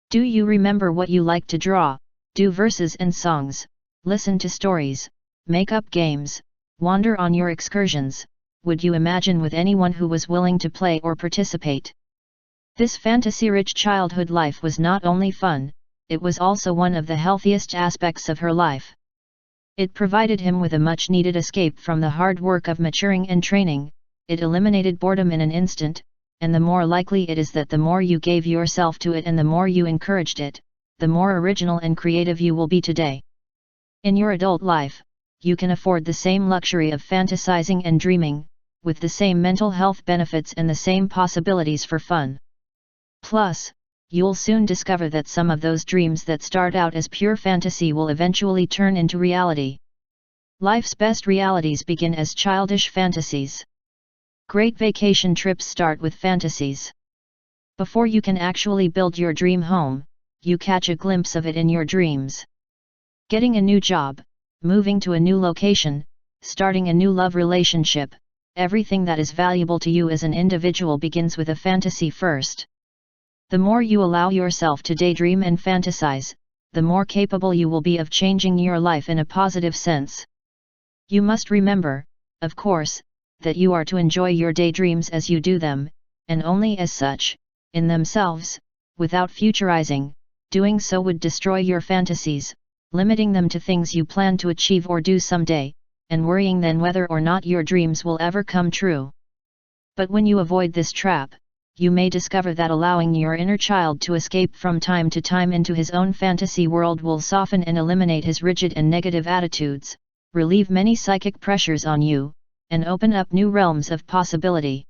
Do you remember what you liked to draw, do verses and songs, listen to stories, make up games, wander on your excursions? Would you imagine with anyone who was willing to play or participate? This fantasy-rich childhood life was not only fun, it was also one of the healthiest aspects of her life. It provided him with a much-needed escape from the hard work of maturing and training, it eliminated boredom in an instant, and the more likely it is that the more you gave yourself to it and the more you encouraged it, the more original and creative you will be today. In your adult life, you can afford the same luxury of fantasizing and dreaming, with the same mental health benefits and the same possibilities for fun. Plus, you'll soon discover that some of those dreams that start out as pure fantasy will eventually turn into reality. Life's best realities begin as childish fantasies. Great vacation trips start with fantasies. Before you can actually build your dream home, you catch a glimpse of it in your dreams. Getting a new job, moving to a new location, starting a new love relationship, everything that is valuable to you as an individual begins with a fantasy first. The more you allow yourself to daydream and fantasize, the more capable you will be of changing your life in a positive sense. You must remember, of course, that you are to enjoy your daydreams as you do them, and only as such, in themselves, without futurizing. Doing so would destroy your fantasies, limiting them to things you plan to achieve or do someday, and worrying then whether or not your dreams will ever come true. But when you avoid this trap, you may discover that allowing your inner child to escape from time to time into his own fantasy world will soften and eliminate his rigid and negative attitudes, relieve many psychic pressures on you, and open up new realms of possibility.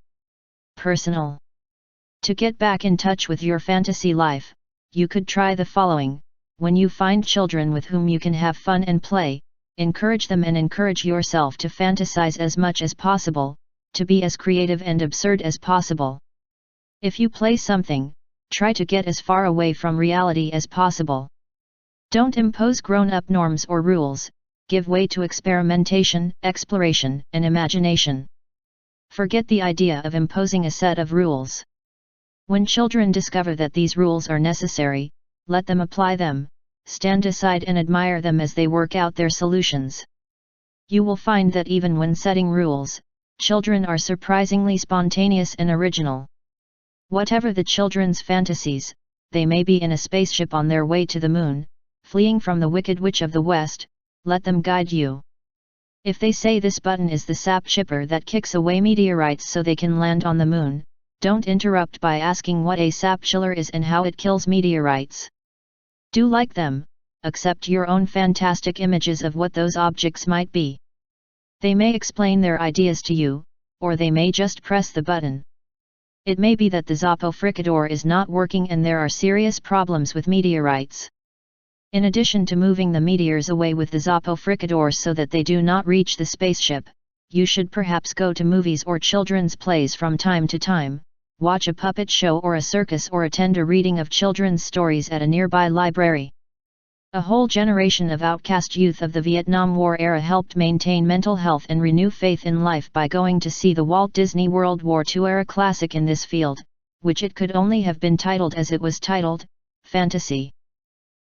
Personal. To get back in touch with your fantasy life, you could try the following. When you find children with whom you can have fun and play, encourage them and encourage yourself to fantasize as much as possible, to be as creative and absurd as possible. If you play something, try to get as far away from reality as possible. Don't impose grown-up norms or rules, give way to experimentation, exploration, and imagination. Forget the idea of imposing a set of rules. When children discover that these rules are necessary, let them apply them, stand aside and admire them as they work out their solutions. You will find that even when setting rules, children are surprisingly spontaneous and original. Whatever the children's fantasies, they may be in a spaceship on their way to the moon, fleeing from the Wicked Witch of the West, let them guide you. If they say this button is the sap chipper that kicks away meteorites so they can land on the moon, don't interrupt by asking what a sap chiller is and how it kills meteorites. Do like them, accept your own fantastic images of what those objects might be. They may explain their ideas to you, or they may just press the button. It may be that the Zoppo fricador is not working and there are serious problems with meteorites. In addition to moving the meteors away with the Zoppo fricador so that they do not reach the spaceship, you should perhaps go to movies or children's plays from time to time, watch a puppet show or a circus or attend a reading of children's stories at a nearby library. A whole generation of outcast youth of the Vietnam War era helped maintain mental health and renew faith in life by going to see the Walt Disney World War II era classic in this field, which it could only have been titled as it was titled, Fantasy.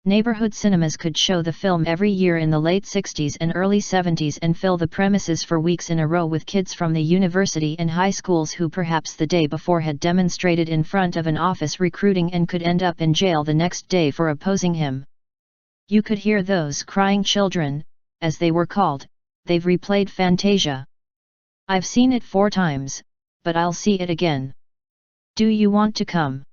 Neighborhood cinemas could show the film every year in the late 60s and early 70s and fill the premises for weeks in a row with kids from the university and high schools who perhaps the day before had demonstrated in front of an office recruiting and could end up in jail the next day for opposing him. You could hear those crying children, as they were called. They've replayed Fantasia. I've seen it 4 times, but I'll see it again. Do you want to come?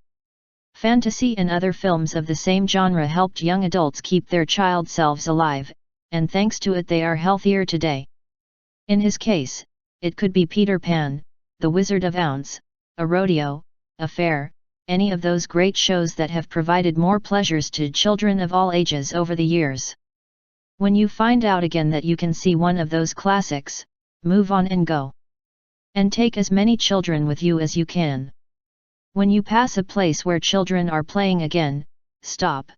Fantasy and other films of the same genre helped young adults keep their child selves alive, and thanks to it they are healthier today. In his case, it could be Peter Pan, The Wizard of Oz, a rodeo, a fair, any of those great shows that have provided more pleasures to children of all ages over the years. When you find out again that you can see one of those classics, move on and go. And take as many children with you as you can. When you pass a place where children are playing again, stop.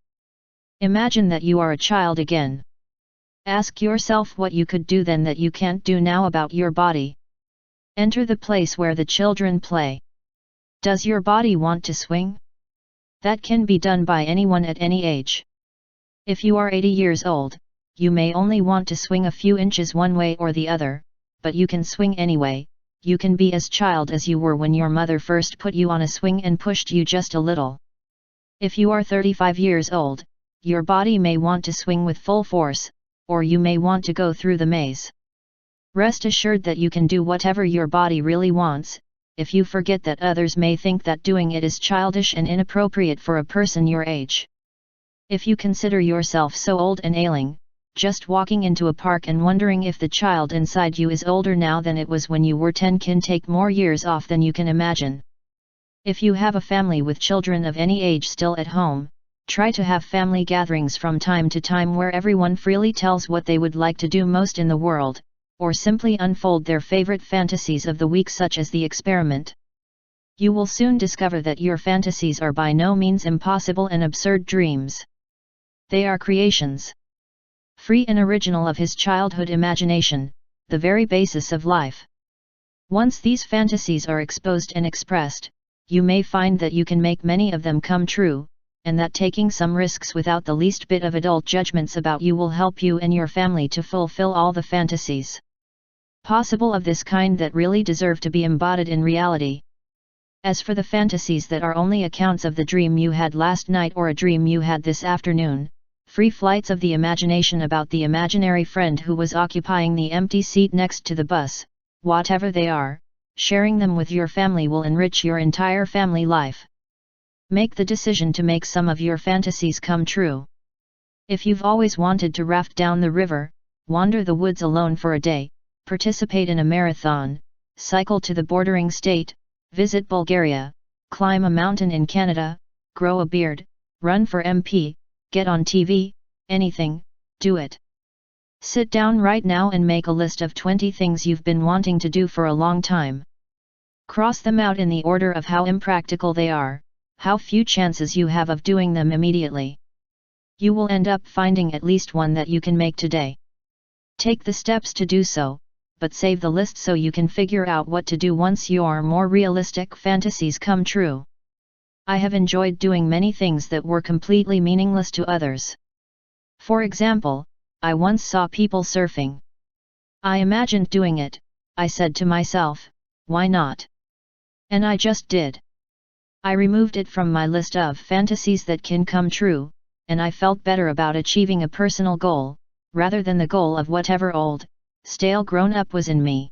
Imagine that you are a child again. Ask yourself what you could do then that you can't do now about your body. Enter the place where the children play. Does your body want to swing? That can be done by anyone at any age. If you are 80 years old, you may only want to swing a few inches one way or the other, but you can swing anyway. You can be as child as you were when your mother first put you on a swing and pushed you just a little. If you are 35 years old, your body may want to swing with full force, or you may want to go through the maze. Rest assured that you can do whatever your body really wants, if you forget that others may think that doing it is childish and inappropriate for a person your age. If you consider yourself so old and ailing, just walking into a park and wondering if the child inside you is older now than it was when you were 10 can take more years off than you can imagine. If you have a family with children of any age still at home, try to have family gatherings from time to time where everyone freely tells what they would like to do most in the world, or simply unfold their favorite fantasies of the week, such as the experiment. You will soon discover that your fantasies are by no means impossible and absurd dreams. They are creations, free and original of his childhood imagination, the very basis of life. Once these fantasies are exposed and expressed, you may find that you can make many of them come true, and that taking some risks without the least bit of adult judgments about you will help you and your family to fulfill all the fantasies possible of this kind that really deserve to be embodied in reality. As for the fantasies that are only accounts of the dream you had last night or a dream you had this afternoon, free flights of the imagination about the imaginary friend who was occupying the empty seat next to the bus, whatever they are, sharing them with your family will enrich your entire family life. Make the decision to make some of your fantasies come true. If you've always wanted to raft down the river, wander the woods alone for a day, participate in a marathon, cycle to the bordering state, visit Bulgaria, climb a mountain in Canada, grow a beard, run for MP, get on TV, anything, do it. Sit down right now and make a list of 20 things you've been wanting to do for a long time. Cross them out in the order of how impractical they are, how few chances you have of doing them immediately. You will end up finding at least one that you can make today. Take the steps to do so, but save the list so you can figure out what to do once your more realistic fantasies come true. I have enjoyed doing many things that were completely meaningless to others. For example, I once saw people surfing. I imagined doing it, I said to myself, why not? And I just did. I removed it from my list of fantasies that can come true, and I felt better about achieving a personal goal, rather than the goal of whatever old, stale grown-up was in me.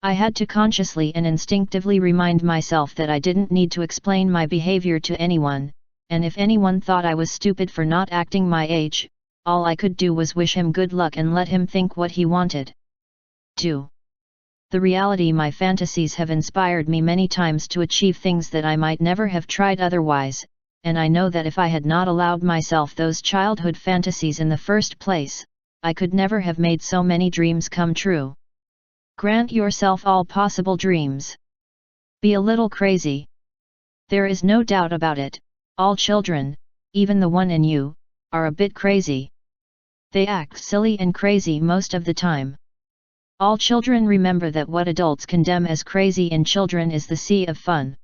I had to consciously and instinctively remind myself that I didn't need to explain my behavior to anyone, and if anyone thought I was stupid for not acting my age, all I could do was wish him good luck and let him think what he wanted. 2. The reality: my fantasies have inspired me many times to achieve things that I might never have tried otherwise, and I know that if I had not allowed myself those childhood fantasies in the first place, I could never have made so many dreams come true. Grant yourself all possible dreams. Be a little crazy. There is no doubt about it, all children, even the one in you, are a bit crazy. They act silly and crazy most of the time. All children remember that what adults condemn as crazy in children is the sea of fun.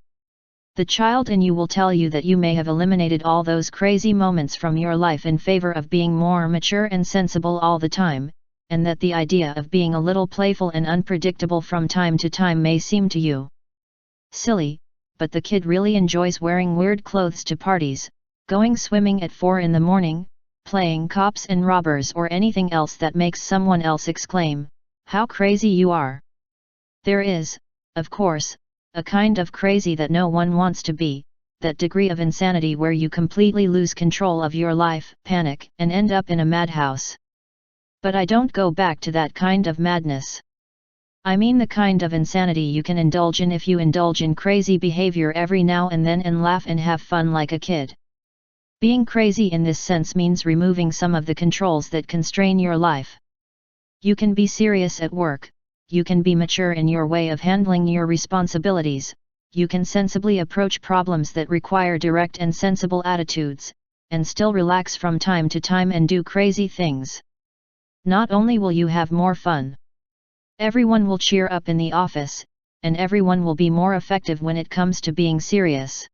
The child in you will tell you that you may have eliminated all those crazy moments from your life in favor of being more mature and sensible all the time, and that the idea of being a little playful and unpredictable from time to time may seem to you silly, but the kid really enjoys wearing weird clothes to parties, going swimming at 4 in the morning, playing cops and robbers, or anything else that makes someone else exclaim, "How crazy you are!" There is, of course, a kind of crazy that no one wants to be, that degree of insanity where you completely lose control of your life, panic, and end up in a madhouse. But I don't go back to that kind of madness. I mean the kind of insanity you can indulge in if you indulge in crazy behavior every now and then and laugh and have fun like a kid. Being crazy in this sense means removing some of the controls that constrain your life. You can be serious at work, you can be mature in your way of handling your responsibilities, you can sensibly approach problems that require direct and sensible attitudes, and still relax from time to time and do crazy things. Not only will you have more fun, everyone will cheer up in the office, and everyone will be more effective when it comes to being serious.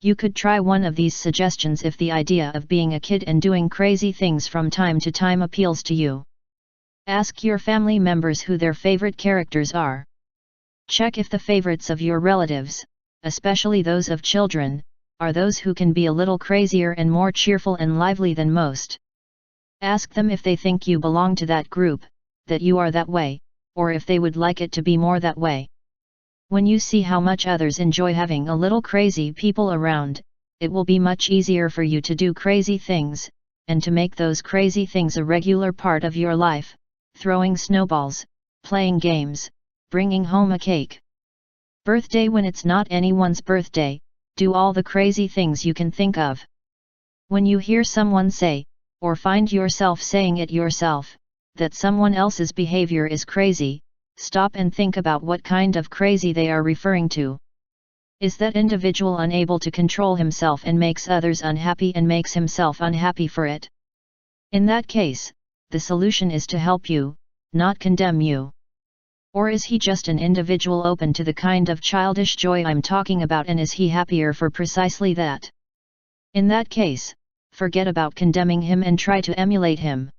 You could try one of these suggestions if the idea of being a kid and doing crazy things from time to time appeals to you. Ask your family members who their favorite characters are. Check if the favorites of your relatives, especially those of children, are those who can be a little crazier and more cheerful and lively than most. Ask them if they think you belong to that group, that you are that way, or if they would like it to be more that way. When you see how much others enjoy having a little crazy people around, it will be much easier for you to do crazy things, and to make those crazy things a regular part of your life, throwing snowballs, playing games, bringing home a cake. Birthday when it's not anyone's birthday, do all the crazy things you can think of. When you hear someone say, or find yourself saying it yourself, that someone else's behavior is crazy, stop and think about what kind of crazy they are referring to. Is that individual unable to control himself and makes others unhappy and makes himself unhappy for it? In that case, the solution is to help you, not condemn you. Or is he just an individual open to the kind of childish joy I'm talking about, and is he happier for precisely that? In that case, forget about condemning him and try to emulate him.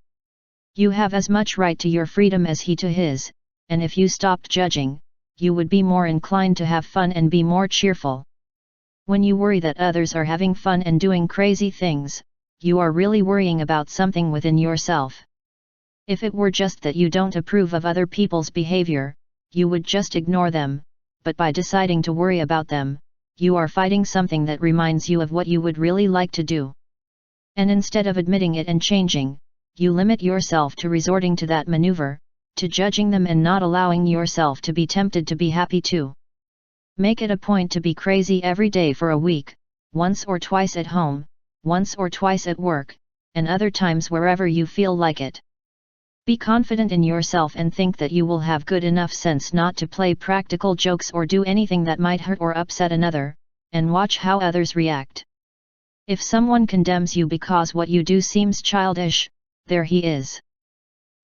You have as much right to your freedom as he to his, and if you stopped judging, you would be more inclined to have fun and be more cheerful. When you worry that others are having fun and doing crazy things, you are really worrying about something within yourself. If it were just that you don't approve of other people's behavior, you would just ignore them, but by deciding to worry about them, you are fighting something that reminds you of what you would really like to do. And instead of admitting it and changing, you limit yourself to resorting to that maneuver, to judging them and not allowing yourself to be tempted to be happy too. Make it a point to be crazy every day for a week, once or twice at home, once or twice at work, and other times wherever you feel like it. Be confident in yourself and think that you will have good enough sense not to play practical jokes or do anything that might hurt or upset another, and watch how others react. If someone condemns you because what you do seems childish, there he is.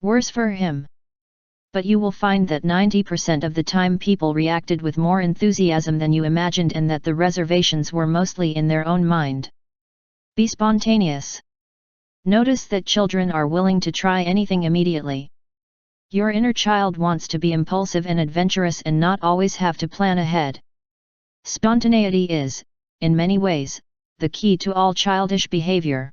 Worse for him. But you will find that 90% of the time people reacted with more enthusiasm than you imagined, and that the reservations were mostly in their own mind. Be spontaneous. Notice that children are willing to try anything immediately. Your inner child wants to be impulsive and adventurous and not always have to plan ahead. Spontaneity is, in many ways, the key to all childish behavior.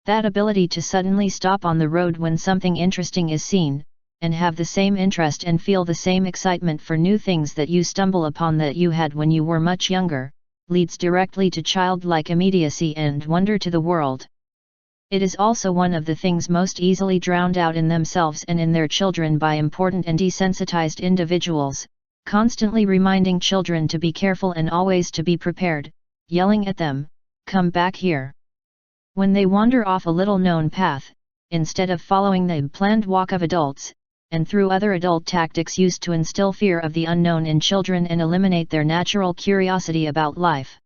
That ability to suddenly stop on the road when something interesting is seen, and have the same interest and feel the same excitement for new things that you stumble upon that you had when you were much younger, leads directly to childlike immediacy and wonder to the world. It is also one of the things most easily drowned out in themselves and in their children by important and desensitized individuals, constantly reminding children to be careful and always to be prepared, yelling at them, "Come back here." When they wander off a little-known path, instead of following the planned walk of adults, and through other adult tactics used to instill fear of the unknown in children and eliminate their natural curiosity about life.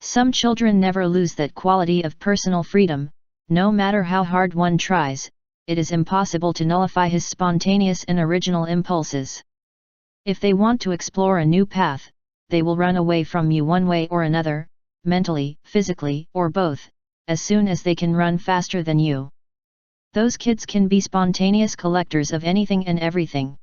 Some children never lose that quality of personal freedom. No matter how hard one tries, it is impossible to nullify his spontaneous and original impulses. If they want to explore a new path, they will run away from you one way or another, mentally, physically, or both, as soon as they can run faster than you. Those kids can be spontaneous collectors of anything and everything.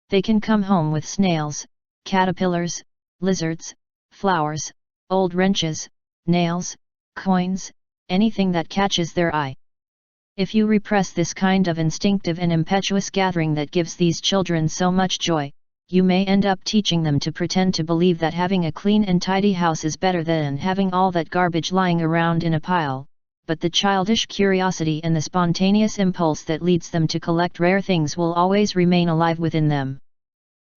They can come home with snails, caterpillars, lizards, flowers, old wrenches, nails, coins, anything that catches their eye. If you repress this kind of instinctive and impetuous gathering that gives these children so much joy, you may end up teaching them to pretend to believe that having a clean and tidy house is better than having all that garbage lying around in a pile, but the childish curiosity and the spontaneous impulse that leads them to collect rare things will always remain alive within them.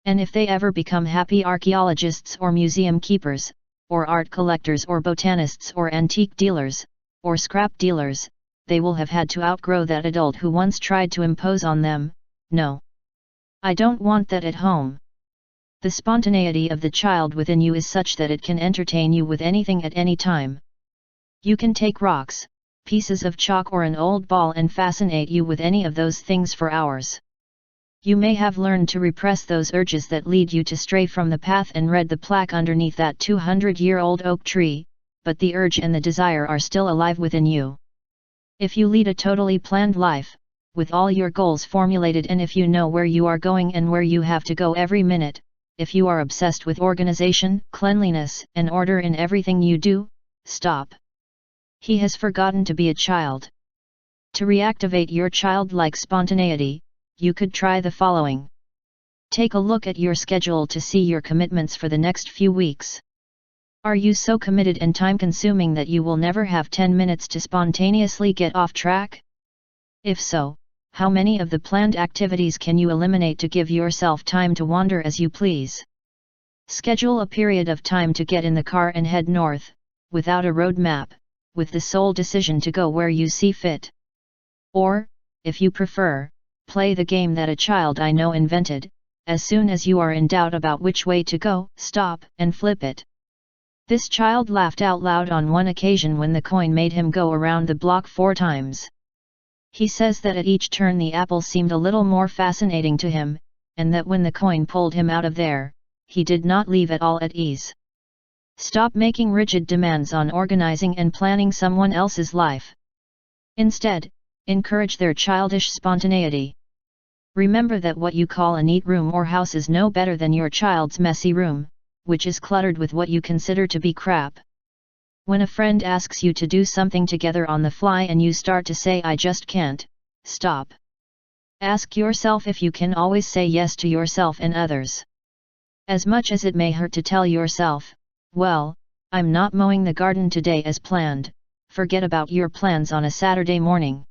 And if they ever become happy archaeologists or museum keepers, or art collectors or botanists or antique dealers, or scrap dealers, they will have had to outgrow that adult who once tried to impose on them. No. I don't want that at home. The spontaneity of the child within you is such that it can entertain you with anything at any time. You can take rocks, pieces of chalk or an old ball and fascinate you with any of those things for hours. You may have learned to repress those urges that lead you to stray from the path and read the plaque underneath that 200-year-old oak tree, but the urge and the desire are still alive within you. If you lead a totally planned life, with all your goals formulated, and if you know where you are going and where you have to go every minute, if you are obsessed with organization, cleanliness, and order in everything you do, stop. He has forgotten to be a child. To reactivate your childlike spontaneity, you could try the following. Take a look at your schedule to see your commitments for the next few weeks. Are you so committed and time-consuming that you will never have 10 minutes to spontaneously get off track? If so, how many of the planned activities can you eliminate to give yourself time to wander as you please? Schedule a period of time to get in the car and head north, without a road map, with the sole decision to go where you see fit. Or, if you prefer, play the game that a child I know invented: as soon as you are in doubt about which way to go, stop and flip it. This child laughed out loud on one occasion when the coin made him go around the block 4 times. He says that at each turn the apple seemed a little more fascinating to him, and that when the coin pulled him out of there, he did not leave at all at ease. Stop making rigid demands on organizing and planning someone else's life. Instead, encourage their childish spontaneity. Remember that what you call a neat room or house is no better than your child's messy room, which is cluttered with what you consider to be crap. When a friend asks you to do something together on the fly and you start to say "I just can't," stop. Ask yourself if you can always say yes to yourself and others. As much as it may hurt to tell yourself, "Well, I'm not mowing the garden today as planned," forget about your plans on a Saturday morning.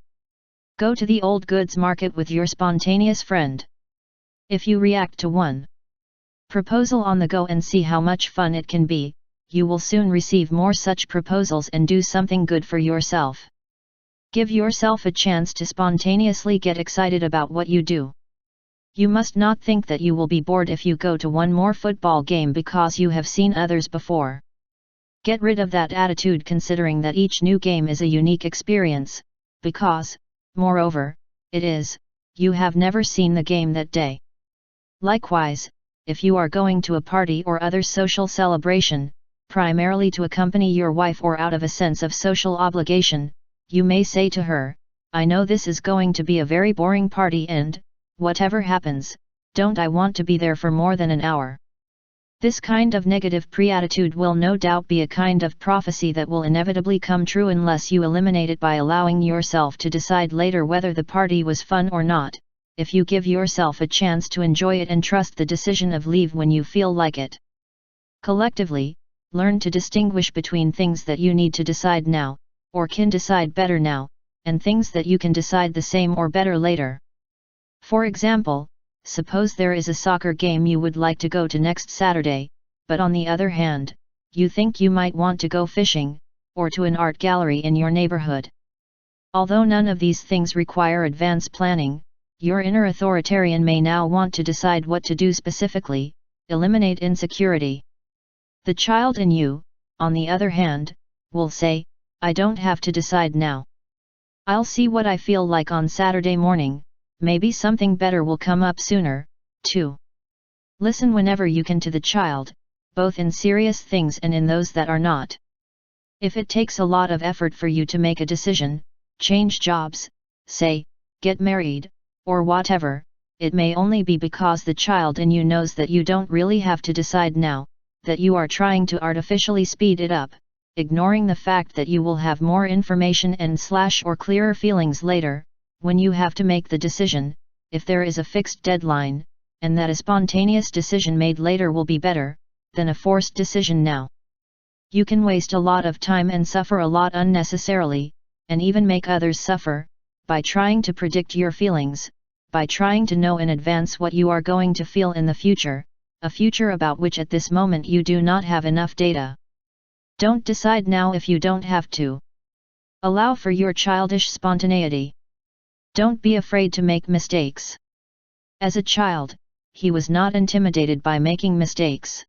Go to the old goods market with your spontaneous friend. If you react to one proposal on the go and see how much fun it can be, you will soon receive more such proposals and do something good for yourself. Give yourself a chance to spontaneously get excited about what you do. You must not think that you will be bored if you go to one more football game because you have seen others before. Get rid of that attitude, considering that each new game is a unique experience, because, moreover, you have never seen the game that day. Likewise, if you are going to a party or other social celebration, primarily to accompany your wife or out of a sense of social obligation, you may say to her, "I know this is going to be a very boring party and, whatever happens, don't I want to be there for more than an hour." This kind of negative pre-attitude will no doubt be a kind of prophecy that will inevitably come true unless you eliminate it by allowing yourself to decide later whether the party was fun or not. If you give yourself a chance to enjoy it and trust the decision of leave when you feel like it. Collectively, learn to distinguish between things that you need to decide now, or can decide better now, and things that you can decide the same or better later. For example, suppose there is a soccer game you would like to go to next Saturday, but on the other hand, you think you might want to go fishing, or to an art gallery in your neighborhood. Although none of these things require advance planning, your inner authoritarian may now want to decide what to do specifically. Eliminate insecurity. The child in you, on the other hand, will say, "I don't have to decide now. I'll see what I feel like on Saturday morning, maybe something better will come up sooner, too." Listen whenever you can to the child, both in serious things and in those that are not. If it takes a lot of effort for you to make a decision, change jobs, say, get married, or whatever, it may only be because the child in you knows that you don't really have to decide now, that you are trying to artificially speed it up, ignoring the fact that you will have more information and or clearer feelings later, when you have to make the decision, if there is a fixed deadline, and that a spontaneous decision made later will be better than a forced decision now. You can waste a lot of time and suffer a lot unnecessarily, and even make others suffer, by trying to predict your feelings, by trying to know in advance what you are going to feel in the future, a future about which at this moment you do not have enough data. Don't decide now if you don't have to. Allow for your childish spontaneity. Don't be afraid to make mistakes. As a child, he was not intimidated by making mistakes.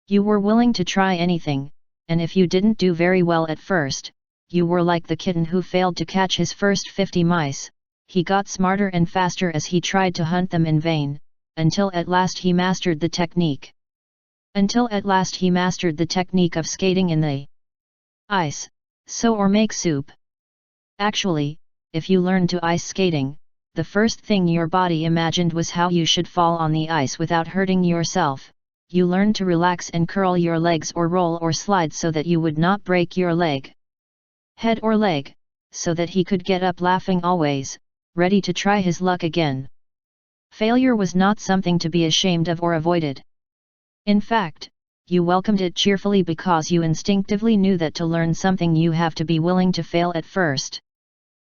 You were willing to try anything, and if you didn't do very well at first, you were like the kitten who failed to catch his first 50 mice. He got smarter and faster as he tried to hunt them in vain, until at last he mastered the technique. Of skating in the ice, sew or make soup. Actually, if you learned to ice skating, the first thing your body imagined was how you should fall on the ice without hurting yourself. You learned to relax and curl your legs or roll or slide so that you would not break your leg, head or leg, so that he could get up laughing always, ready to try his luck again. Failure was not something to be ashamed of or avoided. In fact, you welcomed it cheerfully because you instinctively knew that to learn something you have to be willing to fail at first.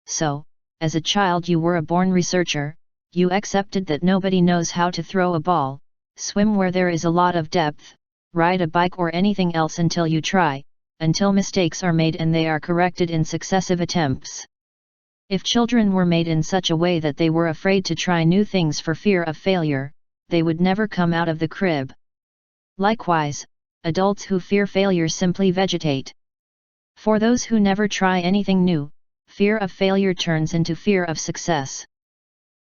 So, as a child you were a born researcher, you accepted that nobody knows how to throw a ball, swim where there is a lot of depth, ride a bike or anything else until you try, until mistakes are made and they are corrected in successive attempts. If children were made in such a way that they were afraid to try new things for fear of failure, they would never come out of the crib. Likewise, adults who fear failure simply vegetate. For those who never try anything new, fear of failure turns into fear of success.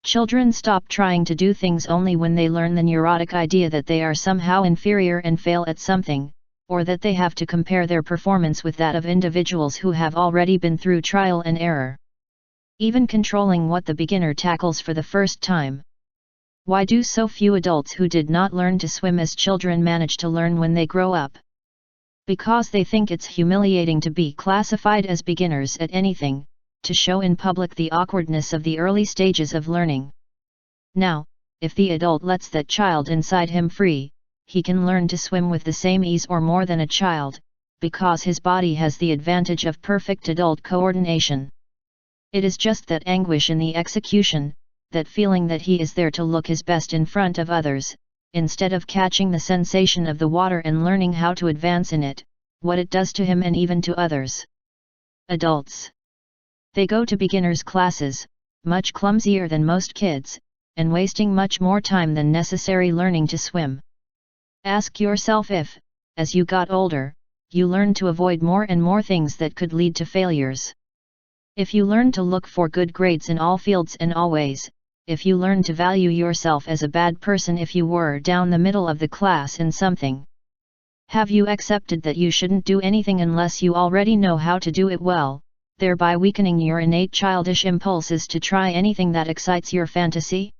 Children stop trying to do things only when they learn the neurotic idea that they are somehow inferior and fail at something, or that they have to compare their performance with that of individuals who have already been through trial and error. Even controlling what the beginner tackles for the first time. Why do so few adults who did not learn to swim as children manage to learn when they grow up? Because they think it's humiliating to be classified as beginners at anything, to show in public the awkwardness of the early stages of learning. Now, if the adult lets that child inside him free, he can learn to swim with the same ease or more than a child, because his body has the advantage of perfect adult coordination. It is just that anguish in the execution, that feeling that he is there to look his best in front of others, instead of catching the sensation of the water and learning how to advance in it, what it does to him and even to others. Adults. They go to beginners' classes, much clumsier than most kids, and wasting much more time than necessary learning to swim. Ask yourself if, as you got older, you learned to avoid more and more things that could lead to failures. If you learned to look for good grades in all fields and always, if you learned to value yourself as a bad person if you were down the middle of the class in something. Have you accepted that you shouldn't do anything unless you already know how to do it well, thereby weakening your innate childish impulses to try anything that excites your fantasy?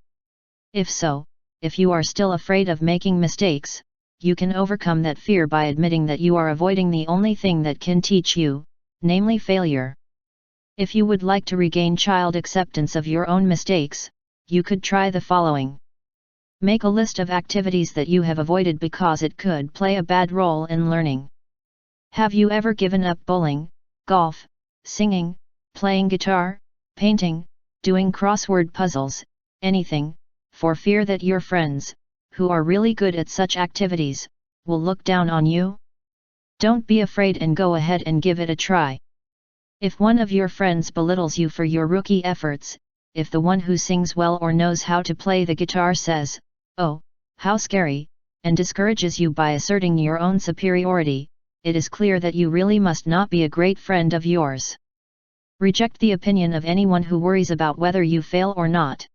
If so, if you are still afraid of making mistakes, you can overcome that fear by admitting that you are avoiding the only thing that can teach you, namely failure. If you would like to regain child acceptance of your own mistakes, you could try the following. Make a list of activities that you have avoided because it could play a bad role in learning. Have you ever given up bowling, golf, singing, playing guitar, painting, doing crossword puzzles, anything, for fear that your friends, who are really good at such activities, will look down on you? Don't be afraid and go ahead and give it a try. If one of your friends belittles you for your rookie efforts, if the one who sings well or knows how to play the guitar says, "Oh, how scary," and discourages you by asserting your own superiority, it is clear that you really must not be a great friend of yours. Reject the opinion of anyone who worries about whether you fail or not.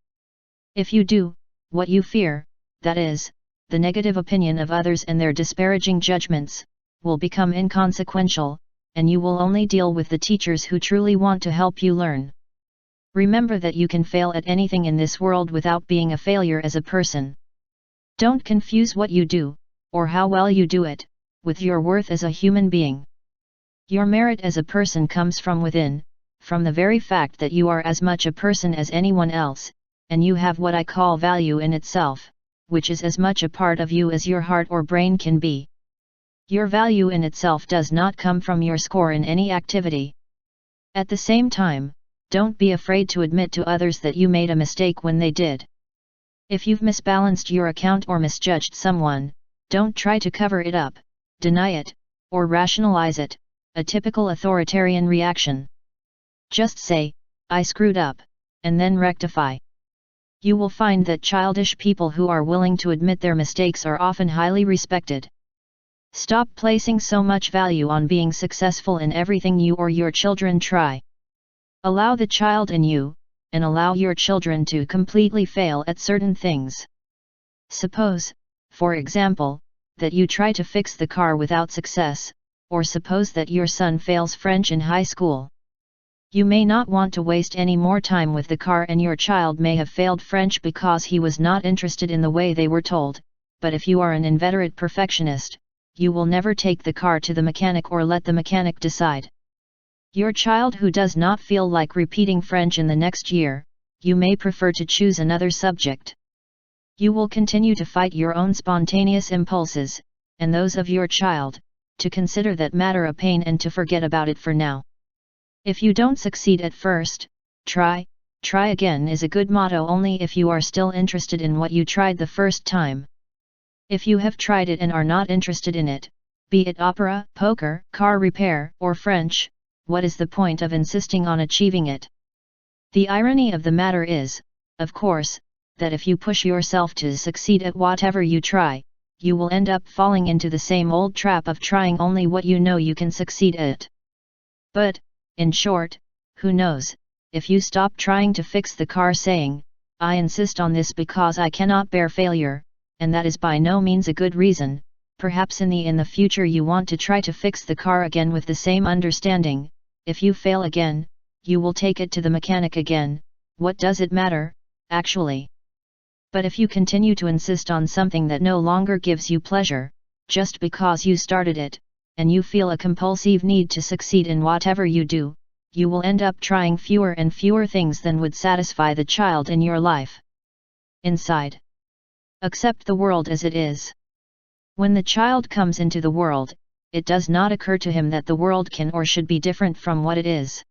If you do, what you fear, that is, the negative opinion of others and their disparaging judgments, will become inconsequential, and you will only deal with the teachers who truly want to help you learn. Remember that you can fail at anything in this world without being a failure as a person. Don't confuse what you do, or how well you do it, with your worth as a human being. Your merit as a person comes from within, from the very fact that you are as much a person as anyone else, and you have what I call value in itself, which is as much a part of you as your heart or brain can be. Your value in itself does not come from your score in any activity. At the same time, don't be afraid to admit to others that you made a mistake when they did. If you've misbalanced your account or misjudged someone, don't try to cover it up, deny it, or rationalize it, a typical authoritarian reaction. Just say, "I screwed up," and then rectify. You will find that childish people who are willing to admit their mistakes are often highly respected. Stop placing so much value on being successful in everything you or your children try. Allow the child in you, and allow your children to completely fail at certain things. Suppose, for example, that you try to fix the car without success, or suppose that your son fails French in high school. You may not want to waste any more time with the car, and your child may have failed French because he was not interested in the way they were told, but if you are an inveterate perfectionist, you will never take the car to the mechanic or let the mechanic decide. Your child who does not feel like repeating French in the next year, you may prefer to choose another subject. You will continue to fight your own spontaneous impulses, and those of your child, to consider that matter a pain and to forget about it for now. If you don't succeed at first, try again is a good motto only if you are still interested in what you tried the first time. If you have tried it and are not interested in it, be it opera, poker, car repair, or French, what is the point of insisting on achieving it? The irony of the matter is, of course, that if you push yourself to succeed at whatever you try, you will end up falling into the same old trap of trying only what you know you can succeed at. But, in short, who knows, if you stop trying to fix the car saying, "I insist on this because I cannot bear failure," and that is by no means a good reason, perhaps in the future you want to try to fix the car again with the same understanding. If you fail again, you will take it to the mechanic again. What does it matter, actually? But if you continue to insist on something that no longer gives you pleasure, just because you started it, and you feel a compulsive need to succeed in whatever you do, you will end up trying fewer and fewer things than would satisfy the child in your life. Inside. Accept the world as it is. When the child comes into the world, it does not occur to him that the world can or should be different from what it is.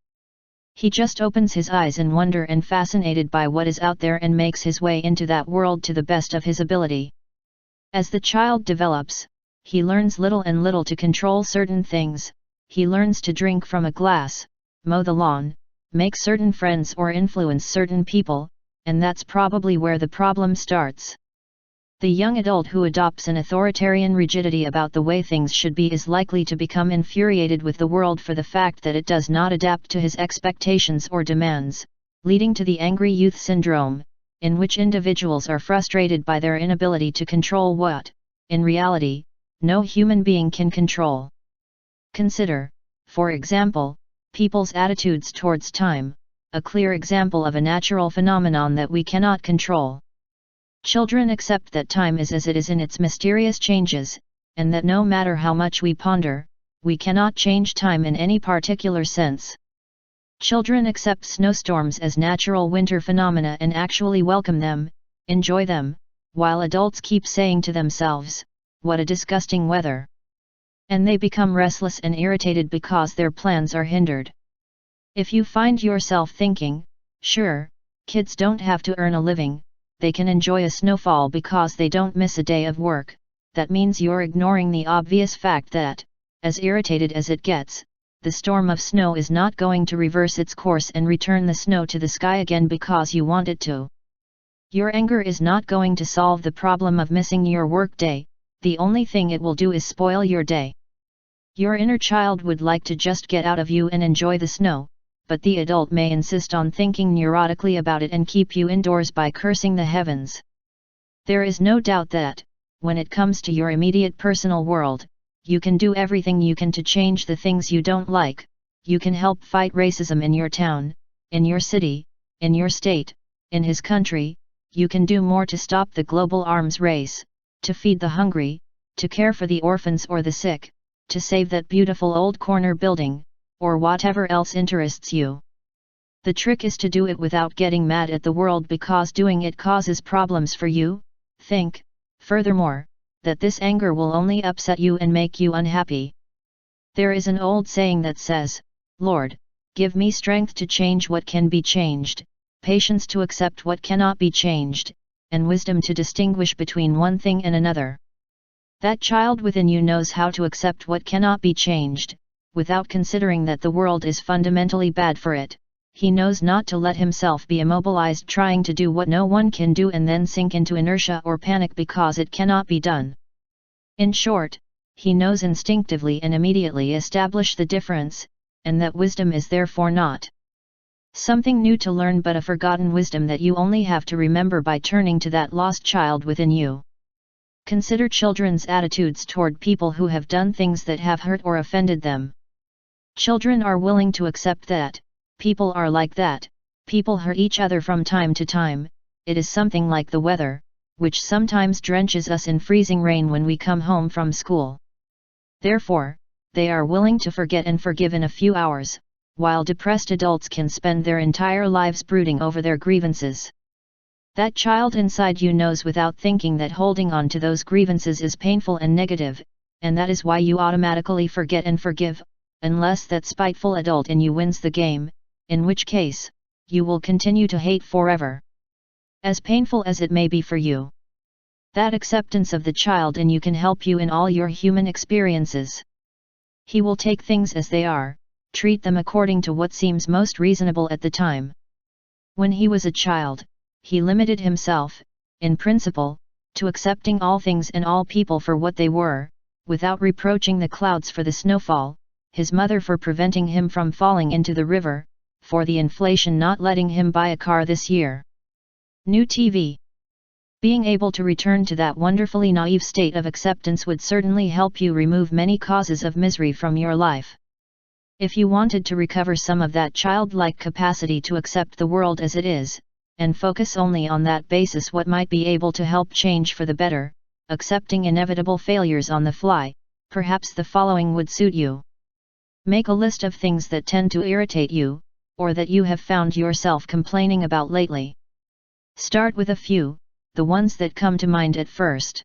He just opens his eyes in wonder and fascinated by what is out there and makes his way into that world to the best of his ability. As the child develops, he learns little and little to control certain things. He learns to drink from a glass, mow the lawn, make certain friends or influence certain people, and that's probably where the problem starts. The young adult who adopts an authoritarian rigidity about the way things should be is likely to become infuriated with the world for the fact that it does not adapt to his expectations or demands, leading to the angry youth syndrome, in which individuals are frustrated by their inability to control what, in reality, no human being can control. Consider, for example, people's attitudes towards time, a clear example of a natural phenomenon that we cannot control. Children accept that time is as it is in its mysterious changes, and that no matter how much we ponder, we cannot change time in any particular sense. Children accept snowstorms as natural winter phenomena and actually welcome them, enjoy them, while adults keep saying to themselves, "What a disgusting weather." And they become restless and irritated because their plans are hindered. If you find yourself thinking, "Sure, kids don't have to earn a living, they can enjoy a snowfall because they don't miss a day of work," that means you're ignoring the obvious fact that, as irritated as it gets, the storm of snow is not going to reverse its course and return the snow to the sky again because you want it to. Your anger is not going to solve the problem of missing your work day, the only thing it will do is spoil your day. Your inner child would like to just get out of you and enjoy the snow, but the adult may insist on thinking neurotically about it and keep you indoors by cursing the heavens. There is no doubt that, when it comes to your immediate personal world, you can do everything you can to change the things you don't like. You can help fight racism in your town, in your city, in your state, in his country. You can do more to stop the global arms race, to feed the hungry, to care for the orphans or the sick, to save that beautiful old corner building, or whatever else interests you. The trick is to do it without getting mad at the world because doing it causes problems for you. Think, furthermore, that this anger will only upset you and make you unhappy. There is an old saying that says, "Lord, give me strength to change what can be changed, patience to accept what cannot be changed, and wisdom to distinguish between one thing and another." That child within you knows how to accept what cannot be changed, without considering that the world is fundamentally bad for it. He knows not to let himself be immobilized trying to do what no one can do and then sink into inertia or panic because it cannot be done. In short, he knows instinctively and immediately establish the difference, and that wisdom is therefore not something new to learn but a forgotten wisdom that you only have to remember by turning to that lost child within you. Consider children's attitudes toward people who have done things that have hurt or offended them. Children are willing to accept that, people are like that, people hurt each other from time to time. It is something like the weather, which sometimes drenches us in freezing rain when we come home from school. Therefore, they are willing to forget and forgive in a few hours, while depressed adults can spend their entire lives brooding over their grievances. That child inside you knows without thinking that holding on to those grievances is painful and negative, and that is why you automatically forget and forgive, unless that spiteful adult in you wins the game, in which case, you will continue to hate forever. As painful as it may be for you. That acceptance of the child in you can help you in all your human experiences. He will take things as they are, treat them according to what seems most reasonable at the time. When he was a child, he limited himself, in principle, to accepting all things and all people for what they were, without reproaching the clouds for the snowfall, his mother for preventing him from falling into the river, for the inflation not letting him buy a car this year. New TV. Being able to return to that wonderfully naive state of acceptance would certainly help you remove many causes of misery from your life. If you wanted to recover some of that childlike capacity to accept the world as it is, and focus only on that basis what might be able to help change for the better, accepting inevitable failures on the fly, perhaps the following would suit you. Make a list of things that tend to irritate you, or that you have found yourself complaining about lately. Start with a few, the ones that come to mind at first.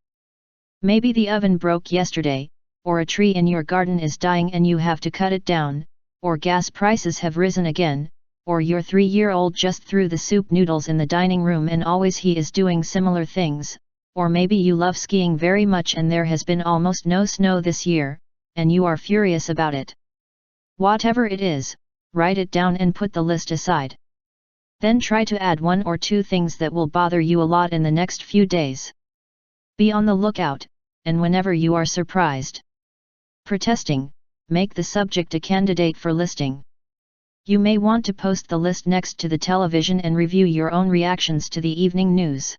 Maybe the oven broke yesterday, or a tree in your garden is dying and you have to cut it down, or gas prices have risen again, or your 3-year-old just threw the soup noodles in the dining room and always he is doing similar things, or maybe you love skiing very much and there has been almost no snow this year, and you are furious about it. Whatever it is, write it down and put the list aside. Then try to add 1 or 2 things that will bother you a lot in the next few days. Be on the lookout, and whenever you are surprised, protesting, make the subject a candidate for listing. You may want to post the list next to the television and review your own reactions to the evening news.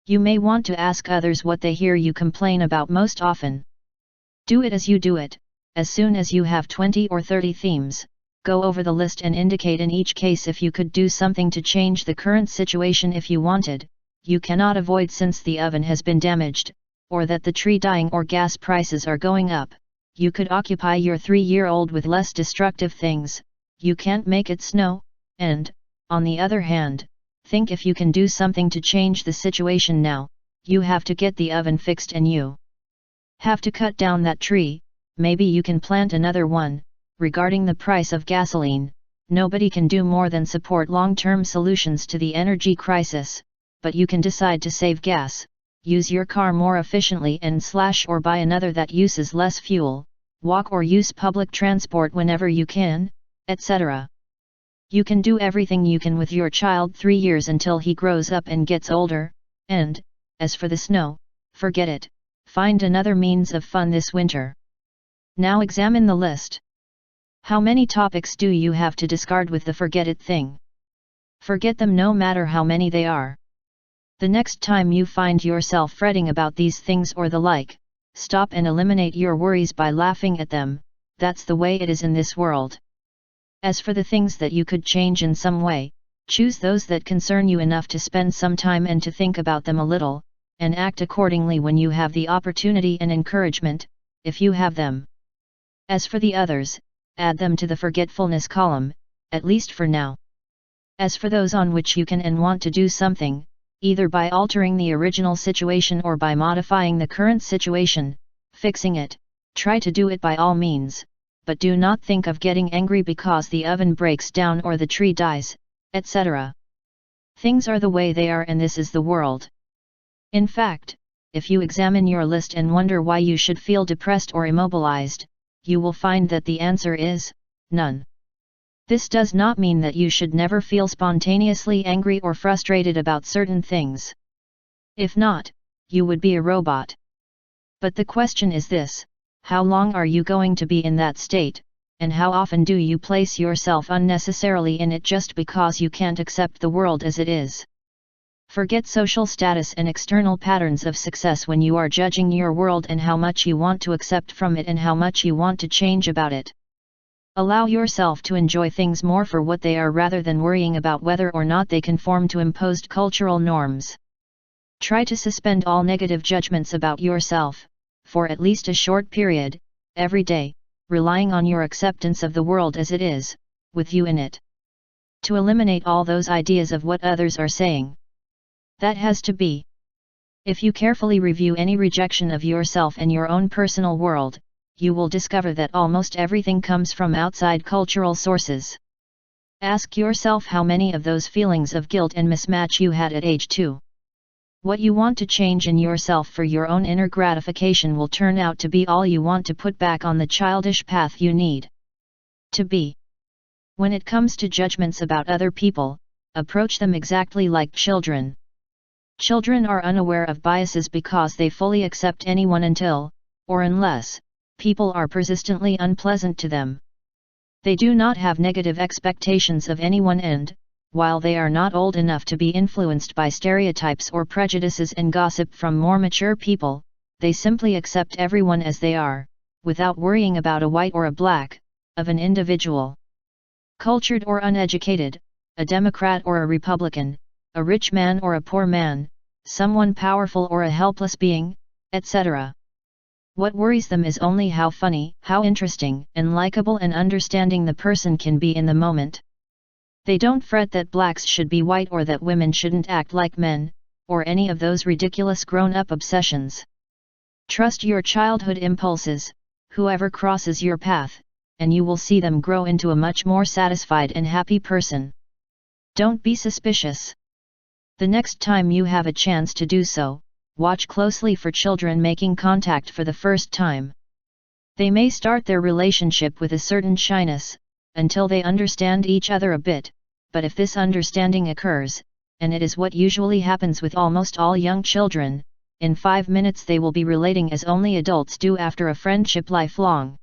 You may want to ask others what they hear you complain about most often. Do it as you do it. As soon as you have 20 or 30 themes, go over the list and indicate in each case if you could do something to change the current situation if you wanted. You cannot avoid since the oven has been damaged, or that the tree dying or gas prices are going up. You could occupy your 3-year-old with less destructive things. You can't make it snow, and, on the other hand, think if you can do something to change the situation now. You have to get the oven fixed and you have to cut down that tree. Maybe you can plant another one. Regarding the price of gasoline, nobody can do more than support long-term solutions to the energy crisis, but you can decide to save gas, use your car more efficiently and or buy another that uses less fuel, walk or use public transport whenever you can, etc. You can do everything you can with your child 3 years until he grows up and gets older, and, as for the snow, forget it, find another means of fun this winter. Now examine the list. How many topics do you have to discard with the forget it thing? Forget them no matter how many they are. The next time you find yourself fretting about these things or the like, stop and eliminate your worries by laughing at them. That's the way it is in this world. As for the things that you could change in some way, choose those that concern you enough to spend some time and to think about them a little, and act accordingly when you have the opportunity and encouragement, if you have them. As for the others, add them to the forgetfulness column, at least for now. As for those on which you can and want to do something, either by altering the original situation or by modifying the current situation, fixing it, try to do it by all means, but do not think of getting angry because the oven breaks down or the tree dies, etc. Things are the way they are and this is the world. In fact, if you examine your list and wonder why you should feel depressed or immobilized, you will find that the answer is none. This does not mean that you should never feel spontaneously angry or frustrated about certain things. If not, you would be a robot. But the question is this: how long are you going to be in that state, and how often do you place yourself unnecessarily in it just because you can't accept the world as it is? Forget social status and external patterns of success when you are judging your world and how much you want to accept from it and how much you want to change about it. Allow yourself to enjoy things more for what they are rather than worrying about whether or not they conform to imposed cultural norms. Try to suspend all negative judgments about yourself, for at least a short period, every day, relying on your acceptance of the world as it is, with you in it. To eliminate all those ideas of what others are saying. That has to be. If you carefully review any rejection of yourself and your own personal world, you will discover that almost everything comes from outside cultural sources. Ask yourself how many of those feelings of guilt and mismatch you had at age 2. What you want to change in yourself for your own inner gratification will turn out to be all you want to put back on the childish path you need to be. When it comes to judgments about other people, approach them exactly like children. Children are unaware of biases because they fully accept anyone until, or unless, people are persistently unpleasant to them. They do not have negative expectations of anyone and, while they are not old enough to be influenced by stereotypes or prejudices and gossip from more mature people, they simply accept everyone as they are, without worrying about a white or a black, of an individual. Cultured or uneducated, a Democrat or a Republican, a rich man or a poor man, someone powerful or a helpless being, etc. What worries them is only how funny, how interesting, and likable and understanding the person can be in the moment. They don't fret that blacks should be white or that women shouldn't act like men, or any of those ridiculous grown-up obsessions. Trust your childhood impulses, whoever crosses your path, and you will see them grow into a much more satisfied and happy person. Don't be suspicious. The next time you have a chance to do so, watch closely for children making contact for the first time. They may start their relationship with a certain shyness, until they understand each other a bit, but if this understanding occurs, and it is what usually happens with almost all young children, in 5 minutes they will be relating as only adults do after a friendship lifelong.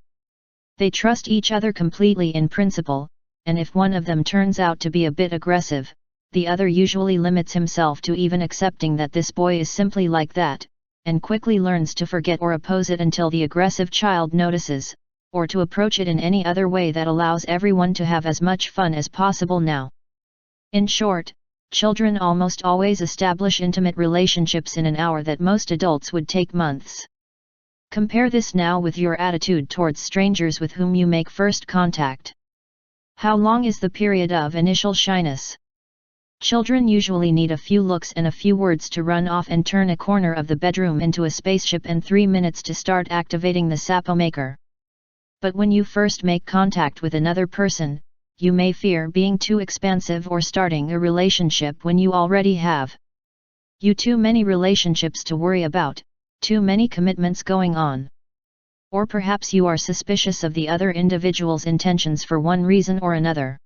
They trust each other completely in principle, and if one of them turns out to be a bit aggressive, the other usually limits himself to even accepting that this boy is simply like that, and quickly learns to forget or oppose it until the aggressive child notices, or to approach it in any other way that allows everyone to have as much fun as possible now. In short, children almost always establish intimate relationships in an hour that most adults would take months. Compare this now with your attitude towards strangers with whom you make first contact. How long is the period of initial shyness? Children usually need a few looks and a few words to run off and turn a corner of the bedroom into a spaceship and 3 minutes to start activating the Sapo maker. But when you first make contact with another person, you may fear being too expansive or starting a relationship when you already have too many relationships to worry about, too many commitments going on. Or perhaps you are suspicious of the other individual's intentions for one reason or another.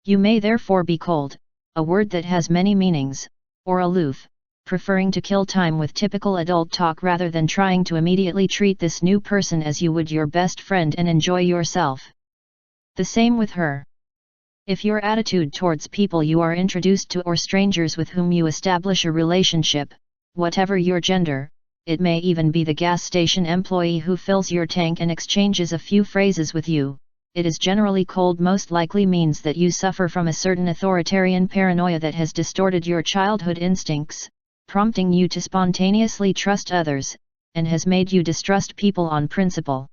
You may therefore be cold, a word that has many meanings, or aloof, preferring to kill time with typical adult talk rather than trying to immediately treat this new person as you would your best friend and enjoy yourself. The same with her. If your attitude towards people you are introduced to or strangers with whom you establish a relationship, whatever your gender, it may even be the gas station employee who fills your tank and exchanges a few phrases with you, it is generally cold most likely means that you suffer from a certain authoritarian paranoia that has distorted your childhood instincts, prompting you to spontaneously trust others, and has made you distrust people on principle.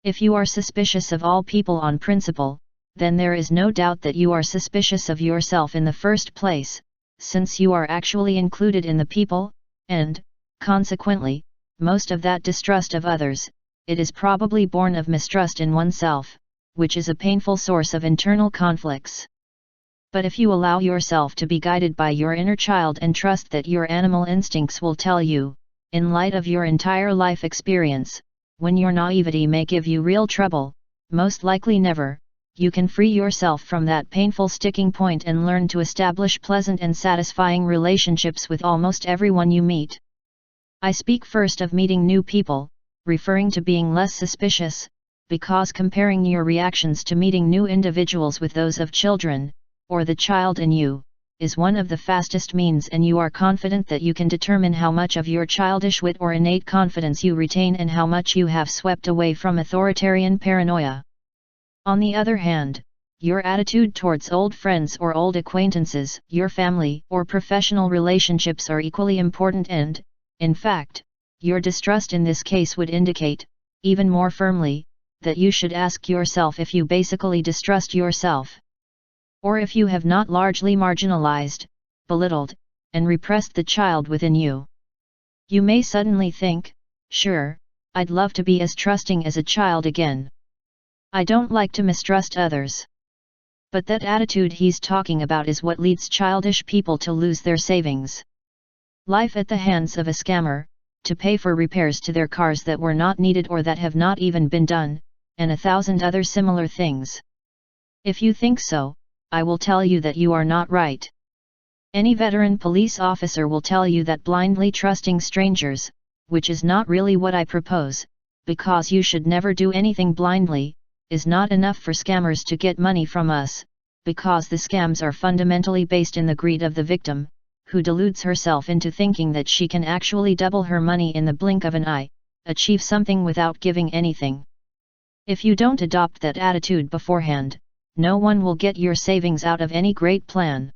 If you are suspicious of all people on principle, then there is no doubt that you are suspicious of yourself in the first place, since you are actually included in the people, and, consequently, most of that distrust of others, it is probably born of mistrust in oneself, which is a painful source of internal conflicts. But if you allow yourself to be guided by your inner child and trust that your animal instincts will tell you, in light of your entire life experience, when your naivety may give you real trouble, most likely never, you can free yourself from that painful sticking point and learn to establish pleasant and satisfying relationships with almost everyone you meet. I speak first of meeting new people, referring to being less suspicious, because comparing your reactions to meeting new individuals with those of children, or the child in you, is one of the fastest means, and you are confident that you can determine how much of your childish wit or innate confidence you retain and how much you have swept away from authoritarian paranoia. On the other hand, your attitude towards old friends or old acquaintances, your family or professional relationships are equally important and, in fact, your distrust in this case would indicate, even more firmly, that you should ask yourself if you basically distrust yourself. Or if you have not largely marginalized, belittled, and repressed the child within you. You may suddenly think, sure, I'd love to be as trusting as a child again. I don't like to mistrust others. But that attitude he's talking about is what leads childish people to lose their savings. Life at the hands of a scammer, to pay for repairs to their cars that were not needed or that have not even been done, and 1,000 other similar things. If you think so, I will tell you that you are not right. Any veteran police officer will tell you that blindly trusting strangers, which is not really what I propose, because you should never do anything blindly, is not enough for scammers to get money from us, because the scams are fundamentally based in the greed of the victim, who deludes herself into thinking that she can actually double her money in the blink of an eye, achieve something without giving anything. If you don't adopt that attitude beforehand, no one will get your savings out of any great plan.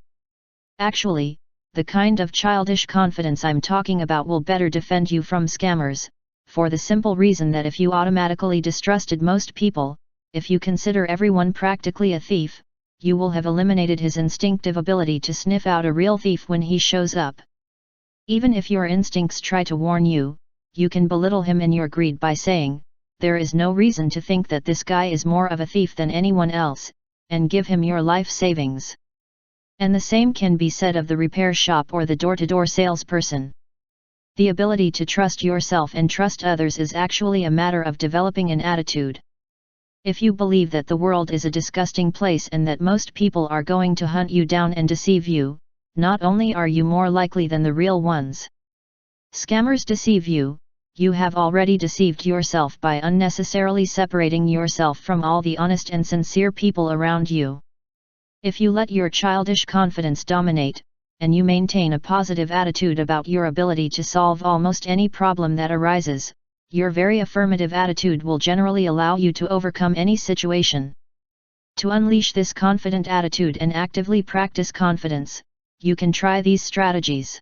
Actually, the kind of childish confidence I'm talking about will better defend you from scammers, for the simple reason that if you automatically distrusted most people, if you consider everyone practically a thief, you will have eliminated his instinctive ability to sniff out a real thief when he shows up. Even if your instincts try to warn you, you can belittle him in your greed by saying, there is no reason to think that this guy is more of a thief than anyone else, and give him your life savings. And the same can be said of the repair shop or the door-to-door salesperson. The ability to trust yourself and trust others is actually a matter of developing an attitude. If you believe that the world is a disgusting place and that most people are going to hunt you down and deceive you, not only are you more likely than the real ones. Scammers deceive you, you have already deceived yourself by unnecessarily separating yourself from all the honest and sincere people around you. If you let your childish confidence dominate, and you maintain a positive attitude about your ability to solve almost any problem that arises, your very affirmative attitude will generally allow you to overcome any situation. To unleash this confident attitude and actively practice confidence, you can try these strategies.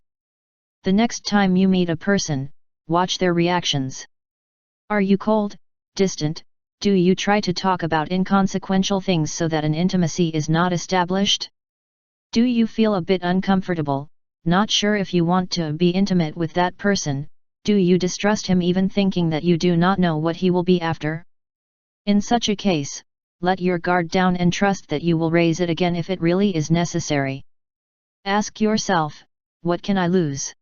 The next time you meet a person, watch their reactions. Are you cold, distant? Do you try to talk about inconsequential things so that an intimacy is not established? Do you feel a bit uncomfortable, not sure if you want to be intimate with that person? Do you distrust him even thinking that you do not know what he will be after? In such a case, let your guard down and trust that you will raise it again if it really is necessary. Ask yourself, what can I lose?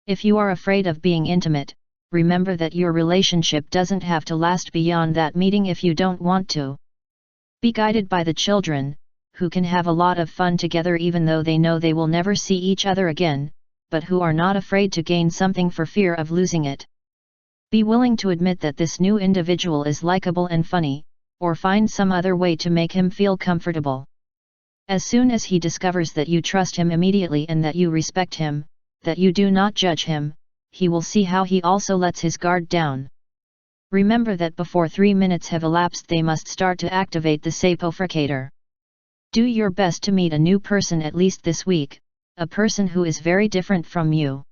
If you are afraid of being intimate, remember that your relationship doesn't have to last beyond that meeting if you don't want to. Be guided by the children, who can have a lot of fun together even though they know they will never see each other again, but who are not afraid to gain something for fear of losing it. Be willing to admit that this new individual is likable and funny, or find some other way to make him feel comfortable. As soon as he discovers that you trust him immediately and that you respect him, that you do not judge him, he will see how he also lets his guard down. Remember that before 3 minutes have elapsed they must start to activate the sapofricator. Do your best to meet a new person at least this week, a person who is very different from you.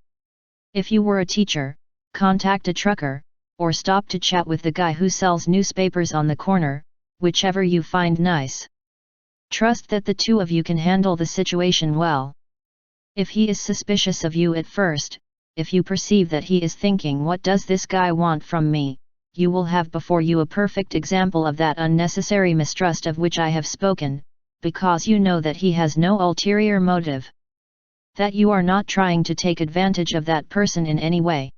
If you were a teacher, contact a trucker, or stop to chat with the guy who sells newspapers on the corner, whichever you find nice. Trust that the two of you can handle the situation well. If he is suspicious of you at first, if you perceive that he is thinking what does this guy want from me, you will have before you a perfect example of that unnecessary mistrust of which I have spoken, because you know that he has no ulterior motive. That you are not trying to take advantage of that person in any way.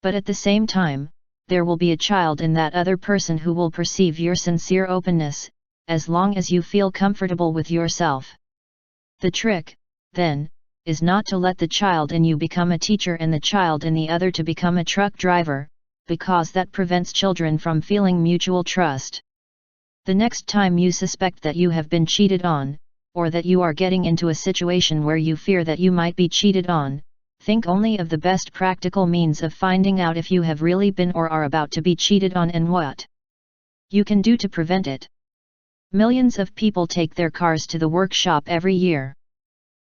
But at the same time, there will be a child in that other person who will perceive your sincere openness, as long as you feel comfortable with yourself. The trick, then, is not to let the child in you become a teacher and the child in the other to become a truck driver, because that prevents children from feeling mutual trust. The next time you suspect that you have been cheated on, or that you are getting into a situation where you fear that you might be cheated on, think only of the best practical means of finding out if you have really been or are about to be cheated on and what you can do to prevent it. Millions of people take their cars to the workshop every year.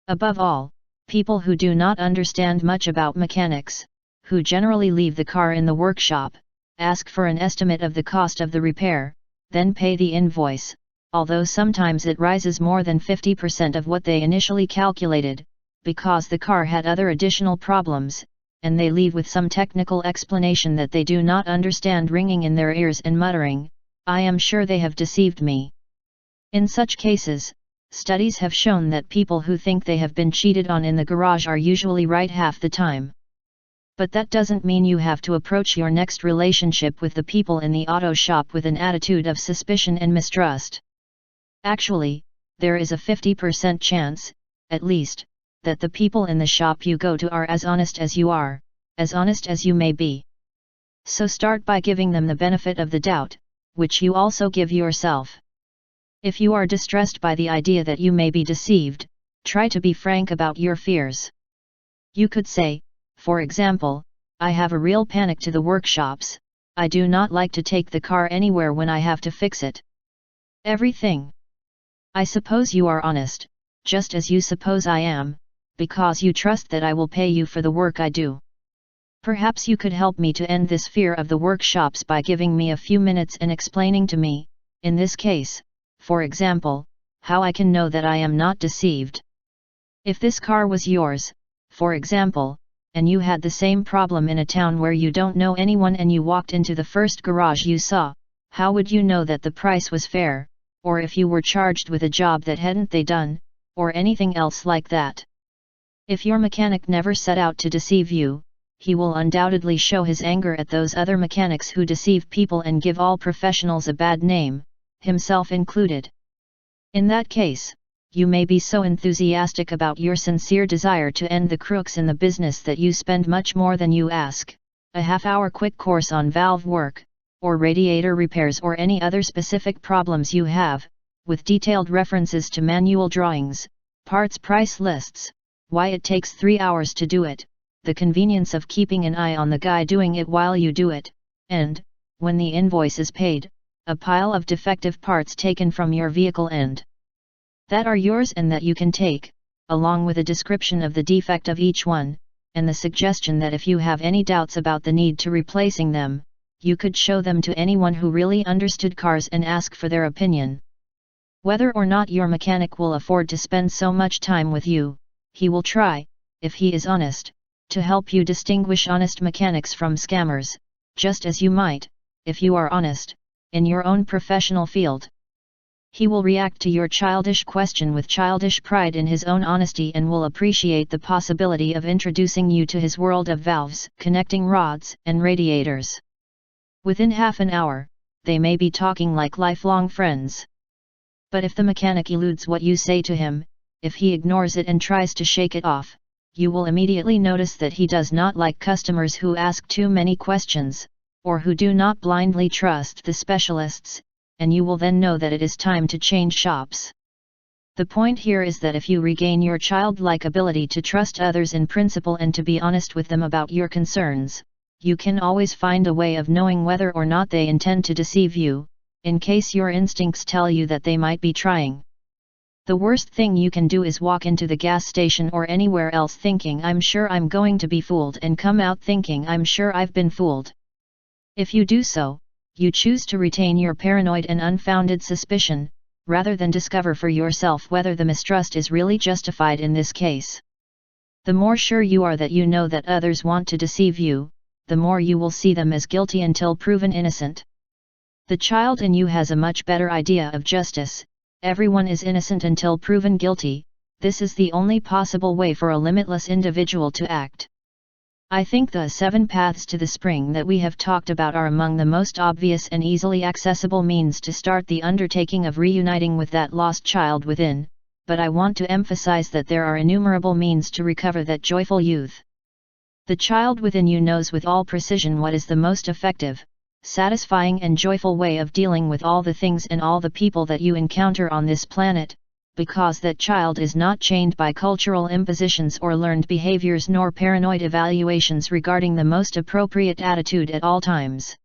Above all, people who do not understand much about mechanics, who generally leave the car in the workshop, ask for an estimate of the cost of the repair, then pay the invoice, although sometimes it rises more than 50% of what they initially calculated, because the car had other additional problems, and they leave with some technical explanation that they do not understand ringing in their ears and muttering, "I am sure they have deceived me." In such cases, studies have shown that people who think they have been cheated on in the garage are usually right half the time. But that doesn't mean you have to approach your next relationship with the people in the auto shop with an attitude of suspicion and mistrust. Actually, there is a 50% chance, at least, that the people in the shop you go to are as honest as you are, as honest as you may be. So start by giving them the benefit of the doubt, which you also give yourself. If you are distressed by the idea that you may be deceived, try to be frank about your fears. You could say, for example, "I have a real panic to the workshops, I do not like to take the car anywhere when I have to fix it. Everything." I suppose you are honest, just as you suppose I am, because you trust that I will pay you for the work I do. Perhaps you could help me to end this fear of the workshops by giving me a few minutes and explaining to me, in this case, for example, how I can know that I am not deceived. If this car was yours, for example, and you had the same problem in a town where you don't know anyone and you walked into the first garage you saw, how would you know that the price was fair, or if you were charged with a job that hadn't they done, or anything else like that? If your mechanic never set out to deceive you, he will undoubtedly show his anger at those other mechanics who deceive people and give all professionals a bad name, himself included. In that case, you may be so enthusiastic about your sincere desire to end the crooks in the business that you spend much more than you ask, a half-hour quick course on valve work, or radiator repairs or any other specific problems you have, with detailed references to manual drawings, parts price lists, why it takes 3 hours to do it, the convenience of keeping an eye on the guy doing it while you do it, and, when the invoice is paid, a pile of defective parts taken from your vehicle and that are yours and that you can take, along with a description of the defect of each one, and the suggestion that if you have any doubts about the need to replacing them, you could show them to anyone who really understood cars and ask for their opinion. Whether or not your mechanic will afford to spend so much time with you, he will try, if he is honest, to help you distinguish honest mechanics from scammers, just as you might, if you are honest, in your own professional field. He will react to your childish question with childish pride in his own honesty and will appreciate the possibility of introducing you to his world of valves, connecting rods, and radiators. Within half an hour, they may be talking like lifelong friends. But if the mechanic eludes what you say to him, if he ignores it and tries to shake it off, you will immediately notice that he does not like customers who ask too many questions, or who do not blindly trust the specialists, and you will then know that it is time to change shops. The point here is that if you regain your childlike ability to trust others in principle and to be honest with them about your concerns, you can always find a way of knowing whether or not they intend to deceive you, in case your instincts tell you that they might be trying. The worst thing you can do is walk into the gas station or anywhere else thinking "I'm sure I'm going to be fooled" and come out thinking "I'm sure I've been fooled." If you do so, you choose to retain your paranoid and unfounded suspicion, rather than discover for yourself whether the mistrust is really justified in this case. The more sure you are that you know that others want to deceive you, the more you will see them as guilty until proven innocent. The child in you has a much better idea of justice. Everyone is innocent until proven guilty. This is the only possible way for a limitless individual to act. I think the 7 paths to the spring that we have talked about are among the most obvious and easily accessible means to start the undertaking of reuniting with that lost child within, but I want to emphasize that there are innumerable means to recover that joyful youth. The child within you knows with all precision what is the most effective, satisfying and joyful way of dealing with all the things and all the people that you encounter on this planet, because that child is not chained by cultural impositions or learned behaviors nor paranoid evaluations regarding the most appropriate attitude at all times.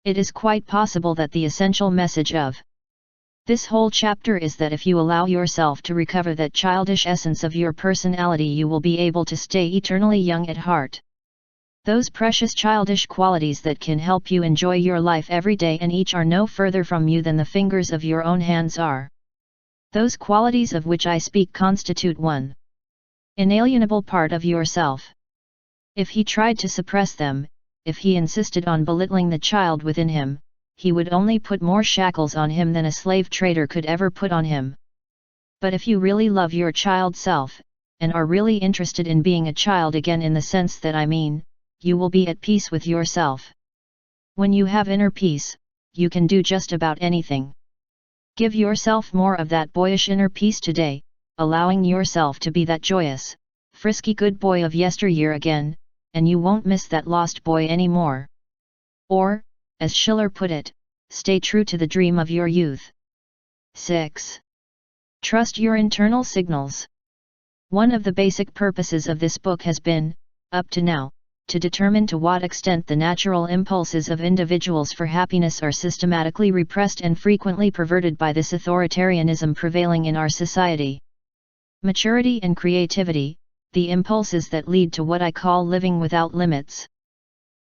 It is quite possible that the essential message of this whole chapter is that if you allow yourself to recover that childish essence of your personality, you will be able to stay eternally young at heart. Those precious childish qualities that can help you enjoy your life every day and each are no further from you than the fingers of your own hands are. Those qualities of which I speak constitute 1. inalienable part of yourself. If he tried to suppress them, if he insisted on belittling the child within him, he would only put more shackles on him than a slave trader could ever put on him. But if you really love your child self, and are really interested in being a child again in the sense that I mean, you will be at peace with yourself. When you have inner peace, you can do just about anything. Give yourself more of that boyish inner peace today, allowing yourself to be that joyous, frisky good boy of yesteryear again, and you won't miss that lost boy anymore. Or, as Schiller put it, stay true to the dream of your youth. 6. Trust your internal signals. One of the basic purposes of this book has been, up to now, to determine to what extent the natural impulses of individuals for happiness are systematically repressed and frequently perverted by this authoritarianism prevailing in our society. Maturity and creativity, the impulses that lead to what I call living without limits.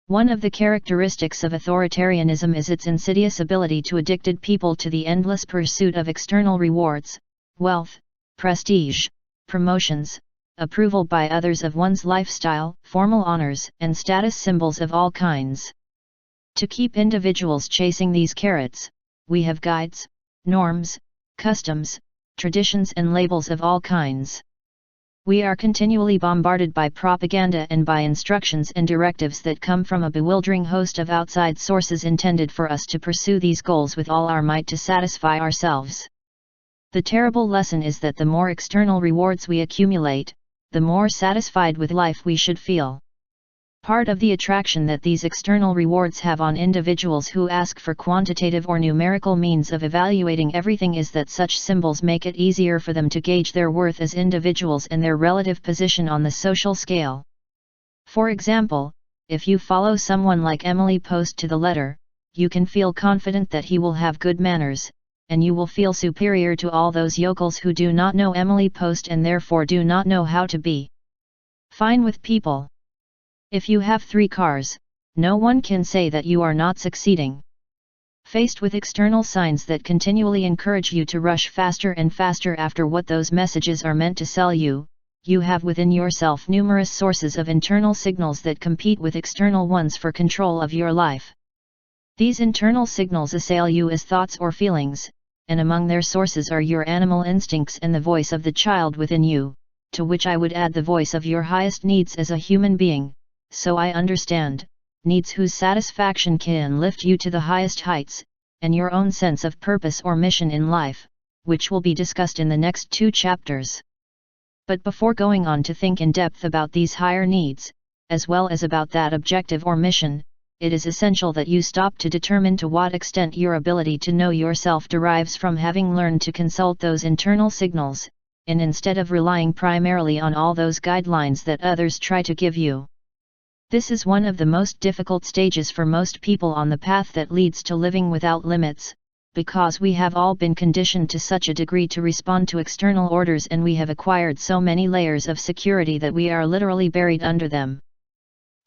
One of the characteristics of authoritarianism is its insidious ability to addicted people to the endless pursuit of external rewards, wealth, prestige, promotions, approval by others of one's lifestyle, formal honors, and status symbols of all kinds. To keep individuals chasing these carrots, we have guides, norms, customs, traditions and labels of all kinds. We are continually bombarded by propaganda and by instructions and directives that come from a bewildering host of outside sources intended for us to pursue these goals with all our might to satisfy ourselves. The terrible lesson is that the more external rewards we accumulate, the more satisfied with life we should feel. Part of the attraction that these external rewards have on individuals who ask for quantitative or numerical means of evaluating everything is that such symbols make it easier for them to gauge their worth as individuals and their relative position on the social scale. For example, if you follow someone like Emily Post to the letter, you can feel confident that he will have good manners, and you will feel superior to all those yokels who do not know Emily Post and therefore do not know how to be fine with people. If you have 3 cars, no one can say that you are not succeeding. Faced with external signs that continually encourage you to rush faster and faster after what those messages are meant to sell you, you have within yourself numerous sources of internal signals that compete with external ones for control of your life. These internal signals assail you as thoughts or feelings, and among their sources are your animal instincts and the voice of the child within you, to which I would add the voice of your highest needs as a human being. So I understand, needs whose satisfaction can lift you to the highest heights, and your own sense of purpose or mission in life, which will be discussed in the next 2 chapters. But before going on to think in depth about these higher needs, as well as about that objective or mission, it is essential that you stop to determine to what extent your ability to know yourself derives from having learned to consult those internal signals, and instead of relying primarily on all those guidelines that others try to give you. This is one of the most difficult stages for most people on the path that leads to living without limits, because we have all been conditioned to such a degree to respond to external orders and we have acquired so many layers of security that we are literally buried under them.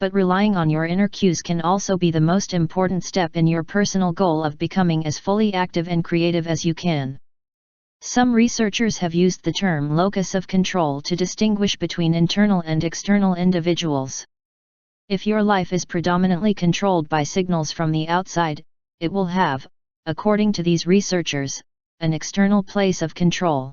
But relying on your inner cues can also be the most important step in your personal goal of becoming as fully active and creative as you can. Some researchers have used the term locus of control to distinguish between internal and external individuals. If your life is predominantly controlled by signals from the outside, it will have, according to these researchers, an external place of control.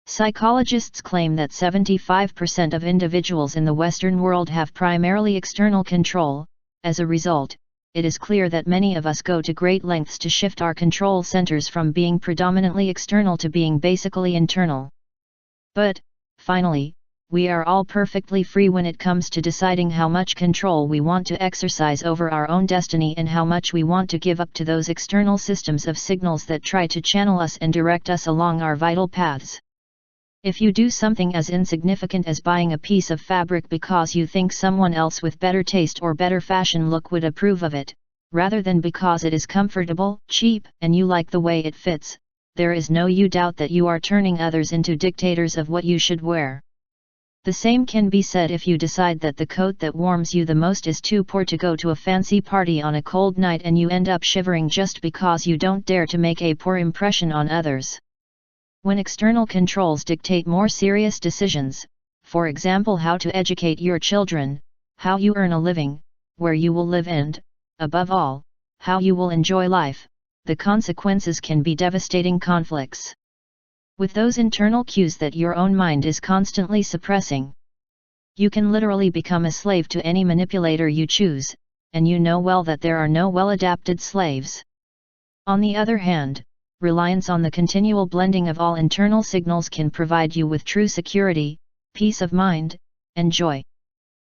Psychologists claim that 75% of individuals in the Western world have primarily external control. As a result, it is clear that many of us go to great lengths to shift our control centers from being predominantly external to being basically internal. But, finally, we are all perfectly free when it comes to deciding how much control we want to exercise over our own destiny and how much we want to give up to those external systems of signals that try to channel us and direct us along our vital paths. If you do something as insignificant as buying a piece of fabric because you think someone else with better taste or better fashion look would approve of it, rather than because it is comfortable, cheap, and you like the way it fits, there is no doubt that you are turning others into dictators of what you should wear. The same can be said if you decide that the coat that warms you the most is too poor to go to a fancy party on a cold night and you end up shivering just because you don't dare to make a poor impression on others. When external controls dictate more serious decisions, for example how to educate your children, how you earn a living, where you will live and, above all, how you will enjoy life, the consequences can be devastating conflicts with those internal cues that your own mind is constantly suppressing. You can literally become a slave to any manipulator you choose, and you know well that there are no well-adapted slaves. On the other hand, reliance on the continual blending of all internal signals can provide you with true security, peace of mind, and joy.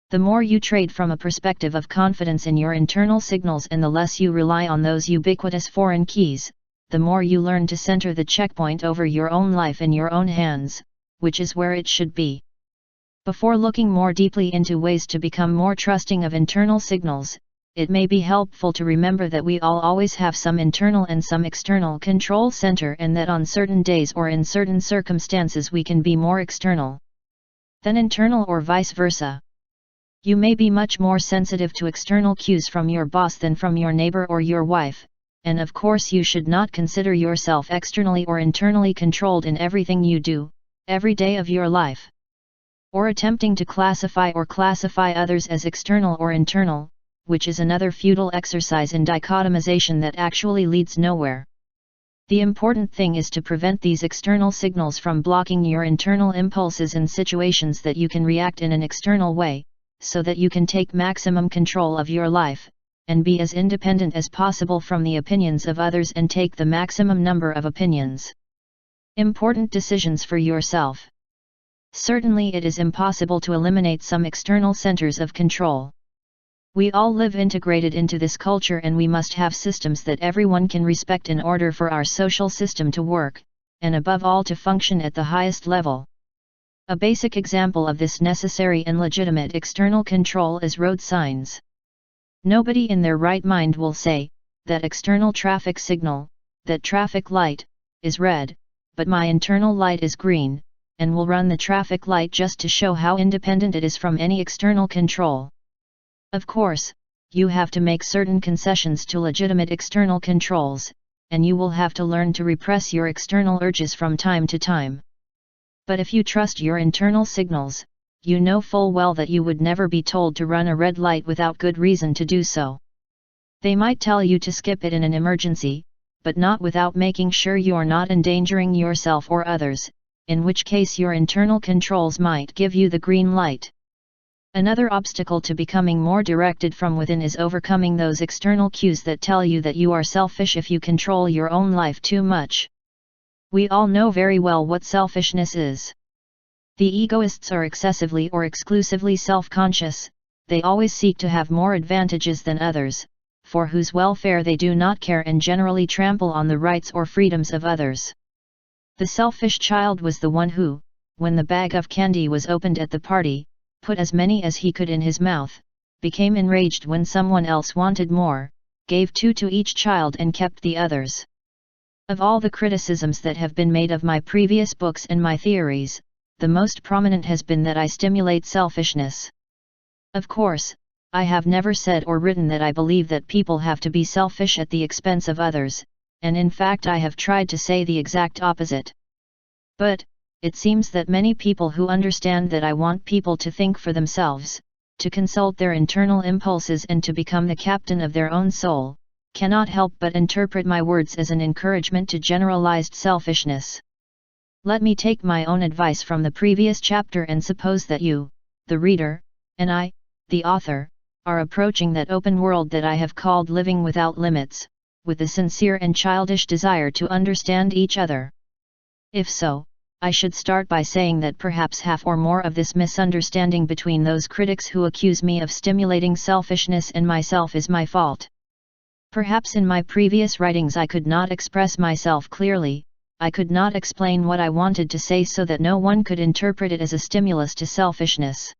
The more you trade from a perspective of confidence in your internal signals and the less you rely on those ubiquitous foreign keys, the more you learn to center the checkpoint over your own life in your own hands, which is where it should be. Before looking more deeply into ways to become more trusting of internal signals, it may be helpful to remember that we all always have some internal and some external control center, and that on certain days or in certain circumstances we can be more external than internal or vice versa. You may be much more sensitive to external cues from your boss than from your neighbor or your wife, and of course you should not consider yourself externally or internally controlled in everything you do, every day of your life. Or attempting to classify others as external or internal, which is another futile exercise in dichotomization that actually leads nowhere. The important thing is to prevent these external signals from blocking your internal impulses in situations that you can react in an external way, so that you can take maximum control of your life, and be as independent as possible from the opinions of others and take the maximum number of opinions. Important decisions for yourself. Certainly it is impossible to eliminate some external centers of control. We all live integrated into this culture, and we must have systems that everyone can respect in order for our social system to work, and above all to function at the highest level. A basic example of this necessary and legitimate external control is road signs. Nobody in their right mind will say, that external traffic signal, that traffic light, is red, but my internal light is green, and will run the traffic light just to show how independent it is from any external control. Of course, you have to make certain concessions to legitimate external controls, and you will have to learn to repress your external urges from time to time. But if you trust your internal signals, you know full well that you would never be told to run a red light without good reason to do so. They might tell you to skip it in an emergency, but not without making sure you're not endangering yourself or others, in which case your internal controls might give you the green light. Another obstacle to becoming more directed from within is overcoming those external cues that tell you that you are selfish if you control your own life too much. We all know very well what selfishness is. The egoists are excessively or exclusively self-conscious. They always seek to have more advantages than others, for whose welfare they do not care, and generally trample on the rights or freedoms of others. The selfish child was the one who, when the bag of candy was opened at the party, put as many as he could in his mouth, became enraged when someone else wanted more, gave 2 to each child and kept the others. Of all the criticisms that have been made of my previous books and my theories, the most prominent has been that I stimulate selfishness. Of course, I have never said or written that I believe that people have to be selfish at the expense of others, and in fact I have tried to say the exact opposite. But, it seems that many people who understand that I want people to think for themselves, to consult their internal impulses and to become the captain of their own soul, cannot help but interpret my words as an encouragement to generalized selfishness. Let me take my own advice from the previous chapter and suppose that you, the reader, and I, the author, are approaching that open world that I have called living without limits, with the sincere and childish desire to understand each other. If so, I should start by saying that perhaps half or more of this misunderstanding between those critics who accuse me of stimulating selfishness and myself is my fault. Perhaps in my previous writings I could not express myself clearly, I could not explain what I wanted to say so that no one could interpret it as a stimulus to selfishness.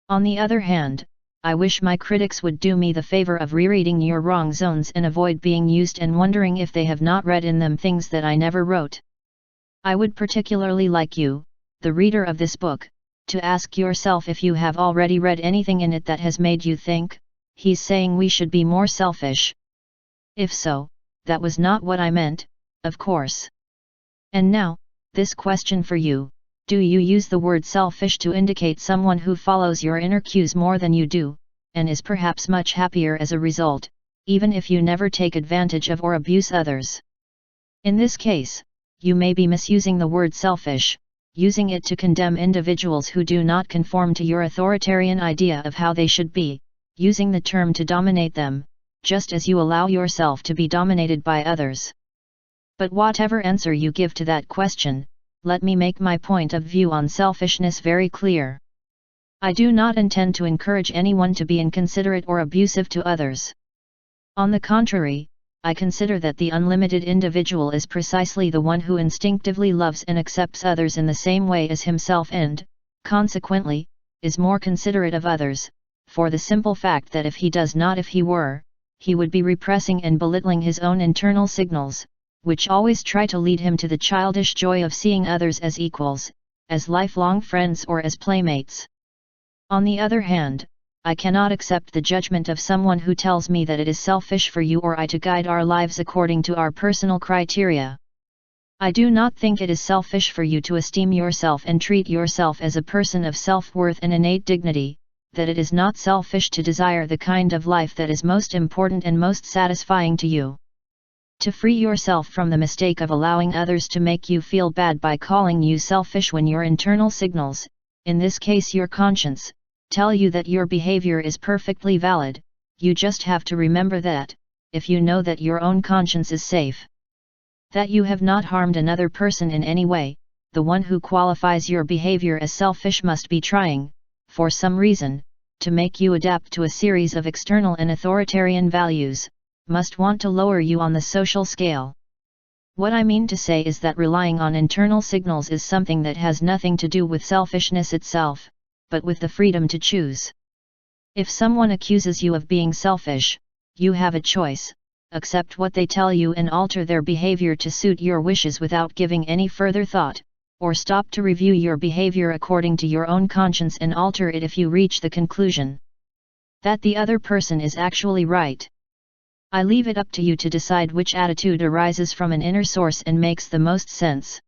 On the other hand, I wish my critics would do me the favor of rereading your wrong zones and avoid being used and wondering if they have not read in them things that I never wrote. I would particularly like you, the reader of this book, to ask yourself if you have already read anything in it that has made you think, he's saying we should be more selfish. If so, that was not what I meant, of course. And now, this question for you, Do you use the word selfish to indicate someone who follows your inner cues more than you do, and is perhaps much happier as a result, even if you never take advantage of or abuse others? In this case, you may be misusing the word selfish, using it to condemn individuals who do not conform to your authoritarian idea of how they should be, using the term to dominate them, just as you allow yourself to be dominated by others. But whatever answer you give to that question, let me make my point of view on selfishness very clear. I do not intend to encourage anyone to be inconsiderate or abusive to others. On the contrary, I consider that the unlimited individual is precisely the one who instinctively loves and accepts others in the same way as himself and, consequently, is more considerate of others, for the simple fact that if he does not, if he were, he would be repressing and belittling his own internal signals, which always try to lead him to the childish joy of seeing others as equals, as lifelong friends or as playmates. On the other hand, I cannot accept the judgment of someone who tells me that it is selfish for you or I to guide our lives according to our personal criteria. I do not think it is selfish for you to esteem yourself and treat yourself as a person of self-worth and innate dignity, that it is not selfish to desire the kind of life that is most important and most satisfying to you. To free yourself from the mistake of allowing others to make you feel bad by calling you selfish when your internal signals, in this case your conscience, tell you that your behavior is perfectly valid, you just have to remember that, if you know that your own conscience is safe, that you have not harmed another person in any way, the one who qualifies your behavior as selfish must be trying, for some reason, to make you adapt to a series of external and authoritarian values, must want to lower you on the social scale. What I mean to say is that relying on internal signals is something that has nothing to do with selfishness itself, but with the freedom to choose. If someone accuses you of being selfish, you have a choice: accept what they tell you and alter their behavior to suit your wishes without giving any further thought, or stop to review your behavior according to your own conscience and alter it if you reach the conclusion that the other person is actually right. I leave it up to you to decide which attitude arises from an inner source and makes the most sense.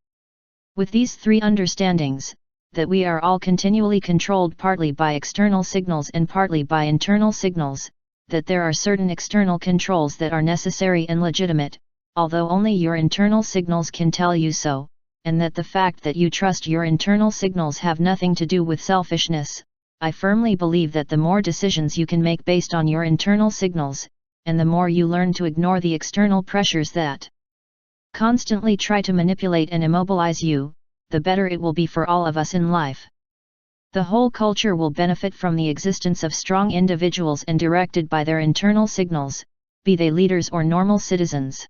With these three understandings, that we are all continually controlled partly by external signals and partly by internal signals, that there are certain external controls that are necessary and legitimate, although only your internal signals can tell you so, and that the fact that you trust your internal signals have nothing to do with selfishness, I firmly believe that the more decisions you can make based on your internal signals, and the more you learn to ignore the external pressures that constantly try to manipulate and immobilize you, the better it will be for all of us in life. The whole culture will benefit from the existence of strong individuals and directed by their internal signals, be they leaders or normal citizens.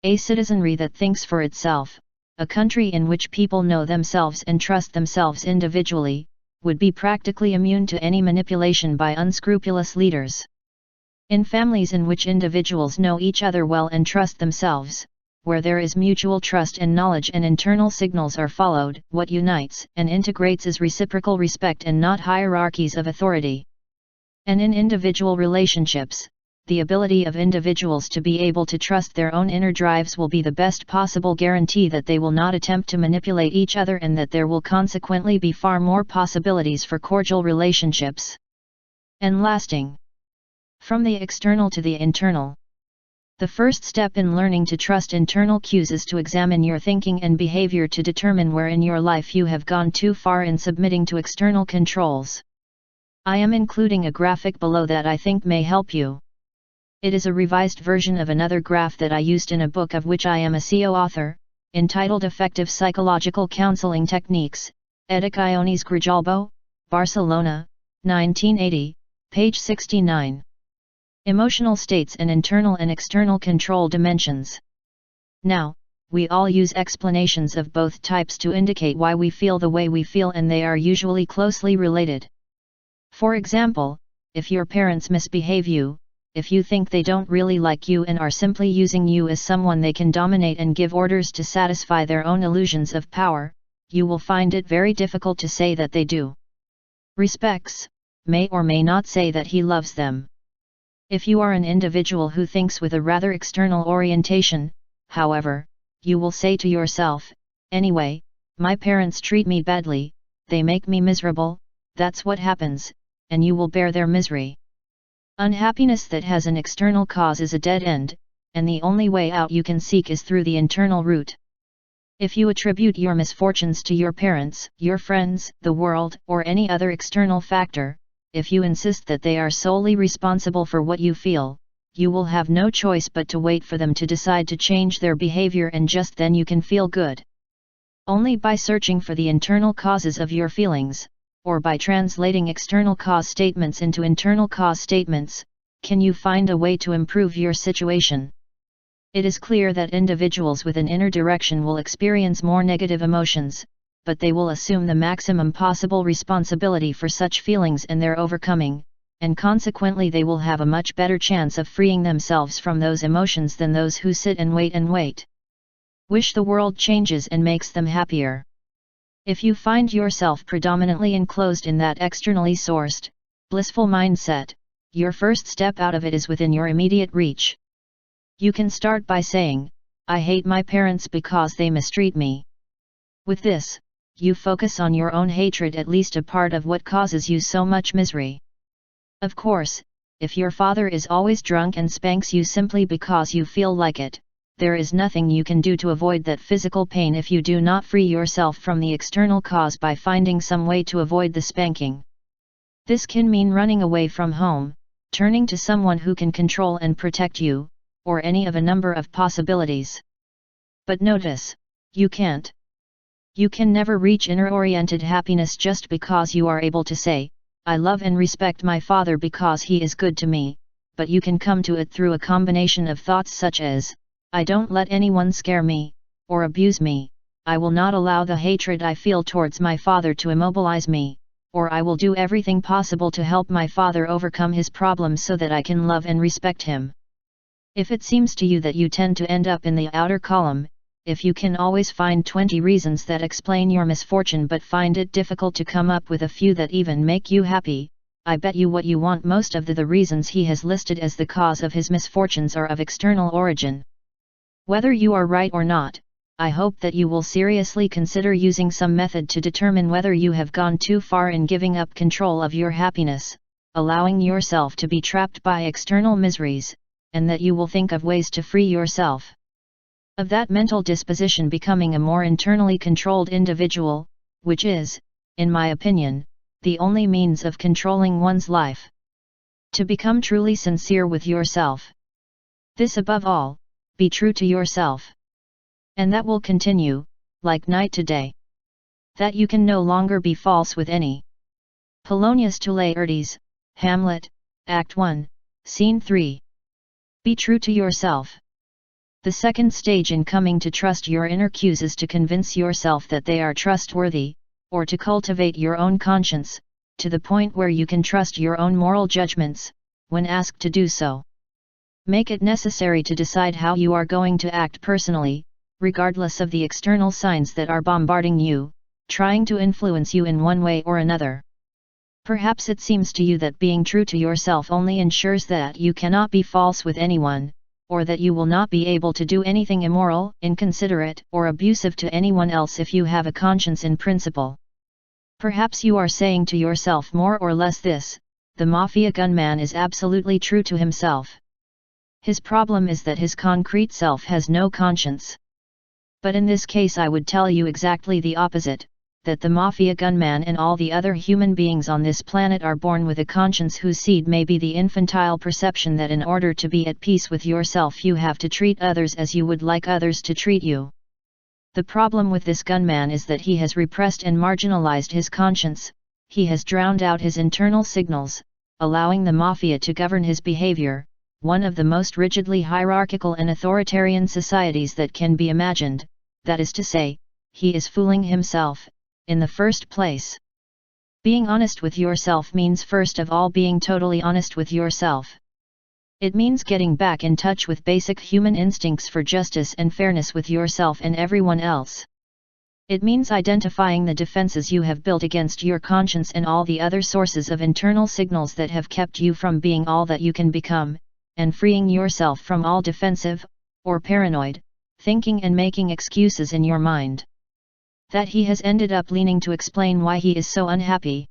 A citizenry that thinks for itself, a country in which people know themselves and trust themselves individually, would be practically immune to any manipulation by unscrupulous leaders. In families in which individuals know each other well and trust themselves, where there is mutual trust and knowledge and internal signals are followed, what unites and integrates is reciprocal respect and not hierarchies of authority. And in individual relationships, the ability of individuals to be able to trust their own inner drives will be the best possible guarantee that they will not attempt to manipulate each other and that there will consequently be far more possibilities for cordial relationships and lasting. From the external to the internal. The first step in learning to trust internal cues is to examine your thinking and behavior to determine where in your life you have gone too far in submitting to external controls. I am including a graphic below that I think may help you. It is a revised version of another graph that I used in a book of which I am a co-author, entitled Effective Psychological Counseling Techniques, Ediciones Grijalbo, Barcelona, 1980, page 69. Emotional states and internal and external control dimensions. Now, we all use explanations of both types to indicate why we feel the way we feel, and they are usually closely related. For example, if your parents misbehave you, if you think they don't really like you and are simply using you as someone they can dominate and give orders to satisfy their own illusions of power, you will find it very difficult to say that they do respects, may or may not say that he loves them. If you are an individual who thinks with a rather external orientation, however, you will say to yourself, anyway, My parents treat me badly, they make me miserable, that's what happens, and you will bear their misery. Unhappiness that has an external cause is a dead end, and the only way out you can seek is through the internal route. If you attribute your misfortunes to your parents, your friends, the world, or any other external factor, if you insist that they are solely responsible for what you feel, you will have no choice but to wait for them to decide to change their behavior, and just then you can feel good. Only by searching for the internal causes of your feelings, or by translating external cause statements into internal cause statements, can you find a way to improve your situation. It is clear that individuals with an inner direction will experience more negative emotions, but they will assume the maximum possible responsibility for such feelings and their overcoming, and consequently they will have a much better chance of freeing themselves from those emotions than those who sit and wait. Wish the world changes and makes them happier. If you find yourself predominantly enclosed in that externally sourced, blissful mindset, your first step out of it is within your immediate reach. You can start by saying, I hate my parents because they mistreat me. With this, you focus on your own hatred, at least a part of what causes you so much misery. Of course, if your father is always drunk and spanks you simply because you feel like it, there is nothing you can do to avoid that physical pain if you do not free yourself from the external cause by finding some way to avoid the spanking. This can mean running away from home, turning to someone who can control and protect you, or any of a number of possibilities. But notice, you can't. You can never reach inner-oriented happiness just because you are able to say, I love and respect my father because he is good to me, but you can come to it through a combination of thoughts such as, I don't let anyone scare me, or abuse me, I will not allow the hatred I feel towards my father to immobilize me, or I will do everything possible to help my father overcome his problems so that I can love and respect him. If it seems to you that you tend to end up in the outer column, if you can always find 20 reasons that explain your misfortune but find it difficult to come up with a few that even make you happy, I bet you what you want most of the reasons he has listed as the cause of his misfortunes are of external origin. Whether you are right or not, I hope that you will seriously consider using some method to determine whether you have gone too far in giving up control of your happiness, allowing yourself to be trapped by external miseries, and that you will think of ways to free yourself of that mental disposition, becoming a more internally controlled individual, which is, in my opinion, the only means of controlling one's life. To become truly sincere with yourself. This above all, be true to yourself. And that will continue, like night to day. That you can no longer be false with any. Polonius to Laertes, Hamlet, Act 1, Scene 3. Be true to yourself. The second stage in coming to trust your inner cues is to convince yourself that they are trustworthy, or to cultivate your own conscience, to the point where you can trust your own moral judgments, when asked to do so. Make it necessary to decide how you are going to act personally, regardless of the external signs that are bombarding you, trying to influence you in one way or another. Perhaps it seems to you that being true to yourself only ensures that you cannot be false with anyone, or that you will not be able to do anything immoral, inconsiderate, or abusive to anyone else if you have a conscience in principle. Perhaps you are saying to yourself more or less this: the mafia gunman is absolutely true to himself. His problem is that his concrete self has no conscience. But in this case I would tell you exactly the opposite, that the mafia gunman and all the other human beings on this planet are born with a conscience whose seed may be the infantile perception that in order to be at peace with yourself you have to treat others as you would like others to treat you. The problem with this gunman is that he has repressed and marginalized his conscience, he has drowned out his internal signals, allowing the mafia to govern his behavior, one of the most rigidly hierarchical and authoritarian societies that can be imagined, that is to say, he is fooling himself, in the first place. Being honest with yourself means first of all being totally honest with yourself. It means getting back in touch with basic human instincts for justice and fairness with yourself and everyone else. It means identifying the defenses you have built against your conscience and all the other sources of internal signals that have kept you from being all that you can become, and freeing yourself from all defensive, or paranoid, thinking and making excuses in your mind. that he has ended up leaning to explain why he is so unhappy.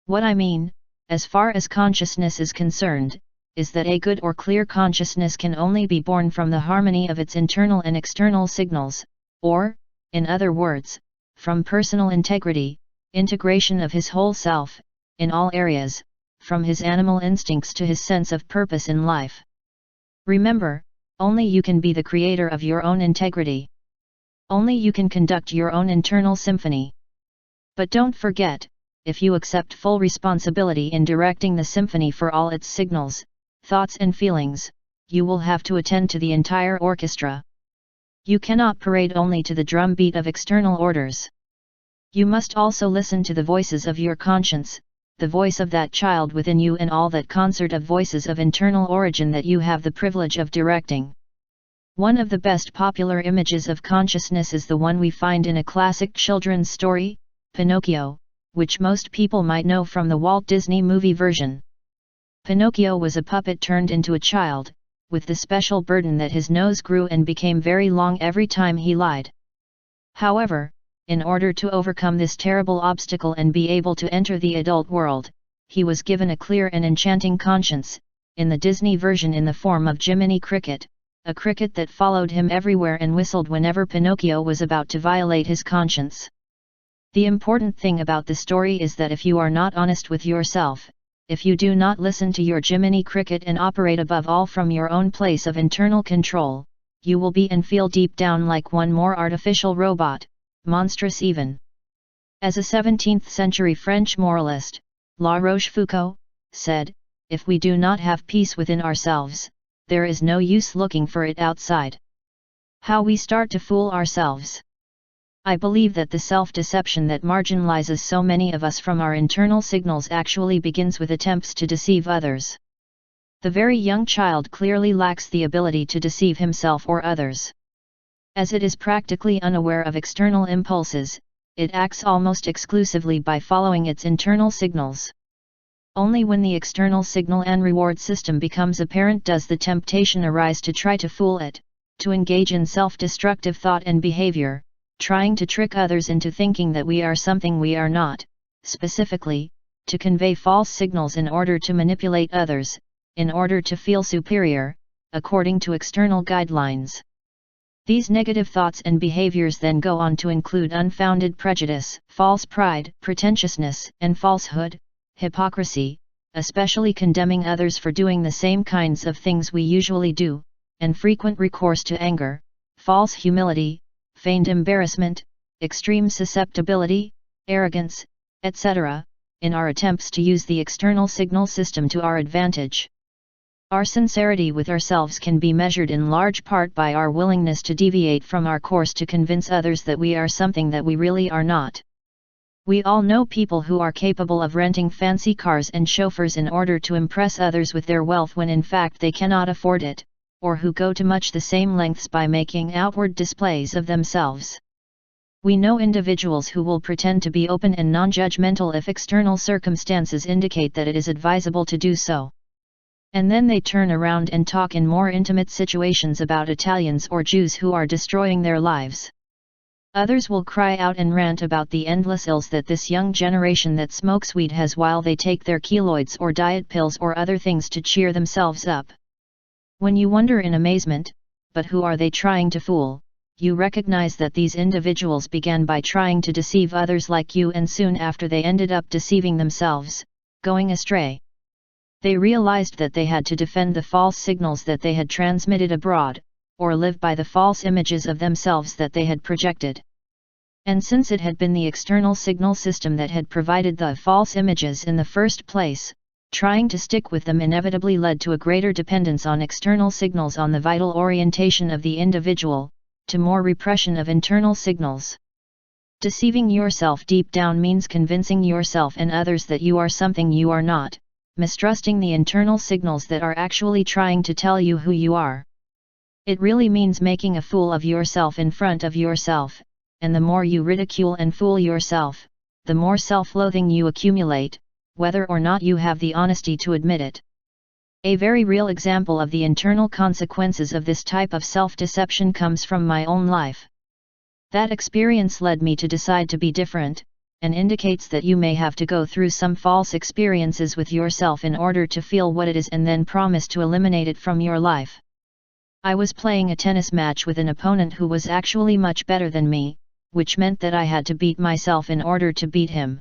What I mean, as far as consciousness is concerned, is that a good or clear consciousness can only be born from the harmony of its internal and external signals, or, in other words, from personal integrity, integration of his whole self, in all areas, from his animal instincts to his sense of purpose in life. Remember, only you can be the creator of your own integrity. Only you can conduct your own internal symphony. But don't forget, if you accept full responsibility in directing the symphony for all its signals, thoughts and feelings, you will have to attend to the entire orchestra. You cannot parade only to the drumbeat of external orders. You must also listen to the voices of your conscience, the voice of that child within you, and all that concert of voices of internal origin that you have the privilege of directing. One of the best popular images of consciousness is the one we find in a classic children's story, Pinocchio, which most people might know from the Walt Disney movie version. Pinocchio was a puppet turned into a child, with the special burden that his nose grew and became very long every time he lied. However, in order to overcome this terrible obstacle and be able to enter the adult world, he was given a clear and enchanting conscience, in the Disney version in the form of Jiminy Cricket, a cricket that followed him everywhere and whistled whenever Pinocchio was about to violate his conscience. The important thing about the story is that if you are not honest with yourself, if you do not listen to your Jiminy Cricket and operate above all from your own place of internal control, you will be and feel deep down like one more artificial robot, monstrous even. As a 17th-century French moralist, La Rochefoucauld, said, if we do not have peace within ourselves, there is no use looking for it outside. How we start to fool ourselves. I believe that the self-deception that marginalizes so many of us from our internal signals actually begins with attempts to deceive others. The very young child clearly lacks the ability to deceive himself or others. As it is practically unaware of external impulses, it acts almost exclusively by following its internal signals. Only when the external signal and reward system becomes apparent does the temptation arise to try to fool it, to engage in self-destructive thought and behavior, trying to trick others into thinking that we are something we are not, specifically, to convey false signals in order to manipulate others, in order to feel superior, according to external guidelines. These negative thoughts and behaviors then go on to include unfounded prejudice, false pride, pretentiousness, and falsehood, hypocrisy, especially condemning others for doing the same kinds of things we usually do, and frequent recourse to anger, false humility, feigned embarrassment, extreme susceptibility, arrogance, etc., in our attempts to use the external signal system to our advantage. Our sincerity with ourselves can be measured in large part by our willingness to deviate from our course to convince others that we are something that we really are not. We all know people who are capable of renting fancy cars and chauffeurs in order to impress others with their wealth when in fact they cannot afford it, or who go to much the same lengths by making outward displays of themselves. We know individuals who will pretend to be open and non-judgmental if external circumstances indicate that it is advisable to do so. And then they turn around and talk in more intimate situations about Italians or Jews who are destroying their lives. Others will cry out and rant about the endless ills that this young generation that smokes weed has while they take their keloids or diet pills or other things to cheer themselves up. When you wonder in amazement, but who are they trying to fool, you recognize that these individuals began by trying to deceive others like you, and soon after they ended up deceiving themselves, going astray. They realized that they had to defend the false signals that they had transmitted abroad, or live by the false images of themselves that they had projected. And since it had been the external signal system that had provided the false images in the first place, trying to stick with them inevitably led to a greater dependence on external signals on the vital orientation of the individual, to more repression of internal signals. Deceiving yourself deep down means convincing yourself and others that you are something you are not, mistrusting the internal signals that are actually trying to tell you who you are. It really means making a fool of yourself in front of yourself, and the more you ridicule and fool yourself, the more self-loathing you accumulate, whether or not you have the honesty to admit it. A very real example of the internal consequences of this type of self-deception comes from my own life. That experience led me to decide to be different, and indicates that you may have to go through some false experiences with yourself in order to feel what it is and then promise to eliminate it from your life. I was playing a tennis match with an opponent who was actually much better than me, which meant that I had to beat myself in order to beat him.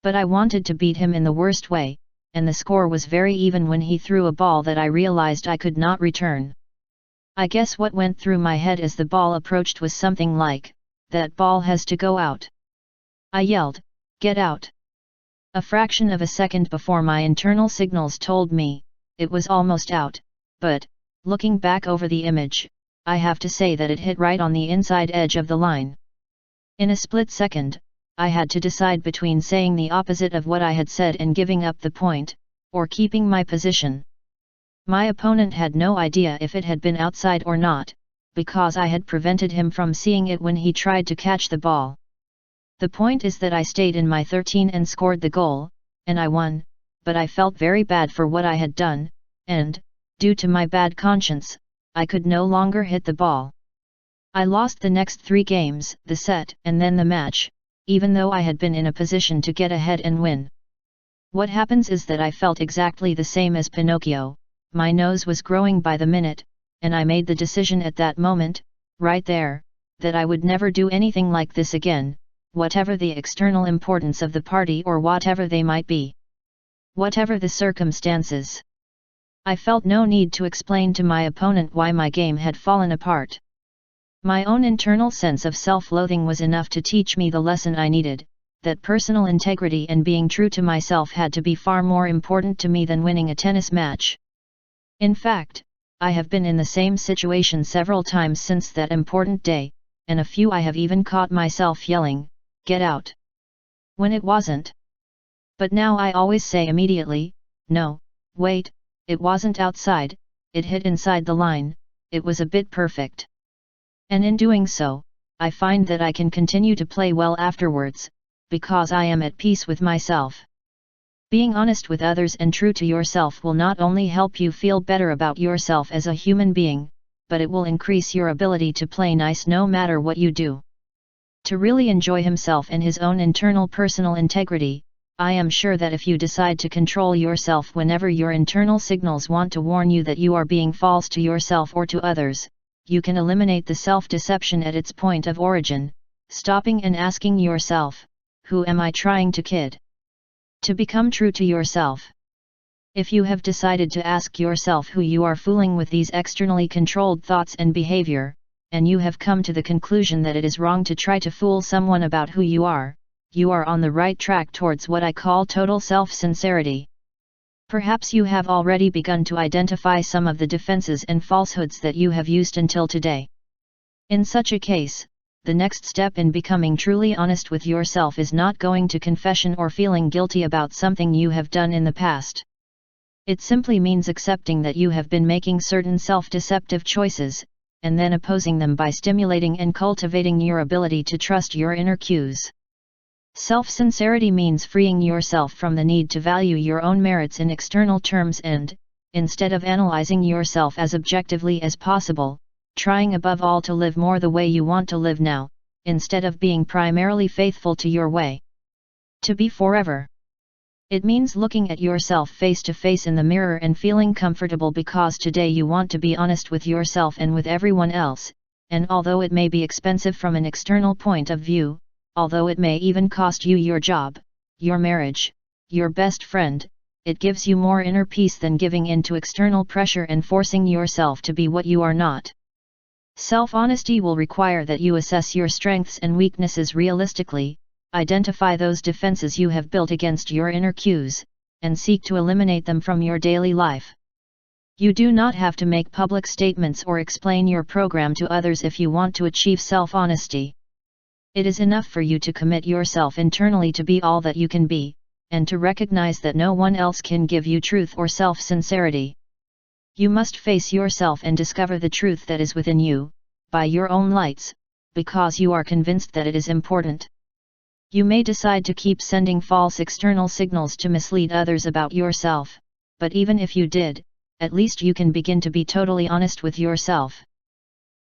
But I wanted to beat him in the worst way, and the score was very even when he threw a ball that I realized I could not return. I guess what went through my head as the ball approached was something like, "That ball has to go out." I yelled, "Get out!" A fraction of a second before my internal signals told me, it was almost out, but, looking back over the image, I have to say that it hit right on the inside edge of the line. In a split second, I had to decide between saying the opposite of what I had said and giving up the point, or keeping my position. My opponent had no idea if it had been outside or not, because I had prevented him from seeing it when he tried to catch the ball. The point is that I stayed in my 13 and scored the goal, and I won, but I felt very bad for what I had done, and, due to my bad conscience, I could no longer hit the ball. I lost the next 3 games, the set and then the match, even though I had been in a position to get ahead and win. What happens is that I felt exactly the same as Pinocchio, my nose was growing by the minute, and I made the decision at that moment, right there, that I would never do anything like this again, whatever the external importance of the party or whatever they might be. Whatever the circumstances. I felt no need to explain to my opponent why my game had fallen apart. My own internal sense of self-loathing was enough to teach me the lesson I needed, that personal integrity and being true to myself had to be far more important to me than winning a tennis match. In fact, I have been in the same situation several times since that important day, and a few I have even caught myself yelling, "Get out!" when it wasn't. But now I always say immediately, "No, wait, it wasn't outside, it hit inside the line, it was a bit perfect." And in doing so, I find that I can continue to play well afterwards, because I am at peace with myself. Being honest with others and true to yourself will not only help you feel better about yourself as a human being, but it will increase your ability to play nice no matter what you do. To really enjoy himself and his own internal personal integrity, I am sure that if you decide to control yourself whenever your internal signals want to warn you that you are being false to yourself or to others, you can eliminate the self-deception at its point of origin, stopping and asking yourself, "Who am I trying to kid?" To become true to yourself. If you have decided to ask yourself who you are fooling with these externally controlled thoughts and behavior, and you have come to the conclusion that it is wrong to try to fool someone about who you are on the right track towards what I call total self-sincerity. Perhaps you have already begun to identify some of the defenses and falsehoods that you have used until today. In such a case, the next step in becoming truly honest with yourself is not going to confession or feeling guilty about something you have done in the past. It simply means accepting that you have been making certain self-deceptive choices, and then opposing them by stimulating and cultivating your ability to trust your inner cues. Self-sincerity means freeing yourself from the need to value your own merits in external terms and, instead of analyzing yourself as objectively as possible, trying above all to live more the way you want to live now, instead of being primarily faithful to your way to be forever. It means looking at yourself face to face in the mirror and feeling comfortable because today you want to be honest with yourself and with everyone else, and although it may be expensive from an external point of view, although it may even cost you your job, your marriage, your best friend, it gives you more inner peace than giving in to external pressure and forcing yourself to be what you are not. Self-honesty will require that you assess your strengths and weaknesses realistically, identify those defenses you have built against your inner cues, and seek to eliminate them from your daily life. You do not have to make public statements or explain your program to others if you want to achieve self-honesty. It is enough for you to commit yourself internally to be all that you can be, and to recognize that no one else can give you truth or self-sincerity. You must face yourself and discover the truth that is within you, by your own lights, because you are convinced that it is important. You may decide to keep sending false external signals to mislead others about yourself, but even if you did, at least you can begin to be totally honest with yourself.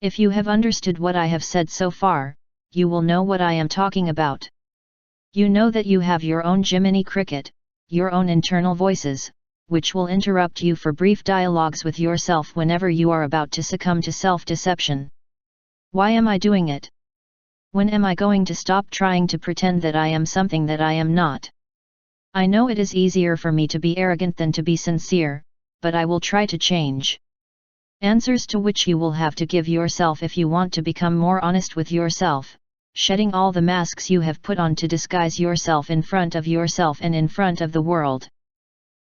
If you have understood what I have said so far, you will know what I am talking about. You know that you have your own Jiminy Cricket, your own internal voices, which will interrupt you for brief dialogues with yourself whenever you are about to succumb to self-deception. Why am I doing it? When am I going to stop trying to pretend that I am something that I am not? I know it is easier for me to be arrogant than to be sincere, but I will try to change. Answers to which you will have to give yourself if you want to become more honest with yourself, shedding all the masks you have put on to disguise yourself in front of yourself and in front of the world.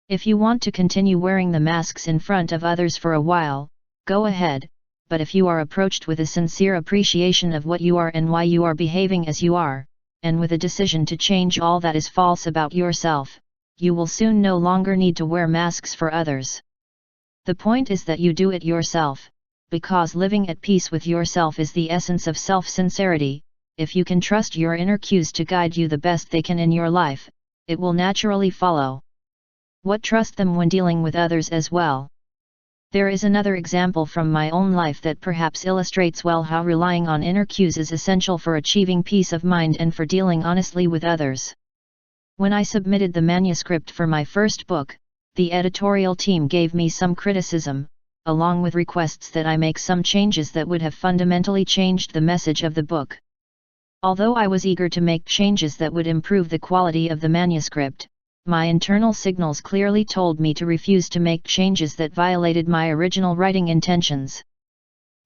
If you want to continue wearing the masks in front of others for a while, go ahead, but if you are approached with a sincere appreciation of what you are and why you are behaving as you are, and with a decision to change all that is false about yourself, you will soon no longer need to wear masks for others. The point is that you do it yourself, because living at peace with yourself is the essence of self-sincerity. If you can trust your inner cues to guide you the best they can in your life, it will naturally follow. What trust them when dealing with others as well? There is another example from my own life that perhaps illustrates well how relying on inner cues is essential for achieving peace of mind and for dealing honestly with others. When I submitted the manuscript for my first book, the editorial team gave me some criticism, along with requests that I make some changes that would have fundamentally changed the message of the book. Although I was eager to make changes that would improve the quality of the manuscript, my internal signals clearly told me to refuse to make changes that violated my original writing intentions.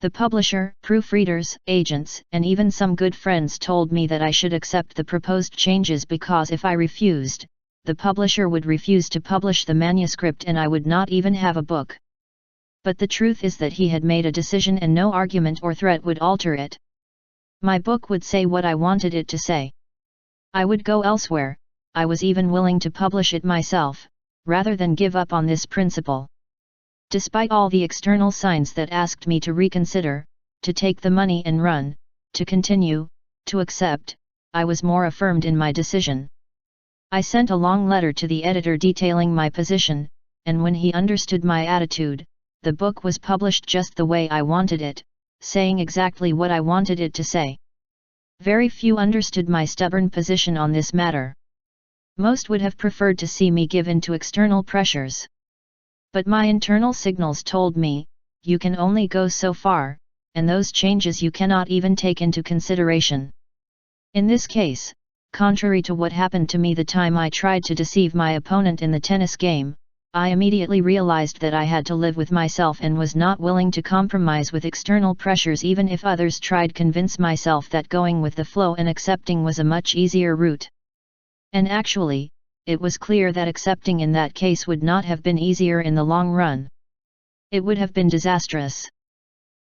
The publisher, proofreaders, agents, and even some good friends told me that I should accept the proposed changes because if I refused, the publisher would refuse to publish the manuscript and I would not even have a book. But the truth is that he had made a decision and no argument or threat would alter it. My book would say what I wanted it to say. I would go elsewhere. I was even willing to publish it myself, rather than give up on this principle. Despite all the external signs that asked me to reconsider, to take the money and run, to continue, to accept, I was more affirmed in my decision. I sent a long letter to the editor detailing my position, and when he understood my attitude, the book was published just the way I wanted it, saying exactly what I wanted it to say. Very few understood my stubborn position on this matter. Most would have preferred to see me give in to external pressures. But my internal signals told me, you can only go so far, and those changes you cannot even take into consideration. In this case, contrary to what happened to me the time I tried to deceive my opponent in the tennis game, I immediately realized that I had to live with myself and was not willing to compromise with external pressures even if others tried to convince myself that going with the flow and accepting was a much easier route. And actually, it was clear that accepting in that case would not have been easier in the long run. It would have been disastrous.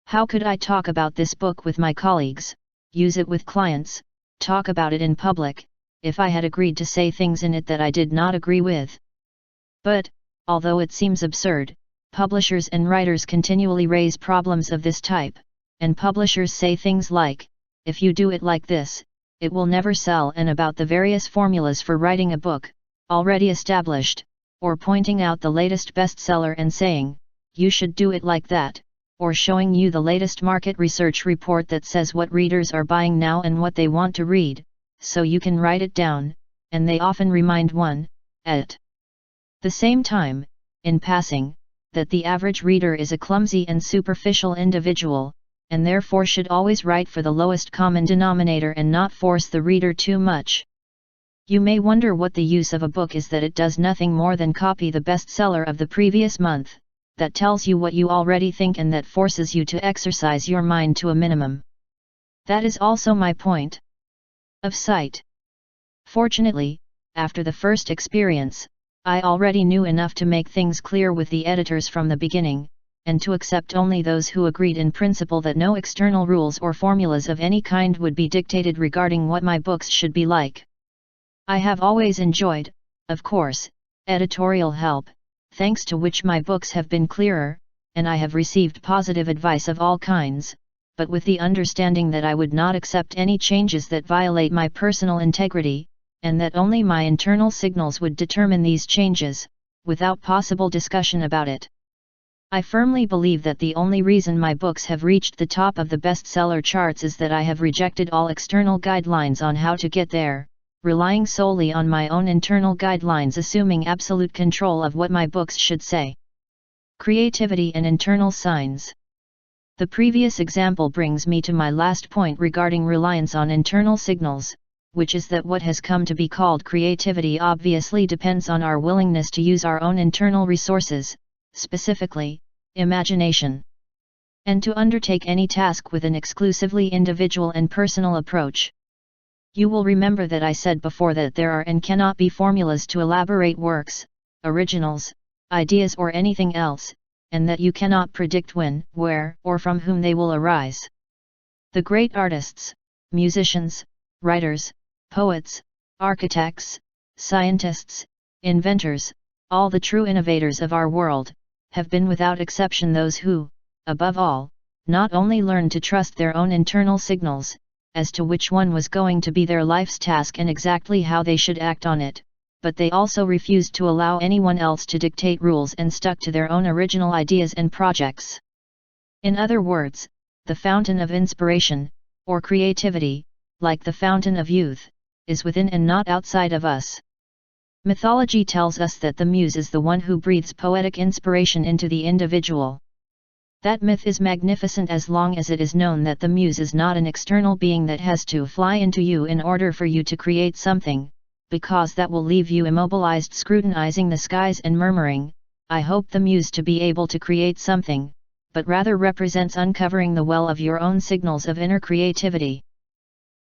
How could I talk about this book with my colleagues, use it with clients, talk about it in public, if I had agreed to say things in it that I did not agree with? But, although it seems absurd, publishers and writers continually raise problems of this type, and publishers say things like, if you do it like this, it will never sell, and about the various formulas for writing a book, already established, or pointing out the latest bestseller and saying, you should do it like that, or showing you the latest market research report that says what readers are buying now and what they want to read, so you can write it down, and they often remind one, at the same time, in passing, that the average reader is a clumsy and superficial individual, and therefore should always write for the lowest common denominator and not force the reader too much. You may wonder what the use of a book is that it does nothing more than copy the bestseller of the previous month, that tells you what you already think and that forces you to exercise your mind to a minimum. That is also my point of sight. Fortunately, after the first experience, I already knew enough to make things clear with the editors from the beginning, and to accept only those who agreed in principle that no external rules or formulas of any kind would be dictated regarding what my books should be like. I have always enjoyed, of course, editorial help, thanks to which my books have been clearer, and I have received positive advice of all kinds, but with the understanding that I would not accept any changes that violate my personal integrity, and that only my internal signals would determine these changes, without possible discussion about it. I firmly believe that the only reason my books have reached the top of the bestseller charts is that I have rejected all external guidelines on how to get there, relying solely on my own internal guidelines, assuming absolute control of what my books should say. Creativity and internal signs. The previous example brings me to my last point regarding reliance on internal signals, which is that what has come to be called creativity obviously depends on our willingness to use our own internal resources, specifically, imagination, and to undertake any task with an exclusively individual and personal approach. You will remember that I said before that there are and cannot be formulas to elaborate works, originals, ideas or anything else, and that you cannot predict when, where, or from whom they will arise. The great artists, musicians, writers, poets, architects, scientists, inventors, all the true innovators of our world, have been without exception those who, above all, not only learned to trust their own internal signals, as to which one was going to be their life's task and exactly how they should act on it, but they also refused to allow anyone else to dictate rules and stuck to their own original ideas and projects. In other words, the fountain of inspiration, or creativity, like the fountain of youth, is within and not outside of us. Mythology tells us that the muse is the one who breathes poetic inspiration into the individual. That myth is magnificent as long as it is known that the muse is not an external being that has to fly into you in order for you to create something, because that will leave you immobilized scrutinizing the skies and murmuring, "I hope the muse to be able to create something," but rather represents uncovering the well of your own signals of inner creativity.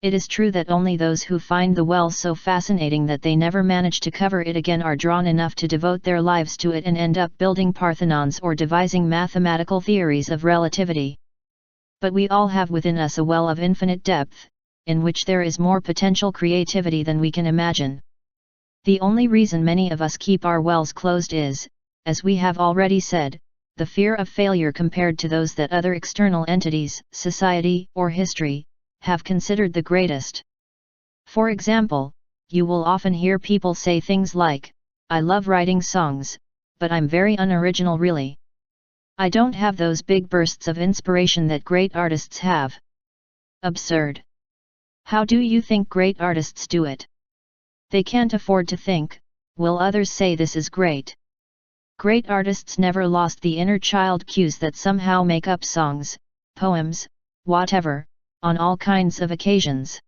It is true that only those who find the well so fascinating that they never manage to cover it again are drawn enough to devote their lives to it and end up building Parthenons or devising mathematical theories of relativity. But we all have within us a well of infinite depth, in which there is more potential creativity than we can imagine. The only reason many of us keep our wells closed is, as we have already said, the fear of failure compared to those that other external entities, society, or history, have considered the greatest. For example, you will often hear people say things like, "I love writing songs, but I'm very unoriginal really. I don't have those big bursts of inspiration that great artists have." Absurd. How do you think great artists do it? They can't afford to think, will others say this is great? Great artists never lost the inner child cues that somehow make up songs, poems, whatever, on all kinds of occasions.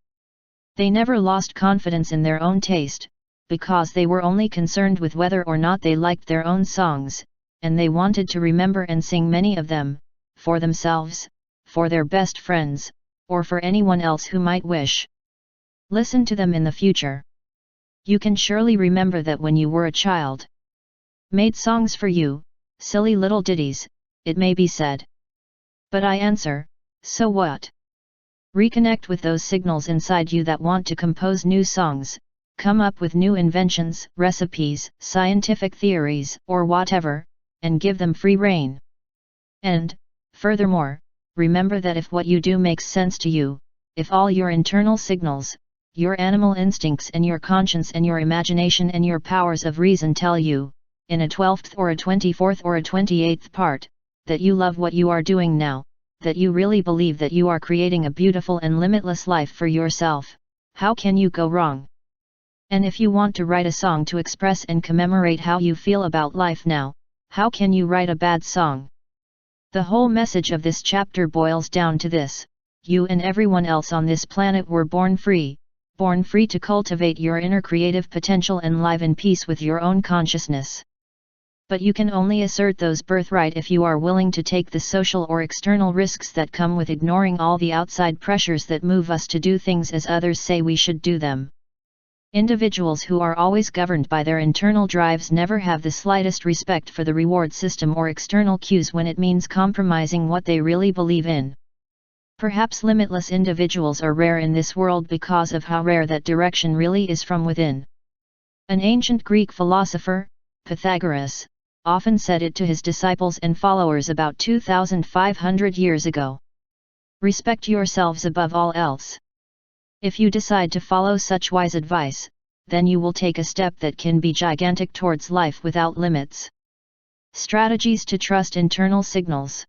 They never lost confidence in their own taste, because they were only concerned with whether or not they liked their own songs, and they wanted to remember and sing many of them, for themselves, for their best friends, or for anyone else who might wish. Listen to them in the future. You can surely remember that when you were a child. Made songs for you, silly little ditties, it may be said. But I answer, so what? Reconnect with those signals inside you that want to compose new songs, come up with new inventions, recipes, scientific theories, or whatever, and give them free rein. And, furthermore, remember that if what you do makes sense to you, if all your internal signals, your animal instincts and your conscience and your imagination and your powers of reason tell you, in a 12th or a 24th or a 28th part, that you love what you are doing now, that you really believe that you are creating a beautiful and limitless life for yourself, how can you go wrong? And if you want to write a song to express and commemorate how you feel about life now, how can you write a bad song? The whole message of this chapter boils down to this: you and everyone else on this planet were born free to cultivate your inner creative potential and live in peace with your own consciousness. But you can only assert those birthright if you are willing to take the social or external risks that come with ignoring all the outside pressures that move us to do things as others say we should do them. Individuals who are always governed by their internal drives never have the slightest respect for the reward system or external cues when it means compromising what they really believe in. Perhaps limitless individuals are rare in this world because of how rare that direction really is from within. An ancient Greek philosopher, Pythagoras, often said it to his disciples and followers about 2,500 years ago. Respect yourselves above all else. If you decide to follow such wise advice, then you will take a step that can be gigantic towards life without limits. Strategies to trust internal signals.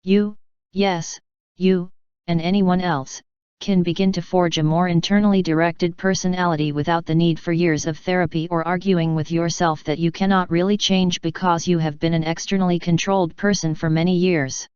You, yes, you, and anyone else, can begin to forge a more internally directed personality without the need for years of therapy or arguing with yourself that you cannot really change because you have been an externally controlled person for many years.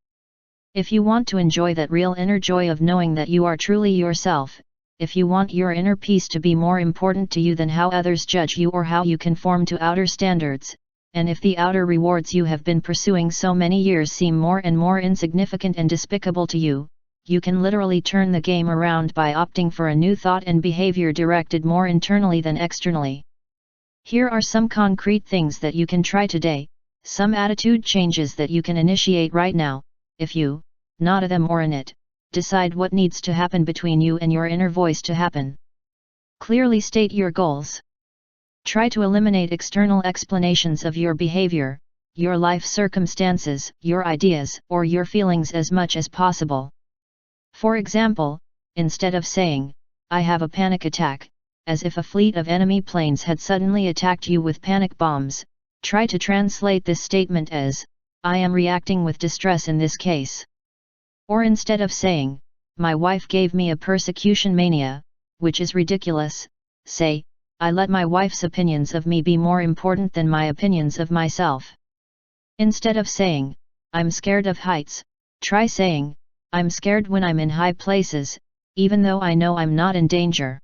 If you want to enjoy that real inner joy of knowing that you are truly yourself, if you want your inner peace to be more important to you than how others judge you or how you conform to outer standards, and if the outer rewards you have been pursuing so many years seem more and more insignificant and despicable to you, you can literally turn the game around by opting for a new thought and behavior directed more internally than externally. Here are some concrete things that you can try today, some attitude changes that you can initiate right now, if you, not a them or an it, decide what needs to happen between you and your inner voice to happen. Clearly state your goals. Try to eliminate external explanations of your behavior, your life circumstances, your ideas, or your feelings as much as possible. For example, instead of saying, "I have a panic attack," as if a fleet of enemy planes had suddenly attacked you with panic bombs, try to translate this statement as, "I am reacting with distress in this case." Or instead of saying, "My wife gave me a persecution mania," which is ridiculous, say, "I let my wife's opinions of me be more important than my opinions of myself." Instead of saying, "I'm scared of heights," try saying, "I'm scared when I'm in high places, even though I know I'm not in danger."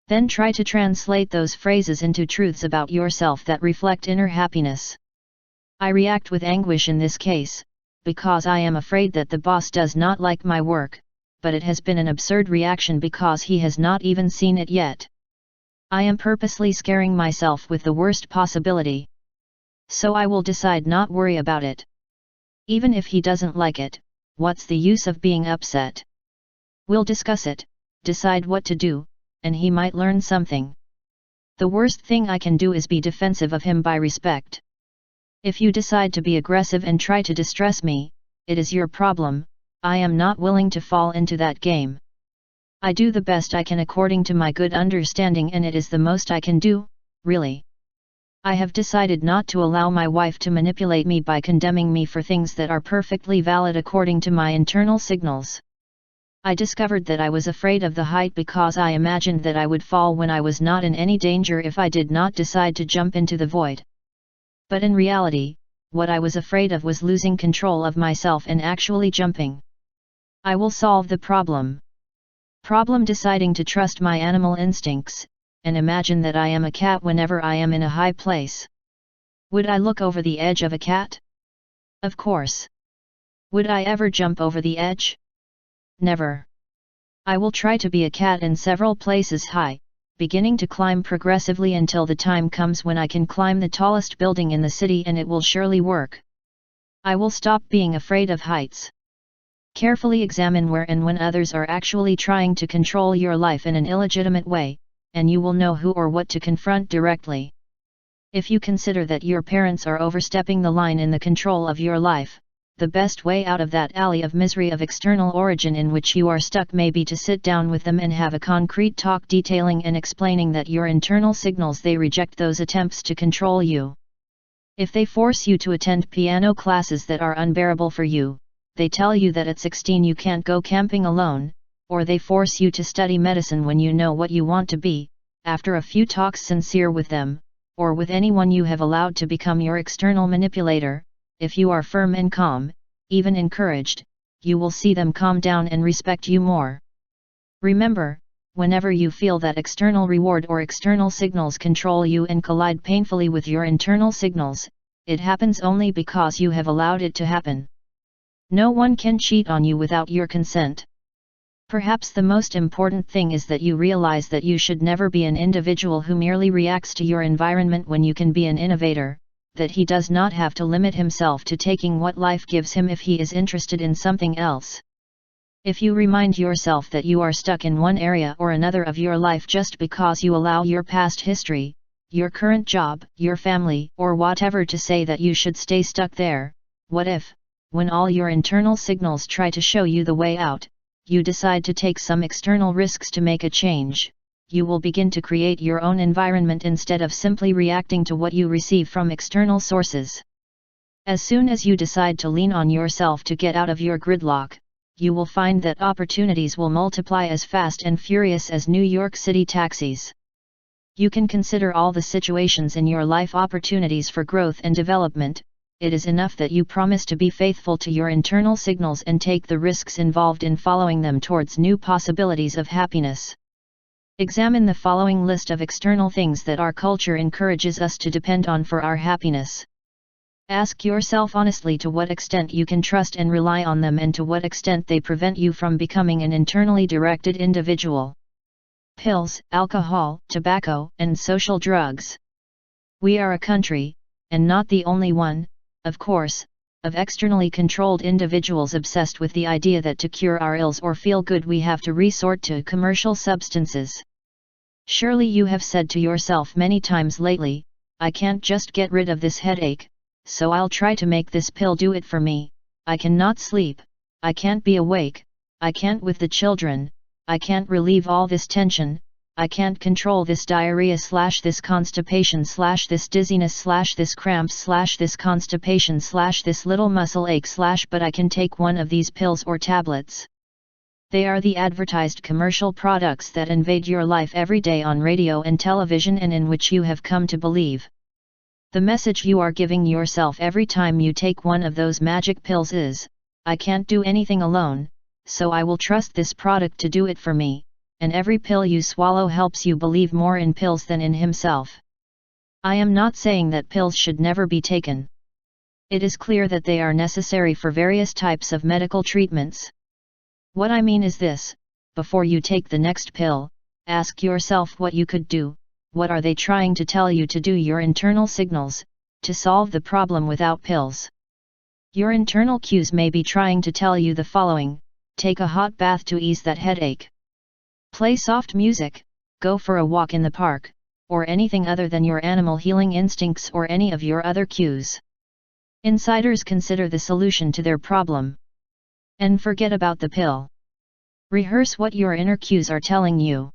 Then try to translate those phrases into truths about yourself that reflect inner happiness. I react with anguish in this case, because I am afraid that the boss does not like my work, but it has been an absurd reaction because he has not even seen it yet. I am purposely scaring myself with the worst possibility. So I will decide not worry about it. Even if he doesn't like it, what's the use of being upset? We'll discuss it, decide what to do, and he might learn something. The worst thing I can do is be defensive of him by respect. If you decide to be aggressive and try to distress me, it is your problem. I am not willing to fall into that game. I do the best I can according to my good understanding, and it is the most I can do, really. I have decided not to allow my wife to manipulate me by condemning me for things that are perfectly valid according to my internal signals. I discovered that I was afraid of the height because I imagined that I would fall when I was not in any danger if I did not decide to jump into the void. But in reality, what I was afraid of was losing control of myself and actually jumping. I will solve the problem. Problem: deciding to trust my animal instincts, and imagine that I am a cat whenever I am in a high place. Would I look over the edge of a cat? Of course. Would I ever jump over the edge? Never. I will try to be a cat in several places high, beginning to climb progressively until the time comes when I can climb the tallest building in the city, and it will surely work. I will stop being afraid of heights. Carefully examine where and when others are actually trying to control your life in an illegitimate way, and you will know who or what to confront directly. If you consider that your parents are overstepping the line in the control of your life, the best way out of that alley of misery of external origin in which you are stuck may be to sit down with them and have a concrete talk detailing and explaining that your internal signals they reject those attempts to control you. If they force you to attend piano classes that are unbearable for you, they tell you that at 16 you can't go camping alone, or they force you to study medicine when you know what you want to be, after a few talks sincere with them, or with anyone you have allowed to become your external manipulator, if you are firm and calm, even encouraged, you will see them calm down and respect you more. Remember, whenever you feel that external reward or external signals control you and collide painfully with your internal signals, it happens only because you have allowed it to happen. No one can cheat on you without your consent. Perhaps the most important thing is that you realize that you should never be an individual who merely reacts to your environment when you can be an innovator, that he does not have to limit himself to taking what life gives him if he is interested in something else. If you remind yourself that you are stuck in one area or another of your life just because you allow your past history, your current job, your family, or whatever to say that you should stay stuck there, what if, when all your internal signals try to show you the way out, you decide to take some external risks to make a change? You will begin to create your own environment instead of simply reacting to what you receive from external sources. As soon as you decide to lean on yourself to get out of your gridlock, you will find that opportunities will multiply as fast and furious as New York City taxis. You can consider all the situations in your life opportunities for growth and development. It is enough that you promise to be faithful to your internal signals and take the risks involved in following them towards new possibilities of happiness. Examine the following list of external things that our culture encourages us to depend on for our happiness. Ask yourself honestly to what extent you can trust and rely on them and to what extent they prevent you from becoming an internally directed individual. Pills, alcohol, tobacco, and social drugs. We are a country, and not the only one, of course, of externally controlled individuals obsessed with the idea that to cure our ills or feel good we have to resort to commercial substances. Surely you have said to yourself many times lately, I can't just get rid of this headache, so I'll try to make this pill do it for me. I cannot sleep, I can't be awake, I can't with the children, I can't relieve all this tension, I can't control this diarrhea / this constipation / this dizziness / this cramps / this constipation / this little muscle ache / but I can take one of these pills or tablets. They are the advertised commercial products that invade your life every day on radio and television and in which you have come to believe. The message you are giving yourself every time you take one of those magic pills is, I can't do anything alone, so I will trust this product to do it for me, and every pill you swallow helps you believe more in pills than in himself. I am not saying that pills should never be taken. It is clear that they are necessary for various types of medical treatments. What I mean is this, before you take the next pill, ask yourself what you could do. What are they trying to tell you to do? Your internal signals, to solve the problem without pills. Your internal cues may be trying to tell you the following: take a hot bath to ease that headache. Play soft music, go for a walk in the park, or anything other than your animal healing instincts or any of your other cues. Insiders consider the solution to their problem. And forget about the pill. Rehearse what your inner cues are telling you.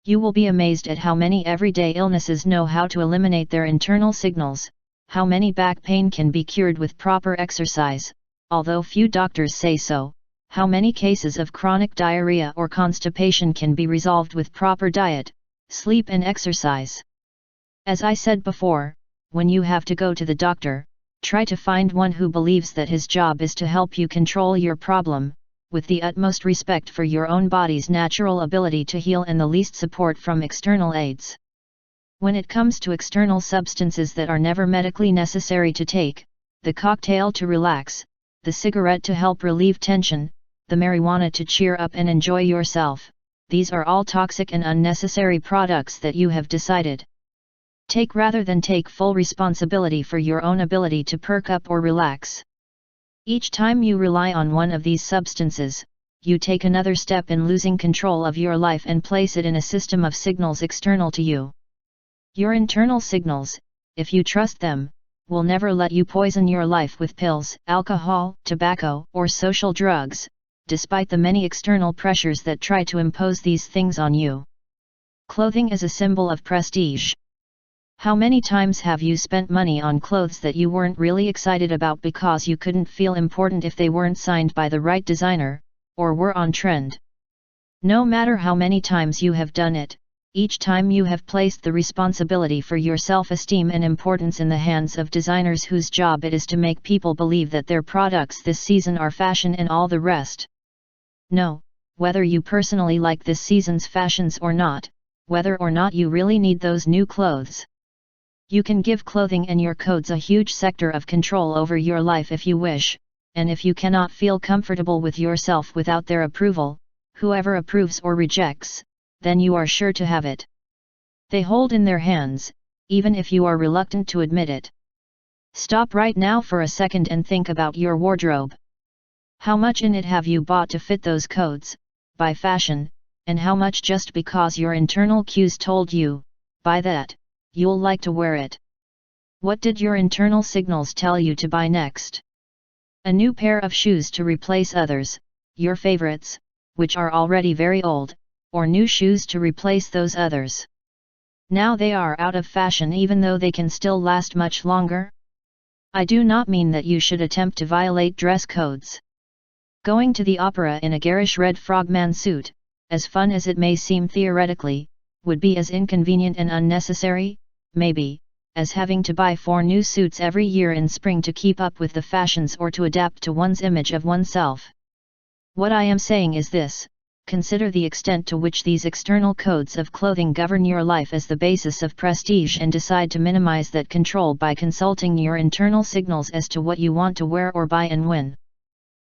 You will be amazed at how many everyday illnesses know how to eliminate their internal signals, how many back pain can be cured with proper exercise, although few doctors say so, how many cases of chronic diarrhea or constipation can be resolved with proper diet, sleep and exercise. As I said before, when you have to go to the doctor, try to find one who believes that his job is to help you control your problem, with the utmost respect for your own body's natural ability to heal and the least support from external aids. When it comes to external substances that are never medically necessary to take, the cocktail to relax, the cigarette to help relieve tension, the marijuana to cheer up and enjoy yourself, these are all toxic and unnecessary products that you have decided. Take rather than take full responsibility for your own ability to perk up or relax. Each time you rely on one of these substances, you take another step in losing control of your life and place it in a system of signals external to you. Your internal signals, if you trust them, will never let you poison your life with pills, alcohol, tobacco, or social drugs, despite the many external pressures that try to impose these things on you. Clothing is a symbol of prestige. How many times have you spent money on clothes that you weren't really excited about because you couldn't feel important if they weren't signed by the right designer, or were on trend? No matter how many times you have done it, each time you have placed the responsibility for your self-esteem and importance in the hands of designers whose job it is to make people believe that their products this season are fashion and all the rest. No, whether you personally like this season's fashions or not, whether or not you really need those new clothes. You can give clothing and your codes a huge sector of control over your life if you wish, and if you cannot feel comfortable with yourself without their approval, whoever approves or rejects, then you are sure to have it. They hold in their hands, even if you are reluctant to admit it. Stop right now for a second and think about your wardrobe. How much in it have you bought to fit those codes, by fashion, and how much just because your internal cues told you, buy that, you'll like to wear it? What did your internal signals tell you to buy next? A new pair of shoes to replace others, your favorites, which are already very old, or new shoes to replace those others. Now they are out of fashion even though they can still last much longer? I do not mean that you should attempt to violate dress codes. Going to the opera in a garish red frogman suit, as fun as it may seem theoretically, would be as inconvenient and unnecessary, maybe, as having to buy 4 new suits every year in spring to keep up with the fashions or to adapt to one's image of oneself. What I am saying is this: consider the extent to which these external codes of clothing govern your life as the basis of prestige and decide to minimize that control by consulting your internal signals as to what you want to wear or buy and when.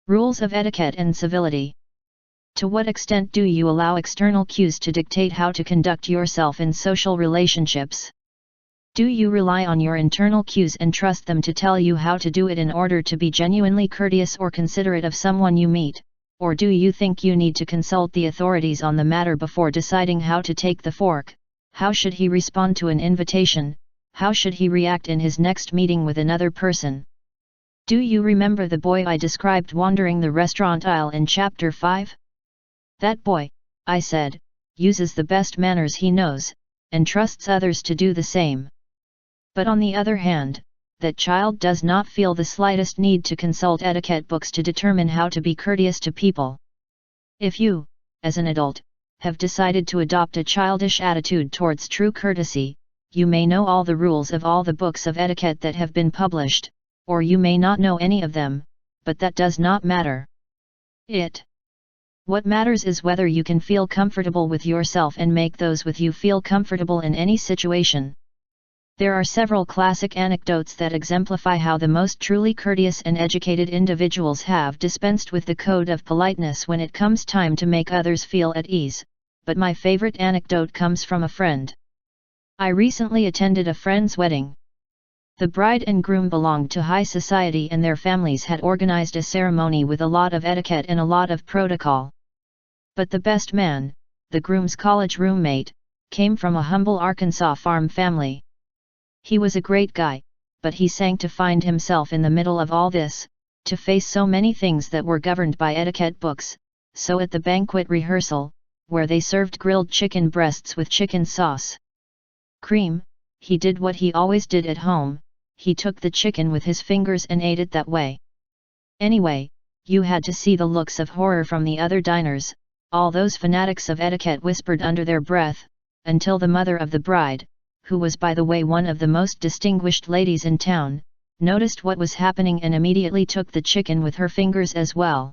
Rules of etiquette and civility. To what extent do you allow external cues to dictate how to conduct yourself in social relationships? Do you rely on your internal cues and trust them to tell you how to do it in order to be genuinely courteous or considerate of someone you meet? Or do you think you need to consult the authorities on the matter before deciding how to take the fork? How should he respond to an invitation? How should he react in his next meeting with another person? Do you remember the boy I described wandering the restaurant aisle in Chapter 5? That boy, I said, uses the best manners he knows, and trusts others to do the same. But on the other hand, that child does not feel the slightest need to consult etiquette books to determine how to be courteous to people. If you, as an adult, have decided to adopt a childish attitude towards true courtesy, you may know all the rules of all the books of etiquette that have been published, or you may not know any of them, but that does not matter. What matters is whether you can feel comfortable with yourself and make those with you feel comfortable in any situation. There are several classic anecdotes that exemplify how the most truly courteous and educated individuals have dispensed with the code of politeness when it comes time to make others feel at ease, but my favorite anecdote comes from a friend. I recently attended a friend's wedding. The bride and groom belonged to high society and their families had organized a ceremony with a lot of etiquette and a lot of protocol. But the best man, the groom's college roommate, came from a humble Arkansas farm family. He was a great guy, but he sank to find himself in the middle of all this, to face so many things that were governed by etiquette books. So at the banquet rehearsal, where they served grilled chicken breasts with chicken sauce cream, he did what he always did at home, he took the chicken with his fingers and ate it that way. Anyway, you had to see the looks of horror from the other diners. All those fanatics of etiquette whispered under their breath, until the mother of the bride, who was by the way one of the most distinguished ladies in town, noticed what was happening and immediately took the chicken with her fingers as well.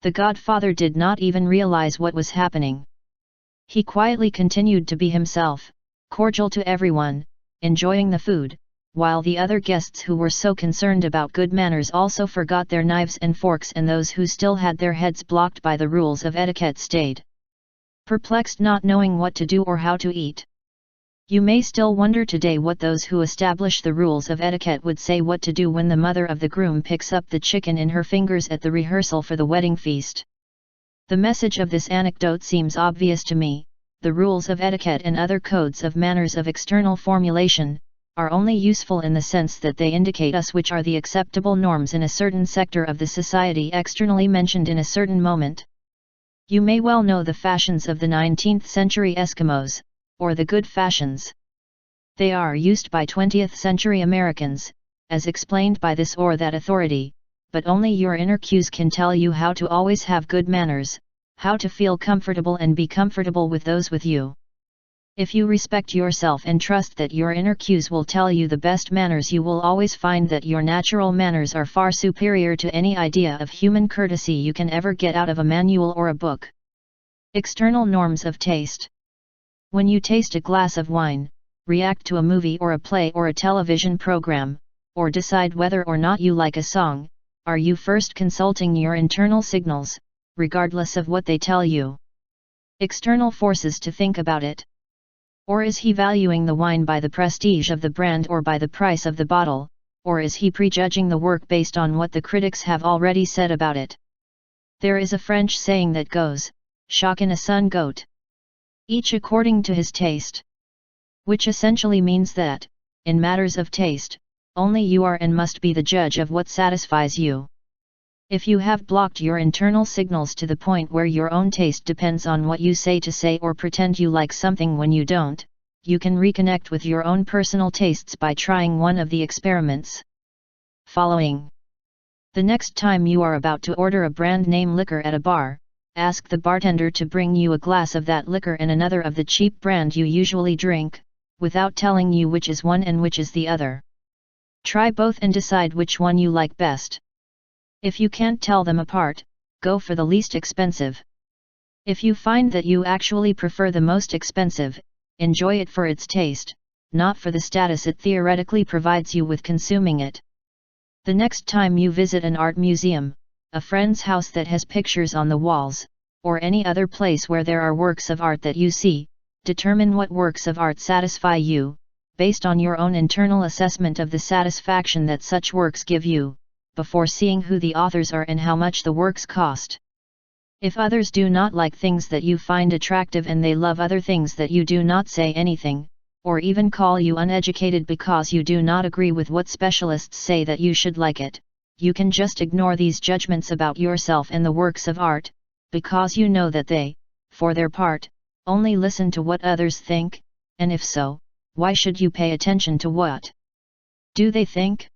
The godfather did not even realize what was happening. He quietly continued to be himself, cordial to everyone, enjoying the food, while the other guests who were so concerned about good manners also forgot their knives and forks, and those who still had their heads blocked by the rules of etiquette stayed perplexed, not knowing what to do or how to eat. You may still wonder today what those who establish the rules of etiquette would say what to do when the mother of the groom picks up the chicken in her fingers at the rehearsal for the wedding feast. The message of this anecdote seems obvious to me: the rules of etiquette and other codes of manners of external formulation are only useful in the sense that they indicate us which are the acceptable norms in a certain sector of the society externally mentioned in a certain moment. You may well know the fashions of the 19th century Eskimos, or the good fashions. They are used by 20th century Americans, as explained by this or that authority, but only your inner cues can tell you how to always have good manners, how to feel comfortable and be comfortable with those with you. If you respect yourself and trust that your inner cues will tell you the best manners, you will always find that your natural manners are far superior to any idea of human courtesy you can ever get out of a manual or a book. External norms of taste. When you taste a glass of wine, react to a movie or a play or a television program, or decide whether or not you like a song, are you first consulting your internal signals, regardless of what they tell you? External forces to think about it. Or is he valuing the wine by the prestige of the brand or by the price of the bottle, or is he prejudging the work based on what the critics have already said about it? There is a French saying that goes, "Chacun a son goût," each according to his taste. Which essentially means that, in matters of taste, only you are and must be the judge of what satisfies you. If you have blocked your internal signals to the point where your own taste depends on what you say to say or pretend you like something when you don't, you can reconnect with your own personal tastes by trying one of the experiments. Following. The next time you are about to order a brand name liquor at a bar, ask the bartender to bring you a glass of that liquor and another of the cheap brand you usually drink, without telling you which is one and which is the other. Try both and decide which one you like best. If you can't tell them apart, go for the least expensive. If you find that you actually prefer the most expensive, enjoy it for its taste, not for the status it theoretically provides you with consuming it. The next time you visit an art museum, a friend's house that has pictures on the walls, or any other place where there are works of art that you see, determine what works of art satisfy you, based on your own internal assessment of the satisfaction that such works give you, before seeing who the authors are and how much the works cost. If others do not like things that you find attractive and they love other things that you do not say anything, or even call you uneducated because you do not agree with what specialists say that you should like it, you can just ignore these judgments about yourself and the works of art, because you know that they, for their part, only listen to what others think, and if so, why should you pay attention to what do they think?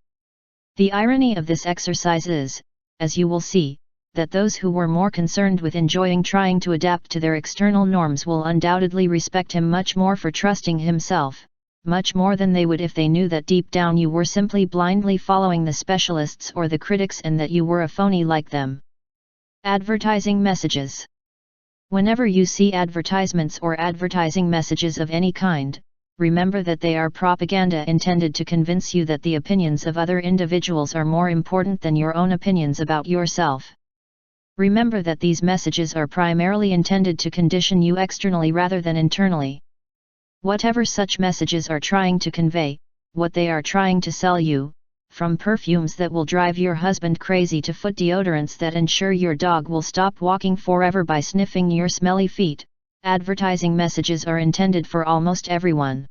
The irony of this exercise is, as you will see, that those who were more concerned with enjoying trying to adapt to their external norms will undoubtedly respect him much more for trusting himself, much more than they would if they knew that deep down you were simply blindly following the specialists or the critics and that you were a phony like them. Advertising messages. Whenever you see advertisements or advertising messages of any kind, remember that they are propaganda intended to convince you that the opinions of other individuals are more important than your own opinions about yourself. Remember that these messages are primarily intended to condition you externally rather than internally. Whatever such messages are trying to convey, what they are trying to sell you, from perfumes that will drive your husband crazy to foot deodorants that ensure your dog will stop walking forever by sniffing your smelly feet, advertising messages are intended for almost everyone.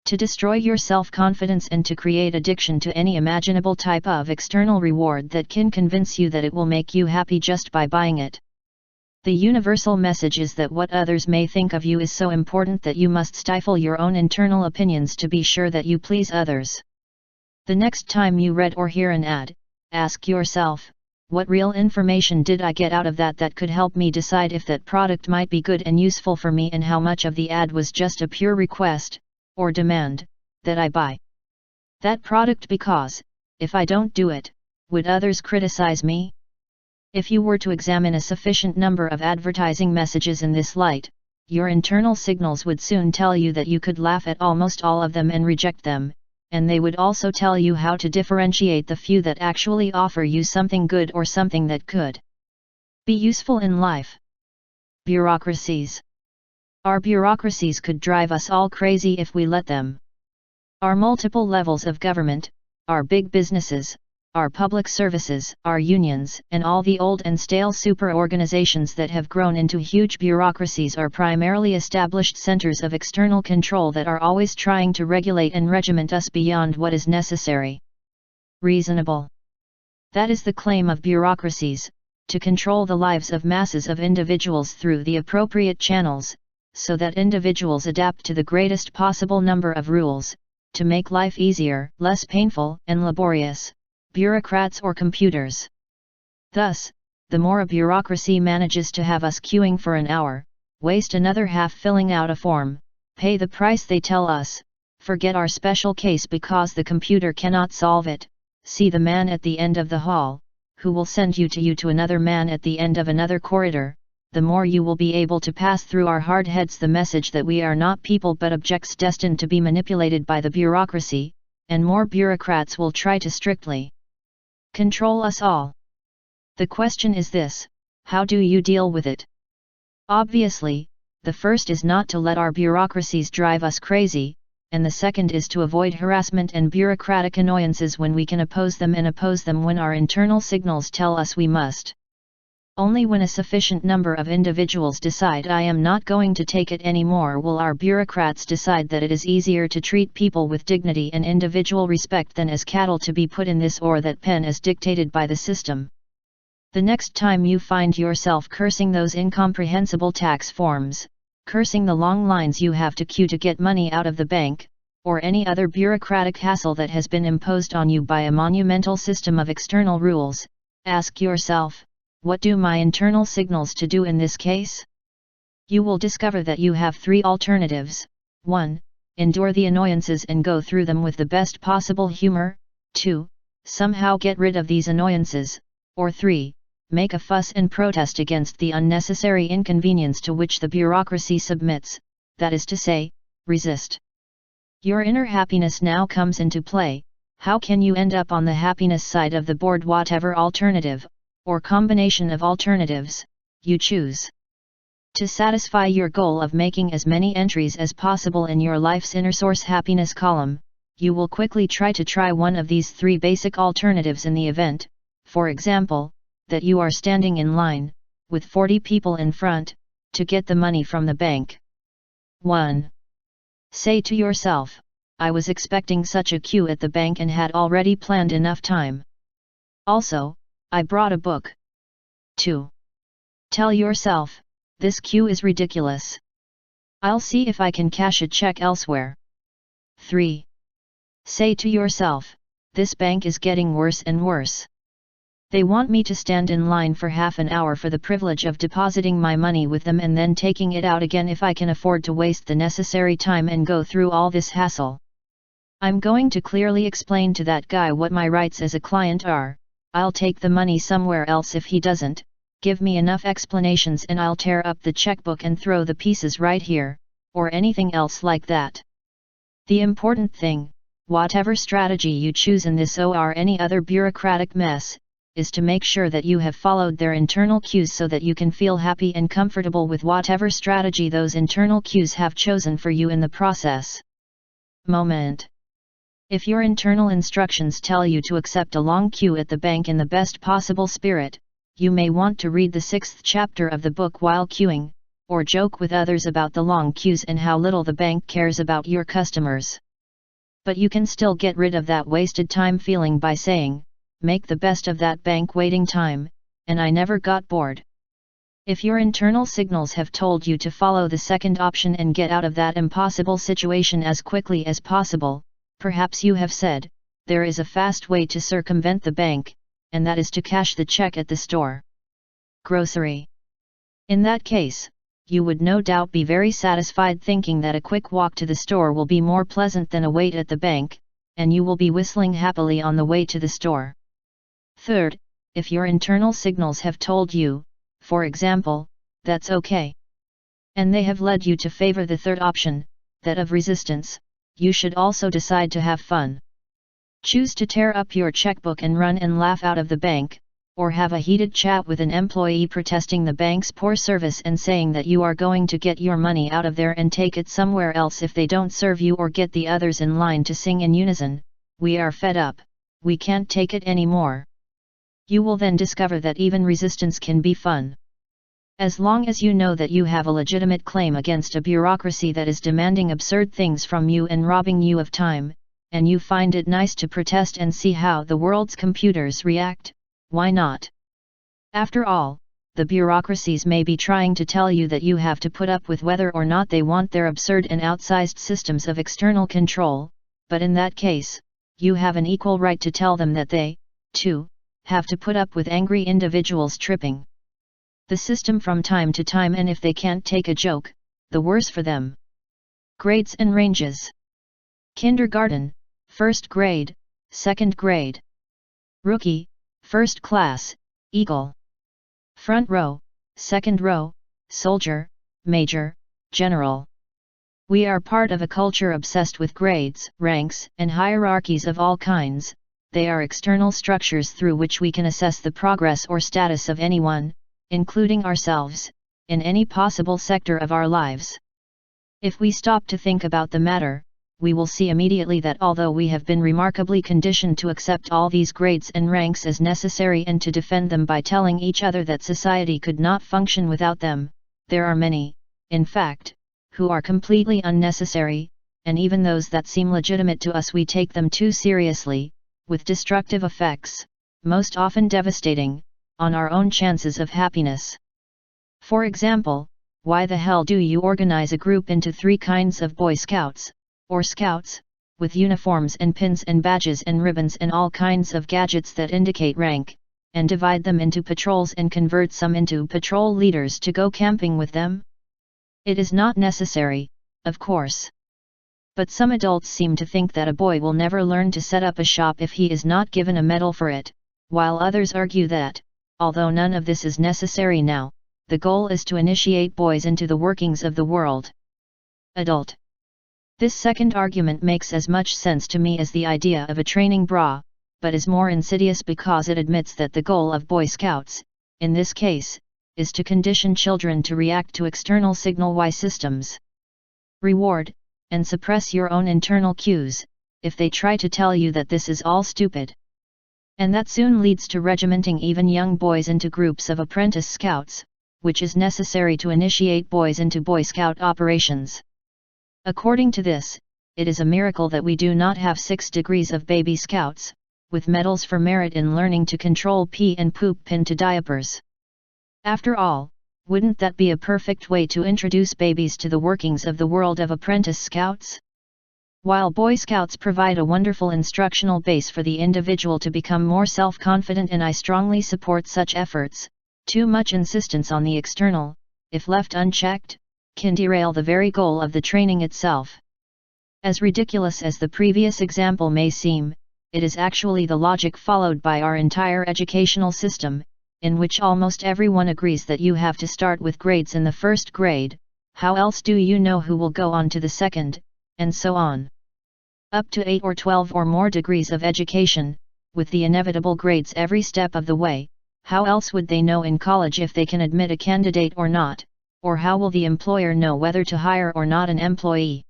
To destroy your self-confidence and to create addiction to any imaginable type of external reward that can convince you that it will make you happy just by buying it. The universal message is that what others may think of you is so important that you must stifle your own internal opinions to be sure that you please others. The next time you read or hear an ad, ask yourself, what real information did I get out of that could help me decide if that product might be good and useful for me, and how much of the ad was just a pure request, or demand, that I buy that product because, if I don't do it, would others criticize me? If you were to examine a sufficient number of advertising messages in this light, your internal signals would soon tell you that you could laugh at almost all of them and reject them, and they would also tell you how to differentiate the few that actually offer you something good or something that could be useful in life. Bureaucracies. Our bureaucracies could drive us all crazy if we let them. Our multiple levels of government, our big businesses, our public services, our unions, and all the old and stale super-organizations that have grown into huge bureaucracies are primarily established centers of external control that are always trying to regulate and regiment us beyond what is necessary. Reasonable. That is the claim of bureaucracies, to control the lives of masses of individuals through the appropriate channels, so that individuals adapt to the greatest possible number of rules, to make life easier, less painful and laborious, bureaucrats or computers. Thus, the more a bureaucracy manages to have us queuing for an hour, waste another half filling out a form, pay the price they tell us, forget our special case because the computer cannot solve it, see the man at the end of the hall, who will send you to another man at the end of another corridor, the more you will be able to pass through our hard heads the message that we are not people but objects destined to be manipulated by the bureaucracy, and more bureaucrats will try to strictly control us all. The question is this: how do you deal with it? Obviously, the first is not to let our bureaucracies drive us crazy, and the second is to avoid harassment and bureaucratic annoyances when we can oppose them, and oppose them when our internal signals tell us we must. Only when a sufficient number of individuals decide I am not going to take it anymore will our bureaucrats decide that it is easier to treat people with dignity and individual respect than as cattle to be put in this or that pen as dictated by the system. The next time you find yourself cursing those incomprehensible tax forms, cursing the long lines you have to queue to get money out of the bank, or any other bureaucratic hassle that has been imposed on you by a monumental system of external rules, ask yourself, what do my internal signals to do in this case? You will discover that you have three alternatives. 1. Endure the annoyances and go through them with the best possible humor. 2. Somehow get rid of these annoyances. Or 3. Make a fuss and protest against the unnecessary inconvenience to which the bureaucracy submits, that is to say, resist. Your inner happiness now comes into play. How can you end up on the happiness side of the board, whatever alternative, or combination of alternatives, you choose? To satisfy your goal of making as many entries as possible in your life's inner source happiness column, you will quickly try one of these three basic alternatives in the event, for example, that you are standing in line, with 40 people in front, to get the money from the bank. 1. Say to yourself, I was expecting such a queue at the bank and had already planned enough time. Also, I brought a book. 2. Tell yourself, this queue is ridiculous. I'll see if I can cash a check elsewhere. 3. Say to yourself, this bank is getting worse and worse. They want me to stand in line for half an hour for the privilege of depositing my money with them and then taking it out again if I can afford to waste the necessary time and go through all this hassle. I'm going to clearly explain to that guy what my rights as a client are. I'll take the money somewhere else if he doesn't. Give me enough explanations and I'll tear up the checkbook and throw the pieces right here, or anything else like that. The important thing, whatever strategy you choose in this or any other bureaucratic mess, is to make sure that you have followed their internal cues so that you can feel happy and comfortable with whatever strategy those internal cues have chosen for you in the process. Moment. If your internal instructions tell you to accept a long queue at the bank in the best possible spirit, you may want to read the 6th chapter of the book while queuing, or joke with others about the long queues and how little the bank cares about your customers. But you can still get rid of that wasted time feeling by saying, make the best of that bank waiting time, and I never got bored. If your internal signals have told you to follow the second option and get out of that impossible situation as quickly as possible, perhaps you have said, there is a fast way to circumvent the bank, and that is to cash the check at the store. Grocery. In that case, you would no doubt be very satisfied thinking that a quick walk to the store will be more pleasant than a wait at the bank, and you will be whistling happily on the way to the store. Third, if your internal signals have told you, for example, that's okay, and they have led you to favor the third option, that of resistance, you should also decide to have fun. Choose to tear up your checkbook and run and laugh out of the bank, or have a heated chat with an employee protesting the bank's poor service and saying that you are going to get your money out of there and take it somewhere else if they don't serve you, or get the others in line to sing in unison, we are fed up, we can't take it anymore. You will then discover that even resistance can be fun. As long as you know that you have a legitimate claim against a bureaucracy that is demanding absurd things from you and robbing you of time, and you find it nice to protest and see how the world's computers react, why not? After all, the bureaucracies may be trying to tell you that you have to put up with whether or not they want their absurd and outsized systems of external control, but in that case, you have an equal right to tell them that they, too, have to put up with angry individuals tripping the system from time to time, and if they can't take a joke, the worse for them. Grades and ranges. Kindergarten, 1st grade, 2nd grade. Rookie, 1st class, Eagle. Front row, 2nd row, Soldier, Major, General. We are part of a culture obsessed with grades, ranks, and hierarchies of all kinds. They are external structures through which we can assess the progress or status of anyone, including ourselves, in any possible sector of our lives. If we stop to think about the matter, we will see immediately that although we have been remarkably conditioned to accept all these grades and ranks as necessary and to defend them by telling each other that society could not function without them, there are many, in fact, who are completely unnecessary, and even those that seem legitimate to us we take them too seriously, with destructive effects, most often devastating, on our own chances of happiness. For example, why the hell do you organize a group into 3 kinds of Boy Scouts, or Scouts, with uniforms and pins and badges and ribbons and all kinds of gadgets that indicate rank, and divide them into patrols and convert some into patrol leaders to go camping with them? It is not necessary, of course. But some adults seem to think that a boy will never learn to set up a shop if he is not given a medal for it, while others argue that, although none of this is necessary now, the goal is to initiate boys into the workings of the world. Adult. This second argument makes as much sense to me as the idea of a training bra, but is more insidious because it admits that the goal of Boy Scouts, in this case, is to condition children to react to external signal Y systems. Reward, and suppress your own internal cues, if they try to tell you that this is all stupid. And that soon leads to regimenting even young boys into groups of apprentice scouts, which is necessary to initiate boys into Boy Scout operations. According to this, it is a miracle that we do not have 6 degrees of baby scouts, with medals for merit in learning to control pee and poop pinned to diapers. After all, wouldn't that be a perfect way to introduce babies to the workings of the world of apprentice scouts? While Boy Scouts provide a wonderful instructional base for the individual to become more self-confident, and I strongly support such efforts, too much insistence on the external, if left unchecked, can derail the very goal of the training itself. As ridiculous as the previous example may seem, it is actually the logic followed by our entire educational system, in which almost everyone agrees that you have to start with grades in the first grade. How else do you know who will go on to the second, and so on? Up to 8 or 12 or more degrees of education, with the inevitable grades every step of the way. How else would they know in college if they can admit a candidate or not, or how will the employer know whether to hire or not an employee?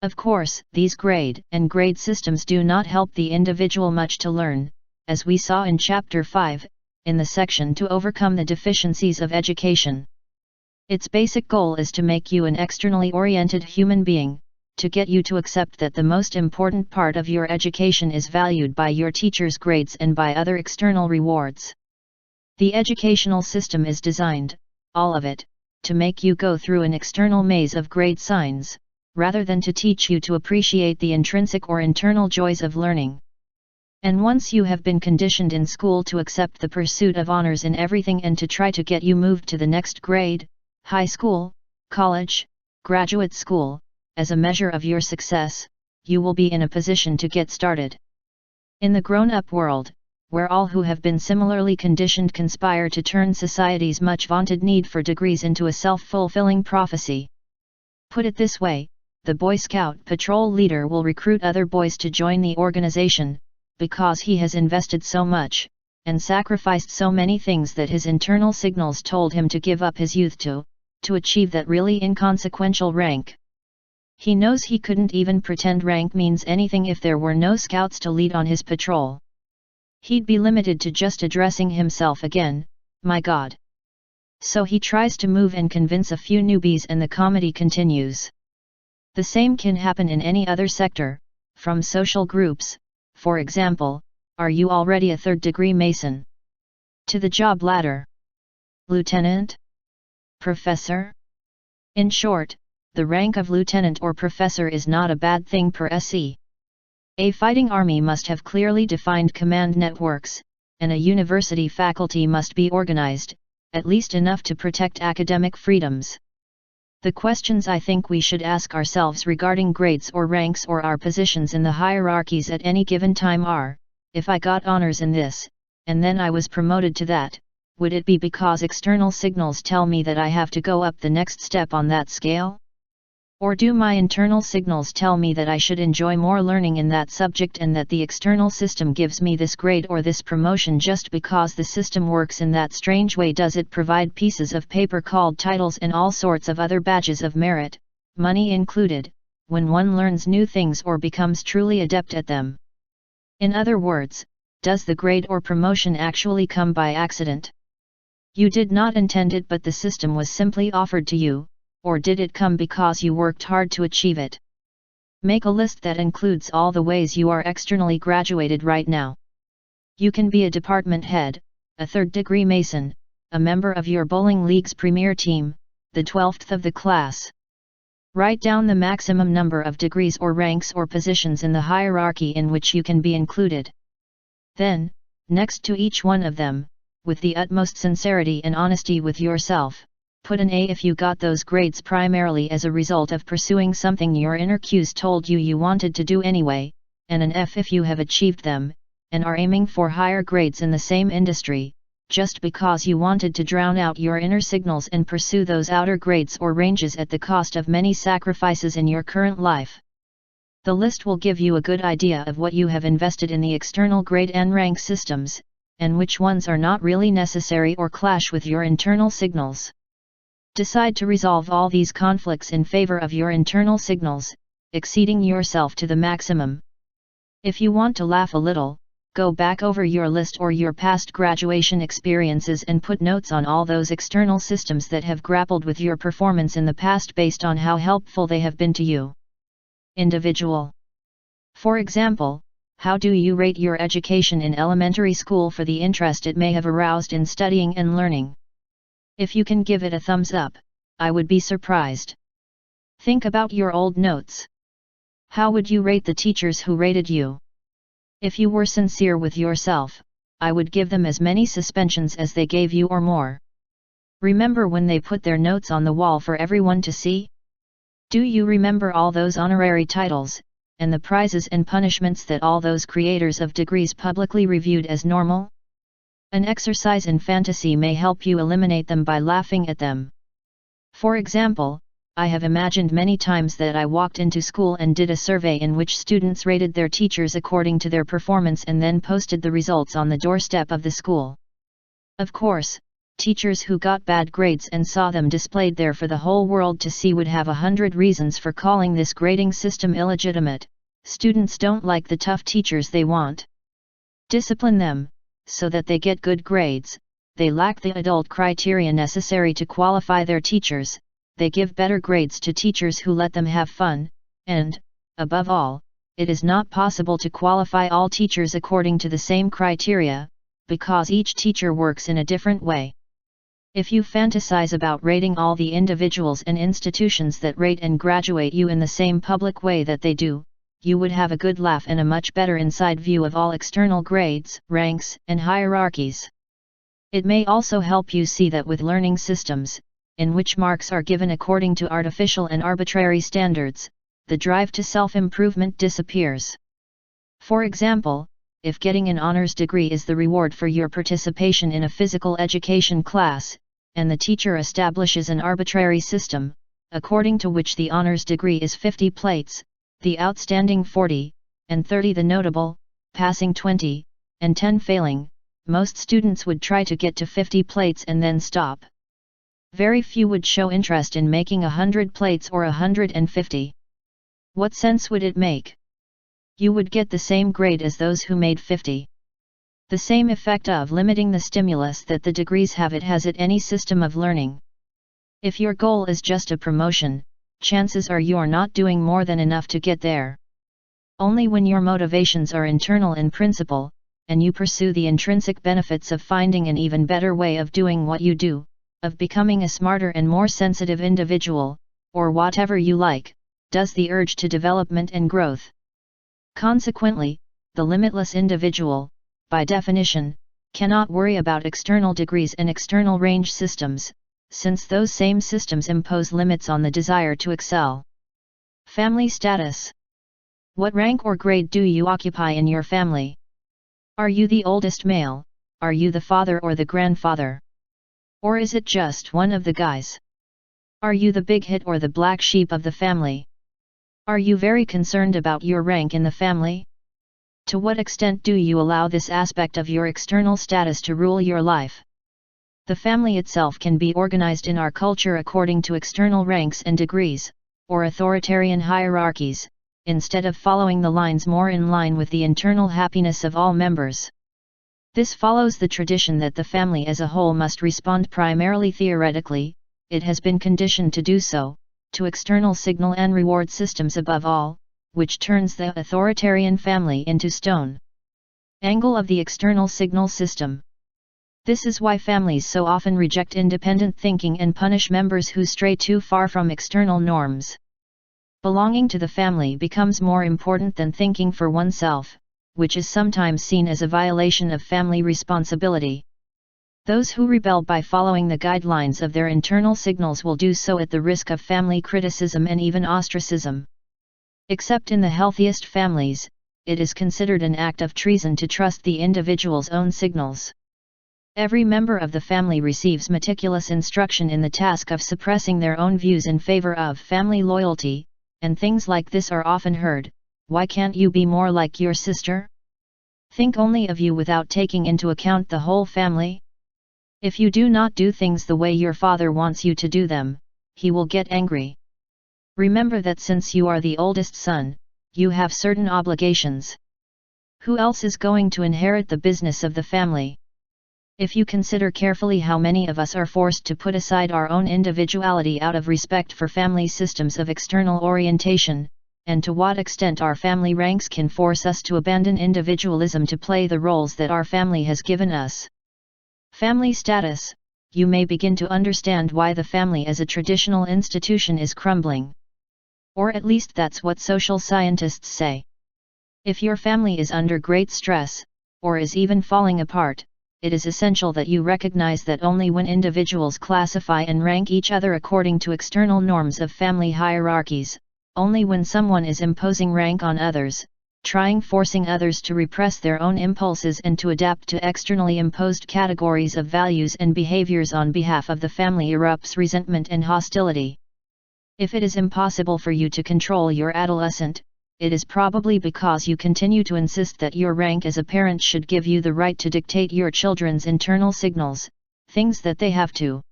Of course, these grade and grade systems do not help the individual much to learn, as we saw in Chapter 5, in the section to overcome the deficiencies of education. Its basic goal is to make you an externally oriented human being, to get you to accept that the most important part of your education is valued by your teacher's grades and by other external rewards. The educational system is designed, all of it, to make you go through an external maze of grade signs, rather than to teach you to appreciate the intrinsic or internal joys of learning. And once you have been conditioned in school to accept the pursuit of honors in everything and to try to get you moved to the next grade, high school, college, graduate school, as a measure of your success, you will be in a position to get started. In the grown-up world, where all who have been similarly conditioned conspire to turn society's much vaunted need for degrees into a self-fulfilling prophecy. Put it this way, the Boy Scout patrol leader will recruit other boys to join the organization, because he has invested so much, and sacrificed so many things that his internal signals told him to give up his youth to achieve that really inconsequential rank. He knows he couldn't even pretend rank means anything if there were no scouts to lead on his patrol. He'd be limited to just addressing himself again, my God. So he tries to move and convince a few newbies, and the comedy continues. The same can happen in any other sector, from social groups, for example, are you already a third-degree Mason? To the job ladder. Lieutenant? Professor? In short, the rank of lieutenant or professor is not a bad thing per se. A fighting army must have clearly defined command networks, and a university faculty must be organized, at least enough to protect academic freedoms. The questions I think we should ask ourselves regarding grades or ranks or our positions in the hierarchies at any given time are, if I got honors in this, and then I was promoted to that, would it be because external signals tell me that I have to go up the next step on that scale? Or do my internal signals tell me that I should enjoy more learning in that subject, and that the external system gives me this grade or this promotion just because the system works in that strange way? Does it provide pieces of paper called titles and all sorts of other badges of merit, money included, when one learns new things or becomes truly adept at them? In other words, does the grade or promotion actually come by accident? You did not intend it, but the system was simply offered to you. Or did it come because you worked hard to achieve it? Make a list that includes all the ways you are externally graduated right now. You can be a department head, a third-degree Mason, a member of your bowling league's premier team, the 12th of the class. Write down the maximum number of degrees or ranks or positions in the hierarchy in which you can be included. Then, next to each one of them, with the utmost sincerity and honesty with yourself, put an A if you got those grades primarily as a result of pursuing something your inner cues told you you wanted to do anyway, and an F if you have achieved them, and are aiming for higher grades in the same industry, just because you wanted to drown out your inner signals and pursue those outer grades or ranges at the cost of many sacrifices in your current life. The list will give you a good idea of what you have invested in the external grade and rank systems, and which ones are not really necessary or clash with your internal signals. Decide to resolve all these conflicts in favor of your internal signals, exceeding yourself to the maximum. If you want to laugh a little, go back over your list or your past graduation experiences and put notes on all those external systems that have grappled with your performance in the past based on how helpful they have been to you. Individual. For example, how do you rate your education in elementary school for the interest it may have aroused in studying and learning? If you can give it a thumbs up, I would be surprised. Think about your old notes. How would you rate the teachers who rated you? If you were sincere with yourself, I would give them as many suspensions as they gave you or more. Remember when they put their notes on the wall for everyone to see? Do you remember all those honorary titles, and the prizes and punishments that all those creators of degrees publicly reviewed as normal? An exercise in fantasy may help you eliminate them by laughing at them. For example, I have imagined many times that I walked into school and did a survey in which students rated their teachers according to their performance and then posted the results on the doorstep of the school. Of course, teachers who got bad grades and saw them displayed there for the whole world to see would have 100 reasons for calling this grading system illegitimate. Students don't like the tough teachers they want. Discipline them, so that they get good grades. They lack the adult criteria necessary to qualify their teachers. They give better grades to teachers who let them have fun, and, above all, it is not possible to qualify all teachers according to the same criteria, because each teacher works in a different way. If you fantasize about rating all the individuals and institutions that rate and graduate you in the same public way that they do, you would have a good laugh and a much better inside view of all external grades, ranks, and hierarchies. It may also help you see that with learning systems, in which marks are given according to artificial and arbitrary standards, the drive to self-improvement disappears. For example, if getting an honors degree is the reward for your participation in a physical education class, and the teacher establishes an arbitrary system, according to which the honors degree is 50 plates, the outstanding 40, and 30 the notable, passing 20, and 10 failing, most students would try to get to 50 plates and then stop. Very few would show interest in making 100 plates or 150. What sense would it make? You would get the same grade as those who made 50. The same effect of limiting the stimulus that the degrees have it has at any system of learning. If your goal is just a promotion, chances are you're not doing more than enough to get there. Only when your motivations are internal in principle, and you pursue the intrinsic benefits of finding an even better way of doing what you do, of becoming a smarter and more sensitive individual, or whatever you like, does the urge to development and growth. Consequently, the limitless individual, by definition, cannot worry about external degrees and external range systems, since those same systems impose limits on the desire to excel. Family status. What rank or grade do you occupy in your family? Are you the oldest male? Are you the father or the grandfather? Or is it just one of the guys? Are you the big hit or the black sheep of the family? Are you very concerned about your rank in the family? To what extent do you allow this aspect of your external status to rule your life? The family itself can be organized in our culture according to external ranks and degrees, or authoritarian hierarchies, instead of following the lines more in line with the internal happiness of all members. This follows the tradition that the family as a whole must respond primarily theoretically, it has been conditioned to do so, to external signal and reward systems above all, which turns the authoritarian family into stone. Angle of the external signal system. This is why families so often reject independent thinking and punish members who stray too far from external norms. Belonging to the family becomes more important than thinking for oneself, which is sometimes seen as a violation of family responsibility. Those who rebel by following the guidelines of their internal signals will do so at the risk of family criticism and even ostracism. Except in the healthiest families, it is considered an act of treason to trust the individual's own signals. Every member of the family receives meticulous instruction in the task of suppressing their own views in favor of family loyalty, and things like this are often heard: "Why can't you be more like your sister? Think only of you without taking into account the whole family? If you do not do things the way your father wants you to do them, he will get angry. Remember that since you are the oldest son, you have certain obligations. Who else is going to inherit the business of the family?" If you consider carefully how many of us are forced to put aside our own individuality out of respect for family systems of external orientation, and to what extent our family ranks can force us to abandon individualism to play the roles that our family has given us. Family status, you may begin to understand why the family as a traditional institution is crumbling. Or at least that's what social scientists say. If your family is under great stress, or is even falling apart, it is essential that you recognize that only when individuals classify and rank each other according to external norms of family hierarchies, only when someone is imposing rank on others, forcing others to repress their own impulses and to adapt to externally imposed categories of values and behaviors on behalf of the family, erupts resentment and hostility. If it is impossible for you to control your adolescent, it is probably because you continue to insist that your rank as a parent should give you the right to dictate your children's internal signals, things that they have to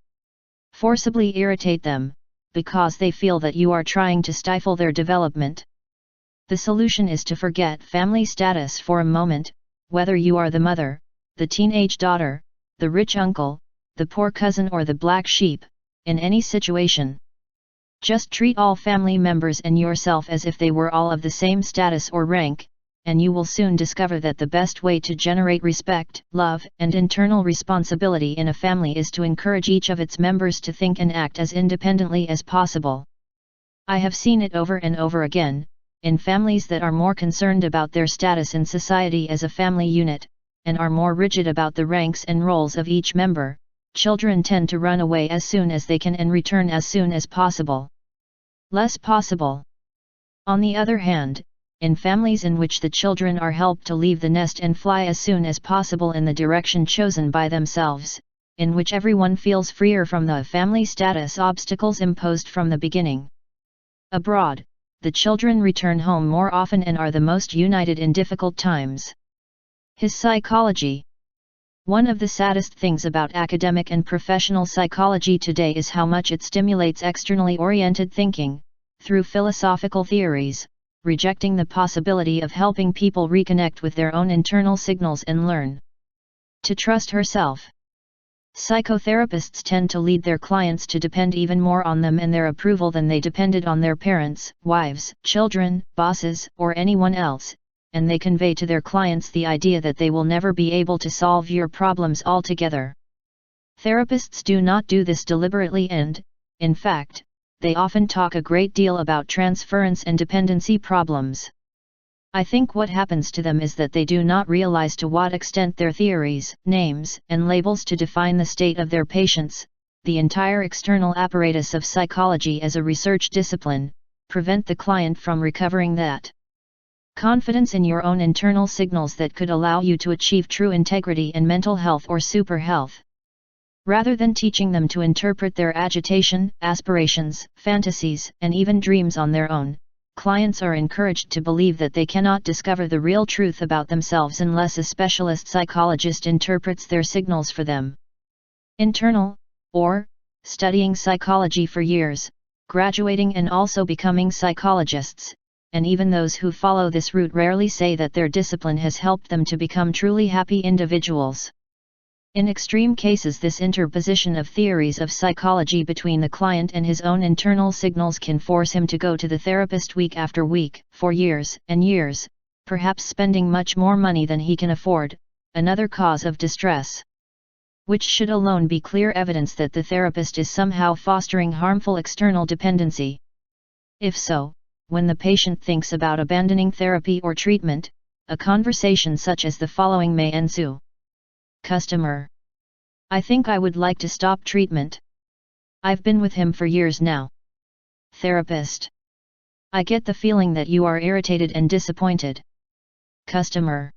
forcibly irritate them, because they feel that you are trying to stifle their development. The solution is to forget family status for a moment, whether you are the mother, the teenage daughter, the rich uncle, the poor cousin or the black sheep, in any situation. Just treat all family members and yourself as if they were all of the same status or rank, and you will soon discover that the best way to generate respect, love, and internal responsibility in a family is to encourage each of its members to think and act as independently as possible. I have seen it over and over again, in families that are more concerned about their status in society as a family unit, and are more rigid about the ranks and roles of each member, children tend to run away as soon as they can and return as soon as possible. Less possible. On the other hand, in families in which the children are helped to leave the nest and fly as soon as possible in the direction chosen by themselves, in which everyone feels freer from the family status obstacles imposed from the beginning. Abroad, the children return home more often and are the most united in difficult times. His psychology. One of the saddest things about academic and professional psychology today is how much it stimulates externally oriented thinking, through philosophical theories, rejecting the possibility of helping people reconnect with their own internal signals and learn to trust herself. Psychotherapists tend to lead their clients to depend even more on them and their approval than they depended on their parents, wives, children, bosses, or anyone else, and they convey to their clients the idea that they will never be able to solve your problems altogether. Therapists do not do this deliberately and, in fact, they often talk a great deal about transference and dependency problems. I think what happens to them is that they do not realize to what extent their theories, names, and labels to define the state of their patients, the entire external apparatus of psychology as a research discipline, prevent the client from recovering that confidence in your own internal signals that could allow you to achieve true integrity and mental health or super health. Rather than teaching them to interpret their agitation, aspirations, fantasies, and even dreams on their own, clients are encouraged to believe that they cannot discover the real truth about themselves unless a specialist psychologist interprets their signals for them. Internal, or, studying psychology for years, graduating and also becoming psychologists, and even those who follow this route rarely say that their discipline has helped them to become truly happy individuals. In extreme cases, this interposition of theories of psychology between the client and his own internal signals can force him to go to the therapist week after week, for years and years, perhaps spending much more money than he can afford, another cause of distress. Which should alone be clear evidence that the therapist is somehow fostering harmful external dependency. If so, when the patient thinks about abandoning therapy or treatment, a conversation such as the following may ensue. Customer: I think I would like to stop treatment. I've been with him for years now. Therapist: I get the feeling that you are irritated and disappointed. Customer: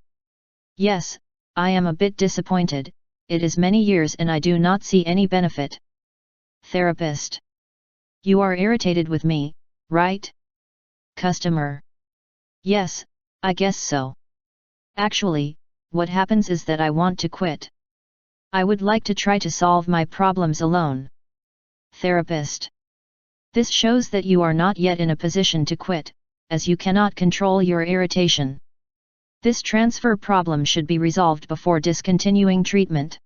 Yes, I am a bit disappointed. It is many years and I do not see any benefit. Therapist: You are irritated with me, right? Customer: Yes, I guess so. Actually, what happens is that I want to quit. I would like to try to solve my problems alone. Therapist: This shows that you are not yet in a position to quit, as you cannot control your irritation. This transfer problem should be resolved before discontinuing treatment.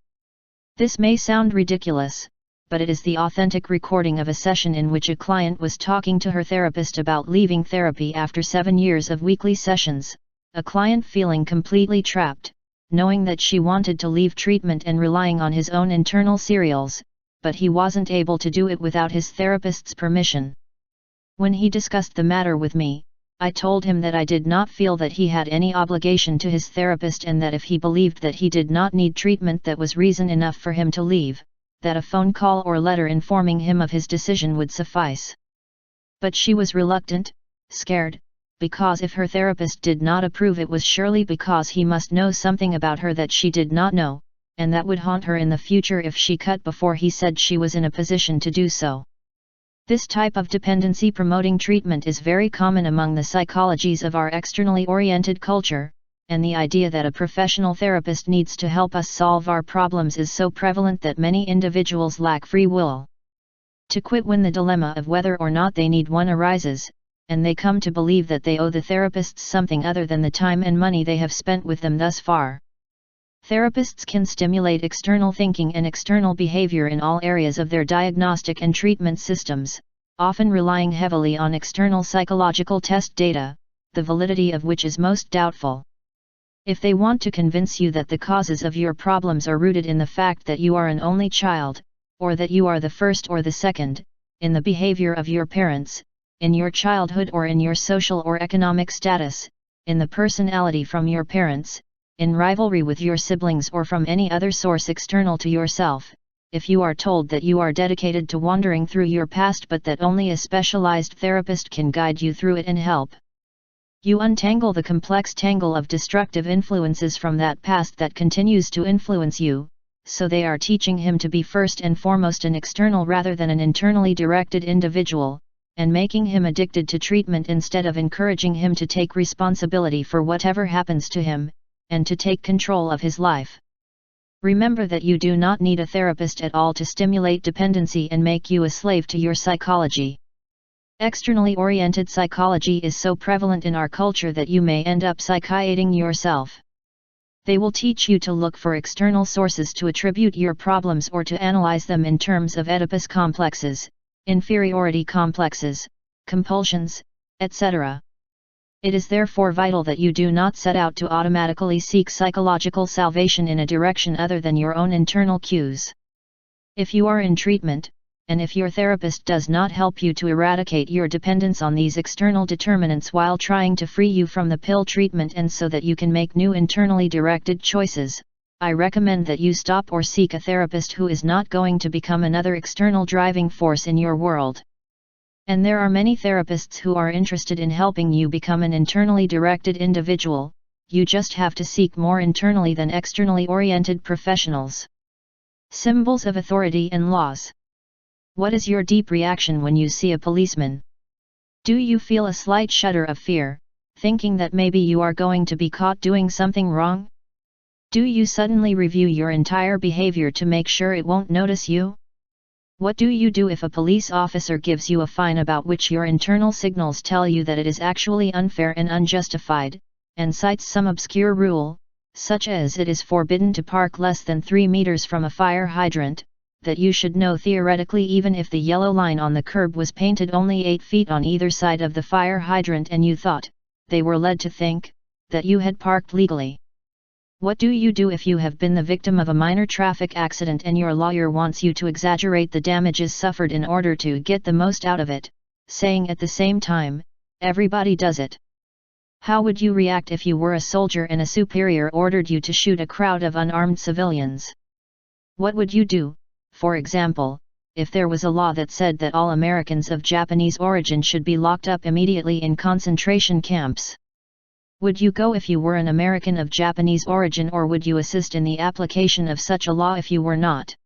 This may sound ridiculous, but it is the authentic recording of a session in which a client was talking to her therapist about leaving therapy after 7 years of weekly sessions, a client feeling completely trapped, knowing that she wanted to leave treatment and relying on his own internal serials, but he wasn't able to do it without his therapist's permission. When he discussed the matter with me, I told him that I did not feel that he had any obligation to his therapist and that if he believed that he did not need treatment, that was reason enough for him to leave, that a phone call or letter informing him of his decision would suffice. But she was reluctant, scared, because if her therapist did not approve, it was surely because he must know something about her that she did not know, and that would haunt her in the future if she cut before he said she was in a position to do so. This type of dependency-promoting treatment is very common among the psychologies of our externally oriented culture, and the idea that a professional therapist needs to help us solve our problems is so prevalent that many individuals lack free will to quit when the dilemma of whether or not they need one arises, and they come to believe that they owe the therapists something other than the time and money they have spent with them thus far. Therapists can stimulate external thinking and external behavior in all areas of their diagnostic and treatment systems, often relying heavily on external psychological test data, the validity of which is most doubtful. If they want to convince you that the causes of your problems are rooted in the fact that you are an only child, or that you are the first or the second, in the behavior of your parents, in your childhood or in your social or economic status, in the personality from your parents, in rivalry with your siblings or from any other source external to yourself, if you are told that you are dedicated to wandering through your past but that only a specialized therapist can guide you through it and help you untangle the complex tangle of destructive influences from that past that continues to influence you, so they are teaching him to be first and foremost an external rather than an internally directed individual, and making him addicted to treatment instead of encouraging him to take responsibility for whatever happens to him, and to take control of his life. Remember that you do not need a therapist at all to stimulate dependency and make you a slave to your psychology. Externally oriented psychology is so prevalent in our culture that you may end up psychiating yourself. They will teach you to look for external sources to attribute your problems or to analyze them in terms of Oedipus complexes, inferiority complexes, compulsions, etc. It is therefore vital that you do not set out to automatically seek psychological salvation in a direction other than your own internal cues. If you are in treatment, and if your therapist does not help you to eradicate your dependence on these external determinants while trying to free you from the pill treatment and so that you can make new internally directed choices, I recommend that you stop or seek a therapist who is not going to become another external driving force in your world. And there are many therapists who are interested in helping you become an internally directed individual, you just have to seek more internally than externally oriented professionals. Symbols of authority and laws. What is your deep reaction when you see a policeman? Do you feel a slight shudder of fear, thinking that maybe you are going to be caught doing something wrong? Do you suddenly review your entire behavior to make sure it won't notice you? What do you do if a police officer gives you a fine about which your internal signals tell you that it is actually unfair and unjustified, and cites some obscure rule, such as it is forbidden to park less than 3 meters from a fire hydrant, that you should know theoretically even if the yellow line on the curb was painted only 8 feet on either side of the fire hydrant and you thought, they were led to think, that you had parked legally? What do you do if you have been the victim of a minor traffic accident and your lawyer wants you to exaggerate the damages suffered in order to get the most out of it, saying at the same time, Everybody does it. How would you react if you were a soldier and a superior ordered you to shoot a crowd of unarmed civilians? What would you do, for example, if there was a law that said that all Americans of Japanese origin should be locked up immediately in concentration camps? Would you go if you were an American of Japanese origin, or would you assist in the application of such a law if you were not?